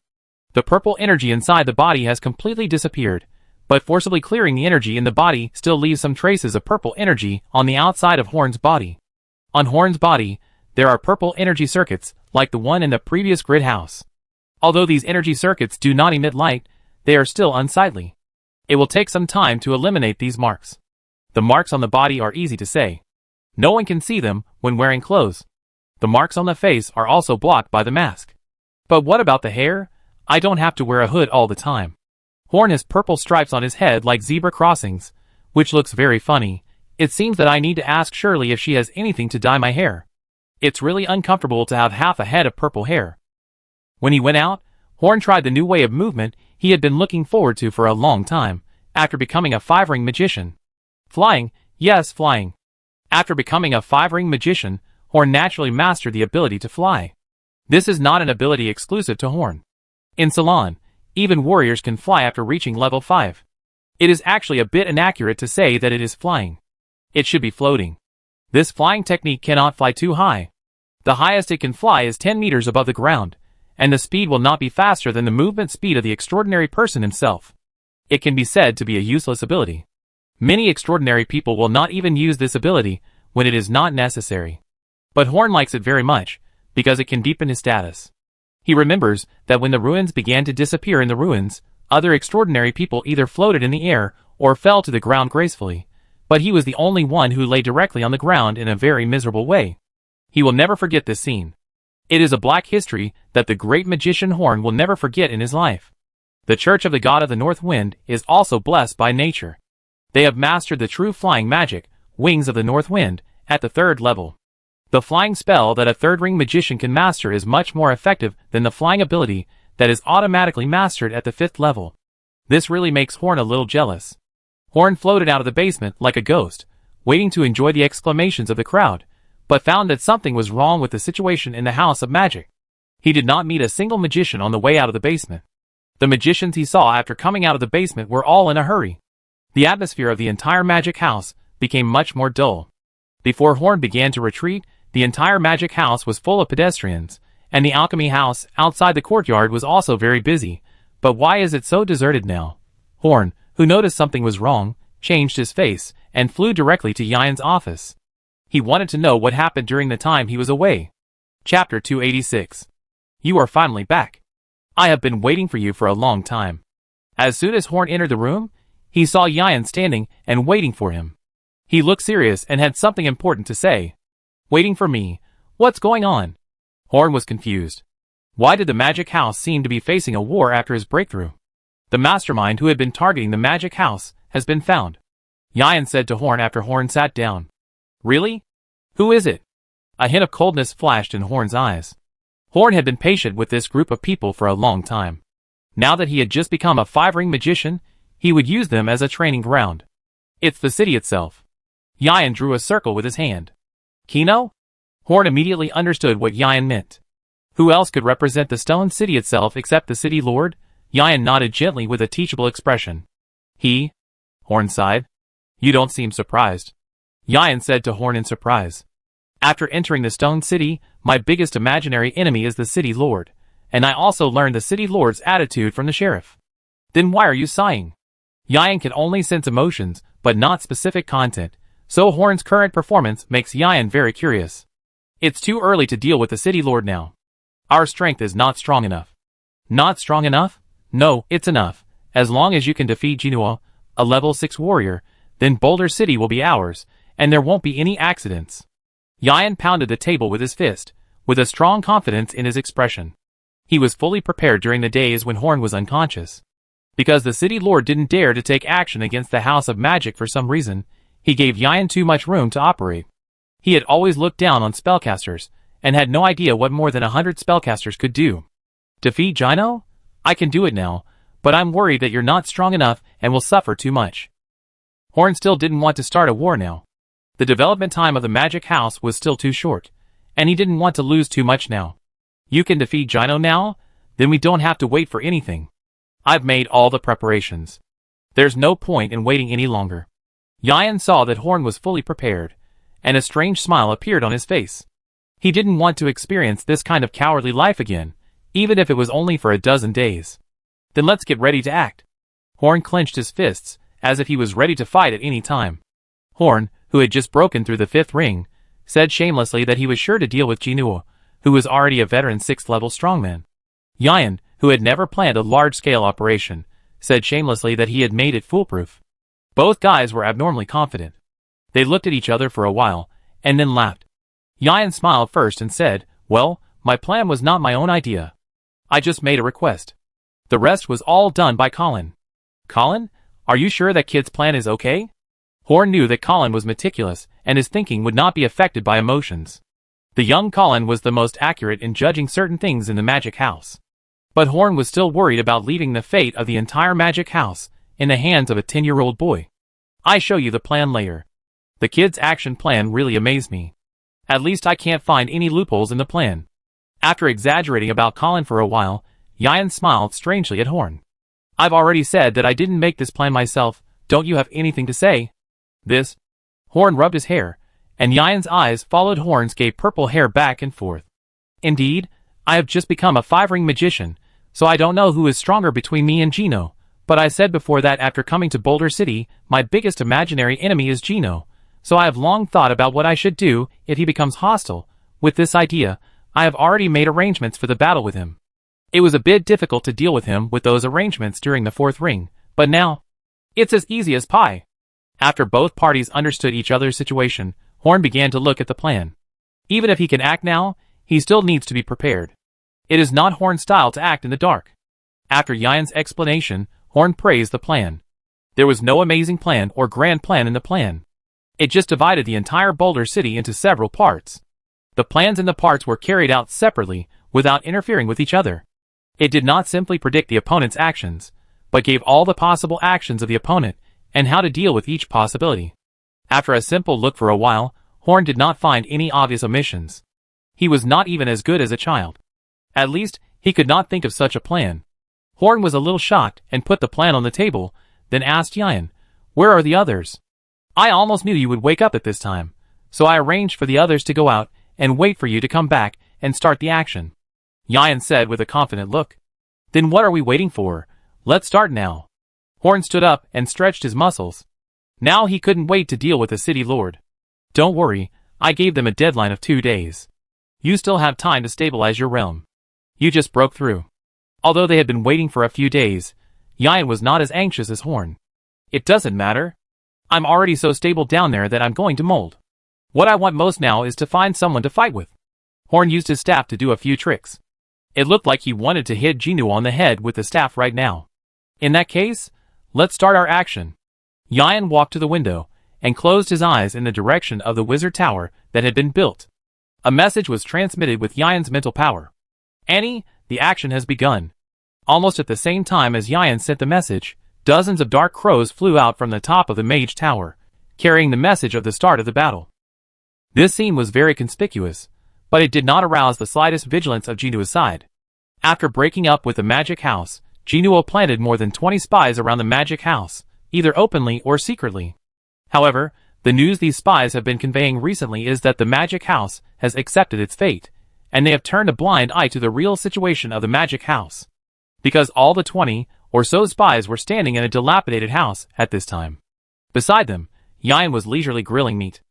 The purple energy inside the body has completely disappeared, but forcibly clearing the energy in the body still leaves some traces of purple energy on the outside of Horn's body. On Horn's body, there are purple energy circuits, like the one in the previous grid house. Although these energy circuits do not emit light, they are still unsightly. It will take some time to eliminate these marks. The marks on the body are easy to say. No one can see them when wearing clothes. The marks on the face are also blocked by the mask. But what about the hair? I don't have to wear a hood all the time. Horn has purple stripes on his head like zebra crossings, which looks very funny. It seems that I need to ask Shirley if she has anything to dye my hair. It's really uncomfortable to have half a head of purple hair. When he went out, Horn tried the new way of movement he had been looking forward to for a long time, after becoming a 5-ring magician. Flying, yes, flying. After becoming a 5-ring magician, Horn naturally mastered the ability to fly. This is not an ability exclusive to Horn. In Ceylon, even warriors can fly after reaching level 5. It is actually a bit inaccurate to say that it is flying. It should be floating. This flying technique cannot fly too high. The highest it can fly is 10 meters above the ground, and the speed will not be faster than the movement speed of the extraordinary person himself. It can be said to be a useless ability. Many extraordinary people will not even use this ability when it is not necessary. But Horn likes it very much, because it can deepen his status. He remembers that when the ruins began to disappear in the ruins, other extraordinary people either floated in the air or fell to the ground gracefully, but he was the only one who lay directly on the ground in a very miserable way. He will never forget this scene. It is a black history that the great magician Horn will never forget in his life. The Church of the God of the North Wind is also blessed by nature. They have mastered the true flying magic, Wings of the North Wind, at the 3rd level. The flying spell that a 3rd-ring magician can master is much more effective than the flying ability that is automatically mastered at the 5th level. This really makes Horn a little jealous. Horn floated out of the basement like a ghost, waiting to enjoy the exclamations of the crowd, but found that something was wrong with the situation in the House of Magic. He did not meet a single magician on the way out of the basement. The magicians he saw after coming out of the basement were all in a hurry. The atmosphere of the entire magic house became much more dull. Before Horn began to retreat, the entire magic house was full of pedestrians, and the alchemy house outside the courtyard was also very busy. But why is it so deserted now? Horn, who noticed something was wrong, changed his face, and flew directly to Yian's office. He wanted to know what happened during the time he was away. Chapter 286. You are finally back. I have been waiting for you for a long time. As soon as Horn entered the room, he saw Yian standing and waiting for him. He looked serious and had something important to say. Waiting for me? What's going on? Horn was confused. Why did the magic house seem to be facing a war after his breakthrough? The mastermind who had been targeting the magic house has been found. Yian said to Horn after Horn sat down. Really? Who is it? A hint of coldness flashed in Horn's eyes. Horn had been patient with this group of people for a long time. Now that he had just become a 5-ring magician, he would use them as a training ground. It's the city itself. Yian drew a circle with his hand. Kino? Horn immediately understood what Yian meant. Who else could represent the stone city itself except the city lord? Yian nodded gently with a teachable expression. He? Horn sighed. You don't seem surprised. Yian said to Horn in surprise. After entering the stone city, my biggest imaginary enemy is the city lord, and I also learned the city lord's attitude from the sheriff. Then why are you sighing? Yian can only sense emotions, but not specific content, so Horn's current performance makes Yian very curious. It's too early to deal with the city lord now. Our strength is not strong enough. Not strong enough? No, it's enough. As long as you can defeat Jinhua, a level 6 warrior, then Boulder City will be ours, and there won't be any accidents. Yian pounded the table with his fist, with a strong confidence in his expression. He was fully prepared during the days when Horn was unconscious. Because the city lord didn't dare to take action against the House of Magic for some reason, he gave Yian too much room to operate. He had always looked down on spellcasters, and had no idea what more than 100 spellcasters could do. Defeat Jino? I can do it now, but I'm worried that you're not strong enough and will suffer too much. Horn still didn't want to start a war now. The development time of the magic house was still too short, and he didn't want to lose too much now. You can defeat Jino now? Then we don't have to wait for anything. I've made all the preparations. There's no point in waiting any longer. Yian saw that Horn was fully prepared, and a strange smile appeared on his face. He didn't want to experience this kind of cowardly life again, even if it was only for a dozen days. Then let's get ready to act. Horn clenched his fists, as if he was ready to fight at any time. Horn, who had just broken through the 5th ring, said shamelessly that he was sure to deal with Jinhua, who was already a veteran 6th level strongman. Yian, who had never planned a large-scale operation, said shamelessly that he had made it foolproof. Both guys were abnormally confident. They looked at each other for a while, and then laughed. Yian smiled first and said, well, my plan was not my own idea. I just made a request. The rest was all done by Colin. Colin? Are you sure that kid's plan is okay? Horn knew that Colin was meticulous, and his thinking would not be affected by emotions. The young Colin was the most accurate in judging certain things in the magic house. But Horn was still worried about leaving the fate of the entire magic house in the hands of a 10-year-old boy. I show you the plan later. The kid's action plan really amazed me. At least I can't find any loopholes in the plan. After exaggerating about Colin for a while, Yian smiled strangely at Horn. I've already said that I didn't make this plan myself. Don't you have anything to say? This? Horn rubbed his hair, and Yian's eyes followed Horn's gay purple hair back and forth. Indeed, I have just become a 5-ring magician, so I don't know who is stronger between me and Jino, but I said before that after coming to Boulder City, my biggest imaginary enemy is Jino, so I have long thought about what I should do if he becomes hostile. With this idea, I have already made arrangements for the battle with him. It was a bit difficult to deal with him with those arrangements during the 4th ring, but now, it's as easy as pie. After both parties understood each other's situation, Horn began to look at the plan. Even if he can act now, he still needs to be prepared. It is not Horn's style to act in the dark. After Yian's explanation, Horn praised the plan. There was no amazing plan or grand plan in the plan. It just divided the entire Boulder City into several parts. The plans and the parts were carried out separately, without interfering with each other. It did not simply predict the opponent's actions, but gave all the possible actions of the opponent, and how to deal with each possibility. After a simple look for a while, Horn did not find any obvious omissions. He was not even as good as a child. At least, he could not think of such a plan. Horn was a little shocked and put the plan on the table, then asked Yian, "Where are the others? I almost knew you would wake up at this time, so I arranged for the others to go out and wait for you to come back and start the action." Yian said with a confident look. "Then what are we waiting for? Let's start now." Horn stood up and stretched his muscles. Now he couldn't wait to deal with the city lord. Don't worry, I gave them a deadline of 2 days. You still have time to stabilize your realm. You just broke through. Although they had been waiting for a few days, Yian was not as anxious as Horn. It doesn't matter. I'm already so stable down there that I'm going to mold. What I want most now is to find someone to fight with. Horn used his staff to do a few tricks. It looked like he wanted to hit Jinwoo on the head with the staff right now. In that case, let's start our action. Yian walked to the window and closed his eyes in the direction of the wizard tower that had been built. A message was transmitted with Yian's mental power. Annie, the action has begun. Almost at the same time as Yian sent the message, dozens of dark crows flew out from the top of the mage tower, carrying the message of the start of the battle. This scene was very conspicuous, but it did not arouse the slightest vigilance of Jinwoo's side. After breaking up with the magic house, Jinwoo planted more than 20 spies around the magic house, either openly or secretly. However, the news these spies have been conveying recently is that the magic house has accepted its fate, and they have turned a blind eye to the real situation of the magic house. Because all the 20 or so spies were standing in a dilapidated house at this time. Beside them, Yian was leisurely grilling meat.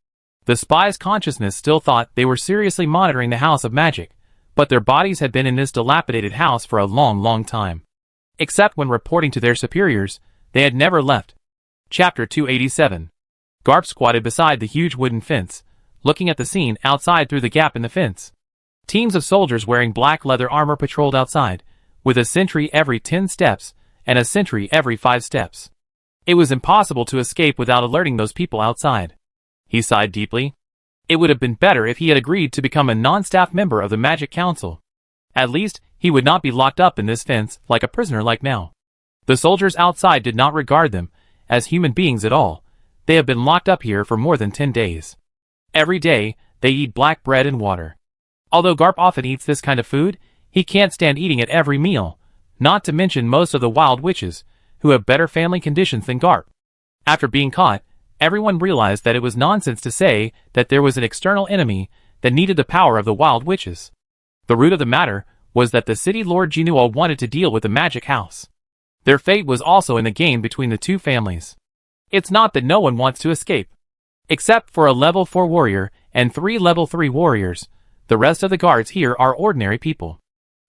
The spies' consciousness still thought they were seriously monitoring the house of magic, but their bodies had been in this dilapidated house for a long time. Except when reporting to their superiors, they had never left. Chapter 287. Garp squatted beside the huge wooden fence, looking at the scene outside through the gap in the fence. Teams of soldiers wearing black leather armor patrolled outside, with a sentry every 10 steps, and a sentry every 5 steps. It was impossible to escape without alerting those people outside. He sighed deeply. It would have been better if he had agreed to become a non-staff member of the Magic Council. At least, he would not be locked up in this fence like a prisoner like now. The soldiers outside did not regard them as human beings at all. They have been locked up here for more than 10 days. Every day, they eat black bread and water. Although Garp often eats this kind of food, he can't stand eating it every meal, not to mention most of the wild witches, who have better family conditions than Garp. After being caught, everyone realized that it was nonsense to say that there was an external enemy that needed the power of the wild witches. The root of the matter was that the city lord Jinwoo wanted to deal with the magic house. Their fate was also in the game between the two families. It's not that no one wants to escape. Except for a level 4 warrior and 3 level 3 warriors, the rest of the guards here are ordinary people.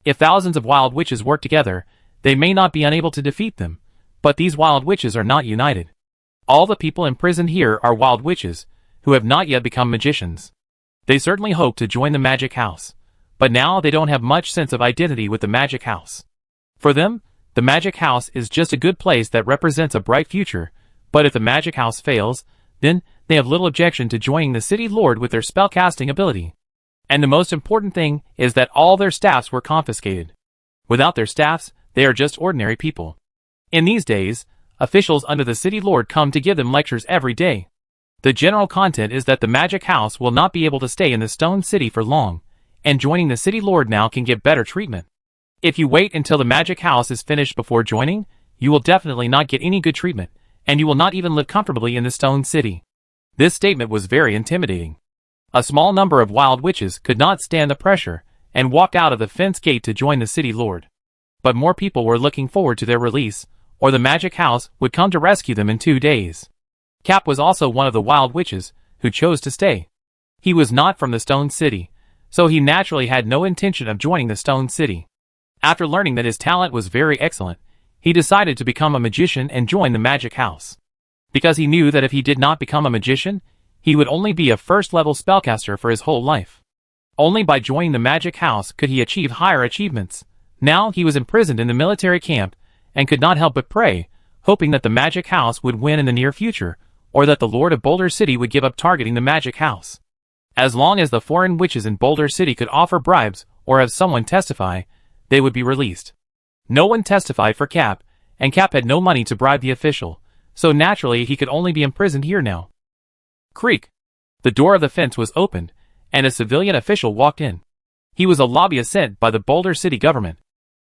If thousands of wild witches work together, they may not be unable to defeat them, but these wild witches are not united. All the people imprisoned here are wild witches, who have not yet become magicians. They certainly hope to join the magic house, but now they don't have much sense of identity with the magic house. For them, the magic house is just a good place that represents a bright future, but if the magic house fails, then they have little objection to joining the city lord with their spellcasting ability. And the most important thing is that all their staffs were confiscated. Without their staffs, they are just ordinary people. In these days, officials under the city lord come to give them lectures every day. The general content is that the magic house will not be able to stay in the stone city for long, and joining the city lord now can get better treatment. If you wait until the magic house is finished before joining, you will definitely not get any good treatment, and you will not even live comfortably in the stone city. This statement was very intimidating. A small number of wild witches could not stand the pressure, and walked out of the fence gate to join the city lord. But more people were looking forward to their release, or the magic house would come to rescue them in 2 days. Cap was also one of the wild witches, who chose to stay. He was not from the stone city, so he naturally had no intention of joining the stone city. After learning that his talent was very excellent, he decided to become a magician and join the magic house. Because he knew that if he did not become a magician, he would only be a first-level spellcaster for his whole life. Only by joining the magic house could he achieve higher achievements. Now he was imprisoned in the military camp, and could not help but pray, hoping that the magic house would win in the near future, or that the Lord of Boulder City would give up targeting the magic house. As long as the foreign witches in Boulder City could offer bribes, or have someone testify, they would be released. No one testified for Cap, and Cap had no money to bribe the official, so naturally he could only be imprisoned here now. Creak. The door of the fence was opened, and a civilian official walked in. He was a lobbyist sent by the Boulder City government.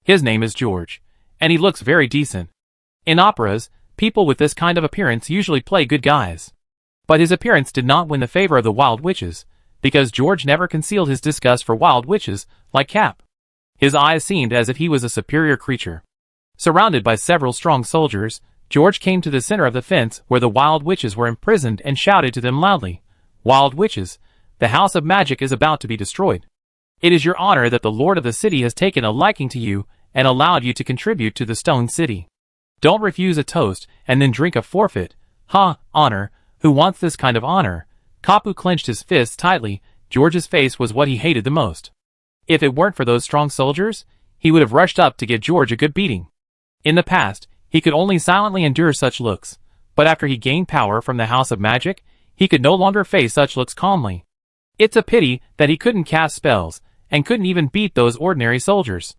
His name is George, and he looks very decent. In operas, people with this kind of appearance usually play good guys. But his appearance did not win the favor of the wild witches, because George never concealed his disgust for wild witches, like Cap. His eyes seemed as if he was a superior creature. Surrounded by several strong soldiers, George came to the center of the fence where the wild witches were imprisoned and shouted to them loudly, "Wild witches, the house of magic is about to be destroyed. It is your honor that the lord of the city has taken a liking to you and allowed you to contribute to the stone city. Don't refuse a toast and then drink a forfeit. Ha, honor, who wants this kind of honor?" Kapu clenched his fists tightly. George's face was what he hated the most. If it weren't for those strong soldiers, he would have rushed up to give George a good beating. In the past, he could only silently endure such looks, but after he gained power from the House of Magic, he could no longer face such looks calmly. It's a pity that he couldn't cast spells, and couldn't even beat those ordinary soldiers.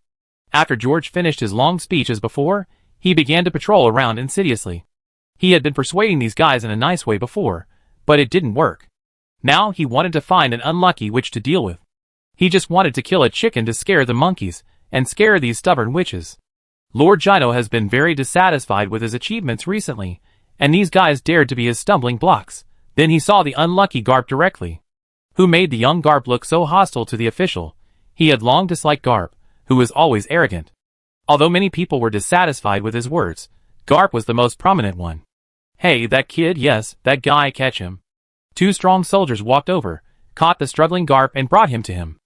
After George finished his long speech as before, he began to patrol around insidiously. He had been persuading these guys in a nice way before, but it didn't work. Now he wanted to find an unlucky witch to deal with. He just wanted to kill a chicken to scare the monkeys, and scare these stubborn witches. Lord Gino has been very dissatisfied with his achievements recently, and these guys dared to be his stumbling blocks. Then he saw the unlucky Garp directly. Who made the young Garp look so hostile to the official? He had long disliked Garp, who was always arrogant. Although many people were dissatisfied with his words, Garp was the most prominent one. "Hey, that kid, yes, that guy, catch him." Two strong soldiers walked over, caught the struggling Garp and brought him to him.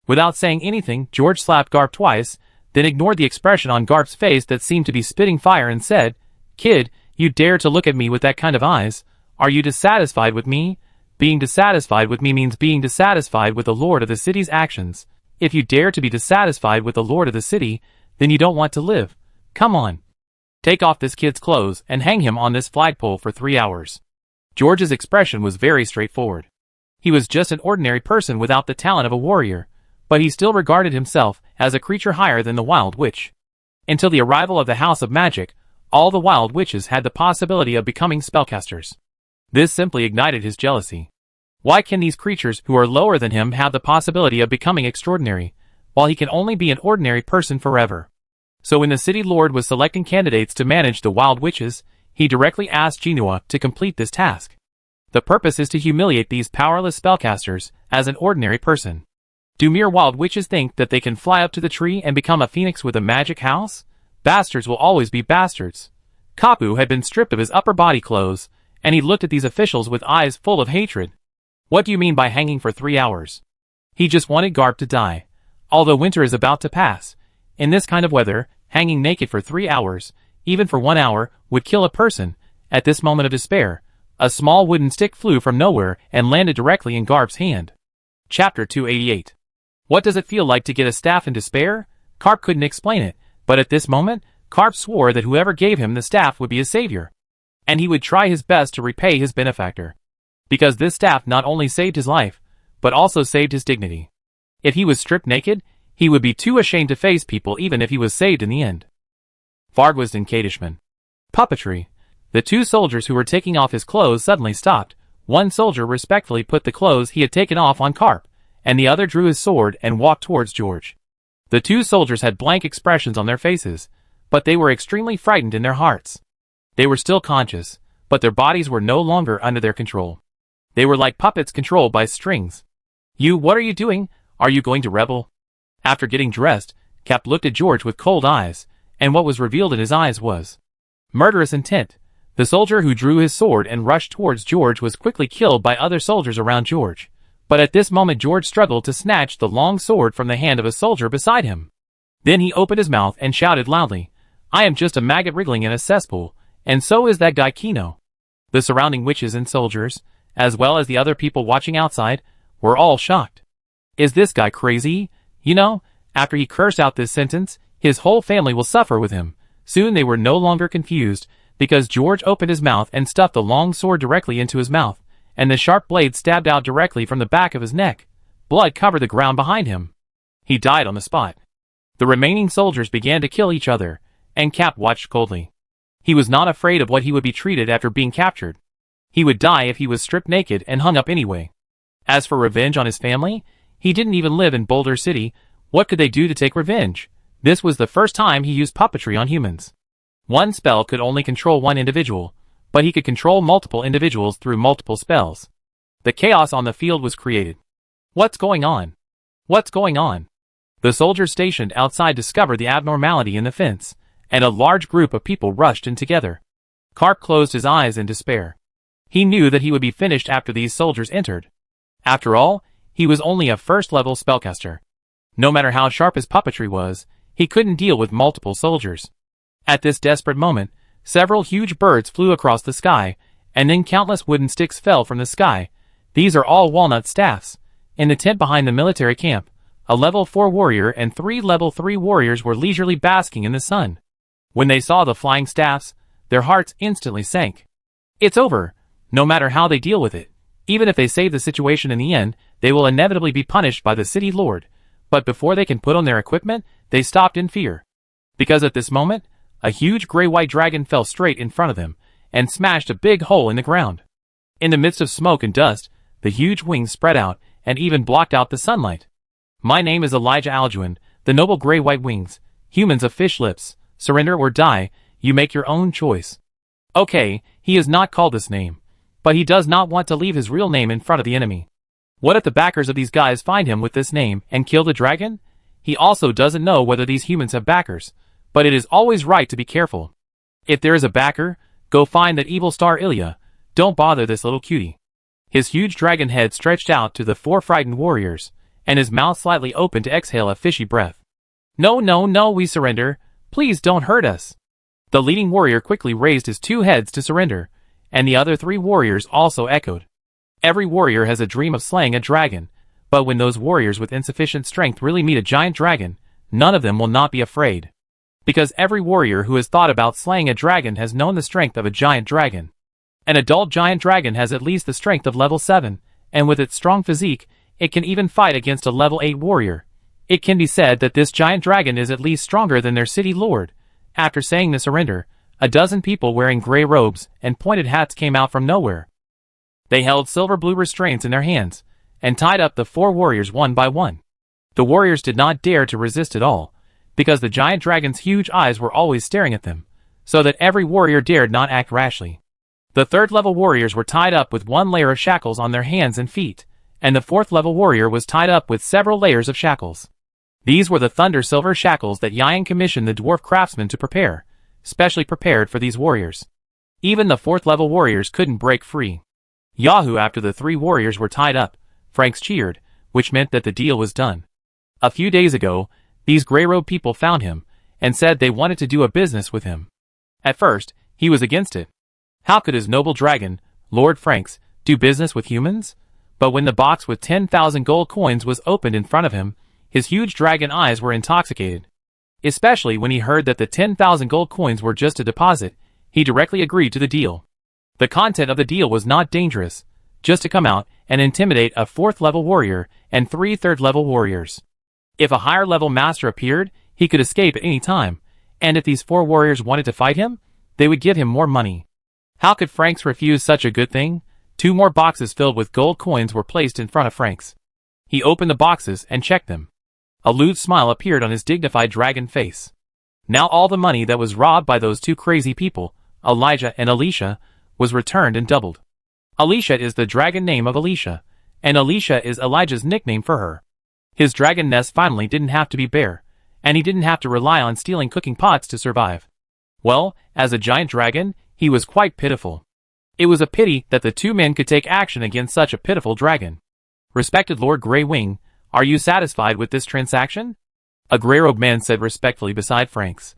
Without saying anything, George slapped Garp twice, then ignored the expression on Garp's face that seemed to be spitting fire and said, "Kid, you dare to look at me with that kind of eyes? Are you dissatisfied with me? Being dissatisfied with me means being dissatisfied with the lord of the city's actions. If you dare to be dissatisfied with the lord of the city, then you don't want to live. Come on. Take off this kid's clothes and hang him on this flagpole for 3 hours." George's expression was very straightforward. He was just an ordinary person without the talent of a warrior, but he still regarded himself as a creature higher than the wild witch. Until the arrival of the House of Magic, all the wild witches had the possibility of becoming spellcasters. This simply ignited his jealousy. Why can these creatures who are lower than him have the possibility of becoming extraordinary, while he can only be an ordinary person forever? So when the city lord was selecting candidates to manage the wild witches, he directly asked Genoa to complete this task. The purpose is to humiliate these powerless spellcasters as an ordinary person. Do mere wild witches think that they can fly up to the tree and become a phoenix with a magic house? Bastards will always be bastards. Kapu had been stripped of his upper body clothes, and he looked at these officials with eyes full of hatred. "What do you mean by hanging for 3 hours?" He just wanted Garp to die. Although winter is about to pass, in this kind of weather, hanging naked for 3 hours, even for 1 hour, would kill a person. At this moment of despair, a small wooden stick flew from nowhere and landed directly in Garp's hand. Chapter 288. What does it feel like to get a staff in despair? Garp couldn't explain it, but at this moment, Garp swore that whoever gave him the staff would be his savior. And he would try his best to repay his benefactor. Because this staff not only saved his life, but also saved his dignity. If he was stripped naked, he would be too ashamed to face people even if he was saved in the end. Vargwazd and Kadishman. Puppetry. The two soldiers who were taking off his clothes suddenly stopped. One soldier respectfully put the clothes he had taken off on Garp, and the other drew his sword and walked towards George. The two soldiers had blank expressions on their faces, but they were extremely frightened in their hearts. They were still conscious, but their bodies were no longer under their control. They were like puppets controlled by strings. What are you doing? Are you going to rebel?" After getting dressed, Cap looked at George with cold eyes, and what was revealed in his eyes was murderous intent. The soldier who drew his sword and rushed towards George was quickly killed by other soldiers around George. But at this moment George struggled to snatch the long sword from the hand of a soldier beside him. Then he opened his mouth and shouted loudly, "I am just a maggot wriggling in a cesspool, and so is that guy Kino." The surrounding witches and soldiers, as well as the other people watching outside, were all shocked. Is this guy crazy? After he cursed out this sentence, his whole family will suffer with him. Soon they were no longer confused, because George opened his mouth and stuffed the long sword directly into his mouth, and the sharp blade stabbed out directly from the back of his neck. Blood covered the ground behind him. He died on the spot. The remaining soldiers began to kill each other, and Cap watched coldly. He was not afraid of what he would be treated after being captured. He would die if he was stripped naked and hung up anyway. As for revenge on his family, he didn't even live in Boulder City. What could they do to take revenge? This was the first time he used puppetry on humans. One spell could only control one individual, but he could control multiple individuals through multiple spells. The chaos on the field was created. What's going on? What's going on? The soldiers stationed outside discovered the abnormality in the fence, and a large group of people rushed in together. Karp closed his eyes in despair. He knew that he would be finished after these soldiers entered. After all, he was only a first-level spellcaster. No matter how sharp his puppetry was, he couldn't deal with multiple soldiers. At this desperate moment, several huge birds flew across the sky, and then countless wooden sticks fell from the sky. These are all walnut staffs. In the tent behind the military camp, a level 4 warrior and 3 level 3 warriors were leisurely basking in the sun. When they saw the flying staffs, their hearts instantly sank. It's over. No matter how they deal with it, even if they save the situation in the end, they will inevitably be punished by the city lord. But before they can put on their equipment, they stopped in fear. Because at this moment, a huge gray-white dragon fell straight in front of them, and smashed a big hole in the ground. In the midst of smoke and dust, the huge wings spread out, and even blocked out the sunlight. My name is Elijah Alduin, the noble gray-white wings, humans of fish lips, surrender or die, you make your own choice. Okay, he is not called this name, but he does not want to leave his real name in front of the enemy. What if the backers of these guys find him with this name and kill the dragon? He also doesn't know whether these humans have backers, but it is always right to be careful. If there is a backer, go find that evil star Ilya, don't bother this little cutie. His huge dragon head stretched out to the 4 frightened warriors, and his mouth slightly opened to exhale a fishy breath. No, no, no, we surrender. Please don't hurt us. The leading warrior quickly raised his 2 heads to surrender, and the other 3 warriors also echoed. Every warrior has a dream of slaying a dragon, but when those warriors with insufficient strength really meet a giant dragon, none of them will not be afraid. Because every warrior who has thought about slaying a dragon has known the strength of a giant dragon. An adult giant dragon has at least the strength of level 7, and with its strong physique, it can even fight against a level 8 warrior. It can be said that this giant dragon is at least stronger than their city lord. After saying the surrender, a dozen people wearing gray robes and pointed hats came out from nowhere. They held silver-blue restraints in their hands, and tied up the 4 warriors one by one. The warriors did not dare to resist at all, because the giant dragon's huge eyes were always staring at them, so that every warrior dared not act rashly. The 3rd-level warriors were tied up with 1 layer of shackles on their hands and feet, and the 4th-level warrior was tied up with several layers of shackles. These were the thunder silver shackles that Yian commissioned the dwarf craftsman to prepare, specially prepared for these warriors. Even the 4th-level warriors couldn't break free. Yahoo! After the 3 warriors were tied up, Franks cheered, which meant that the deal was done. A few days ago, these gray-robed people found him, and said they wanted to do a business with him. At first, he was against it. How could his noble dragon, Lord Franks, do business with humans? But when the box with 10,000 gold coins was opened in front of him, his huge dragon eyes were intoxicated. Especially when he heard that the 10,000 gold coins were just a deposit, he directly agreed to the deal. The content of the deal was not dangerous, just to come out and intimidate a 4th-level warrior and 3 3rd-level warriors. If a higher-level master appeared, he could escape at any time, and if these 4 warriors wanted to fight him, they would give him more money. How could Franks refuse such a good thing? 2 more boxes filled with gold coins were placed in front of Franks. He opened the boxes and checked them. A lewd smile appeared on his dignified dragon face. Now all the money that was robbed by those 2 crazy people, Elijah and Alicia, was returned and doubled. Alicia is the dragon name of Alicia, and Alicia is Elijah's nickname for her. His dragon nest finally didn't have to be bare, and he didn't have to rely on stealing cooking pots to survive. Well, as a giant dragon, he was quite pitiful. It was a pity that the 2 men could take action against such a pitiful dragon. Respected Lord Grey Wing, are you satisfied with this transaction? A gray-robed man said respectfully beside Franks.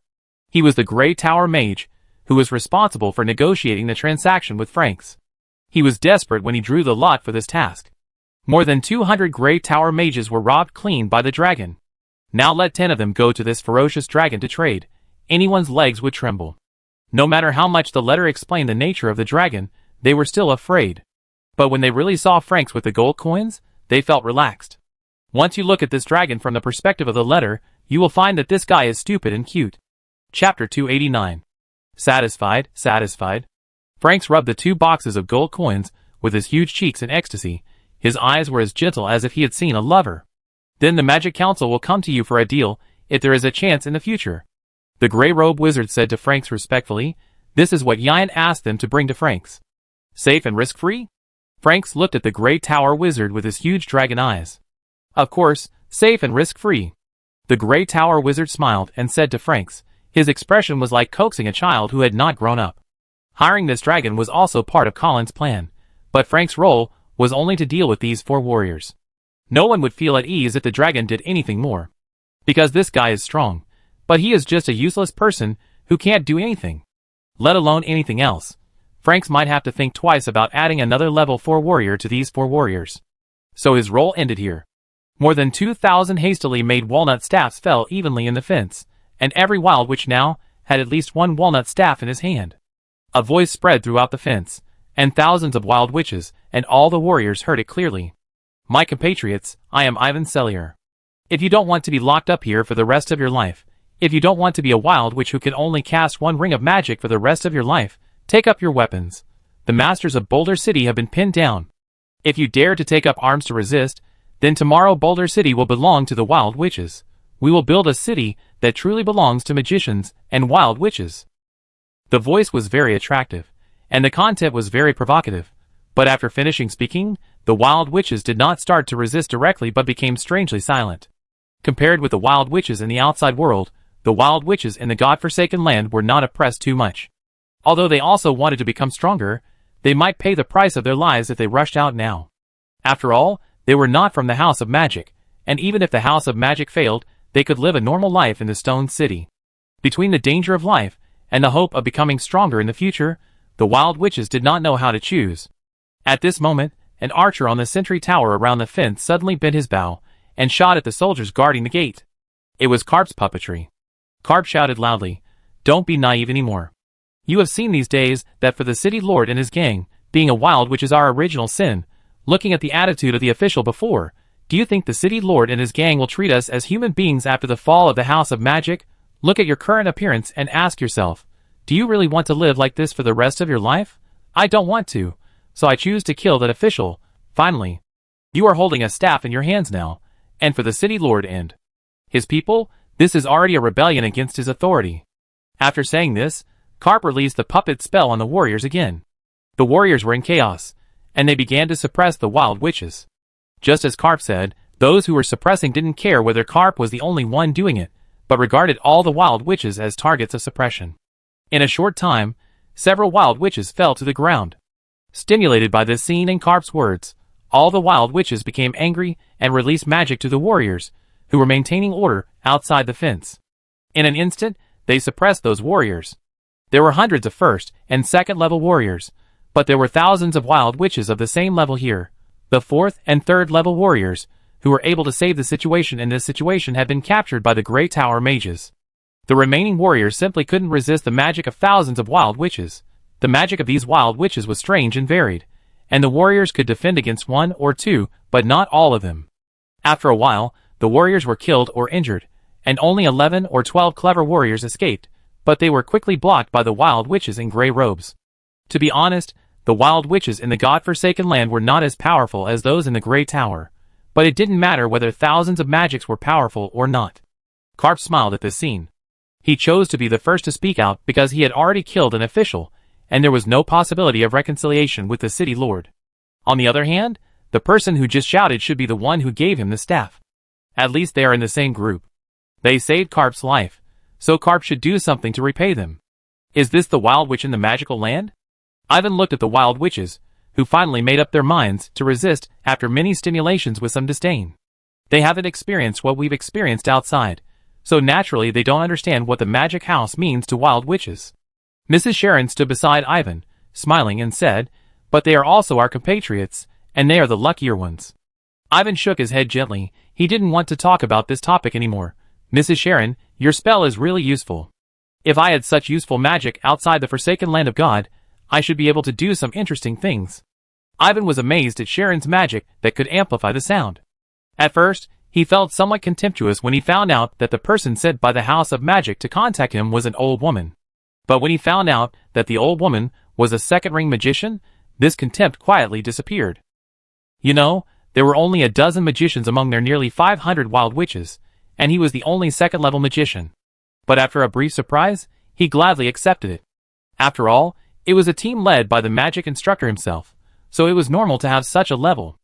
He was the Grey Tower Mage, who was responsible for negotiating the transaction with Franks. He was desperate when he drew the lot for this task. More than 200 Grey Tower Mages were robbed clean by the dragon. Now let 10 of them go to this ferocious dragon to trade. Anyone's legs would tremble. No matter how much the letter explained the nature of the dragon, they were still afraid. But when they really saw Franks with the gold coins, they felt relaxed. Once you look at this dragon from the perspective of the letter, you will find that this guy is stupid and cute. Chapter 289. Satisfied, satisfied. Franks rubbed the 2 boxes of gold coins with his huge cheeks in ecstasy. His eyes were as gentle as if he had seen a lover. Then the Magic Council will come to you for a deal, if there is a chance in the future. The gray-robe wizard said to Franks respectfully. This is what Yian asked them to bring to Franks. Safe and risk-free? Franks looked at the Grey Tower Wizard with his huge dragon eyes. Of course, safe and risk-free. The Grey Tower Wizard smiled and said to Franks. His expression was like coaxing a child who had not grown up. Hiring this dragon was also part of Colin's plan, but Frank's role was only to deal with these 4 warriors. No one would feel at ease if the dragon did anything more. Because this guy is strong, but he is just a useless person who can't do anything, let alone anything else. Franks might have to think twice about adding another level 4 warrior to these 4 warriors. So his role ended here. More than 2,000 hastily made walnut staffs fell evenly in the fence, and every wild witch now had at least 1 walnut staff in his hand. A voice spread throughout the fence, and thousands of wild witches and all the warriors heard it clearly. My compatriots, I am Ivan Cellier. If you don't want to be locked up here for the rest of your life, if you don't want to be a wild witch who can only cast 1 ring of magic for the rest of your life, take up your weapons. The masters of Boulder City have been pinned down. If you dare to take up arms to resist, then tomorrow Boulder City will belong to the wild witches. We will build a city that truly belongs to magicians and wild witches. The voice was very attractive, and the content was very provocative. But after finishing speaking, the wild witches did not start to resist directly but became strangely silent. Compared with the wild witches in the outside world, the wild witches in the godforsaken land were not oppressed too much. Although they also wanted to become stronger, they might pay the price of their lives if they rushed out now. After all, they were not from the House of Magic, and even if the House of Magic failed, they could live a normal life in the Stone City. Between the danger of life and the hope of becoming stronger in the future, the wild witches did not know how to choose. At this moment, an archer on the sentry tower around the fence suddenly bent his bow and shot at the soldiers guarding the gate. It was Carp's puppetry. Carp shouted loudly, "Don't be naive anymore. You have seen these days that for the city lord and his gang, being a wild witch is our original sin. Looking at the attitude of the official before, do you think the city lord and his gang will treat us as human beings after the fall of the House of Magic? Look at your current appearance and ask yourself, do you really want to live like this for the rest of your life? I don't want to, so I choose to kill that official. Finally, you are holding a staff in your hands now, and for the city lord and his people, this is already a rebellion against his authority." After saying this, Carp released the puppet spell on the warriors again. The warriors were in chaos, and they began to suppress the wild witches. Just as Carp said, those who were suppressing didn't care whether Carp was the only one doing it, but regarded all the wild witches as targets of suppression. In a short time, several wild witches fell to the ground. Stimulated by this scene and Carp's words, all the wild witches became angry and released magic to the warriors, who were maintaining order outside the fence. In an instant, they suppressed those warriors. There were hundreds of first and second level warriors, but there were thousands of wild witches of the same level here. The 4th and 3rd level warriors, who were able to save the situation in this situation, had been captured by the Great Tower mages. The remaining warriors simply couldn't resist the magic of thousands of wild witches. The magic of these wild witches was strange and varied, and the warriors could defend against 1 or 2, but not all of them. After a while, the warriors were killed or injured, and only 11 or 12 clever warriors escaped, but they were quickly blocked by the wild witches in gray robes. To be honest, the wild witches in the godforsaken land were not as powerful as those in the Great Tower, but it didn't matter whether thousands of magics were powerful or not. Carp smiled at this scene. He chose to be the first to speak out because he had already killed an official, and there was no possibility of reconciliation with the city lord. On the other hand, the person who just shouted should be the one who gave him the staff. At least they are in the same group. They saved Carp's life, so Carp should do something to repay them. Is this the wild witch in the magical land? Ivan looked at the wild witches, who finally made up their minds to resist after many stimulations with some disdain. They haven't experienced what we've experienced outside, so naturally they don't understand what the magic house means to wild witches. Mrs. Sharon stood beside Ivan, smiling, and said, "But they are also our compatriots, and they are the luckier ones." Ivan shook his head gently. He didn't want to talk about this topic anymore. "Mrs. Sharon, your spell is really useful. If I had such useful magic outside the forsaken land of God, I should be able to do some interesting things." Ivan was amazed at Sharon's magic that could amplify the sound. At first, he felt somewhat contemptuous when he found out that the person sent by the House of Magic to contact him was an old woman. But when he found out that the old woman was a second-ring magician, this contempt quietly disappeared. You know, there were only a dozen magicians among their nearly 500 wild witches, and he was the only second-level magician. But after a brief surprise, he gladly accepted it. After all, it was a team led by the magic instructor himself, so it was normal to have such a level.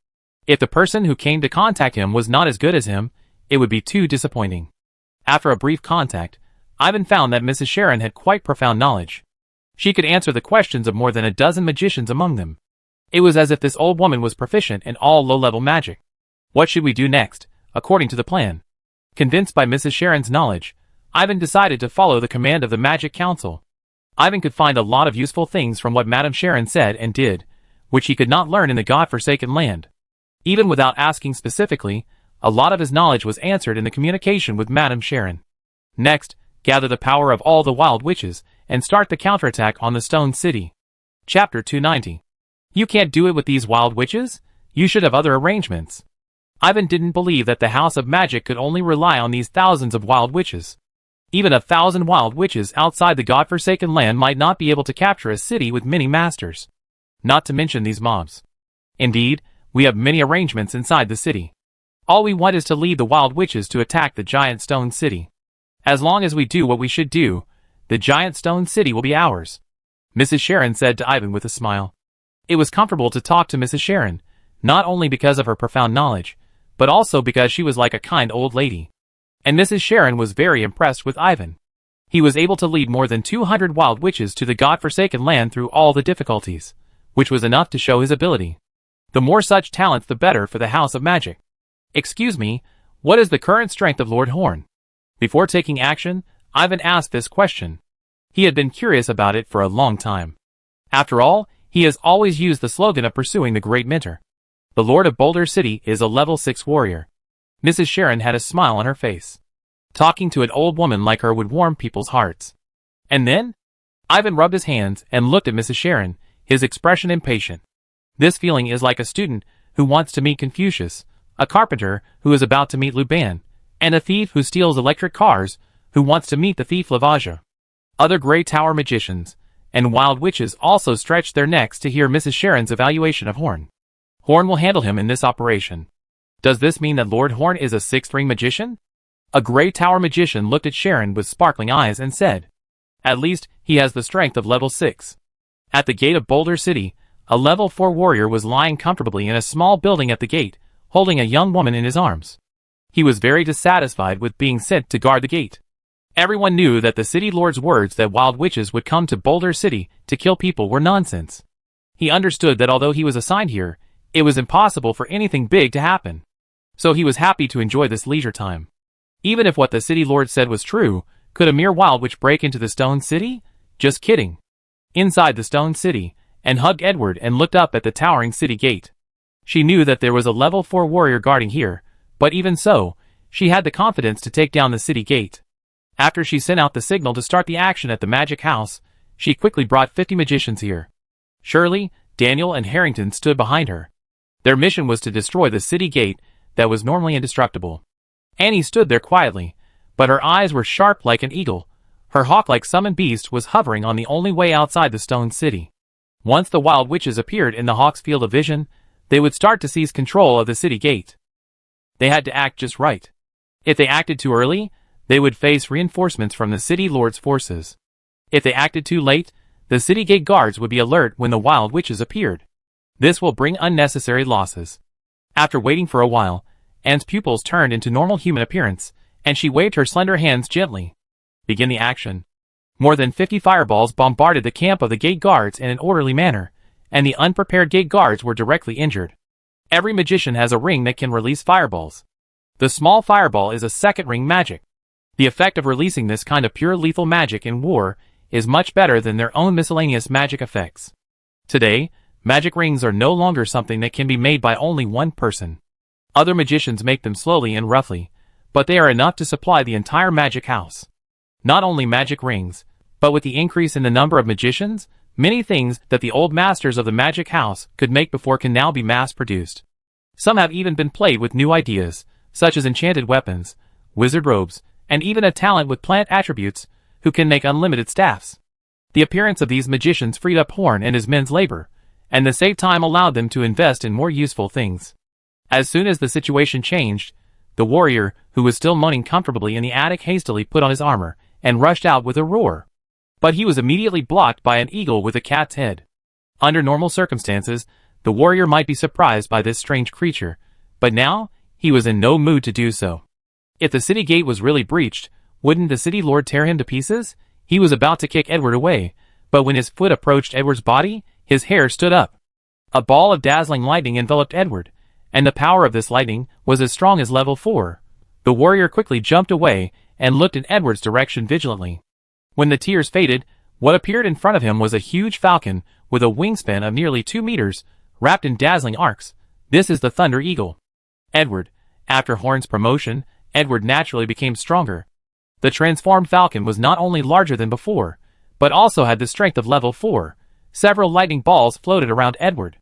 If the person who came to contact him was not as good as him, it would be too disappointing. After a brief contact, Ivan found that Mrs. Sharon had quite profound knowledge. She could answer the questions of more than a dozen magicians among them. It was as if this old woman was proficient in all low-level magic. What should we do next, according to the plan? Convinced by Mrs. Sharon's knowledge, Ivan decided to follow the command of the Magic Council. Ivan could find a lot of useful things from what Madame Sharon said and did, which he could not learn in the God-forsaken land. Even without asking specifically, a lot of his knowledge was answered in the communication with Madame Sharon. Next, gather the power of all the wild witches and start the counterattack on the Stone City. Chapter 290. You can't do it with these wild witches? You should have other arrangements. Ivan didn't believe that the House of Magic could only rely on these thousands of wild witches. Even 1,000 wild witches outside the God-forsaken land might not be able to capture a city with many masters. Not to mention these mobs. Indeed, we have many arrangements inside the city. All we want is to lead the wild witches to attack the giant stone city. As long as we do what we should do, the giant stone city will be ours, Mrs. Sharon said to Ivan with a smile. It was comfortable to talk to Mrs. Sharon, not only because of her profound knowledge, but also because she was like a kind old lady. And Mrs. Sharon was very impressed with Ivan. He was able to lead more than 200 wild witches to the God-forsaken land through all the difficulties, which was enough to show his ability. The more such talents the better for the House of Magic. Excuse me, what is the current strength of Lord Horn? Before taking action, Ivan asked this question. He had been curious about it for a long time. After all, he has always used the slogan of pursuing the Great Minter. The Lord of Boulder City is a level 6 warrior. Mrs. Sharon had a smile on her face. Talking to an old woman like her would warm people's hearts. And then? Ivan rubbed his hands and looked at Mrs. Sharon, his expression impatient. This feeling is like a student who wants to meet Confucius, a carpenter who is about to meet Luban, and a thief who steals electric cars who wants to meet the thief Lavaja. Other Grey Tower magicians and wild witches also stretched their necks to hear Mrs. Sharon's evaluation of Horn. Horn will handle him in this operation. Does this mean that Lord Horn is a 6th-ring magician? A Grey Tower magician looked at Sharon with sparkling eyes and said, at least, he has the strength of level 6. At the gate of Boulder City, a level 4 warrior was lying comfortably in a small building at the gate, holding a young woman in his arms. He was very dissatisfied with being sent to guard the gate. Everyone knew that the city lord's words that wild witches would come to Boulder City to kill people were nonsense. He understood that although he was assigned here, it was impossible for anything big to happen. So he was happy to enjoy this leisure time. Even if what the city lord said was true, could a mere wild witch break into the Stone City? Just kidding. Inside the Stone City, Anne hugged Edward and looked up at the towering city gate. She knew that there was a level 4 warrior guarding here, but even so, she had the confidence to take down the city gate. After she sent out the signal to start the action at the Magic House, she quickly brought 50 magicians here. Shirley, Daniel, and Harrington stood behind her. Their mission was to destroy the city gate that was normally indestructible. Annie stood there quietly, but her eyes were sharp like an eagle. Her hawk-like summoned beast was hovering on the only way outside the Stone City. Once the wild witches appeared in the hawk's field of vision, they would start to seize control of the city gate. They had to act just right. If they acted too early, they would face reinforcements from the city lord's forces. If they acted too late, the city gate guards would be alert when the wild witches appeared. This will bring unnecessary losses. After waiting for a while, Anne's pupils turned into normal human appearance, and she waved her slender hands gently. Begin the action. More than 50 fireballs bombarded the camp of the gate guards in an orderly manner, and the unprepared gate guards were directly injured. Every magician has a ring that can release fireballs. The small fireball is a second-ring magic. The effect of releasing this kind of pure lethal magic in war is much better than their own miscellaneous magic effects. Today, magic rings are no longer something that can be made by only one person. Other magicians make them slowly and roughly, but they are enough to supply the entire magic house. Not only magic rings, but with the increase in the number of magicians, many things that the old masters of the magic house could make before can now be mass-produced. Some have even been played with new ideas, such as enchanted weapons, wizard robes, and even a talent with plant attributes who can make unlimited staffs. The appearance of these magicians freed up Horn and his men's labor, and the saved time allowed them to invest in more useful things. As soon as the situation changed, the warrior, who was still moaning comfortably in the attic, hastily put on his armor and rushed out with a roar. But he was immediately blocked by an eagle with a cat's head. Under normal circumstances, the warrior might be surprised by this strange creature, but now, he was in no mood to do so. If the city gate was really breached, wouldn't the city lord tear him to pieces? He was about to kick Edward away, But when his foot approached Edward's body, his hair stood up. A ball of dazzling lightning enveloped Edward, and the power of this lightning was as strong as level 4. The warrior quickly jumped away and looked in Edward's direction vigilantly. When the tears faded, what appeared in front of him was a huge falcon with a wingspan of nearly 2 meters, wrapped in dazzling arcs. This is the Thunder Eagle. Edward. After Horn's promotion, Edward naturally became stronger. The transformed falcon was not only larger than before, but also had the strength of level 4. Several lightning balls floated around Edward.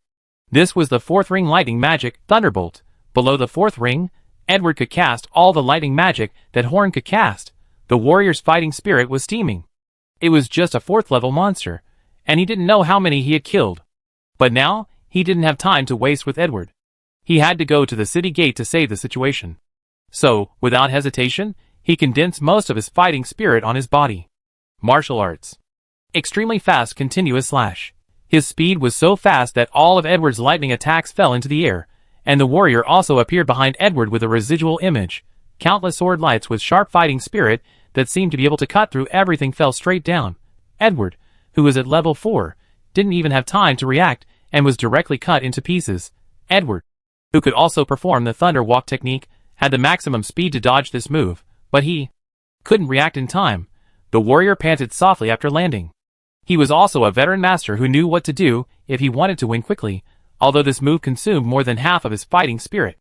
This was the 4th ring lightning magic, Thunderbolt. Below the 4th ring, Edward could cast all the lightning magic that Horn could cast. The warrior's fighting spirit was steaming. It was just a 4th level monster, and he didn't know how many he had killed. But now, he didn't have time to waste with Edward. He had to go to the city gate to save the situation. So, without hesitation, he condensed most of his fighting spirit on his body. Martial arts. Extremely fast continuous slash. His speed was so fast that all of Edward's lightning attacks fell into the air, and the warrior also appeared behind Edward with a residual image. Countless sword lights with sharp fighting spirit that seemed to be able to cut through everything fell straight down. Edward, who was at level 4, didn't even have time to react and was directly cut into pieces. Edward, who could also perform the Thunder Walk technique, had the maximum speed to dodge this move, but he couldn't react in time. The warrior panted softly after landing. He was also a veteran master who knew what to do if he wanted to win quickly, although this move consumed more than half of his fighting spirit.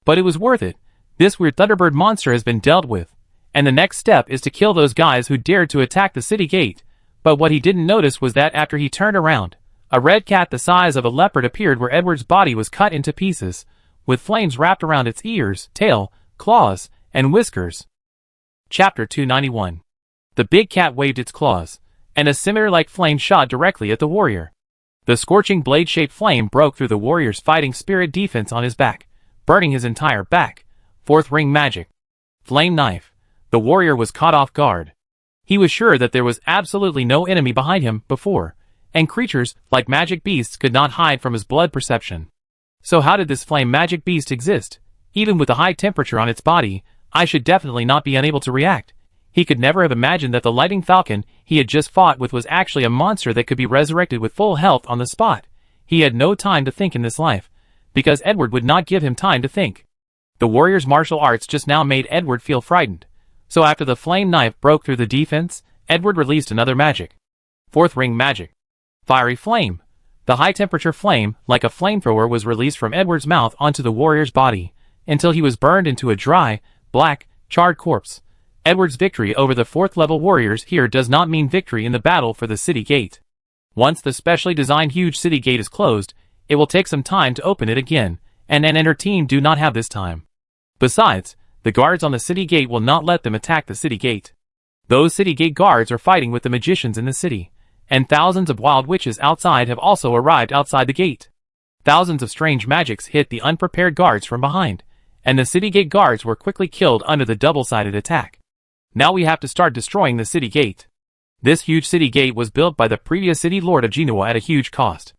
But it was worth it. This weird Thunderbird monster has been dealt with, and the next step is to kill those guys who dared to attack the city gate. But what he didn't notice was that after he turned around, a red cat the size of a leopard appeared where Edward's body was cut into pieces, with flames wrapped around its ears, tail, claws, and whiskers. Chapter 291. The big cat waved its claws, and a scimitar-like flame shot directly at the warrior. The scorching blade-shaped flame broke through the warrior's fighting spirit defense on his back, burning his entire back. 4th ring magic. Flame knife. The warrior was caught off guard. He was sure that there was absolutely no enemy behind him before, and creatures like magic beasts could not hide from his blood perception. So how did this flame magic beast exist? Even with the high temperature on its body, I should definitely not be unable to react. He could never have imagined that the lightning falcon he had just fought with was actually a monster that could be resurrected with full health on the spot. He had no time to think in this life, because Edward would not give him time to think. The warrior's martial arts just now made Edward feel frightened. So after the flame knife broke through the defense, Edward released another magic. 4th ring magic. Fiery flame. The high-temperature flame, like a flamethrower, was released from Edward's mouth onto the warrior's body, until he was burned into a dry, black, charred corpse. Edward's victory over the 4th level warriors here does not mean victory in the battle for the city gate. Once the specially designed huge city gate is closed, it will take some time to open it again, and our team do not have this time. Besides, the guards on the city gate will not let them attack the city gate. Those city gate guards are fighting with the magicians in the city, and thousands of wild witches outside have also arrived outside the gate. Thousands of strange magics hit the unprepared guards from behind, and the city gate guards were quickly killed under the double-sided attack. Now we have to start destroying the city gate. This huge city gate was built by the previous city lord of Genoa at a huge cost.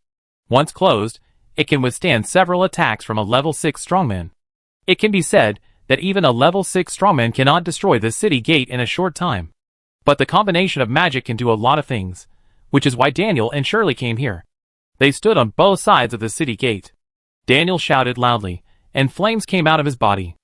Once closed, it can withstand several attacks from a level 6 strongman. It can be said that even a level 6 strongman cannot destroy the city gate in a short time. But the combination of magic can do a lot of things, which is why Daniel and Shirley came here. They stood on both sides of the city gate. Daniel shouted loudly, and flames came out of his body.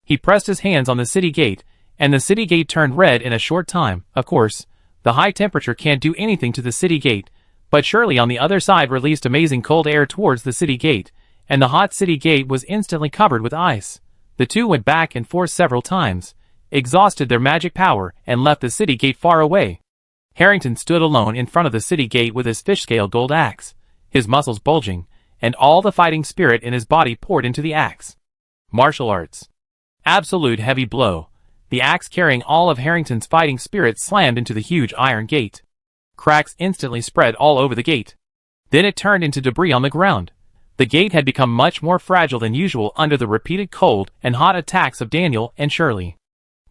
He pressed his hands on the city gate, and the city gate turned red in a short time. Of course, the high temperature can't do anything to the city gate, but Shirley on the other side released amazing cold air towards the city gate, and the hot city gate was instantly covered with ice. The two went back and forth several times, exhausted their magic power, and left the city gate far away. Harrington stood alone in front of the city gate with his fish-scale gold axe, his muscles bulging, and all the fighting spirit in his body poured into the axe. Martial arts. Absolute heavy blow. The axe carrying all of Harrington's fighting spirit slammed into the huge iron gate. Cracks instantly spread all over the gate. Then it turned into debris on the ground. The gate had become much more fragile than usual under the repeated cold and hot attacks of Daniel and Shirley.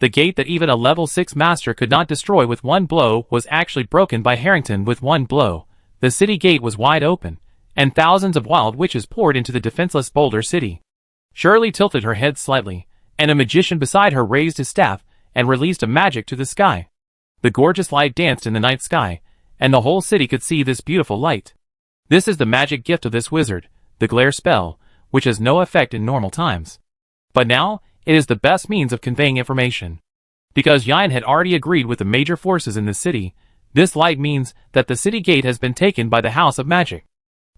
The gate that even a level 6 master could not destroy with one blow was actually broken by Harrington with one blow. The city gate was wide open, and thousands of wild witches poured into the defenseless Boulder City. Shirley tilted her head slightly, and a magician beside her raised his staff and released a magic to the sky. The gorgeous light danced in the night sky, and the whole city could see this beautiful light. This is the magic gift of this wizard, the glare spell, which has no effect in normal times. But now, it is the best means of conveying information. Because Yin had already agreed with the major forces in the city, this light means that the city gate has been taken by the House of Magic.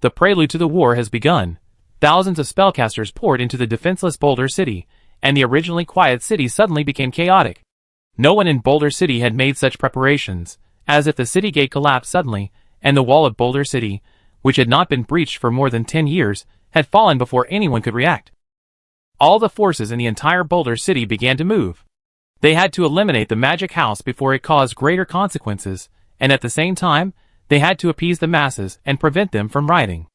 The prelude to the war has begun. Thousands of spellcasters poured into the defenseless Boulder City, and the originally quiet city suddenly became chaotic. No one in Boulder City had made such preparations, as if the city gate collapsed suddenly, and the wall of Boulder City, which had not been breached for more than 10 years, had fallen before anyone could react. All the forces in the entire Boulder City began to move. They had to eliminate the magic house before it caused greater consequences, and at the same time, they had to appease the masses and prevent them from rioting.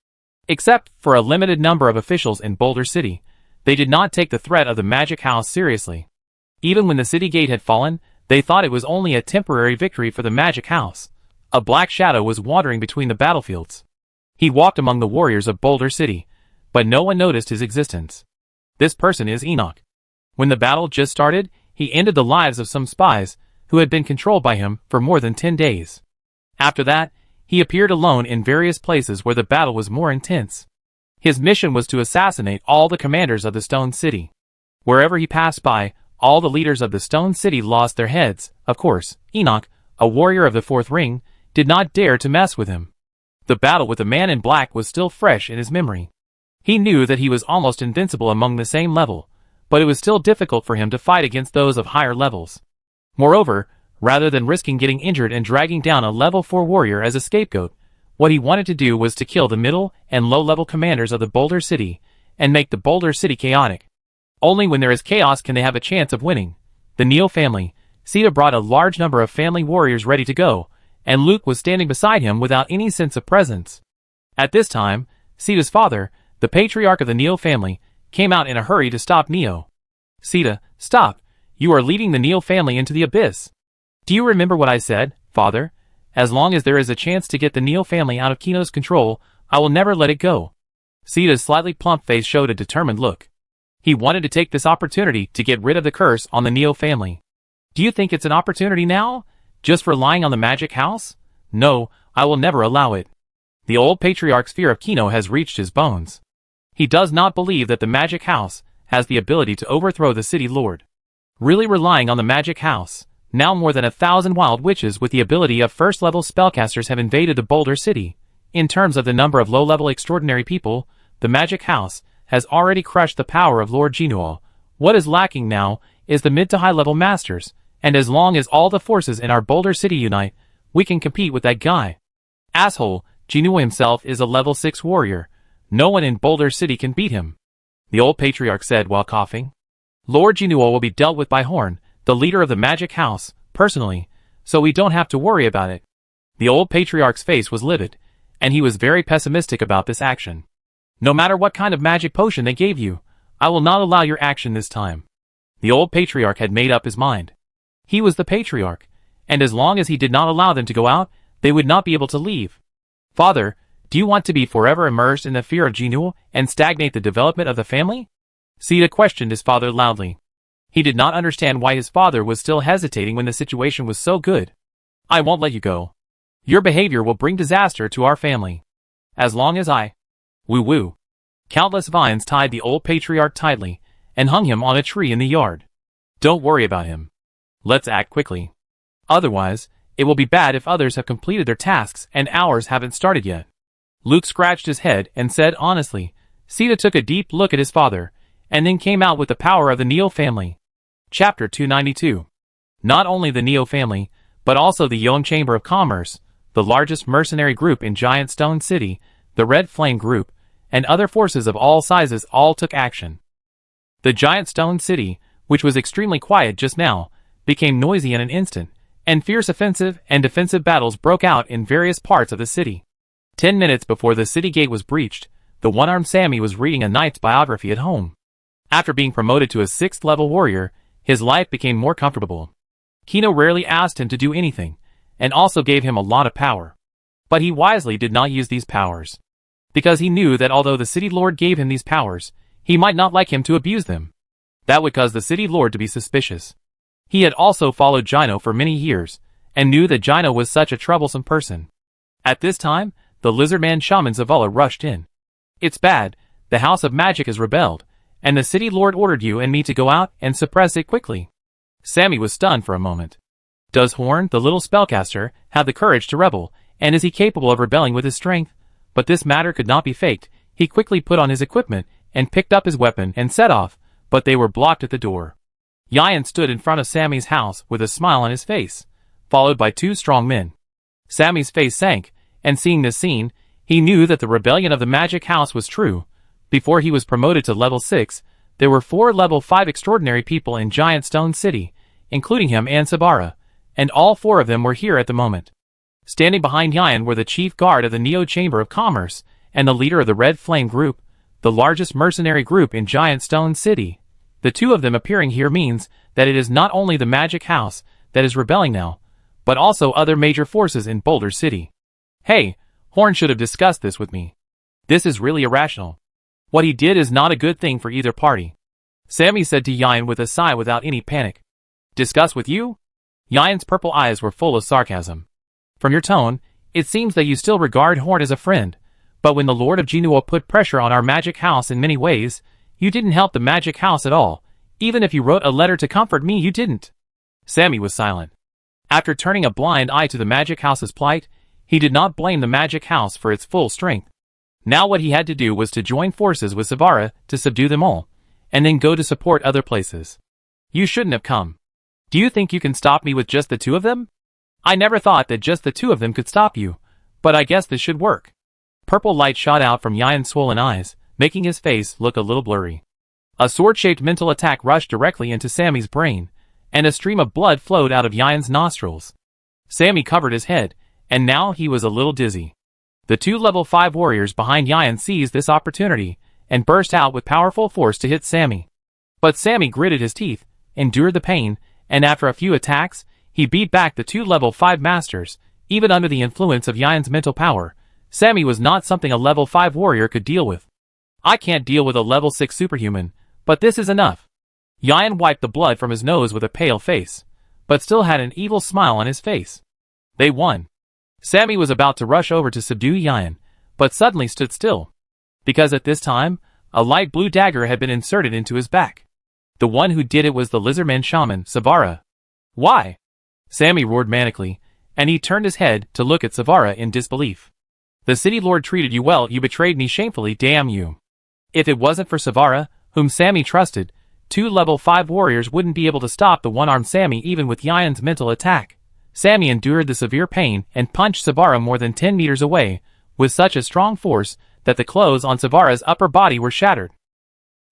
Except for a limited number of officials in Boulder City, they did not take the threat of the magic house seriously. Even when the city gate had fallen, they thought it was only a temporary victory for the magic house. A black shadow was wandering between the battlefields. He walked among the warriors of Boulder City, but no one noticed his existence. This person is Enoch. When the battle just started, he ended the lives of some spies who had been controlled by him for more than 10 days. After that, he appeared alone in various places where the battle was more intense. His mission was to assassinate all the commanders of the Stone City. Wherever he passed by, all the leaders of the Stone City lost their heads. Of course, Enoch, a warrior of the Fourth Ring, did not dare to mess with him. The battle with the man in black was still fresh in his memory. He knew that he was almost invincible among the same level, but it was still difficult for him to fight against those of higher levels. Moreover, rather than risking getting injured and dragging down a level 4 warrior as a scapegoat, what he wanted to do was to kill the middle and low-level commanders of the Boulder City and make the Boulder City chaotic. Only when there is chaos can they have a chance of winning. The Neo family, Sita brought a large number of family warriors ready to go, and Luke was standing beside him without any sense of presence. At this time, Sita's father, the patriarch of the Neo family, came out in a hurry to stop Neo. Sita, stop! You are leading the Neo family into the abyss. Do you remember what I said, father? As long as there is a chance to get the Neo family out of Kino's control, I will never let it go. Sita's slightly plump face showed a determined look. He wanted to take this opportunity to get rid of the curse on the Neo family. Do you think it's an opportunity now? Just relying on the magic house? No, I will never allow it. The old patriarch's fear of Kino has reached his bones. He does not believe that the magic house has the ability to overthrow the city lord. Really relying on the magic house, now more than 1,000 wild witches with the ability of first-level spellcasters have invaded the Boulder City. In terms of the number of low-level extraordinary people, the magic house has already crushed the power of Lord Jinuo. What is lacking now is the mid to high-level masters, and as long as all the forces in our Boulder City unite, we can compete with that guy. Asshole, Jinuo himself is a level 6 warrior. No one in Boulder City can beat him. The old patriarch said while coughing. Lord Jinuo will be dealt with by Horn, the leader of the magic house, personally, so we don't have to worry about it. The old patriarch's face was livid, and he was very pessimistic about this action. No matter what kind of magic potion they gave you, I will not allow your action this time. The old patriarch had made up his mind. He was the patriarch, and as long as he did not allow them to go out, they would not be able to leave. Father, do you want to be forever immersed in the fear of Jinuo and stagnate the development of the family? Sita questioned his father loudly. He did not understand why his father was still hesitating when the situation was so good. I won't let you go. Your behavior will bring disaster to our family. As long as I... Woo-woo. Countless vines tied the old patriarch tightly and hung him on a tree in the yard. Don't worry about him. Let's act quickly. Otherwise, it will be bad if others have completed their tasks and ours haven't started yet. Luke scratched his head and said honestly. Sita took a deep look at his father, and then came out with the power of the Neo family. Chapter 292. Not only the Neo family, but also the Young Chamber of Commerce, the largest mercenary group in Giant Stone City, the Red Flame Group, and other forces of all sizes all took action. The Giant Stone City, which was extremely quiet just now, became noisy in an instant, and fierce offensive and defensive battles broke out in various parts of the city. 10 minutes before the city gate was breached, the one-armed Sammy was reading a knight's biography at home. After being promoted to a 6th-level warrior, his life became more comfortable. Kino rarely asked him to do anything, and also gave him a lot of power. But he wisely did not use these powers. Because he knew that although the city lord gave him these powers, he might not like him to abuse them. That would cause the city lord to be suspicious. He had also followed Gino for many years, and knew that Gino was such a troublesome person. At this time, the lizardman shaman Zavala rushed in. "It's bad, the House of Magic has rebelled, and the city lord ordered you and me to go out and suppress it quickly." Sammy was stunned for a moment. Does Horn, the little spellcaster, have the courage to rebel, and is he capable of rebelling with his strength? But this matter could not be faked. He quickly put on his equipment and picked up his weapon and set off, but they were blocked at the door. Yayan stood in front of Sammy's house with a smile on his face, followed by two strong men. Sammy's face sank, and seeing this scene, he knew that the rebellion of the magic house was true. Before he was promoted to level 6, there were 4 level 5 extraordinary people in Giant Stone City, including him and Sabara, and all 4 of them were here at the moment. Standing behind Yayan were the chief guard of the Neo Chamber of Commerce, and the leader of the Red Flame Group, the largest mercenary group in Giant Stone City. The 2 of them appearing here means that it is not only the magic house that is rebelling now, but also other major forces in Boulder City. Hey, Horn should have discussed this with me. This is really irrational. What he did is not a good thing for either party. Sammy said to Yayan with a sigh without any panic. Discuss with you? Yayan's purple eyes were full of sarcasm. From your tone, it seems that you still regard Horn as a friend, but when the Lord of Genua put pressure on our magic house in many ways, you didn't help the magic house at all. Even if you wrote a letter to comfort me, you didn't. Sammy was silent. After turning a blind eye to the magic house's plight, he did not blame the magic house for its full strength. Now what he had to do was to join forces with Savara to subdue them all, and then go to support other places. You shouldn't have come. Do you think you can stop me with just the 2 of them? I never thought that just the 2 of them could stop you, but I guess this should work. Purple light shot out from Yayan's swollen eyes, making his face look a little blurry. A sword-shaped mental attack rushed directly into Sammy's brain, and a stream of blood flowed out of Yayan's nostrils. Sammy covered his head, and now he was a little dizzy. The 2 level 5 warriors behind Yayan seized this opportunity, and burst out with powerful force to hit Sammy. But Sammy gritted his teeth, endured the pain, and after a few attacks, he beat back the 2 level 5 masters. Even under the influence of Yayan's mental power, Sammy was not something a level 5 warrior could deal with. I can't deal with a level 6 superhuman, but this is enough. Yayan wiped the blood from his nose with a pale face, but still had an evil smile on his face. They won. Sammy was about to rush over to subdue Yayan, but suddenly stood still, because at this time, a light blue dagger had been inserted into his back. The one who did it was the lizardman shaman, Savara. Why? Sammy roared manically, and he turned his head to look at Savara in disbelief. The city lord treated you well, you betrayed me shamefully, damn you. If it wasn't for Savara, whom Sammy trusted, 2 level 5 warriors wouldn't be able to stop the one-armed Sammy even with Yayan's mental attack. Sammy endured the severe pain and punched Savara more than 10 meters away, with such a strong force that the clothes on Savara's upper body were shattered.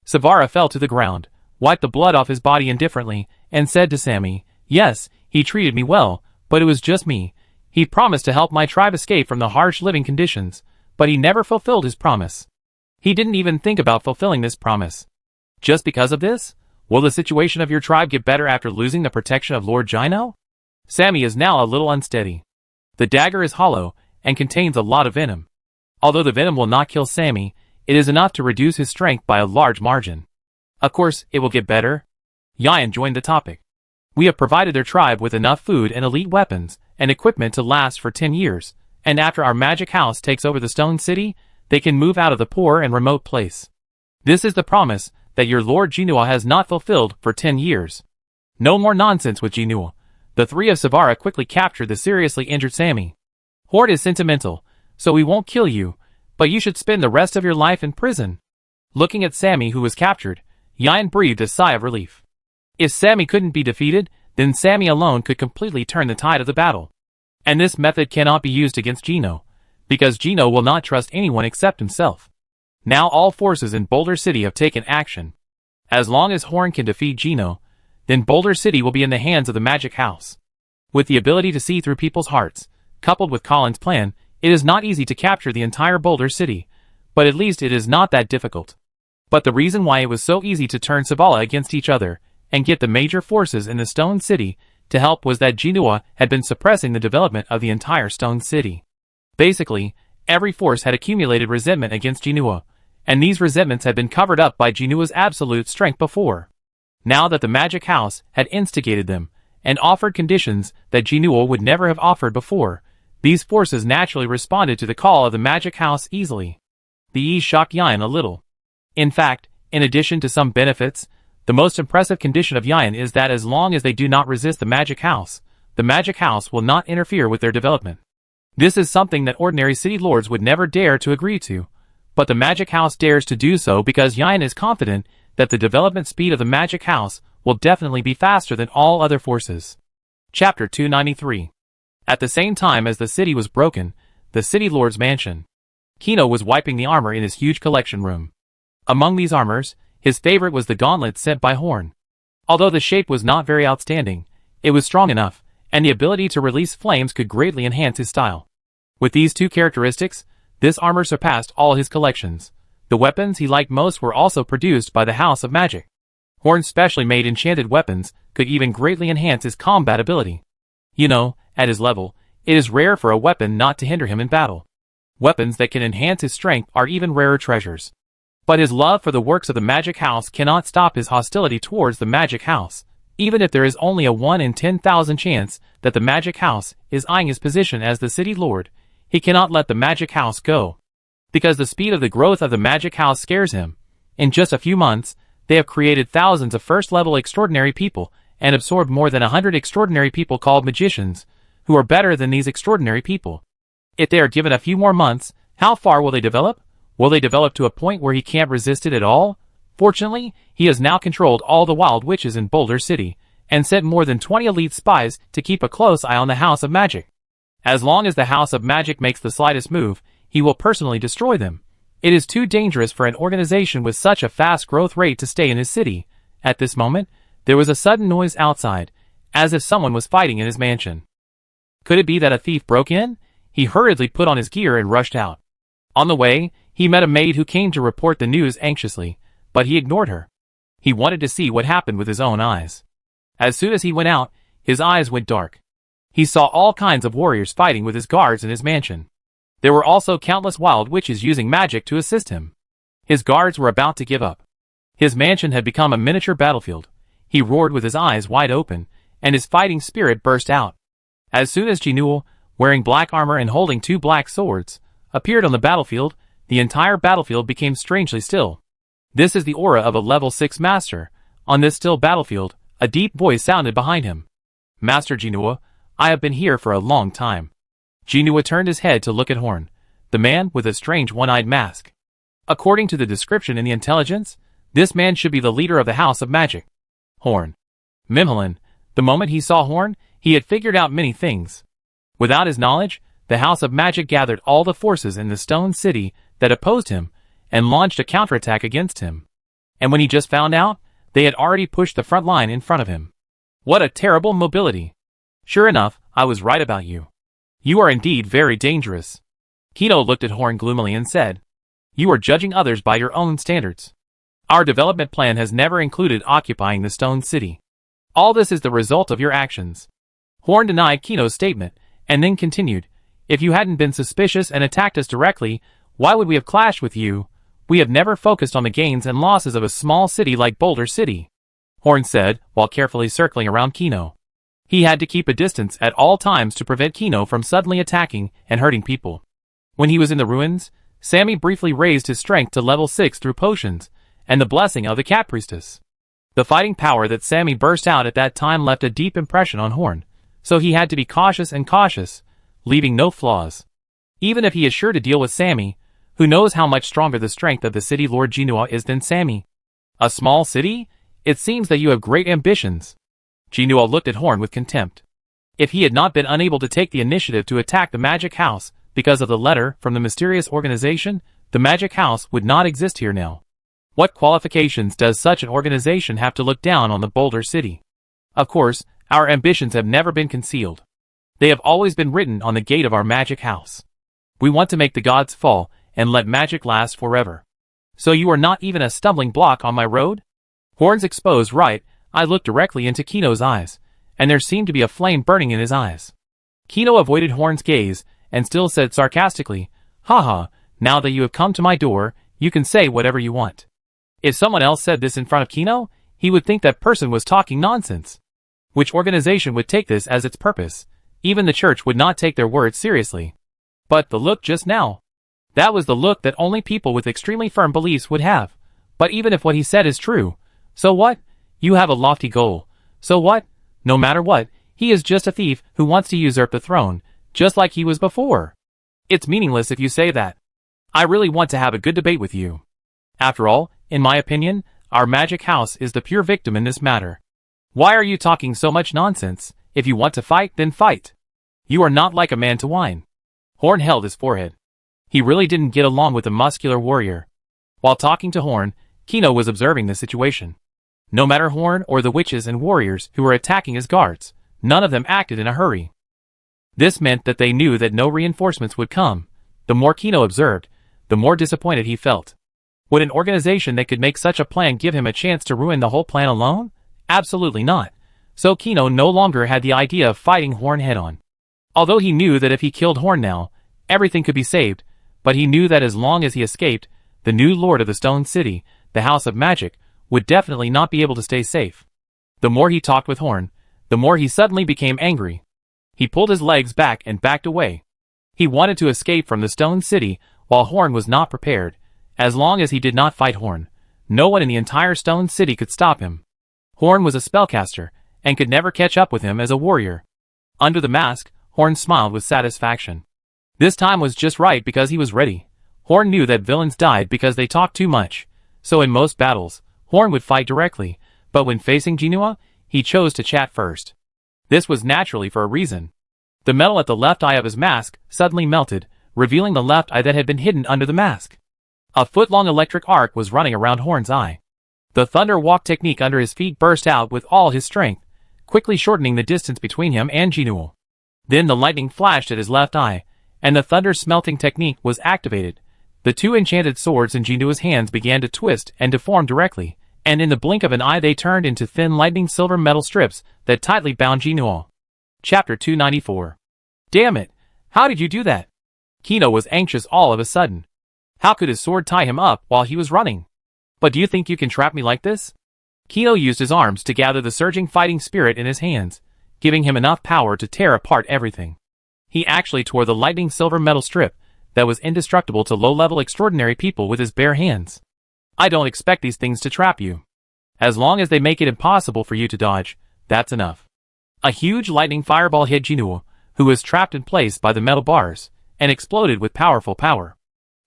Savara fell to the ground, wiped the blood off his body indifferently, and said to Sammy, "Yes, he treated me well, but it was just me. He promised to help my tribe escape from the harsh living conditions, but he never fulfilled his promise. He didn't even think about fulfilling this promise. Just because of this, will the situation of your tribe get better after losing the protection of Lord Gino?" Sammy is now a little unsteady. The dagger is hollow and contains a lot of venom. Although the venom will not kill Sammy, it is enough to reduce his strength by a large margin. Of course, it will get better. Yayan joined the topic. We have provided their tribe with enough food and elite weapons and equipment to last for 10 years, and after our magic house takes over the Stone City, they can move out of the poor and remote place. This is the promise that your Lord Genua has not fulfilled for 10 years. No more nonsense with Genua. The 3 of Savara quickly captured the seriously injured Sammy. Horde is sentimental, so we won't kill you, but you should spend the rest of your life in prison. Looking at Sammy who was captured, Yayan breathed a sigh of relief. If Sammy couldn't be defeated, then Sammy alone could completely turn the tide of the battle. And this method cannot be used against Gino, because Gino will not trust anyone except himself. Now all forces in Boulder City have taken action. As long as Horn can defeat Gino, then Boulder City will be in the hands of the magic house. With the ability to see through people's hearts, coupled with Colin's plan, it is not easy to capture the entire Boulder City, but at least it is not that difficult. But the reason why it was so easy to turn Savala against each other and get the major forces in the Stone City to help was that Genua had been suppressing the development of the entire Stone City. Basically, every force had accumulated resentment against Genua, and these resentments had been covered up by Genua's absolute strength before. Now that the magic house had instigated them and offered conditions that Genua would never have offered before, These forces naturally responded to the call of the magic house easily. The ease shocked Yin a little. In fact, in addition to some benefits, the most impressive condition of Yin is that as long as they do not resist the magic house will not interfere with their development. This is something that ordinary city lords would never dare to agree to, but the magic house dares to do so because Yin is confident that the development speed of the magic house will definitely be faster than all other forces. Chapter 293. At the same time as the city was broken, the city lord's mansion. Kino was wiping the armor in his huge collection room. Among these armors, his favorite was the gauntlet sent by Horn. Although the shape was not very outstanding, it was strong enough, and the ability to release flames could greatly enhance his style. With these two characteristics, this armor surpassed all his collections. The weapons he liked most were also produced by the House of Magic. Horn's specially made enchanted weapons could even greatly enhance his combat ability. You know, at his level, it is rare for a weapon not to hinder him in battle. Weapons that can enhance his strength are even rarer treasures. But his love for the works of the Magic House cannot stop his hostility towards the Magic House, even if there is only a 1 in 10,000 chance that the Magic House is eyeing his position as the city lord. He cannot let the Magic House go. Because the speed of the growth of the Magic House scares him. In just a few months, they have created thousands of first-level extraordinary people and absorbed more than 100 extraordinary people called magicians, who are better than these extraordinary people. If they are given a few more months, how far will they develop? Will they develop to a point where he can't resist it at all? Fortunately, he has now controlled all the wild witches in Boulder City, and sent more than 20 elite spies to keep a close eye on the House of Magic. As long as the House of Magic makes the slightest move, he will personally destroy them. It is too dangerous for an organization with such a fast growth rate to stay in his city. At this moment, there was a sudden noise outside, as if someone was fighting in his mansion. Could it be that a thief broke in? He hurriedly put on his gear and rushed out. On the way, he met a maid who came to report the news anxiously, but he ignored her. He wanted to see what happened with his own eyes. As soon as he went out, his eyes went dark. He saw all kinds of warriors fighting with his guards in his mansion. There were also countless wild witches using magic to assist him. His guards were about to give up. His mansion had become a miniature battlefield. He roared with his eyes wide open, and his fighting spirit burst out. As soon as Jinul, wearing black armor and holding 2 black swords, appeared on the battlefield, the entire battlefield became strangely still. This is the aura of a level 6 master. On this still battlefield, a deep voice sounded behind him. Master Jinua, I have been here for a long time. Jinua turned his head to look at Horn, the man with a strange one-eyed mask. According to the description in the intelligence, this man should be the leader of the House of Magic. Horn. Mimhalan, the moment he saw Horn, he had figured out many things. Without his knowledge, the House of Magic gathered all the forces in the Stone City that opposed him, and launched a counterattack against him. And when he just found out, they had already pushed the front line in front of him. What a terrible mobility. Sure enough, I was right about you. You are indeed very dangerous. Kino looked at Horn gloomily and said, You are judging others by your own standards. Our development plan has never included occupying the Stone City. All this is the result of your actions. Horn denied Kino's statement, and then continued, If you hadn't been suspicious and attacked us directly, why would we have clashed with you? We have never focused on the gains and losses of a small city like Boulder City. Horn said, while carefully circling around Kino. He had to keep a distance at all times to prevent Kino from suddenly attacking and hurting people. When he was in the ruins, Sammy briefly raised his strength to level 6 through potions and the blessing of the Cat Priestess. The fighting power that Sammy burst out at that time left a deep impression on Horn, so he had to be cautious, leaving no flaws. Even if he is sure to deal with Sammy, who knows how much stronger the strength of the city Lord Jinua is than Sammy? A small city? It seems that you have great ambitions. Jinua looked at Horn with contempt. If he had not been unable to take the initiative to attack the Magic House because of the letter from the mysterious organization, the Magic House would not exist here now. What qualifications does such an organization have to look down on the Boulder City? Of course, our ambitions have never been concealed. They have always been written on the gate of our Magic House. We want to make the gods fall and let magic last forever. So you are not even a stumbling block on my road? Horn's exposed right eye looked directly into Kino's eyes, and there seemed to be a flame burning in his eyes. Kino avoided Horn's gaze and still said sarcastically, Haha, now that you have come to my door, you can say whatever you want. If someone else said this in front of Kino, he would think that person was talking nonsense. Which organization would take this as its purpose? Even the church would not take their words seriously. But the look just now. That was the look that only people with extremely firm beliefs would have. But even if what he said is true, so what? You have a lofty goal. So what? No matter what, he is just a thief who wants to usurp the throne, just like he was before. It's meaningless if you say that. I really want to have a good debate with you. After all, in my opinion, our magic house is the pure victim in this matter. Why are you talking so much nonsense? If you want to fight, then fight. You are not like a man to whine. Horn held his forehead. He really didn't get along with the muscular warrior. While talking to Horn, Kino was observing the situation. No matter Horn or the witches and warriors who were attacking his guards, none of them acted in a hurry. This meant that they knew that no reinforcements would come. The more Kino observed, the more disappointed he felt. Would an organization that could make such a plan give him a chance to ruin the whole plan alone? Absolutely not. So Kino no longer had the idea of fighting Horn head-on. Although he knew that if he killed Horn now, everything could be saved, but he knew that as long as he escaped, the new lord of the Stone City, the House of Magic, would definitely not be able to stay safe. The more he talked with Horn, the more he suddenly became angry. He pulled his legs back and backed away. He wanted to escape from the Stone City while Horn was not prepared. As long as he did not fight Horn, no one in the entire Stone City could stop him. Horn was a spellcaster, and could never catch up with him as a warrior. Under the mask, Horn smiled with satisfaction. This time was just right because he was ready. Horn knew that villains died because they talked too much, so in most battles, Horn would fight directly, but when facing Jinua, he chose to chat first. This was naturally for a reason. The metal at the left eye of his mask suddenly melted, revealing the left eye that had been hidden under the mask. A foot-long electric arc was running around Horn's eye. The thunder walk technique under his feet burst out with all his strength, quickly shortening the distance between him and Jinua. Then the lightning flashed at his left eye, and the thunder smelting technique was activated. The two enchanted swords in Jinua's hands began to twist and deform directly, and in the blink of an eye they turned into thin lightning silver metal strips that tightly bound Jinua. Chapter 294. Damn it! How did you do that? Kino was anxious all of a sudden. How could his sword tie him up while he was running? But do you think you can trap me like this? Kino used his arms to gather the surging fighting spirit in his hands, giving him enough power to tear apart everything. He actually tore the lightning silver metal strip that was indestructible to low-level extraordinary people with his bare hands. I don't expect these things to trap you. As long as they make it impossible for you to dodge, that's enough. A huge lightning fireball hit Jinua, who was trapped in place by the metal bars, and exploded with powerful power.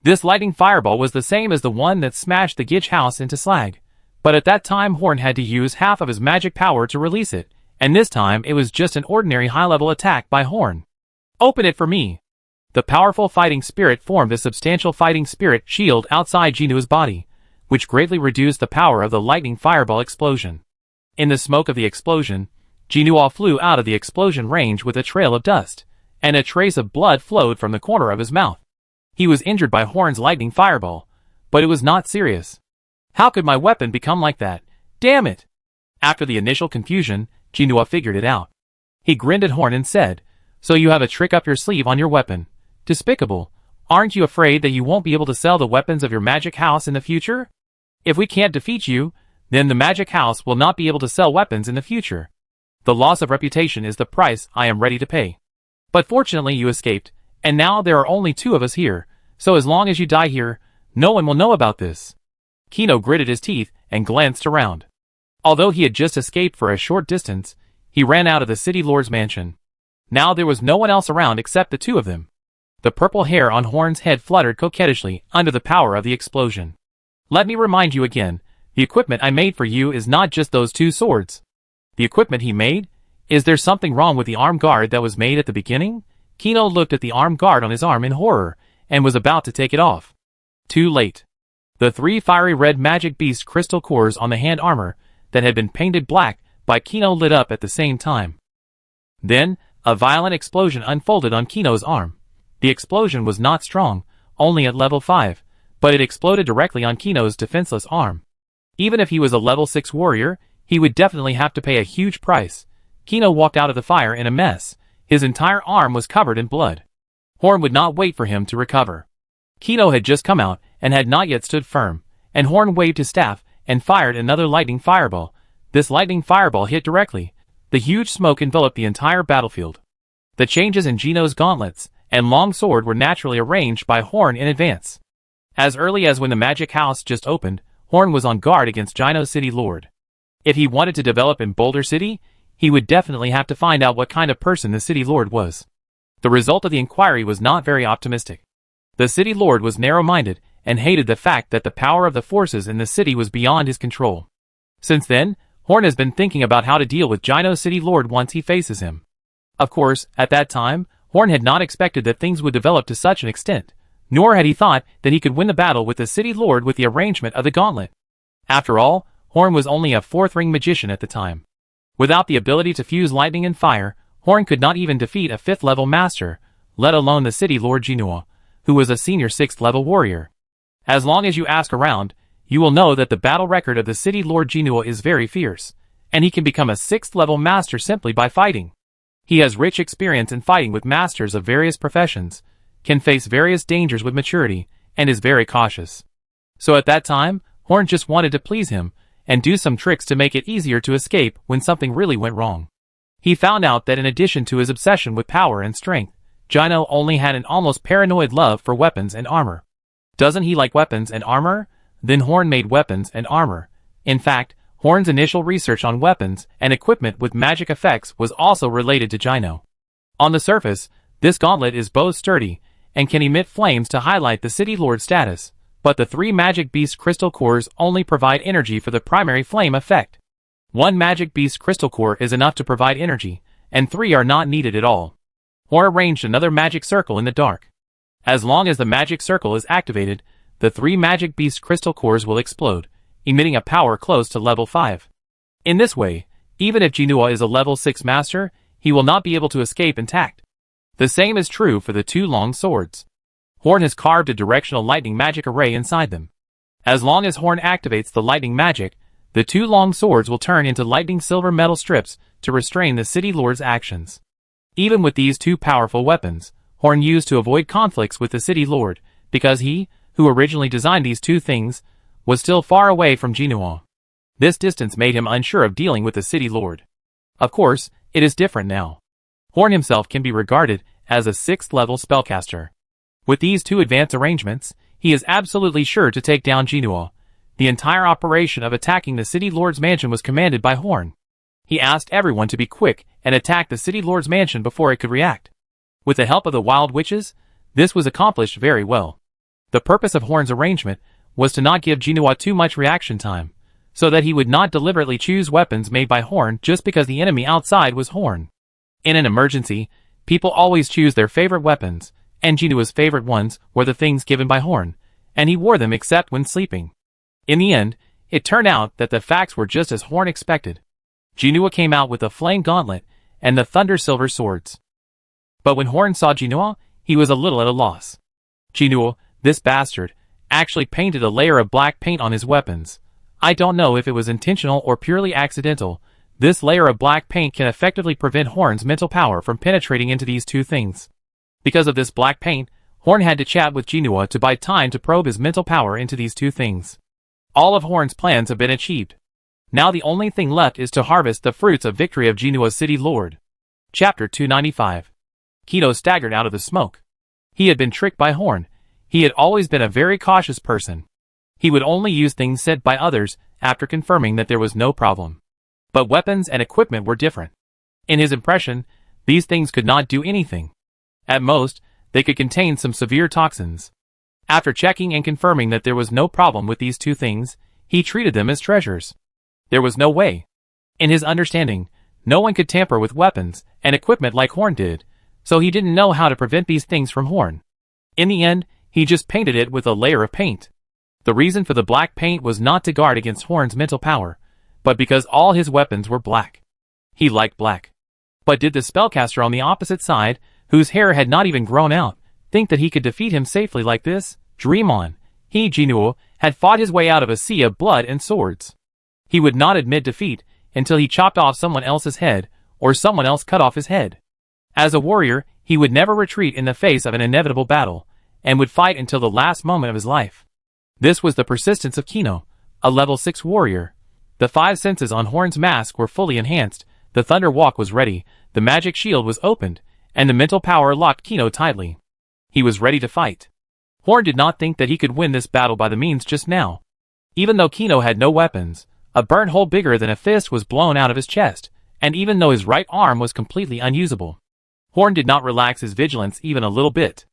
This lightning fireball was the same as the one that smashed the Gitch house into slag, but at that time Horn had to use half of his magic power to release it, and this time it was just an ordinary high-level attack by Horn. Open it for me! The powerful fighting spirit formed a substantial fighting spirit shield outside Jinua's body, which greatly reduced the power of the lightning fireball explosion. In the smoke of the explosion, Jinua flew out of the explosion range with a trail of dust, and a trace of blood flowed from the corner of his mouth. He was injured by Horn's lightning fireball, but it was not serious. How could my weapon become like that? Damn it! After the initial confusion, Jinua figured it out. He grinned at Horn and said, "So you have a trick up your sleeve on your weapon. Despicable. Aren't you afraid that you won't be able to sell the weapons of your magic house in the future? If we can't defeat you, then the magic house will not be able to sell weapons in the future. The loss of reputation is the price I am ready to pay. But fortunately you escaped, and now there are only two of us here, so as long as you die here, no one will know about this." Kino gritted his teeth and glanced around. Although he had just escaped for a short distance, he ran out of the city lord's mansion. Now there was no one else around except the two of them. The purple hair on Horn's head fluttered coquettishly under the power of the explosion. "Let me remind you again, the equipment I made for you is not just those two swords." "The equipment he made? Is there something wrong with the arm guard that was made at the beginning?" Kino looked at the arm guard on his arm in horror, and was about to take it off. Too late. The three fiery red magic beast crystal cores on the hand armor that had been painted black by Kino lit up at the same time. Then, a violent explosion unfolded on Kino's arm. The explosion was not strong, only at level 5, but it exploded directly on Kino's defenseless arm. Even if he was a level 6 warrior, he would definitely have to pay a huge price. Kino walked out of the fire in a mess. His entire arm was covered in blood. Horn would not wait for him to recover. Kino had just come out and had not yet stood firm, and Horn waved his staff and fired another lightning fireball. This lightning fireball hit directly. The huge smoke enveloped the entire battlefield. The changes in Gino's gauntlets and long sword were naturally arranged by Horn in advance. As early as when the magic house just opened, Horn was on guard against Gino's City Lord. If he wanted to develop in Boulder City, he would definitely have to find out what kind of person the City Lord was. The result of the inquiry was not very optimistic. The City Lord was narrow-minded and hated the fact that the power of the forces in the city was beyond his control. Since then, Horn has been thinking about how to deal with Gino's City Lord once he faces him. Of course, at that time, Horn had not expected that things would develop to such an extent, nor had he thought that he could win the battle with the City Lord with the arrangement of the gauntlet. After all, Horn was only a fourth-ring magician at the time. Without the ability to fuse lightning and fire, Horn could not even defeat a 5th-level master, let alone the City Lord Jinua, who was a senior 6th-level warrior. As long as you ask around, you will know that the battle record of the City Lord Jinua is very fierce, and he can become a 6th-level master simply by fighting. He has rich experience in fighting with masters of various professions, can face various dangers with maturity, and is very cautious. So at that time, Horn just wanted to please him, and do some tricks to make it easier to escape when something really went wrong. He found out that in addition to his obsession with power and strength, Gino only had an almost paranoid love for weapons and armor. Doesn't he like weapons and armor? Then Horn made weapons and armor. In fact, Horn's initial research on weapons and equipment with magic effects was also related to Gino. On the surface, this gauntlet is both sturdy and can emit flames to highlight the City Lord's status, but the 3 Magic Beast crystal cores only provide energy for the primary flame effect. 1 Magic Beast crystal core is enough to provide energy, and 3 are not needed at all. Horn arranged another magic circle in the dark. As long as the magic circle is activated, the 3 Magic Beast crystal cores will explode, emitting a power close to level 5. In this way, even if Jinua is a level 6 master, he will not be able to escape intact. The same is true for the 2 long swords. Horn has carved a directional lightning magic array inside them. As long as Horn activates the lightning magic, the 2 long swords will turn into lightning silver metal strips to restrain the City Lord's actions. Even with these 2 powerful weapons, Horn used to avoid conflicts with the City Lord, because he, who originally designed these 2 things, was still far away from Jinua. This distance made him unsure of dealing with the City Lord. Of course, it is different now. Horn himself can be regarded as a 6th-level spellcaster. With these 2 advanced arrangements, he is absolutely sure to take down Jinua. The entire operation of attacking the City Lord's mansion was commanded by Horn. He asked everyone to be quick and attack the City Lord's mansion before it could react. With the help of the wild witches, this was accomplished very well. The purpose of Horn's arrangement was to not give Jinua too much reaction time, so that he would not deliberately choose weapons made by Horn just because the enemy outside was Horn. In an emergency, people always choose their favorite weapons, and Jinua's favorite ones were the things given by Horn, and he wore them except when sleeping. In the end, it turned out that the facts were just as Horn expected. Jinua came out with the flame gauntlet and the thunder silver swords. But when Horn saw Jinua, he was a little at a loss. Jinua, this bastard, actually painted a layer of black paint on his weapons. I don't know if it was intentional or purely accidental. This layer of black paint can effectively prevent Horn's mental power from penetrating into these 2 things. Because of this black paint, Horn had to chat with Jinua to buy time to probe his mental power into these 2 things. All of Horn's plans have been achieved. Now the only thing left is to harvest the fruits of victory of Jinua's City Lord. Chapter 295. Kino staggered out of the smoke. He had been tricked by Horn. He had always been a very cautious person. He would only use things said by others after confirming that there was no problem. But weapons and equipment were different. In his impression, these things could not do anything. At most, they could contain some severe toxins. After checking and confirming that there was no problem with these 2 things, he treated them as treasures. There was no way. In his understanding, no one could tamper with weapons and equipment like Horn did, so he didn't know how to prevent these things from Horn. In the end, he just painted it with a layer of paint. The reason for the black paint was not to guard against Horn's mental power, but because all his weapons were black. He liked black. But did the spellcaster on the opposite side, whose hair had not even grown out, think that he could defeat him safely like this? Dream on. He, Jinua, had fought his way out of a sea of blood and swords. He would not admit defeat until he chopped off someone else's head, or someone else cut off his head. As a warrior, he would never retreat in the face of an inevitable battle, and would fight until the last moment of his life. This was the persistence of Kino, a level 6 warrior. The 5 senses on Horn's mask were fully enhanced, the thunder walk was ready, the magic shield was opened, and the mental power locked Kino tightly. He was ready to fight. Horn did not think that he could win this battle by the means just now. Even though Kino had no weapons, a burnt hole bigger than a fist was blown out of his chest, and even though his right arm was completely unusable, Horn did not relax his vigilance even a little bit.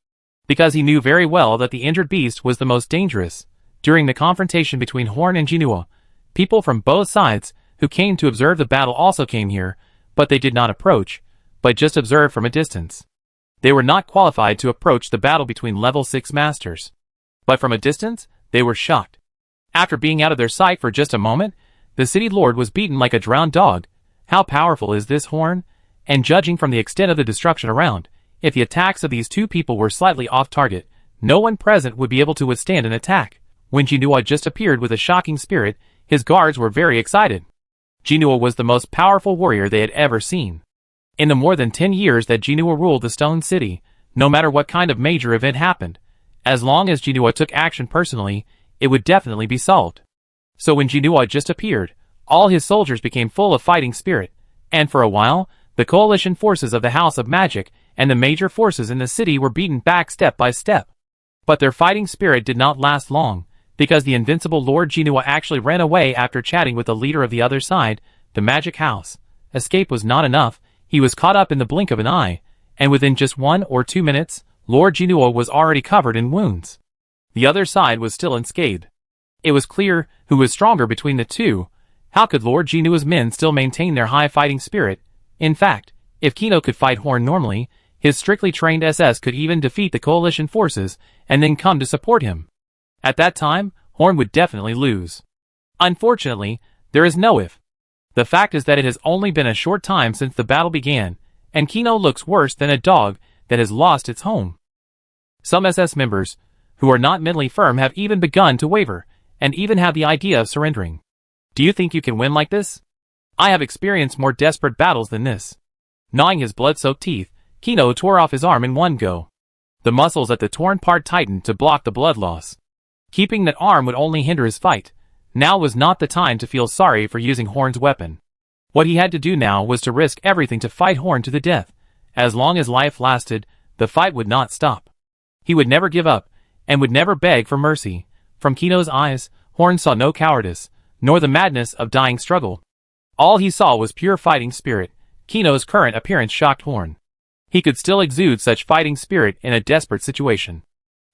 Because he knew very well that the injured beast was the most dangerous. During the confrontation between Horn and Jinua, people from both sides who came to observe the battle also came here, but they did not approach, but just observed from a distance. They were not qualified to approach the battle between level 6 masters. But from a distance, they were shocked. After being out of their sight for just a moment, the city lord was beaten like a drowned dog. How powerful is this Horn? And judging from the extent of the destruction around, if the attacks of these two people were slightly off target, no one present would be able to withstand an attack. When Jinua just appeared with a shocking spirit, his guards were very excited. Jinua was the most powerful warrior they had ever seen. In the more than 10 years that Jinua ruled the Stone City, no matter what kind of major event happened, as long as Jinua took action personally, it would definitely be solved. So when Jinua just appeared, all his soldiers became full of fighting spirit, and for a while, the coalition forces of the House of Magic and the major forces in the city were beaten back step by step. But their fighting spirit did not last long, because the invincible Lord Jinua actually ran away after chatting with the leader of the other side, the Magic House. Escape was not enough, he was caught up in the blink of an eye, and within just 1 or 2 minutes, Lord Jinua was already covered in wounds. The other side was still unscathed. It was clear who was stronger between the two. How could Lord Jinua's men still maintain their high fighting spirit? In fact, if Kino could fight Horn normally, his strictly trained SS could even defeat the coalition forces and then come to support him. At that time, Horn would definitely lose. Unfortunately, there is no if. The fact is that it has only been a short time since the battle began, and Kino looks worse than a dog that has lost its home. Some SS members, who are not mentally firm, have even begun to waver, and even have the idea of surrendering. Do you think you can win like this? I have experienced more desperate battles than this. Gnawing his blood-soaked teeth, Kino tore off his arm in one go. The muscles at the torn part tightened to block the blood loss. Keeping that arm would only hinder his fight. Now was not the time to feel sorry for using Horn's weapon. What he had to do now was to risk everything to fight Horn to the death. As long as life lasted, the fight would not stop. He would never give up, and would never beg for mercy. From Kino's eyes, Horn saw no cowardice, nor the madness of dying struggle. All he saw was pure fighting spirit. Kino's current appearance shocked Horn. He could still exude such fighting spirit in a desperate situation.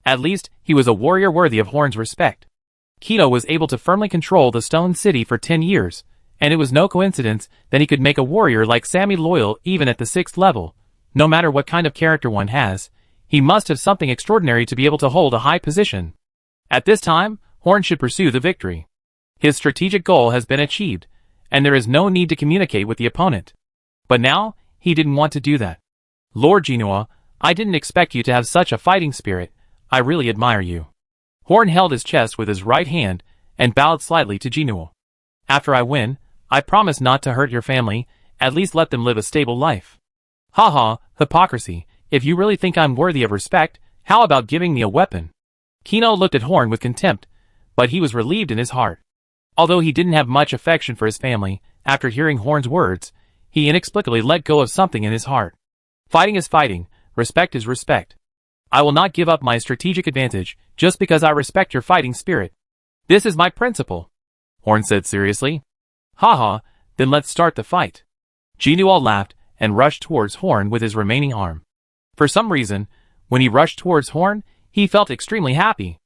At least, he was a warrior worthy of Horn's respect. Kino was able to firmly control the Stone City for 10 years, and it was no coincidence that he could make a warrior like Sammy loyal even at the 6th level. No matter what kind of character one has, he must have something extraordinary to be able to hold a high position. At this time, Horn should pursue the victory. His strategic goal has been achieved, and there is no need to communicate with the opponent. But now, he didn't want to do that. Lord Jinua, I didn't expect you to have such a fighting spirit. I really admire you. Horn held his chest with his right hand and bowed slightly to Jinua. After I win, I promise not to hurt your family, at least let them live a stable life. Haha, hypocrisy. If you really think I'm worthy of respect, how about giving me a weapon? Kino looked at Horn with contempt, but he was relieved in his heart. Although he didn't have much affection for his family, after hearing Horn's words, he inexplicably let go of something in his heart. Fighting is fighting, respect is respect. I will not give up my strategic advantage just because I respect your fighting spirit. This is my principle, Horn said seriously. Haha, then let's start the fight. Jinua laughed and rushed towards Horn with his remaining arm. For some reason, when he rushed towards Horn, he felt extremely happy.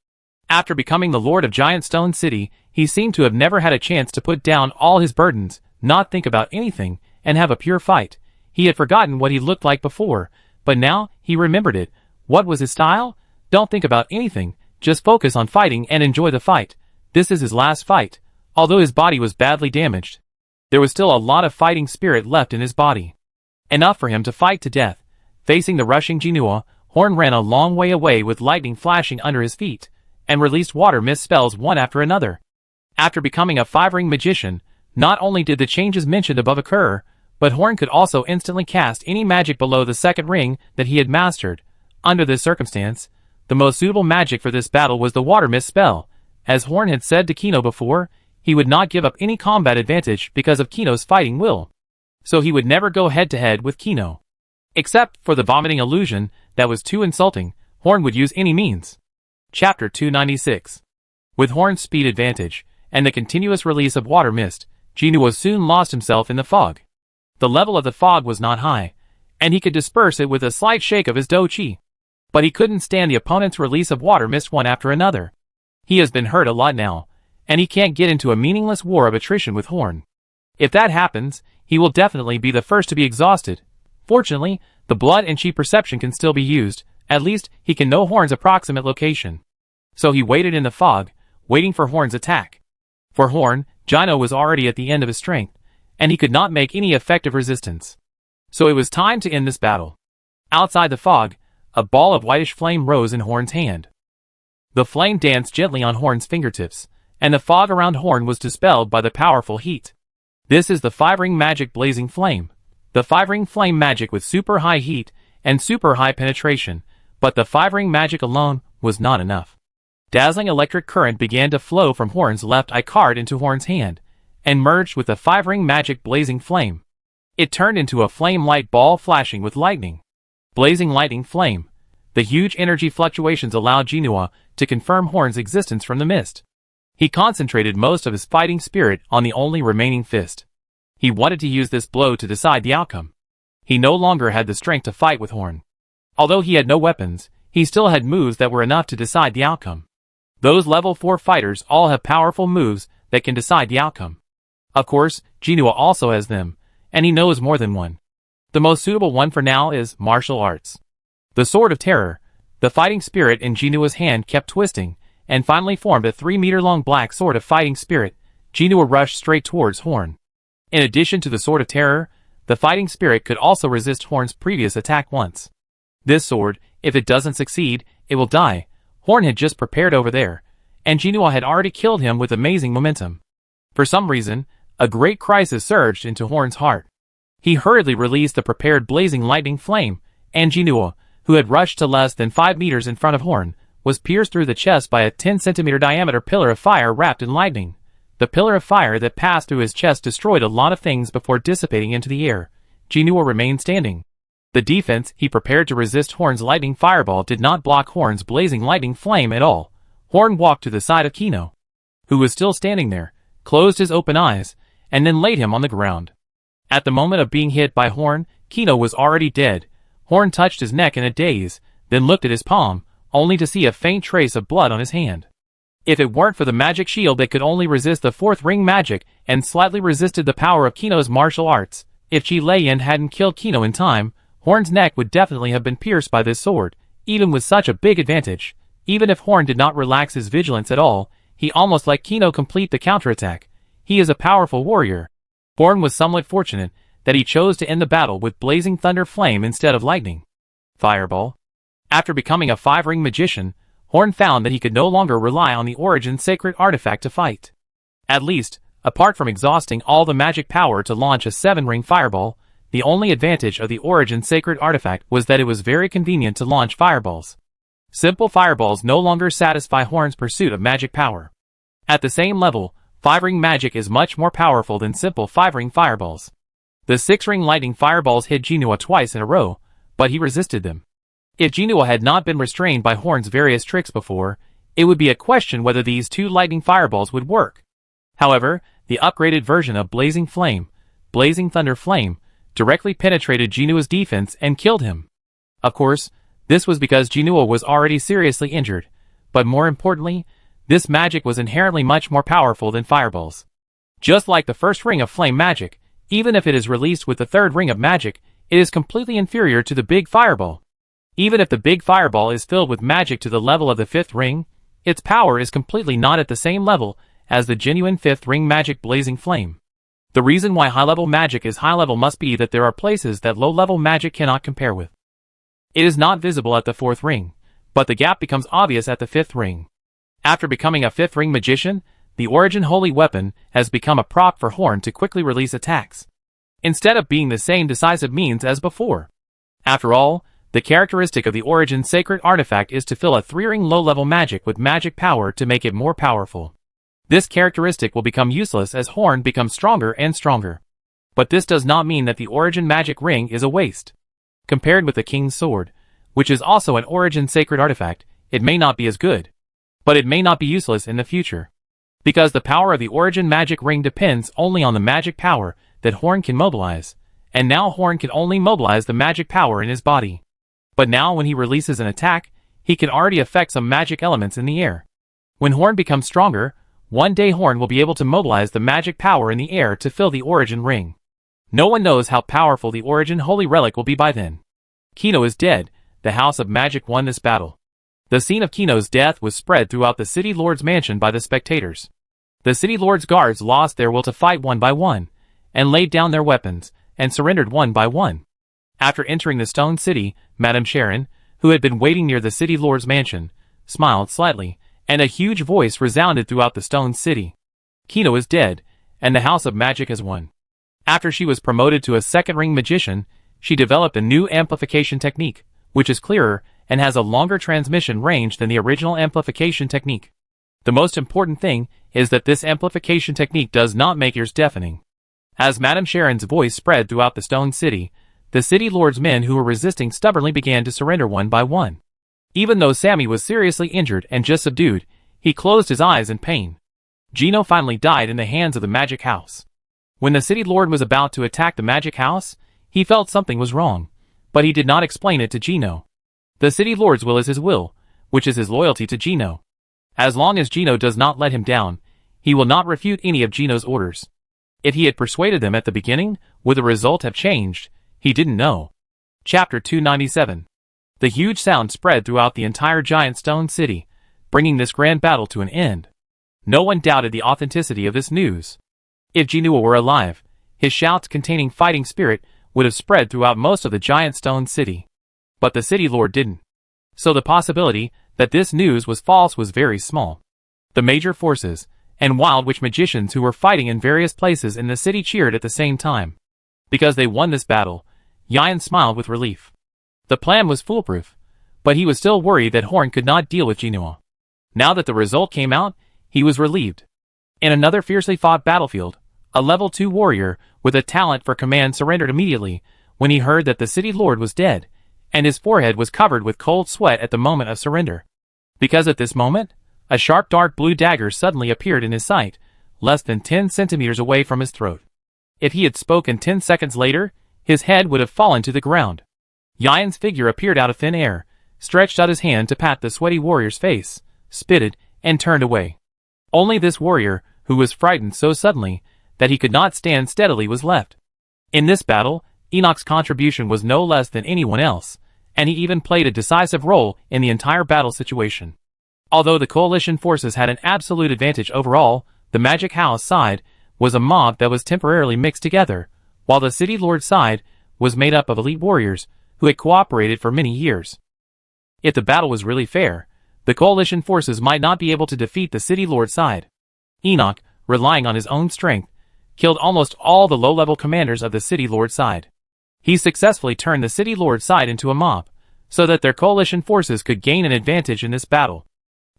After becoming the Lord of Giant Stone City, he seemed to have never had a chance to put down all his burdens, not think about anything, and have a pure fight. He had forgotten what he looked like before, but now he remembered it. What was his style? Don't think about anything, just focus on fighting and enjoy the fight. This is his last fight. Although his body was badly damaged, there was still a lot of fighting spirit left in his body. Enough for him to fight to death. Facing the rushing Jinua, Horn ran a long way away with lightning flashing under his feet, and released water mist spells one after another. After becoming a 5-ring magician, not only did the changes mentioned above occur, but Horn could also instantly cast any magic below the 2nd ring that he had mastered. Under this circumstance, the most suitable magic for this battle was the water mist spell. As Horn had said to Kino before, he would not give up any combat advantage because of Kino's fighting will. So he would never go head-to-head with Kino. Except for the vomiting illusion that was too insulting, Horn would use any means. Chapter 296. With Horn's speed advantage, and the continuous release of water mist, Jinwoo soon lost himself in the fog. The level of the fog was not high, and he could disperse it with a slight shake of his do chi. But he couldn't stand the opponent's release of water mist one after another. He has been hurt a lot now, and he can't get into a meaningless war of attrition with Horn. If that happens, he will definitely be the first to be exhausted. Fortunately, the blood and chi perception can still be used. At least, he can know Horn's approximate location. So he waited in the fog, waiting for Horn's attack. For Horn, Jinwoo was already at the end of his strength, and he could not make any effective resistance. So it was time to end this battle. Outside the fog, a ball of whitish flame rose in Horn's hand. The flame danced gently on Horn's fingertips, and the fog around Horn was dispelled by the powerful heat. This is the 5-ring magic blazing flame. The 5-ring flame magic with super high heat and super high penetration, but the 5-ring magic alone was not enough. Dazzling electric current began to flow from Horn's left eye card into Horn's hand, and merged with the 5-ring magic blazing flame. It turned into a flame-light ball flashing with lightning. Blazing lightning flame. The huge energy fluctuations allowed Jinwoo to confirm Horn's existence from the mist. He concentrated most of his fighting spirit on the only remaining fist. He wanted to use this blow to decide the outcome. He no longer had the strength to fight with Horn. Although he had no weapons, he still had moves that were enough to decide the outcome. Those level 4 fighters all have powerful moves that can decide the outcome. Of course, Jinwoo also has them, and he knows more than one. The most suitable one for now is martial arts. The Sword of Terror. The fighting spirit in Jinwoo's hand kept twisting, and finally formed a 3-meter-long black sword of fighting spirit. Jinwoo rushed straight towards Horn. In addition to the Sword of Terror, the fighting spirit could also resist Horn's previous attack once. This sword, if it doesn't succeed, it will die. Horn had just prepared over there, and Jinwoo had already killed him with amazing momentum. For some reason, a great crisis surged into Horn's heart. He hurriedly released the prepared blazing lightning flame, and Jinwoo, who had rushed to less than 5 meters in front of Horn, was pierced through the chest by a 10-centimeter diameter pillar of fire wrapped in lightning. The pillar of fire that passed through his chest destroyed a lot of things before dissipating into the air. Jinwoo remained standing. The defense he prepared to resist Horn's lightning fireball did not block Horn's blazing lightning flame at all. Horn walked to the side of Kino, who was still standing there, closed his open eyes, and then laid him on the ground. At the moment of being hit by Horn, Kino was already dead. Horn touched his neck in a daze, then looked at his palm, only to see a faint trace of blood on his hand. If it weren't for the magic shield that could only resist the 4th ring magic and slightly resisted the power of Kino's martial arts, if Chi Lei-Yin hadn't killed Kino in time, Horn's neck would definitely have been pierced by this sword. Even with such a big advantage, even if Horn did not relax his vigilance at all, he almost let Kino complete the counterattack. He is a powerful warrior. Horn was somewhat fortunate that he chose to end the battle with blazing thunder flame instead of lightning. Fireball. After becoming a 5-ring magician, Horn found that he could no longer rely on the Origin Sacred Artifact to fight. At least, apart from exhausting all the magic power to launch a 7-ring fireball, the only advantage of the Origin Sacred Artifact was that it was very convenient to launch fireballs. Simple fireballs no longer satisfy Horn's pursuit of magic power. At the same level, 5-ring magic is much more powerful than simple 5-ring fireballs. The 6-ring lightning fireballs hit Jinwoo twice in a row, but he resisted them. If Jinwoo had not been restrained by Horn's various tricks before, it would be a question whether these 2 lightning fireballs would work. However, the upgraded version of Blazing Flame, Blazing Thunder Flame, directly penetrated Jinwoo's defense and killed him. Of course, this was because Jinwoo was already seriously injured, but more importantly, this magic was inherently much more powerful than fireballs. Just like the 1st ring of flame magic, even if it is released with the 3rd ring of magic, it is completely inferior to the big fireball. Even if the big fireball is filled with magic to the level of the 5th ring, its power is completely not at the same level as the genuine 5th ring magic Blazing Flame. The reason why high-level magic is high-level must be that there are places that low-level magic cannot compare with. It is not visible at the 4th ring, but the gap becomes obvious at the 5th ring. After becoming a 5th ring magician, the Origin Holy Weapon has become a prop for Horn to quickly release attacks, instead of being the same decisive means as before. After all, the characteristic of the Origin Sacred Artifact is to fill a 3-ring low-level magic with magic power to make it more powerful. This characteristic will become useless as Horn becomes stronger and stronger. But this does not mean that the Origin Magic Ring is a waste. Compared with the king's sword, which is also an origin sacred artifact, it may not be as good. But it may not be useless in the future. Because the power of the origin magic ring depends only on the magic power that Horn can mobilize, and now Horn can only mobilize the magic power in his body. But now when he releases an attack, he can already affect some magic elements in the air. When Horn becomes stronger, one day Horn will be able to mobilize the magic power in the air to fill the origin ring. No one knows how powerful the origin holy relic will be by then. Kino is dead. The House of Magic won this battle. The scene of Kino's death was spread throughout the City Lord's mansion by the spectators. The City Lord's guards lost their will to fight one by one, and laid down their weapons, and surrendered one by one. After entering the Stone City, Madame Sharon, who had been waiting near the City Lord's mansion, smiled slightly, and a huge voice resounded throughout the Stone City. Kino is dead, and the House of Magic has won. After she was promoted to a second-ring magician, she developed a new amplification technique, which is clearer and has a longer transmission range than the original amplification technique. The most important thing is that this amplification technique does not make ears deafening. As Madame Sharon's voice spread throughout the Stone City, the City Lord's men who were resisting stubbornly began to surrender one by one. Even though Sammy was seriously injured and just subdued, he closed his eyes in pain. Gino finally died in the hands of the Magic House. When the City Lord was about to attack the Magic House, he felt something was wrong, but he did not explain it to Gino. The City Lord's will is his will, which is his loyalty to Gino. As long as Gino does not let him down, he will not refute any of Gino's orders. If he had persuaded them at the beginning, would the result have changed? He didn't know. Chapter 297. The huge sound spread throughout the entire giant stone city, bringing this grand battle to an end. No one doubted the authenticity of this news. If Jinua were alive, his shouts containing fighting spirit would have spread throughout most of the giant stone city. But the City Lord didn't. So the possibility that this news was false was very small. The major forces and Wild Witch magicians who were fighting in various places in the city cheered at the same time. Because they won this battle, Yan smiled with relief. The plan was foolproof, but he was still worried that Horn could not deal with Jinua. Now that the result came out, he was relieved. In another fiercely fought battlefield, a level 2 warrior with a talent for command surrendered immediately when he heard that the City Lord was dead, and his forehead was covered with cold sweat at the moment of surrender. Because at this moment, a sharp dark blue dagger suddenly appeared in his sight, less than 10 centimeters away from his throat. If he had spoken 10 seconds later, his head would have fallen to the ground. Yan's figure appeared out of thin air, stretched out his hand to pat the sweaty warrior's face, spitted, and turned away. Only this warrior, who was frightened so suddenly that he could not stand steadily, was left. In this battle, Enoch's contribution was no less than anyone else, and he even played a decisive role in the entire battle situation. Although the coalition forces had an absolute advantage overall, the Magic House side was a mob that was temporarily mixed together, while the City Lord side was made up of elite warriors who had cooperated for many years. If the battle was really fair, the coalition forces might not be able to defeat the City Lord side. Enoch, relying on his own strength, killed almost all the low-level commanders of the City Lord side. He successfully turned the City Lord side into a mob, so that their coalition forces could gain an advantage in this battle.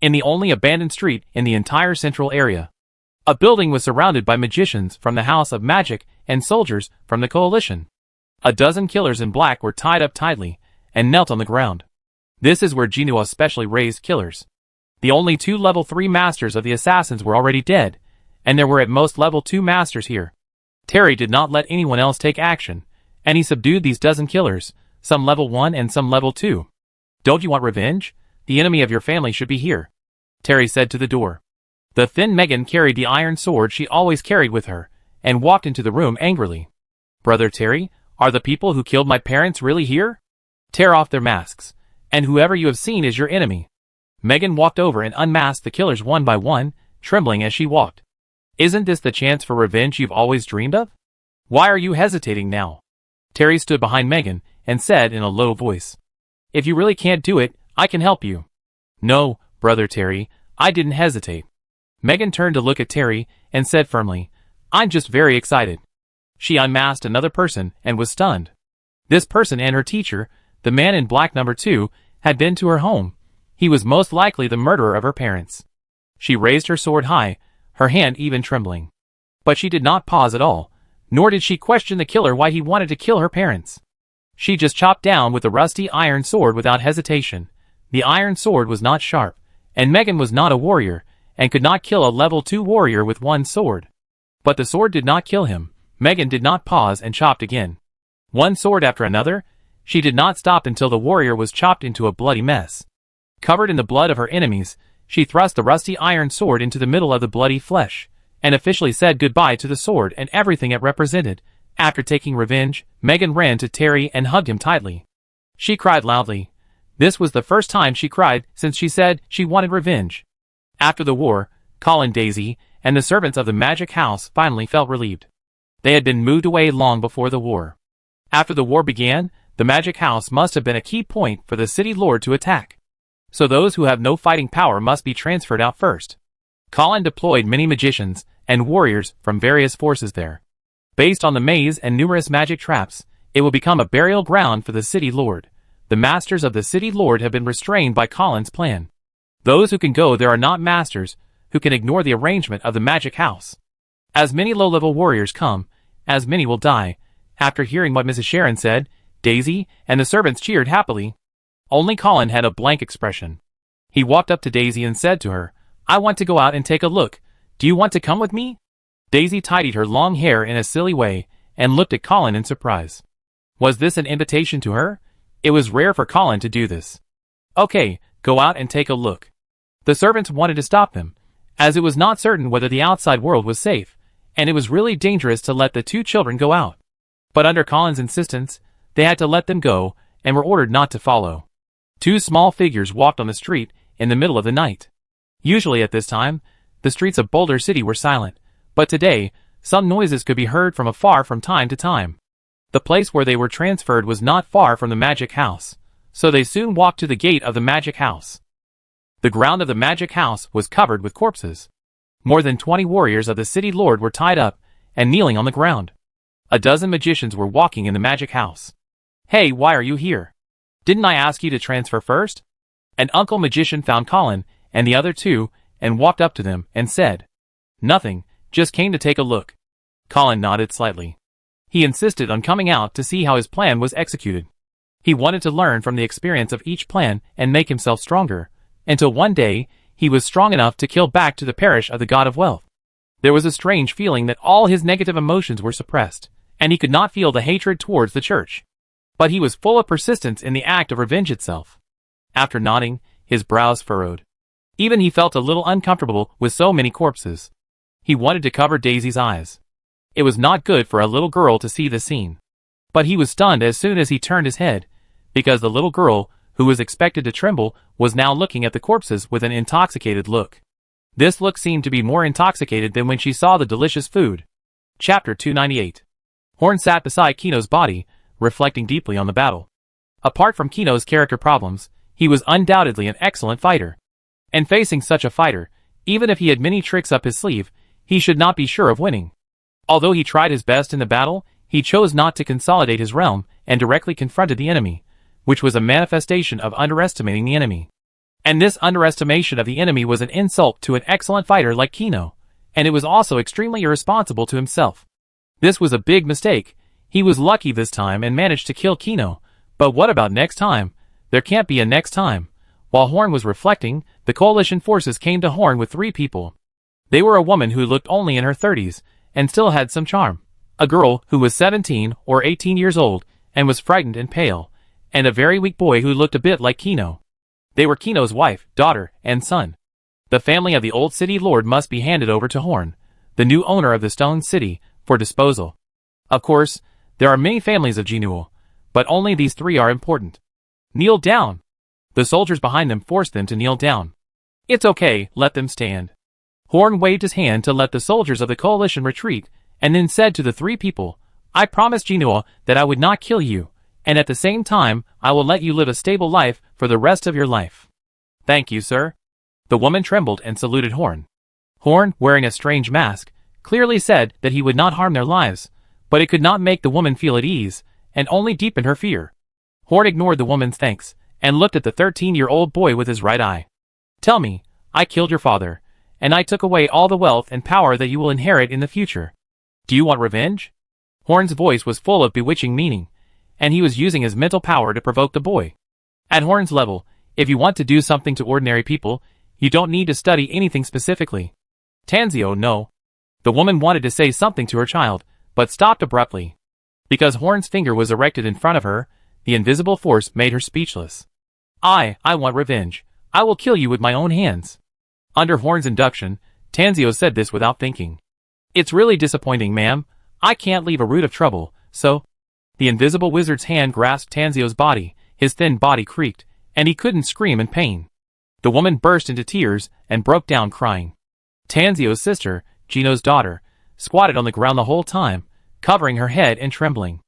In the only abandoned street in the entire central area, a building was surrounded by magicians from the House of Magic and soldiers from the coalition. A dozen killers in black were tied up tightly and knelt on the ground. This is where Jinua specially raised killers. The only 2 level 3 masters of the assassins were already dead, and there were at most level 2 masters here. Terry did not let anyone else take action, and he subdued these dozen killers, some level 1 and some level 2. Don't you want revenge? The enemy of your family should be here, Terry said to the door. The thin Megan carried the iron sword she always carried with her, and walked into the room angrily. Brother Terry, are the people who killed my parents really here? Tear off their masks, and whoever you have seen is your enemy. Megan walked over and unmasked the killers one by one, trembling as she walked. Isn't this the chance for revenge you've always dreamed of? Why are you hesitating now? Terry stood behind Megan and said in a low voice. If you really can't do it, I can help you. No, Brother Terry, I didn't hesitate. Megan turned to look at Terry and said firmly, I'm just very excited. She unmasked another person and was stunned. This person and her teacher, the man in black number 2, had been to her home. He was most likely the murderer of her parents. She raised her sword high, her hand even trembling. But she did not pause at all, nor did she question the killer why he wanted to kill her parents. She just chopped down with the rusty iron sword without hesitation. The iron sword was not sharp, and Megan was not a warrior, and could not kill a level 2 warrior with one sword. But the sword did not kill him. Megan did not pause and chopped again. One sword after another, she did not stop until the warrior was chopped into a bloody mess. Covered in the blood of her enemies, she thrust the rusty iron sword into the middle of the bloody flesh, and officially said goodbye to the sword and everything it represented. After taking revenge, Megan ran to Terry and hugged him tightly. She cried loudly. This was the first time she cried since she said she wanted revenge. After the war, Colin, Daisy, and the servants of the magic house finally felt relieved. They had been moved away long before the war. After the war began, the magic house must have been a key point for the city lord to attack. So those who have no fighting power must be transferred out first. Colin deployed many magicians and warriors from various forces there. Based on the maze and numerous magic traps, it will become a burial ground for the city lord. The masters of the city lord have been restrained by Colin's plan. Those who can go there are not masters, who can ignore the arrangement of the magic house. As many low-level warriors come, as many will die. After hearing what Mrs. Sharon said, Daisy and the servants cheered happily. Only Colin had a blank expression. He walked up to Daisy and said to her, "I want to go out and take a look. Do you want to come with me?" Daisy tidied her long hair in a silly way and looked at Colin in surprise. Was this an invitation to her? It was rare for Colin to do this. "Okay, go out and take a look." The servants wanted to stop them, as it was not certain whether the outside world was safe, and it was really dangerous to let the two children go out. But under Colin's insistence, they had to let them go, and were ordered not to follow. Two small figures walked on the street in the middle of the night. Usually at this time, the streets of Boulder City were silent, but today, some noises could be heard from afar from time to time. The place where they were transferred was not far from the magic house, so they soon walked to the gate of the magic house. The ground of the magic house was covered with corpses. More than 20 warriors of the city lord were tied up and kneeling on the ground. A dozen magicians were walking in the magic house. "Hey, why are you here? Didn't I ask you to transfer first?" An uncle magician found Colin and the other two and walked up to them and said, "Nothing, just came to take a look." Colin nodded slightly. He insisted on coming out to see how his plan was executed. He wanted to learn from the experience of each plan and make himself stronger, until one day, he was strong enough to kill back to the parish of the god of wealth. There was a strange feeling that all his negative emotions were suppressed, and he could not feel the hatred towards the church. But he was full of persistence in the act of revenge itself. After nodding, his brows furrowed. Even he felt a little uncomfortable with so many corpses. He wanted to cover Daisy's eyes. It was not good for a little girl to see the scene. But he was stunned as soon as he turned his head, because the little girl, who was expected to tremble, was now looking at the corpses with an intoxicated look. This look seemed to be more intoxicated than when she saw the delicious food. Chapter 298. Horn sat beside Kino's body, reflecting deeply on the battle. Apart from Kino's character problems, he was undoubtedly an excellent fighter. And facing such a fighter, even if he had many tricks up his sleeve, he should not be sure of winning. Although he tried his best in the battle, he chose not to consolidate his realm and directly confronted the enemy, which was a manifestation of underestimating the enemy. And this underestimation of the enemy was an insult to an excellent fighter like Kino, and it was also extremely irresponsible to himself. This was a big mistake. He was lucky this time and managed to kill Kino, but what about next time? There can't be a next time. While Horn was reflecting, the coalition forces came to Horn with 3 people. They were a woman who looked only in her 30s, and still had some charm, a girl who was 17 or 18 years old, and was frightened and pale, and a very weak boy who looked a bit like Kino. They were Kino's wife, daughter, and son. The family of the old city lord must be handed over to Horn, the new owner of the stone city, for disposal. Of course, there are many families of Jinul, but only these 3 are important. Kneel down. The soldiers behind them forced them to kneel down. It's okay, let them stand. Horn waved his hand to let the soldiers of the coalition retreat, and then said to the 3 people, "I promised Jinul that I would not kill you, and at the same time, I will let you live a stable life for the rest of your life." "Thank you, sir." The woman trembled and saluted Horn. Horn, wearing a strange mask, clearly said that he would not harm their lives, but it could not make the woman feel at ease, and only deepened her fear. Horn ignored the woman's thanks, and looked at the 13-year-old boy with his right eye. "Tell me, I killed your father, and I took away all the wealth and power that you will inherit in the future. Do you want revenge?" Horn's voice was full of bewitching meaning, and he was using his mental power to provoke the boy. At Horn's level, if you want to do something to ordinary people, you don't need to study anything specifically. Tanzio, no. The woman wanted to say something to her child, but stopped abruptly. Because Horn's finger was erected in front of her, the invisible force made her speechless. I want revenge. I will kill you with my own hands. Under Horn's induction, Tanzio said this without thinking. It's really disappointing, ma'am. I can't leave a root of trouble, so... The invisible wizard's hand grasped Tanzio's body, his thin body creaked, and he couldn't scream in pain. The woman burst into tears and broke down crying. Tanzio's sister, Gino's daughter, squatted on the ground the whole time, covering her head and trembling.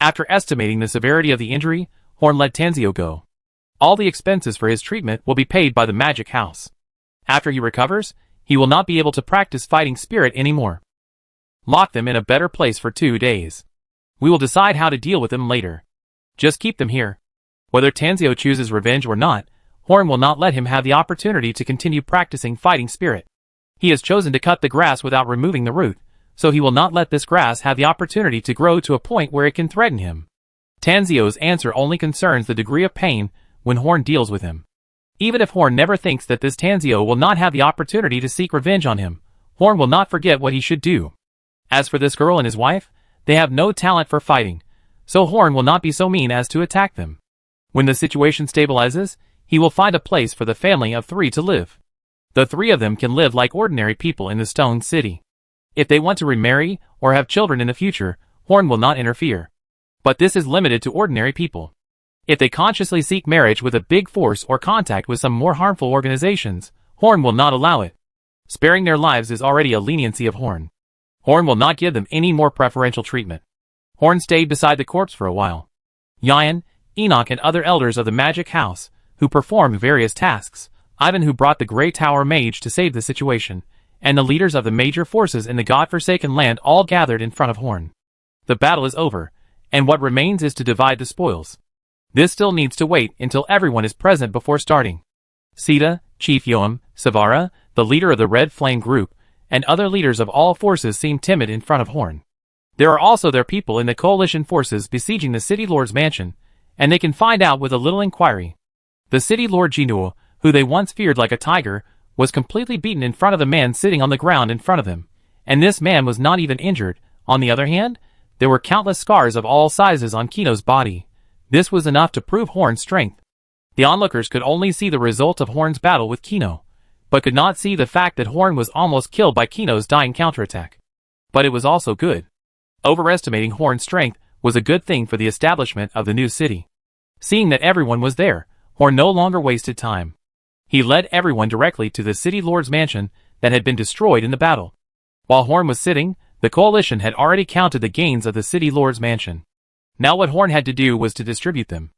After estimating the severity of the injury, Horn let Tanzio go. All the expenses for his treatment will be paid by the magic house. After he recovers, he will not be able to practice fighting spirit anymore. Lock them in a better place for 2 days. We will decide how to deal with them later. Just keep them here. Whether Tanzio chooses revenge or not, Horn will not let him have the opportunity to continue practicing fighting spirit. He has chosen to cut the grass without removing the root, so he will not let this grass have the opportunity to grow to a point where it can threaten him. Tanzio's answer only concerns the degree of pain when Horn deals with him. Even if Horn never thinks that this Tanzio will not have the opportunity to seek revenge on him, Horn will not forget what he should do. As for this girl and his wife, they have no talent for fighting, so Horn will not be so mean as to attack them. When the situation stabilizes, he will find a place for the family of 3 to live. The 3 of them can live like ordinary people in the Stone City. If they want to remarry or have children in the future, Horn will not interfere. But this is limited to ordinary people. If they consciously seek marriage with a big force or contact with some more harmful organizations, Horn will not allow it. Sparing their lives is already a leniency of Horn. Horn will not give them any more preferential treatment. Horn stayed beside the corpse for a while. Yan, Enoch and other elders of the magic house, who performed various tasks, Ivan who brought the Grey Tower mage to save the situation, and the leaders of the major forces in the godforsaken land all gathered in front of Horn. The battle is over, and what remains is to divide the spoils. This still needs to wait until everyone is present before starting. Sita, Chief Yoam, Savara, the leader of the Red Flame group, and other leaders of all forces seem timid in front of Horn. There are also their people in the coalition forces besieging the City Lord's mansion, and they can find out with a little inquiry. The City Lord Jinoo, who they once feared like a tiger, was completely beaten in front of the man sitting on the ground in front of them, and this man was not even injured. On the other hand, there were countless scars of all sizes on Kino's body. This was enough to prove Horn's strength. The onlookers could only see the result of Horn's battle with Kino, but could not see the fact that Horn was almost killed by Kino's dying counterattack. But it was also good. Overestimating Horn's strength was a good thing for the establishment of the new city. Seeing that everyone was there, Horn no longer wasted time. He led everyone directly to the City Lord's mansion that had been destroyed in the battle. While Horn was sitting, the coalition had already counted the gains of the City Lord's mansion. Now what Horn had to do was to distribute them.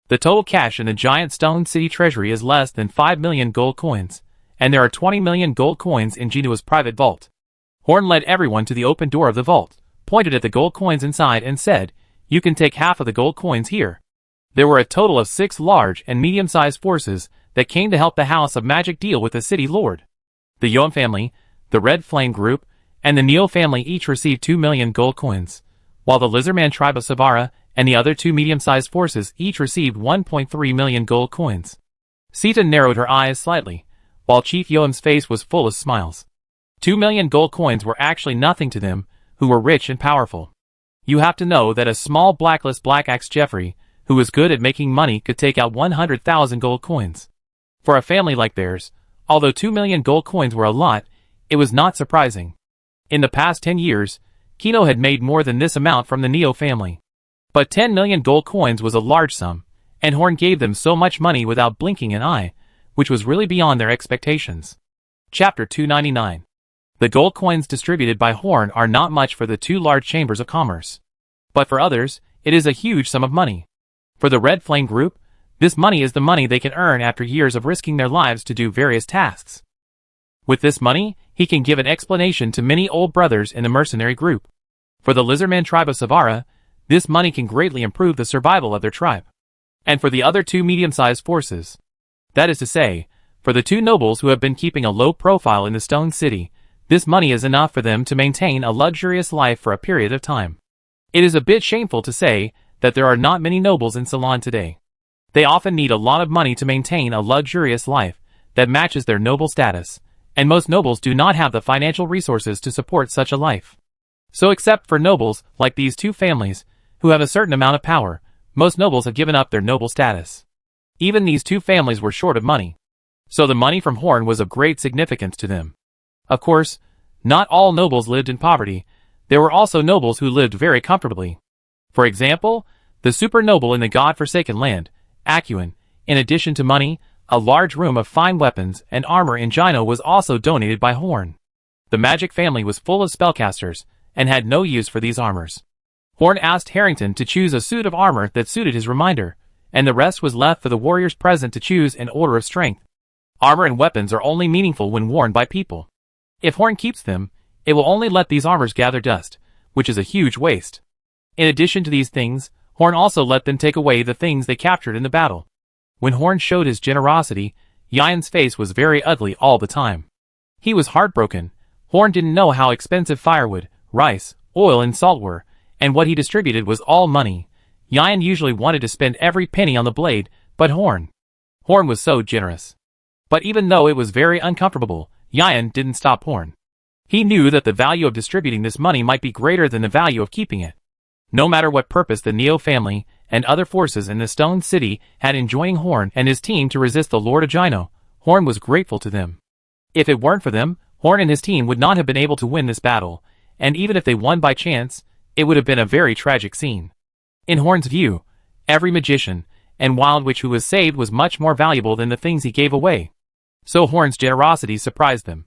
The total cash in the giant Stone City treasury is less than 5 million gold coins, and there are 20 million gold coins in Jinoo's private vault. Horn led everyone to the open door of the vault, pointed at the gold coins inside and said, "You can take half of the gold coins here." There were a total of 6 large and medium-sized forces that came to help the House of Magic deal with the City Lord. The Yoam family, the Red Flame group, and the Neo family each received 2 million gold coins, while the Lizardman tribe of Savara and the other 2 medium-sized forces each received 1.3 million gold coins. Sita narrowed her eyes slightly, while Chief Yoam's face was full of smiles. 2 million gold coins were actually nothing to them, who were rich and powerful. You have to know that a small blacklist Black Axe Jeffrey, who was good at making money, could take out 100,000 gold coins. For a family like theirs, although 2 million gold coins were a lot, it was not surprising. In the past 10 years, Kino had made more than this amount from the Neo family. But 10 million gold coins was a large sum, and Horn gave them so much money without blinking an eye, which was really beyond their expectations. Chapter 299. The gold coins distributed by Horn are not much for the 2 large chambers of commerce. But for others, it is a huge sum of money. For the Red Flame group, this money is the money they can earn after years of risking their lives to do various tasks. With this money, he can give an explanation to many old brothers in the mercenary group. For the Lizardman tribe of Savara, this money can greatly improve the survival of their tribe. And for the other 2 medium-sized forces, that is to say, for the 2 nobles who have been keeping a low profile in the Stone City, this money is enough for them to maintain a luxurious life for a period of time. It is a bit shameful to say that there are not many nobles in Ceylon today. They often need a lot of money to maintain a luxurious life that matches their noble status, and most nobles do not have the financial resources to support such a life. So except for nobles like these two families, who have a certain amount of power, most nobles have given up their noble status. Even these two families were short of money. So the money from Horn was of great significance to them. Of course, not all nobles lived in poverty. There were also nobles who lived very comfortably. For example, the super noble in the god-forsaken land, Acuin, in addition to money, a large room of fine weapons and armor in Gino was also donated by Horn. The magic family was full of spellcasters, and had no use for these armors. Horn asked Harrington to choose a suit of armor that suited his reminder, and the rest was left for the warriors present to choose in order of strength. Armor and weapons are only meaningful when worn by people. If Horn keeps them, it will only let these armors gather dust, which is a huge waste. In addition to these things, Horn also let them take away the things they captured in the battle. When Horn showed his generosity, Yian's face was very ugly all the time. He was heartbroken. Horn didn't know how expensive firewood, rice, oil and salt were, and what he distributed was all money. Yian usually wanted to spend every penny on the blade, but Horn was so generous. But even though it was very uncomfortable, Yian didn't stop Horn. He knew that the value of distributing this money might be greater than the value of keeping it. No matter what purpose the Neo family and other forces in the Stone City had in joining Horn and his team to resist the Lord of Gino, Horn was grateful to them. If it weren't for them, Horn and his team would not have been able to win this battle, and even if they won by chance, it would have been a very tragic scene. In Horn's view, every magician and wild witch who was saved was much more valuable than the things he gave away. So Horn's generosity surprised them.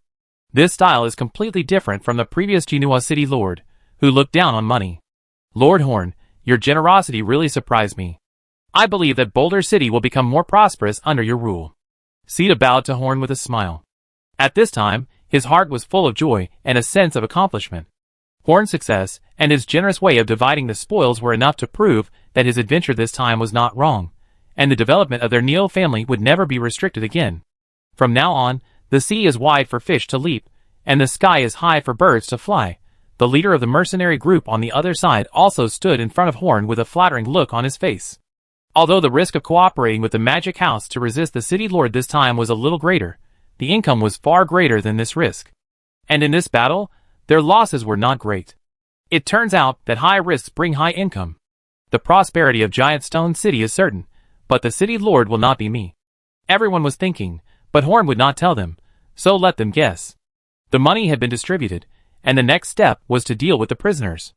This style is completely different from the previous Genoa City Lord, who looked down on money. Lord Horn, your generosity really surprised me. I believe that Boulder City will become more prosperous under your rule. Sita bowed to Horn with a smile. At this time, his heart was full of joy and a sense of accomplishment. Horn's success and his generous way of dividing the spoils were enough to prove that his adventure this time was not wrong, and the development of their Neo family would never be restricted again. From now on, the sea is wide for fish to leap, and the sky is high for birds to fly. The leader of the mercenary group on the other side also stood in front of Horn with a flattering look on his face. Although the risk of cooperating with the magic house to resist the city lord this time was a little greater, the income was far greater than this risk. And in this battle, their losses were not great. It turns out that high risks bring high income. The prosperity of Giant Stone City is certain, but the city lord will not be me. Everyone was thinking, but Horn would not tell them, so let them guess. The money had been distributed, and the next step was to deal with the prisoners.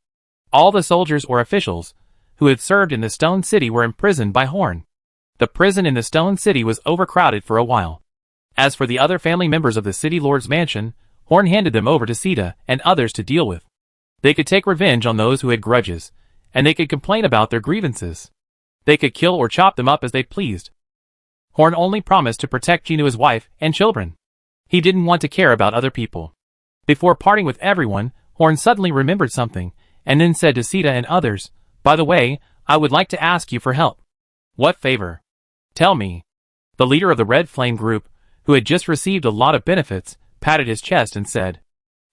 All the soldiers or officials who had served in the Stone City were imprisoned by Horn. The prison in the Stone City was overcrowded for a while. As for the other family members of the city lord's mansion, Horn handed them over to Sita and others to deal with. They could take revenge on those who had grudges, and they could complain about their grievances. They could kill or chop them up as they pleased. Horn only promised to protect Genoa's wife and children. He didn't want to care about other people. Before parting with everyone, Horn suddenly remembered something, and then said to Sita and others, "By the way, I would like to ask you for help." "What favor?" "Tell me." The leader of the Red Flame group, who had just received a lot of benefits, patted his chest and said,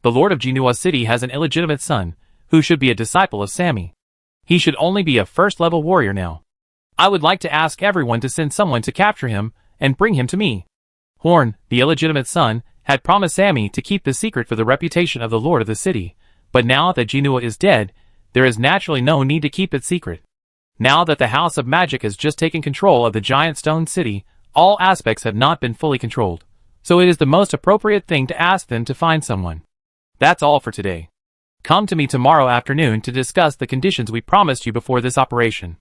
"The Lord of Genoa City has an illegitimate son, who should be a disciple of Sammy. He should only be a first-level warrior now. I would like to ask everyone to send someone to capture him and bring him to me." Horn, the illegitimate son, had promised Sammy to keep the secret for the reputation of the Lord of the city, but now that Genoa is dead, there is naturally no need to keep it secret. Now that the House of Magic has just taken control of the Giant Stone City, all aspects have not been fully controlled, so it is the most appropriate thing to ask them to find someone. That's all for today. Come to me tomorrow afternoon to discuss the conditions we promised you before this operation.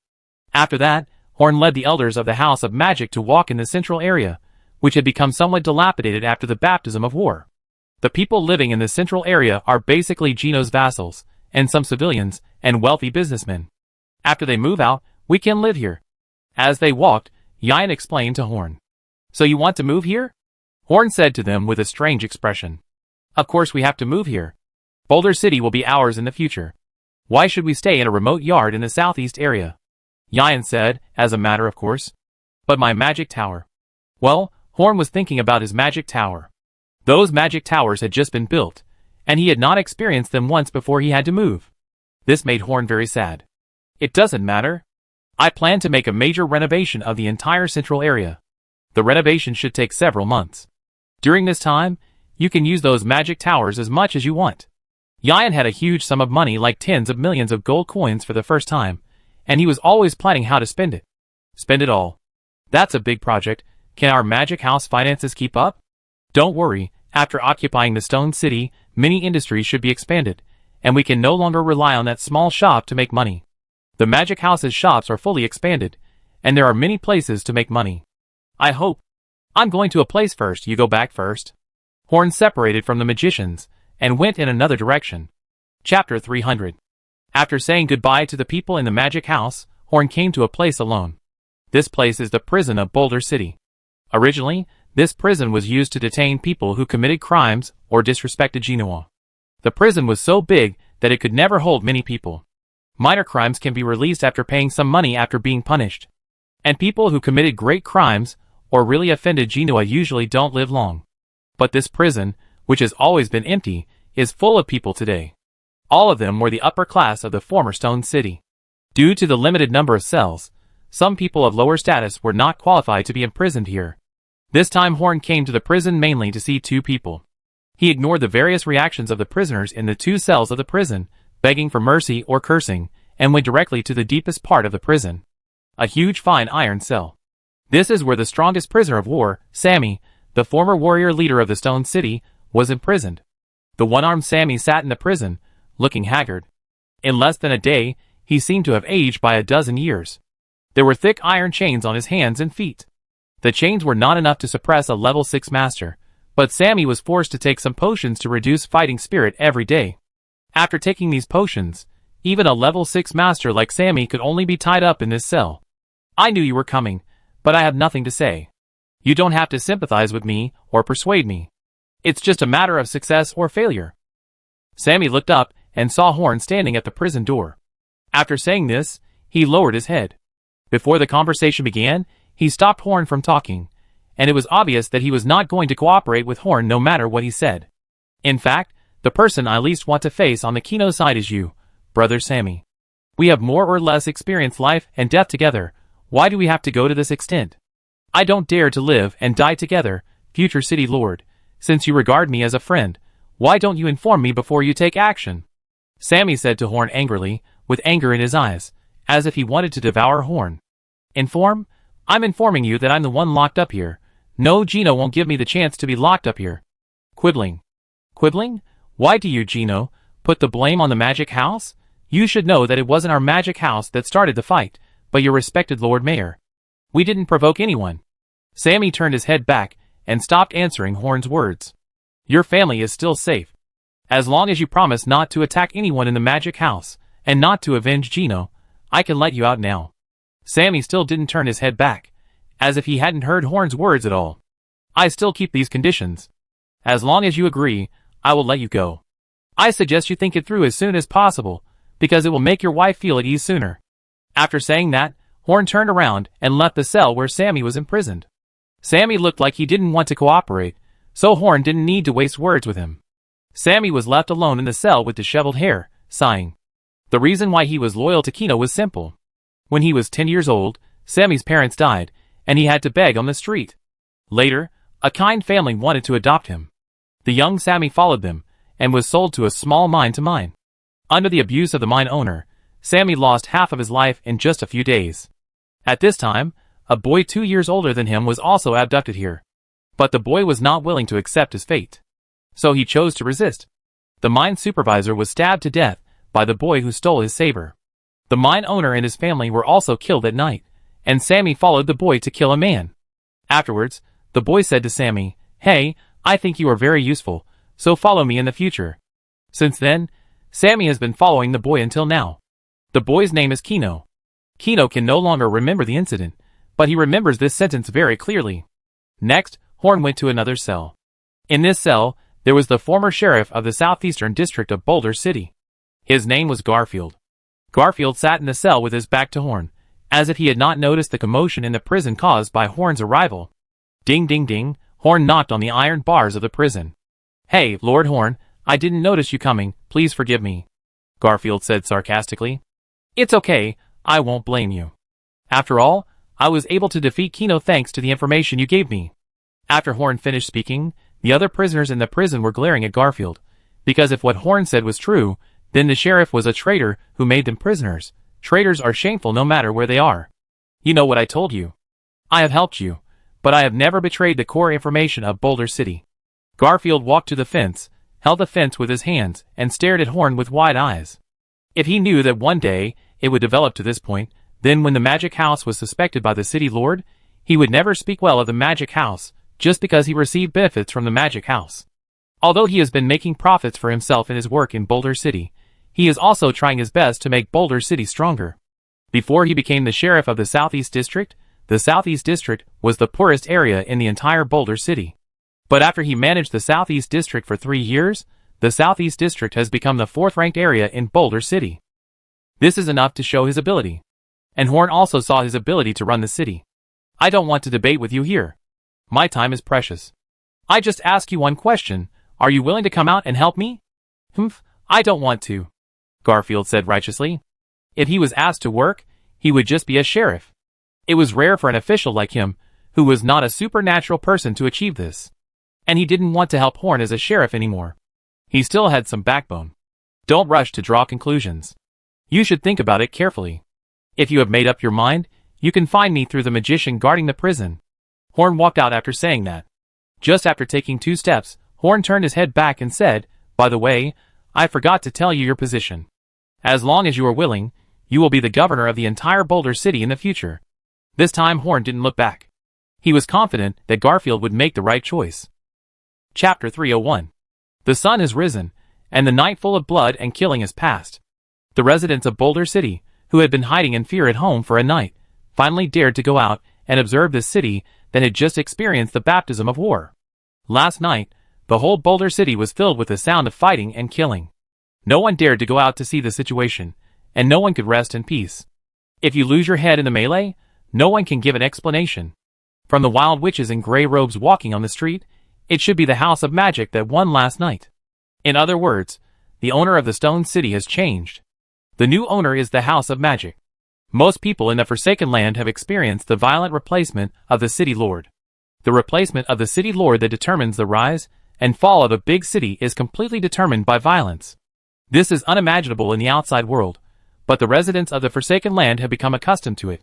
After that, Horn led the elders of the House of Magic to walk in the central area, which had become somewhat dilapidated after the baptism of war. The people living in the central area are basically Geno's vassals, and some civilians, and wealthy businessmen. After they move out, we can live here. As they walked, Yian explained to Horn. "So you want to move here?" Horn said to them with a strange expression. "Of course we have to move here. Boulder City will be ours in the future. Why should we stay in a remote yard in the southeast area?" Yian said, as a matter of course. "But my magic tower." Well, Horn was thinking about his magic tower. Those magic towers had just been built, and he had not experienced them once before he had to move. This made Horn very sad. "It doesn't matter. I plan to make a major renovation of the entire central area. The renovation should take several months. During this time, you can use those magic towers as much as you want. Yan had a huge sum of money, like tens of millions of gold coins, for the first time, and he was always planning how to spend it. Spend it all. That's a big project. Can our magic house finances keep up? Don't worry, after occupying the Stone City, many industries should be expanded, and we can no longer rely on that small shop to make money. The magic house's shops are fully expanded, and there are many places to make money. I hope. I'm going to a place first, you go back first. Horn separated from the magicians, and went in another direction. Chapter 300. After saying goodbye to the people in the magic house, Horn came to a place alone. This place is the prison of Boulder City. Originally, this prison was used to detain people who committed crimes or disrespected Genoa. The prison was so big that it could never hold many people. Minor crimes can be released after paying some money after being punished. And people who committed great crimes or really offended Genoa usually don't live long. But this prison, which has always been empty, is full of people today. All of them were the upper class of the former Stone City. Due to the limited number of cells, some people of lower status were not qualified to be imprisoned here. This time Horn came to the prison mainly to see two people. He ignored the various reactions of the prisoners in the two cells of the prison, begging for mercy or cursing, and went directly to the deepest part of the prison. A huge fine iron cell. This is where the strongest prisoner of war, Sammy, the former warrior leader of the Stone City, was imprisoned. The one-armed Sammy sat in the prison, looking haggard. In less than a day, he seemed to have aged by a dozen years. There were thick iron chains on his hands and feet. The chains were not enough to suppress a level 6 master, but Sammy was forced to take some potions to reduce fighting spirit every day. After taking these potions, even a level 6 master like Sammy could only be tied up in this cell. I knew you were coming, but I have nothing to say. You don't have to sympathize with me or persuade me. It's just a matter of success or failure. Sammy looked up and saw Horn standing at the prison door. After saying this, he lowered his head. Before the conversation began, he stopped Horn from talking, and it was obvious that he was not going to cooperate with Horn no matter what he said. In fact, the person I least want to face on the Kino side is you, brother Sammy. We have more or less experienced life and death together. Why do we have to go to this extent? I don't dare to live and die together, future city lord. Since you regard me as a friend, why don't you inform me before you take action? Sammy said to Horn angrily, with anger in his eyes, as if he wanted to devour Horn. Inform? I'm informing you that I'm the one locked up here. No, Gino won't give me the chance to be locked up here. Quibbling. Quibbling? Why do you, Gino, put the blame on the magic house? You should know that it wasn't our magic house that started the fight, but your respected Lord Mayor. We didn't provoke anyone. Sammy turned his head back and stopped answering Horn's words. Your family is still safe. As long as you promise not to attack anyone in the magic house, and not to avenge Gino, I can let you out now. Sammy still didn't turn his head back, as if he hadn't heard Horn's words at all. I still keep these conditions. As long as you agree, I will let you go. I suggest you think it through as soon as possible, because it will make your wife feel at ease sooner. After saying that, Horn turned around and left the cell where Sammy was imprisoned. Sammy looked like he didn't want to cooperate, so Horn didn't need to waste words with him. Sammy was left alone in the cell with disheveled hair, sighing. The reason why he was loyal to Kino was simple. When he was 10 years old, Sammy's parents died, and he had to beg on the street. Later, a kind family wanted to adopt him. The young Sammy followed them, and was sold to a small mine. Under the abuse of the mine owner, Sammy lost half of his life in just a few days. At this time, a boy 2 years older than him was also abducted here. But the boy was not willing to accept his fate. So he chose to resist. The mine supervisor was stabbed to death by the boy who stole his saber. The mine owner and his family were also killed at night, and Sammy followed the boy to kill a man. Afterwards, the boy said to Sammy, "Hey, I think you are very useful, so follow me in the future." Since then, Sammy has been following the boy until now. The boy's name is Kino. Kino can no longer remember the incident, but he remembers this sentence very clearly. Next, Horn went to another cell. In this cell, there was the former sheriff of the southeastern district of Boulder City. His name was Garfield. Garfield sat in the cell with his back to Horn, as if he had not noticed the commotion in the prison caused by Horn's arrival. Ding ding ding, Horn knocked on the iron bars of the prison. "Hey, Lord Horn, I didn't notice you coming, please forgive me," Garfield said sarcastically. "It's okay, I won't blame you. After all, I was able to defeat Kino thanks to the information you gave me." After Horn finished speaking, the other prisoners in the prison were glaring at Garfield, because if what Horn said was true, then the sheriff was a traitor who made them prisoners. Traitors are shameful no matter where they are. "You know what I told you. I have helped you, but I have never betrayed the core information of Boulder City." Garfield walked to the fence, held the fence with his hands, and stared at Horn with wide eyes. If he knew that one day it would develop to this point, then when the magic house was suspected by the city lord, he would never speak well of the magic house, just because he received benefits from the magic house. Although he has been making profits for himself in his work in Boulder City, he is also trying his best to make Boulder City stronger. Before he became the sheriff of the Southeast District, the Southeast District was the poorest area in the entire Boulder City. But after he managed the Southeast District for 3 years, the Southeast District has become the 4th-ranked area in Boulder City. This is enough to show his ability. And Horn also saw his ability to run the city. "I don't want to debate with you here. My time is precious. I just ask you one question. Are you willing to come out and help me?" "Humph, I don't want to," Garfield said righteously. If he was asked to work, he would just be a sheriff. It was rare for an official like him, who was not a supernatural person, to achieve this. And he didn't want to help Horn as a sheriff anymore. He still had some backbone. "Don't rush to draw conclusions. You should think about it carefully. If you have made up your mind, you can find me through the magician guarding the prison." Horn walked out after saying that. Just after taking 2 steps, Horn turned his head back and said, "By the way, I forgot to tell you your position. As long as you are willing, you will be the governor of the entire Boulder City in the future." This time Horn didn't look back. He was confident that Garfield would make the right choice. Chapter 301. The sun has risen, and the night full of blood and killing is past. The residents of Boulder City, who had been hiding in fear at home for a night, finally dared to go out and observe this city that had just experienced the baptism of war. Last night, the whole Boulder City was filled with the sound of fighting and killing. No one dared to go out to see the situation, and no one could rest in peace. If you lose your head in the melee, no one can give an explanation. From the wild witches in gray robes walking on the street, it should be the house of magic that won last night. In other words, the owner of the Stone City has changed. The new owner is the House of Magic. Most people in the Forsaken Land have experienced the violent replacement of the City Lord. The replacement of the City Lord that determines the rise and fall of a big city is completely determined by violence. This is unimaginable in the outside world, but the residents of the Forsaken Land have become accustomed to it.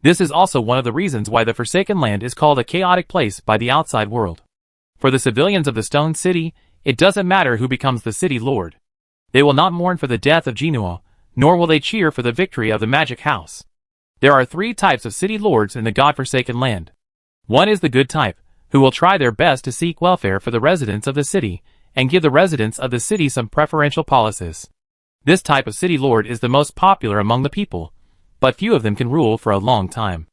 This is also one of the reasons why the Forsaken Land is called a chaotic place by the outside world. For the civilians of the Stone City, it doesn't matter who becomes the City Lord. They will not mourn for the death of Genoa, nor will they cheer for the victory of the Magic House. There are 3 types of City Lords in the God-forsaken land. One is the good type, who will try their best to seek welfare for the residents of the city, and give the residents of the city some preferential policies. This type of City Lord is the most popular among the people, but few of them can rule for a long time.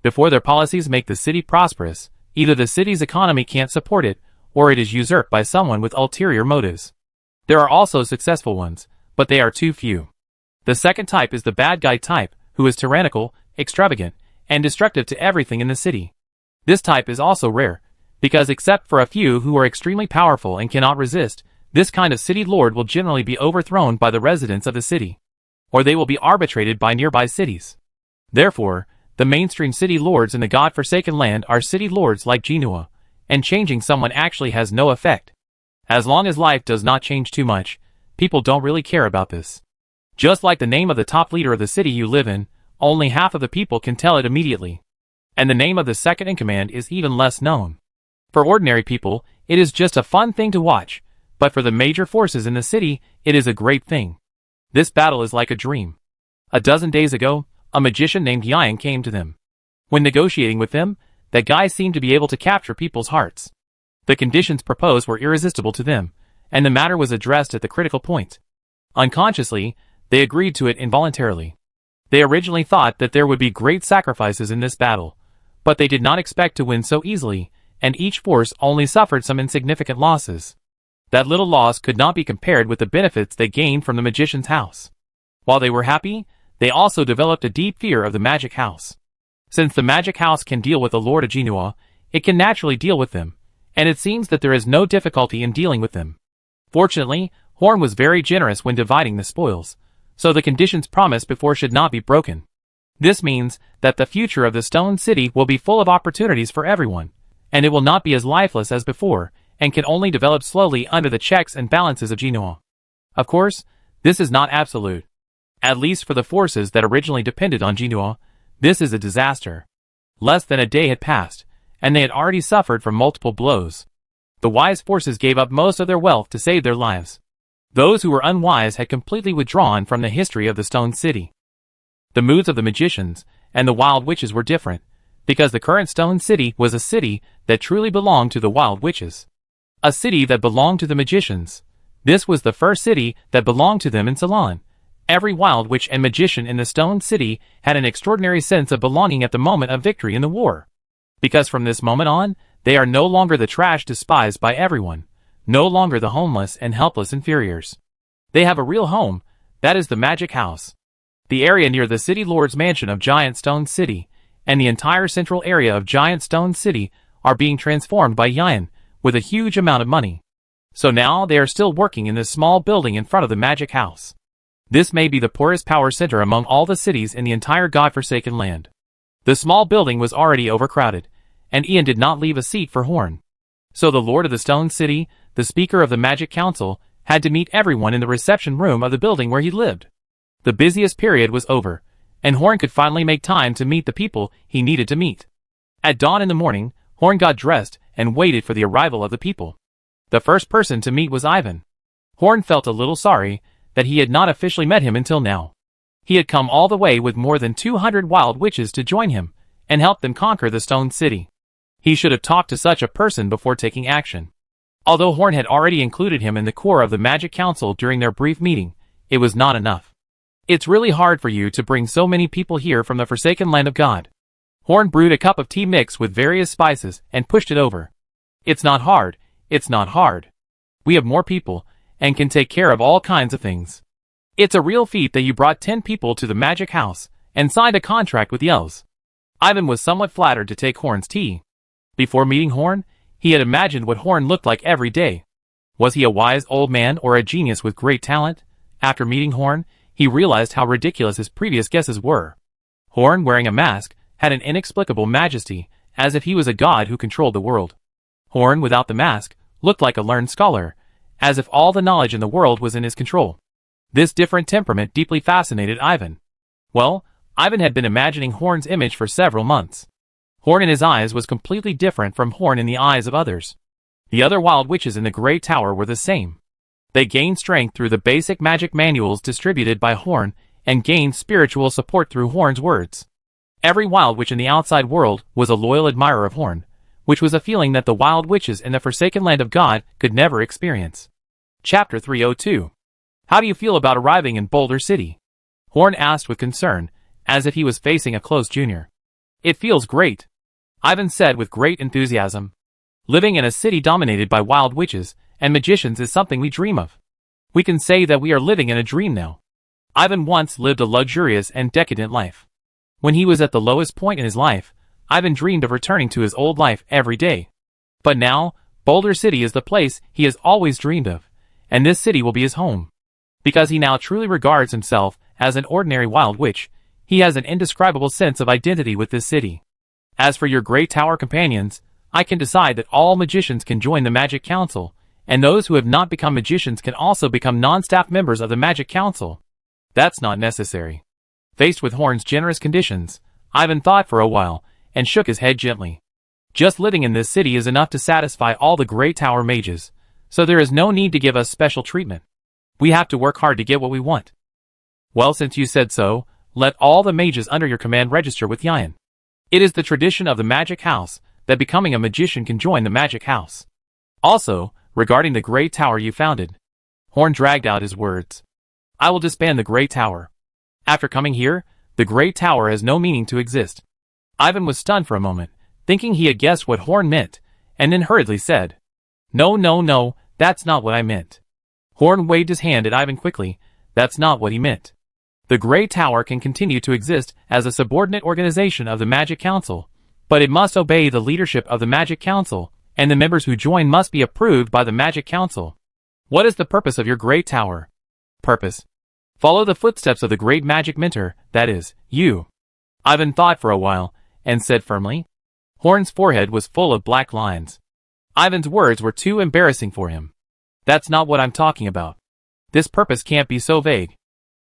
Before their policies make the city prosperous, either the city's economy can't support it, or it is usurped by someone with ulterior motives. There are also successful ones, but they are too few. The second type is the bad guy type, who is tyrannical, extravagant, and destructive to everything in the city. This type is also rare, because except for a few who are extremely powerful and cannot resist, this kind of city lord will generally be overthrown by the residents of the city, or they will be arbitrated by nearby cities. Therefore, the mainstream city lords in the God-forsaken land are city lords like Genoa, and changing someone actually has no effect. As long as life does not change too much, people don't really care about this. Just like the name of the top leader of the city you live in, only half of the people can tell it immediately. And the name of the second in command is even less known. For ordinary people, it is just a fun thing to watch, but for the major forces in the city, it is a great thing. This battle is like a dream. A dozen days ago, a magician named Yang came to them. When negotiating with them, that guy seemed to be able to capture people's hearts. The conditions proposed were irresistible to them, and the matter was addressed at the critical point. Unconsciously, they agreed to it involuntarily. They originally thought that there would be great sacrifices in this battle, but they did not expect to win so easily, and each force only suffered some insignificant losses. That little loss could not be compared with the benefits they gained from the magician's house. While they were happy, they also developed a deep fear of the magic house. Since the magic house can deal with the Lord of Genoa, it can naturally deal with them, and it seems that there is no difficulty in dealing with them. Fortunately, Horn was very generous when dividing the spoils, so the conditions promised before should not be broken. This means that the future of the Stone City will be full of opportunities for everyone, and it will not be as lifeless as before, and can only develop slowly under the checks and balances of Genoa. Of course, this is not absolute. At least for the forces that originally depended on Genoa, this is a disaster. Less than a day had passed, and they had already suffered from multiple blows. The wise forces gave up most of their wealth to save their lives. Those who were unwise had completely withdrawn from the history of the Stone City. The moods of the magicians and the wild witches were different, because the current Stone City was a city that truly belonged to the wild witches. A city that belonged to the magicians. This was the first city that belonged to them in Ceylon. Every wild witch and magician in the Stone City had an extraordinary sense of belonging at the moment of victory in the war. Because from this moment on, they are no longer the trash despised by everyone, no longer the homeless and helpless inferiors. They have a real home, that is the magic house. The area near the city lord's mansion of Giant Stone City, and the entire central area of Giant Stone City are being transformed by Yan, with a huge amount of money. So now they are still working in this small building in front of the magic house. This may be the poorest power center among all the cities in the entire godforsaken land. The small building was already overcrowded, and Ian did not leave a seat for Horn. So the lord of the Stone City, the speaker of the Magic Council, had to meet everyone in the reception room of the building where he lived. The busiest period was over, and Horn could finally make time to meet the people he needed to meet. At dawn in the morning, Horn got dressed and waited for the arrival of the people. The first person to meet was Ivan. Horn felt a little sorry that he had not officially met him until now. He had come all the way with more than 200 wild witches to join him and help them conquer the Stone City. He should have talked to such a person before taking action. Although Horn had already included him in the core of the Magic Council during their brief meeting, it was not enough. It's really hard for you to bring so many people here from the forsaken land of God. Horn brewed a cup of tea mixed with various spices and pushed it over. It's not hard, it's not hard. We have more people, and can take care of all kinds of things. It's a real feat that you brought 10 people to the magic house, and signed a contract with the elves. Ivan was somewhat flattered to take Horn's tea. Before meeting Horn, he had imagined what Horn looked like every day. Was he a wise old man or a genius with great talent? After meeting Horn, he realized how ridiculous his previous guesses were. Horn, wearing a mask, had an inexplicable majesty, as if he was a god who controlled the world. Horn, without the mask, looked like a learned scholar, as if all the knowledge in the world was in his control. This different temperament deeply fascinated Ivan. Well, Ivan had been imagining Horn's image for several months. Horn in his eyes was completely different from Horn in the eyes of others. The other wild witches in the Great Tower were the same. They gained strength through the basic magic manuals distributed by Horn, and gained spiritual support through Horn's words. Every wild witch in the outside world was a loyal admirer of Horn, which was a feeling that the wild witches in the forsaken land of God could never experience. Chapter 302. How do you feel about arriving in Boulder City? Horn asked with concern, as if he was facing a close junior. It feels great, Ivan said with great enthusiasm. Living in a city dominated by wild witches and magicians is something we dream of. We can say that we are living in a dream now. Ivan once lived a luxurious and decadent life. When he was at the lowest point in his life, Ivan dreamed of returning to his old life every day. But now, Boulder City is the place he has always dreamed of, and this city will be his home. Because he now truly regards himself as an ordinary wild witch, he has an indescribable sense of identity with this city. As for your Great Tower companions, I can decide that all magicians can join the Magic Council, and those who have not become magicians can also become non-staff members of the Magic Council. That's not necessary. Faced with Horn's generous conditions, Ivan thought for a while, and shook his head gently. Just living in this city is enough to satisfy all the Great Tower mages, so there is no need to give us special treatment. We have to work hard to get what we want. Well, since you said so, let all the mages under your command register with Yan. It is the tradition of the Magic House that becoming a magician can join the Magic House. Also, regarding the Great Tower you founded. Horn dragged out his words. I will disband the Great Tower. After coming here, the Great Tower has no meaning to exist. Ivan was stunned for a moment, thinking he had guessed what Horn meant, and then hurriedly said, No, that's not what I meant. Horn waved his hand at Ivan quickly. That's not what he meant. The Great Tower can continue to exist as a subordinate organization of the Magic Council, but it must obey the leadership of the Magic Council, and the members who join must be approved by the Magic Council. What is the purpose of your Great Tower? Purpose. Follow the footsteps of the great magic mentor, that is, you. Ivan thought for a while, and said firmly. Horn's forehead was full of black lines. Ivan's words were too embarrassing for him. That's not what I'm talking about. This purpose can't be so vague.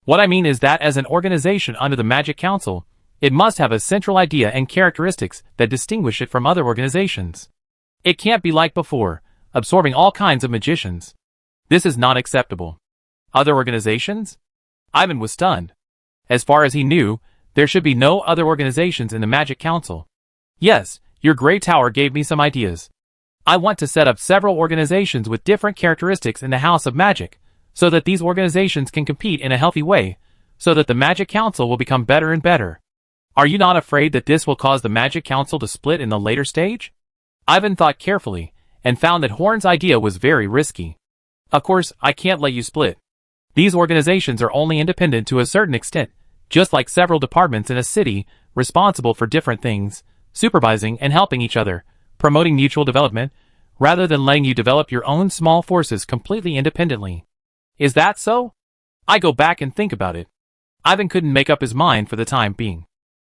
What I mean is that as an organization under the Magic Council, it must have a central idea and characteristics that distinguish it from other organizations. It can't be like before, absorbing all kinds of magicians. This is not acceptable. Other organizations? Ivan was stunned. As far as he knew, there should be no other organizations in the Magic Council. Yes, your Grey Tower gave me some ideas. I want to set up several organizations with different characteristics in the House of Magic, so that these organizations can compete in a healthy way, so that the Magic Council will become better and better. Are you not afraid that this will cause the Magic Council to split in the later stage? Ivan thought carefully, and found that Horn's idea was very risky. Of course, I can't let you split. These organizations are only independent to a certain extent, just like several departments in a city, responsible for different things, supervising and helping each other, promoting mutual development, rather than letting you develop your own small forces completely independently. Is that so? I go back and think about it. Ivan couldn't make up his mind for the time being.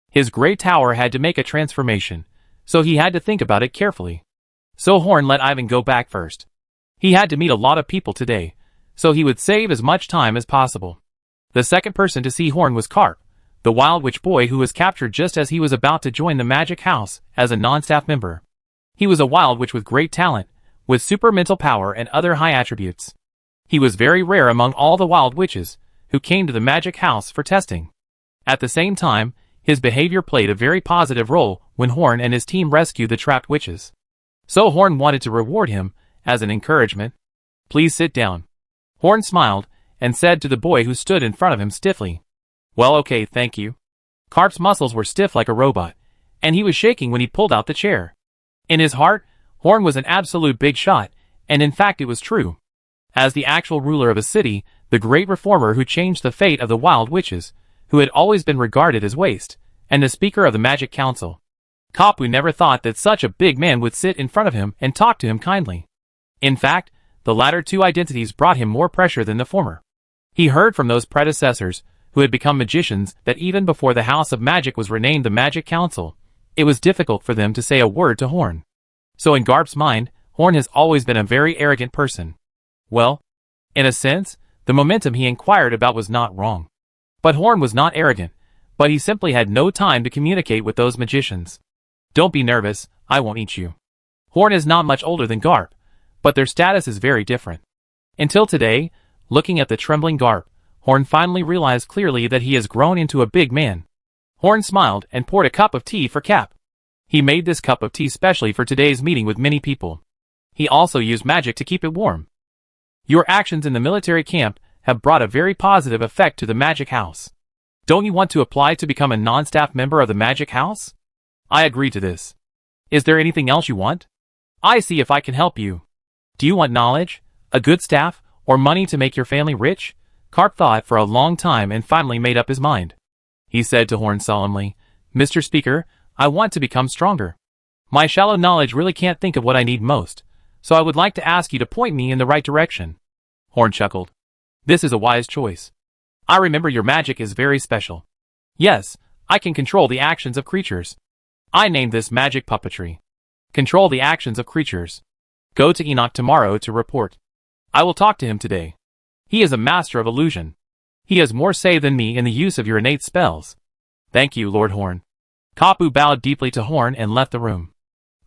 His Grey Tower had to make a transformation, so he had to think about it carefully. So Horn let Ivan go back first. He had to meet a lot of people today, so he would save as much time as possible. The second person to see Horn was Carp, the Wild Witch boy who was captured just as he was about to join the Magic House as a non-staff member. He was a Wild Witch with great talent, with super mental power and other high attributes. He was very rare among all the Wild Witches who came to the Magic House for testing. At the same time, his behavior played a very positive role when Horn and his team rescued the trapped witches. So Horn wanted to reward him, as an encouragement. Please sit down. Horn smiled, and said to the boy who stood in front of him stiffly. Well, okay, thank you. Carp's muscles were stiff like a robot, and he was shaking when he pulled out the chair. In his heart, Horn was an absolute big shot, and in fact it was true. As the actual ruler of a city, the great reformer who changed the fate of the Wild Witches, who had always been regarded as waste, and the Speaker of the Magic Council. Kapu never thought that such a big man would sit in front of him and talk to him kindly. In fact, the latter two identities brought him more pressure than the former. He heard from those predecessors, who had become magicians, that even before the House of Magic was renamed the Magic Council, it was difficult for them to say a word to Horn. So in Garp's mind, Horn has always been a very arrogant person. Well, in a sense, the momentum he inquired about was not wrong. But Horn was not arrogant, but he simply had no time to communicate with those magicians. Don't be nervous, I won't eat you. Horn is not much older than Garp, but their status is very different. Until today, looking at the trembling Garp, Horn finally realized clearly that he has grown into a big man. Horn smiled and poured a cup of tea for Cap. He made this cup of tea specially for today's meeting with many people. He also used magic to keep it warm. Your actions in the military camp have brought a very positive effect to the Magic House. Don't you want to apply to become a non-staff member of the Magic House? I agree to this. Is there anything else you want? I see if I can help you. Do you want knowledge, a good staff, or money to make your family rich? Carp thought for a long time and finally made up his mind. He said to Horn solemnly, Mr. Speaker, I want to become stronger. My shallow knowledge really can't think of what I need most, so I would like to ask you to point me in the right direction. Horn chuckled. This is a wise choice. I remember your magic is very special. Yes, I can control the actions of creatures. I named this magic puppetry. Control the actions of creatures. Go to Enoch tomorrow to report. I will talk to him today. He is a master of illusion. He has more say than me in the use of your innate spells. Thank you, Lord Horn. Kapu bowed deeply to Horn and left the room.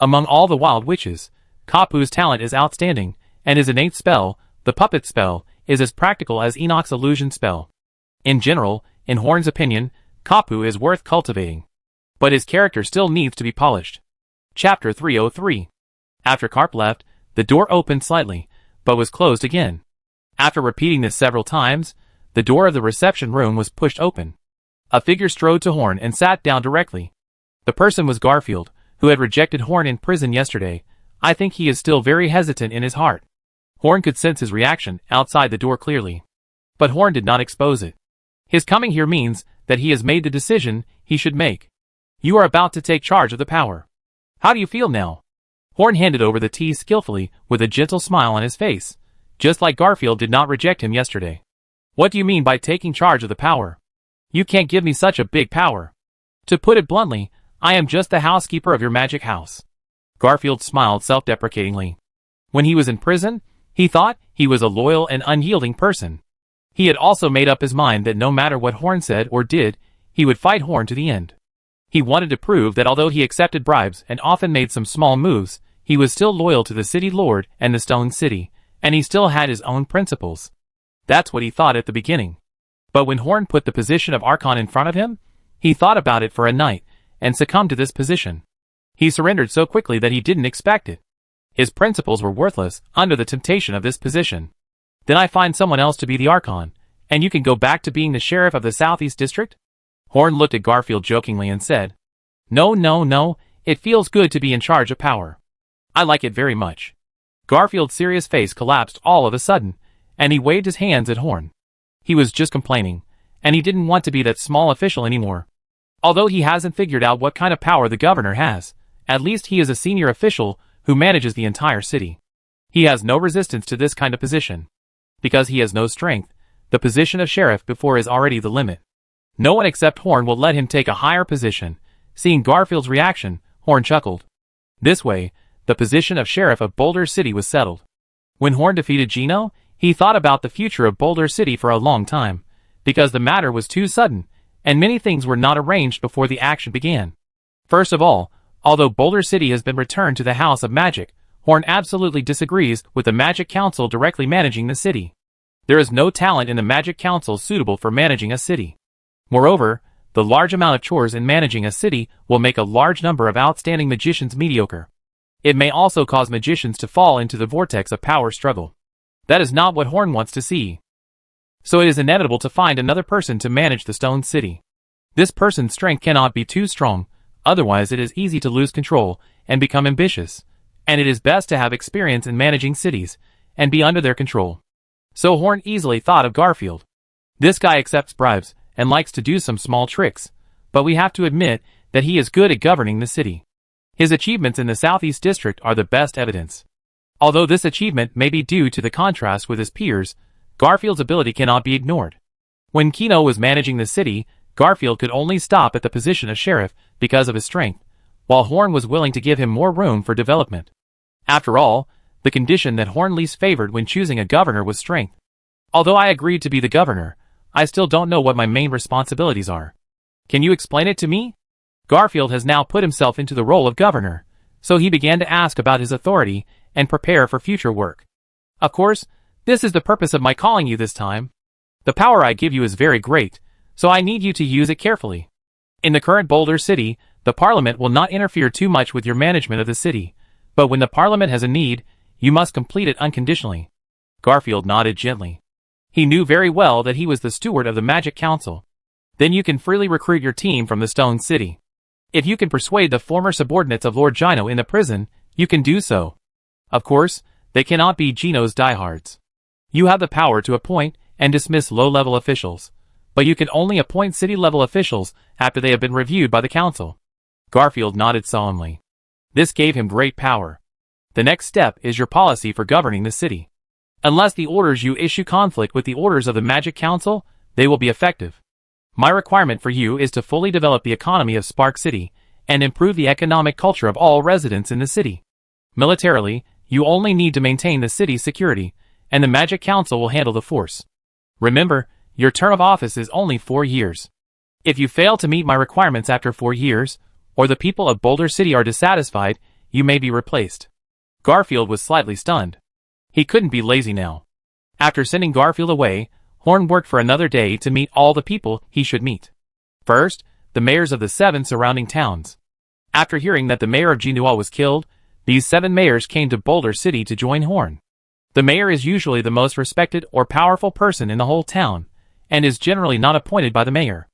Among all the Wild Witches, Kapu's talent is outstanding, and his innate spell, the puppet spell, is as practical as Enoch's illusion spell. In general, in Horn's opinion, Kapu is worth cultivating. But his character still needs to be polished. Chapter 303. After Carp left, the door opened slightly, but was closed again. After repeating this several times, the door of the reception room was pushed open. A figure strode to Horn and sat down directly. The person was Garfield, who had rejected Horn in prison yesterday. I think he is still very hesitant in his heart. Horn could sense his reaction outside the door clearly. But Horn did not expose it. His coming here means that he has made the decision he should make. You are about to take charge of the power. How do you feel now? Horn handed over the tea skillfully with a gentle smile on his face, just like Garfield did not reject him yesterday. What do you mean by taking charge of the power? You can't give me such a big power. To put it bluntly, I am just the housekeeper of your magic house. Garfield smiled self-deprecatingly. When he was in prison, he thought he was a loyal and unyielding person. He had also made up his mind that no matter what Horn said or did, he would fight Horn to the end. He wanted to prove that although he accepted bribes and often made some small moves, he was still loyal to the City Lord and the Stone City, and he still had his own principles. That's what he thought at the beginning. But when Horn put the position of Archon in front of him, he thought about it for a night, and succumbed to this position. He surrendered so quickly that he didn't expect it. His principles were worthless under the temptation of this position. Then I find someone else to be the Archon, and you can go back to being the sheriff of the Southeast District? Horn looked at Garfield jokingly and said, No, it feels good to be in charge of power. I like it very much. Garfield's serious face collapsed all of a sudden, and he waved his hands at Horn. He was just complaining, and he didn't want to be that small official anymore. Although he hasn't figured out what kind of power the governor has, at least he is a senior official who manages the entire city. He has no resistance to this kind of position. Because he has no strength, the position of sheriff before is already the limit. No one except Horn will let him take a higher position. Seeing Garfield's reaction, Horn chuckled. This way, the position of sheriff of Boulder City was settled. When Horn defeated Gino, he thought about the future of Boulder City for a long time, because the matter was too sudden, and many things were not arranged before the action began. First of all, although Boulder City has been returned to the House of Magic, Horn absolutely disagrees with the Magic Council directly managing the city. There is no talent in the Magic Council suitable for managing a city. Moreover, the large amount of chores in managing a city will make a large number of outstanding magicians mediocre. It may also cause magicians to fall into the vortex of power struggle. That is not what Horn wants to see. So it is inevitable to find another person to manage the Stone City. This person's strength cannot be too strong, otherwise it is easy to lose control and become ambitious, and it is best to have experience in managing cities and be under their control. So Horn easily thought of Garfield. This guy accepts bribes and likes to do some small tricks, but we have to admit that he is good at governing the city. His achievements in the Southeast District are the best evidence. Although this achievement may be due to the contrast with his peers, Garfield's ability cannot be ignored. When Kino was managing the city, Garfield could only stop at the position of sheriff because of his strength, while Horn was willing to give him more room for development. After all, the condition that Horn least favored when choosing a governor was strength. Although I agreed to be the governor, I still don't know what my main responsibilities are. Can you explain it to me? Garfield has now put himself into the role of governor, so he began to ask about his authority and prepare for future work. Of course, this is the purpose of my calling you this time. The power I give you is very great, so I need you to use it carefully. In the current Boulder City, the Parliament will not interfere too much with your management of the city, but when the Parliament has a need, you must complete it unconditionally. Garfield nodded gently. He knew very well that he was the steward of the Magic Council. Then you can freely recruit your team from the Stone City. If you can persuade the former subordinates of Lord Gino in the prison, you can do so. Of course, they cannot be Gino's diehards. You have the power to appoint and dismiss low-level officials, but you can only appoint city-level officials after they have been reviewed by the council. Garfield nodded solemnly. This gave him great power. The next step is your policy for governing the city. Unless the orders you issue conflict with the orders of the Magic Council, they will be effective. My requirement for you is to fully develop the economy of Spark City and improve the economic culture of all residents in the city. Militarily, you only need to maintain the city's security, and the Magic Council will handle the force. Remember, your term of office is only 4 years. If you fail to meet my requirements after 4 years, or the people of Boulder City are dissatisfied, you may be replaced. Garfield was slightly stunned. He couldn't be lazy now. After sending Garfield away, Horn worked for another day to meet all the people he should meet. First, the mayors of the 7 surrounding towns. After hearing that the mayor of Genoa was killed, these 7 mayors came to Boulder City to join Horn. The mayor is usually the most respected or powerful person in the whole town, and is generally not appointed by the mayor.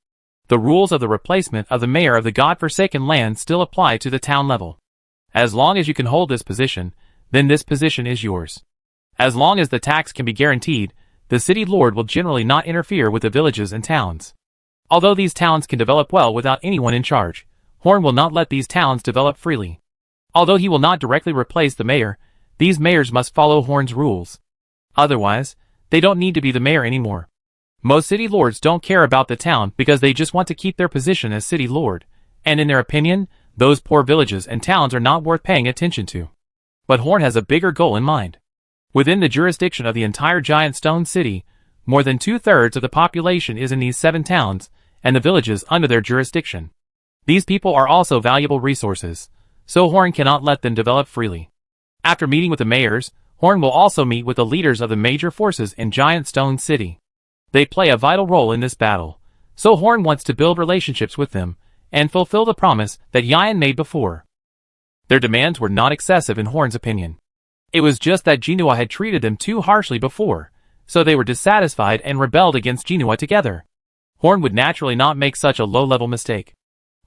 The rules of the replacement of the mayor of the God-forsaken land still apply to the town level. As long as you can hold this position, then this position is yours. As long as the tax can be guaranteed, the city lord will generally not interfere with the villages and towns. Although these towns can develop well without anyone in charge, Horn will not let these towns develop freely. Although he will not directly replace the mayor, these mayors must follow Horn's rules. Otherwise, they don't need to be the mayor anymore. Most city lords don't care about the town because they just want to keep their position as city lord, and in their opinion, those poor villages and towns are not worth paying attention to. But Horn has a bigger goal in mind. Within the jurisdiction of the entire giant stone city, more than 2/3 of the population is in these 7 towns and the villages under their jurisdiction. These people are also valuable resources, so Horn cannot let them develop freely. After meeting with the mayors, Horn will also meet with the leaders of the major forces in Giant Stone City. They play a vital role in this battle, so Horn wants to build relationships with them and fulfill the promise that Yian made before. Their demands were not excessive in Horn's opinion. It was just that Jinhua had treated them too harshly before, so they were dissatisfied and rebelled against Jinhua together. Horn would naturally not make such a low-level mistake.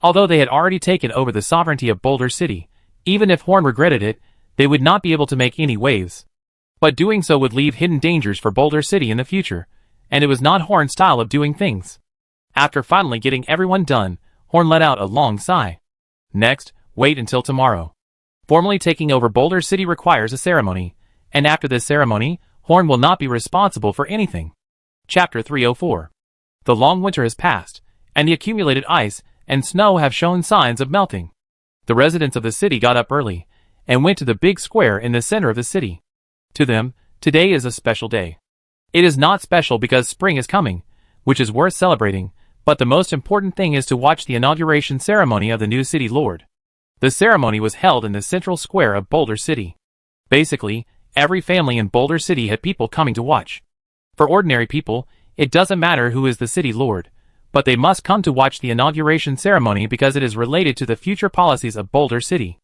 Although they had already taken over the sovereignty of Boulder City, even if Horn regretted it, they would not be able to make any waves. But doing so would leave hidden dangers for Boulder City in the future, and it was not Horn's style of doing things. After finally getting everyone done, Horn let out a long sigh. Next, wait until tomorrow. Formally taking over Boulder City requires a ceremony, and after this ceremony, Horn will not be responsible for anything. Chapter 304. The long winter has passed, and the accumulated ice and snow have shown signs of melting. The residents of the city got up early, and went to the big square in the center of the city. To them, today is a special day. It is not special because spring is coming, which is worth celebrating, but the most important thing is to watch the inauguration ceremony of the new city lord. The ceremony was held in the central square of Boulder City. Basically, every family in Boulder City had people coming to watch. For ordinary people, it doesn't matter who is the city lord, but they must come to watch the inauguration ceremony because it is related to the future policies of Boulder City.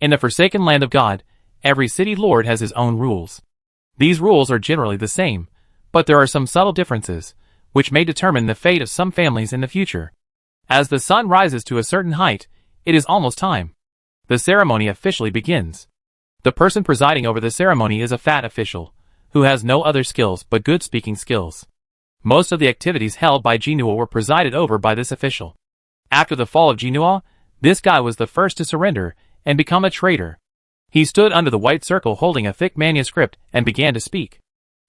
In the Forsaken Land of God, every city lord has his own rules. These rules are generally the same, but there are some subtle differences, which may determine the fate of some families in the future. As the sun rises to a certain height, it is almost time. The ceremony officially begins. The person presiding over the ceremony is a fat official, who has no other skills but good speaking skills. Most of the activities held by Jinhua were presided over by this official. After the fall of Jinhua, this guy was the first to surrender and become a traitor. He stood under the white circle holding a thick manuscript and began to speak.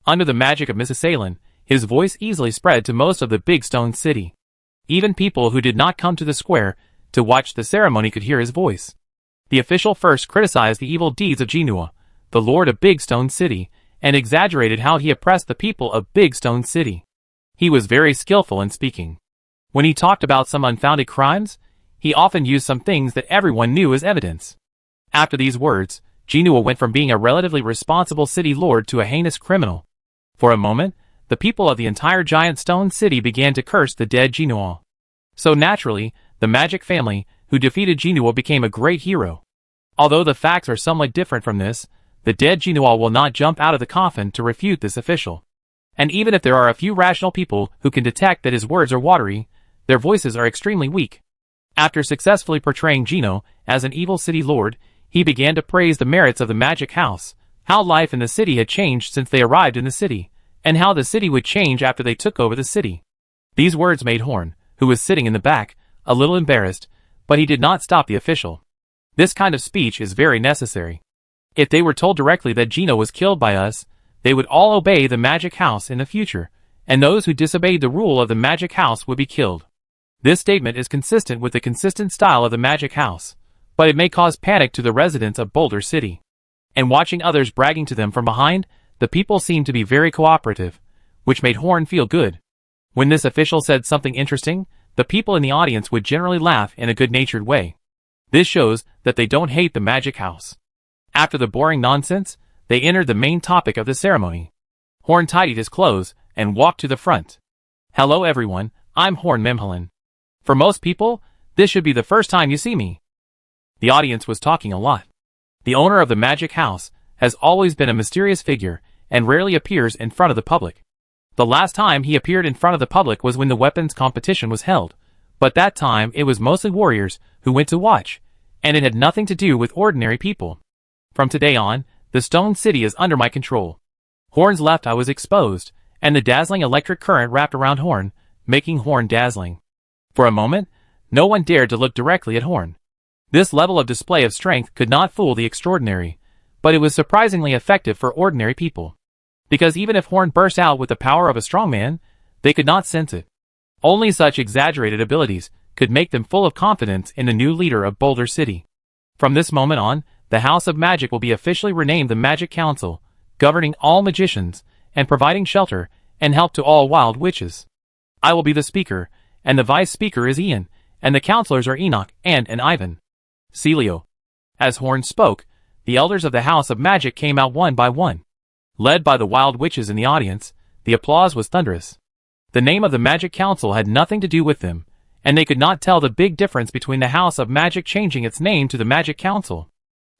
Under the magic of Mrs. Salin, his voice easily spread to most of the big stone city. Even people who did not come to the square to watch the ceremony could hear his voice. The official first criticized the evil deeds of Jinhua, the lord of Big Stone City, and exaggerated how he oppressed the people of Big Stone City. He was very skillful in speaking. When he talked about some unfounded crimes, he often used some things that everyone knew as evidence. After these words, Jinhua went from being a relatively responsible city lord to a heinous criminal. For a moment, the people of the entire giant stone city began to curse the dead Jinhua. So naturally, the magic family, who defeated Jinhua, became a great hero. Although the facts are somewhat different from this, the dead Jinhua will not jump out of the coffin to refute this official. And even if there are a few rational people who can detect that his words are watery, their voices are extremely weak. After successfully portraying Jinhua as an evil city lord, he began to praise the merits of the magic house, how life in the city had changed since they arrived in the city, and how the city would change after they took over the city. These words made Horn, who was sitting in the back, a little embarrassed, but he did not stop the official. This kind of speech is very necessary. If they were told directly that Jinhua was killed by us, they would all obey the magic house in the future, and those who disobeyed the rule of the magic house would be killed. This statement is consistent with the consistent style of the magic house, but it may cause panic to the residents of Boulder City. And watching others bragging to them from behind, the people seemed to be very cooperative, which made Horn feel good. When this official said something interesting, the people in the audience would generally laugh in a good-natured way. This shows that they don't hate the magic house. After the boring nonsense, they entered the main topic of the ceremony. Horn tidied his clothes and walked to the front. Hello everyone, I'm Horn Memhalin. For most people, this should be the first time you see me. The audience was talking a lot. The owner of the magic house has always been a mysterious figure and rarely appears in front of the public. The last time he appeared in front of the public was when the weapons competition was held, but that time it was mostly warriors who went to watch, and it had nothing to do with ordinary people. From today on, the stone city is under my control. Horn's left eye was exposed, and the dazzling electric current wrapped around Horn, making Horn dazzling. For a moment, no one dared to look directly at Horn. This level of display of strength could not fool the extraordinary, but it was surprisingly effective for ordinary people. Because even if Horn burst out with the power of a strong man, they could not sense it. Only such exaggerated abilities could make them full of confidence in the new leader of Boulder City. From this moment on, the House of Magic will be officially renamed the Magic Council, governing all magicians, and providing shelter and help to all wild witches. I will be the speaker, and the vice speaker is Ian, and the counselors are Enoch and Ivan. Celio. As Horn spoke, the elders of the House of Magic came out one by one. Led by the wild witches in the audience, the applause was thunderous. The name of the Magic Council had nothing to do with them, and they could not tell the big difference between the House of Magic changing its name to the Magic Council.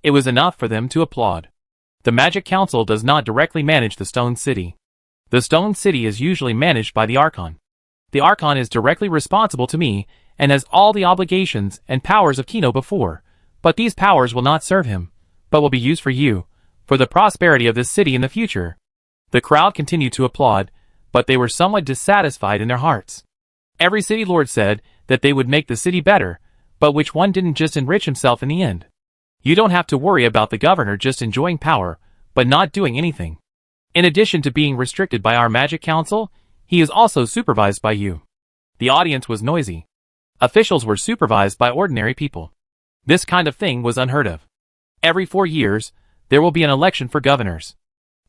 It was enough for them to applaud. The Magic Council does not directly manage the Stone City. The Stone City is usually managed by the Archon. The Archon is directly responsible to me and has all the obligations and powers of Kino before, but these powers will not serve him, but will be used for you, for the prosperity of this city in the future. The crowd continued to applaud, but they were somewhat dissatisfied in their hearts. Every city lord said that they would make the city better, but which one didn't just enrich himself in the end? You don't have to worry about the governor just enjoying power, but not doing anything. In addition to being restricted by our Magic Council, he is also supervised by you. The audience was noisy. Officials were supervised by ordinary people. This kind of thing was unheard of. Every 4 years, there will be an election for governors.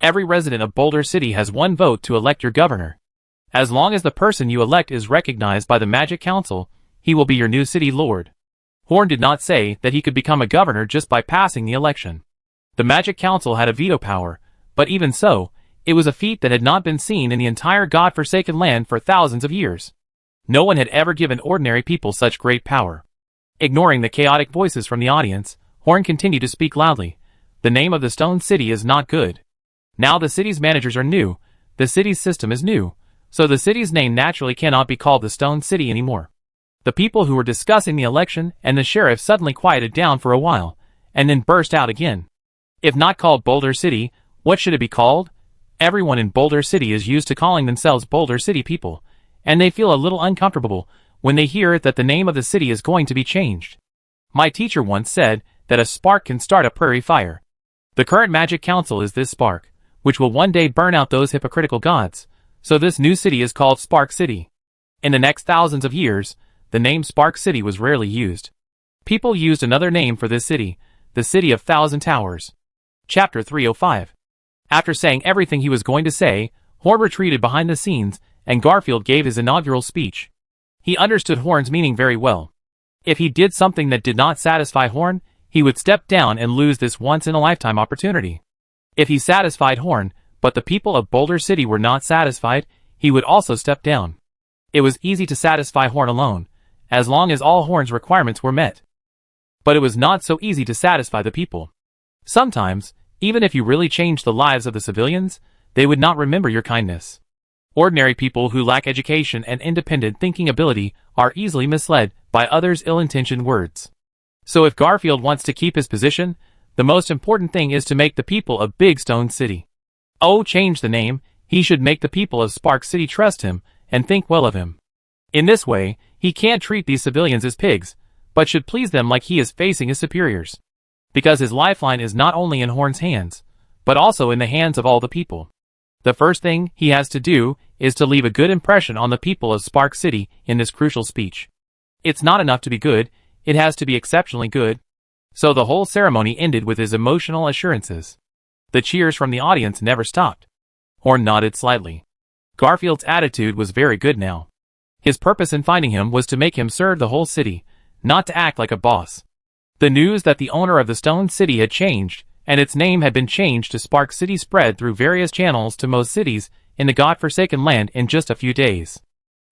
Every resident of Boulder City has one vote to elect your governor. As long as the person you elect is recognized by the Magic Council, he will be your new city lord. Horn did not say that he could become a governor just by passing the election. The Magic Council had a veto power, but even so, it was a feat that had not been seen in the entire God-forsaken land for thousands of years. No one had ever given ordinary people such great power. Ignoring the chaotic voices from the audience, Horn continued to speak loudly. The name of the Stone City is not good. Now the city's managers are new, the city's system is new, so the city's name naturally cannot be called the Stone City anymore. The people who were discussing the election and the sheriff suddenly quieted down for a while, and then burst out again. If not called Boulder City, what should it be called? Everyone in Boulder City is used to calling themselves Boulder City people, and they feel a little uncomfortable when they hear that the name of the city is going to be changed. My teacher once said that a spark can start a prairie fire. The current Magic Council is this spark, which will one day burn out those hypocritical gods, so this new city is called Spark City. In the next thousands of years, the name Spark City was rarely used. People used another name for this city, the City of Thousand Towers. Chapter 305. After saying everything he was going to say, Horn retreated behind the scenes, and Garfield gave his inaugural speech. He understood Horn's meaning very well. If he did something that did not satisfy Horn, he would step down and lose this once-in-a-lifetime opportunity. If he satisfied Horn, but the people of Boulder City were not satisfied, he would also step down. It was easy to satisfy Horn alone, as long as all Horn's requirements were met. But it was not so easy to satisfy the people. Sometimes, even if you really changed the lives of the civilians, they would not remember your kindness. Ordinary people who lack education and independent thinking ability are easily misled by others' ill-intentioned words. So if Garfield wants to keep his position, the most important thing is to make the people of Big Stone City. Oh, change the name, he should make the people of Spark City trust him and think well of him. In this way, he can't treat these civilians as pigs, but should please them like he is facing his superiors. Because his lifeline is not only in Horn's hands, but also in the hands of all the people. The first thing he has to do is to leave a good impression on the people of Spark City in this crucial speech. It's not enough to be good, it has to be exceptionally good. So the whole ceremony ended with his emotional assurances. The cheers from the audience never stopped. Horn nodded slightly. Garfield's attitude was very good now. His purpose in finding him was to make him serve the whole city, not to act like a boss. The news that the owner of the Stone City had changed, and its name had been changed to Spark City spread through various channels to most cities in the God-forsaken land in just a few days.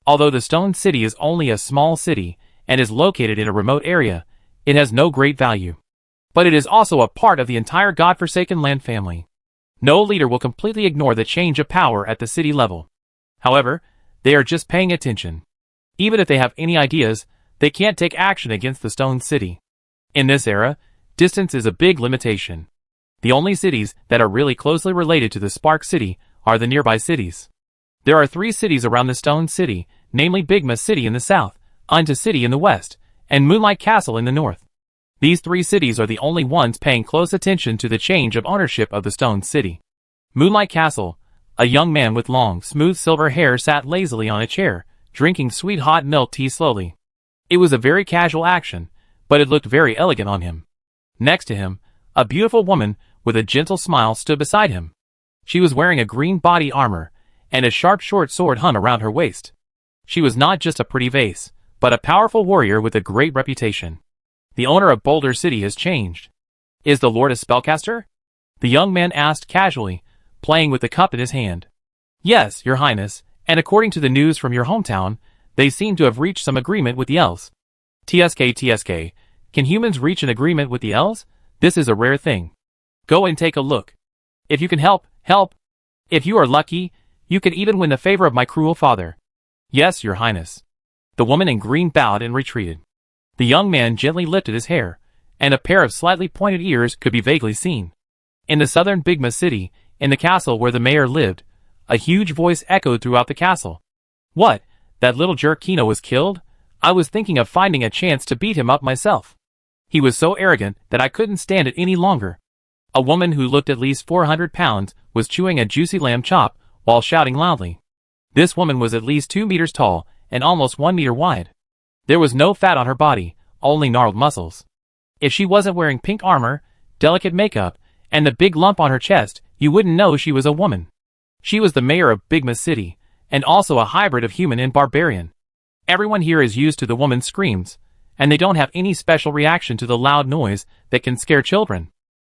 Although the Stone City is only a small city and is located in a remote area, it has no great value. But it is also a part of the entire God-forsaken land family. No leader will completely ignore the change of power at the city level. However, they are just paying attention. Even if they have any ideas, they can't take action against the Stone City. In this era, distance is a big limitation. The only cities that are really closely related to the Spark City are the nearby cities. There are 3 cities around the Stone City, namely Bigma City in the south, Unta City in the west, and Moonlight Castle in the north. These 3 cities are the only ones paying close attention to the change of ownership of the Stone City. Moonlight Castle, a young man with long, smooth silver hair sat lazily on a chair, drinking sweet hot milk tea slowly. It was a very casual action, but it looked very elegant on him. Next to him, a beautiful woman with a gentle smile stood beside him. She was wearing a green body armor, and a sharp short sword hung around her waist. She was not just a pretty vase, but a powerful warrior with a great reputation. The owner of Boulder City has changed. Is the Lord a spellcaster? The young man asked casually, playing with the cup in his hand. Yes, your highness, and according to the news from your hometown, they seem to have reached some agreement with the elves. TSK, can humans reach an agreement with the elves? This is a rare thing. Go and take a look. If you can help, help. If you are lucky, you could even win the favor of my cruel father. Yes, your highness. The woman in green bowed and retreated. The young man gently lifted his hair, and a pair of slightly pointed ears could be vaguely seen. In the southern Bigma city, in the castle where the mayor lived, a huge voice echoed throughout the castle. What? That little jerk Kino was killed? I was thinking of finding a chance to beat him up myself. He was so arrogant that I couldn't stand it any longer. A woman who looked at least 400 pounds was chewing a juicy lamb chop while shouting loudly. This woman was at least 2 meters tall and almost 1 meter wide. There was no fat on her body, only gnarled muscles. If she wasn't wearing pink armor, delicate makeup, and the big lump on her chest, you wouldn't know she was a woman. She was the mayor of Bigma City, and also a hybrid of human and barbarian. Everyone here is used to the woman's screams, and they don't have any special reaction to the loud noise that can scare children.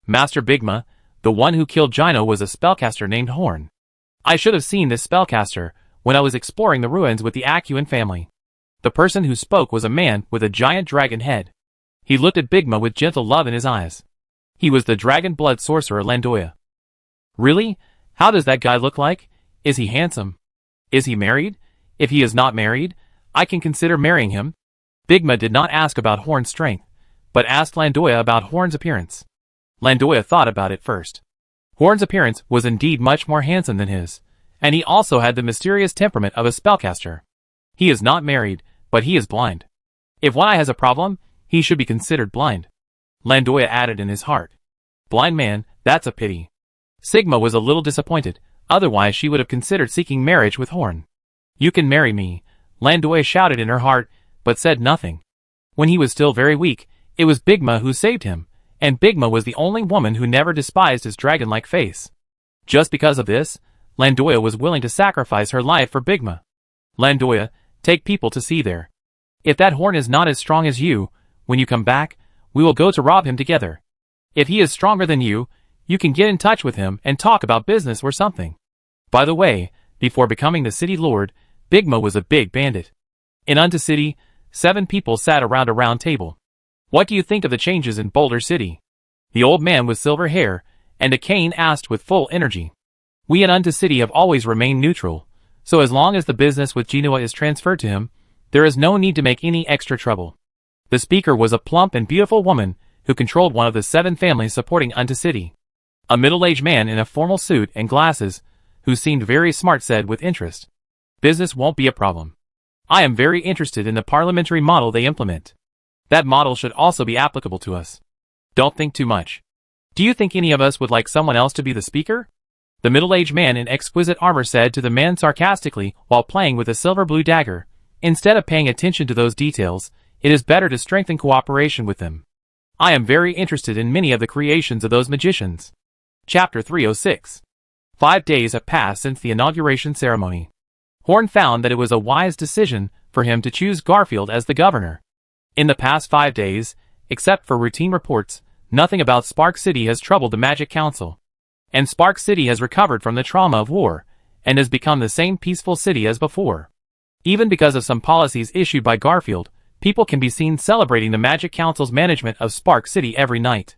Master Bigma, the one who killed Gino, was a spellcaster named Horn. I should have seen this spellcaster when I was exploring the ruins with the Akuan family. The person who spoke was a man with a giant dragon head. He looked at Bigma with gentle love in his eyes. He was the dragon blood sorcerer Landoya. Really? How does that guy look like? Is he handsome? Is he married? If he is not married, I can consider marrying him. Bigma did not ask about Horn's strength, but asked Landoya about Horn's appearance. Landoya thought about it first. Horn's appearance was indeed much more handsome than his, and he also had the mysterious temperament of a spellcaster. He is not married, but he is blind. If one eye has a problem, he should be considered blind. Landoya added in his heart. Blind man, that's a pity. Sigma was a little disappointed, otherwise she would have considered seeking marriage with Horn. You can marry me, Landoya shouted in her heart, but said nothing. When he was still very weak, it was Bigma who saved him, and Bigma was the only woman who never despised his dragon-like face. Just because of this, Landoya was willing to sacrifice her life for Bigma. Landoya, take people to see there. If that Horn is not as strong as you, when you come back, we will go to rob him together. If he is stronger than you can get in touch with him and talk about business or something. By the way, before becoming the city lord, Bigma was a big bandit. In Unta City, 7 people sat around a round table. What do you think of the changes in Boulder City? The old man with silver hair and a cane asked with full energy. We in Unta City have always remained neutral, so as long as the business with Genoa is transferred to him, there is no need to make any extra trouble. The speaker was a plump and beautiful woman who controlled one of the 7 families supporting Unta City. A middle-aged man in a formal suit and glasses, who seemed very smart, said with interest, business won't be a problem. I am very interested in the parliamentary model they implement. That model should also be applicable to us. Don't think too much. Do you think any of us would like someone else to be the speaker? The middle-aged man in exquisite armor said to the man sarcastically while playing with a silver-blue dagger. Instead of paying attention to those details, it is better to strengthen cooperation with them. I am very interested in many of the creations of those magicians. Chapter 306. 5 days have passed since the inauguration ceremony. Horn found that it was a wise decision for him to choose Garfield as the governor. In the past 5 days, except for routine reports, nothing about Spark City has troubled the Magic Council. And Spark City has recovered from the trauma of war, and has become the same peaceful city as before. Even because of some policies issued by Garfield, people can be seen celebrating the Magic Council's management of Spark City every night.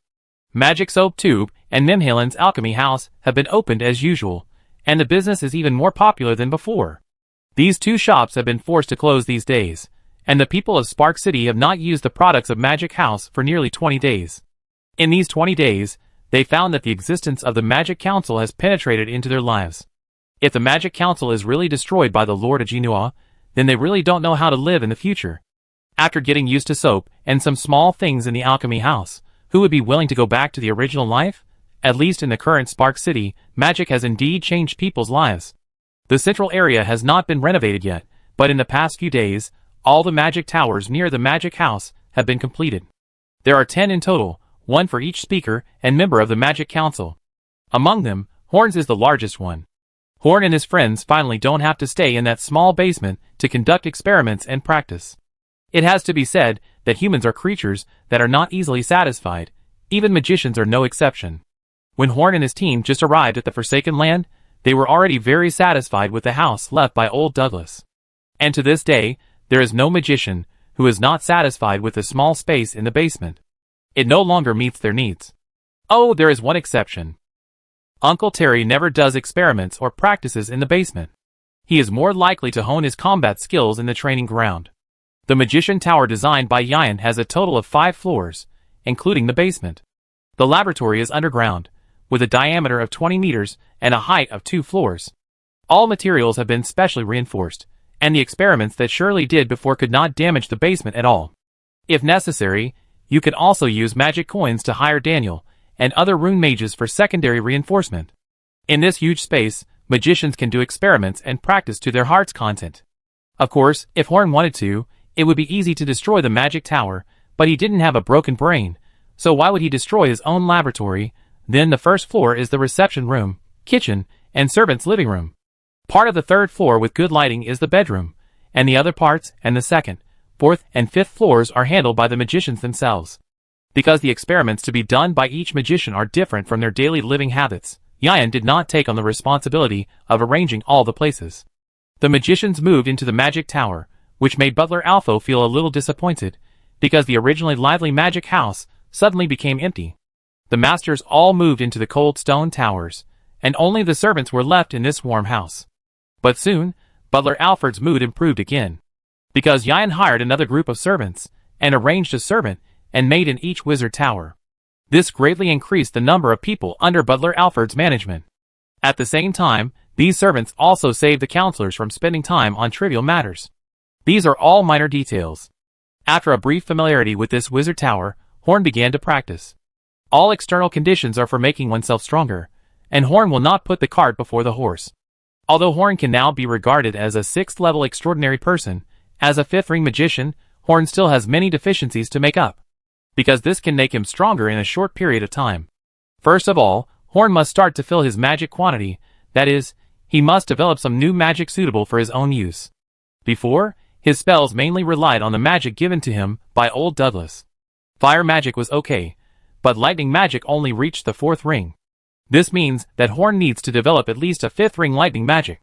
Magic Soap Tube and Mimhalen's Alchemy House have been opened as usual, and the business is even more popular than before. These 2 shops have been forced to close these days, and the people of Spark City have not used the products of Magic House for nearly 20 days. In these 20 days, they found that the existence of the Magic Council has penetrated into their lives. If the Magic Council is really destroyed by the Lord of Genoa, then they really don't know how to live in the future. After getting used to soap and some small things in the Alchemy House, who would be willing to go back to the original life? At least in the current Spark City, magic has indeed changed people's lives. The central area has not been renovated yet, but in the past few days, All the magic towers near the magic house have been completed. There are 10 in total, one for each speaker and member of the Magic Council. Among them, Horn's is the largest one. Horn and his friends finally don't have to stay in that small basement to conduct experiments and practice. It has to be said that humans are creatures that are not easily satisfied. Even magicians are no exception. When Horn and his team just arrived at the Forsaken Land, they were already very satisfied with the house left by old Douglas. And to this day, there is no magician who is not satisfied with the small space in the basement. It no longer meets their needs. Oh, there is one exception. Uncle Terry never does experiments or practices in the basement. He is more likely to hone his combat skills in the training ground. The Magician Tower designed by Yayan has a total of 5 floors, including the basement. The laboratory is underground, with a diameter of 20 meters and a height of 2 floors. All materials have been specially reinforced, and the experiments that Shirley did before could not damage the basement at all. If necessary, you can also use magic coins to hire Daniel and other rune mages for secondary reinforcement. In this huge space, magicians can do experiments and practice to their heart's content. Of course, if Horn wanted to, it would be easy to destroy the magic tower, but he didn't have a broken brain, so why would he destroy his own laboratory? Then the first floor is the reception room, kitchen, and servants' living room. Part of the 3rd floor with good lighting is the bedroom, and the other parts, and the 2nd, 4th, and 5th floors are handled by the magicians themselves. Because the experiments to be done by each magician are different from their daily living habits, Yayan did not take on the responsibility of arranging all the places. The magicians moved into the magic tower, which made Butler Alpha feel a little disappointed, because the originally lively magic house suddenly became empty. The masters all moved into the cold stone towers, and only the servants were left in this warm house. But soon, Butler Alfred's mood improved again, because Yayan hired another group of servants, and arranged a servant and maid in each wizard tower. This greatly increased the number of people under Butler Alfred's management. At the same time, these servants also saved the counselors from spending time on trivial matters. These are all minor details. After a brief familiarity with this wizard tower, Horn began to practice. All external conditions are for making oneself stronger, and Horn will not put the cart before the horse. Although Horn can now be regarded as a 6th-level extraordinary person, as a 5th-ring magician, Horn still has many deficiencies to make up, because this can make him stronger in a short period of time. First of all, Horn must start to fill his magic quantity, that is, he must develop some new magic suitable for his own use. Before, his spells mainly relied on the magic given to him by old Douglas. Fire magic was okay, but lightning magic only reached the 4th ring. This means that Horn needs to develop at least a 5th ring lightning magic.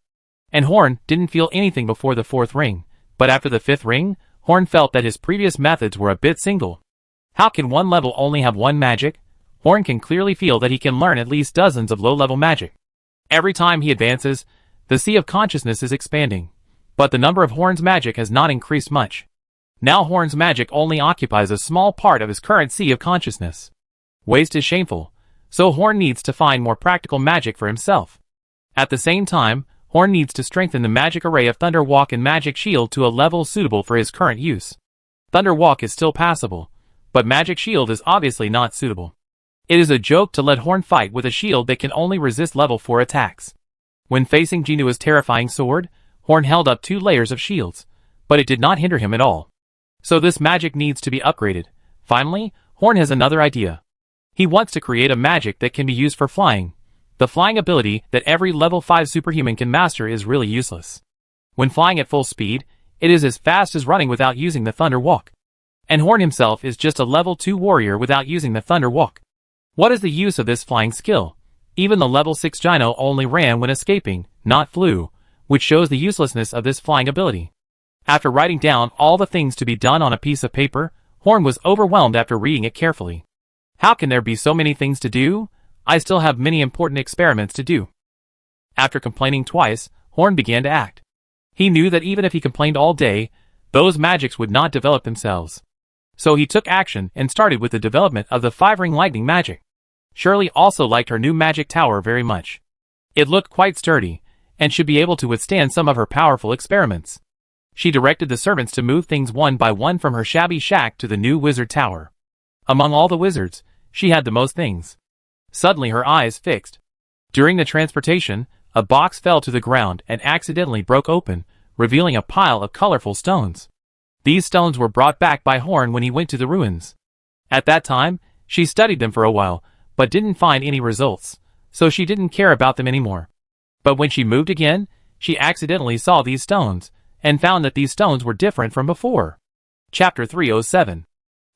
And Horn didn't feel anything before the 4th ring, but after the 5th ring, Horn felt that his previous methods were a bit single. How can one level only have one magic? Horn can clearly feel that he can learn at least dozens of low-level magic. Every time he advances, the sea of consciousness is expanding, but the number of Horn's magic has not increased much. Now Horn's magic only occupies a small part of his current sea of consciousness. Waste is shameful, so Horn needs to find more practical magic for himself. At the same time, Horn needs to strengthen the magic array of Thunder Walk and Magic Shield to a level suitable for his current use. Thunder Walk is still passable, but Magic Shield is obviously not suitable. It is a joke to let Horn fight with a shield that can only resist level 4 attacks. When facing Jinua's terrifying sword, Horn held up 2 layers of shields, but it did not hinder him at all. So this magic needs to be upgraded. Finally, Horn has another idea. He wants to create a magic that can be used for flying. The flying ability that every level 5 superhuman can master is really useless. When flying at full speed, it is as fast as running without using the Thunder Walk. And Horn himself is just a level 2 warrior without using the Thunder Walk. What is the use of this flying skill? Even the level 6 Gino only ran when escaping, not flew, which shows the uselessness of this flying ability. After writing down all the things to be done on a piece of paper, Horn was overwhelmed after reading it carefully. How can there be so many things to do? I still have many important experiments to do. After complaining twice, Horn began to act. He knew that even if he complained all day, those magics would not develop themselves. So he took action and started with the development of the 5-ring lightning magic. Shirley also liked her new magic tower very much. It looked quite sturdy, and should be able to withstand some of her powerful experiments. She directed the servants to move things one by one from her shabby shack to the new wizard tower. Among all the wizards, she had the most things. Suddenly her eyes fixed. During the transportation, a box fell to the ground and accidentally broke open, revealing a pile of colorful stones. These stones were brought back by Horn when he went to the ruins. At that time, she studied them for a while, but didn't find any results, so she didn't care about them anymore. But when she moved again, she accidentally saw these stones, and found that these stones were different from before. Chapter 307.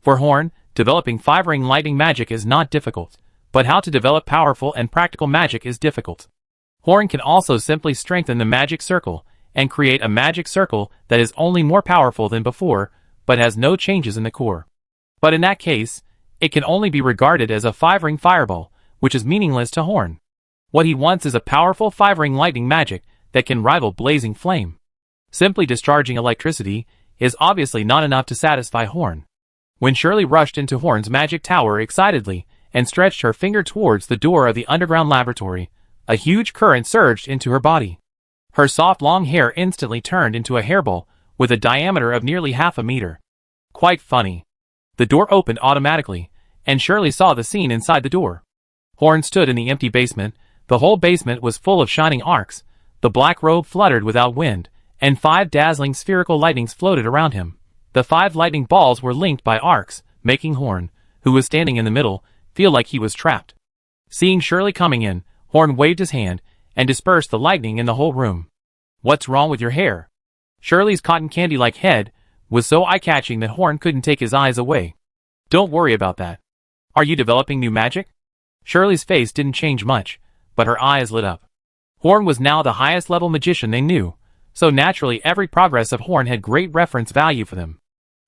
For Horn, developing 5-ring lightning magic is not difficult, but how to develop powerful and practical magic is difficult. Horn can also simply strengthen the magic circle, and create a magic circle that is only more powerful than before, but has no changes in the core. But in that case, it can only be regarded as a 5-ring fireball, which is meaningless to Horn. What he wants is a powerful 5-ring lightning magic that can rival blazing flame. Simply discharging electricity is obviously not enough to satisfy Horn. When Shirley rushed into Horn's magic tower excitedly and stretched her finger towards the door of the underground laboratory, a huge current surged into her body. Her soft long hair instantly turned into a hairball with a diameter of nearly half a meter. Quite funny. The door opened automatically, and Shirley saw the scene inside the door. Horn stood in the empty basement. The whole basement was full of shining arcs. The black robe fluttered without wind, and 5 dazzling spherical lightnings floated around him. The 5 lightning balls were linked by arcs, making Horn, who was standing in the middle, feel like he was trapped. Seeing Shirley coming in, Horn waved his hand and dispersed the lightning in the whole room. "What's wrong with your hair?" Shirley's cotton candy-like head was so eye-catching that Horn couldn't take his eyes away. "Don't worry about that. Are you developing new magic?" Shirley's face didn't change much, but her eyes lit up. Horn was now the highest level magician they knew, so naturally every progress of Horn had great reference value for them.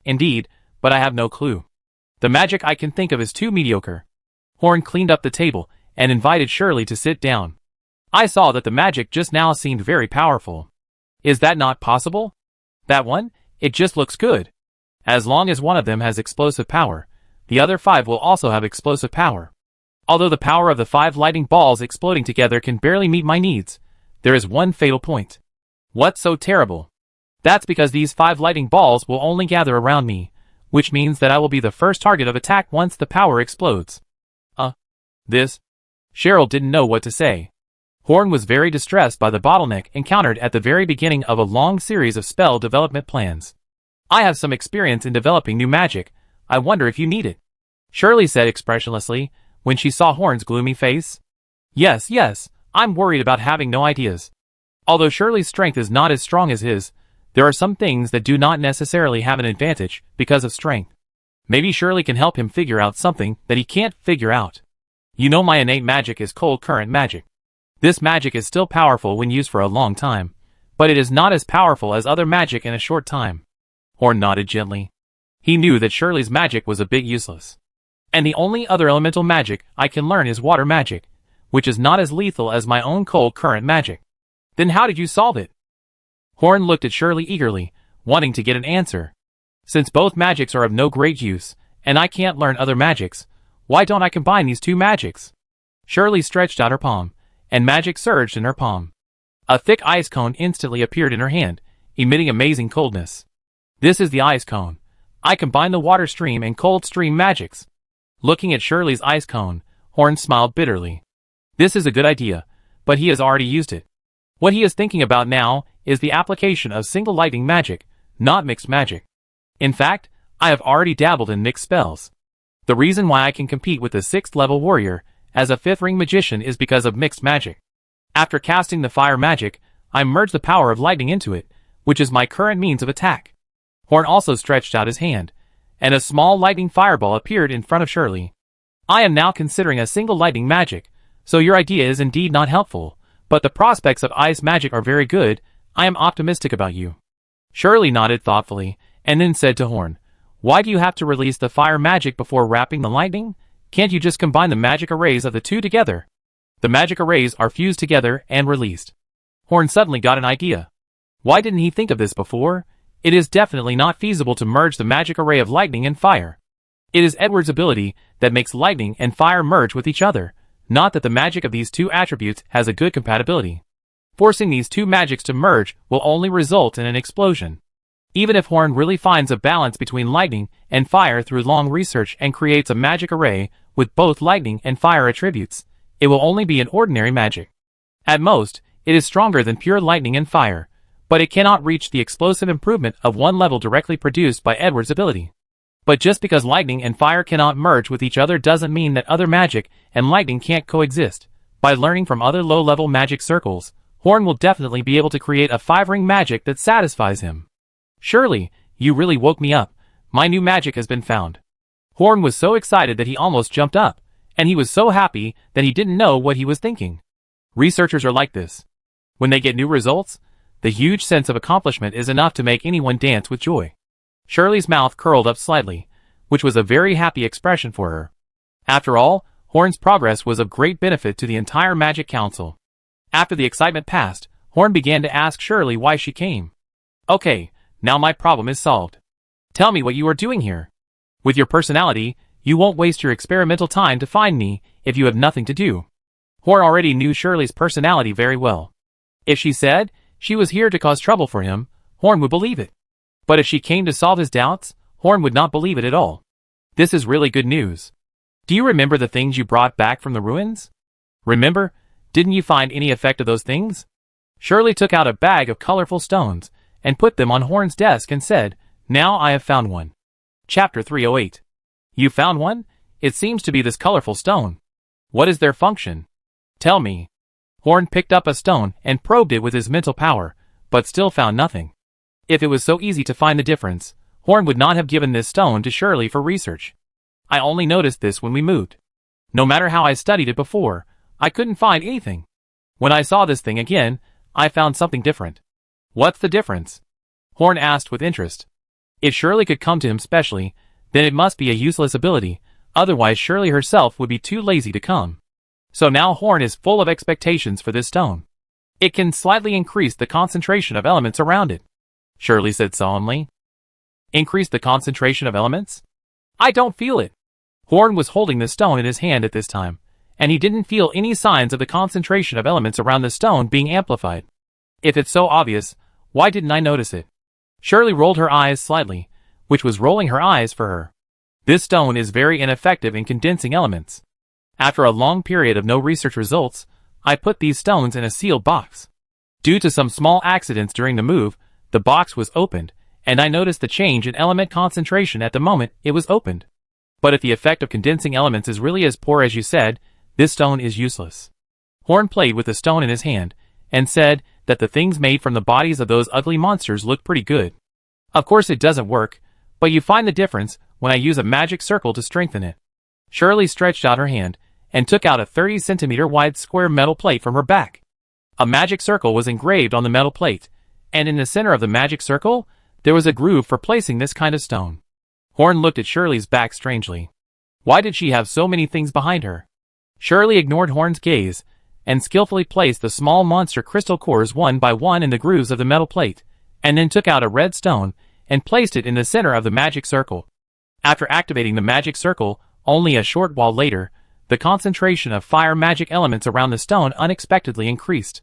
"Indeed, but I have no clue. The magic I can think of is too mediocre." Horn cleaned up the table and invited Shirley to sit down. "I saw that the magic just now seemed very powerful. Is that not possible? That one? It just looks good. As long as one of them has explosive power, the other 5 will also have explosive power. Although the power of the 5 lightning balls exploding together can barely meet my needs, there is one fatal point." "What's so terrible?" "That's because these 5 lightning balls will only gather around me, which means that I will be the first target of attack once the power explodes." This? Cheryl didn't know what to say. Horn was very distressed by the bottleneck encountered at the very beginning of a long series of spell development plans. "I have some experience in developing new magic. I wonder if you need it," Shirley said expressionlessly when she saw Horn's gloomy face. Yes, I'm worried about having no ideas." Although Shirley's strength is not as strong as his, there are some things that do not necessarily have an advantage because of strength. Maybe Shirley can help him figure out something that he can't figure out. "You know my innate magic is cold current magic. This magic is still powerful when used for a long time, but it is not as powerful as other magic in a short time." Horn nodded gently. He knew that Shirley's magic was a bit useless. "And the only other elemental magic I can learn is water magic, which is not as lethal as my own cold current magic." "Then how did you solve it?" Horn looked at Shirley eagerly, wanting to get an answer. "Since both magics are of no great use, and I can't learn other magics, why don't I combine these 2 magics?" Shirley stretched out her palm, and magic surged in her palm. A thick ice cone instantly appeared in her hand, emitting amazing coldness. "This is the ice cone. I combine the water stream and cold stream magics." Looking at Shirley's ice cone, Horn smiled bitterly. This is a good idea, but he has already used it. What he is thinking about now is the application of single lightning magic, not mixed magic. "In fact, I have already dabbled in mixed spells. The reason why I can compete with the 6th level warrior as a 5th ring magician is because of mixed magic. After casting the fire magic, I merge the power of lightning into it, which is my current means of attack." Horn also stretched out his hand, and a small lightning fireball appeared in front of Shirley. "I am now considering a single lightning magic, so your idea is indeed not helpful, but the prospects of ice magic are very good. I am optimistic about you." Shirley nodded thoughtfully, and then said to Horn, "Why do you have to release the fire magic before wrapping the lightning? Can't you just combine the magic arrays of the 2 together?" "The magic arrays are fused together and released." Horn suddenly got an idea. Why didn't he think of this before? It is definitely not feasible to merge the magic array of lightning and fire. It is Edward's ability that makes lightning and fire merge with each other, not that the magic of these 2 attributes has a good compatibility. Forcing these 2 magics to merge will only result in an explosion. Even if Horn really finds a balance between lightning and fire through long research and creates a magic array with both lightning and fire attributes, it will only be an ordinary magic. At most, it is stronger than pure lightning and fire, but it cannot reach the explosive improvement of one level directly produced by Edward's ability. But just because lightning and fire cannot merge with each other doesn't mean that other magic and lightning can't coexist. By learning from other low-level magic circles, Horn will definitely be able to create a 5-ring magic that satisfies him. Shirley, you really woke me up. My new magic has been found. Horn was so excited that he almost jumped up, and he was so happy that he didn't know what he was thinking. Researchers are like this. When they get new results, the huge sense of accomplishment is enough to make anyone dance with joy. Shirley's mouth curled up slightly, which was a very happy expression for her. After all, Horn's progress was of great benefit to the entire Magic Council. After the excitement passed, Horn began to ask Shirley why she came. Okay, now my problem is solved. Tell me what you are doing here. With your personality, you won't waste your experimental time to find me if you have nothing to do. Horn already knew Shirley's personality very well. If she said she was here to cause trouble for him, Horn would believe it. But if she came to solve his doubts, Horn would not believe it at all. This is really good news. Do you remember the things you brought back from the ruins? Remember, didn't you find any effect of those things? Shirley took out a bag of colorful stones and put them on Horn's desk and said, Now I have found one. Chapter 308. You found one? It seems to be this colorful stone. What is their function? Tell me. Horn picked up a stone and probed it with his mental power, but still found nothing. If it was so easy to find the difference, Horn would not have given this stone to Shirley for research. I only noticed this when we moved. No matter how I studied it before, I couldn't find anything. When I saw this thing again, I found something different. What's the difference? Horn asked with interest. If Shirley could come to him specially, then it must be a useless ability, otherwise Shirley herself would be too lazy to come. So now Horn is full of expectations for this stone. It can slightly increase the concentration of elements around it, Shirley said solemnly. Increase the concentration of elements? I don't feel it. Horn was holding the stone in his hand at this time, and he didn't feel any signs of the concentration of elements around the stone being amplified. If it's so obvious, why didn't I notice it? Shirley rolled her eyes slightly, which was rolling her eyes for her. This stone is very ineffective in condensing elements. After a long period of no research results, I put these stones in a sealed box. Due to some small accidents during the move, the box was opened, and I noticed the change in element concentration at the moment it was opened. But if the effect of condensing elements is really as poor as you said, this stone is useless. Horn played with the stone in his hand, and said that the things made from the bodies of those ugly monsters look pretty good. Of course it doesn't work, but you find the difference when I use a magic circle to strengthen it. Shirley stretched out her hand, and took out a 30-centimeter wide square metal plate from her back. A magic circle was engraved on the metal plate, and in the center of the magic circle, there was a groove for placing this kind of stone. Horn looked at Shirley's back strangely. Why did she have so many things behind her? Shirley ignored Horn's gaze, and skillfully placed the small monster crystal cores one by one in the grooves of the metal plate, and then took out a red stone, and placed it in the center of the magic circle. After activating the magic circle, only a short while later, the concentration of fire magic elements around the stone unexpectedly increased.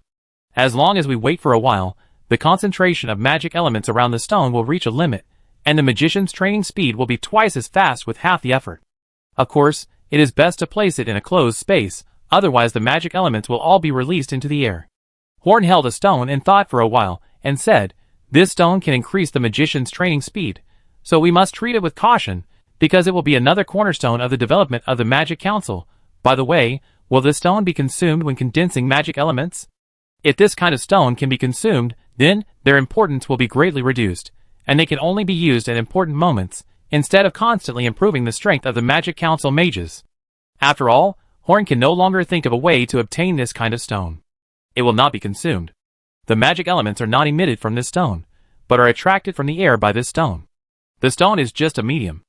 As long as we wait for a while, the concentration of magic elements around the stone will reach a limit, and the magician's training speed will be twice as fast with half the effort. Of course, it is best to place it in a closed space, otherwise the magic elements will all be released into the air. Horn held a stone and thought for a while, and said, This stone can increase the magician's training speed, so we must treat it with caution, because it will be another cornerstone of the development of the Magic Council. By the way, will this stone be consumed when condensing magic elements? If this kind of stone can be consumed, then their importance will be greatly reduced, and they can only be used at important moments, instead of constantly improving the strength of the Magic Council mages. After all, Horn can no longer think of a way to obtain this kind of stone. It will not be consumed. The magic elements are not emitted from this stone, but are attracted from the air by this stone. The stone is just a medium.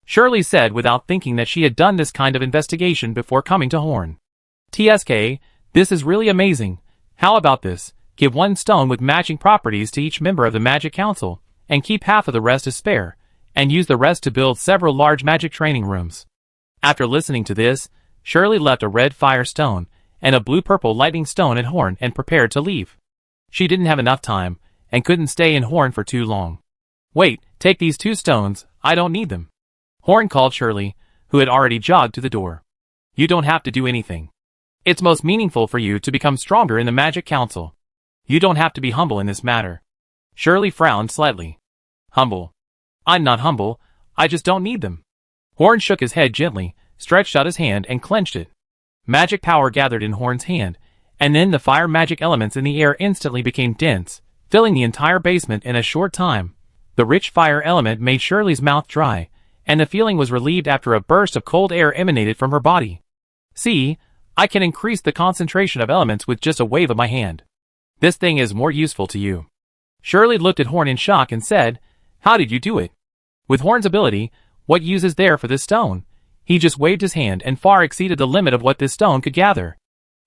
Shirley said without thinking that she had done this kind of investigation before coming to Horn. TSK, this is really amazing. How about this? Give one stone with matching properties to each member of the Magic Council, and keep half of the rest as spare, and use the rest to build several large magic training rooms. After listening to this, Shirley left a red fire stone and a blue-purple lightning stone at Horn and prepared to leave. She didn't have enough time, and couldn't stay in Horn for too long. Wait, take these 2 stones, I don't need them. Horn called Shirley, who had already jogged to the door. You don't have to do anything. It's most meaningful for you to become stronger in the Magic Council. You don't have to be humble in this matter. Shirley frowned slightly. Humble. I'm not humble, I just don't need them. Horn shook his head gently, stretched out his hand and clenched it. Magic power gathered in Horn's hand, and then the fire magic elements in the air instantly became dense, filling the entire basement in a short time. The rich fire element made Shirley's mouth dry, and the feeling was relieved after a burst of cold air emanated from her body. See, I can increase the concentration of elements with just a wave of my hand. This thing is more useful to you. Shirley looked at Horn in shock and said, How did you do it? With Horn's ability, what use is there for this stone? He just waved his hand and far exceeded the limit of what this stone could gather.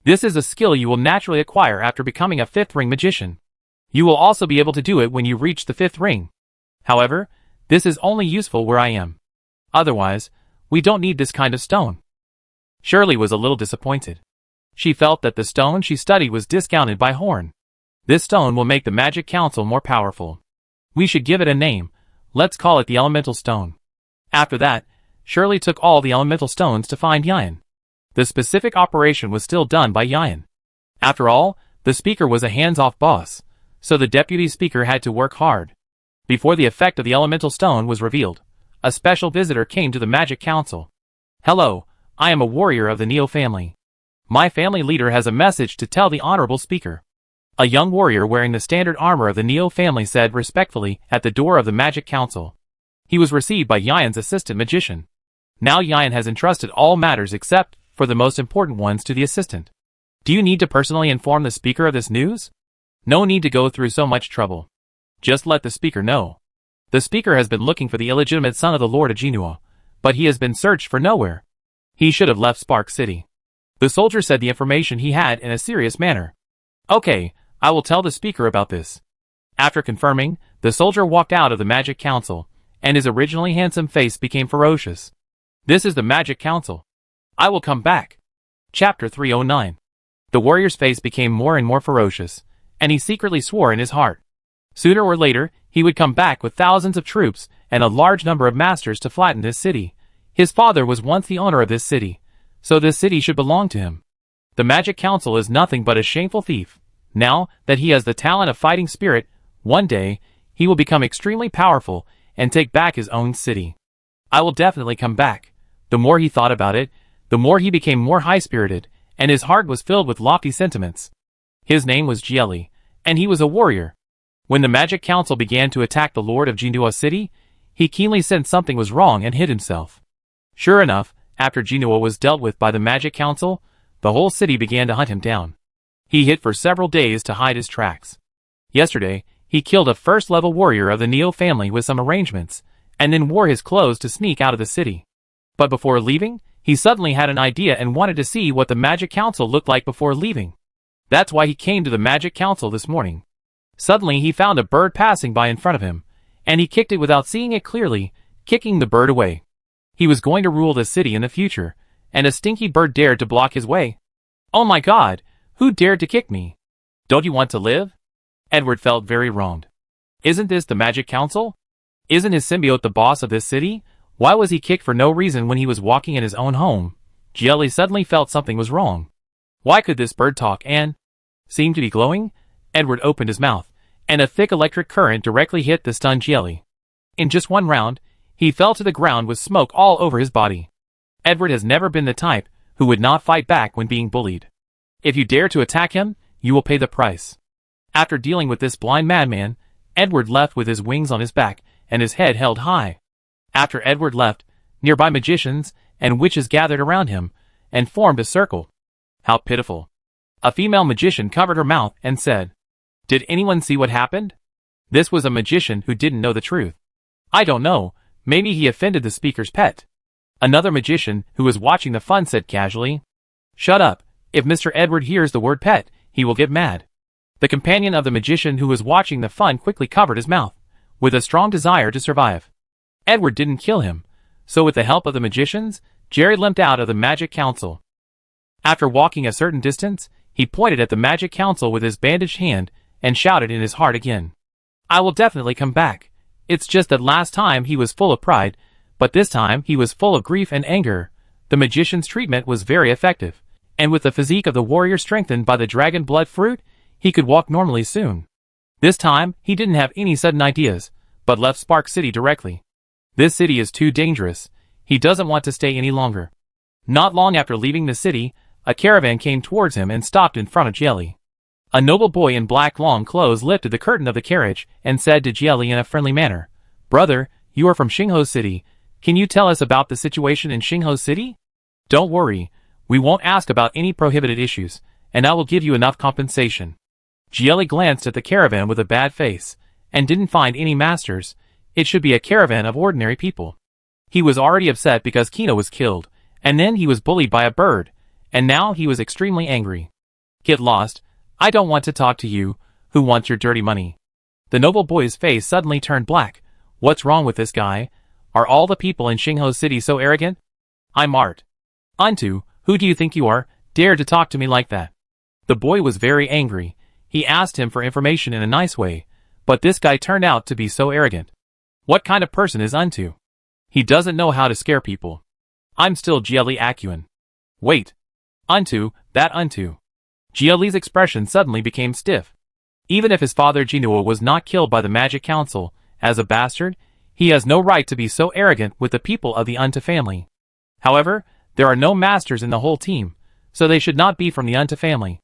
This is a skill you will naturally acquire after becoming a 5th ring magician. You will also be able to do it when you reach the 5th ring. However, this is only useful where I am. Otherwise, we don't need this kind of stone. Shirley was a little disappointed. She felt that the stone she studied was discounted by Horn. This stone will make the Magic Council more powerful. We should give it a name. Let's call it the Elemental Stone. After that, Shirley took all the elemental stones to find Yan. The specific operation was still done by Yan. After all, the speaker was a hands-off boss, so the deputy speaker had to work hard. Before the effect of the elemental stone was revealed, a special visitor came to the Magic Council. Hello, I am a warrior of the Neo family. My family leader has a message to tell the honorable speaker. A young warrior wearing the standard armor of the Neo family said respectfully at the door of the Magic Council. He was received by Yan's assistant magician. Now Yan has entrusted all matters except for the most important ones to the assistant. Do you need to personally inform the speaker of this news? No need to go through so much trouble. Just let the speaker know. The speaker has been looking for the illegitimate son of the Lord of Genua, but he has been searched for nowhere. He should have left Spark City. The soldier said the information he had in a serious manner. Okay, I will tell the speaker about this. After confirming, the soldier walked out of the Magic Council, and his originally handsome face became ferocious. This is the Magic Council. I will come back. Chapter 309. The warrior's face became more and more ferocious, and he secretly swore in his heart. Sooner or later, he would come back with thousands of troops and a large number of masters to flatten this city. His father was once the owner of this city, so this city should belong to him. The Magic Council is nothing but a shameful thief. Now that he has the talent of fighting spirit, one day, he will become extremely powerful and take back his own city. I will definitely come back. The more he thought about it, the more he became more high-spirited, and his heart was filled with lofty sentiments. His name was Jieli, and he was a warrior. When the Magic Council began to attack the Lord of Genua City, he keenly sensed something was wrong and hid himself. Sure enough, after Genua was dealt with by the Magic Council, the whole city began to hunt him down. He hid for several days to hide his tracks. Yesterday, he killed a first-level warrior of the Neo family with some arrangements, and then wore his clothes to sneak out of the city. But before leaving, he suddenly had an idea and wanted to see what the Magic Council looked like before leaving. That's why he came to the Magic Council this morning. Suddenly he found a bird passing by in front of him, and he kicked it without seeing it clearly, kicking the bird away. He was going to rule the city in the future, and a stinky bird dared to block his way. Oh my God, who dared to kick me? Don't you want to live? Edward felt very wronged. Isn't this the Magic Council? Isn't his symbiote the boss of this city? Why was he kicked for no reason when he was walking in his own home? Jieli suddenly felt something was wrong. Why could this bird talk and seem to be glowing? Edward opened his mouth, and a thick electric current directly hit the stunned Jieli. In just one round, he fell to the ground with smoke all over his body. Edward has never been the type who would not fight back when being bullied. If you dare to attack him, you will pay the price. After dealing with this blind madman, Edward left with his wings on his back and his head held high. After Edward left, nearby magicians and witches gathered around him and formed a circle. How pitiful. A female magician covered her mouth and said, "Did anyone see what happened?" This was a magician who didn't know the truth. I don't know, maybe he offended the speaker's pet. Another magician who was watching the fun said casually, "Shut up, if Mr. Edward hears the word pet, he will get mad." The companion of the magician who was watching the fun quickly covered his mouth, with a strong desire to survive. Edward didn't kill him, so with the help of the magicians, Jerry limped out of the Magic Council. After walking a certain distance, he pointed at the Magic Council with his bandaged hand and shouted in his heart again, "I will definitely come back. It's just that last time he was full of pride, but this time he was full of grief and anger." The magician's treatment was very effective, and with the physique of the warrior strengthened by the dragon blood fruit, he could walk normally soon. This time, he didn't have any sudden ideas, but left Spark City directly. This city is too dangerous. He doesn't want to stay any longer. Not long after leaving the city, a caravan came towards him and stopped in front of Jelly. A noble boy in black long clothes lifted the curtain of the carriage and said to Jelly in a friendly manner, "Brother, you are from Xingho City. Can you tell us about the situation in Xingho City? Don't worry, we won't ask about any prohibited issues, and I will give you enough compensation." Jelly glanced at the caravan with a bad face, and didn't find any masters. It should be a caravan of ordinary people. He was already upset because Kino was killed, and then he was bullied by a bird, and now he was extremely angry. "Get lost, I don't want to talk to you. Who wants your dirty money?" The noble boy's face suddenly turned black. What's wrong with this guy? Are all the people in Xingho City so arrogant? "I'm Art." "Untu, who do you think you are? Dare to talk to me like that?" The boy was very angry. He asked him for information in a nice way, but this guy turned out to be so arrogant. What kind of person is Untu? He doesn't know how to scare people. "I'm still Jelly Akuan." "Wait. Untu, that Untu." Jelly's expression suddenly became stiff. Even if his father Jinua was not killed by the Magic Council, as a bastard, he has no right to be so arrogant with the people of the Unta family. However, there are no masters in the whole team, so they should not be from the Unta family.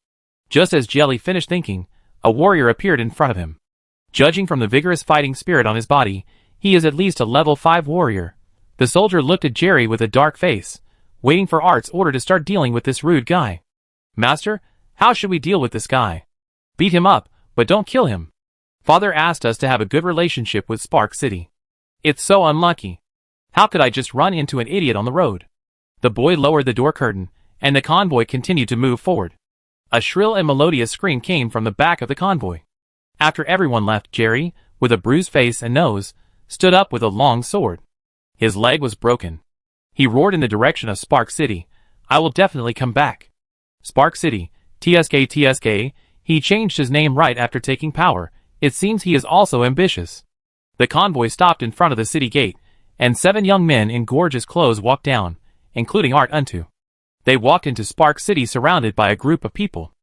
Just as Jelly finished thinking, a warrior appeared in front of him. Judging from the vigorous fighting spirit on his body, he is at least a level 5 warrior. The soldier looked at Jerry with a dark face, waiting for Art's order to start dealing with this rude guy. "Master, how should we deal with this guy?" "Beat him up, but don't kill him. Father asked us to have a good relationship with Spark City. It's so unlucky. How could I just run into an idiot on the road?" The boy lowered the door curtain, and the convoy continued to move forward. A shrill and melodious scream came from the back of the convoy. After everyone left, Jerry, with a bruised face and nose, stood up with a long sword. His leg was broken. He roared in the direction of Spark City. "I will definitely come back." Spark City, TSK. He changed his name right after taking power. It seems he is also ambitious. The convoy stopped in front of the city gate, and 7 young men in gorgeous clothes walked down, including Art Untu. They walked into Spark City surrounded by a group of people.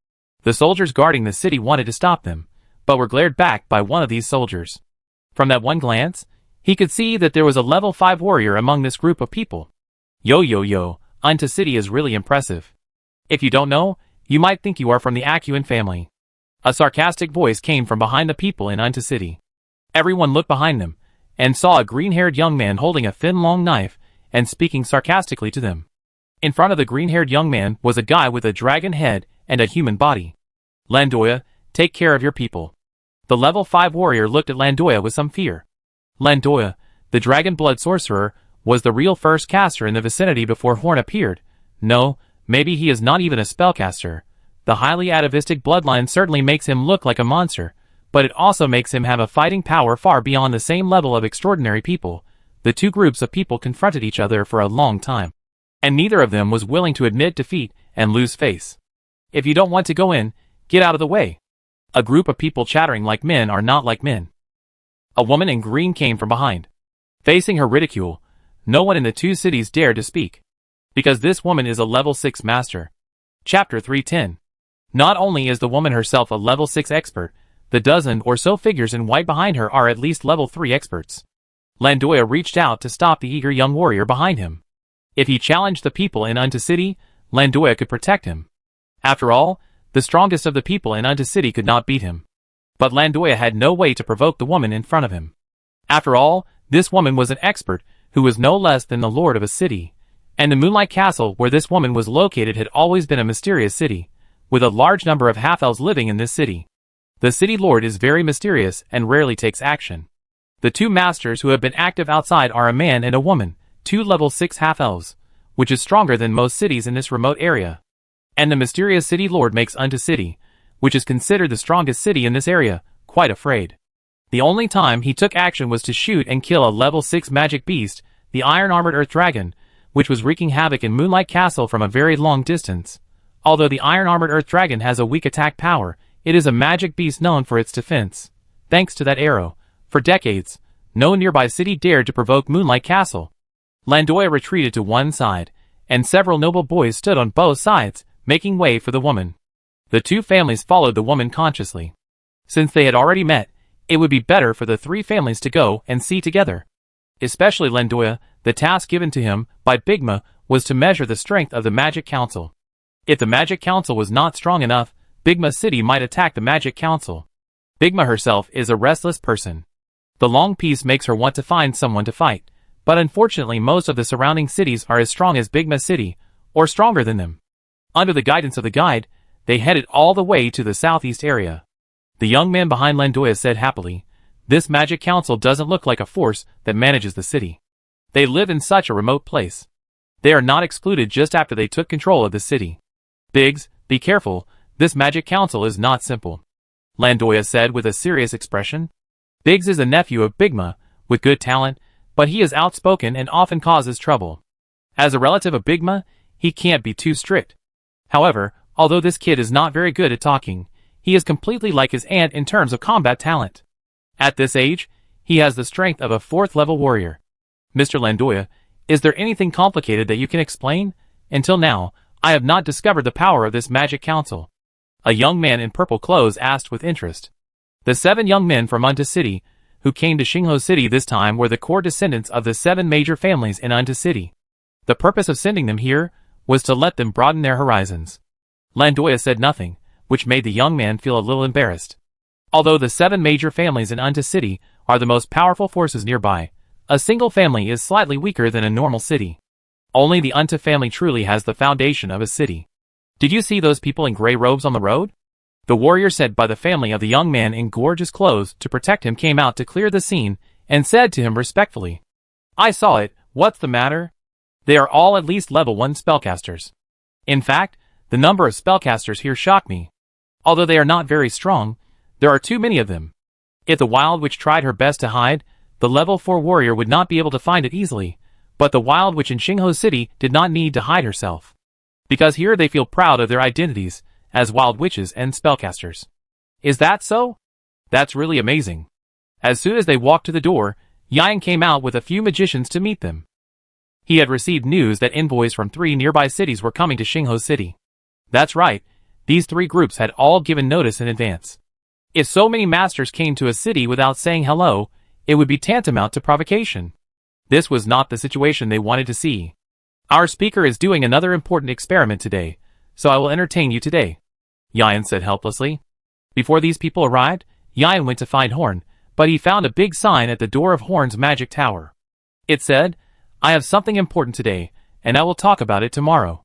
The soldiers guarding the city wanted to stop them, but were glared back by one of these soldiers. From that one glance, he could see that there was a level 5 warrior among this group of people. Yo, Unta City is really impressive. If you don't know, you might think you are from the Akuan family. A sarcastic voice came from behind the people in Unta City. Everyone looked behind them, and saw a green-haired young man holding a thin long knife, and speaking sarcastically to them. In front of the green-haired young man was a guy with a dragon head and a human body. "Landoya, take care of your people." The level 5 warrior looked at Landoya with some fear. Landoya, the dragon blood sorcerer, was the real first caster in the vicinity before Horn appeared. No, maybe he is not even a spellcaster. The highly atavistic bloodline certainly makes him look like a monster, but it also makes him have a fighting power far beyond the same level of extraordinary people. The two groups of people confronted each other for a long time, and neither of them was willing to admit defeat and lose face. "If you don't want to go in, get out of the way." A group of people chattering like men are not like men. A woman in green came from behind. Facing her ridicule, no one in the two cities dared to speak. Because this woman is a level 6 master. Chapter 310. Not only is the woman herself a level 6 expert, the dozen or so figures in white behind her are at least level 3 experts. Landoya reached out to stop the eager young warrior behind him. If he challenged the people in Unta City, Landoya could protect him. After all, the strongest of the people in Unta City could not beat him. But Landoya had no way to provoke the woman in front of him. After all, this woman was an expert, who was no less than the lord of a city. And the Moonlight Castle where this woman was located had always been a mysterious city, with a large number of half-elves living in this city. The city lord is very mysterious and rarely takes action. The two masters who have been active outside are a man and a woman, 2 level 6 half-elves, which is stronger than most cities in this remote area. And the mysterious city lord makes Unta City, which is considered the strongest city in this area, quite afraid. The only time he took action was to shoot and kill a level 6 magic beast, the iron-armored earth dragon, which was wreaking havoc in Moonlight Castle from a very long distance. Although the iron-armored earth dragon has a weak attack power, it is a magic beast known for its defense. Thanks to that arrow, for decades, no nearby city dared to provoke Moonlight Castle. Landoya retreated to one side, and several noble boys stood on both sides, making way for the woman. The two families followed the woman consciously. Since they had already met, it would be better for the three families to go and see together. Especially Lendoya, the task given to him by Bigma was to measure the strength of the Magic Council. If the Magic Council was not strong enough, Bigma City might attack the Magic Council. Bigma herself is a restless person. The long peace makes her want to find someone to fight, but unfortunately most of the surrounding cities are as strong as Bigma City, or stronger than them. Under the guidance of the guide, they headed all the way to the southeast area. The young man behind Lendoya said happily, "This Magic Council doesn't look like a force that manages the city. They live in such a remote place. They are not excluded just after they took control of the city. Biggs, be careful, this Magic Council is not simple," Lendoya said with a serious expression. Biggs is a nephew of Bigma, with good talent, but he is outspoken and often causes trouble. As a relative of Bigma, he can't be too strict. However, although this kid is not very good at talking, he is completely like his aunt in terms of combat talent. At this age, he has the strength of a 4th-level warrior. Mr. Lendoya, is there anything complicated that you can explain? Until now, I have not discovered the power of this Magic Council. A young man in purple clothes asked with interest. The 7 young men from Unta City, who came to Xingho City this time, were the core descendants of the 7 major families in Unta City. The purpose of sending them here was to let them broaden their horizons. Lendoya said nothing, which made the young man feel a little embarrassed. Although the 7 major families in Unta City are the most powerful forces nearby, a single family is slightly weaker than a normal city. Only the Unta family truly has the foundation of a city. Did you see those people in gray robes on the road? The warrior sent by the family of the young man in gorgeous clothes to protect him came out to clear the scene and said to him respectfully, "I saw it, what's the matter? They are all at least level 1 spellcasters. In fact, the number of spellcasters here shocked me. Although they are not very strong, there are too many of them. If the Wild Witch tried her best to hide, the level 4 warrior would not be able to find it easily, but the Wild Witch in Xingho City did not need to hide herself. Because here they feel proud of their identities as wild witches and spellcasters." Is that so? That's really amazing. As soon as they walked to the door, Yang came out with a few magicians to meet them. He had received news that envoys from 3 nearby cities were coming to Xingho City. That's right, these 3 groups had all given notice in advance. If so many masters came to a city without saying hello, it would be tantamount to provocation. This was not the situation they wanted to see. "Our speaker is doing another important experiment today, so I will entertain you today," Yan said helplessly. Before these people arrived, Yan went to find Horn, but he found a big sign at the door of Horn's magic tower. It said, "I have something important today, and I will talk about it tomorrow."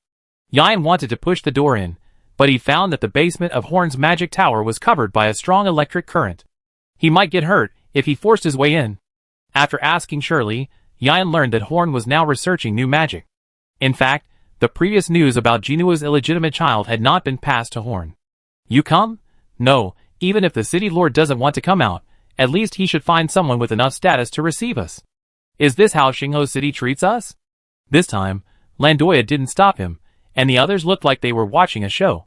Yan wanted to push the door in, but he found that the basement of Horn's magic tower was covered by a strong electric current. He might get hurt if he forced his way in. After asking Shirley, Yan learned that Horn was now researching new magic. In fact, the previous news about Jinua's illegitimate child had not been passed to Horn. "You come? No, even if the city lord doesn't want to come out, at least he should find someone with enough status to receive us. Is this how Xingho City treats us?" This time, Lendoya didn't stop him, and the others looked like they were watching a show.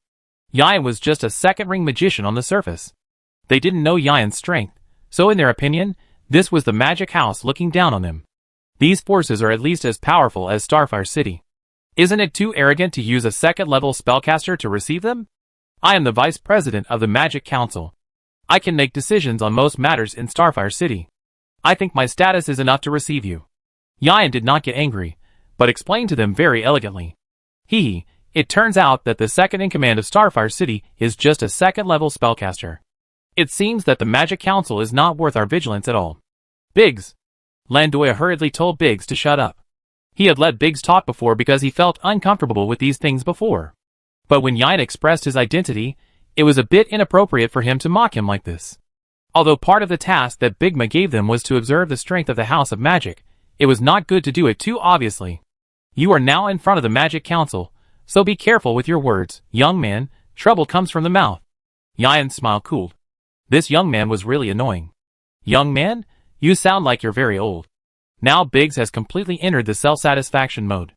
Yan was just a second-ring magician on the surface. They didn't know Yan's strength, so in their opinion, this was the magic house looking down on them. These forces are at least as powerful as Starfire City. Isn't it too arrogant to use a second-level spellcaster to receive them? I am the vice president of the Magic Council. I can make decisions on most matters in Starfire City. I think my status is enough to receive you. Yan did not get angry, but explained to them very elegantly. It turns out that the second-in-command of Starfire City is just a second-level spellcaster. It seems that the Magic Council is not worth our vigilance at all. Biggs. Lendoya hurriedly told Biggs to shut up. He had let Biggs talk before because he felt uncomfortable with these things before. But when Yan expressed his identity, it was a bit inappropriate for him to mock him like this. Although part of the task that Bigma gave them was to observe the strength of the House of Magic, it was not good to do it too obviously. You are now in front of the Magic Council, so be careful with your words, young man. Trouble comes from the mouth. Yan's smile cooled. This young man was really annoying. Young man? You sound like you're very old. Now Biggs has completely entered the self-satisfaction mode.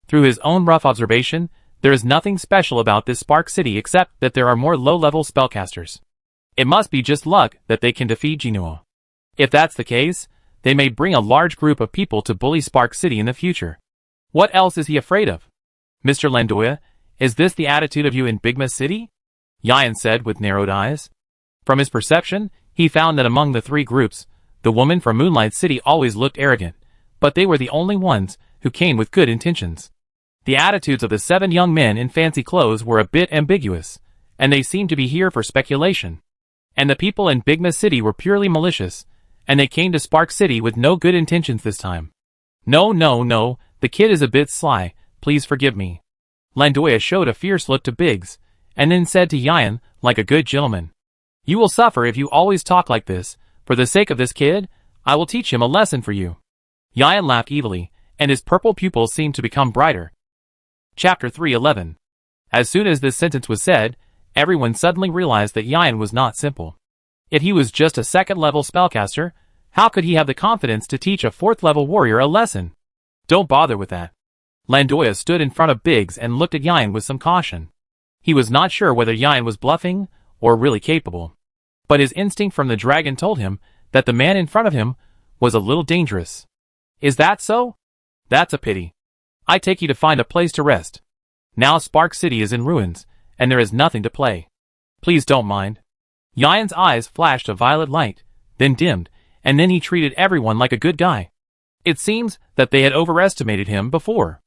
Through his own rough observation, there is nothing special about this Spark City except that there are more low-level spellcasters. It must be just luck that they can defeat Jinua. If that's the case, they may bring a large group of people to bully Spark City in the future. What else is he afraid of? Mr. Lendoya, is this the attitude of you in Bigma City? Yan said with narrowed eyes. From his perception, he found that among the three groups, the woman from Moonlight City always looked arrogant, but they were the only ones who came with good intentions. The attitudes of the 7 young men in fancy clothes were a bit ambiguous, and they seemed to be here for speculation. And the people in Bigma City were purely malicious, and they came to Spark City with no good intentions this time. No, the kid is a bit sly, please forgive me. Landoya showed a fierce look to Biggs, and then said to Yan, like a good gentleman, "You will suffer if you always talk like this. For the sake of this kid, I will teach him a lesson for you." Yan laughed evilly, and his purple pupils seemed to become brighter. Chapter 3:11. As soon as this sentence was said, everyone suddenly realized that Yan was not simple. If he was just a second-level spellcaster, how could he have the confidence to teach a fourth-level warrior a lesson? Don't bother with that. Landoya stood in front of Biggs and looked at Yan with some caution. He was not sure whether Yan was bluffing or really capable. But his instinct from the dragon told him that the man in front of him was a little dangerous. Is that so? That's a pity. I take you to find a place to rest. Now Spark City is in ruins, and there is nothing to play. Please don't mind. Yan's eyes flashed a violet light, then dimmed, and then he treated everyone like a good guy. It seems that they had overestimated him before.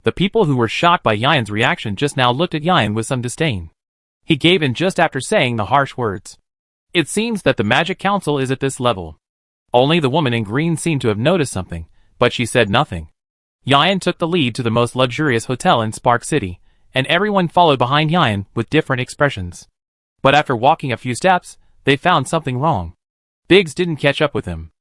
The people who were shocked by Yan's reaction just now looked at Yan with some disdain. He gave in just after saying the harsh words. It seems that the Magic Council is at this level. Only the woman in green seemed to have noticed something, but she said nothing. Yan took the lead to the most luxurious hotel in Spark City, and everyone followed behind Yan with different expressions. But after walking a few steps, they found something wrong. Biggs didn't catch up with him.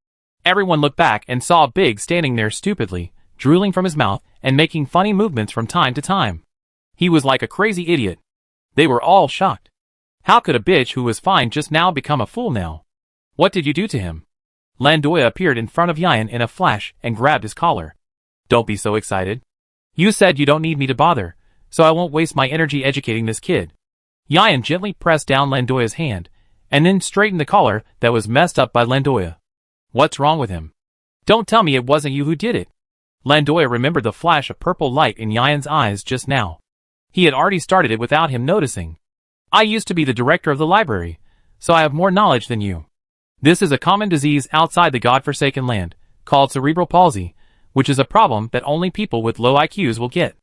Everyone looked back and saw Biggs standing there stupidly, drooling from his mouth and making funny movements from time to time. He was like a crazy idiot. They were all shocked. How could a bitch who was fine just now become a fool now? What did you do to him? Landoya appeared in front of Yan in a flash and grabbed his collar. Don't be so excited. You said you don't need me to bother, so I won't waste my energy educating this kid. Yan gently pressed down Landoya's hand, and then straightened the collar that was messed up by Landoya. What's wrong with him? Don't tell me it wasn't you who did it. Landoya remembered the flash of purple light in Yan's eyes just now. He had already started it without him noticing. I used to be the director of the library, so I have more knowledge than you. This is a common disease outside the godforsaken land, called cerebral palsy, which is a problem that only people with low IQs will get.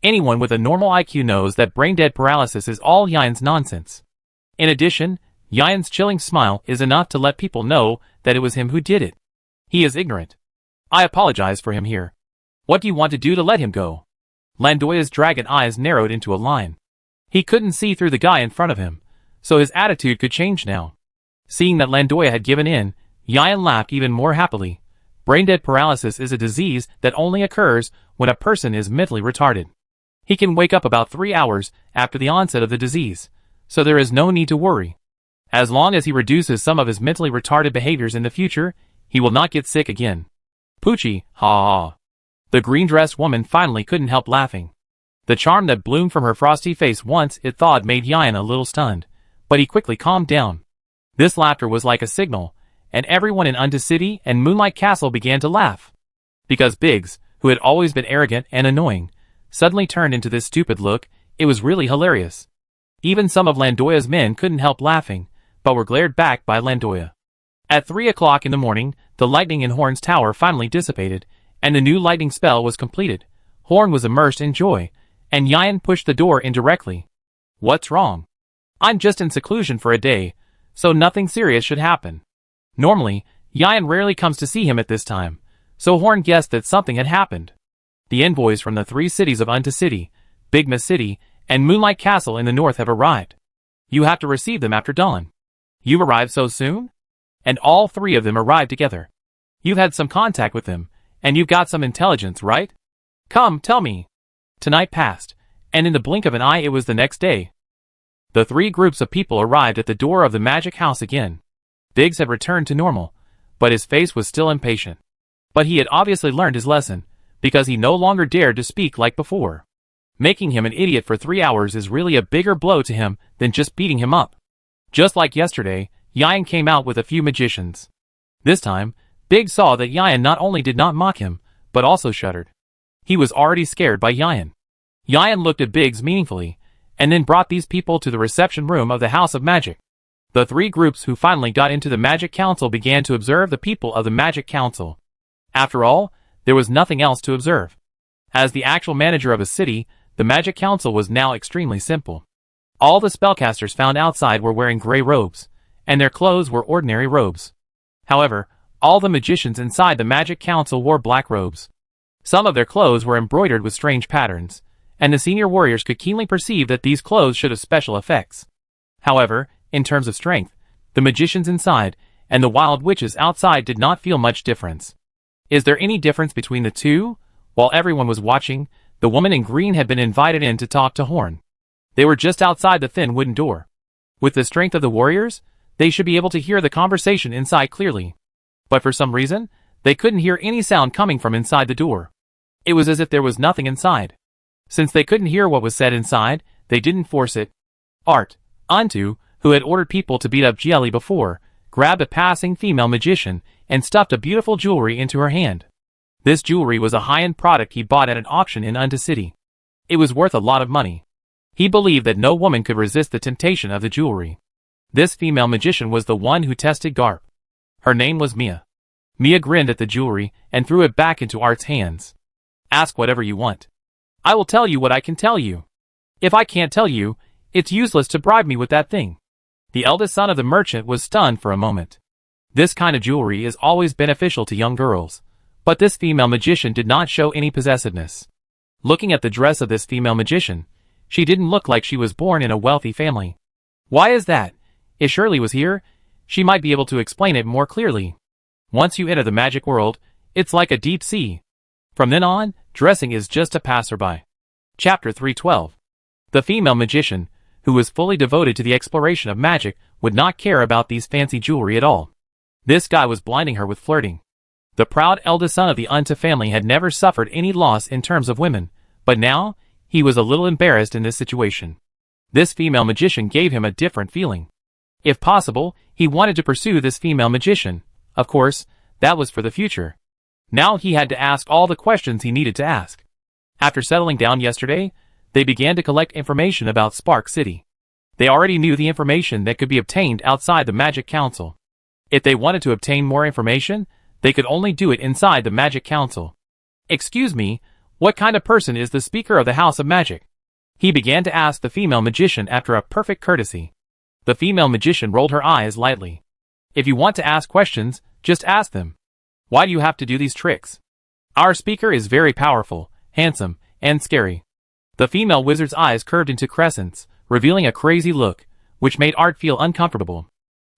Anyone with a normal IQ knows that brain-dead paralysis is all Yan's nonsense. In addition, Yan's chilling smile is enough to let people know that it was him who did it. He is ignorant. I apologize for him here. What do you want to do to let him go? Landoya's dragon eyes narrowed into a line. He couldn't see through the guy in front of him, so his attitude could change now. Seeing that Landoya had given in, Yan laughed even more happily. Brain-dead paralysis is a disease that only occurs when a person is mentally retarded. He can wake up about 3 hours after the onset of the disease, so there is no need to worry. As long as he reduces some of his mentally retarded behaviors in the future, he will not get sick again. Poochie, ha ha. The green-dressed woman finally couldn't help laughing. The charm that bloomed from her frosty face once it thawed made Yan a little stunned, but he quickly calmed down. This laughter was like a signal, and everyone in Unta City and Moonlight Castle began to laugh. Because Biggs, who had always been arrogant and annoying, suddenly turned into this stupid look, it was really hilarious. Even some of Landoya's men couldn't help laughing, but were glared back by Landoya. At 3 o'clock in the morning, the lightning in Horn's tower finally dissipated, and the new lightning spell was completed. Horn was immersed in joy, and Yan pushed the door in directly. What's wrong? I'm just in seclusion for a day, so nothing serious should happen. Normally, Yan rarely comes to see him at this time, so Horn guessed that something had happened. The envoys from the 3 cities of Unta City, Bigma City, and Moonlight Castle in the north have arrived. You have to receive them after dawn. You've arrived so soon? And all 3 of them arrived together. You've had some contact with them, and you've got some intelligence, right? Come, tell me. Tonight passed, and in the blink of an eye it was the next day. The 3 groups of people arrived at the door of the magic house again. Biggs had returned to normal, but his face was still impatient. But he had obviously learned his lesson, because he no longer dared to speak like before. Making him an idiot for 3 hours is really a bigger blow to him than just beating him up. Just like yesterday, Yan came out with a few magicians. This time, Biggs saw that Yan not only did not mock him, but also shuddered. He was already scared by Yan. Yan looked at Biggs meaningfully, and then brought these people to the reception room of the House of Magic. The three groups who finally got into the Magic Council began to observe the people of the Magic Council. After all, there was nothing else to observe. As the actual manager of a city, the Magic Council was now extremely simple. All the spellcasters found outside were wearing gray robes, and their clothes were ordinary robes. However, all the magicians inside the Magic Council wore black robes. Some of their clothes were embroidered with strange patterns, and the senior warriors could keenly perceive that these clothes should have special effects. However, in terms of strength, the magicians inside and the wild witches outside did not feel much difference. Is there any difference between the two? While everyone was watching, the woman in green had been invited in to talk to Horn. They were just outside the thin wooden door. With the strength of the warriors, they should be able to hear the conversation inside clearly. But for some reason, they couldn't hear any sound coming from inside the door. It was as if there was nothing inside. Since they couldn't hear what was said inside, they didn't force it. Art, Antu, who had ordered people to beat up Jelly before, grabbed a passing female magician and stuffed a beautiful jewelry into her hand. This jewelry was a high-end product he bought at an auction in Unta City. It was worth a lot of money. He believed that no woman could resist the temptation of the jewelry. This female magician was the one who tested Garp. Her name was Mia. Mia grinned at the jewelry and threw it back into Art's hands. Ask whatever you want. I will tell you what I can tell you. If I can't tell you, it's useless to bribe me with that thing. The eldest son of the merchant was stunned for a moment. This kind of jewelry is always beneficial to young girls, but this female magician did not show any possessiveness. Looking at the dress of this female magician, she didn't look like she was born in a wealthy family. Why is that? If Shirley was here, she might be able to explain it more clearly. Once you enter the magic world, it's like a deep sea. From then on, dressing is just a passerby. Chapter 312. The female magician, who was fully devoted to the exploration of magic, would not care about these fancy jewelry at all. This guy was blinding her with flirting. The proud eldest son of the Unta family had never suffered any loss in terms of women, but now, he was a little embarrassed in this situation. This female magician gave him a different feeling. If possible, he wanted to pursue this female magician. Of course, that was for the future. Now he had to ask all the questions he needed to ask. After settling down yesterday, they began to collect information about Spark City. They already knew the information that could be obtained outside the Magic Council. If they wanted to obtain more information, they could only do it inside the Magic Council. Excuse me, what kind of person is the Speaker of the House of Magic? He began to ask the female magician after a perfect courtesy. The female magician rolled her eyes lightly. If you want to ask questions, just ask them. Why do you have to do these tricks? Our speaker is very powerful, handsome, and scary. The female wizard's eyes curved into crescents, revealing a crazy look, which made Art feel uncomfortable.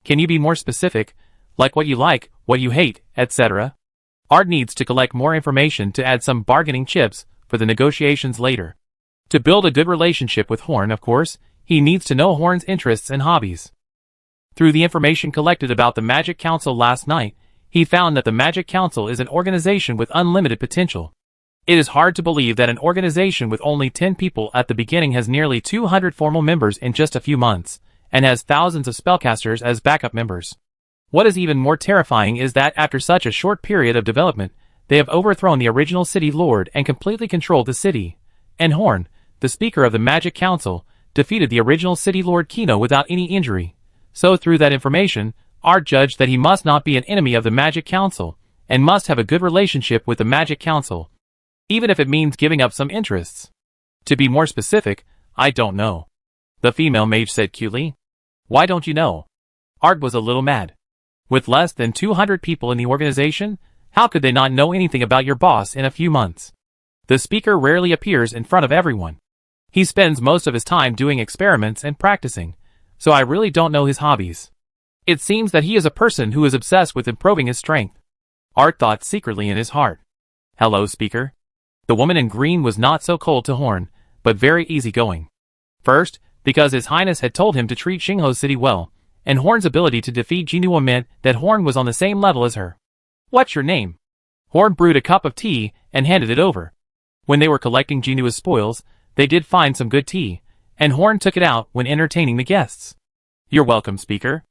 Can you be more specific, like what you hate, etc.? Art needs to collect more information to add some bargaining chips for the negotiations later. To build a good relationship with Horn, of course, he needs to know Horn's interests and hobbies. Through the information collected about the Magic Council last night, he found that the Magic Council is an organization with unlimited potential. It is hard to believe that an organization with only 10 people at the beginning has nearly 200 formal members in just a few months, and has thousands of spellcasters as backup members. What is even more terrifying is that after such a short period of development, they have overthrown the original city lord and completely controlled the city. And Horn, the speaker of the Magic Council, defeated the original city lord Kino without any injury. So through that information, Art judged that he must not be an enemy of the Magic Council, and must have a good relationship with the Magic Council, even if it means giving up some interests. To be more specific, I don't know. The female mage said cutely. Why don't you know? Art was a little mad. With less than 200 people in the organization, how could they not know anything about your boss in a few months? The speaker rarely appears in front of everyone. He spends most of his time doing experiments and practicing, so I really don't know his hobbies. It seems that he is a person who is obsessed with improving his strength. Art thought secretly in his heart. Hello, speaker. The woman in green was not so cold to Horn, but very easygoing. First, because His Highness had told him to treat Xingho City well, and Horn's ability to defeat Jinhua meant that Horn was on the same level as her. What's your name? Horn brewed a cup of tea and handed it over. When they were collecting Jinua's spoils, they did find some good tea, and Horn took it out when entertaining the guests. You're welcome, speaker.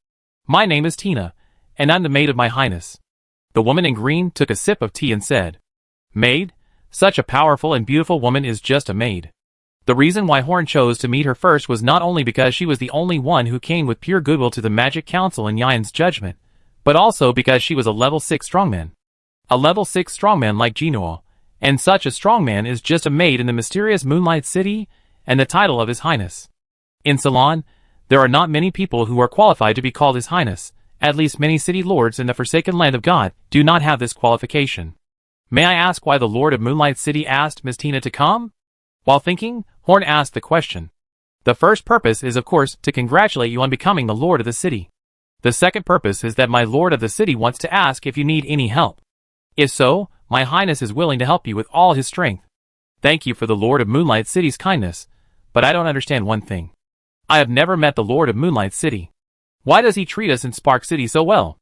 My name is Tina, and I'm the maid of my highness. The woman in green took a sip of tea and said, Maid? Such a powerful and beautiful woman is just a maid. The reason why Horn chose to meet her first was not only because she was the only one who came with pure goodwill to the Magic Council in Yian's judgment, but also because she was a level 6 strongman. A level 6 strongman like Jinoo, and such a strongman is just a maid in the mysterious Moonlight City, and the title of His Highness. In Ceylon, there are not many people who are qualified to be called His Highness. At least many city lords in the Forsaken Land of God do not have this qualification. May I ask why the Lord of Moonlight City asked Miss Tina to come? While thinking, Horn asked the question. The first purpose is of course to congratulate you on becoming the Lord of the city. The second purpose is that my Lord of the city wants to ask if you need any help. If so, my Highness is willing to help you with all his strength. Thank you for the Lord of Moonlight City's kindness, but I don't understand one thing. I have never met the Lord of Moonlight City. Why does he treat us in Spark City so well?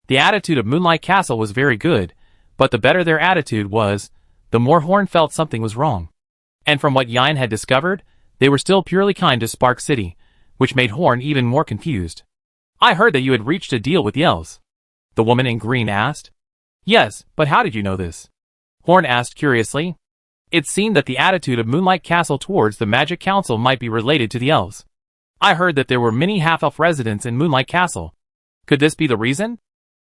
The attitude of Moonlight Castle was very good, but the better their attitude was, the more Horn felt something was wrong. And from what Yian had discovered, they were still purely kind to Spark City, which made Horn even more confused. I heard that you had reached a deal with the elves. The woman in green asked. Yes, but how did you know this? Horn asked curiously. It seemed that the attitude of Moonlight Castle towards the Magic Council might be related to the elves. I heard that there were many half-elf residents in Moonlight Castle. Could this be the reason?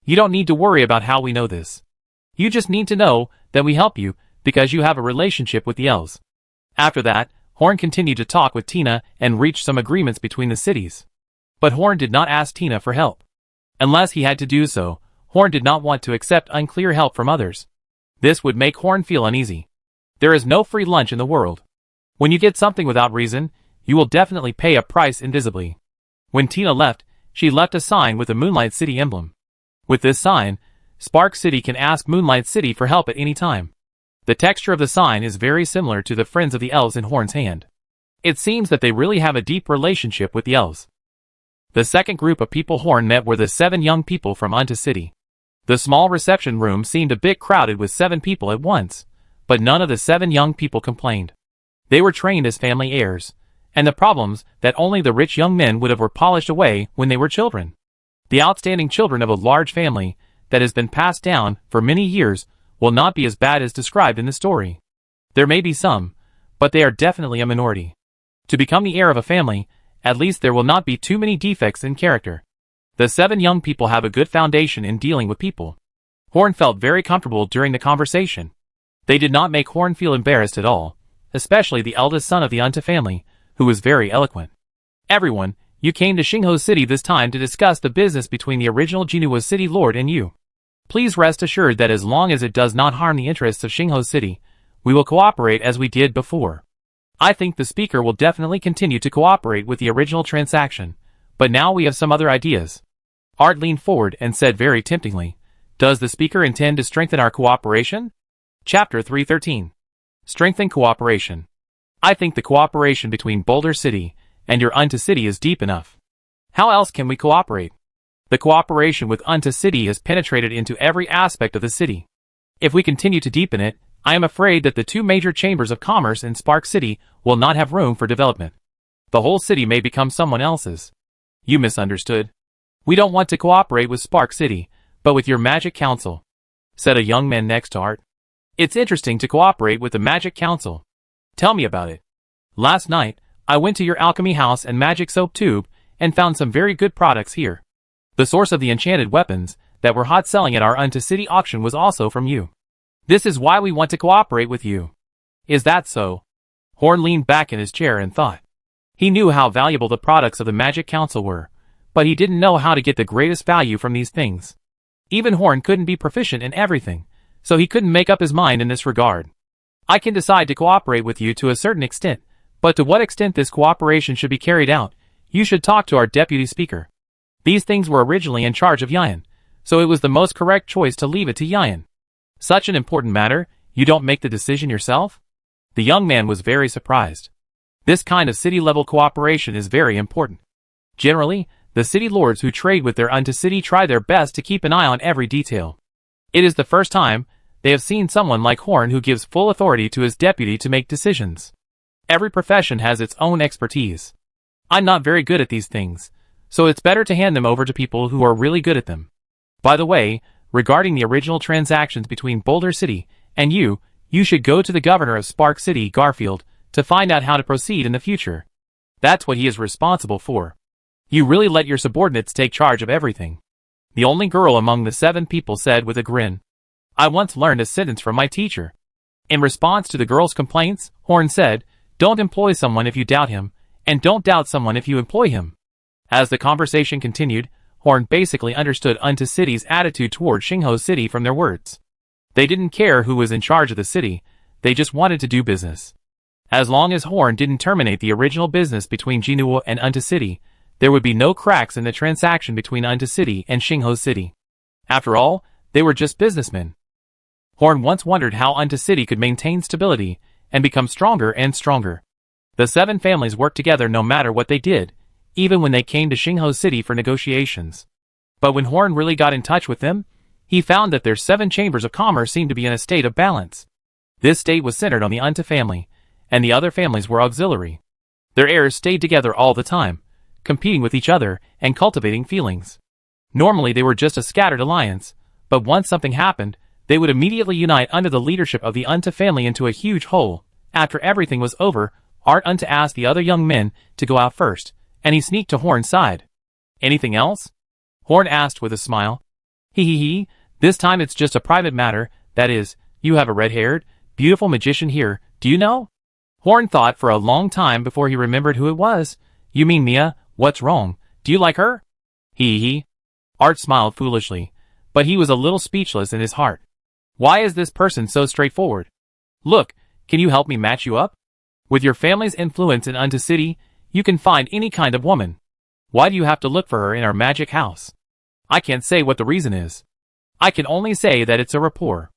You don't need to worry about how we know this. You just need to know that we help you because you have a relationship with the elves. After that, Horn continued to talk with Tina and reached some agreements between the cities. But Horn did not ask Tina for help. Unless he had to do so, Horn did not want to accept unclear help from others. This would make Horn feel uneasy. There is no free lunch in the world. When you get something without reason, you will definitely pay a price invisibly. When Tina left, she left a sign with the Moonlight City emblem. With this sign, Spark City can ask Moonlight City for help at any time. The texture of the sign is very similar to the Friends of the Elves in Horn's hand. It seems that they really have a deep relationship with the elves. The second group of people Horn met were the 7 young people from Unta City. The small reception room seemed a bit crowded with 7 people at once, but none of the 7 young people complained. They were trained as family heirs, and the problems that only the rich young men would have were polished away when they were children. The outstanding children of a large family that has been passed down for many years will not be as bad as described in the story. There may be some, but they are definitely a minority. To become the heir of a family, at least there will not be too many defects in character. The 7 young people have a good foundation in dealing with people. Horn felt very comfortable during the conversation. They did not make Horn feel embarrassed at all, especially the eldest son of the Unta family, who was very eloquent. Everyone, you came to Xingho City this time to discuss the business between the original Jinoo City Lord and you. Please rest assured that as long as it does not harm the interests of Xingho City, we will cooperate as we did before. I think the speaker will definitely continue to cooperate with the original transaction, but now we have some other ideas. Art leaned forward and said very temptingly, does the speaker intend to strengthen our cooperation? Chapter 313. Strengthen cooperation. I think the cooperation between Boulder City and your Unta City is deep enough. How else can we cooperate? The cooperation with Unta City has penetrated into every aspect of the city. If we continue to deepen it, I am afraid that the 2 major chambers of commerce in Spark City will not have room for development. The whole city may become someone else's. You misunderstood. We don't want to cooperate with Spark City, but with your Magic Council, said a young man next to Art. It's interesting to cooperate with the Magic Council. Tell me about it. Last night, I went to your alchemy house and magic soap tube and found some very good products here. The source of the enchanted weapons that were hot selling at our Unta City auction was also from you. This is why we want to cooperate with you. Is that so? Horn leaned back in his chair and thought. He knew how valuable the products of the Magic Council were, but he didn't know how to get the greatest value from these things. Even Horn couldn't be proficient in everything, so he couldn't make up his mind in this regard. I can decide to cooperate with you to a certain extent, but to what extent this cooperation should be carried out, you should talk to our deputy speaker. These things were originally in charge of Yian, so it was the most correct choice to leave it to Yian. Such an important matter, you don't make the decision yourself? The young man was very surprised. This kind of city-level cooperation is very important. Generally, the city lords who trade with their Unta City try their best to keep an eye on every detail. It is the first time they have seen someone like Horn who gives full authority to his deputy to make decisions. Every profession has its own expertise. I'm not very good at these things, so it's better to hand them over to people who are really good at them. By the way, regarding the original transactions between Boulder City and you should go to the governor of Spark City, Garfield, to find out how to proceed in the future. That's what he is responsible for. You really let your subordinates take charge of everything. The only girl among the 7 people said with a grin. I once learned a sentence from my teacher. In response to the girl's complaints, Horn said, don't employ someone if you doubt him, and don't doubt someone if you employ him. As the conversation continued, Horn basically understood Unta City's attitude toward Xingho City from their words. They didn't care who was in charge of the city, they just wanted to do business. As long as Horn didn't terminate the original business between Jinhua and Unta City, there would be no cracks in the transaction between Unta City and Xingho City. After all, they were just businessmen. Horn once wondered how Unta City could maintain stability and become stronger and stronger. The 7 families worked together no matter what they did, even when they came to Xingho City for negotiations. But when Horn really got in touch with them, he found that their 7 chambers of commerce seemed to be in a state of balance. This state was centered on the Unta family, and the other families were auxiliary. Their heirs stayed together all the time, competing with each other and cultivating feelings. Normally they were just a scattered alliance, but once something happened, they would immediately unite under the leadership of the Unta family into a huge whole. After everything was over, Art Unta asked the other young men to go out first, and he sneaked to Horn's side. Anything else? Horn asked with a smile. He, this time it's just a private matter, that is, you have a red-haired, beautiful magician here, do you know? Horn thought for a long time before he remembered who it was. You mean Mia, what's wrong, do you like her? He. Art smiled foolishly, but he was a little speechless in his heart. Why is this person so straightforward? Look, can you help me match you up? With your family's influence in Unta City, you can find any kind of woman. Why do you have to look for her in our magic house? I can't say what the reason is. I can only say that it's a rapport.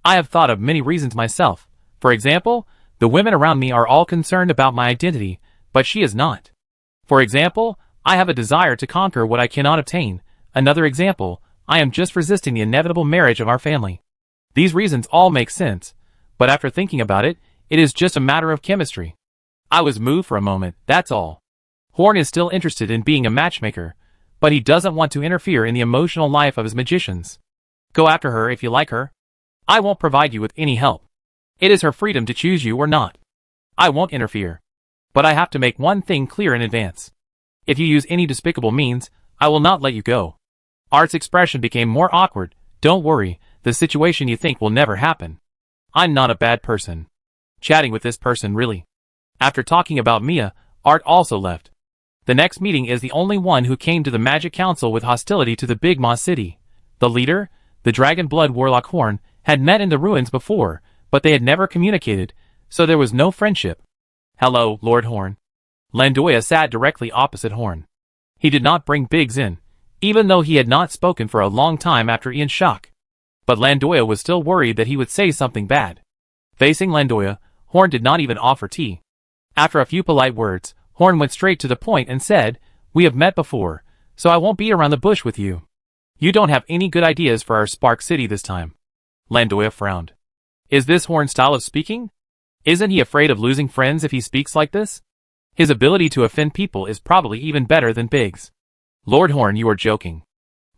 I have thought of many reasons myself. For example, the women around me are all concerned about my identity, but she is not. For example, I have a desire to conquer what I cannot obtain. Another example, I am just resisting the inevitable marriage of our family. These reasons all make sense, but after thinking about it, it is just a matter of chemistry. I was moved for a moment, that's all. Horn is still interested in being a matchmaker, but he doesn't want to interfere in the emotional life of his magicians. Go after her if you like her. I won't provide you with any help. It is her freedom to choose you or not. I won't interfere. But I have to make one thing clear in advance. If you use any despicable means, I will not let you go. Art's expression became more awkward. Don't worry, the situation you think will never happen. I'm not a bad person. Chatting with this person really. After talking about Mia, Art also left. The next meeting is the only one who came to the Magic Council with hostility to the Big Ma City. The leader, the Dragon Blood Warlock Horn, had met in the ruins before, but they had never communicated, so there was no friendship. Hello, Lord Horn. Landoya sat directly opposite Horn. He did not bring Biggs in, even though he had not spoken for a long time after Ian's shock. But Landoya was still worried that he would say something bad. Facing Landoya, Horn did not even offer tea. After a few polite words, Horn went straight to the point and said, We have met before, so I won't beat around the bush with you. You don't have any good ideas for our Spark City this time. Landoya frowned. Is this Horn's style of speaking? Isn't he afraid of losing friends if he speaks like this? His ability to offend people is probably even better than Biggs. Lord Horn, you are joking.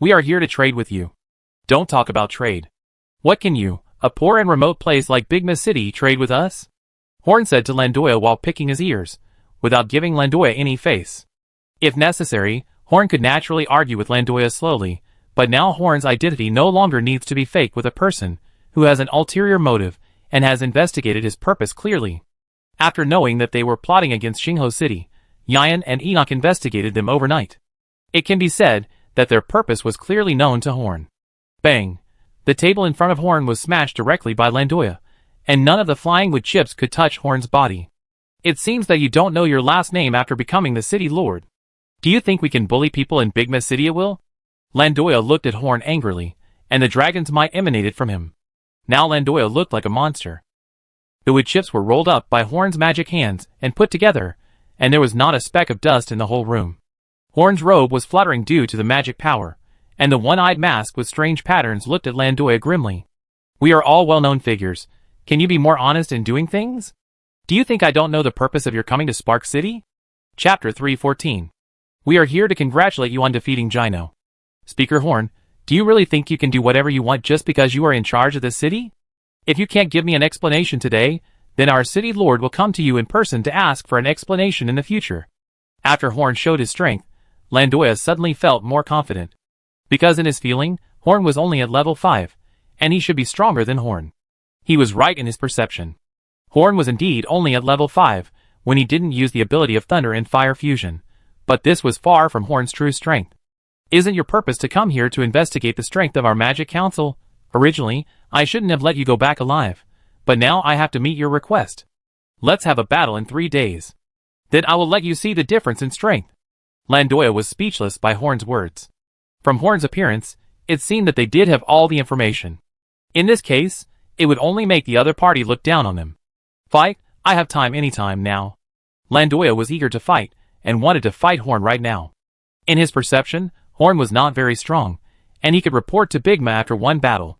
We are here to trade with you. Don't talk about trade. What can you, a poor and remote place like Big Ma City, trade with us? Horn said to Landoya while picking his ears, without giving Landoya any face. If necessary, Horn could naturally argue with Landoya slowly, but now Horn's identity no longer needs to be faked with a person who has an ulterior motive and has investigated his purpose clearly. After knowing that they were plotting against Xingho City, Yan and Enoch investigated them overnight. It can be said that their purpose was clearly known to Horn. Bang! The table in front of Horn was smashed directly by Landoya, and none of the flying wood chips could touch Horn's body. It seems that you don't know your last name after becoming the city lord. Do you think we can bully people in Big Ma City at will? Landoya looked at Horn angrily, and the dragon's might emanated from him. Now Landoya looked like a monster. The wood chips were rolled up by Horn's magic hands and put together, and there was not a speck of dust in the whole room. Horn's robe was fluttering due to the magic power, and the one-eyed mask with strange patterns looked at Landoya grimly. We are all well-known figures. Can you be more honest in doing things? Do you think I don't know the purpose of your coming to Spark City? Chapter 314. We are here to congratulate you on defeating Jino. Speaker Horn, do you really think you can do whatever you want just because you are in charge of this city? If you can't give me an explanation today, then our city lord will come to you in person to ask for an explanation in the future. After Horn showed his strength, Landoya suddenly felt more confident. Because in his feeling, Horn was only at level 5, and he should be stronger than Horn. He was right in his perception. Horn was indeed only at level 5, when he didn't use the ability of Thunder and Fire Fusion, but this was far from Horn's true strength. Isn't your purpose to come here to investigate the strength of our magic council? Originally, I shouldn't have let you go back alive, but now I have to meet your request. Let's have a battle in 3 days. Then I will let you see the difference in strength. Landoya was speechless by Horn's words. From Horn's appearance, it seemed that they did have all the information. In this case, it would only make the other party look down on them. Fight, I have time anytime now. Landoya was eager to fight, and wanted to fight Horn right now. In his perception, Horn was not very strong, and he could report to Bigma after one battle.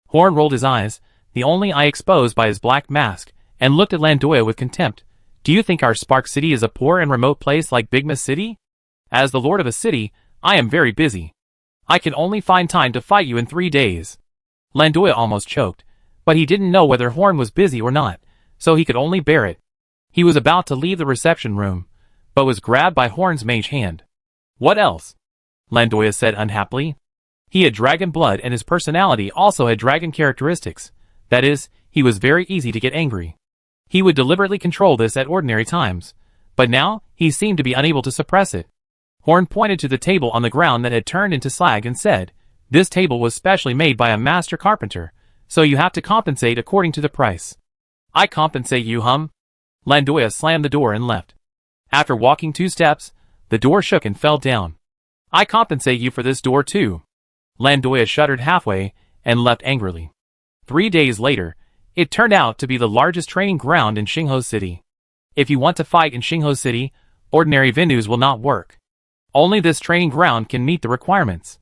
Horn rolled his eyes, the only eye exposed by his black mask, and looked at Landoya with contempt. Do you think our Spark City is a poor and remote place like Bigma City? As the lord of a city, I am very busy. I can only find time to fight you in 3 days. Landoya almost choked, but he didn't know whether Horn was busy or not, so he could only bear it. He was about to leave the reception room, but was grabbed by Horn's mage hand. What else? Landoya said unhappily. He had dragon blood and his personality also had dragon characteristics. That is, he was very easy to get angry. He would deliberately control this at ordinary times, but now he seemed to be unable to suppress it. Horn pointed to the table on the ground that had turned into slag and said, "This table was specially made by a master carpenter, so you have to compensate according to the price." "I compensate you, hum?" Landoya slammed the door and left. After walking 2 steps, the door shook and fell down. "I compensate you for this door too." Landoya shuddered halfway and left angrily. 3 days later, it turned out to be the largest training ground in Xingho City. If you want to fight in Xingho City, ordinary venues will not work. Only this training ground can meet the requirements.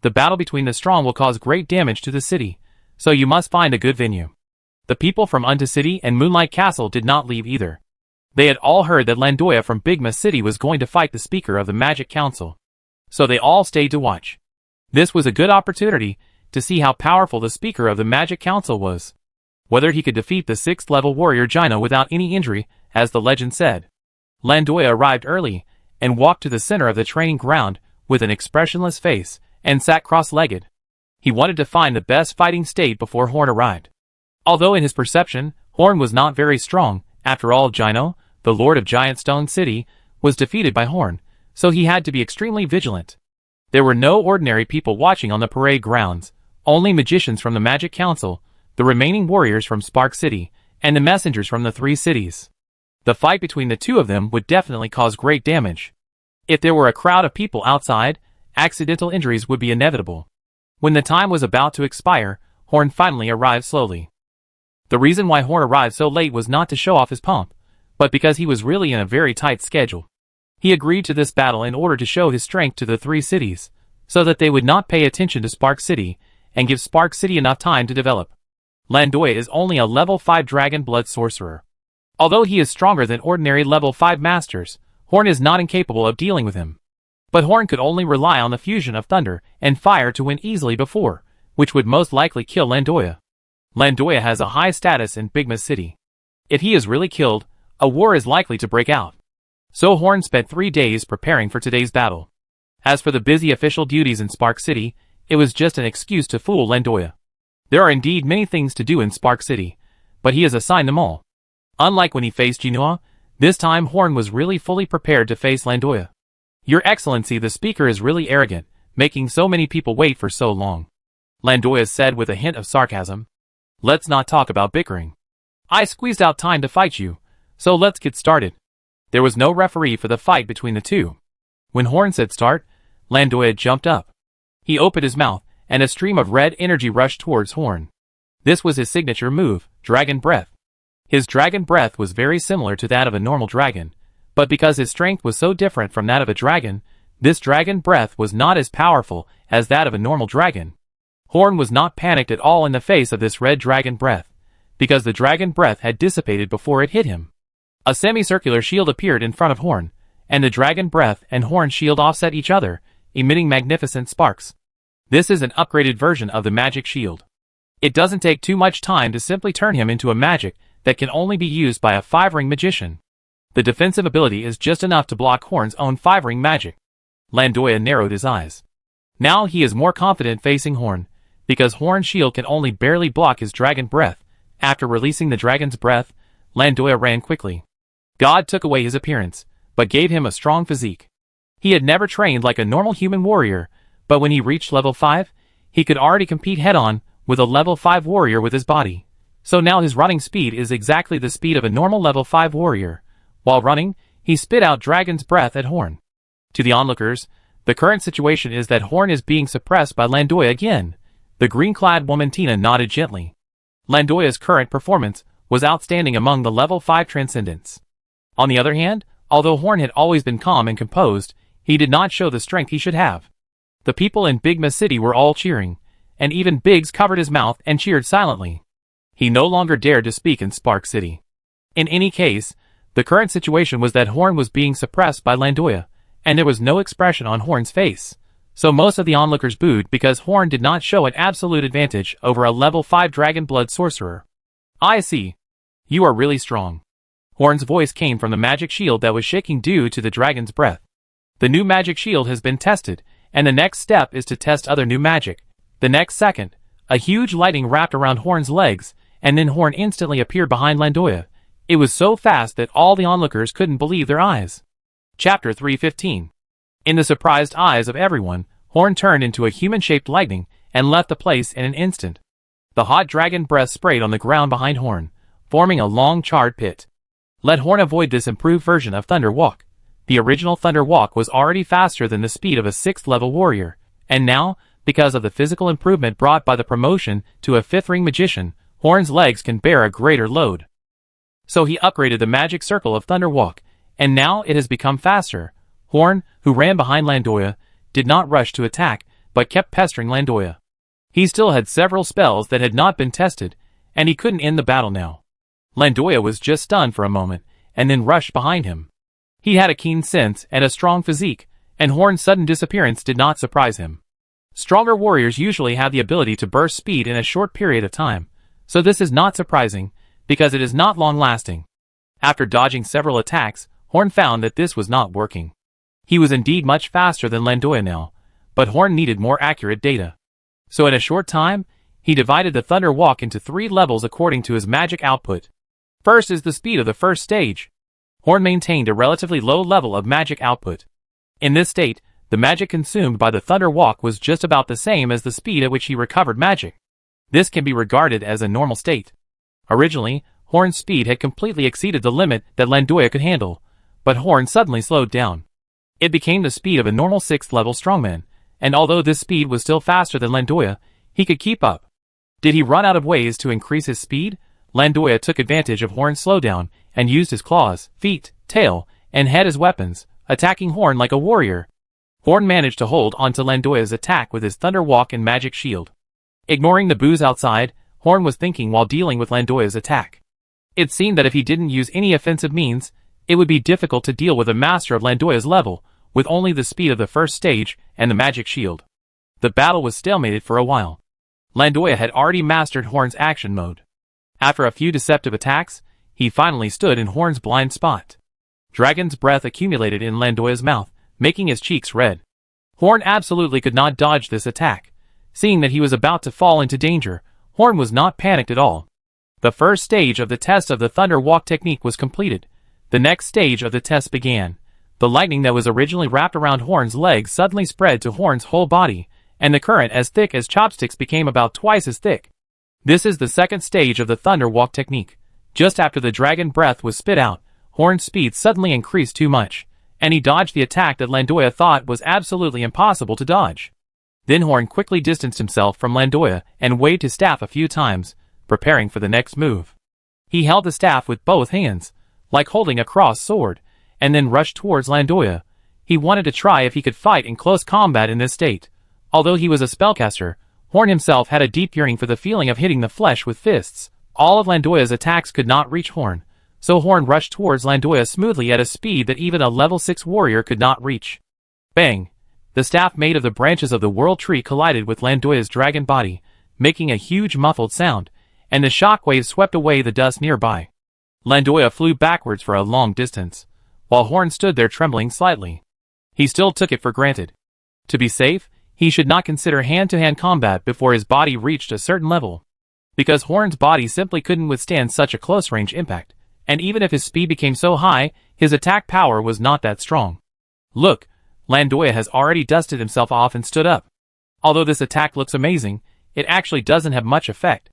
The battle between the strong will cause great damage to the city, so you must find a good venue. The people from Unta City and Moonlight Castle did not leave either. They had all heard that Landoya from Bigma City was going to fight the speaker of the Magic Council, so they all stayed to watch. This was a good opportunity to see how powerful the speaker of the Magic Council was. Whether he could defeat the 6th level warrior Gino without any injury, as the legend said. Landoya arrived early, and walked to the center of the training ground, with an expressionless face, and sat cross-legged. He wanted to find the best fighting state before Horn arrived. Although in his perception, Horn was not very strong, after all Gino, the lord of Giant Stone City, was defeated by Horn, so he had to be extremely vigilant. There were no ordinary people watching on the parade grounds, only magicians from the Magic Council, the remaining warriors from Spark City, and the messengers from the 3 cities. The fight between the 2 of them would definitely cause great damage. If there were a crowd of people outside, accidental injuries would be inevitable. When the time was about to expire, Horn finally arrived slowly. The reason why Horn arrived so late was not to show off his pomp, but because he was really in a very tight schedule. He agreed to this battle in order to show his strength to the 3 cities, so that they would not pay attention to Spark City, and give Spark City enough time to develop. Landoya is only a level 5 dragon blood sorcerer. Although he is stronger than ordinary level 5 masters, Horn is not incapable of dealing with him. But Horn could only rely on the fusion of thunder and fire to win easily before, which would most likely kill Landoya. Landoya has a high status in Bigma City. If he is really killed, a war is likely to break out. So Horn spent 3 days preparing for today's battle. As for the busy official duties in Spark City, it was just an excuse to fool Landoya. There are indeed many things to do in Spark City, but he has assigned them all. Unlike when he faced Genoa, this time Horn was really fully prepared to face Landoya. "Your Excellency, the speaker is really arrogant, making so many people wait for so long," Landoya said with a hint of sarcasm. "Let's not talk about bickering. I squeezed out time to fight you, so let's get started." There was no referee for the fight between the 2. When Horn said start, Landoya jumped up. He opened his mouth, and a stream of red energy rushed towards Horn. This was his signature move, Dragon Breath. His dragon breath was very similar to that of a normal dragon, but because his strength was so different from that of a dragon, this dragon breath was not as powerful as that of a normal dragon. Horn was not panicked at all in the face of this red dragon breath, because the dragon breath had dissipated before it hit him. A semicircular shield appeared in front of Horn, and the dragon breath and Horn shield offset each other, emitting magnificent sparks. This is an upgraded version of the magic shield. It doesn't take too much time to simply turn him into a magic that can only be used by a 5-ring magician. The defensive ability is just enough to block Horn's own 5-ring magic. Landoya narrowed his eyes. Now he is more confident facing Horn, because Horn's shield can only barely block his dragon breath. After releasing the dragon's breath, Landoya ran quickly. God took away his appearance, but gave him a strong physique. He had never trained like a normal human warrior, but when he reached level 5, he could already compete head-on with a level 5 warrior with his body. So now his running speed is exactly the speed of a normal level 5 warrior. While running, he spit out dragon's breath at Horn. To the onlookers, the current situation is that Horn is being suppressed by Landoya again. The green-clad woman Tina nodded gently. Landoya's current performance was outstanding among the level 5 transcendents. On the other hand, although Horn had always been calm and composed, he did not show the strength he should have. The people in Bigma City were all cheering, and even Biggs covered his mouth and cheered silently. He no longer dared to speak in Spark City. In any case, the current situation was that Horn was being suppressed by Landoya, and there was no expression on Horn's face. So most of the onlookers booed because Horn did not show an absolute advantage over a level 5 Dragon Blood sorcerer. I see. You are really strong. Horn's voice came from the magic shield that was shaking due to the dragon's breath. The new magic shield has been tested, and the next step is to test other new magic. The next second, a huge lightning wrapped around Horn's legs, and then Horn instantly appeared behind Landoya. It was so fast that all the onlookers couldn't believe their eyes. Chapter 315. In the surprised eyes of everyone, Horn turned into a human-shaped lightning and left the place in an instant. The hot dragon breath sprayed on the ground behind Horn, forming a long charred pit. Let Horn avoid this improved version of Thunder Walk. The original Thunder Walk was already faster than the speed of a 6th level warrior, and now, because of the physical improvement brought by the promotion to a 5th-ring magician, Horn's legs can bear a greater load. So he upgraded the magic circle of Thunder Walk, and now it has become faster. Horn, who ran behind Landoya, did not rush to attack, but kept pestering Landoya. He still had several spells that had not been tested, and he couldn't end the battle now. Landoya was just stunned for a moment, and then rushed behind him. He had a keen sense and a strong physique, and Horn's sudden disappearance did not surprise him. Stronger warriors usually have the ability to burst speed in a short period of time, so this is not surprising, because it is not long-lasting. After dodging several attacks, Horn found that this was not working. He was indeed much faster than Landoya now, but Horn needed more accurate data. So in a short time, he divided the Thunder Walk into 3 levels according to his magic output. First is the speed of the first stage. Horn maintained a relatively low level of magic output. In this state, the magic consumed by the Thunder Walk was just about the same as the speed at which he recovered magic. This can be regarded as a normal state. Originally, Horn's speed had completely exceeded the limit that Landoya could handle, but Horn suddenly slowed down. It became the speed of a normal 6th level strongman, and although this speed was still faster than Landoya, he could keep up. Did he run out of ways to increase his speed? Landoya took advantage of Horn's slowdown and used his claws, feet, tail, and head as weapons, attacking Horn like a warrior. Horn managed to hold onto Landoya's attack with his Thunder Walk and magic shield. Ignoring the boos outside, Horn was thinking while dealing with Landoya's attack. It seemed that if he didn't use any offensive means, it would be difficult to deal with a master of Landoya's level, with only the speed of the first stage and the magic shield. The battle was stalemated for a while. Landoya had already mastered Horn's action mode. After a few deceptive attacks, he finally stood in Horn's blind spot. Dragon's breath accumulated in Landoya's mouth, making his cheeks red. Horn absolutely could not dodge this attack. Seeing that he was about to fall into danger, Horn was not panicked at all. The first stage of the test of the Thunder Walk technique was completed. The next stage of the test began. The lightning that was originally wrapped around Horn's legs suddenly spread to Horn's whole body, and the current as thick as chopsticks became about twice as thick. This is the second stage of the Thunder Walk technique. Just after the dragon breath was spit out, Horn's speed suddenly increased too much, and he dodged the attack that Landoya thought was absolutely impossible to dodge. Then Horn quickly distanced himself from Landoya and waved his staff a few times, preparing for the next move. He held the staff with both hands, like holding a crossed sword, and then rushed towards Landoya. He wanted to try if he could fight in close combat in this state. Although he was a spellcaster, Horn himself had a deep yearning for the feeling of hitting the flesh with fists. All of Landoya's attacks could not reach Horn, so Horn rushed towards Landoya smoothly at a speed that even a level 6 warrior could not reach. Bang! The staff made of the branches of the World Tree collided with Landoya's dragon body, making a huge muffled sound, and the shock wave swept away the dust nearby. Landoya flew backwards for a long distance, while Horn stood there trembling slightly. He still took it for granted. To be safe, he should not consider hand-to-hand combat before his body reached a certain level, because Horn's body simply couldn't withstand such a close-range impact, and even if his speed became so high, his attack power was not that strong. Look, Landoya has already dusted himself off and stood up. Although this attack looks amazing, it actually doesn't have much effect.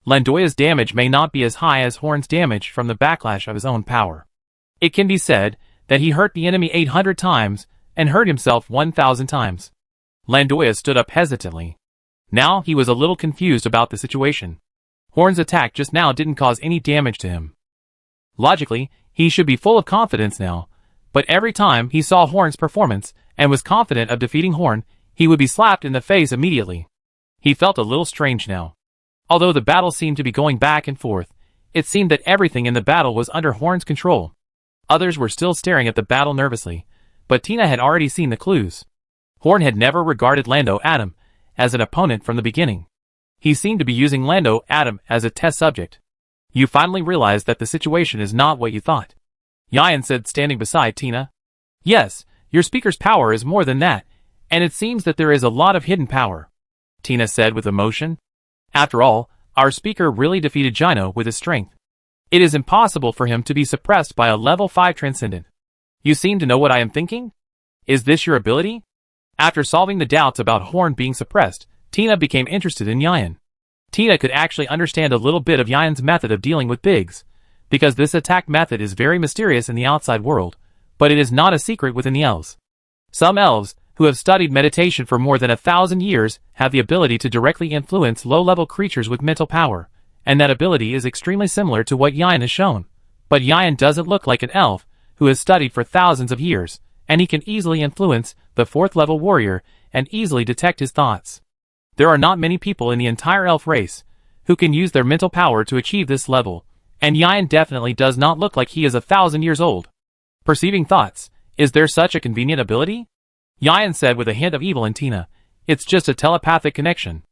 Landoya's damage may not be as high as Horn's damage from the backlash of his own power. It can be said that he hurt the enemy 800 times and hurt himself 1,000 times. Landoya stood up hesitantly. Now he was a little confused about the situation. Horn's attack just now didn't cause any damage to him. Logically, he should be full of confidence now, but every time he saw Horn's performance and was confident of defeating Horn, he would be slapped in the face immediately. He felt a little strange now. Although the battle seemed to be going back and forth, it seemed that everything in the battle was under Horn's control. Others were still staring at the battle nervously, but Tina had already seen the clues. Horn had never regarded Lando Adam as an opponent from the beginning. He seemed to be using Lando Adam as a test subject. You finally realized that the situation is not what you thought, Yayan said, standing beside Tina. Yes, your speaker's power is more than that, and it seems that there is a lot of hidden power, Tina said with emotion. After all, our speaker really defeated Gino with his strength. It is impossible for him to be suppressed by a level 5 transcendent. You seem to know what I am thinking? Is this your ability? After solving the doubts about Horn being suppressed, Tina became interested in Yayan. Tina could actually understand a little bit of Yayan's method of dealing with bigs, because this attack method is very mysterious in the outside world, but it is not a secret within the elves. Some elves, who have studied meditation for more than 1,000 years, have the ability to directly influence low-level creatures with mental power, and that ability is extremely similar to what Yayan has shown. But Yayan doesn't look like an elf who has studied for thousands of years, and he can easily influence the 4th-level warrior and easily detect his thoughts. There are not many people in the entire elf race who can use their mental power to achieve this level, and Yayan definitely does not look like he is 1,000 years old. Perceiving thoughts, is there such a convenient ability? Yayan said with a hint of evil in Tina. It's just a telepathic connection.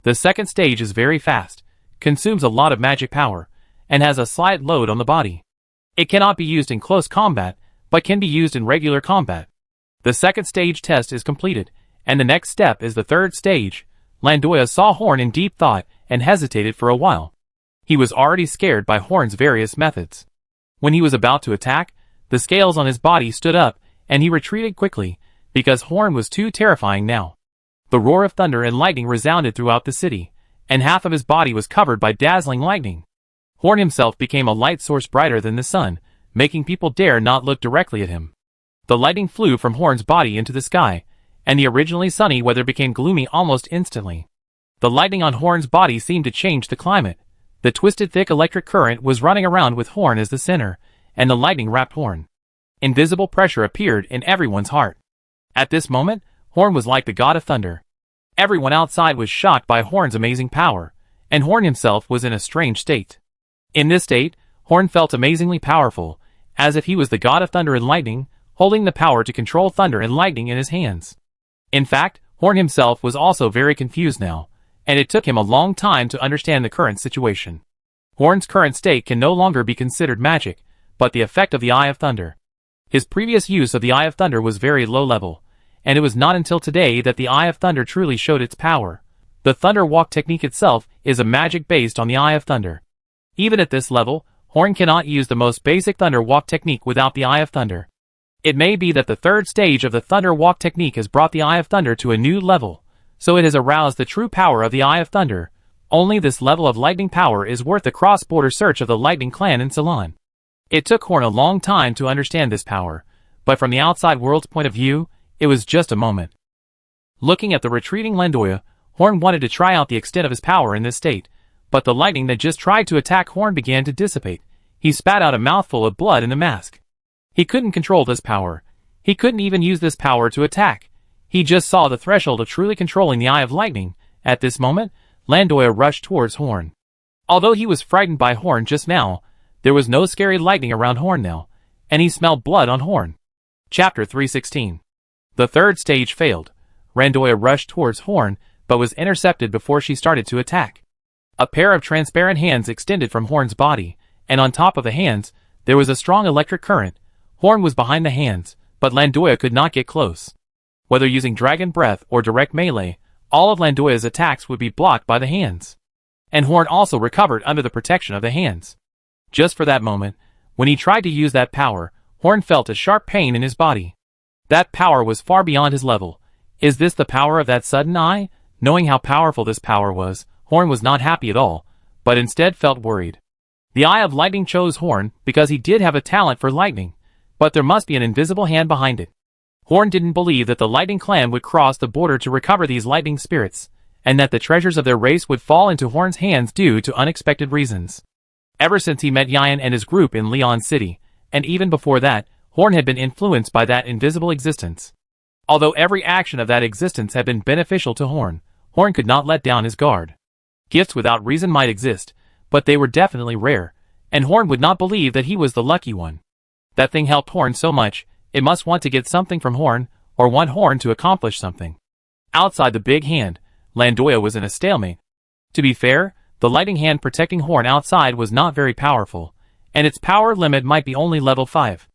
The second stage is very fast, consumes a lot of magic power, and has a slight load on the body. It cannot be used in close combat, but can be used in regular combat. The second stage test is completed, and the next step is the third stage. Landoya saw Horn in deep thought and hesitated for a while. He was already scared by Horn's various methods. When he was about to attack, the scales on his body stood up, and he retreated quickly, because Horn was too terrifying now. The roar of thunder and lightning resounded throughout the city, and half of his body was covered by dazzling lightning. Horn himself became a light source brighter than the sun, making people dare not look directly at him. The lightning flew from Horn's body into the sky, and the originally sunny weather became gloomy almost instantly. The lightning on Horn's body seemed to change the climate. The twisted thick electric current was running around with Horn as the center, and the lightning wrapped Horn. Invisible pressure appeared in everyone's heart. At this moment, Horn was like the god of thunder. Everyone outside was shocked by Horn's amazing power, and Horn himself was in a strange state. In this state, Horn felt amazingly powerful, as if he was the god of thunder and lightning, holding the power to control thunder and lightning in his hands. In fact, Horn himself was also very confused now, and it took him a long time to understand the current situation. Horn's current state can no longer be considered magic, but the effect of the Eye of Thunder. His previous use of the Eye of Thunder was very low level, and it was not until today that the Eye of Thunder truly showed its power. The Thunder Walk technique itself is a magic based on the Eye of Thunder. Even at this level, Horn cannot use the most basic Thunder Walk technique without the Eye of Thunder. It may be that the third stage of the Thunder Walk technique has brought the Eye of Thunder to a new level, so it has aroused the true power of the Eye of Thunder. Only this level of lightning power is worth the cross-border search of the Lightning Clan in Ceylon. It took Horn a long time to understand this power, but from the outside world's point of view, it was just a moment. Looking at the retreating Landoya, Horn wanted to try out the extent of his power in this state, but the lightning that just tried to attack Horn began to dissipate. He spat out a mouthful of blood in the mask. He couldn't control this power. He couldn't even use this power to attack. He just saw the threshold of truly controlling the Eye of Lightning. At this moment, Landoya rushed towards Horn. Although he was frightened by Horn just now, there was no scary lightning around Horn now, and he smelled blood on Horn. Chapter 316. The third stage failed. Landoya rushed towards Horn, but was intercepted before she started to attack. A pair of transparent hands extended from Horn's body, and on top of the hands, there was a strong electric current. Horn was behind the hands, but Landoya could not get close. Whether using dragon breath or direct melee, all of Landoya's attacks would be blocked by the hands. And Horn also recovered under the protection of the hands. Just for that moment, when he tried to use that power, Horn felt a sharp pain in his body. That power was far beyond his level. Is this the power of that sudden eye? Knowing how powerful this power was, Horn was not happy at all, but instead felt worried. The Eye of Lightning chose Horn because he did have a talent for lightning, but there must be an invisible hand behind it. Horn didn't believe that the Lightning Clan would cross the border to recover these lightning spirits, and that the treasures of their race would fall into Horn's hands due to unexpected reasons. Ever since he met Yan and his group in Leon City, and even before that, Horn had been influenced by that invisible existence. Although every action of that existence had been beneficial to Horn, Horn could not let down his guard. Gifts without reason might exist, but they were definitely rare, and Horn would not believe that he was the lucky one. That thing helped Horn so much, it must want to get something from Horn, or want Horn to accomplish something. Outside the big hand, Landoya was in a stalemate. To be fair, the lightning hand protecting Horn outside was not very powerful, and its power limit might be only level 5.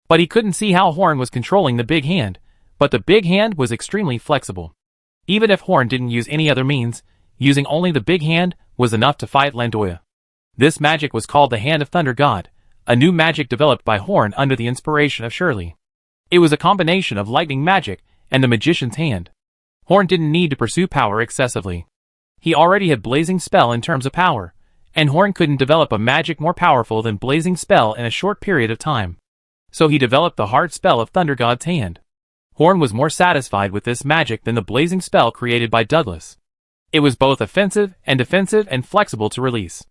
But he couldn't see how Horn was controlling the big hand, but the big hand was extremely flexible. Even if Horn didn't use any other means, using only the big hand was enough to fight Landoya. This magic was called the Hand of Thunder God, a new magic developed by Horn under the inspiration of Shirley. It was a combination of lightning magic and the magician's hand. Horn didn't need to pursue power excessively. He already had Blazing Spell in terms of power, and Horn couldn't develop a magic more powerful than Blazing Spell in a short period of time. So he developed the hard spell of Thunder God's Hand. Horn was more satisfied with this magic than the blazing spell created by Douglas. It was both offensive and defensive and flexible to release.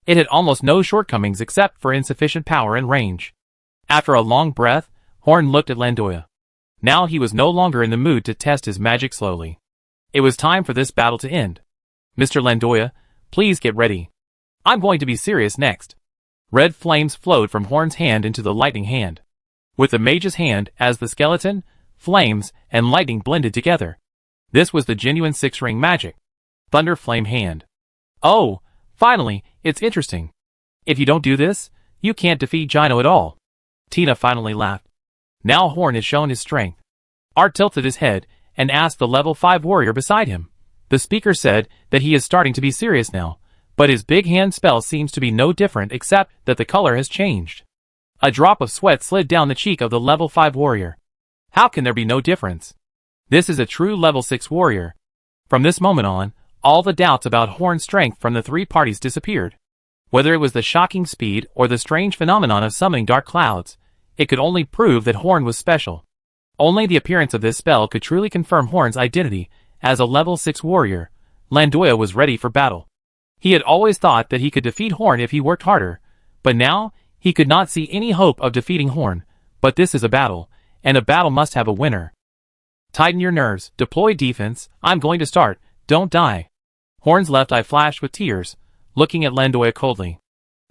It had almost no shortcomings except for insufficient power and range. After a long breath, Horn looked at Landoya. Now he was no longer in the mood to test his magic slowly. It was time for this battle to end. Mr. Landoya, please get ready. I'm going to be serious next. Red flames flowed from Horn's hand into the lightning hand. With the mage's hand as the skeleton, flames and lightning blended together. This was the genuine six-ring magic. Thunder Flame Hand. Oh, finally, it's interesting. If you don't do this, you can't defeat Gino at all. Tina finally laughed. Now Horn has shown his strength. Art tilted his head and asked the level 5 warrior beside him. The speaker said that he is starting to be serious now, but his big hand spell seems to be no different except that the color has changed. A drop of sweat slid down the cheek of the level 5 warrior. How can there be no difference? This is a true level 6 warrior. From this moment on, all the doubts about Horn's strength from the three parties disappeared. Whether it was the shocking speed or the strange phenomenon of summoning dark clouds, it could only prove that Horn was special. Only the appearance of this spell could truly confirm Horn's identity as a level 6 warrior. Landoya was ready for battle. He had always thought that he could defeat Horn if he worked harder, but now, he could not see any hope of defeating Horn. But this is a battle, and a battle must have a winner. Tighten your nerves, deploy defense, I'm going to start, don't die. Horn's left eye flashed with tears, looking at Landoya coldly.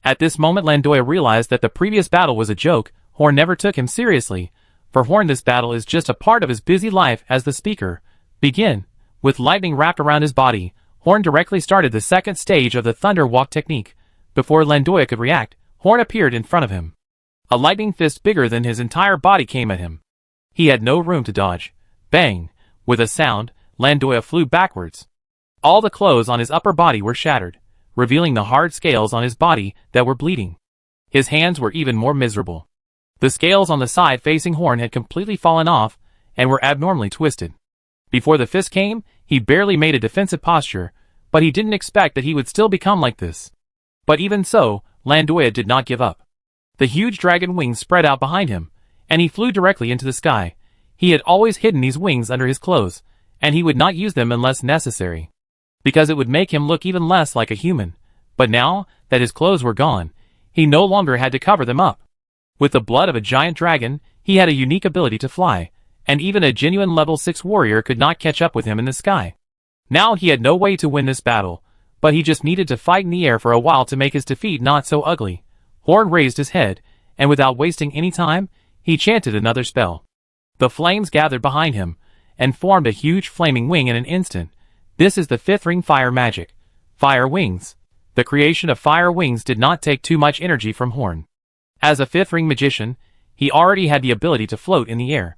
At this moment Landoya realized that the previous battle was a joke. Horn never took him seriously. For Horn this battle is just a part of his busy life as the speaker. Begin. With lightning wrapped around his body, Horn directly started the second stage of the Thunder Walk technique. Before Landoya could react, Horn appeared in front of him. A lightning fist bigger than his entire body came at him. He had no room to dodge. Bang! With a sound, Landoya flew backwards. All the clothes on his upper body were shattered, revealing the hard scales on his body that were bleeding. His hands were even more miserable. The scales on the side facing Horn had completely fallen off and were abnormally twisted. Before the fist came, he barely made a defensive posture, but he didn't expect that he would still become like this. But even so, Landoya did not give up. The huge dragon wings spread out behind him, and he flew directly into the sky. He had always hidden these wings under his clothes, and he would not use them unless necessary, because it would make him look even less like a human. But now that his clothes were gone, he no longer had to cover them up. With the blood of a giant dragon, he had a unique ability to fly, and even a genuine level 6 warrior could not catch up with him in the sky. Now he had no way to win this battle, but he just needed to fight in the air for a while to make his defeat not so ugly. Horn raised his head, and without wasting any time, he chanted another spell. The flames gathered behind him, and formed a huge flaming wing in an instant. This is the 5th ring fire magic. Fire wings. The creation of fire wings did not take too much energy from Horn. As a fifth-ring magician, he already had the ability to float in the air.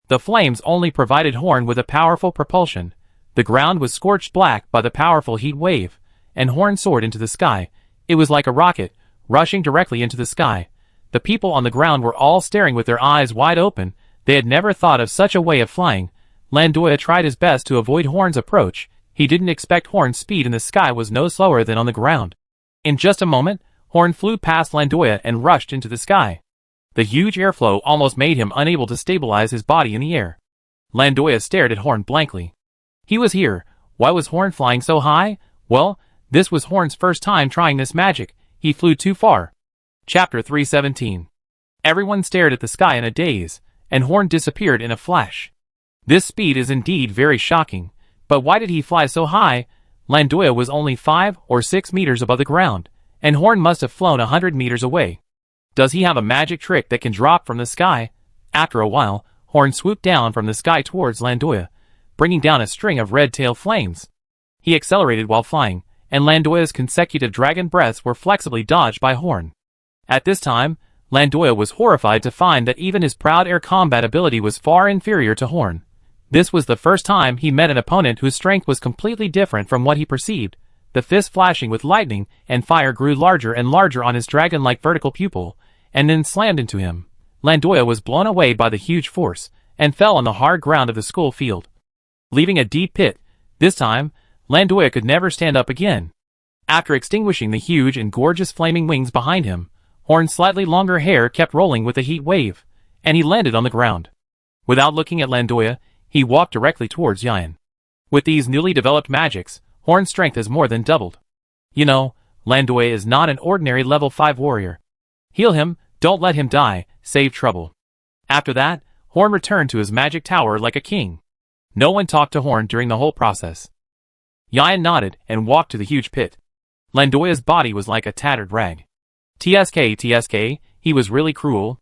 The flames only provided Horn with a powerful propulsion. The ground was scorched black by the powerful heat wave, and Horn soared into the sky. It was like a rocket, rushing directly into the sky. The people on the ground were all staring with their eyes wide open. They had never thought of such a way of flying. Landoya tried his best to avoid Horn's approach. He didn't expect Horn's speed in the sky was no slower than on the ground. In just a moment, Horn flew past Landoya and rushed into the sky. The huge airflow almost made him unable to stabilize his body in the air. Landoya stared at Horn blankly. He was here. Why was Horn flying so high? Well, this was Horn's first time trying this magic. He flew too far. Chapter 317. Everyone stared at the sky in a daze, and Horn disappeared in a flash. This speed is indeed very shocking, but why did he fly so high? Landoya was only 5 or 6 meters above the ground, and Horn must have flown 100 meters away. Does he have a magic trick that can drop from the sky? After a while, Horn swooped down from the sky towards Landoya, bringing down a string of red-tail flames. He accelerated while flying, and Landoya's consecutive dragon breaths were flexibly dodged by Horn. At this time, Landoya was horrified to find that even his proud air combat ability was far inferior to Horn. This was the first time he met an opponent whose strength was completely different from what he perceived. The fist flashing with lightning and fire grew larger and larger on his dragon-like vertical pupil, and then slammed into him. Landoya was blown away by the huge force, and fell on the hard ground of the school field, leaving a deep pit. This time, Landoya could never stand up again. After extinguishing the huge and gorgeous flaming wings behind him, Horn's slightly longer hair kept rolling with the heat wave, and he landed on the ground. Without looking at Landoya, he walked directly towards Yayan. With these newly developed magics, Horn's strength has more than doubled. You know, Landoya is not an ordinary level 5 warrior. Heal him, don't let him die, save trouble. After that, Horn returned to his magic tower like a king. No one talked to Horn during the whole process. Yayan nodded and walked to the huge pit. Landoya's body was like a tattered rag. TSK, he was really cruel.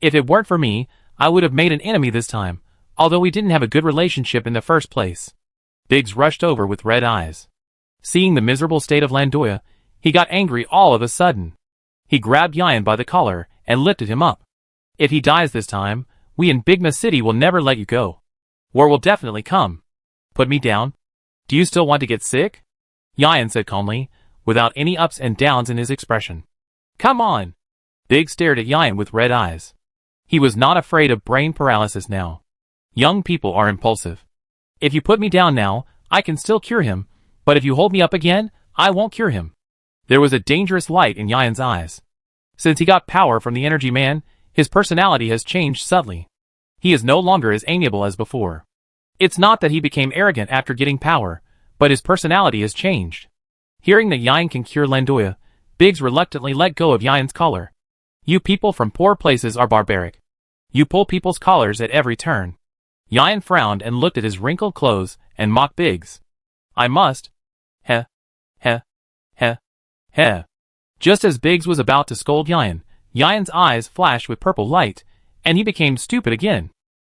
If it weren't for me, I would have made an enemy this time, although we didn't have a good relationship in the first place. Biggs rushed over with red eyes. Seeing the miserable state of Landoya, he got angry all of a sudden. He grabbed Yayan by the collar and lifted him up. If he dies this time, we in Bigma City will never let you go. War will definitely come. Put me down? Do you still want to get sick? Yayan said calmly, without any ups and downs in his expression. Come on! Biggs stared at Yayan with red eyes. He was not afraid of brain paralysis now. Young people are impulsive. If you put me down now, I can still cure him, but if you hold me up again, I won't cure him. There was a dangerous light in Yayan's eyes. Since he got power from the Energy Man, his personality has changed subtly. He is no longer as amiable as before. It's not that he became arrogant after getting power, but his personality has changed. Hearing that Yayan can cure Landoya, Biggs reluctantly let go of Yayan's collar. You people from poor places are barbaric. You pull people's collars at every turn. Yayan frowned and looked at his wrinkled clothes and mocked Biggs. I must. Heh. Heh. Heh. Heh. Just as Biggs was about to scold Yayan's eyes flashed with purple light, and he became stupid again.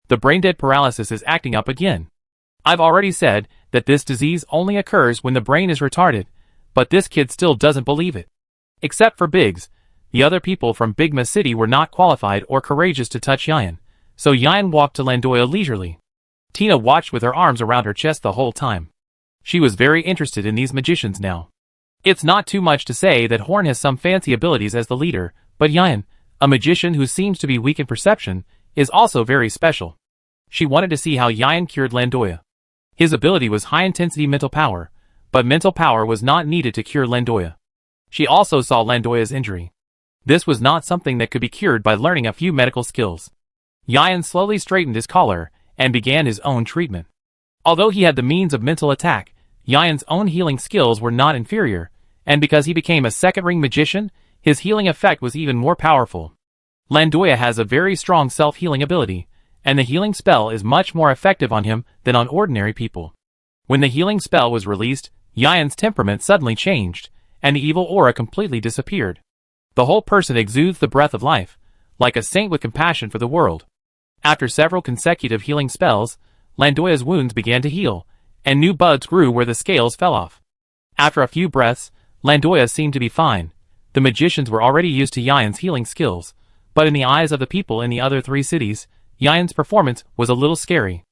The brain-dead paralysis is acting up again. I've already said that this disease only occurs when the brain is retarded, but this kid still doesn't believe it. Except for Biggs, the other people from Bigma City were not qualified or courageous to touch Yayan, so Yayan walked to Landoya leisurely. Tina watched with her arms around her chest the whole time. She was very interested in these magicians now. It's not too much to say that Horn has some fancy abilities as the leader, but Yayan, a magician who seems to be weak in perception, is also very special. She wanted to see how Yayan cured Landoya. His ability was high-intensity mental power, but mental power was not needed to cure Landoya. She also saw Landoya's injury. This was not something that could be cured by learning a few medical skills. Yayan slowly straightened his collar and began his own treatment. Although he had the means of mental attack, Yayan's own healing skills were not inferior, and because he became a second-ring magician, his healing effect was even more powerful. Landoya has a very strong self-healing ability, and the healing spell is much more effective on him than on ordinary people. When the healing spell was released, Yayan's temperament suddenly changed, and the evil aura completely disappeared. The whole person exudes the breath of life, like a saint with compassion for the world. After several consecutive healing spells, Landoya's wounds began to heal, and new buds grew where the scales fell off. After a few breaths, Landoya seemed to be fine. The magicians were already used to Yayan's healing skills, but in the eyes of the people in the other 3 cities, Yayan's performance was a little scary.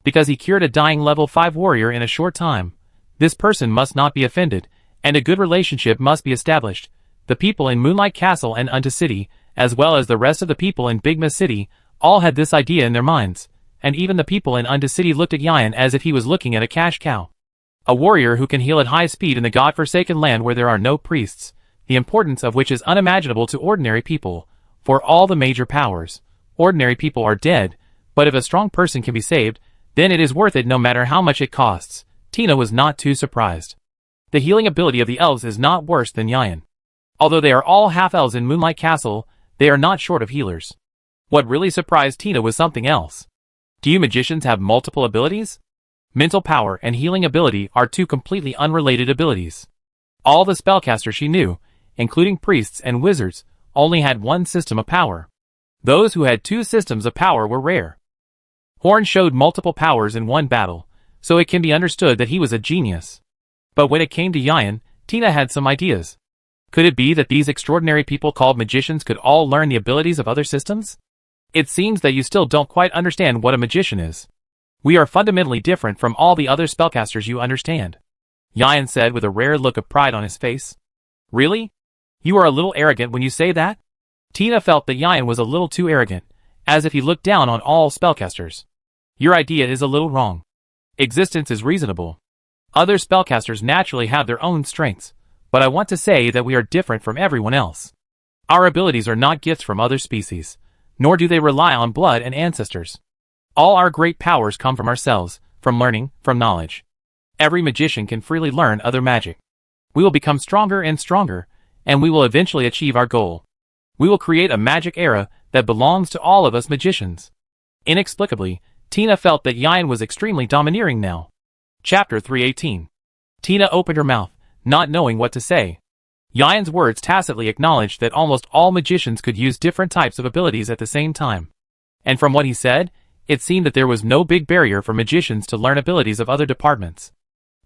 Because he cured a dying level 5 warrior in a short time, this person must not be offended, and a good relationship must be established. The people in Moonlight Castle and Unta City, as well as the rest of the people in Bigma City, all had this idea in their minds, and even the people in Unta City looked at Yayan as if he was looking at a cash cow. A warrior who can heal at high speed in the god-forsaken land where there are no priests, the importance of which is unimaginable to ordinary people. For all the major powers, ordinary people are dead, but if a strong person can be saved, then it is worth it no matter how much it costs. Tina was not too surprised. The healing ability of the elves is not worse than Yayan. Although they are all half-elves in Moonlight Castle, they are not short of healers. What really surprised Tina was something else. Do you magicians have multiple abilities? Mental power and healing ability are 2 completely unrelated abilities. All the spellcasters she knew, including priests and wizards, only had 1 system of power. Those who had 2 systems of power were rare. Horn showed multiple powers in one battle, so it can be understood that he was a genius. But when it came to Yayan, Tina had some ideas. Could it be that these extraordinary people called magicians could all learn the abilities of other systems? It seems that you still don't quite understand what a magician is. We are fundamentally different from all the other spellcasters, you understand. Yayan said with a rare look of pride on his face. Really? You are a little arrogant when you say that? Tina felt that Yayan was a little too arrogant, as if he looked down on all spellcasters. Your idea is a little wrong. Existence is reasonable. Other spellcasters naturally have their own strengths, but I want to say that we are different from everyone else. Our abilities are not gifts from other species, nor do they rely on blood and ancestors. All our great powers come from ourselves, from learning, from knowledge. Every magician can freely learn other magic. We will become stronger and stronger, and we will eventually achieve our goal. We will create a magic era that belongs to all of us magicians. Inexplicably, Tina felt that Yayan was extremely domineering now. Chapter 318. Tina opened her mouth, not knowing what to say. Yayan's words tacitly acknowledged that almost all magicians could use different types of abilities at the same time. And from what he said, it seemed that there was no big barrier for magicians to learn abilities of other departments.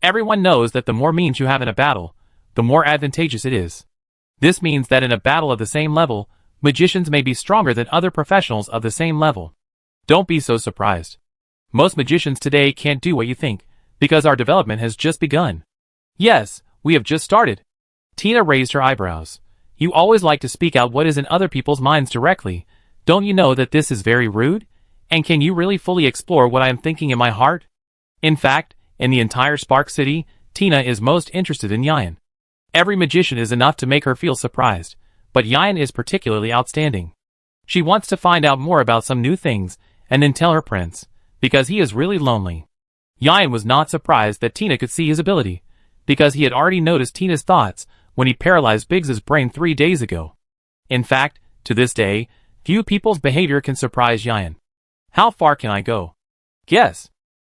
Everyone knows that the more means you have in a battle, the more advantageous it is. This means that in a battle of the same level, magicians may be stronger than other professionals of the same level. Don't be so surprised. Most magicians today can't do what you think, because our development has just begun. Yes, we have just started. Tina raised her eyebrows. You always like to speak out what is in other people's minds directly. Don't you know that this is very rude? And can you really fully explore what I am thinking in my heart? In fact, in the entire Spark City, Tina is most interested in Yayan. Every magician is enough to make her feel surprised, but Yayan is particularly outstanding. She wants to find out more about some new things, and then tell her prince, because he is really lonely. Yayan was not surprised that Tina could see his ability, because he had already noticed Tina's thoughts when he paralyzed Biggs's brain 3 days ago. In fact, to this day, few people's behavior can surprise Yayan. How far can I go? Guess.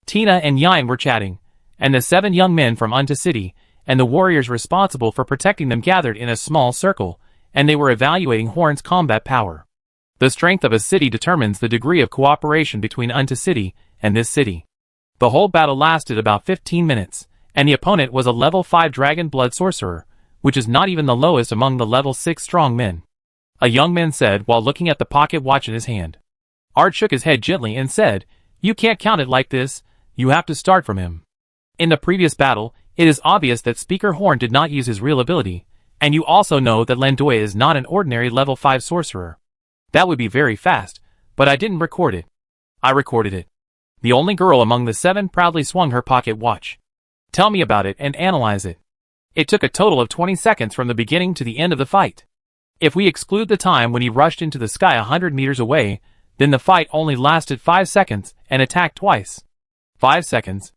Tina and Yayan were chatting, and the 7 young men from Unta City and the warriors responsible for protecting them gathered in a small circle, and they were evaluating Horn's combat power. The strength of a city determines the degree of cooperation between Unta City and this city. The whole battle lasted about 15 minutes, and the opponent was a level 5 dragon blood sorcerer, which is not even the lowest among the level 6 strong men. A young man said while looking at the pocket watch in his hand. Art shook his head gently and said, "You can't count it like this, you have to start from him." In the previous battle, it is obvious that Speaker Horn did not use his real ability, and you also know that Landoya is not an ordinary level 5 sorcerer. That would be very fast, but I didn't record it. I recorded it. The only girl among the 7 proudly swung her pocket watch. Tell me about it and analyze it. It took a total of 20 seconds from the beginning to the end of the fight. If we exclude the time when he rushed into the sky 100 meters away, then the fight only lasted 5 seconds and attacked twice. 5 seconds.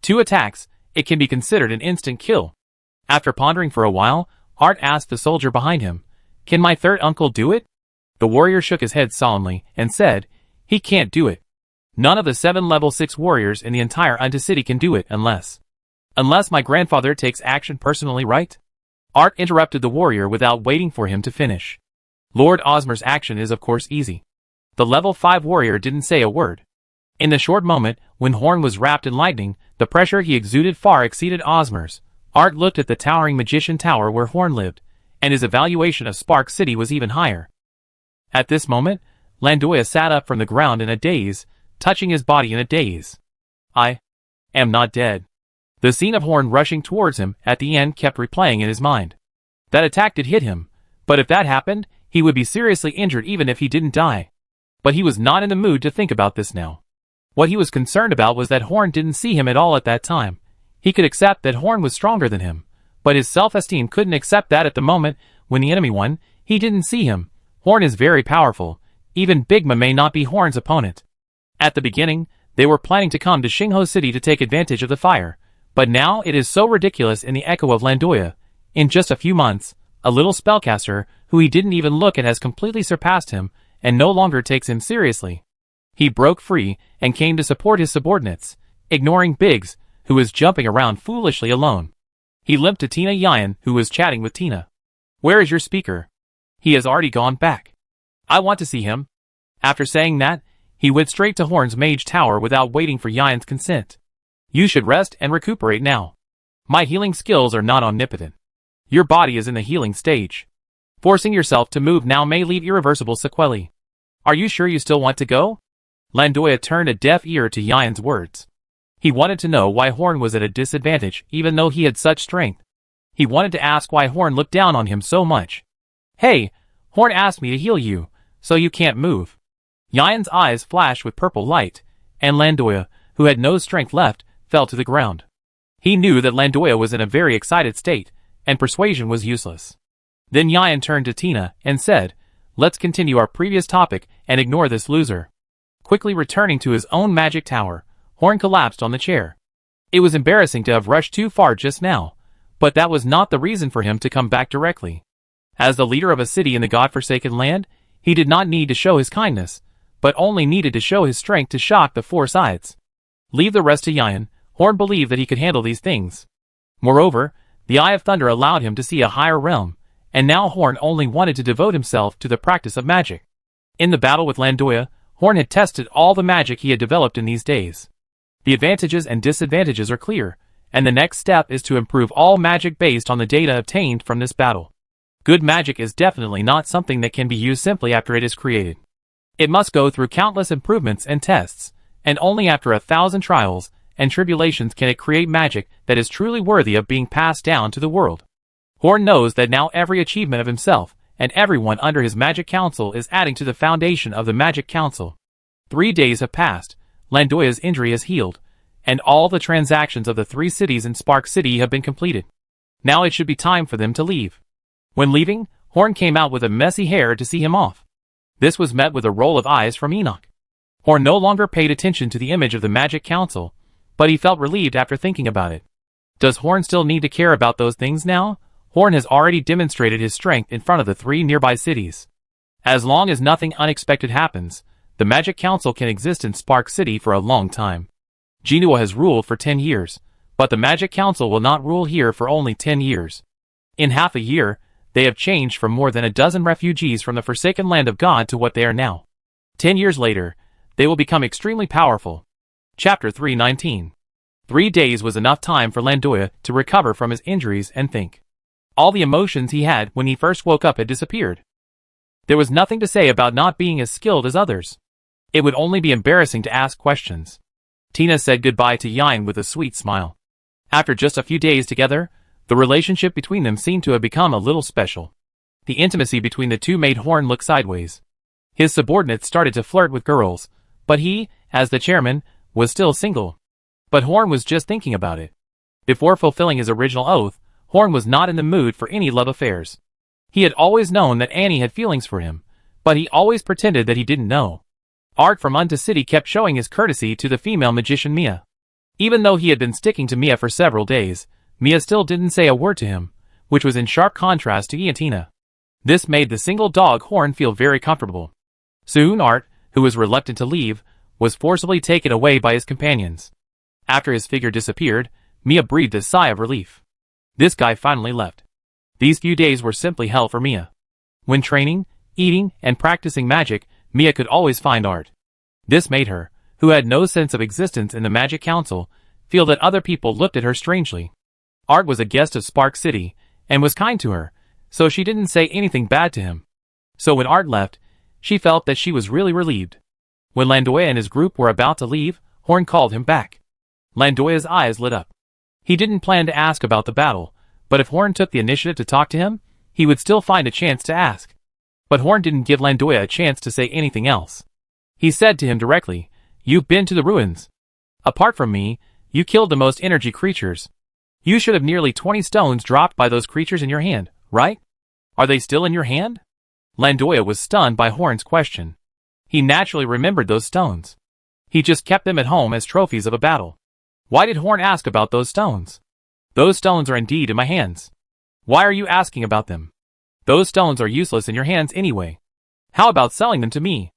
2 attacks, it can be considered an instant kill. After pondering for a while, Art asked the soldier behind him, "Can my third uncle do it?" The warrior shook his head solemnly and said, "He can't do it. None of the 7 level 6 warriors in the entire Unta City can do it unless my grandfather takes action personally, right?" Art interrupted the warrior without waiting for him to finish. Lord Osmer's action is of course easy. The level 5 warrior didn't say a word. In the short moment, when Horn was wrapped in lightning, the pressure he exuded far exceeded Osmer's, Art looked at the towering magician tower where Horn lived, and his evaluation of Spark City was even higher. At this moment, Landoya sat up from the ground in a daze, touching his body in a daze. I am not dead. The scene of Horn rushing towards him at the end kept replaying in his mind. That attack did hit him, but if that happened, he would be seriously injured even if he didn't die. But he was not in the mood to think about this now. What he was concerned about was that Horn didn't see him at all at that time. He could accept that Horn was stronger than him, but his self-esteem couldn't accept that at the moment when the enemy won, he didn't see him. Horn is very powerful. Even Bigma may not be Horn's opponent. At the beginning, they were planning to come to Xingho City to take advantage of the fire, but now it is so ridiculous in the echo of Landoya. In just a few months, a little spellcaster, who he didn't even look at, has completely surpassed him, and no longer takes him seriously. He broke free, and came to support his subordinates, ignoring Biggs, who was jumping around foolishly alone. He limped to Tina Yan, who was chatting with Tina. Where is your speaker? He has already gone back. I want to see him. After saying that, he went straight to Horn's mage tower without waiting for Yan's consent. You should rest and recuperate now. My healing skills are not omnipotent. Your body is in the healing stage. Forcing yourself to move now may leave irreversible sequelae. Are you sure you still want to go? Landoya turned a deaf ear to Yan's words. He wanted to know why Horn was at a disadvantage even though he had such strength. He wanted to ask why Horn looked down on him so much. Hey, Horn asked me to heal you, so you can't move. Yan's eyes flashed with purple light, and Landoya, who had no strength left, fell to the ground. He knew that Landoya was in a very excited state, and persuasion was useless. Then Yan turned to Tina and said, let's continue our previous topic and ignore this loser. Quickly returning to his own magic tower, Horn collapsed on the chair. It was embarrassing to have rushed too far just now, but that was not the reason for him to come back directly. As the leader of a city in the godforsaken land, he did not need to show his kindness, but only needed to show his strength to shock the four sides. Leave the rest to Yan. Horn believed that he could handle these things. Moreover, the Eye of Thunder allowed him to see a higher realm, and now Horn only wanted to devote himself to the practice of magic. In the battle with Landoya, Horn had tested all the magic he had developed in these days. The advantages and disadvantages are clear, and the next step is to improve all magic based on the data obtained from this battle. Good magic is definitely not something that can be used simply after it is created. It must go through countless improvements and tests, and only after 1,000 trials and tribulations can it create magic that is truly worthy of being passed down to the world. Horn knows that now every achievement of himself and everyone under his magic council is adding to the foundation of the magic council. 3 days have passed, Landoya's injury has healed, and all the transactions of the 3 cities in Spark City have been completed. Now it should be time for them to leave. When leaving, Horn came out with a messy hair to see him off. This was met with a roll of eyes from Enoch. Horn no longer paid attention to the image of the magic council, but he felt relieved after thinking about it. Does Horn still need to care about those things now? Horn has already demonstrated his strength in front of the 3 nearby cities. As long as nothing unexpected happens, the Magic Council can exist in Spark City for a long time. Genua has ruled for 10 years, but the Magic Council will not rule here for only 10 years. In half a year, they have changed from more than a dozen refugees from the Forsaken Land of God to what they are now. 10 years later, they will become extremely powerful. Chapter 319. 3 days was enough time for Landoya to recover from his injuries and think. All the emotions he had when he first woke up had disappeared. There was nothing to say about not being as skilled as others. It would only be embarrassing to ask questions. Tina said goodbye to Yan with a sweet smile. After just a few days together, the relationship between them seemed to have become a little special. The intimacy between the two made Horn look sideways. His subordinates started to flirt with girls, but he, as the chairman, was still single. But Horn was just thinking about it. Before fulfilling his original oath, Horn was not in the mood for any love affairs. He had always known that Annie had feelings for him, but he always pretended that he didn't know. Art from Unto City kept showing his courtesy to the female magician Mia. Even though he had been sticking to Mia for several days, Mia still didn't say a word to him, which was in sharp contrast to Tina. This made the single dog Horn feel very comfortable. Soon Art, who was reluctant to leave, was forcibly taken away by his companions. After his figure disappeared, Mia breathed a sigh of relief. This guy finally left. These few days were simply hell for Mia. When training, eating, and practicing magic, Mia could always find Art. This made her, who had no sense of existence in the Magic Council, feel that other people looked at her strangely. Art was a guest of Spark City, and was kind to her, so she didn't say anything bad to him. So when Art left, she felt that she was really relieved. When Landoya and his group were about to leave, Horn called him back. Landoya's eyes lit up. He didn't plan to ask about the battle, but if Horn took the initiative to talk to him, he would still find a chance to ask. But Horn didn't give Landoya a chance to say anything else. He said to him directly, "You've been to the ruins. Apart from me, you killed the most energy creatures. You should have nearly 20 stones dropped by those creatures in your hand, right? Are they still in your hand?" Landoya was stunned by Horn's question. He naturally remembered those stones. He just kept them at home as trophies of a battle. Why did Horn ask about those stones? Those stones are indeed in my hands. Why are you asking about them? Those stones are useless in your hands anyway. How about selling them to me?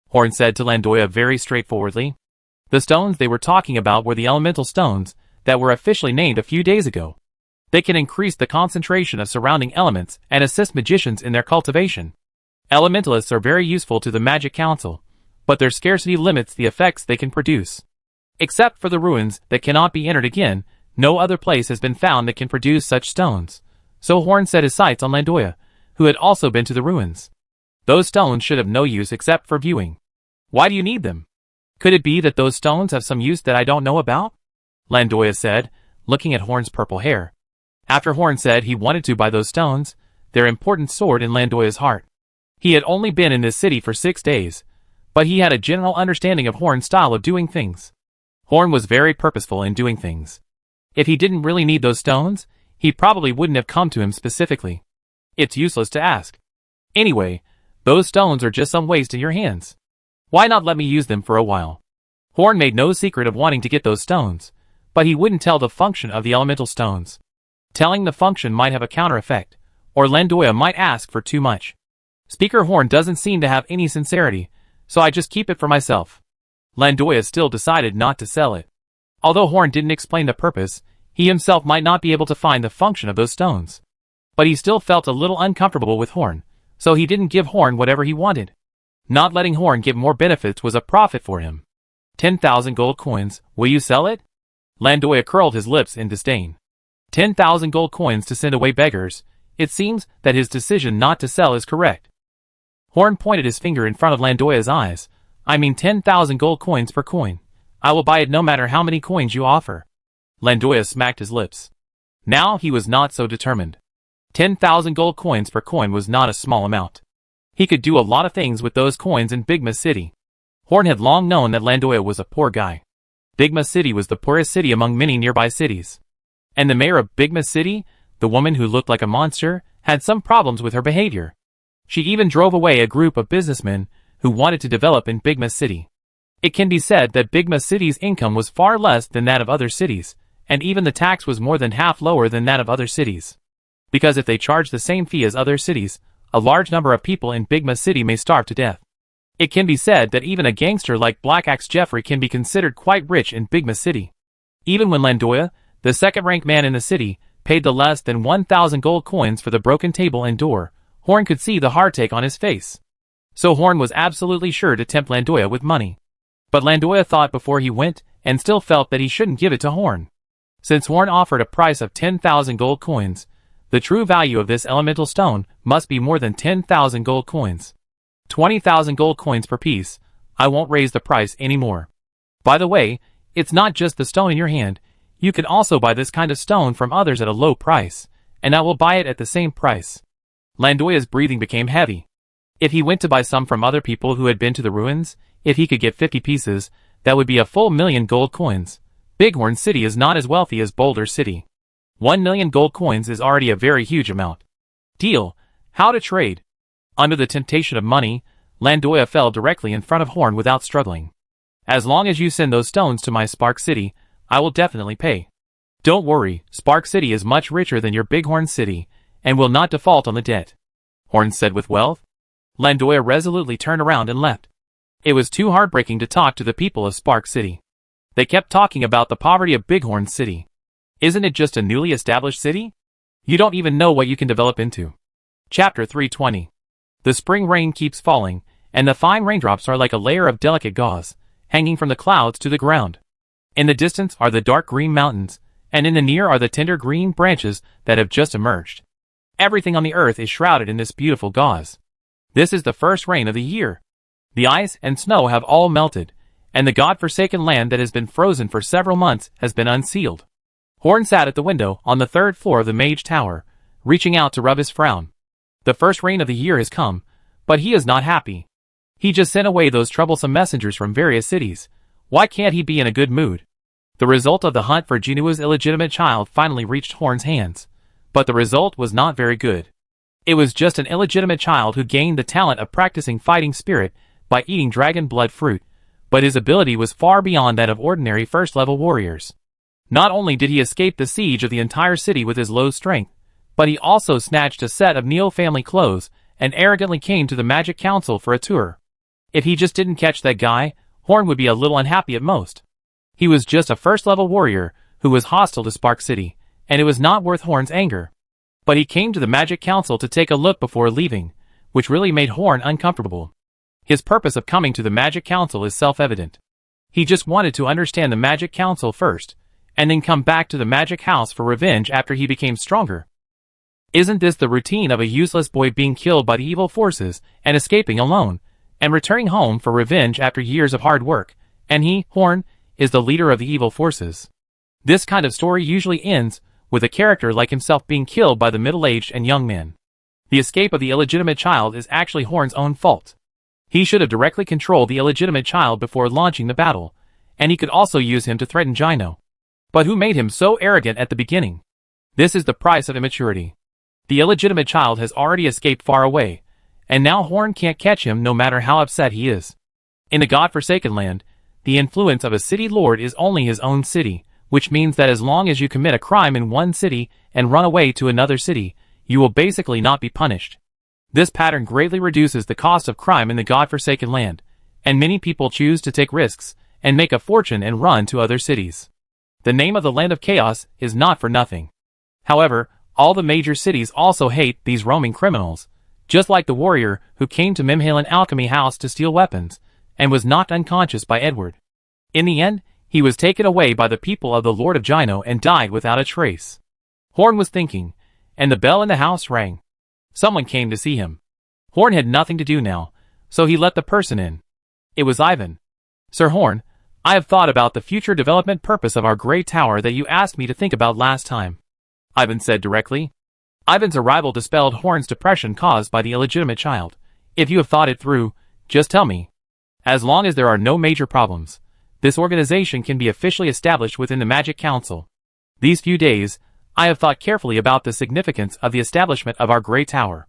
Horn said to Landoya very straightforwardly. The stones they were talking about were the elemental stones that were officially named a few days ago. They can increase the concentration of surrounding elements and assist magicians in their cultivation. Elementalists are very useful to the Magic Council, but their scarcity limits the effects they can produce. Except for the ruins that cannot be entered again, no other place has been found that can produce such stones. So Horn set his sights on Landoya, who had also been to the ruins. Those stones should have no use except for viewing. Why do you need them? Could it be that those stones have some use that I don't know about? Landoya said, looking at Horn's purple hair. After Horn said he wanted to buy those stones, their importance soared in Landoya's heart. He had only been in this city for 6 days, but he had a general understanding of Horn's style of doing things. Horn was very purposeful in doing things. If he didn't really need those stones, he probably wouldn't have come to him specifically. It's useless to ask. Anyway, those stones are just some waste in your hands. Why not let me use them for a while? Horn made no secret of wanting to get those stones, but he wouldn't tell the function of the elemental stones. Telling the function might have a counter effect, or Landoya might ask for too much. Speaker Horn doesn't seem to have any sincerity, so I just keep it for myself. Landoya still decided not to sell it. Although Horn didn't explain the purpose, he himself might not be able to find the function of those stones. But he still felt a little uncomfortable with Horn, so he didn't give Horn whatever he wanted. Not letting Horn get more benefits was a profit for him. 10,000 gold coins, will you sell it? Landoya curled his lips in disdain. 10,000 gold coins to send away beggars. It seems that his decision not to sell is correct. Horn pointed his finger in front of Landoya's eyes. I mean 10,000 gold coins per coin. I will buy it no matter how many coins you offer. Landoya smacked his lips. Now he was not so determined. 10,000 gold coins per coin was not a small amount. He could do a lot of things with those coins in Bigma City. Horn had long known that Landoya was a poor guy. Bigma City was the poorest city among many nearby cities. And the mayor of Bigma City, the woman who looked like a monster, had some problems with her behavior. She even drove away a group of businessmen who wanted to develop in Bigma City. It can be said that Bigma City's income was far less than that of other cities, and even the tax was more than half lower than that of other cities. Because if they charge the same fee as other cities, a large number of people in Bigma City may starve to death. It can be said that even a gangster like Black Axe Jeffrey can be considered quite rich in Bigma City. Even when Landoya, the second-ranked man in the city, paid the less than 1,000 gold coins for the broken table and door, Horn could see the heartache on his face. So Horn was absolutely sure to tempt Landoya with money. But Landoya thought before he went, and still felt that he shouldn't give it to Horn. Since Horn offered a price of 10,000 gold coins, the true value of this elemental stone must be more than 10,000 gold coins. 20,000 gold coins per piece. I won't raise the price anymore. By the way, it's not just the stone in your hand. You can also buy this kind of stone from others at a low price, and I will buy it at the same price. Landoya's breathing became heavy. If he went to buy some from other people who had been to the ruins, if he could get 50 pieces, that would be a full 1,000,000 gold coins. Bighorn City is not as wealthy as Boulder City. 1,000,000 gold coins is already a very huge amount. Deal. How to trade. Under the temptation of money, Landoya fell directly in front of Horn without struggling. As long as you send those stones to my Spark City, I will definitely pay. Don't worry, Spark City is much richer than your Bighorn City, and will not default on the debt. Horn said with wealth. Landoya resolutely turned around and left. It was too heartbreaking to talk to the people of Spark City. They kept talking about the poverty of Bighorn City. Isn't it just a newly established city? You don't even know what you can develop into. Chapter 320. The spring rain keeps falling, and the fine raindrops are like a layer of delicate gauze, hanging from the clouds to the ground. In the distance are the dark green mountains, and in the near are the tender green branches that have just emerged. Everything on the earth is shrouded in this beautiful gauze. This is the first rain of the year. The ice and snow have all melted, and the god-forsaken land that has been frozen for several months has been unsealed. Horn sat at the window on the 3rd floor of the Mage Tower, reaching out to rub his frown. The first rain of the year has come, but he is not happy. He just sent away those troublesome messengers from various cities. Why can't he be in a good mood? The result of the hunt for Jinua's illegitimate child finally reached Horn's hands, but the result was not very good. It was just an illegitimate child who gained the talent of practicing fighting spirit by eating dragon blood fruit, but his ability was far beyond that of ordinary first-level warriors. Not only did he escape the siege of the entire city with his low strength, but he also snatched a set of Neo family clothes and arrogantly came to the Magic Council for a tour. If he just didn't catch that guy, Horn would be a little unhappy at most. He was just a first-level warrior who was hostile to Spark City, and it was not worth Horn's anger. But he came to the Magic Council to take a look before leaving, which really made Horn uncomfortable. His purpose of coming to the Magic Council is self-evident. He just wanted to understand the Magic Council first, and then come back to the Magic House for revenge after he became stronger. Isn't this the routine of a useless boy being killed by the evil forces and escaping alone, and returning home for revenge after years of hard work, and he, Horn, is the leader of the evil forces? This kind of story usually ends with a character like himself being killed by the middle-aged and young men. The escape of the illegitimate child is actually Horn's own fault. He should have directly controlled the illegitimate child before launching the battle, and he could also use him to threaten Jino. But who made him so arrogant at the beginning? This is the price of immaturity. The illegitimate child has already escaped far away, and now Horn can't catch him no matter how upset he is. In the god-forsaken land, the influence of a city lord is only his own city, which means that as long as you commit a crime in one city and run away to another city, you will basically not be punished. This pattern greatly reduces the cost of crime in the god-forsaken land, and many people choose to take risks and make a fortune and run to other cities. The name of the Land of Chaos is not for nothing. However, all the major cities also hate these roaming criminals, just like the warrior who came to Mimhalen Alchemy House to steal weapons, and was knocked unconscious by Edward. In the end, he was taken away by the people of the Lord of Jino and died without a trace. Horn was thinking, and the bell in the house rang. Someone came to see him. Horn had nothing to do now, so he let the person in. It was Ivan. "Sir Horn, I have thought about the future development purpose of our great tower that you asked me to think about last time," Ivan said directly. Ivan's arrival dispelled Horn's depression caused by the illegitimate child. "If you have thought it through, just tell me. As long as there are no major problems, this organization can be officially established within the Magic Council. These few days, I have thought carefully about the significance of the establishment of our great tower."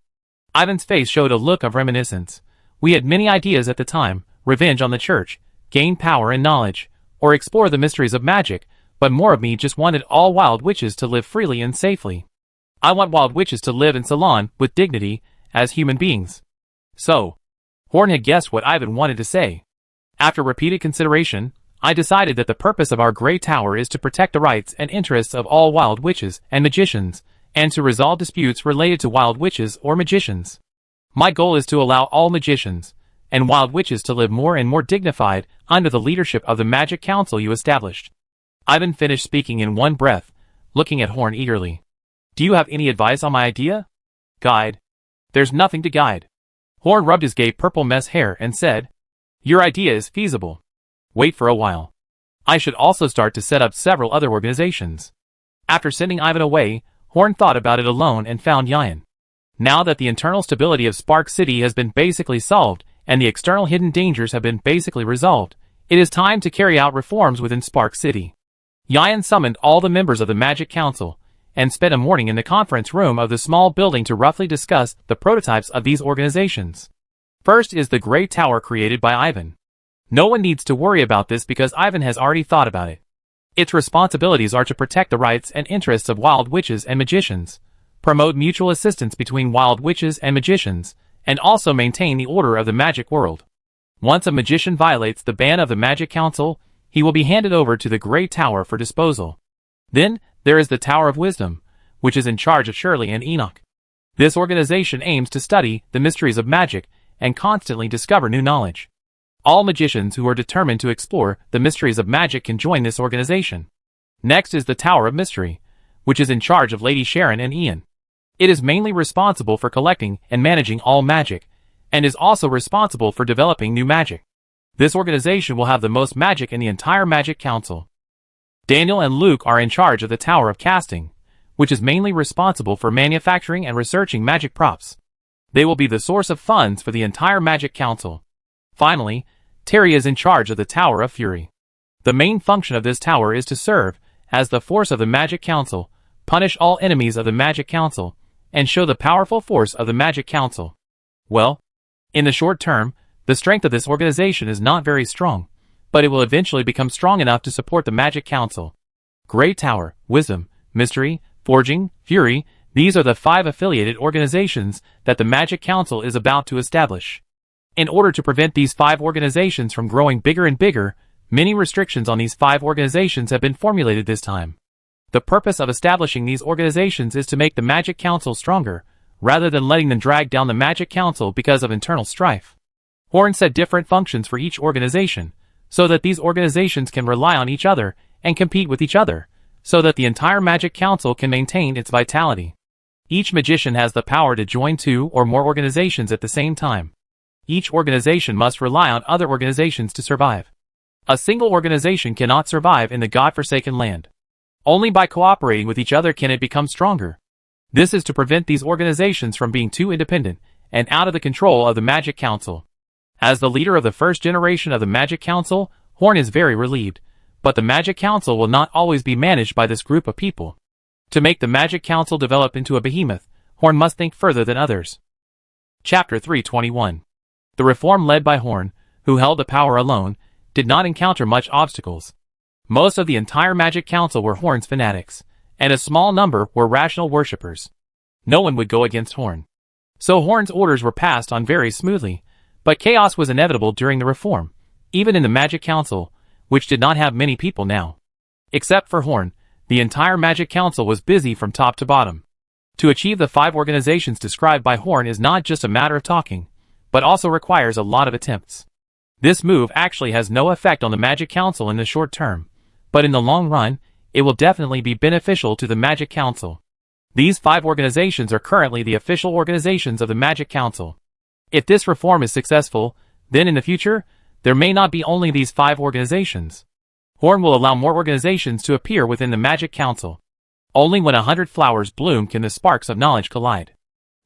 Ivan's face showed a look of reminiscence. "We had many ideas at the time: revenge on the church, gain power and knowledge, or explore the mysteries of magic, but more of me just wanted all wild witches to live freely and safely. I want wild witches to live in Ceylon with dignity, as human beings." So, Horn had guessed what Ivan wanted to say. "After repeated consideration, I decided that the purpose of our great tower is to protect the rights and interests of all wild witches and magicians, and to resolve disputes related to wild witches or magicians. My goal is to allow all magicians and wild witches to live more and more dignified under the leadership of the Magic Council you established." Ivan finished speaking in one breath, looking at Horn eagerly. "Do you have any advice on my idea?" "Guide? There's nothing to guide." Horn rubbed his gay purple mess hair and said, "Your idea is feasible. Wait for a while. I should also start to set up several other organizations." After sending Ivan away, Horn thought about it alone and found Yan. Now that the internal stability of Spark City has been basically solved and the external hidden dangers have been basically resolved, it is time to carry out reforms within Spark City. Yan summoned all the members of the Magic Council and spent a morning in the conference room of the small building to roughly discuss the prototypes of these organizations. First is the Great Tower created by Ivan. No one needs to worry about this because Ivan has already thought about it. Its responsibilities are to protect the rights and interests of wild witches and magicians, promote mutual assistance between wild witches and magicians, and also maintain the order of the magic world. Once a magician violates the ban of the Magic Council, he will be handed over to the Great Tower for disposal. Then, there is the Tower of Wisdom, which is in charge of Shirley and Enoch. This organization aims to study the mysteries of magic and constantly discover new knowledge. All magicians who are determined to explore the mysteries of magic can join this organization. Next is the Tower of Mystery, which is in charge of Lady Sharon and Ian. It is mainly responsible for collecting and managing all magic, and is also responsible for developing new magic. This organization will have the most magic in the entire Magic Council. Daniel and Luke are in charge of the Tower of Casting, which is mainly responsible for manufacturing and researching magic props. They will be the source of funds for the entire Magic Council. Finally, Terry is in charge of the Tower of Fury. The main function of this tower is to serve as the force of the Magic Council, punish all enemies of the Magic Council, and show the powerful force of the Magic Council. Well, in the short term, the strength of this organization is not very strong, but it will eventually become strong enough to support the Magic Council. Great Tower, Wisdom, Mystery, Forging, Fury, these are the 5 affiliated organizations that the Magic Council is about to establish. In order to prevent these 5 organizations from growing bigger and bigger, many restrictions on these 5 organizations have been formulated this time. The purpose of establishing these organizations is to make the Magic Council stronger, rather than letting them drag down the Magic Council because of internal strife. Horn set different functions for each organization, so that these organizations can rely on each other and compete with each other, so that the entire Magic Council can maintain its vitality. Each magician has the power to join 2 or more organizations at the same time. Each organization must rely on other organizations to survive. A single organization cannot survive in the God-forsaken land. Only by cooperating with each other can it become stronger. This is to prevent these organizations from being too independent and out of the control of the Magic Council. As the leader of the first generation of the Magic Council, Horn is very relieved, but the Magic Council will not always be managed by this group of people. To make the Magic Council develop into a behemoth, Horn must think further than others. Chapter 321. The reform led by Horn, who held the power alone, did not encounter much obstacles. Most of the entire Magic Council were Horn's fanatics, and a small number were rational worshippers. No one would go against Horn. So Horn's orders were passed on very smoothly, but chaos was inevitable during the reform, even in the Magic Council, which did not have many people now. Except for Horn, the entire Magic Council was busy from top to bottom. To achieve the 5 organizations described by Horn is not just a matter of talking, but also requires a lot of attempts. This move actually has no effect on the Magic Council in the short term, but in the long run, it will definitely be beneficial to the Magic Council. These 5 organizations are currently the official organizations of the Magic Council. If this reform is successful, then in the future, there may not be only these 5 organizations. Horn will allow more organizations to appear within the Magic Council. Only when 100 flowers bloom can the sparks of knowledge collide.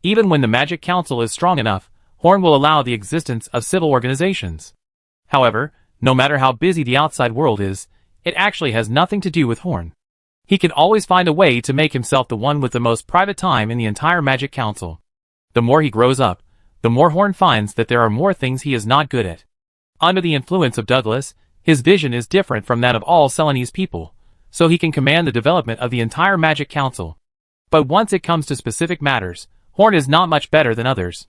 Even when the Magic Council is strong enough, Horn will allow the existence of civil organizations. However, no matter how busy the outside world is, it actually has nothing to do with Horn. He can always find a way to make himself the one with the most private time in the entire Magic Council. The more he grows up, the more Horn finds that there are more things he is not good at. Under the influence of Douglas, his vision is different from that of all Celanese people, so he can command the development of the entire Magic Council. But once it comes to specific matters, Horn is not much better than others.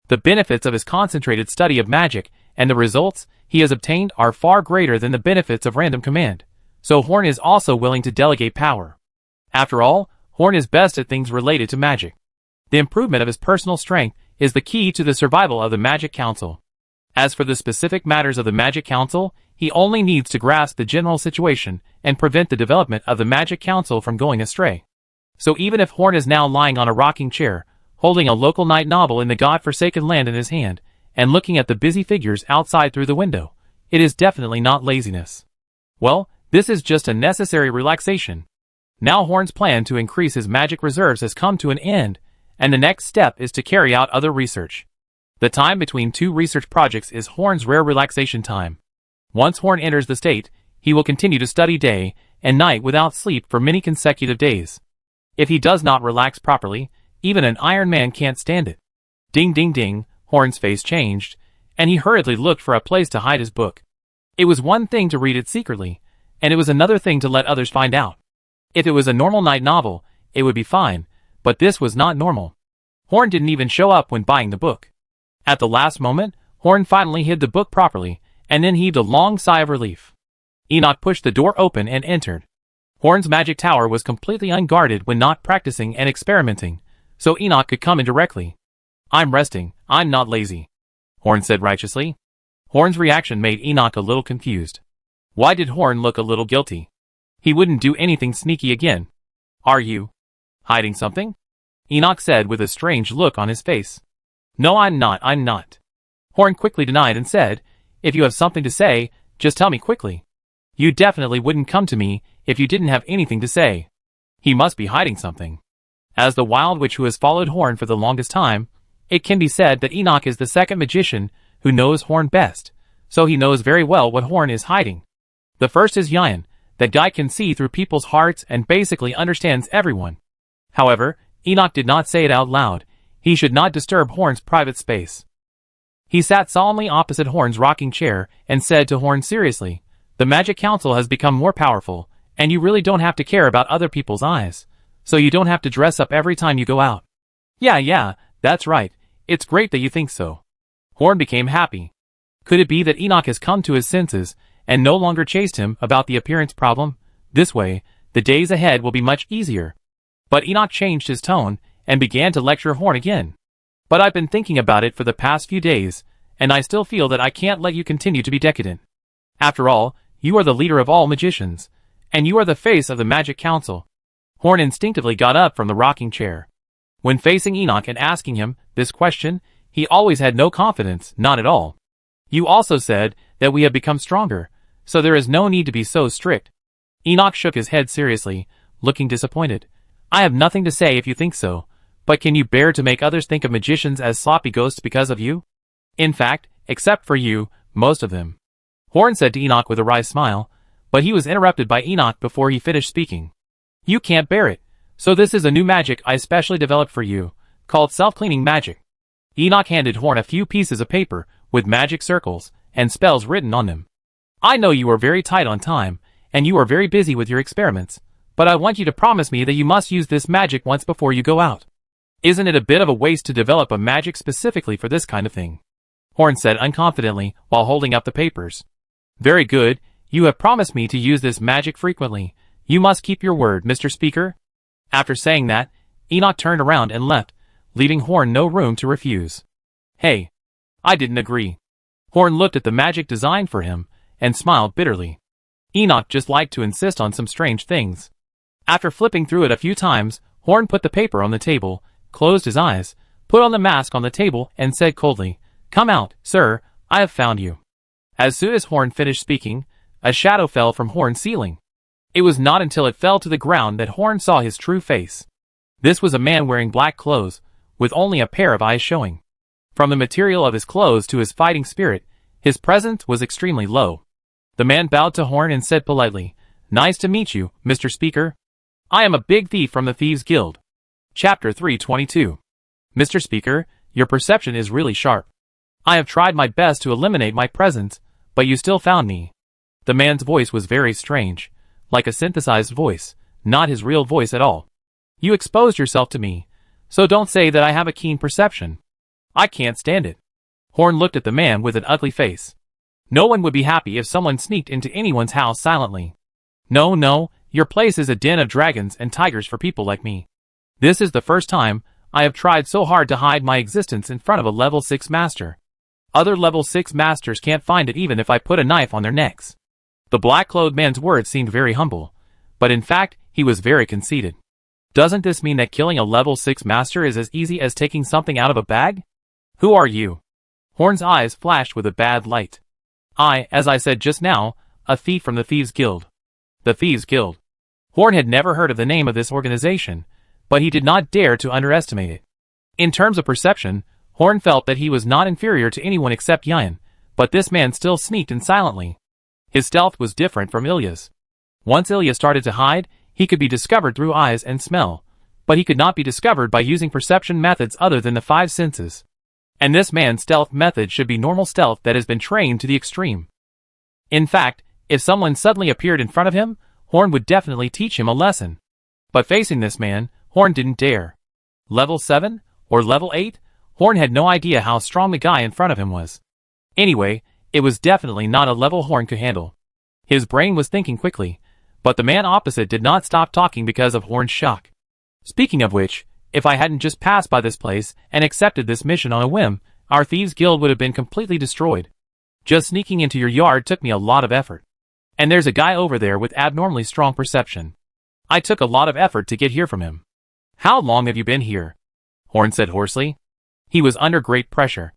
The benefits of his concentrated study of magic and the results he has obtained are far greater than the benefits of random command, so Horn is also willing to delegate power. After all, Horn is best at things related to magic. The improvement of his personal strength is the key to the survival of the Magic Council. As for the specific matters of the Magic Council, he only needs to grasp the general situation and prevent the development of the Magic Council from going astray. So even if Horn is now lying on a rocking chair, holding a local night novel in the God-forsaken land in his hand, and looking at the busy figures outside through the window, it is definitely not laziness. Well, this is just a necessary relaxation. Now Horn's plan to increase his magic reserves has come to an end, and the next step is to carry out other research. The time between 2 research projects is Horn's rare relaxation time. Once Horn enters the state, he will continue to study day and night without sleep for many consecutive days. If he does not relax properly, even an Iron Man can't stand it. Ding ding ding, Horn's face changed, and he hurriedly looked for a place to hide his book. It was one thing to read it secretly, and it was another thing to let others find out. If it was a normal night novel, it would be fine, but this was not normal. Horn didn't even show up when buying the book. At the last moment, Horn finally hid the book properly, and then heaved a long sigh of relief. Enoch pushed the door open and entered. Horn's magic tower was completely unguarded when not practicing and experimenting, so Enoch could come in directly. "I'm resting, I'm not lazy," Horn said righteously. Horn's reaction made Enoch a little confused. Why did Horn look a little guilty? He wouldn't do anything sneaky again. Are you hiding something? Enoch said with a strange look on his face. No, I'm not. Horn quickly denied and said, if you have something to say, just tell me quickly. You definitely wouldn't come to me if you didn't have anything to say. He must be hiding something. As the wild witch who has followed Horn for the longest time, it can be said that Enoch is the second magician who knows Horn best, so he knows very well what Horn is hiding. The first is Yan. That guy can see through people's hearts and basically understands everyone. However, Enoch did not say it out loud. He should not disturb Horn's private space. He sat solemnly opposite Horn's rocking chair and said to Horn seriously, the Magic Council has become more powerful, and you really don't have to care about other people's eyes, so you don't have to dress up every time you go out. Yeah, that's right. It's great that you think so. Horn became happy. Could it be that Enoch has come to his senses and no longer chased him about the appearance problem? This way, the days ahead will be much easier. But Enoch changed his tone and began to lecture Horn again. But I've been thinking about it for the past few days, and I still feel that I can't let you continue to be decadent. After all, you are the leader of all magicians, and you are the face of the Magic Council. Horn instinctively got up from the rocking chair. When facing Enoch and asking him this question, he always had no confidence, not at all. You also said that we have become stronger, so there is no need to be so strict. Enoch shook his head seriously, looking disappointed. I have nothing to say if you think so, but can you bear to make others think of magicians as sloppy ghosts because of you? In fact, except for you, most of them. Horn said to Enoch with a wry smile, but he was interrupted by Enoch before he finished speaking. You can't bear it, so this is a new magic I specially developed for you, called self-cleaning magic. Enoch handed Horn a few pieces of paper with magic circles and spells written on them. I know you are very tight on time, and you are very busy with your experiments, but I want you to promise me that you must use this magic once before you go out. Isn't it a bit of a waste to develop a magic specifically for this kind of thing? Horn said unconfidently while holding up the papers. Very good, you have promised me to use this magic frequently. You must keep your word, Mr. Speaker. After saying that, Enoch turned around and left, leaving Horn no room to refuse. Hey, I didn't agree. Horn looked at the magic designed for him and smiled bitterly. Enoch just liked to insist on some strange things. After flipping through it a few times, Horn put the paper on the table, closed his eyes, put on the mask on the table, and said coldly, Come out, sir, I have found you. As soon as Horn finished speaking, a shadow fell from Horn's ceiling. It was not until it fell to the ground that Horn saw his true face. This was a man wearing black clothes, with only a pair of eyes showing. From the material of his clothes to his fighting spirit, his presence was extremely low. The man bowed to Horn and said politely, Nice to meet you, Mr. Speaker. I am a big thief from the Thieves' Guild. Chapter 322. Mr. Speaker, your perception is really sharp. I have tried my best to eliminate my presence, but you still found me. The man's voice was very strange, like a synthesized voice, not his real voice at all. You exposed yourself to me, so don't say that I have a keen perception. I can't stand it. Horn looked at the man with an ugly face. No one would be happy if someone sneaked into anyone's house silently. No, your place is a den of dragons and tigers for people like me. This is the first time I have tried so hard to hide my existence in front of a level 6 master. Other level 6 masters can't find it even if I put a knife on their necks. The black-clothed man's words seemed very humble, but in fact, he was very conceited. Doesn't this mean that killing a level 6 master is as easy as taking something out of a bag? Who are you? Horn's eyes flashed with a bad light. I, as I said just now, a thief from the Thieves' Guild. The Thieves' Guild. Horn had never heard of the name of this organization, but he did not dare to underestimate it. In terms of perception, Horn felt that he was not inferior to anyone except Yan, but this man still sneaked in silently. His stealth was different from Ilya's. Once Ilya started to hide, he could be discovered through eyes and smell, but he could not be discovered by using perception methods other than the 5 senses. And this man's stealth method should be normal stealth that has been trained to the extreme. In fact, if someone suddenly appeared in front of him, Horn would definitely teach him a lesson. But facing this man, Horn didn't dare. Level 7? Or level 8? Horn had no idea how strong the guy in front of him was. Anyway, it was definitely not a level Horn could handle. His brain was thinking quickly, but the man opposite did not stop talking because of Horn's shock. Speaking of which, if I hadn't just passed by this place and accepted this mission on a whim, our Thieves' Guild would have been completely destroyed. Just sneaking into your yard took me a lot of effort. And there's a guy over there with abnormally strong perception. I took a lot of effort to get here from him. How long have you been here? Horn said hoarsely. He was under great pressure.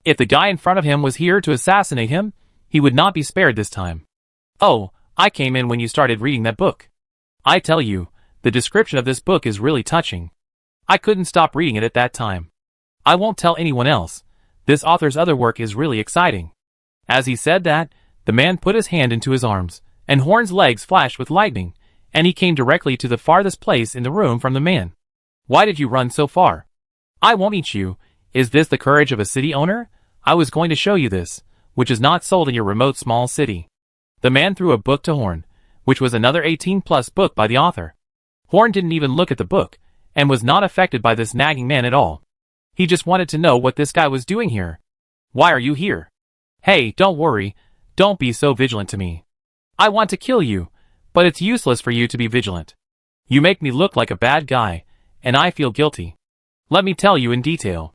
If the guy in front of him was here to assassinate him, he would not be spared this time. Oh, I came in when you started reading that book. I tell you, the description of this book is really touching. I couldn't stop reading it at that time. I won't tell anyone else. This author's other work is really exciting. As he said that, the man put his hand into his arms, and Horn's legs flashed with lightning, and he came directly to the farthest place in the room from the man. Why did you run so far? I won't eat you. Is this the courage of a city owner? I was going to show you this, which is not sold in your remote small city. The man threw a book to Horn, which was another 18-plus book by the author. Horn didn't even look at the book, and was not affected by this nagging man at all. He just wanted to know what this guy was doing here. Why are you here? Hey, don't worry. Don't be so vigilant to me. I want to kill you, but it's useless for you to be vigilant. You make me look like a bad guy, and I feel guilty. Let me tell you in detail.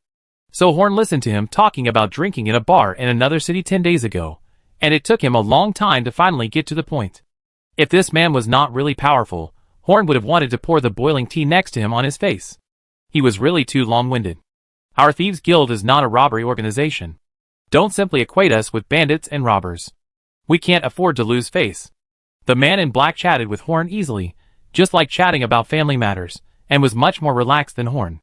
So Horn listened to him talking about drinking in a bar in another city 10 days ago, and it took him a long time to finally get to the point. If this man was not really powerful, Horn would have wanted to pour the boiling tea next to him on his face. He was really too long-winded. Our Thieves Guild is not a robbery organization. Don't simply equate us with bandits and robbers. We can't afford to lose face. The man in black chatted with Horn easily, just like chatting about family matters, and was much more relaxed than Horn.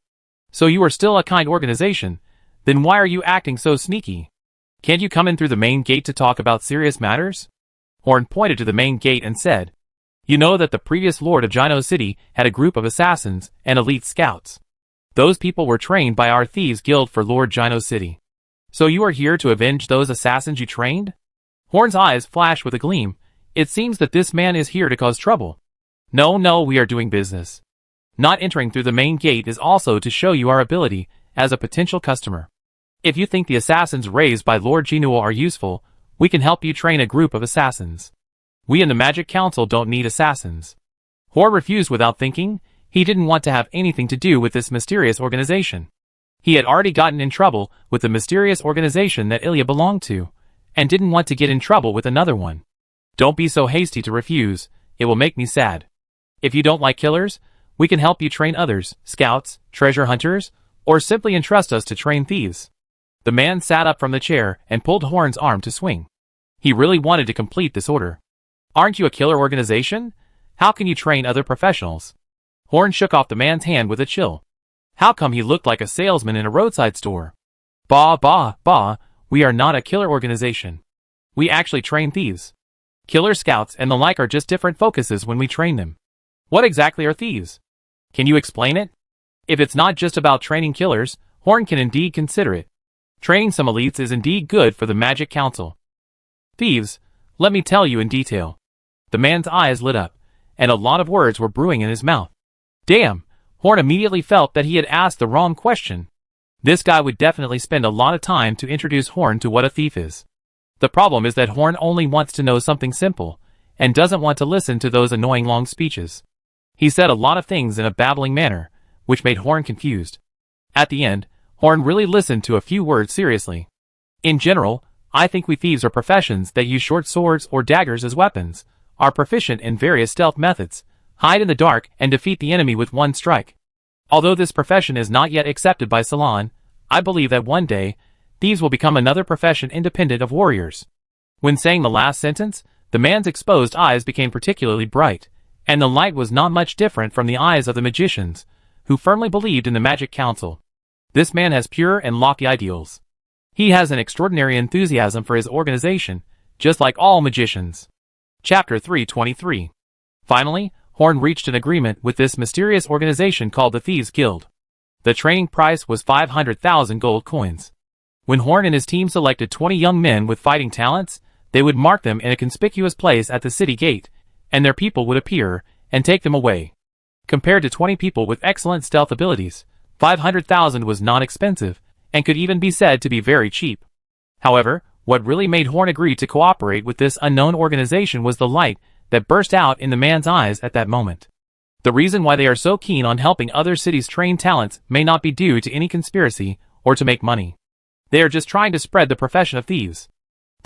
So you are still a kind organization, then why are you acting so sneaky? Can't you come in through the main gate to talk about serious matters? Horn pointed to the main gate and said, You know that the previous lord of Gino City had a group of assassins and elite scouts. Those people were trained by our Thieves Guild for Lord Gino City. So you are here to avenge those assassins you trained? Horn's eyes flashed with a gleam. It seems that this man is here to cause trouble. No, we are doing business. Not entering through the main gate is also to show you our ability as a potential customer. If you think the assassins raised by Lord Gino are useful, we can help you train a group of assassins. We in the Magic Council don't need assassins. Horn refused without thinking. He didn't want to have anything to do with this mysterious organization. He had already gotten in trouble with the mysterious organization that Ilya belonged to, and didn't want to get in trouble with another one. Don't be so hasty to refuse, it will make me sad. If you don't like killers, we can help you train others, scouts, treasure hunters, or simply entrust us to train thieves. The man sat up from the chair and pulled Horn's arm to swing. He really wanted to complete this order. Aren't you a killer organization? How can you train other professionals? Horn shook off the man's hand with a chill. How come he looked like a salesman in a roadside store? Bah, we are not a killer organization. We actually train thieves. Killer scouts and the like are just different focuses when we train them. What exactly are thieves? Can you explain it? If it's not just about training killers, Horn can indeed consider it. Training some elites is indeed good for the Magic Council. Thieves, let me tell you in detail. The man's eyes lit up, and a lot of words were brewing in his mouth. Damn, Horn immediately felt that he had asked the wrong question. This guy would definitely spend a lot of time to introduce Horn to what a thief is. The problem is that Horn only wants to know something simple, and doesn't want to listen to those annoying long speeches. He said a lot of things in a babbling manner, which made Horn confused. At the end, Horn really listened to a few words seriously. In general, I think we thieves are professions that use short swords or daggers as weapons, are proficient in various stealth methods, hide in the dark and defeat the enemy with one strike. Although this profession is not yet accepted by Salon, I believe that one day, thieves will become another profession independent of warriors. When saying the last sentence, the man's exposed eyes became particularly bright, and the light was not much different from the eyes of the magicians, who firmly believed in the Magic Council. This man has pure and lofty ideals. He has an extraordinary enthusiasm for his organization, just like all magicians. Chapter 323. Finally, Horn reached an agreement with this mysterious organization called the Thieves Guild. The training price was 500,000 gold coins. When Horn and his team selected 20 young men with fighting talents, they would mark them in a conspicuous place at the city gate, and their people would appear and take them away. Compared to 20 people with excellent stealth abilities, 500,000 was not expensive, and could even be said to be very cheap. However, what really made Horn agree to cooperate with this unknown organization was the light that burst out in the man's eyes at that moment. The reason why they are so keen on helping other cities train talents may not be due to any conspiracy or to make money. They are just trying to spread the profession of thieves.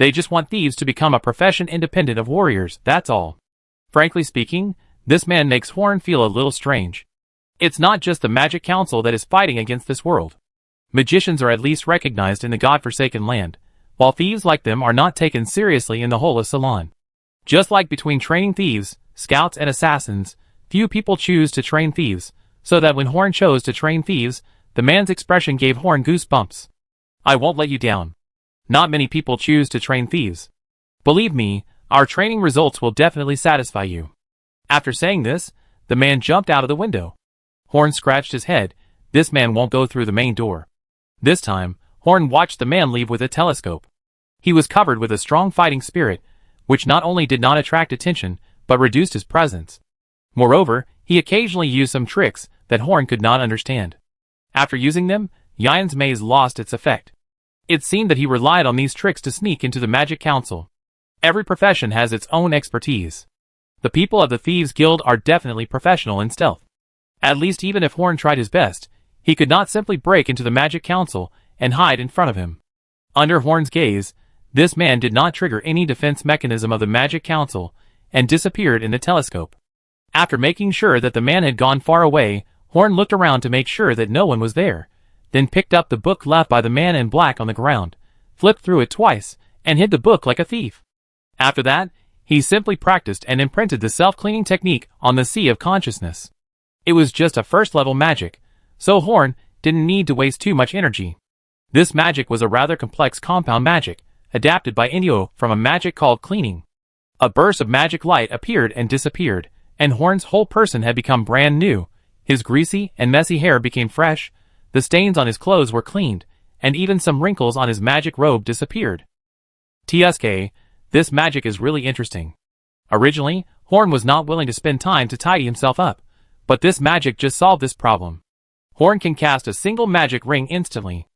They just want thieves to become a profession independent of warriors, that's all. Frankly speaking, this man makes Horn feel a little strange. It's not just the Magic Council that is fighting against this world. Magicians are at least recognized in the godforsaken land, while thieves like them are not taken seriously in the whole of Ceylon. Just like between training thieves, scouts and assassins, few people choose to train thieves, so that when Horn chose to train thieves, the man's expression gave Horn goosebumps. I won't let you down. Not many people choose to train thieves. Believe me, our training results will definitely satisfy you. After saying this, the man jumped out of the window. Horn scratched his head. This man won't go through the main door. This time, Horn watched the man leave with a telescope. He was covered with a strong fighting spirit, which not only did not attract attention, but reduced his presence. Moreover, he occasionally used some tricks that Horn could not understand. After using them, Yian's maze lost its effect. It seemed that he relied on these tricks to sneak into the Magic Council. Every profession has its own expertise. The people of the Thieves Guild are definitely professional in stealth. At least even if Horn tried his best, he could not simply break into the Magic Council and hide in front of him. Under Horn's gaze, this man did not trigger any defense mechanism of the Magic Council and disappeared in the telescope. After making sure that the man had gone far away, Horn looked around to make sure that no one was there, then picked up the book left by the man in black on the ground, flipped through it twice, and hid the book like a thief. After that, he simply practiced and imprinted the self-cleaning technique on the sea of consciousness. It was just a first-level magic, so Horn didn't need to waste too much energy. This magic was a rather complex compound magic, adapted by Inyo from a magic called cleaning. A burst of magic light appeared and disappeared, and Horn's whole person had become brand new. His greasy and messy hair became fresh, the stains on his clothes were cleaned, and even some wrinkles on his magic robe disappeared. TSK, this magic is really interesting. Originally, Horn was not willing to spend time to tidy himself up, but this magic just solved this problem. Horn can cast a single magic ring instantly.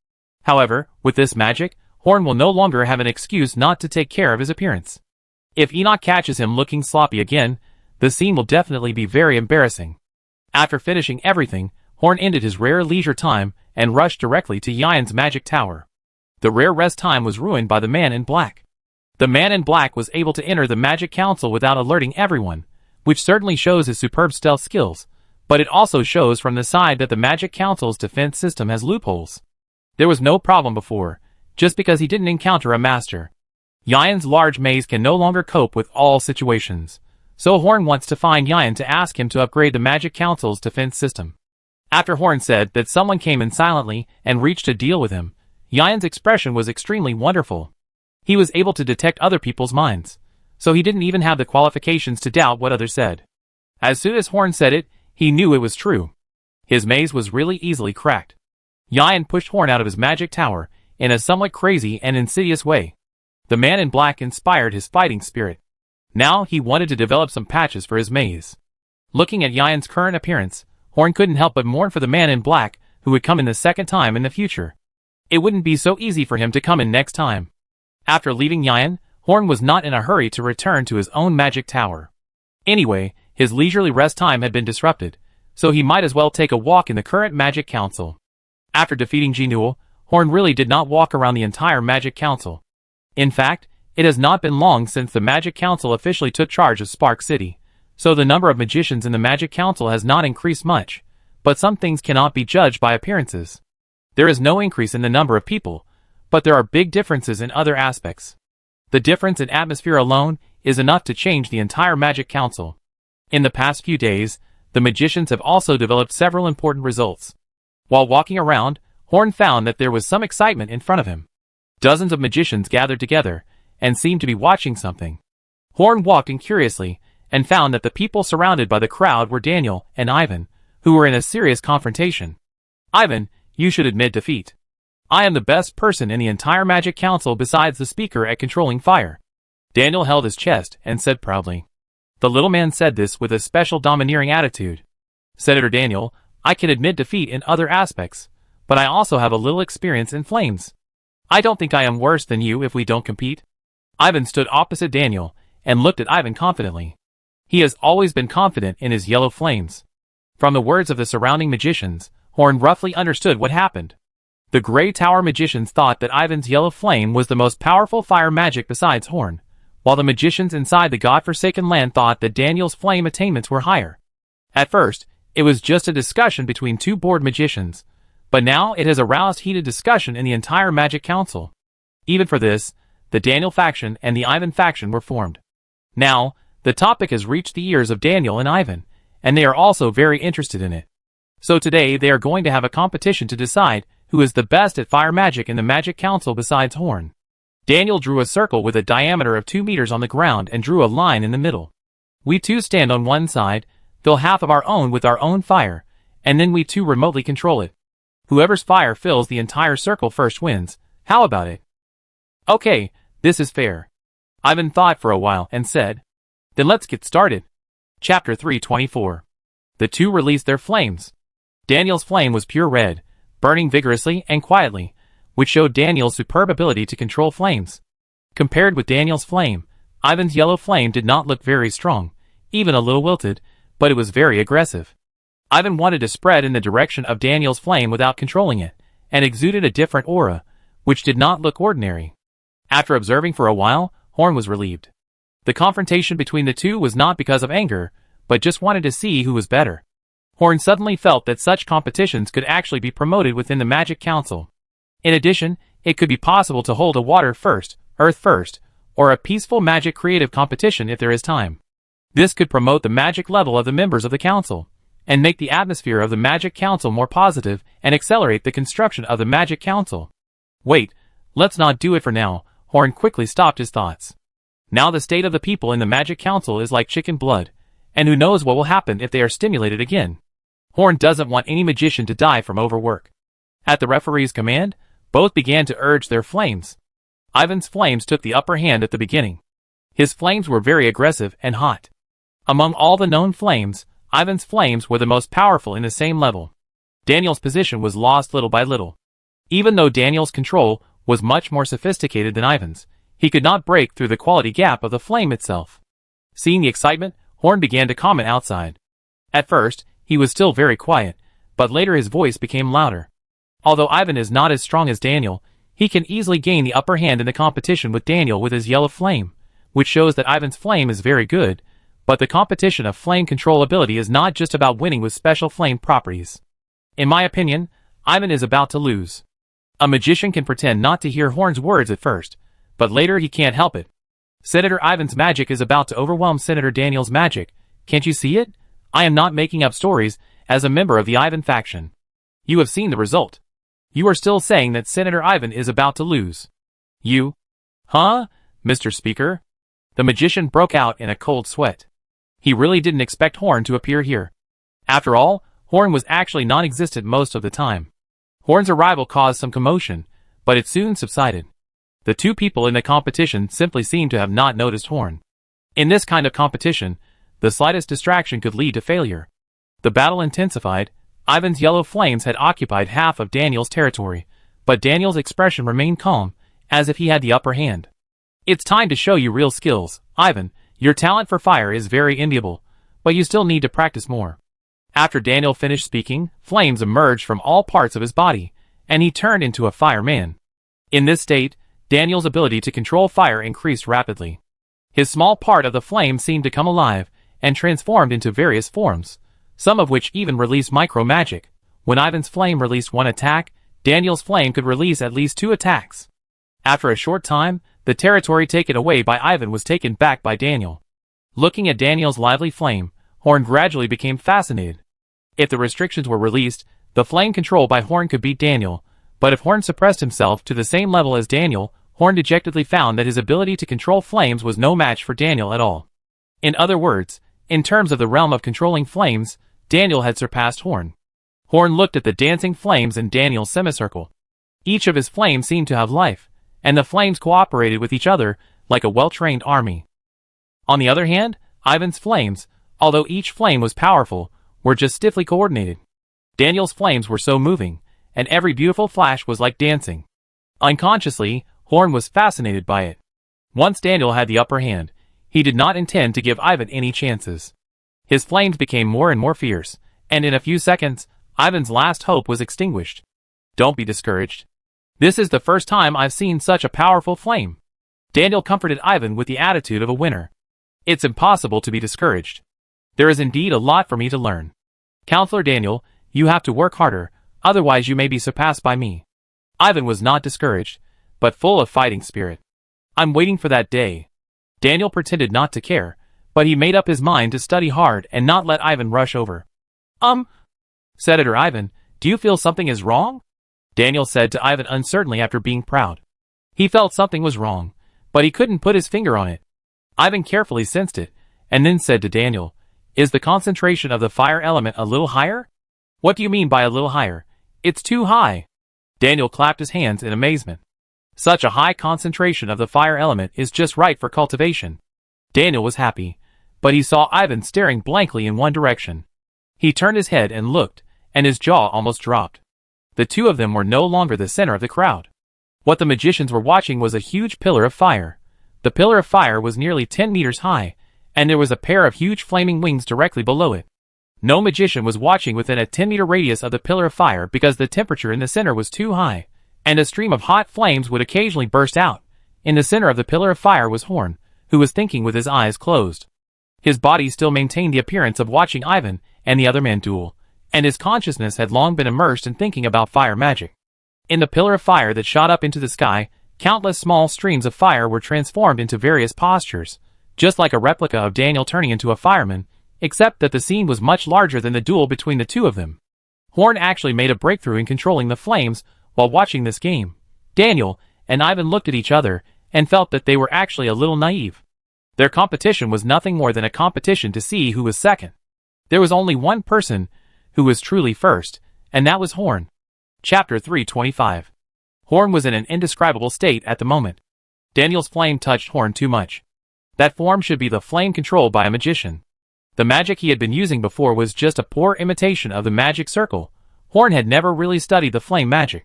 However, with this magic, Horn will no longer have an excuse not to take care of his appearance. If Enoch catches him looking sloppy again, the scene will definitely be very embarrassing. After finishing everything, Horn ended his rare leisure time and rushed directly to Yian's magic tower. The rare rest time was ruined by the man in black. The man in black was able to enter the Magic Council without alerting everyone, which certainly shows his superb stealth skills, but it also shows from the side that the Magic Council's defense system has loopholes. There was no problem before, just because he didn't encounter a master. Yian's large maze can no longer cope with all situations, so Horn wants to find Yian to ask him to upgrade the Magic Council's defense system. After Horn said that someone came in silently and reached a deal with him, Yian's expression was extremely wonderful. He was able to detect other people's minds, so he didn't even have the qualifications to doubt what others said. As soon as Horn said it, he knew it was true. His maze was really easily cracked. Yian pushed Horn out of his magic tower in a somewhat crazy and insidious way. The man in black inspired his fighting spirit. Now he wanted to develop some patches for his maze. Looking at Yian's current appearance, Horn couldn't help but mourn for the man in black who would come in the second time in the future. It wouldn't be so easy for him to come in next time. After leaving Yian, Horn was not in a hurry to return to his own magic tower. Anyway, his leisurely rest time had been disrupted, so he might as well take a walk in the current Magic Council. After defeating Jinul, Horn really did not walk around the entire Magic Council. In fact, it has not been long since the Magic Council officially took charge of Spark City, so the number of magicians in the Magic Council has not increased much, but some things cannot be judged by appearances. There is no increase in the number of people, but there are big differences in other aspects. The difference in atmosphere alone is enough to change the entire Magic Council. In the past few days, the magicians have also developed several important results. While walking around, Horn found that there was some excitement in front of him. Dozens of magicians gathered together and seemed to be watching something. Horn walked in curiously and found that the people surrounded by the crowd were Daniel and Ivan, who were in a serious confrontation. Ivan, you should admit defeat. I am the best person in the entire Magic Council besides the speaker at controlling fire. Daniel held his chest and said proudly. The little man said this with a special domineering attitude. Senator Daniel, I can admit defeat in other aspects, but I also have a little experience in flames. I don't think I am worse than you if we don't compete. Ivan stood opposite Daniel and looked at Ivan confidently. He has always been confident in his yellow flames. From the words of the surrounding magicians, Horn roughly understood what happened. The Grey Tower magicians thought that Ivan's yellow flame was the most powerful fire magic besides Horn, while the magicians inside the godforsaken land thought that Daniel's flame attainments were higher. At first, it was just a discussion between two bored magicians, but now it has aroused heated discussion in the entire Magic Council. Even for this, the Daniel faction and the Ivan faction were formed. Now, the topic has reached the ears of Daniel and Ivan, and they are also very interested in it. So today they are going to have a competition to decide who is the best at fire magic in the Magic Council besides Horn. Daniel drew a circle with a diameter of 2 meters on the ground and drew a line in the middle. We two stand on one side, fill half of our own with our own fire, and then we two remotely control it. Whoever's fire fills the entire circle first wins. How about it? Okay, this is fair. Ivan thought for a while and said, then let's get started. Chapter 324. The two released their flames. Daniel's flame was pure red, burning vigorously and quietly, which showed Daniel's superb ability to control flames. Compared with Daniel's flame, Ivan's yellow flame did not look very strong, even a little wilted, but it was very aggressive. Ivan wanted to spread in the direction of Daniel's flame without controlling it, and exuded a different aura, which did not look ordinary. After observing for a while, Horn was relieved. The confrontation between the two was not because of anger, but just wanted to see who was better. Horn suddenly felt that such competitions could actually be promoted within the Magic Council. In addition, it could be possible to hold a water first, earth first, or a peaceful magic creative competition if there is time. This could promote the magic level of the members of the council, and make the atmosphere of the Magic Council more positive and accelerate the construction of the Magic Council. Wait, let's not do it for now. Horn quickly stopped his thoughts. Now the state of the people in the Magic Council is like chicken blood, and who knows what will happen if they are stimulated again. Horn doesn't want any magician to die from overwork. At the referee's command, both began to urge their flames. Ivan's flames took the upper hand at the beginning. His flames were very aggressive and hot. Among all the known flames, Ivan's flames were the most powerful in the same level. Daniel's position was lost little by little. Even though Daniel's control was much more sophisticated than Ivan's, he could not break through the quality gap of the flame itself. Seeing the excitement, Horn began to comment outside. At first, he was still very quiet, but later his voice became louder. Although Ivan is not as strong as Daniel, he can easily gain the upper hand in the competition with Daniel with his yellow flame, which shows that Ivan's flame is very good, but the competition of flame control ability is not just about winning with special flame properties. In my opinion, Ivan is about to lose. A magician can pretend not to hear Horn's words at first, but later he can't help it. Senator Ivan's magic is about to overwhelm Senator Daniel's magic. Can't you see it? I am not making up stories. As a member of the Ivan faction, you have seen the result. You are still saying that Senator Ivan is about to lose. You? Huh, Mr. Speaker? The magician broke out in a cold sweat. He really didn't expect Horn to appear here. After all, Horn was actually non-existent most of the time. Horn's arrival caused some commotion, but it soon subsided. The two people in the competition simply seemed to have not noticed Horn. In this kind of competition, the slightest distraction could lead to failure. The battle intensified. Ivan's yellow flames had occupied half of Daniel's territory, but Daniel's expression remained calm, as if he had the upper hand. It's time to show you real skills, Ivan. Your talent for fire is very enviable, but you still need to practice more. After Daniel finished speaking, flames emerged from all parts of his body, and he turned into a fireman. In this state, Daniel's ability to control fire increased rapidly. His small part of the flame seemed to come alive, and transformed into various forms, some of which even released micro-magic. When Ivan's flame released one attack, Daniel's flame could release at least 2 attacks. After a short time, the territory taken away by Ivan was taken back by Daniel. Looking at Daniel's lively flame, Horn gradually became fascinated. If the restrictions were released, the flame control by Horn could beat Daniel, but if Horn suppressed himself to the same level as Daniel, Horn dejectedly found that his ability to control flames was no match for Daniel at all. In other words, in terms of the realm of controlling flames, Daniel had surpassed Horn. Horn looked at the dancing flames in Daniel's semicircle. Each of his flames seemed to have life, and the flames cooperated with each other like a well-trained army. On the other hand, Ivan's flames, although each flame was powerful, were just stiffly coordinated. Daniel's flames were so moving, and every beautiful flash was like dancing. Unconsciously, Horn was fascinated by it. Once Daniel had the upper hand, he did not intend to give Ivan any chances. His flames became more and more fierce, and in a few seconds, Ivan's last hope was extinguished. Don't be discouraged. This is the first time I've seen such a powerful flame. Daniel comforted Ivan with the attitude of a winner. It's impossible to be discouraged. There is indeed a lot for me to learn. Counselor Daniel, you have to work harder, otherwise you may be surpassed by me. Ivan was not discouraged, but full of fighting spirit. I'm waiting for that day. Daniel pretended not to care, but he made up his mind to study hard and not let Ivan rush over. Senator Ivan, do you feel something is wrong? Daniel said to Ivan uncertainly after being proud. He felt something was wrong, but he couldn't put his finger on it. Ivan carefully sensed it, and then said to Daniel, is the concentration of the fire element a little higher? What do you mean by a little higher? It's too high. Daniel clapped his hands in amazement. Such a high concentration of the fire element is just right for cultivation. Daniel was happy, but he saw Ivan staring blankly in one direction. He turned his head and looked, and his jaw almost dropped. The two of them were no longer the center of the crowd. What the magicians were watching was a huge pillar of fire. The pillar of fire was nearly 10 meters high, and there was a pair of huge flaming wings directly below it. No magician was watching within a 10-meter radius of the pillar of fire because the temperature in the center was too high, and a stream of hot flames would occasionally burst out. In the center of the pillar of fire was Horn, who was thinking with his eyes closed. His body still maintained the appearance of watching Ivan and the other man duel, and his consciousness had long been immersed in thinking about fire magic. In the pillar of fire that shot up into the sky, countless small streams of fire were transformed into various postures, just like a replica of Daniel turning into a fireman, except that the scene was much larger than the duel between the two of them. Horn actually made a breakthrough in controlling the flames while watching this game. Daniel and Ivan looked at each other and felt that they were actually a little naive. Their competition was nothing more than a competition to see who was second. There was only one person who was truly first, and that was Horn. Chapter 325. Horn was in an indescribable state at the moment. Daniel's flame touched Horn too much. That form should be the flame controlled by a magician. The magic he had been using before was just a poor imitation of the magic circle. Horn had never really studied the flame magic.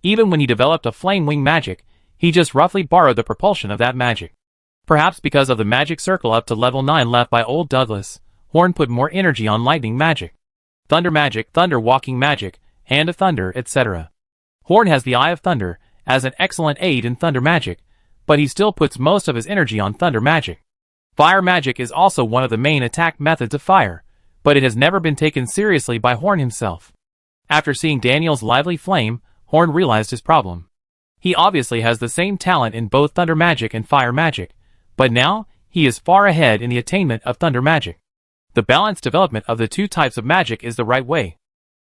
Even when he developed a flame wing magic, he just roughly borrowed the propulsion of that magic. Perhaps because of the magic circle up to level 9 left by Old Douglas, Horn put more energy on lightning magic, thunder magic, thunder walking magic, hand of thunder, etc. Horn has the Eye of Thunder as an excellent aid in thunder magic, but he still puts most of his energy on thunder magic. Fire magic is also one of the main attack methods of fire, but it has never been taken seriously by Horn himself. After seeing Daniel's lively flame, Horn realized his problem. He obviously has the same talent in both thunder magic and fire magic, but now he is far ahead in the attainment of thunder magic. The balanced development of the two types of magic is the right way.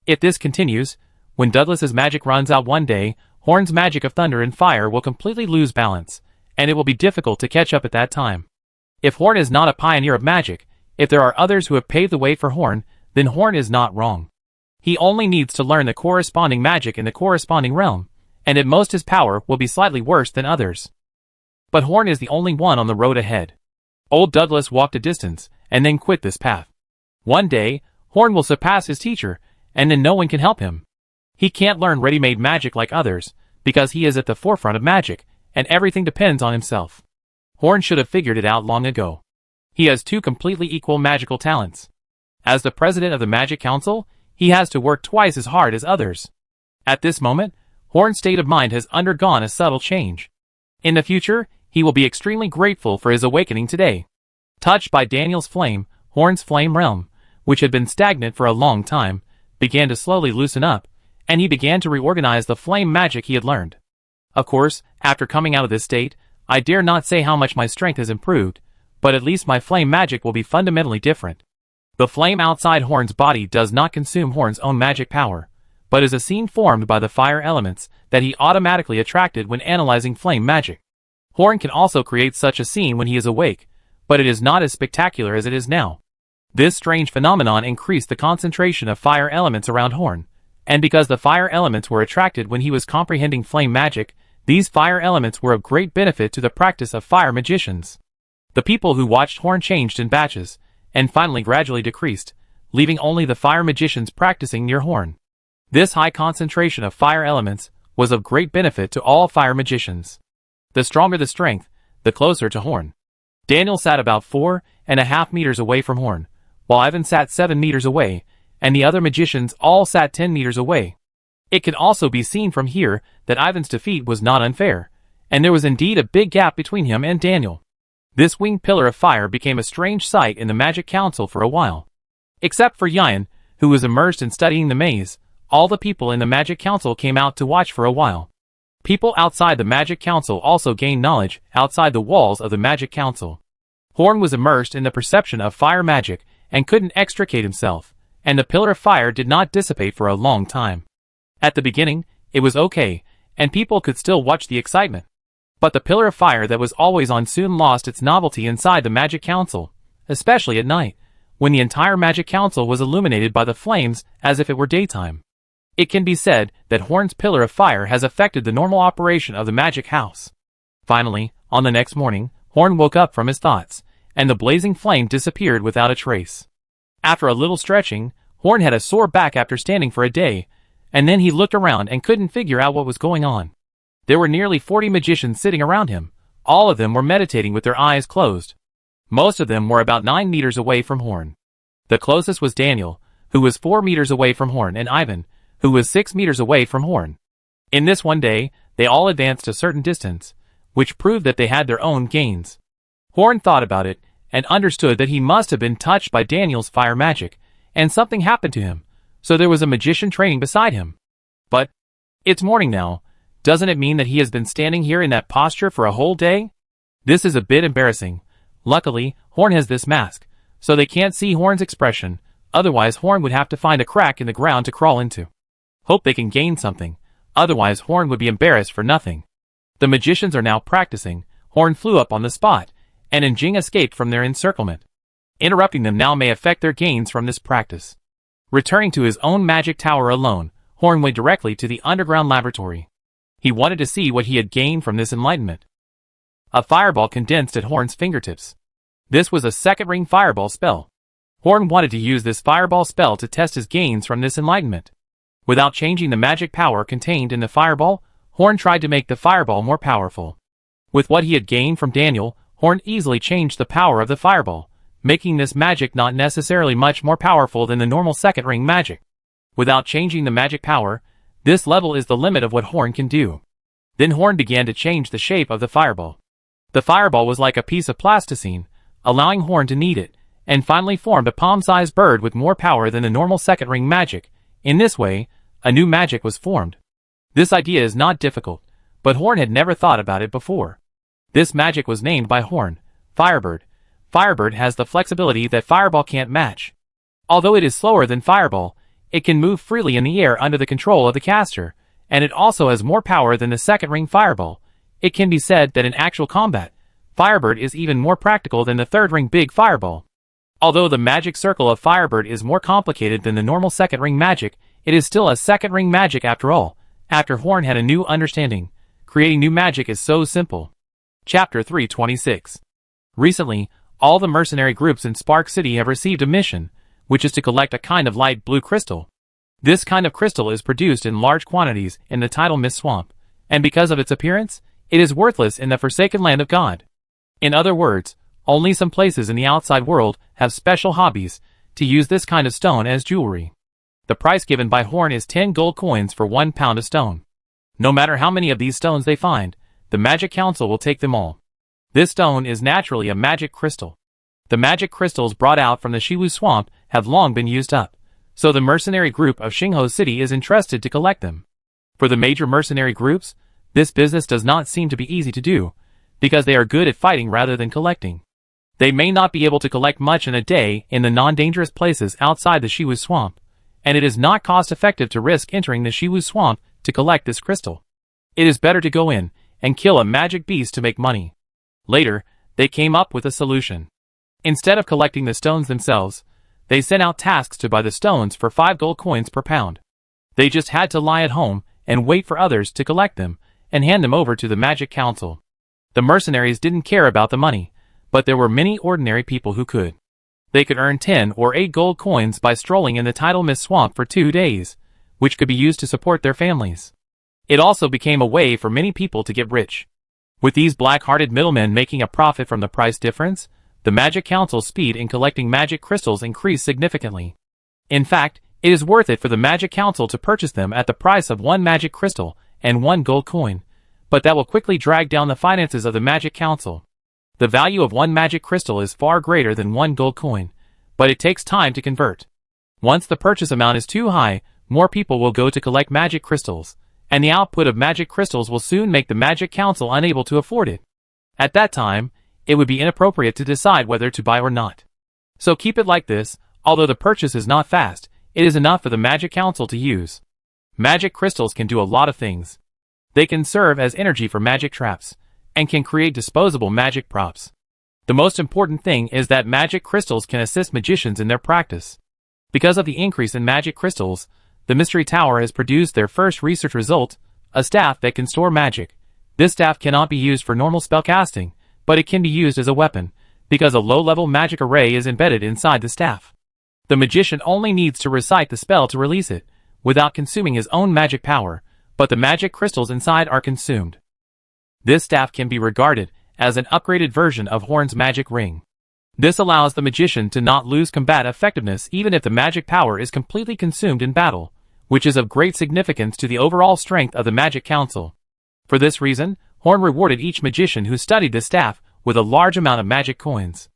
If this continues, when Douglas's magic runs out one day, Horn's magic of thunder and fire will completely lose balance, and it will be difficult to catch up at that time. If Horn is not a pioneer of magic, if there are others who have paved the way for Horn, then Horn is not wrong. He only needs to learn the corresponding magic in the corresponding realm, and at most his power will be slightly worse than others. But Horn is the only one on the road ahead. Old Douglas walked a distance, and then quit this path. One day, Horn will surpass his teacher, and then no one can help him. He can't learn ready-made magic like others, because he is at the forefront of magic, and everything depends on himself. Horn should have figured it out long ago. He has two completely equal magical talents. As the president of the Magic Council, he has to work twice as hard as others. At this moment, Horn's state of mind has undergone a subtle change. In the future, he will be extremely grateful for his awakening today. Touched by Daniel's flame, Horn's flame realm, which had been stagnant for a long time, began to slowly loosen up, and he began to reorganize the flame magic he had learned. Of course, after coming out of this state, I dare not say how much my strength has improved, but at least my flame magic will be fundamentally different. The flame outside Horn's body does not consume Horn's own magic power, but is a scene formed by the fire elements that he automatically attracted when analyzing flame magic. Horn can also create such a scene when he is awake, but it is not as spectacular as it is now. This strange phenomenon increased the concentration of fire elements around Horn, and because the fire elements were attracted when he was comprehending flame magic, these fire elements were of great benefit to the practice of fire magicians. The people who watched Horn changed in batches, and finally gradually decreased, leaving only the fire magicians practicing near Horn. This high concentration of fire elements was of great benefit to all fire magicians. The stronger the strength, the closer to Horn. Daniel sat about 4.5 meters away from Horn, while Ivan sat 7 meters away, and the other magicians all sat 10 meters away. It could also be seen from here that Ivan's defeat was not unfair, and there was indeed a big gap between him and Daniel. This winged pillar of fire became a strange sight in the Magic Council for a while. Except for Yan, who was immersed in studying the maze, all the people in the Magic Council came out to watch for a while. People outside the Magic Council also gained knowledge outside the walls of the Magic Council. Horn was immersed in the perception of fire magic and couldn't extricate himself, and the pillar of fire did not dissipate for a long time. At the beginning, it was okay, and people could still watch the excitement. But the pillar of fire that was always on soon lost its novelty inside the Magic Council, especially at night, when the entire Magic Council was illuminated by the flames as if it were daytime. It can be said that Horn's pillar of fire has affected the normal operation of the magic house. Finally, on the next morning, Horn woke up from his thoughts, and the blazing flame disappeared without a trace. After a little stretching, Horn had a sore back after standing for a day, and then he looked around and couldn't figure out what was going on. There were nearly 40 magicians sitting around him. All of them were meditating with their eyes closed. Most of them were about 9 meters away from Horn. The closest was Daniel, who was 4 meters away from Horn, and Ivan, who was 6 meters away from Horn. In this one day, they all advanced a certain distance, which proved that they had their own gains. Horn thought about it, and understood that he must have been touched by Daniel's fire magic, and something happened to him, so there was a magician training beside him. But, it's morning now, doesn't it mean that he has been standing here in that posture for a whole day? This is a bit embarrassing. Luckily, Horn has this mask, so they can't see Horn's expression, otherwise Horn would have to find a crack in the ground to crawl into. Hope they can gain something, otherwise Horn would be embarrassed for nothing. The magicians are now practicing. Horn flew up on the spot, and Jing escaped from their encirclement. Interrupting them now may affect their gains from this practice. Returning to his own magic tower alone, Horn went directly to the underground laboratory. He wanted to see what he had gained from this enlightenment. A fireball condensed at Horn's fingertips. This was a second ring fireball spell. Horn wanted to use this fireball spell to test his gains from this enlightenment. Without changing the magic power contained in the fireball, Horn tried to make the fireball more powerful. With what he had gained from Daniel, Horn easily changed the power of the fireball, making this magic not necessarily much more powerful than the normal second ring magic. Without changing the magic power, this level is the limit of what Horn can do. Then Horn began to change the shape of the fireball. The fireball was like a piece of plasticine, allowing Horn to knead it, and finally formed a palm-sized bird with more power than the normal second ring magic. In this way, a new magic was formed. This idea is not difficult, but Horn had never thought about it before. This magic was named by Horn, Firebird. Firebird has the flexibility that Fireball can't match. Although it is slower than Fireball, it can move freely in the air under the control of the caster, and it also has more power than the second ring Fireball. It can be said that in actual combat, Firebird is even more practical than the third ring Big Fireball. Although the magic circle of Firebird is more complicated than the normal second ring magic, it is still a second ring magic after all. After Horn had a new understanding, creating new magic is so simple. Chapter 326. Recently, all the mercenary groups in Spark City have received a mission, which is to collect a kind of light blue crystal. This kind of crystal is produced in large quantities in the tidal mist swamp, and because of its appearance, it is worthless in the forsaken land of God. In other words, only some places in the outside world have special hobbies to use this kind of stone as jewelry. The price given by Horn is 10 gold coins for 1 pound of stone. No matter how many of these stones they find, the Magic Council will take them all. This stone is naturally a magic crystal. The magic crystals brought out from the Shiwu swamp have long been used up, so the mercenary group of Xingho City is entrusted to collect them. For the major mercenary groups, this business does not seem to be easy to do, because they are good at fighting rather than collecting. They may not be able to collect much in a day in the non-dangerous places outside the Shiwu swamp, and it is not cost-effective to risk entering the Shiwu swamp to collect this crystal. It is better to go in and kill a magic beast to make money. Later, they came up with a solution. Instead of collecting the stones themselves, they sent out tasks to buy the stones for 5 gold coins per pound. They just had to lie at home and wait for others to collect them and hand them over to the Magic Council. The mercenaries didn't care about the money, but there were many ordinary people who could. They could earn 10 or 8 gold coins by strolling in the tidal mist swamp for 2 days, which could be used to support their families. It also became a way for many people to get rich. With these black-hearted middlemen making a profit from the price difference, the Magic Council's speed in collecting magic crystals increased significantly. In fact, It is worth it for the Magic Council to purchase them at the price of 1 magic crystal and 1 gold coin, but that will quickly drag down the finances of the Magic Council. The value of 1 magic crystal is far greater than 1 gold coin, but it takes time to convert. Once the purchase amount is too high, more people will go to collect magic crystals, and the output of magic crystals will soon make the Magic Council unable to afford it. At that time, it would be inappropriate to decide whether to buy or not. So keep it like this. Although the purchase is not fast, it is enough for the Magic Council to use. Magic crystals can do a lot of things. They can serve as energy for magic traps, and can create disposable magic props. The most important thing is that magic crystals can assist magicians in their practice. Because of the increase in magic crystals, the Mystery Tower has produced their first research result, a staff that can store magic. This staff cannot be used for normal spellcasting, but it can be used as a weapon, because a low-level magic array is embedded inside the staff. The magician only needs to recite the spell to release it, without consuming his own magic power, but the magic crystals inside are consumed. This staff can be regarded as an upgraded version of Horn's magic ring. This allows the magician to not lose combat effectiveness even if the magic power is completely consumed in battle, which is of great significance to the overall strength of the Magic Council. For this reason, Horn rewarded each magician who studied the staff with a large amount of magic coins.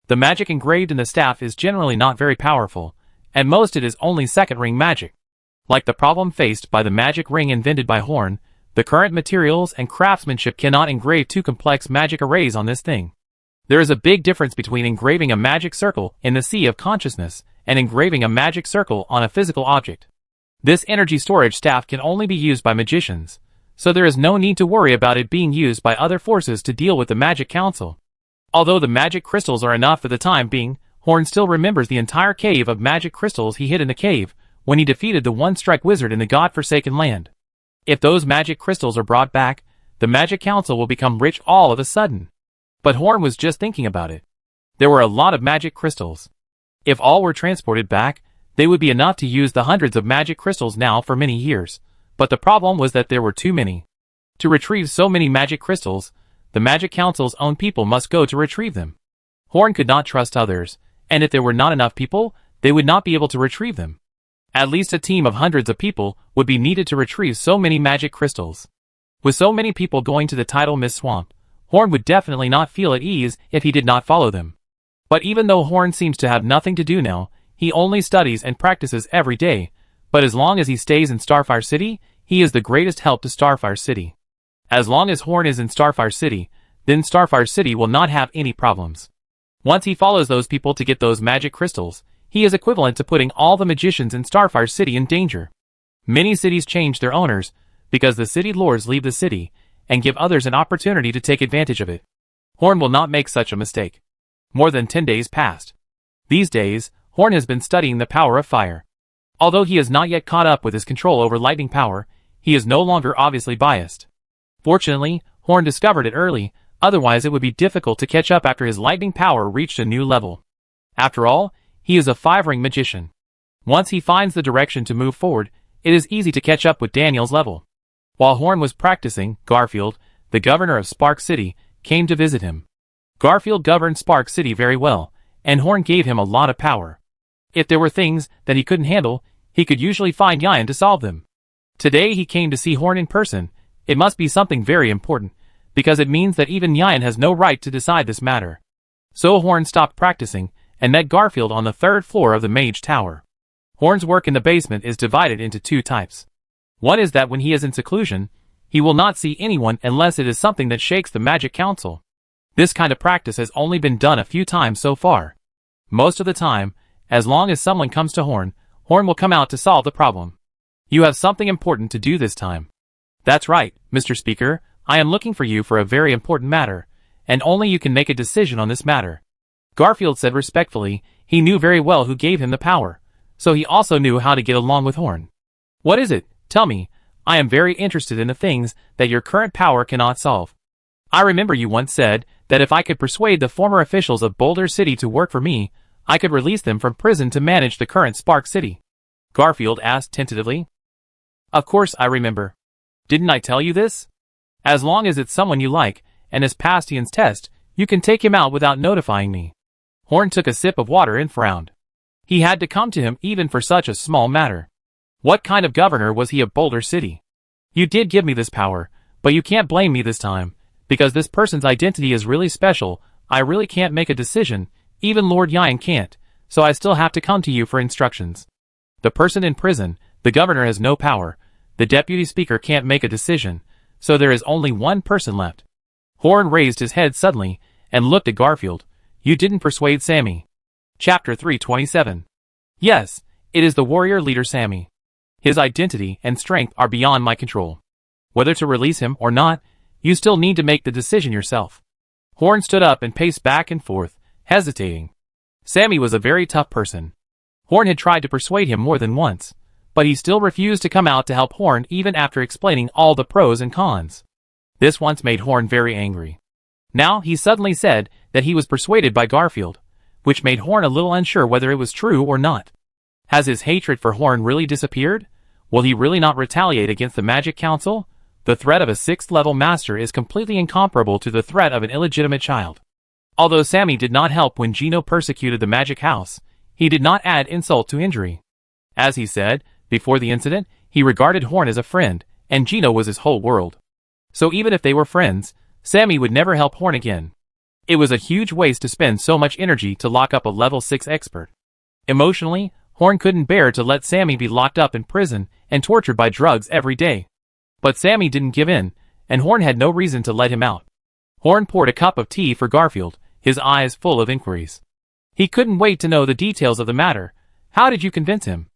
The magic engraved in the staff is generally not very powerful, and most it is only second ring magic. Like the problem faced by the magic ring invented by Horn, the current materials and craftsmanship cannot engrave 2 complex magic arrays on this thing. There is a big difference between engraving a magic circle in the sea of consciousness and engraving a magic circle on a physical object. This energy storage staff can only be used by magicians, so there is no need to worry about it being used by other forces to deal with the Magic Council. Although the magic crystals are enough for the time being, Horn still remembers the entire cave of magic crystals he hid in the cave when he defeated the one-strike wizard in the God-forsaken land. If those magic crystals are brought back, the Magic Council will become rich all of a sudden. But Horn was just thinking about it. There were a lot of magic crystals. If all were transported back, they would be enough to use the hundreds of magic crystals now for many years. But the problem was that there were too many. To retrieve so many magic crystals, the Magic Council's own people must go to retrieve them. Horn could not trust others, and if there were not enough people, they would not be able to retrieve them. At least a team of hundreds of people would be needed to retrieve so many magic crystals. With so many people going to the Tidal Mist Swamp, Horn would definitely not feel at ease if he did not follow them. But even though Horn seems to have nothing to do now, he only studies and practices every day, but as long as he stays in Starfire City, he is the greatest help to Starfire City. As long as Horn is in Starfire City, then Starfire City will not have any problems. Once he follows those people to get those magic crystals, he is equivalent to putting all the magicians in Starfire City in danger. Many cities change their owners, because the city lords leave the city, and give others an opportunity to take advantage of it. Horn will not make such a mistake. More than 10 days passed. These days, Horn has been studying the power of fire. Although he has not yet caught up with his control over lightning power, he is no longer obviously biased. Fortunately, Horn discovered it early, otherwise it would be difficult to catch up after his lightning power reached a new level. After all, he is a 5-ring magician. Once he finds the direction to move forward, it is easy to catch up with Daniel's level. While Horn was practicing, Garfield, the governor of Spark City, came to visit him. Garfield governed Spark City very well, and Horn gave him a lot of power. If there were things that he couldn't handle, he could usually find Yian to solve them. Today he came to see Horn in person. It must be something very important, because it means that even Yian has no right to decide this matter. So Horn stopped practicing, and met Garfield on the 3rd floor of the Mage Tower. Horn's work in the basement is divided into 2 types. One is that when he is in seclusion, he will not see anyone unless it is something that shakes the Magic Council. This kind of practice has only been done a few times so far. Most of the time, as long as someone comes to Horn, Horn will come out to solve the problem. You have something important to do this time. That's right, Mr. Speaker, I am looking for you for a very important matter, and only you can make a decision on this matter. Garfield said respectfully. He knew very well who gave him the power, so he also knew how to get along with Horn. What is it? Tell me. I am very interested in the things that your current power cannot solve. I remember you once said that if I could persuade the former officials of Boulder City to work for me, I could release them from prison to manage the current Spark City. Garfield asked tentatively. Of course I remember. Didn't I tell you this? As long as it's someone you like, and has passed Ian's test, you can take him out without notifying me. Horn took a sip of water and frowned. He had to come to him even for such a small matter. What kind of governor was he of Boulder City? You did give me this power, but you can't blame me this time, because this person's identity is really special. I really can't make a decision, even Lord Yang can't, so I still have to come to you for instructions. The person in prison, the governor has no power, the deputy speaker can't make a decision, so there is only one person left. Horn raised his head suddenly, and looked at Garfield. You didn't persuade Sammy. Chapter 327. Yes, it is the warrior leader Sammy. His identity and strength are beyond my control. Whether to release him or not, you still need to make the decision yourself. Horn stood up and paced back and forth, hesitating. Sammy was a very tough person. Horn had tried to persuade him more than once, but he still refused to come out to help Horn even after explaining all the pros and cons. This once made Horn very angry. Now he suddenly said that he was persuaded by Garfield, which made Horn a little unsure whether it was true or not. Has his hatred for Horn really disappeared? Will he really not retaliate against the Magic Council? The threat of a 6th level master is completely incomparable to the threat of an illegitimate child. Although Sammy did not help when Gino persecuted the Magic House, he did not add insult to injury. As he said, before the incident, he regarded Horn as a friend, and Gino was his whole world. So even if they were friends, Sammy would never help Horn again. It was a huge waste to spend so much energy to lock up a level 6 expert. Emotionally, Horn couldn't bear to let Sammy be locked up in prison and tortured by drugs every day. But Sammy didn't give in, and Horn had no reason to let him out. Horn poured a cup of tea for Garfield, his eyes full of inquiries. He couldn't wait to know the details of the matter. How did you convince him?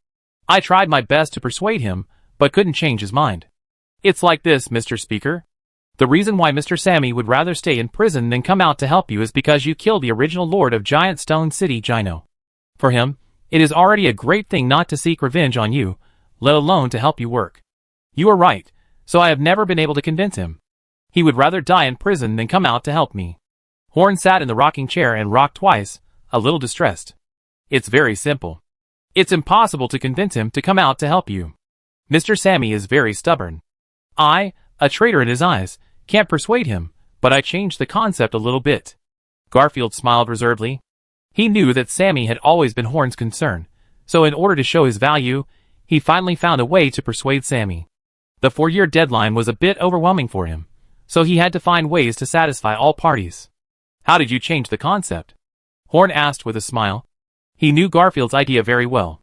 I tried my best to persuade him, but couldn't change his mind. It's like this, Mr. Speaker. The reason why Mr. Sammy would rather stay in prison than come out to help you is because you killed the original lord of Giant Stone City, Gino. For him, it is already a great thing not to seek revenge on you, let alone to help you work. You are right, so I have never been able to convince him. He would rather die in prison than come out to help me. Horn sat in the rocking chair and rocked twice, a little distressed. It's very simple. It's impossible to convince him to come out to help you. Mr. Sammy is very stubborn. I, a traitor in his eyes, can't persuade him, but I changed the concept a little bit. Garfield smiled reservedly. He knew that Sammy had always been Horn's concern, so in order to show his value, he finally found a way to persuade Sammy. The 4-year deadline was a bit overwhelming for him, so he had to find ways to satisfy all parties. How did you change the concept? Horn asked with a smile. He knew Garfield's idea very well.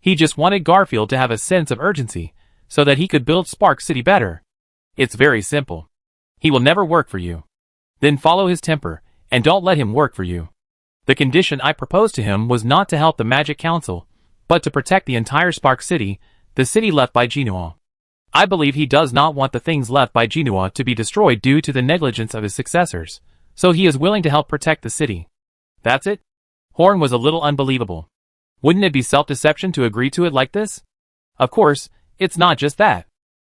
He just wanted Garfield to have a sense of urgency, so that he could build Spark City better. It's very simple. He will never work for you. Then follow his temper, and don't let him work for you. The condition I proposed to him was not to help the Magic Council, but to protect the entire Spark City, the city left by Genoa. I believe he does not want the things left by Genoa to be destroyed due to the negligence of his successors, so he is willing to help protect the city. That's it? Horn was a little unbelievable. Wouldn't it be self-deception to agree to it like this? Of course, it's not just that.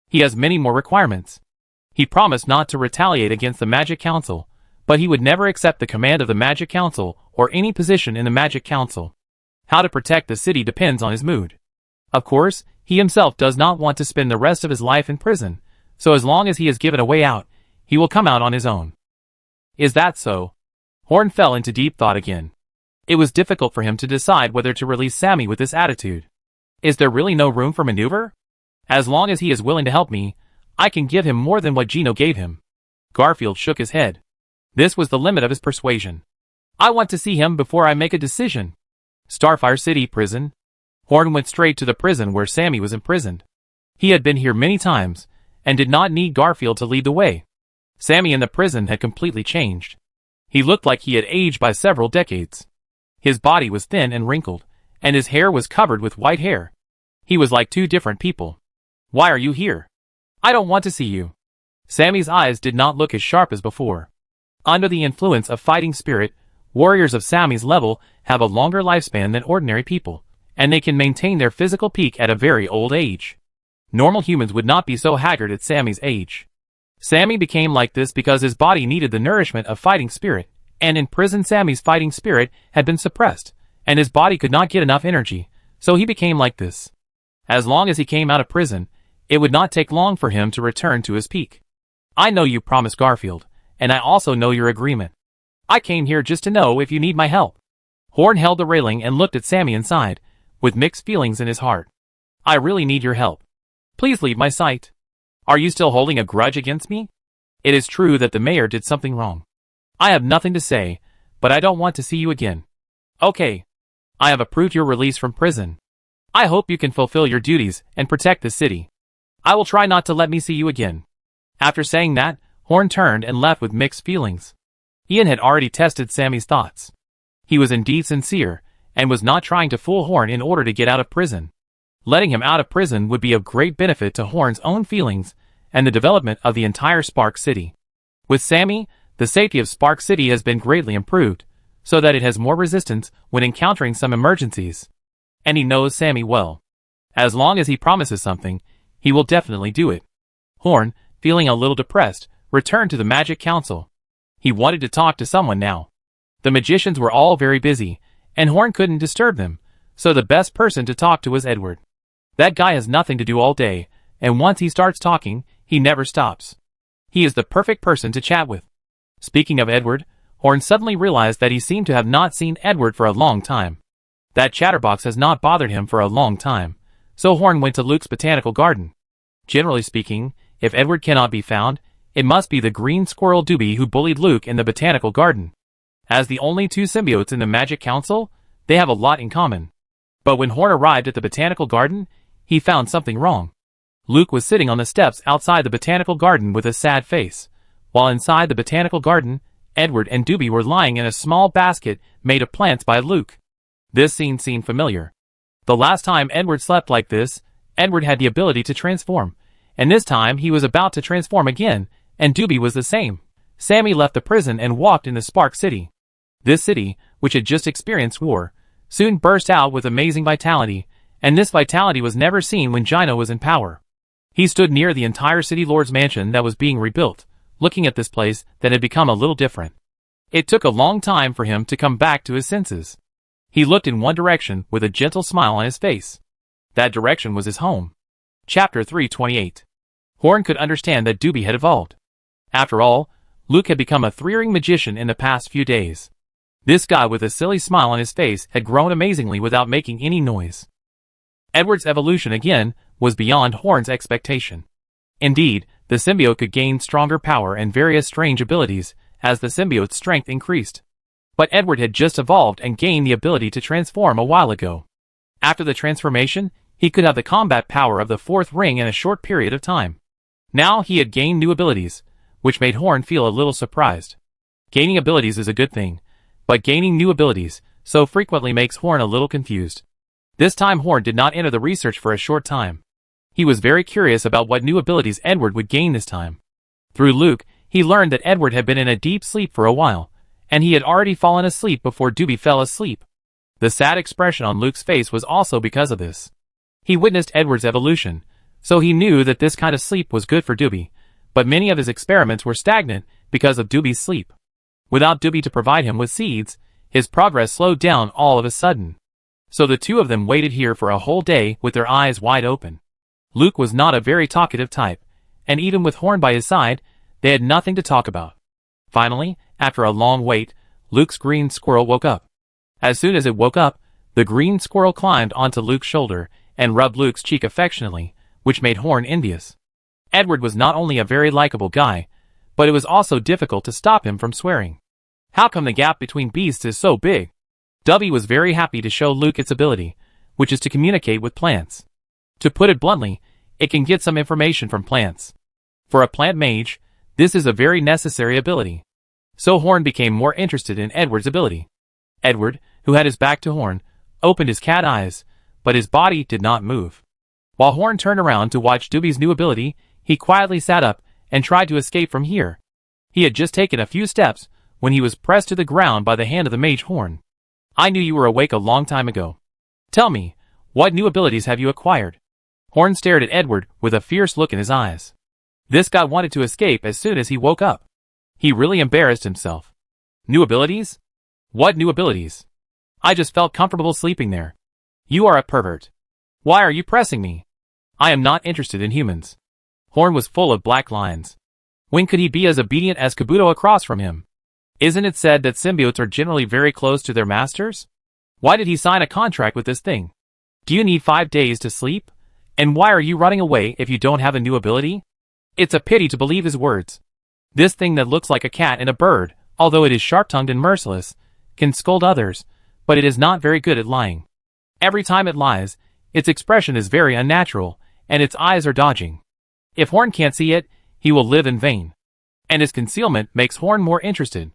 He has many more requirements. He promised not to retaliate against the Magic Council, but he would never accept the command of the Magic Council or any position in the Magic Council. How to protect the city depends on his mood. Of course, he himself does not want to spend the rest of his life in prison, so as long as he is given a way out, he will come out on his own. Is that so? Horn fell into deep thought again. It was difficult for him to decide whether to release Sammy with this attitude. Is there really no room for maneuver? As long as he is willing to help me, I can give him more than what Gino gave him. Garfield shook his head. This was the limit of his persuasion. I want to see him before I make a decision. Starfire City Prison. Horn went straight to the prison where Sammy was imprisoned. He had been here many times, and did not need Garfield to lead the way. Sammy in the prison had completely changed. He looked like he had aged by several decades. His body was thin and wrinkled, and his hair was covered with white hair. He was like two different people. Why are you here? I don't want to see you. Sammy's eyes did not look as sharp as before. Under the influence of fighting spirit, warriors of Sammy's level have a longer lifespan than ordinary people, and they can maintain their physical peak at a very old age. Normal humans would not be so haggard at Sammy's age. Sammy became like this because his body needed the nourishment of fighting spirit, and in prison Sammy's fighting spirit had been suppressed, and his body could not get enough energy, so he became like this. As long as he came out of prison, it would not take long for him to return to his peak. I know you promised Garfield, and I also know your agreement. I came here just to know if you need my help. Horn held the railing and looked at Sammy inside, with mixed feelings in his heart. I really need your help. Please leave my sight. Are you still holding a grudge against me? It is true that the mayor did something wrong. I have nothing to say, but I don't want to see you again. Okay. I have approved your release from prison. I hope you can fulfill your duties and protect the city. I will try not to let me see you again. After saying that, Horn turned and left with mixed feelings. Ian had already tested Sammy's thoughts. He was indeed sincere, and was not trying to fool Horn in order to get out of prison. Letting him out of prison would be of great benefit to Horn's own feelings and the development of the entire Spark City. With Sammy, the safety of Spark City has been greatly improved, so that it has more resistance when encountering some emergencies. And he knows Sammy well. As long as he promises something, he will definitely do it. Horn, feeling a little depressed, returned to the Magic Council. He wanted to talk to someone now. The magicians were all very busy, and Horn couldn't disturb them, so the best person to talk to was Edward. That guy has nothing to do all day, and once he starts talking, he never stops. He is the perfect person to chat with. Speaking of Edward, Horn suddenly realized that he seemed to have not seen Edward for a long time. That chatterbox has not bothered him for a long time, so Horn went to Luke's botanical garden. Generally speaking, if Edward cannot be found, it must be the green squirrel Doobie who bullied Luke in the botanical garden. As the only two symbiotes in the Magic Council, they have a lot in common. But when Horn arrived at the botanical garden, he found something wrong. Luke was sitting on the steps outside the botanical garden with a sad face, while inside the botanical garden, Edward and Doobie were lying in a small basket made of plants by Luke. This scene seemed familiar. The last time Edward slept like this, Edward had the ability to transform, and this time he was about to transform again, and Doobie was the same. Sammy left the prison and walked in the Spark City. This city, which had just experienced war, soon burst out with amazing vitality, and this vitality was never seen when Gino was in power. He stood near the entire city lord's mansion that was being rebuilt, looking at this place that had become a little different. It took a long time for him to come back to his senses. He looked in one direction with a gentle smile on his face. That direction was his home. Chapter 328. Horn could understand that Doobie had evolved. After all, Luke had become a three-ring magician in the past few days. This guy with a silly smile on his face had grown amazingly without making any noise. Edward's evolution again was beyond Horn's expectation. Indeed, the symbiote could gain stronger power and various strange abilities as the symbiote's strength increased. But Edward had just evolved and gained the ability to transform a while ago. After the transformation, he could have the combat power of the fourth ring in a short period of time. Now he had gained new abilities, which made Horn feel a little surprised. Gaining abilities is a good thing, but gaining new abilities so frequently makes Horn a little confused. This time Horn did not enter the research for a short time. He was very curious about what new abilities Edward would gain this time. Through Luke, he learned that Edward had been in a deep sleep for a while, and he had already fallen asleep before Doobie fell asleep. The sad expression on Luke's face was also because of this. He witnessed Edward's evolution, so he knew that this kind of sleep was good for Doobie, but many of his experiments were stagnant because of Doobie's sleep. Without Doobie to provide him with seeds, his progress slowed down all of a sudden. So the two of them waited here for a whole day with their eyes wide open. Luke was not a very talkative type, and even with Horn by his side, they had nothing to talk about. Finally, after a long wait, Luke's green squirrel woke up. As soon as it woke up, the green squirrel climbed onto Luke's shoulder and rubbed Luke's cheek affectionately, which made Horn envious. Edward was not only a very likable guy, but it was also difficult to stop him from swearing. How come the gap between beasts is so big? Doobie was very happy to show Luke its ability, which is to communicate with plants. To put it bluntly, it can get some information from plants. For a plant mage, this is a very necessary ability. So Horn became more interested in Edward's ability. Edward, who had his back to Horn, opened his cat eyes, but his body did not move. While Horn turned around to watch Doobie's new ability, he quietly sat up and tried to escape from here. He had just taken a few steps when he was pressed to the ground by the hand of the mage Horn. I knew you were awake a long time ago. Tell me, what new abilities have you acquired? Horn stared at Edward with a fierce look in his eyes. This guy wanted to escape as soon as he woke up. He really embarrassed himself. New abilities? What new abilities? I just felt comfortable sleeping there. You are a pervert. Why are you pressing me? I am not interested in humans. Horn was full of black lines. When could he be as obedient as Kabuto across from him? Isn't it said that symbiotes are generally very close to their masters? Why did he sign a contract with this thing? Do you need 5 days to sleep? And why are you running away if you don't have a new ability? It's a pity to believe his words. This thing that looks like a cat and a bird, although it is sharp-tongued and merciless, can scold others, but it is not very good at lying. Every time it lies, its expression is very unnatural, and its eyes are dodging. If Horn can't see it, he will live in vain. And his concealment makes Horn more interested.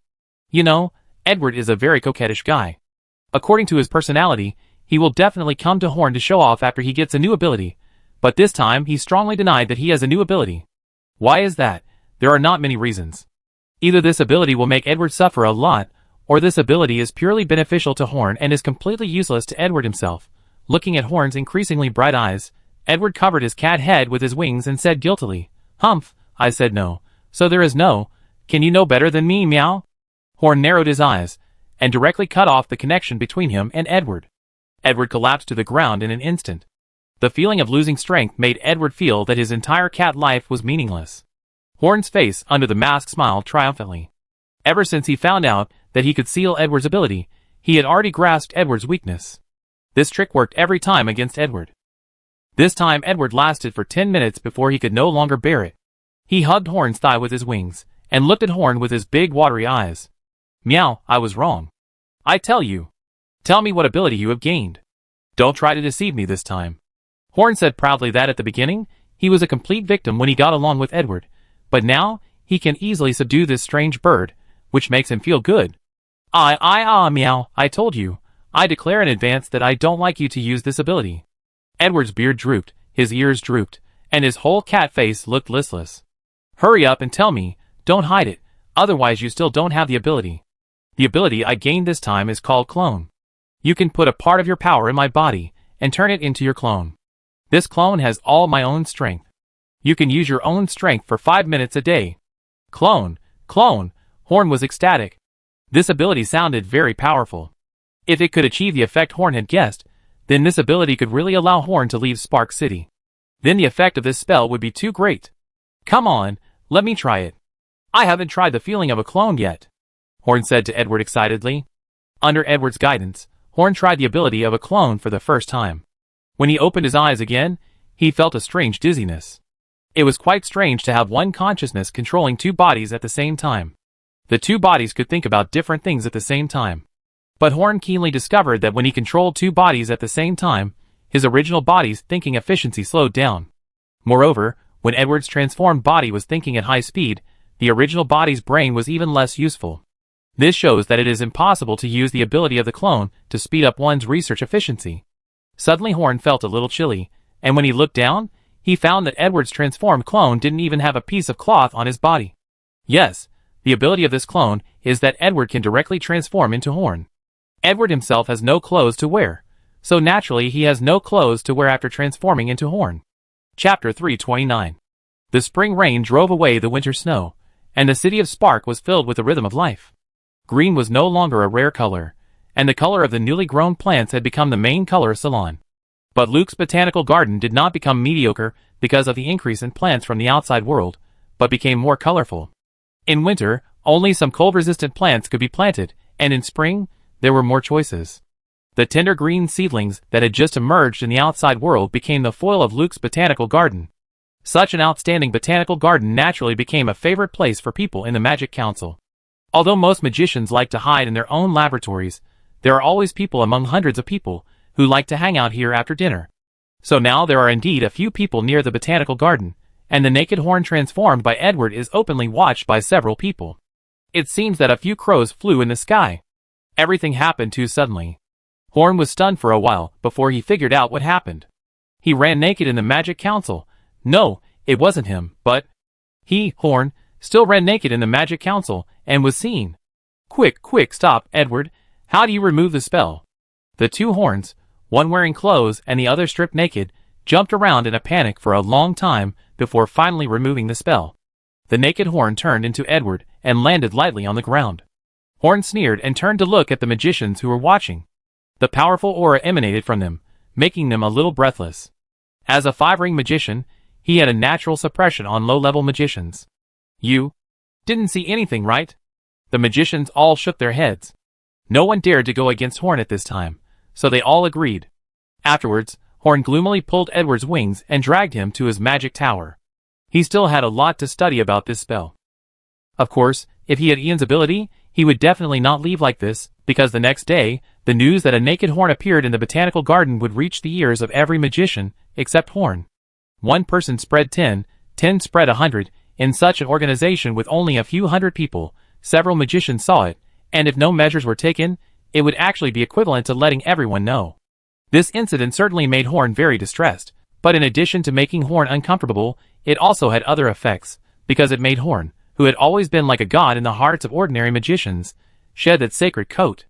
You know, Edward is a very coquettish guy. According to his personality, he will definitely come to Horn to show off after he gets a new ability, but this time he strongly denied that he has a new ability. Why is that? There are not many reasons. Either this ability will make Edward suffer a lot, or this ability is purely beneficial to Horn and is completely useless to Edward himself. Looking at Horn's increasingly bright eyes, Edward covered his cat head with his wings and said guiltily, "Humph, I said no. So there is no. Can you know better than me, meow?" Horn narrowed his eyes, and directly cut off the connection between him and Edward. Edward collapsed to the ground in an instant. The feeling of losing strength made Edward feel that his entire cat life was meaningless. Horn's face under the mask smiled triumphantly. Ever since he found out that he could seal Edward's ability, he had already grasped Edward's weakness. This trick worked every time against Edward. This time Edward lasted for 10 minutes before he could no longer bear it. He hugged Horn's thigh with his wings, and looked at Horn with his big watery eyes. "Meow, I was wrong. I tell you. Tell me what ability you have gained. Don't try to deceive me this time." Horn said proudly that at the beginning, he was a complete victim when he got along with Edward, but now, he can easily subdue this strange bird, which makes him feel good. Meow, I told you. I declare in advance that I don't like you to use this ability." Edward's beard drooped, his ears drooped, and his whole cat face looked listless. "Hurry up and tell me, don't hide it, otherwise you still don't have the ability." "The ability I gained this time is called clone. You can put a part of your power in my body, and turn it into your clone. This clone has all my own strength. You can use your own strength for 5 minutes a day." Clone, clone, Horn was ecstatic. This ability sounded very powerful. If it could achieve the effect Horn had guessed, then this ability could really allow Horn to leave Spark City. Then the effect of this spell would be too great. "Come on, let me try it. I haven't tried the feeling of a clone yet," Horn said to Edward excitedly. Under Edward's guidance, Horn tried the ability of a clone for the first time. When he opened his eyes again, he felt a strange dizziness. It was quite strange to have one consciousness controlling 2 bodies at the same time. The 2 bodies could think about different things at the same time. But Horn keenly discovered that when he controlled 2 bodies at the same time, his original body's thinking efficiency slowed down. Moreover, when Edward's transformed body was thinking at high speed, the original body's brain was even less useful. This shows that it is impossible to use the ability of the clone to speed up one's research efficiency. Suddenly Horn felt a little chilly, and when he looked down, he found that Edward's transformed clone didn't even have a piece of cloth on his body. Yes, the ability of this clone is that Edward can directly transform into Horn. Edward himself has no clothes to wear, so naturally he has no clothes to wear after transforming into Horn. Chapter 329. The spring rain drove away the winter snow, and the city of Spark was filled with the rhythm of life. Green was no longer a rare color, and the color of the newly grown plants had become the main color salon. But Luke's botanical garden did not become mediocre because of the increase in plants from the outside world, but became more colorful. In winter, only some cold-resistant plants could be planted, and in spring, there were more choices. The tender green seedlings that had just emerged in the outside world became the foil of Luke's botanical garden. Such an outstanding botanical garden naturally became a favorite place for people in the Magic Council. Although most magicians like to hide in their own laboratories, there are always people among hundreds of people who like to hang out here after dinner. So now there are indeed a few people near the botanical garden, and the naked Horn transformed by Edward is openly watched by several people. It seems that a few crows flew in the sky. Everything happened too suddenly. Horn was stunned for a while before he figured out what happened. He ran naked in the Magic Council. No, it wasn't him, but he, Horn, still ran naked in the Magic Council and was seen. Quick, stop, Edward. How do you remove the spell?" The 2 Horns, one wearing clothes and the other stripped naked, jumped around in a panic for a long time before finally removing the spell. The naked Horn turned into Edward and landed lightly on the ground. Horn sneered and turned to look at the magicians who were watching. The powerful aura emanated from them, making them a little breathless. As a 5-ring magician, he had a natural suppression on low-level magicians. "You didn't see anything, right?" The magicians all shook their heads. No one dared to go against Horn at this time, so they all agreed. Afterwards, Horn gloomily pulled Edward's wings and dragged him to his magic tower. He still had a lot to study about this spell. Of course, if he had Ian's ability, he would definitely not leave like this, because the next day, the news that a naked Horn appeared in the botanical garden would reach the ears of every magician, except Horn. One person spread 10, 10 spread 100, in such an organization with only a few hundred people, several magicians saw it, and if no measures were taken, it would actually be equivalent to letting everyone know. This incident certainly made Horn very distressed, but in addition to making Horn uncomfortable, it also had other effects, because it made Horn, who had always been like a god in the hearts of ordinary magicians, shed that sacred coat.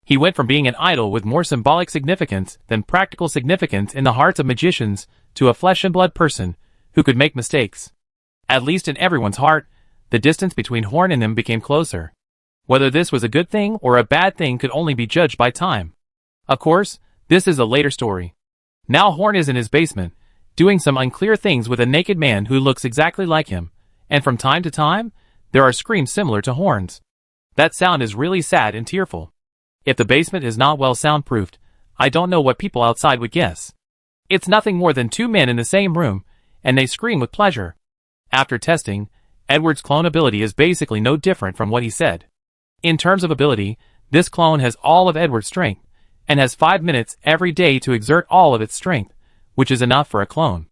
He went from being an idol with more symbolic significance than practical significance in the hearts of magicians to a flesh-and-blood person who could make mistakes. At least in everyone's heart, the distance between Horn and them became closer. Whether this was a good thing or a bad thing could only be judged by time. Of course, this is a later story. Now Horn is in his basement, doing some unclear things with a naked man who looks exactly like him, and from time to time, there are screams similar to Horn's. That sound is really sad and tearful. If the basement is not well soundproofed, I don't know what people outside would guess. It's nothing more than two men in the same room, and they scream with pleasure. After testing, Edward's clone ability is basically no different from what he said. In terms of ability, this clone has all of Edward's strength, and has 5 minutes every day to exert all of its strength, which is enough for a clone.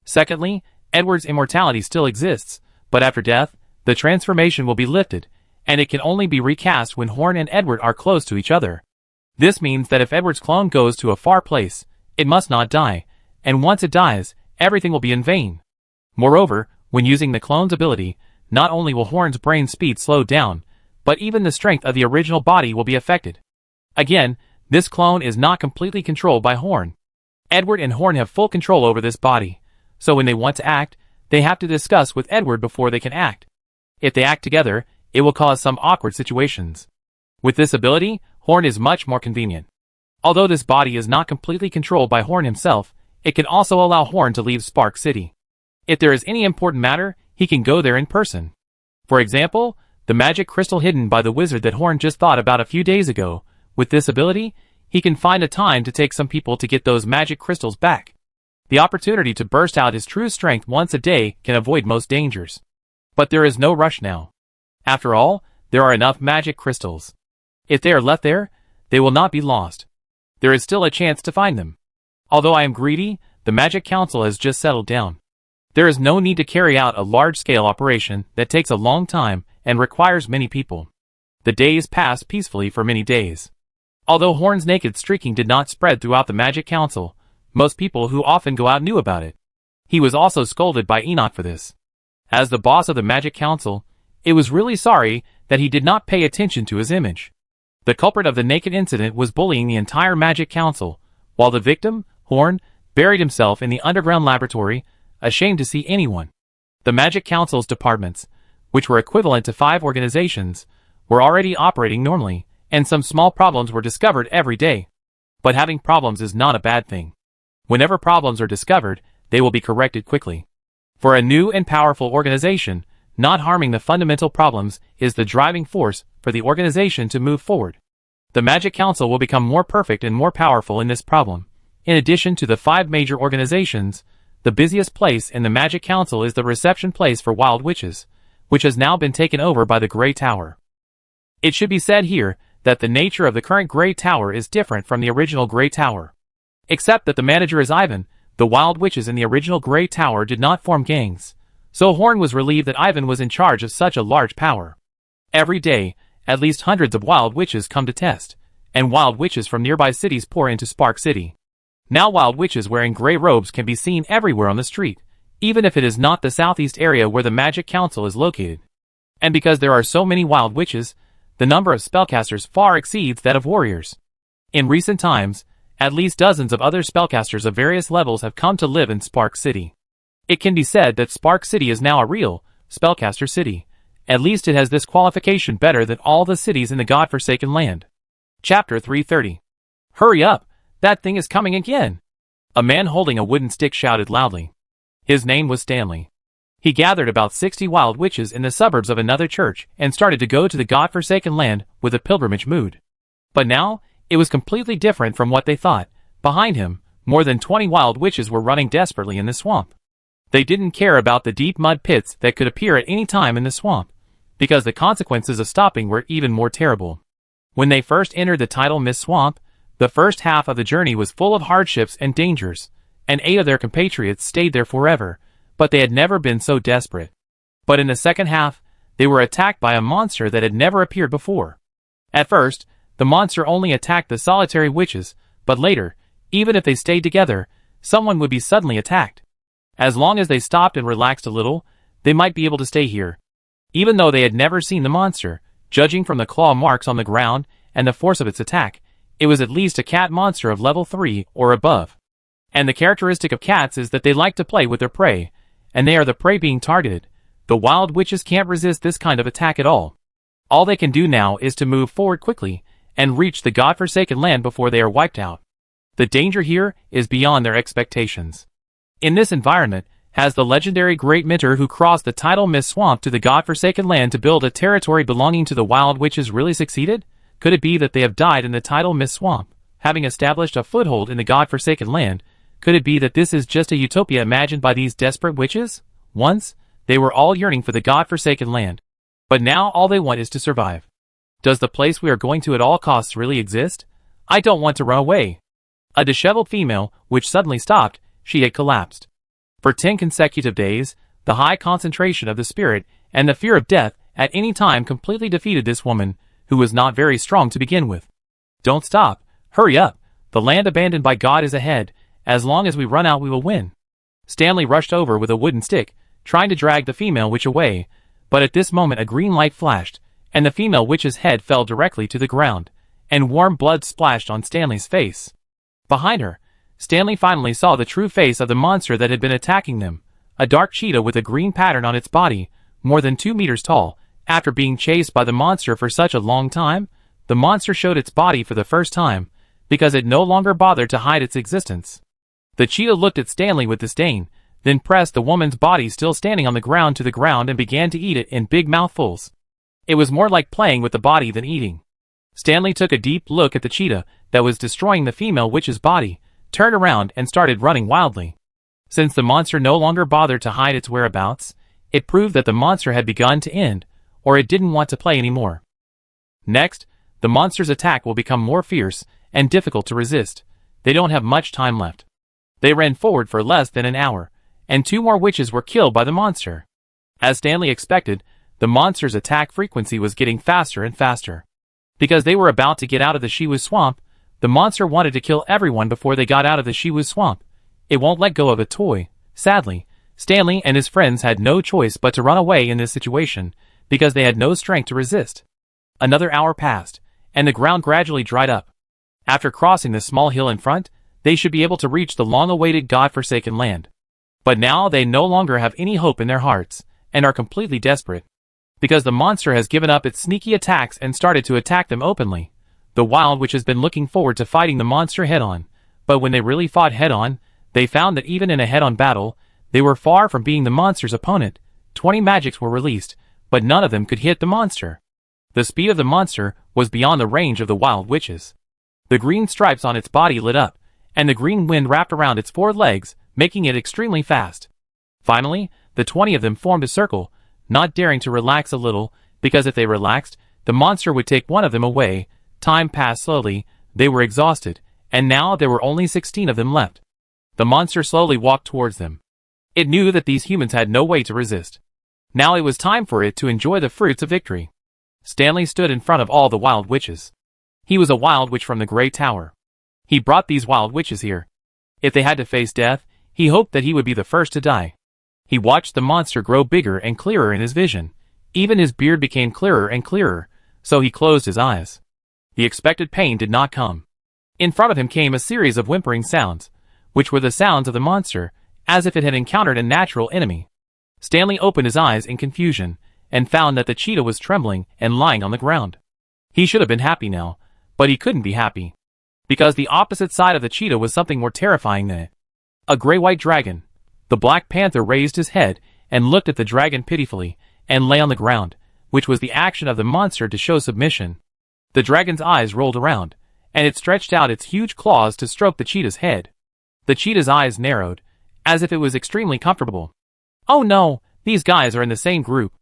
Secondly, Edward's immortality still exists, but after death, the transformation will be lifted, and it can only be recast when Horn and Edward are close to each other. This means that if Edward's clone goes to a far place, it must not die, and once it dies, everything will be in vain. Moreover, when using the clone's ability, not only will Horn's brain speed slow down, but even the strength of the original body will be affected. Again, this clone is not completely controlled by Horn. Edward and Horn have full control over this body, so when they want to act, they have to discuss with Edward before they can act. If they act together, it will cause some awkward situations. With this ability, Horn is much more convenient. Although this body is not completely controlled by Horn himself, it can also allow Horn to leave Spark City. If there is any important matter, he can go there in person. For example, the magic crystal hidden by the wizard that Horn just thought about a few days ago. With this ability, he can find a time to take some people to get those magic crystals back. The opportunity to burst out his true strength once a day can avoid most dangers. But there is no rush now. After all, there are enough magic crystals. If they are left there, they will not be lost. There is still a chance to find them. Although I am greedy, the Magic Council has just settled down. There is no need to carry out a large-scale operation that takes a long time and requires many people. The days passed peacefully for many days. Although Horn's naked streaking did not spread throughout the Magic Council, most people who often go out knew about it. He was also scolded by Enoch for this. As the boss of the Magic Council, it was really sorry that he did not pay attention to his image. The culprit of the naked incident was bullying the entire Magic Council, while the victim, Horn, buried himself in the underground laboratory, ashamed to see anyone. The Magic Council's departments, which were equivalent to 5 organizations, were already operating normally, and some small problems were discovered every day. But having problems is not a bad thing. Whenever problems are discovered, they will be corrected quickly. For a new and powerful organization, not harming the fundamental problems is the driving force for the organization to move forward. The Magic Council will become more perfect and more powerful in this problem. In addition to the 5 major organizations, the busiest place in the Magic Council is the reception place for wild witches, which has now been taken over by the Grey Tower. It should be said here that the nature of the current Grey Tower is different from the original Grey Tower. Except that the manager is Ivan, the wild witches in the original Grey Tower did not form gangs, so Horn was relieved that Ivan was in charge of such a large power. Every day, at least hundreds of wild witches come to test, and wild witches from nearby cities pour into Spark City. Now wild witches wearing grey robes can be seen everywhere on the street, even if it is not the southeast area where the Magic Council is located. And because there are so many wild witches, the number of spellcasters far exceeds that of warriors. In recent times, at least dozens of other spellcasters of various levels have come to live in Spark City. It can be said that Spark City is now a real spellcaster city. At least it has this qualification better than all the cities in the godforsaken land. Chapter 330. Hurry up! That thing is coming again! A man holding a wooden stick shouted loudly. His name was Stanley. He gathered about 60 wild witches in the suburbs of another church and started to go to the godforsaken land with a pilgrimage mood. But now, It was completely different from what they thought. Behind him, more than 20 wild witches were running desperately in the swamp. They didn't care about the deep mud pits that could appear at any time in the swamp, because the consequences of stopping were even more terrible. When they first entered the tidal mist swamp, the first half of the journey was full of hardships and dangers, and 8 of their compatriots stayed there forever, but they had never been so desperate. But in the second half, they were attacked by a monster that had never appeared before. At first, the monster only attacked the solitary witches, but later, even if they stayed together, someone would be suddenly attacked. As long as they stopped and relaxed a little, they might be able to stay here. Even though they had never seen the monster, judging from the claw marks on the ground and the force of its attack, it was at least a cat monster of level 3 or above. And the characteristic of cats is that they like to play with their prey, and they are the prey being targeted. The wild witches can't resist this kind of attack at all. All they can do now is to move forward quickly and reach the godforsaken land before they are wiped out. The danger here is beyond their expectations. In this environment, has the legendary Great Mentor who crossed the tidal mist swamp to the godforsaken land to build a territory belonging to the wild witches really succeeded? Could it be that they have died in the tidal mist swamp, having established a foothold in the godforsaken land? Could it be that this is just a utopia imagined by these desperate witches? Once, they were all yearning for the godforsaken land. But now all they want is to survive. Does the place we are going to at all costs really exist? I don't want to run away. A disheveled female, which suddenly stopped, she had collapsed. For 10 consecutive days, the high concentration of the spirit and the fear of death at any time completely defeated this woman, who was not very strong to begin with. Don't stop. Hurry up. The land abandoned by God is ahead. As long as we run out, we will win. Stanley rushed over with a wooden stick, trying to drag the female witch away, but at this moment a green light flashed, and the female witch's head fell directly to the ground, and warm blood splashed on Stanley's face. Behind her, Stanley finally saw the true face of the monster that had been attacking them, a dark cheetah with a green pattern on its body, more than 2 meters tall. After being chased by the monster for such a long time, the monster showed its body for the first time, because it no longer bothered to hide its existence. The cheetah looked at Stanley with disdain, then pressed the woman's body still standing on the ground to the ground and began to eat it in big mouthfuls. It was more like playing with the body than eating. Stanley took a deep look at the cheetah that was destroying the female witch's body, turned around and started running wildly. Since the monster no longer bothered to hide its whereabouts, it proved that the monster had begun to end, or it didn't want to play anymore. Next, the monster's attack will become more fierce and difficult to resist. They don't have much time left. They ran forward for less than an hour, and 2 more witches were killed by the monster. As Stanley expected, the monster's attack frequency was getting faster and faster. Because they were about to get out of the Shiwu swamp, the monster wanted to kill everyone before they got out of the Shiwu swamp. It won't let go of a toy. Sadly, Stanley and his friends had no choice but to run away in this situation, because they had no strength to resist. Another hour passed, and the ground gradually dried up. After crossing the small hill in front, they should be able to reach the long-awaited God-forsaken land. But now they no longer have any hope in their hearts, and are completely desperate. Because the monster has given up its sneaky attacks and started to attack them openly. The wild witch has been looking forward to fighting the monster head-on, but when they really fought head-on, they found that even in a head-on battle, they were far from being the monster's opponent. 20 magics were released, but none of them could hit the monster. The speed of the monster was beyond the range of the wild witches. The green stripes on its body lit up, and the green wind wrapped around its 4 legs, making it extremely fast. Finally, the 20 of them formed a circle, not daring to relax a little, because if they relaxed, the monster would take one of them away. Time passed slowly, they were exhausted, and now there were only 16 of them left. The monster slowly walked towards them. It knew that these humans had no way to resist. Now it was time for it to enjoy the fruits of victory. Stanley stood in front of all the wild witches. He was a wild witch from the Grey Tower. He brought these wild witches here. If they had to face death, he hoped that he would be the first to die. He watched the monster grow bigger and clearer in his vision. Even his beard became clearer and clearer, so he closed his eyes. The expected pain did not come. In front of him came a series of whimpering sounds, which were the sounds of the monster, as if it had encountered a natural enemy. Stanley opened his eyes in confusion, and found that the cheetah was trembling and lying on the ground. He should have been happy now, but he couldn't be happy. Because the opposite side of the cheetah was something more terrifying than it. A gray-white dragon. The Black Panther raised his head and looked at the dragon pitifully, and lay on the ground, which was the action of the monster to show submission. The dragon's eyes rolled around, and it stretched out its huge claws to stroke the cheetah's head. The cheetah's eyes narrowed, as if it was extremely comfortable. "Oh no, these guys are in the same group."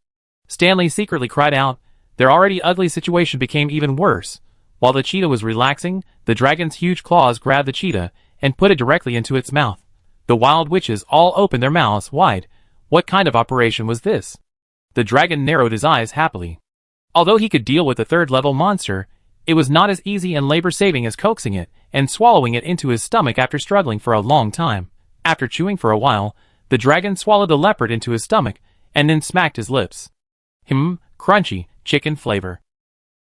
Stanley secretly cried out. Their already ugly situation became even worse. While the cheetah was relaxing, the dragon's huge claws grabbed the cheetah and put it directly into its mouth. The wild witches all opened their mouths wide. What kind of operation was this? The dragon narrowed his eyes happily. Although he could deal with the third-level monster, it was not as easy and labor-saving as coaxing it and swallowing it into his stomach after struggling for a long time. After chewing for a while, the dragon swallowed the leopard into his stomach and then smacked his lips. Crunchy, chicken flavor.